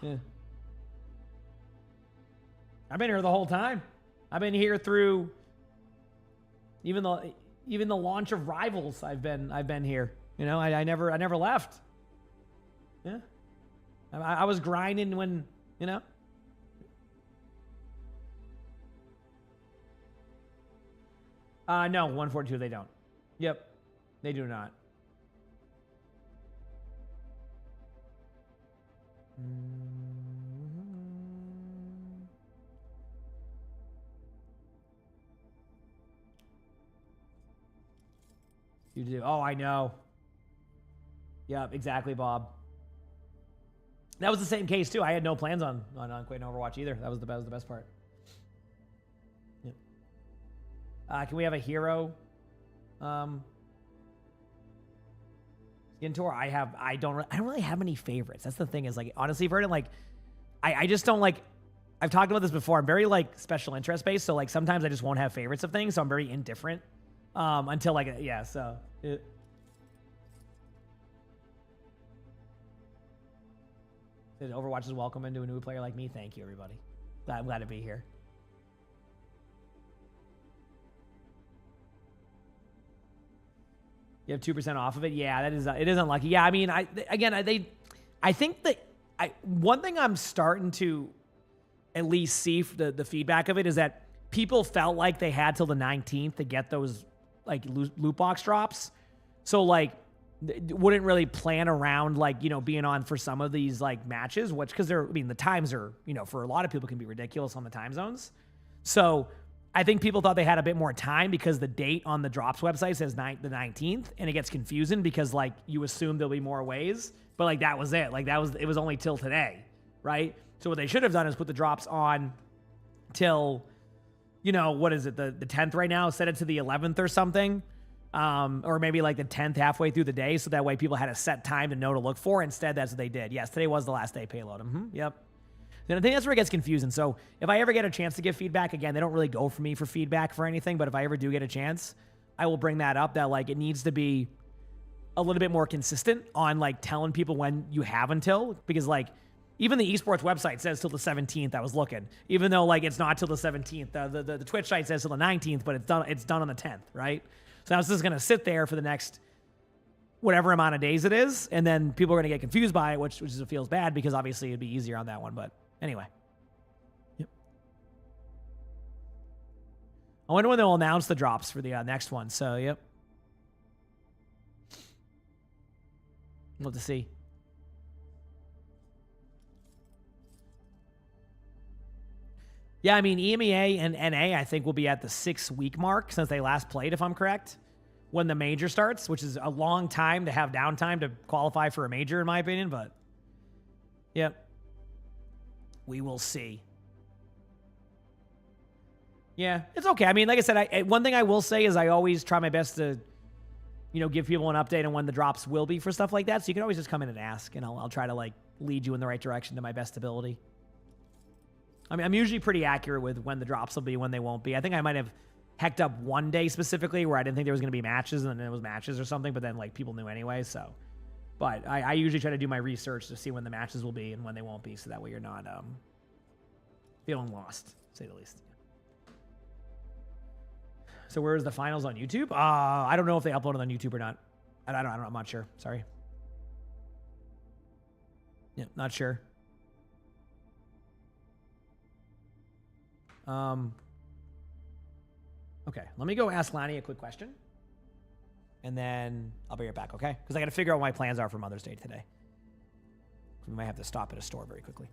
Yeah. I've been here the whole time. I've been here through even the launch of Rivals. I've been here. I never left. Yeah. I was grinding when, No, 142 they don't. Yep. They do not. You do. Oh, I know. Yep, exactly, Bob. That was the same case too. I had no plans on quitting Overwatch either. That was the best part. Yep. Can we have a hero? Skin tour. I don't really have any favorites. That's the thing is, like, honestly, Verdant, like, I just don't like. I've talked about this before. I'm very like special interest based, so like sometimes I just won't have favorites of things. So I'm very indifferent until like yeah. So. Overwatch is welcome into a new player like me. Thank you, everybody. I'm glad to be here. You have 2% off of it. Yeah, it is unlucky. Yeah, I mean, I think that one thing I'm starting to at least see the feedback of it is that people felt like they had till the 19th to get those like loot box drops. So like wouldn't really plan around like, being on for some of these like matches, which because the times are, for a lot of people can be ridiculous on the time zones. So I think people thought they had a bit more time because the date on the drops website says the 19th, and it gets confusing because like you assume there'll be more ways, but like that was it. Like it was only till today, right? So what they should have done is put the drops on till, what is it, the 10th right now? Set it to the 11th or something. Or maybe like the 10th halfway through the day, so that way people had a set time to know to look for. Instead, that's what they did. Yes, today was the last day payload. Yep. And I think that's where it gets confusing. So if I ever get a chance to give feedback, again, they don't really go for me for feedback for anything, but if I ever do get a chance, I will bring that up, that like it needs to be a little bit more consistent on like telling people when you have until, because like even the Esports website says till the 17th. I was looking, even though like it's not till the 17th. The Twitch site says till the 19th, but it's done on the 10th, right? So I was just going to sit there for the next whatever amount of days it is, and then people are going to get confused by it, which feels bad because obviously it'd be easier on that one. But anyway. Yep. I wonder when they'll announce the drops for the next one. So, yep. We'll have to see. Yeah, I mean, EMEA and NA, I think, will be at the 6-week mark since they last played, if I'm correct, when the major starts, which is a long time to have downtime to qualify for a major, in my opinion. But, yep. We will see. Yeah, it's okay. I mean, like I said, one thing I will say is I always try my best to, you know, give people an update on when the drops will be for stuff like that. So you can always just come in and ask, and I'll try to like lead you in the right direction to my best ability. I mean, I'm usually pretty accurate with when the drops will be, when they won't be. I think I might have hecked up one day specifically where I didn't think there was going to be matches, and then it was matches or something, but then like people knew anyway. So, but I usually try to do my research to see when the matches will be and when they won't be, so that way you're not feeling lost, to say the least. So where is the finals on YouTube? I don't know if they uploaded on YouTube or not. I'm not sure. Sorry. Yeah, not sure. Okay, let me go ask Lonnie a quick question, and then I'll be right back, okay? Because I got to figure out what my plans are for Mother's Day today. We might have to stop at a store very quickly.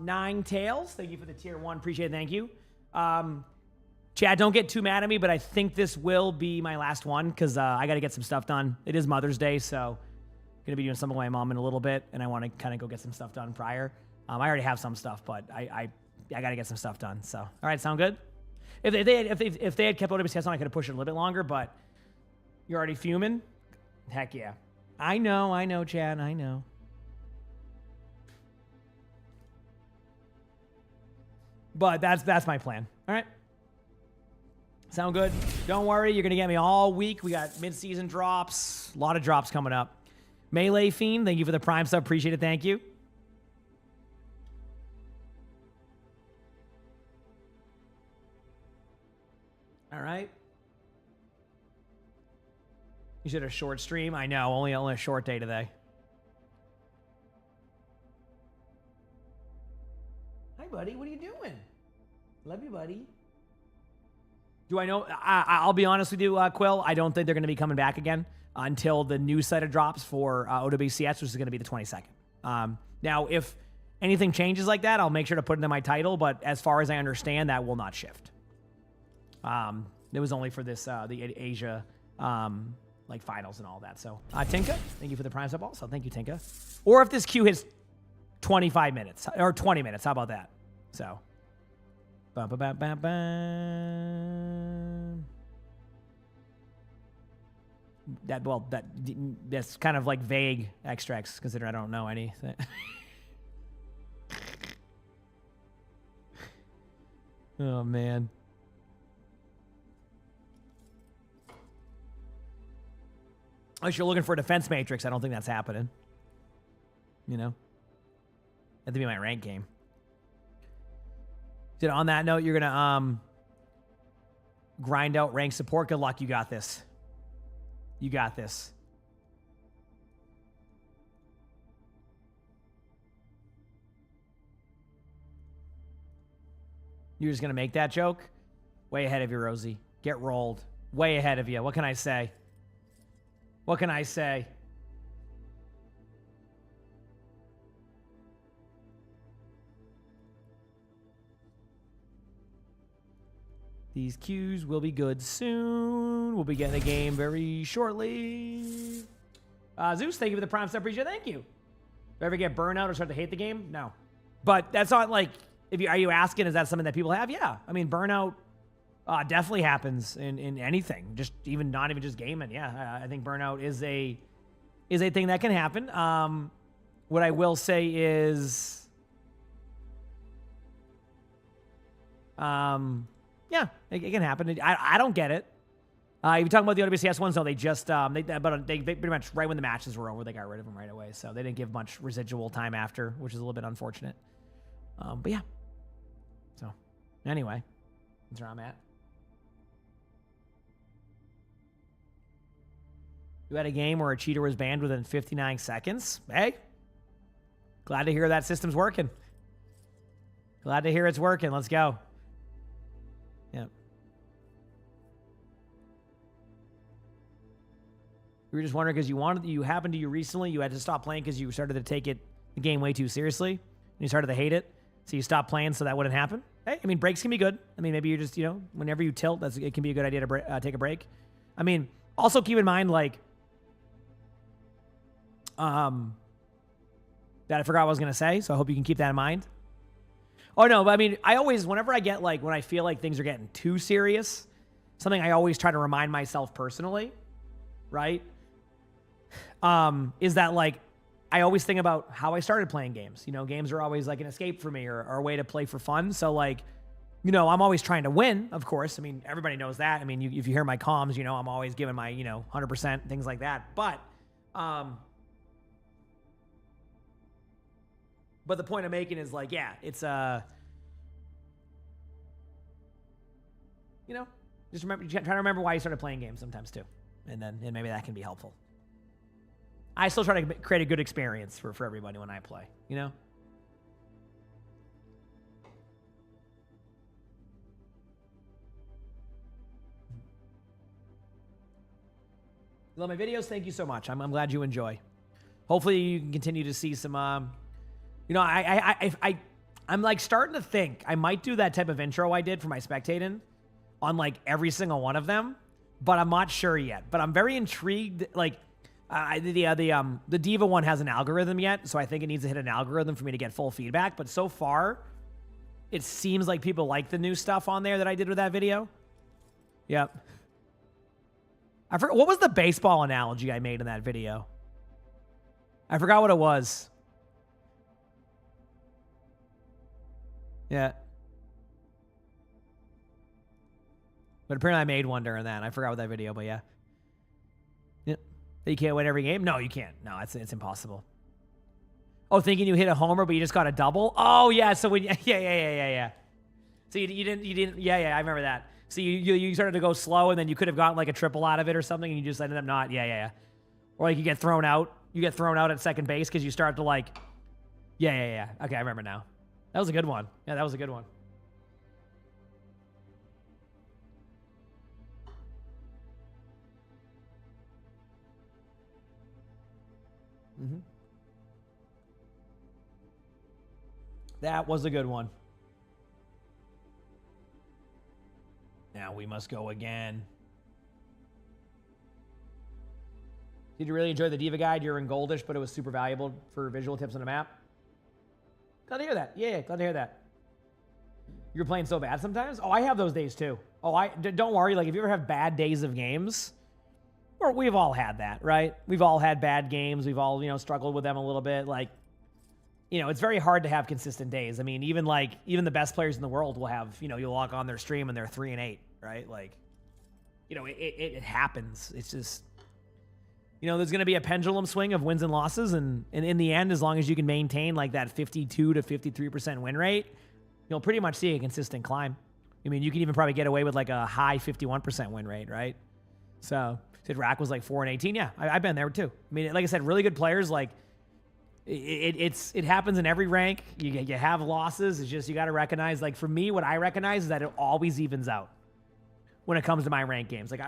Nine Tails, thank you for the tier 1. Appreciate it. Thank you. Chad, don't get too mad at me, but I think this will be my last one because I got to get some stuff done. It is Mother's Day, so I'm going to be doing something with my mom in a little bit, and I want to kind of go get some stuff done prior. I already have some stuff, but I got to get some stuff done. So, all right, sound good? If they had kept Otis on, I could have pushed it a little bit longer, but you're already fuming? Heck yeah. I know, Chad, I know. But that's my plan. All right. Sound good? Don't worry. You're going to get me all week. We got mid-season drops. A lot of drops coming up. Melee Fiend, thank you for the Prime sub. Appreciate it. Thank you. All right. You said a short stream. I know, only a short day today. Hi, buddy. What are you doing? Love you, buddy. Do I know? I'll be honest with you, Quill. I don't think they're going to be coming back again until the new set of drops for OWCS, which is going to be the 22nd. Now, if anything changes like that, I'll make sure to put it in my title. But as far as I understand, that will not shift. It was only for this the Asia like finals and all that. So Tinka, thank you for the prime sub also. Thank you, Tinka. Or if this queue hits 25 minutes or 20 minutes, how about that? So. That's kind of like vague extracts, considering I don't know anything. Oh man. Unless you're looking for a defense matrix, I don't think that's happening. You know? That'd be my rank game. Did on that note, you're gonna grind out rank support. Good luck. You got this. You got this. You're just gonna make that joke? Way ahead of you, Rosie. Get rolled. Way ahead of you. What can I say? What can I say? These queues will be good soon. We'll be getting a game very shortly. Zeus, thank you for the prime sub. Appreciate it. Thank you. Do I ever get burnout or start to hate the game? No. But that's not like, are you asking, is that something that people have? Yeah. I mean, burnout definitely happens in anything. Just not even just gaming. Yeah. I think burnout is a thing that can happen. What I will say is, yeah, it can happen. I don't get it. If you're talking about the WCS ones, no, they just they pretty much right when the matches were over, they got rid of them right away. So they didn't give much residual time after, which is a little bit unfortunate. But yeah. So anyway, that's where I'm at. You had a game where a cheater was banned within 59 seconds. Hey, glad to hear that system's working. Glad to hear it's working. Let's go. Yep. We were just wondering because you happened to you recently. You had to stop playing because you started to take the game way too seriously. And you started to hate it. So you stopped playing so that wouldn't happen. Hey, I mean, breaks can be good. I mean, maybe you're just, whenever you tilt, it can be a good idea to take a break. I mean, also keep in mind, like, that I forgot what I was going to say. So I hope you can keep that in mind. Oh, no, but I mean, whenever I get, like, when I feel like things are getting too serious, something I always try to remind myself personally, right, is that, like, I always think about how I started playing games. Games are always, like, an escape for me or a way to play for fun. So, like, I'm always trying to win, of course. I mean, everybody knows that. I mean, if you hear my comms, I'm always giving my, 100%, things like that. But the point I'm making is, like, yeah, it's, just try to remember why you started playing games sometimes too. And maybe that can be helpful. I still try to create a good experience for everybody when I play, You love my videos? Thank you so much. I'm glad you enjoy. Hopefully you can continue to see some, I'm like starting to think I might do that type of intro I did for my spectating on like every single one of them, but I'm not sure yet. But I'm very intrigued. Like the Diva one has an algorithm yet, so I think it needs to hit an algorithm for me to get full feedback. But so far, it seems like people like the new stuff on there that I did with that video. Yep. I forgot what was the baseball analogy I made in that video. I forgot what it was. Yeah. But apparently I made one during that. I forgot what that video, but yeah. Yep. You can't win every game? No, you can't. No, it's impossible. Oh, thinking you hit a homer, but you just got a double? Oh, yeah. So when yeah. So you didn't. Yeah, I remember that. So you started to go slow, and then you could have gotten like a triple out of it or something, and you just ended up not. Yeah. Or like you get thrown out. You get thrown out at second base because you start to like. Yeah. Okay, I remember now. That was a good one. Yeah, that was a good one. That was a good one. Now we must go again. Did you really enjoy the Diva Guide? You're in Goldish, but it was super valuable for visual tips on the map. Glad to hear that. Yeah, glad to hear that. You're playing so bad sometimes? Oh, I have those days too. Oh, don't worry. Like, if you ever have bad days of games, or we've all had that, right? We've all had bad games. We've all, struggled with them a little bit. Like, it's very hard to have consistent days. I mean, even the best players in the world will have, you'll log on their stream and they're 3-8, right? Like, it happens. It's just, there's going to be a pendulum swing of wins and losses. And in the end, as long as you can maintain like that 52 to 53% win rate, you'll pretty much see a consistent climb. I mean, you can even probably get away with like a high 51% win rate, right? So, Sid Rack was like 4-18. Yeah, I've been there too. I mean, like I said, really good players, like, it happens in every rank. You have losses. It's just, you got to recognize, like, for me, what I recognize is that it always evens out when it comes to my rank games. Like,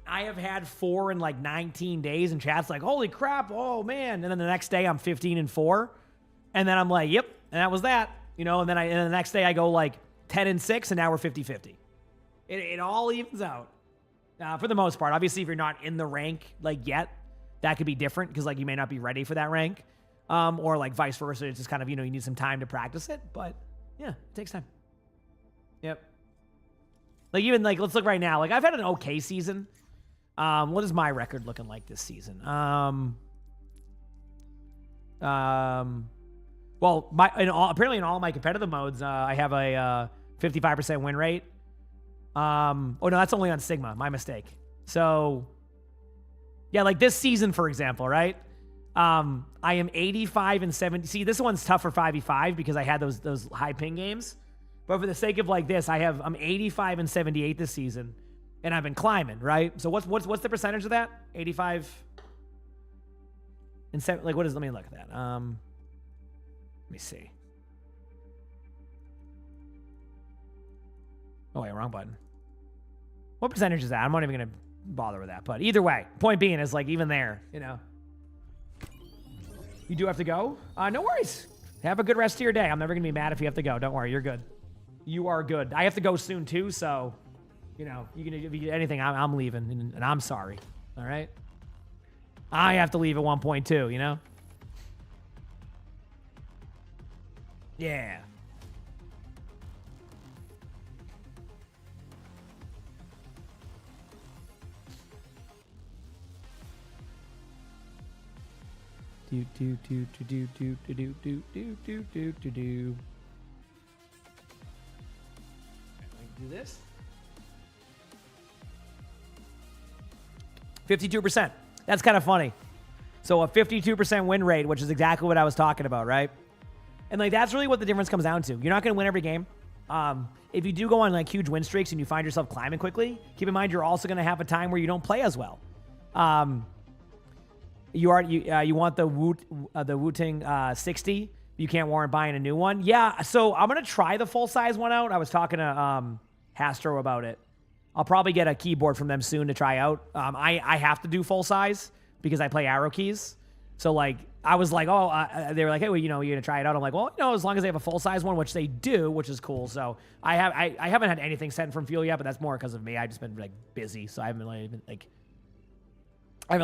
I have had 4 in like 19 days, and chat's like, holy crap, oh man. And then the next day I'm 15-4. And then I'm like, yep, and that was that. And then the next day I go like 10-6, and now we're 50-50. It all evens out. For the most part. Obviously, if you're not in the rank like yet, that could be different because like you may not be ready for that rank, or like vice versa. It's just kind of, you need some time to practice it, but yeah, it takes time. Yep. Like even like, let's look right now. Like I've had an okay season. What is my record looking like this season? Well, apparently in all my competitive modes, I have a 55% win rate. Oh no, that's only on Sigma. My mistake. So yeah, like this season, for example, right? I am 85-70. See, this one's tough for 5v5 because I had those high ping games. But for the sake of like this, I'm 85-78 this season, and I've been climbing, right? So what's the percentage of that? 85 and 7. Like what is? Let me look at that. Let me see. Oh wait, wrong button. What percentage is that? I'm not even gonna bother with that. But either way, point being is like even there, you do have to go. No worries. Have a good rest of your day. I'm never gonna be mad if you have to go. Don't worry, you're good. You are good. I have to go soon too, so you can if you get anything, I'm leaving, and I'm sorry. All right. I have to leave at 1.2. Yeah. Do. Do this. 52%. That's kind of funny. So a 52% win rate, which is exactly what I was talking about, right? And like that's really what the difference comes down to. You're not going to win every game. If you do go on like huge win streaks and you find yourself climbing quickly, keep in mind you're also going to have a time where you don't play as well. You want the Wu-Ting 60. You can't warrant buying a new one. Yeah, so I'm gonna try the full size one out. I was talking to Hastro about it. I'll probably get a keyboard from them soon to try out. I have to do full size because I play arrow keys. So like I was like, they were like, hey, well, you're gonna try it out. I'm like, well, as long as they have a full size one, which they do, which is cool. So I haven't had anything sent from Fuel yet, but that's more because of me. I've just been like busy, so I haven't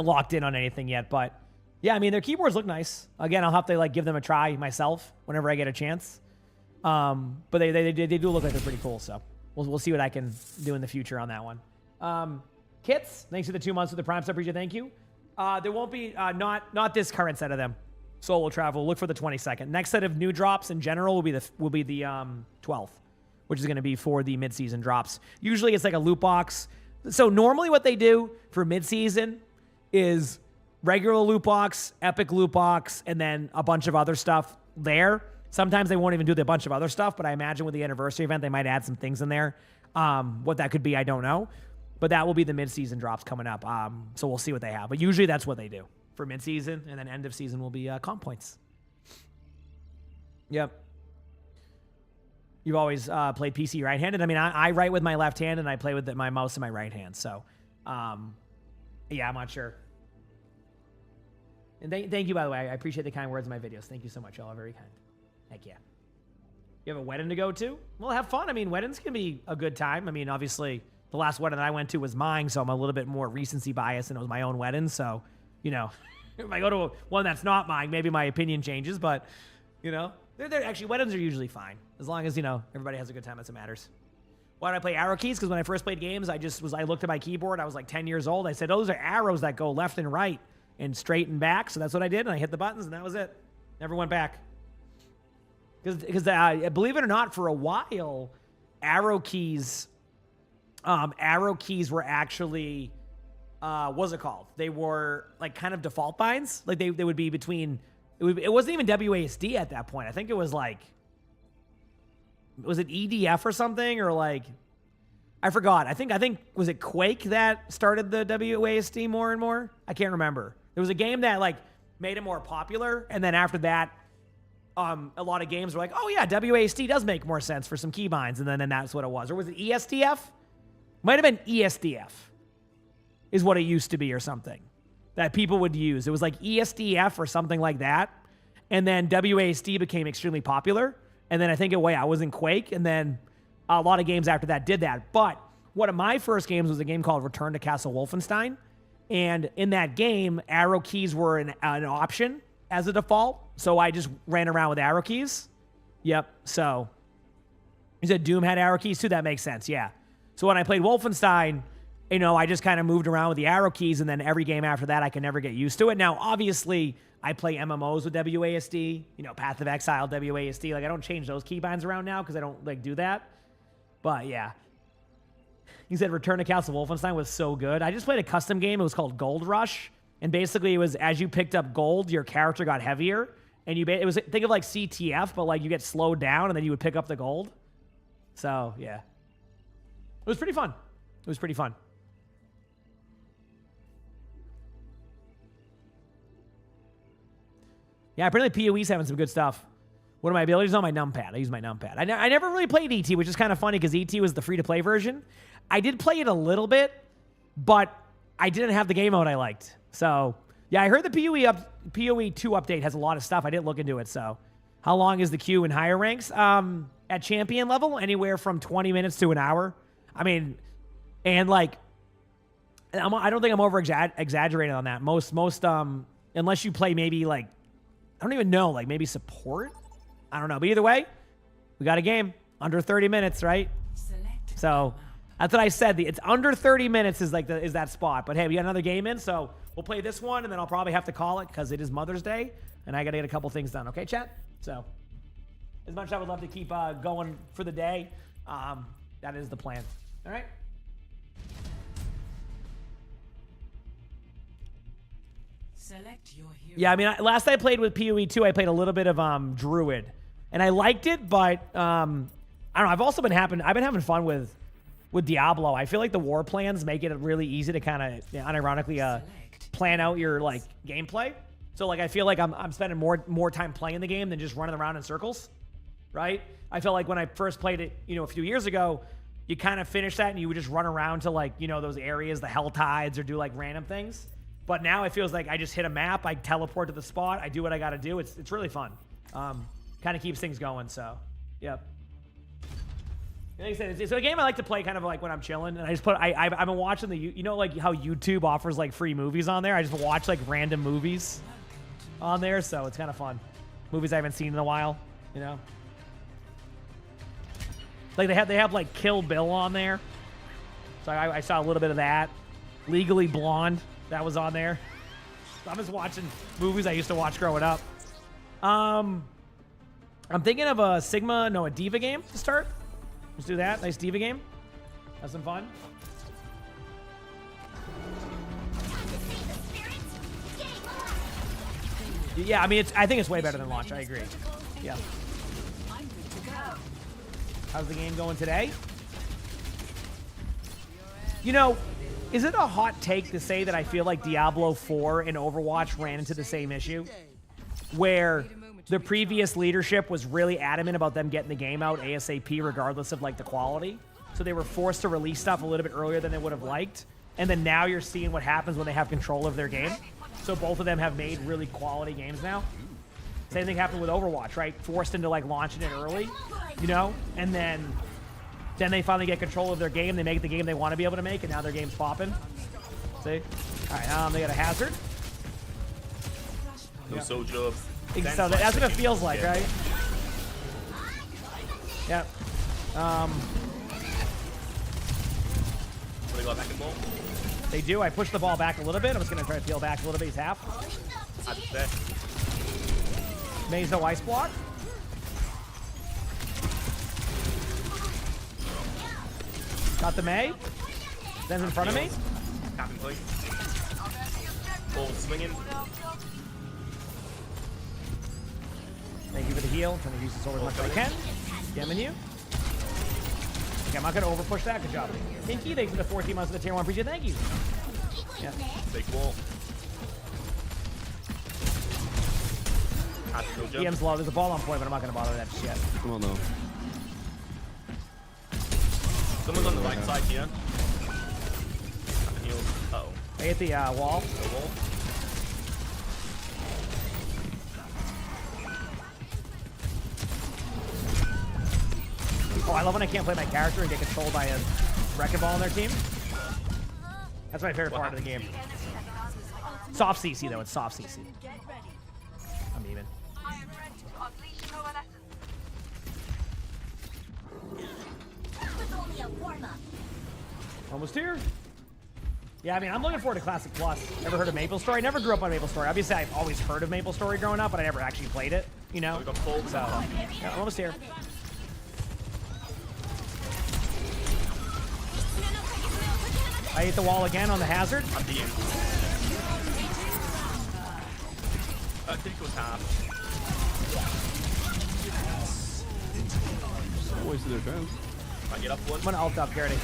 locked in on anything yet, but yeah, I mean, their keyboards look nice. Again, I'll have to like give them a try myself whenever I get a chance. But they do look like they're pretty cool. So we'll see what I can do in the future on that one. Kits, thanks for the 2 months with the Prime Sub. Appreciate it. Thank you. There won't be not this current set of them. Solo travel. Look for the 22nd. Next set of new drops in general will be the 12th, which is going to be for the mid-season drops. Usually it's like a loot box. So normally what they do for mid-season is regular loot box, epic loot box, and then a bunch of other stuff there. Sometimes they won't even do a bunch of other stuff, but I imagine with the anniversary event, they might add some things in there. What that could be, I don't know. But that will be the mid-season drops coming up. So we'll see what they have. But usually that's what they do for mid-season, and then end of season will be comp points. Yep. You've always played PC right-handed. I mean, I write with my left hand, and I play with my mouse in my right hand. So, yeah, I'm not sure. And thank you, by the way. I appreciate the kind words in my videos. Thank you so much. Y'all are very kind. Heck yeah. You have a wedding to go to? Well, have fun. I mean, weddings can be a good time. I mean, obviously, the last wedding that I went to was mine, so I'm a little bit more recency biased, and it was my own wedding. So, you know, if I go to one that's not mine, maybe my opinion changes. But, you know, they're actually, weddings are usually fine. As long as, you know, everybody has a good time, that's what matters. Why did I play arrow keys? Because when I first played games, I looked at my keyboard. I was like 10 years old. I said, those are arrows that go left and right and straight and back. So that's what I did, and I hit the buttons, and that was it. Never went back. Because believe it or not, for a while, arrow keys were actually, what's it called? They were like kind of default binds. Like they would be between, it wasn't even WASD at that point. I think it was like, was it EDF or something? Or like, I forgot. I think, was it Quake that started the WASD more and more? I can't remember. There was a game that like made it more popular. And then after that, a lot of games were like, oh yeah, WASD does make more sense for some keybinds. And then that's what it was. Or was it ESDF? Might have been ESDF is what it used to be or something that people would use. It was like ESDF or something like that. And then WASD became extremely popular. And then I think I was in Quake. And then a lot of games after that did that. But one of my first games was a game called Return to Castle Wolfenstein. And in that game, arrow keys were an option as a default. So I just ran around with arrow keys. Yep. So you said Doom had arrow keys too? That makes sense. Yeah. So when I played Wolfenstein, you know, I just kind of moved around with the arrow keys, and then every game after that, I can never get used to it. Now, obviously, I play MMOs with WASD, you know, Path of Exile, WASD. Like, I don't change those keybinds around now because I don't, like, do that. But, yeah. You said Return to Castle Wolfenstein was so good. I just played a custom game. It was called Gold Rush. And basically, it was as you picked up gold, your character got heavier. And it was, think of like CTF, but, like, you get slowed down, and then you would pick up the gold. So, yeah. It was pretty fun. It was pretty fun. Yeah, apparently PoE's having some good stuff. One of my abilities on my numpad. I use my numpad. I never really played ET, which is kind of funny because ET was the free-to-play version. I did play it a little bit, but I didn't have the game mode I liked. So, yeah, I heard the PoE 2 update has a lot of stuff. I didn't look into it, so. How long is the queue in higher ranks? At champion level, anywhere from 20 minutes to an hour. I mean, and like, I don't think I'm over exaggerating on that. Most, unless you play maybe like, I don't even know, like maybe support? I don't know. But either way, we got a game under 30 minutes, right? So that's what I said. It's under 30 minutes is like is that spot. But hey, we got another game in, so we'll play this one, and then I'll probably have to call it because it is Mother's Day, and I got to get a couple things done. Okay, chat? So as much as I would love to keep going for the day, that is the plan. All right? Select your hero. Yeah, I mean, last I played with PoE 2, I played a little bit of Druid, and I liked it, but I don't know. I've also been having fun with Diablo. I feel like the war plans make it really easy to kind of unironically plan out your like gameplay. So like I feel like I'm spending more time playing the game than just running around in circles, right? I feel like when I first played it, you know, a few years ago, you kind of finish that and you would just run around to like, you know, those areas, the Hell Tides, or do like random things. But now it feels like I just hit a map, I teleport to the spot, I do what I got to do. It's really fun. Kind of keeps things going. So, yep. Like I said, it's a game I like to play kind of like when I'm chilling, and I just I've been watching you know, like how YouTube offers like free movies on there. I just watch like random movies on there, so it's kind of fun. Movies I haven't seen in a while, you know. Like they have like Kill Bill on there, so I saw a little bit of that. Legally Blonde, that was on there. So I'm just watching movies I used to watch growing up. I'm thinking of a Diva game to start. Let's do that. Nice Diva game. Have some fun. Yeah, I mean, I think it's way better than launch. I agree. Yeah. How's the game going today? You know, is it a hot take to say that I feel like Diablo 4 and Overwatch ran into the same issue? Where the previous leadership was really adamant about them getting the game out ASAP regardless of like the quality. So they were forced to release stuff a little bit earlier than they would have liked. And then now you're seeing what happens when they have control of their game. So both of them have made really quality games now. Same thing happened with Overwatch, right? Forced into like launching it early, you know? And then they finally get control of their game. They make the game they want to be able to make, and now their game's popping. See? All right, they got a hazard. No soldier. So that's what it feels like, right? Yep. They got back and ball. They do. I pushed the ball back a little bit. I'm just going to try to peel back a little bit. He's half. May's no ice block. Got the May. Zen's in front of me. Tapping plate. Ball swinging. Thank you for the heal. Trying to use the sword as much as I can. Scamming you. Okay, I'm not going to over push that. Good job. Pinky, thank you for the 14 months of the tier 1. Appreciate it. Thank you. Yeah. Big ball. DM's low. There's a ball on point, but I'm not going to bother that just yet. Come on, though. Someone's on the right side here. Uh-oh. I hit the wall. Oh, I love when I can't play my character and get controlled by a wrecking ball on their team. That's my favorite part of the game. Soft CC, though. It's soft CC. I'm even. Almost here. Yeah, I mean, I'm looking forward to Classic Plus. Ever heard of MapleStory? I never grew up on MapleStory. Obviously, I've always heard of MapleStory growing up, but I never actually played it, you know? So, yeah, I'm almost here. I hit the wall again on the hazard. At the end. I think it was half. Always to their fans. I get up one. I'm gonna ult up, Garrity.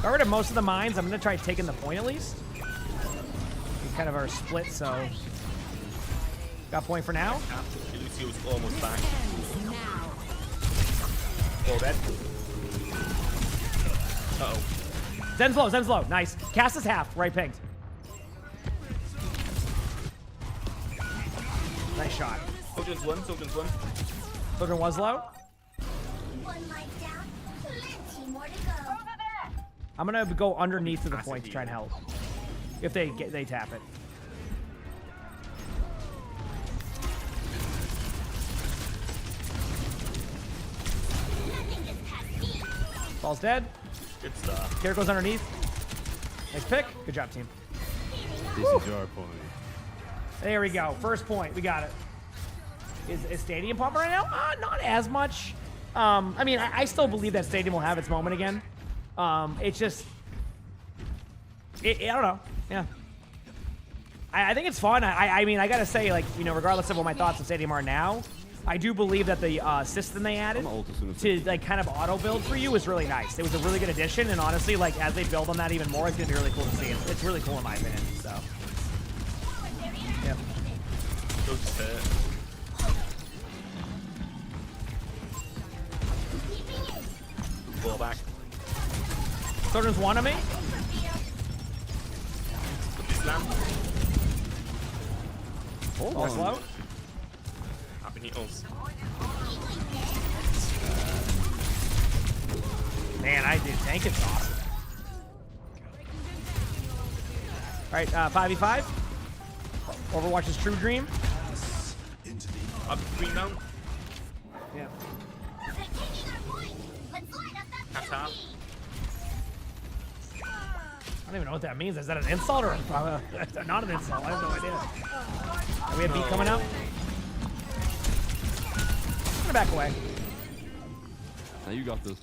Got rid of most of the mines. I'm gonna try taking the point at least. We kind of are split, so got point for now. Lucio's almost back. All dead. Uh-oh. Zen's low, Zen's low. Nice. Cast is half, right pinged. Nice shot. Soldier's one, Soldier's one. Soldier was low. I'm gonna go underneath to the point to try and help. If they tap it. Ball's dead. Good stuff. Carrot goes underneath. Nice pick. Good job, team. This is your point. There we go. First point. We got it. Is Stadium popping right now? Not as much. I mean, I still believe that Stadium will have its moment again. It's just... I don't know. Yeah. I think it's fun. I mean, I gotta say, like, you know, regardless of what my thoughts of Stadium are now, I do believe that the system they added to, like, kind of auto-build for you is really nice. It was a really good addition, and honestly, like, as they build on that even more, it's gonna be really cool to see. It's really cool in my opinion, so... Yeah. Ball back. Soldier's one on me. Slam. Ball slow. Happy needles. Man, I do. Tank is awesome. All right, 5v5. Overwatch's True Dream. Up 3 now. Yeah. Half top. I don't even know what that means. Is that an insult or not an insult? I have no idea. Are we have beat coming out? I'm gonna back away. Now you got this.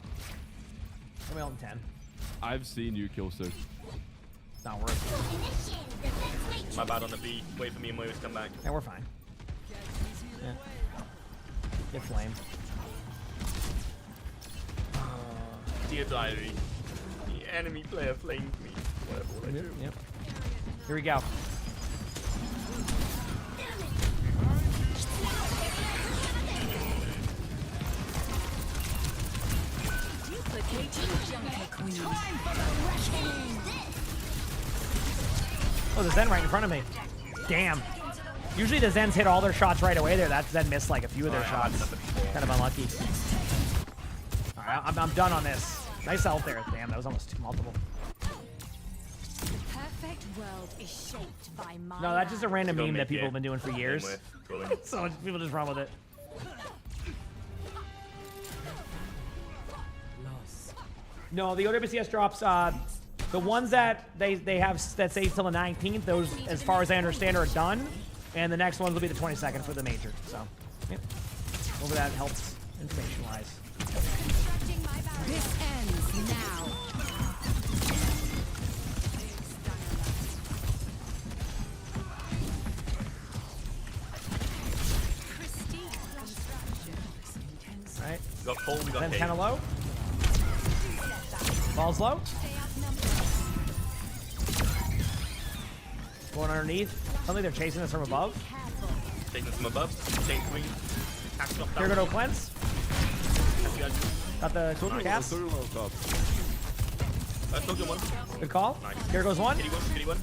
I'm on 10. I've seen you kill 6. It's not worth My bad on the beat. Wait for me and Moyo to come back. it. Yeah, we're fine. Yeah. Get flamed. Dear diary, the enemy player flamed me. Whatever I do. Yep. Here we go. Oh, the Zen right in front of me. Damn. Usually the Zens hit all their shots right away there. That Zen missed like a few of their shots. Kind of unlucky. All right, I'm done on this. Nice out there. Damn, that was almost multiple. Perfect world is shaped by my No, that's just a random meme that people have been doing for years. So people just run with it. No, the OWCS drops, the ones that they have that say till the 19th, those, as far as I understand, are done. And the next ones will be the 22nd for the major. So, yeah. Hopefully that helps information-wise. This ends now. All right. We got full, we got Then hate. kind of low. Ball's low. Going underneath. Something they're chasing us from above. Taking us from above. Chain swing. Action off Here down. go to cleanse. Got the tool cast. Told you one. Good call. Nice. Here goes one. Kitty one, kitty one.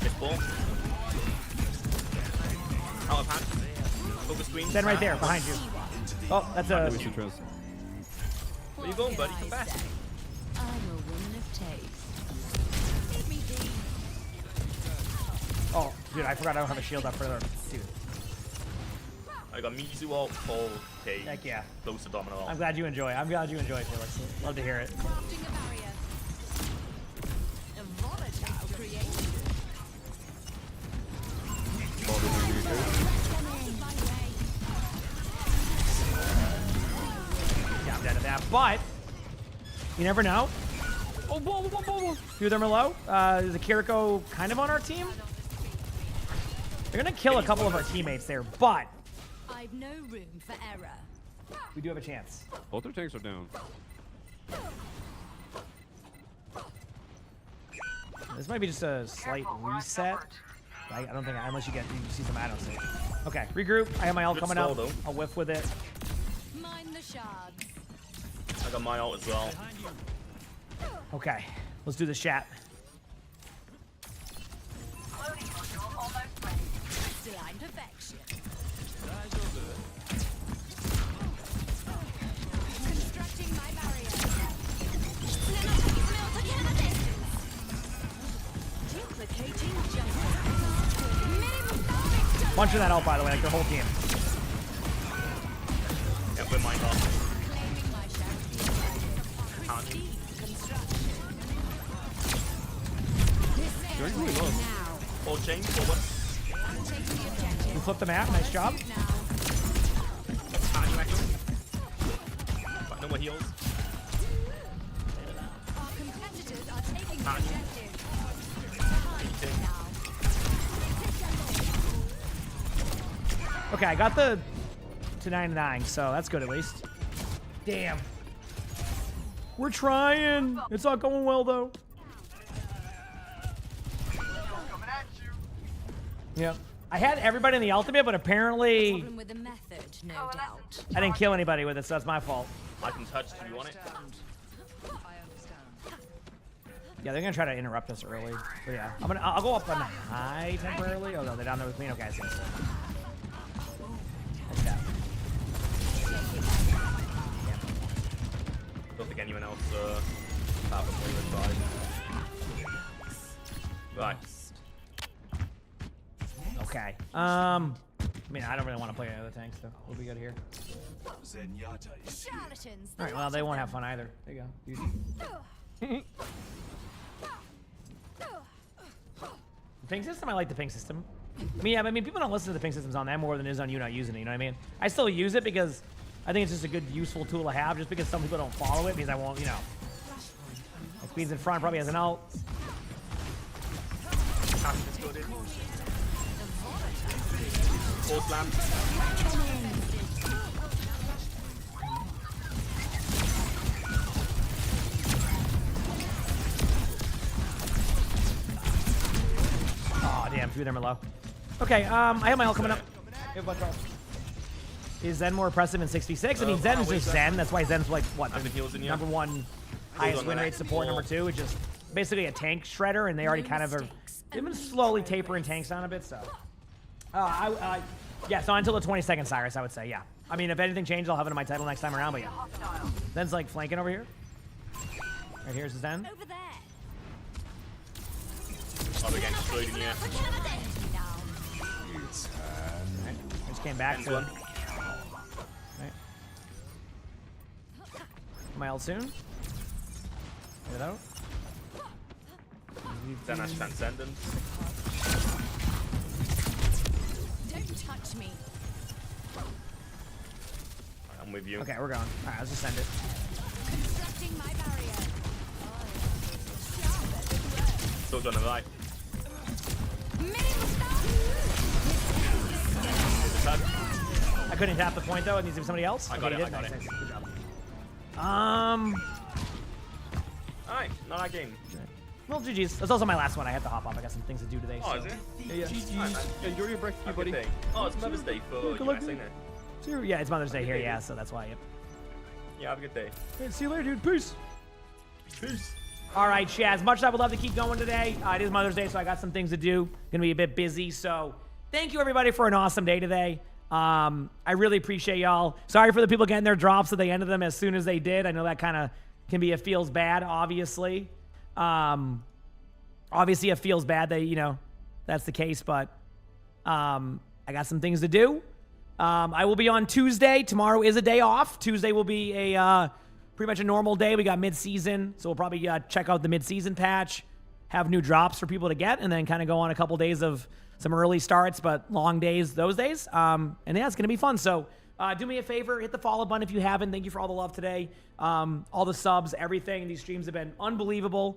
Hit ball. Out of hand. Over screen. Zen right there, behind you. Oh, that's a... Where you going, buddy? Come back. I'm a woman of taste. Oh, dude, I forgot I don't have a shield up for the... Dude. I got Mizu ult, full, K. Heck yeah. Close to Domino ult. I'm glad you enjoy. I'm glad you enjoy, Felix. Love to hear it. Crafting a barrier. A volatile creation. Yeah, I'm dead at that. But you never know. Oh, whoa, whoa, whoa, whoa. Two of them are low. Is a Kiriko kind of on our team? They're gonna kill a couple of our teammates there, but I've no room for error. we do have a chance. Both their tanks are down. This might be just a slight reset. I don't think, unless you see some add-ons. Okay, regroup. I have my ult Good coming stall, up. though. I'll whiff with it. Mind the shards. I got my ult as well. Okay, let's do the chat. Crystalline perfection. Constructing my barrier. Duplicating justice. Punching that out, by the way, like the whole team. Yeah, put mine off. Claiming my pristine construction. This ends now. Full chain, forward. I'm taking the objective. We flipped the map. Nice job. Now. Got no more heals. Our competitors are taking the objective. Time now. Okay, I got the to 99, so that's good at least. Damn. We're trying. It's not going well though. Yep. I had everybody in the ultimate, but apparently Problem with the method, no doubt. I didn't kill anybody with it, so that's my fault. I can touch if you want it. Yeah, they're gonna try to interrupt us early. But yeah, I'll go up on high temporarily. Oh no, they're down there with me. Okay, I see. That's that. Don't think anyone else have a player side. Right. Okay. I mean, I don't really want to play any other tanks, so we'll be good here. Charlatans. All right. Well, they won't have fun either. There you go. Easy. The ping system, I like the ping system. I mean, people don't listen to the ping systems on that more than it is on you not using it, you know what I mean? I still use it because I think it's just a good, useful tool to have, just because some people don't follow it because I won't, you know. Speeds in front probably has an ult. Or slam. Oh, damn. Two of them are low. Okay, I have my ult coming up. Is Zen more impressive in 6v6? I mean, Zen is just Zen. That's why Zen's like, what, number one highest win rate support, number two. It's just basically a tank shredder, and they already kind of are... They've been slowly tapering tanks down a bit, so... yeah, so until the 22nd Cyrus, I would say, yeah. I mean, if anything changes, I'll have it in my title next time around, but yeah. Zen's like flanking over here. Right here's the Zen. Over there. Oh, they're getting destroyed in here. Right. Just came back to... Right. My ult soon. Get it out. Zen has Transcendence. Don't touch me. I'm with you. Okay, we're going. Alright, let's just send it. Constructing my barrier. Still trying to lie. I couldn't tap the point though. It needs to be somebody else. I got it. Nice, Good job. Alright, not that game. Well, GG's. That's also my last one. I have to hop off. I got some things to do today. Oh, so. is it? Yeah. GG's. Enjoy your breakfast, buddy. Day. Oh, it's Mother's Day for good you, luck, isn't it? Yeah, it's Mother's Day here. Yeah, so that's why. Yep. Yeah, have a good day. Hey, see you later, dude. Peace. Peace. All right, Chaz. As much as I would love to keep going today, it is Mother's Day, so I got some things to do. Gonna be a bit busy, so thank you everybody for an awesome day today. I really appreciate y'all. Sorry for the people getting their drops at the end of them as soon as they did. I know that kind of can be, it feels bad, obviously. Obviously it feels bad that, you know, that's the case, but I got some things to do. I will be on Tuesday. Tomorrow is a day off. Tuesday will be a pretty much a normal day. We got mid-season, so we'll probably check out the mid-season patch, have new drops for people to get, and then kind of go on a couple days of some early starts, but long days those days. And yeah, it's going to be fun. So do me a favor, hit the follow button if you haven't. Thank you for all the love today. All the subs, everything. These streams have been unbelievable.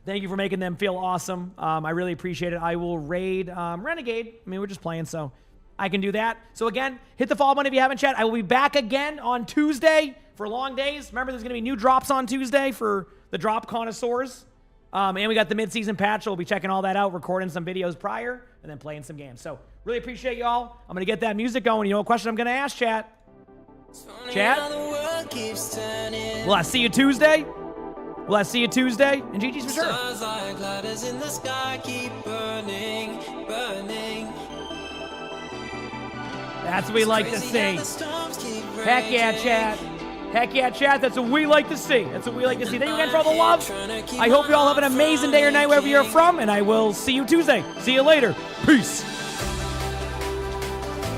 Thank you for making them feel awesome. I really appreciate it. I will raid Renegade. I mean, we're just playing, so I can do that. So again, hit the follow button if you haven't, chat. I will be back again on Tuesday for long days. Remember, there's going to be new drops on Tuesday for the drop connoisseurs. And we got the mid-season patch, so we'll be checking all that out, recording some videos prior, and then playing some games. So really appreciate y'all. I'm going to get that music going. You know what question I'm going to ask, chat? Chat? Will I see you Tuesday? Will I see you Tuesday? And GG's for sure. Stars like ladders in the sky keep burning, burning. That's what we like to see. Heck yeah, chat. Heck yeah, chat. That's what we like to see. That's what we like to see. Thank you again for all the love. I hope you all have an amazing day or night wherever you're from, and I will see you Tuesday. See you later. Peace.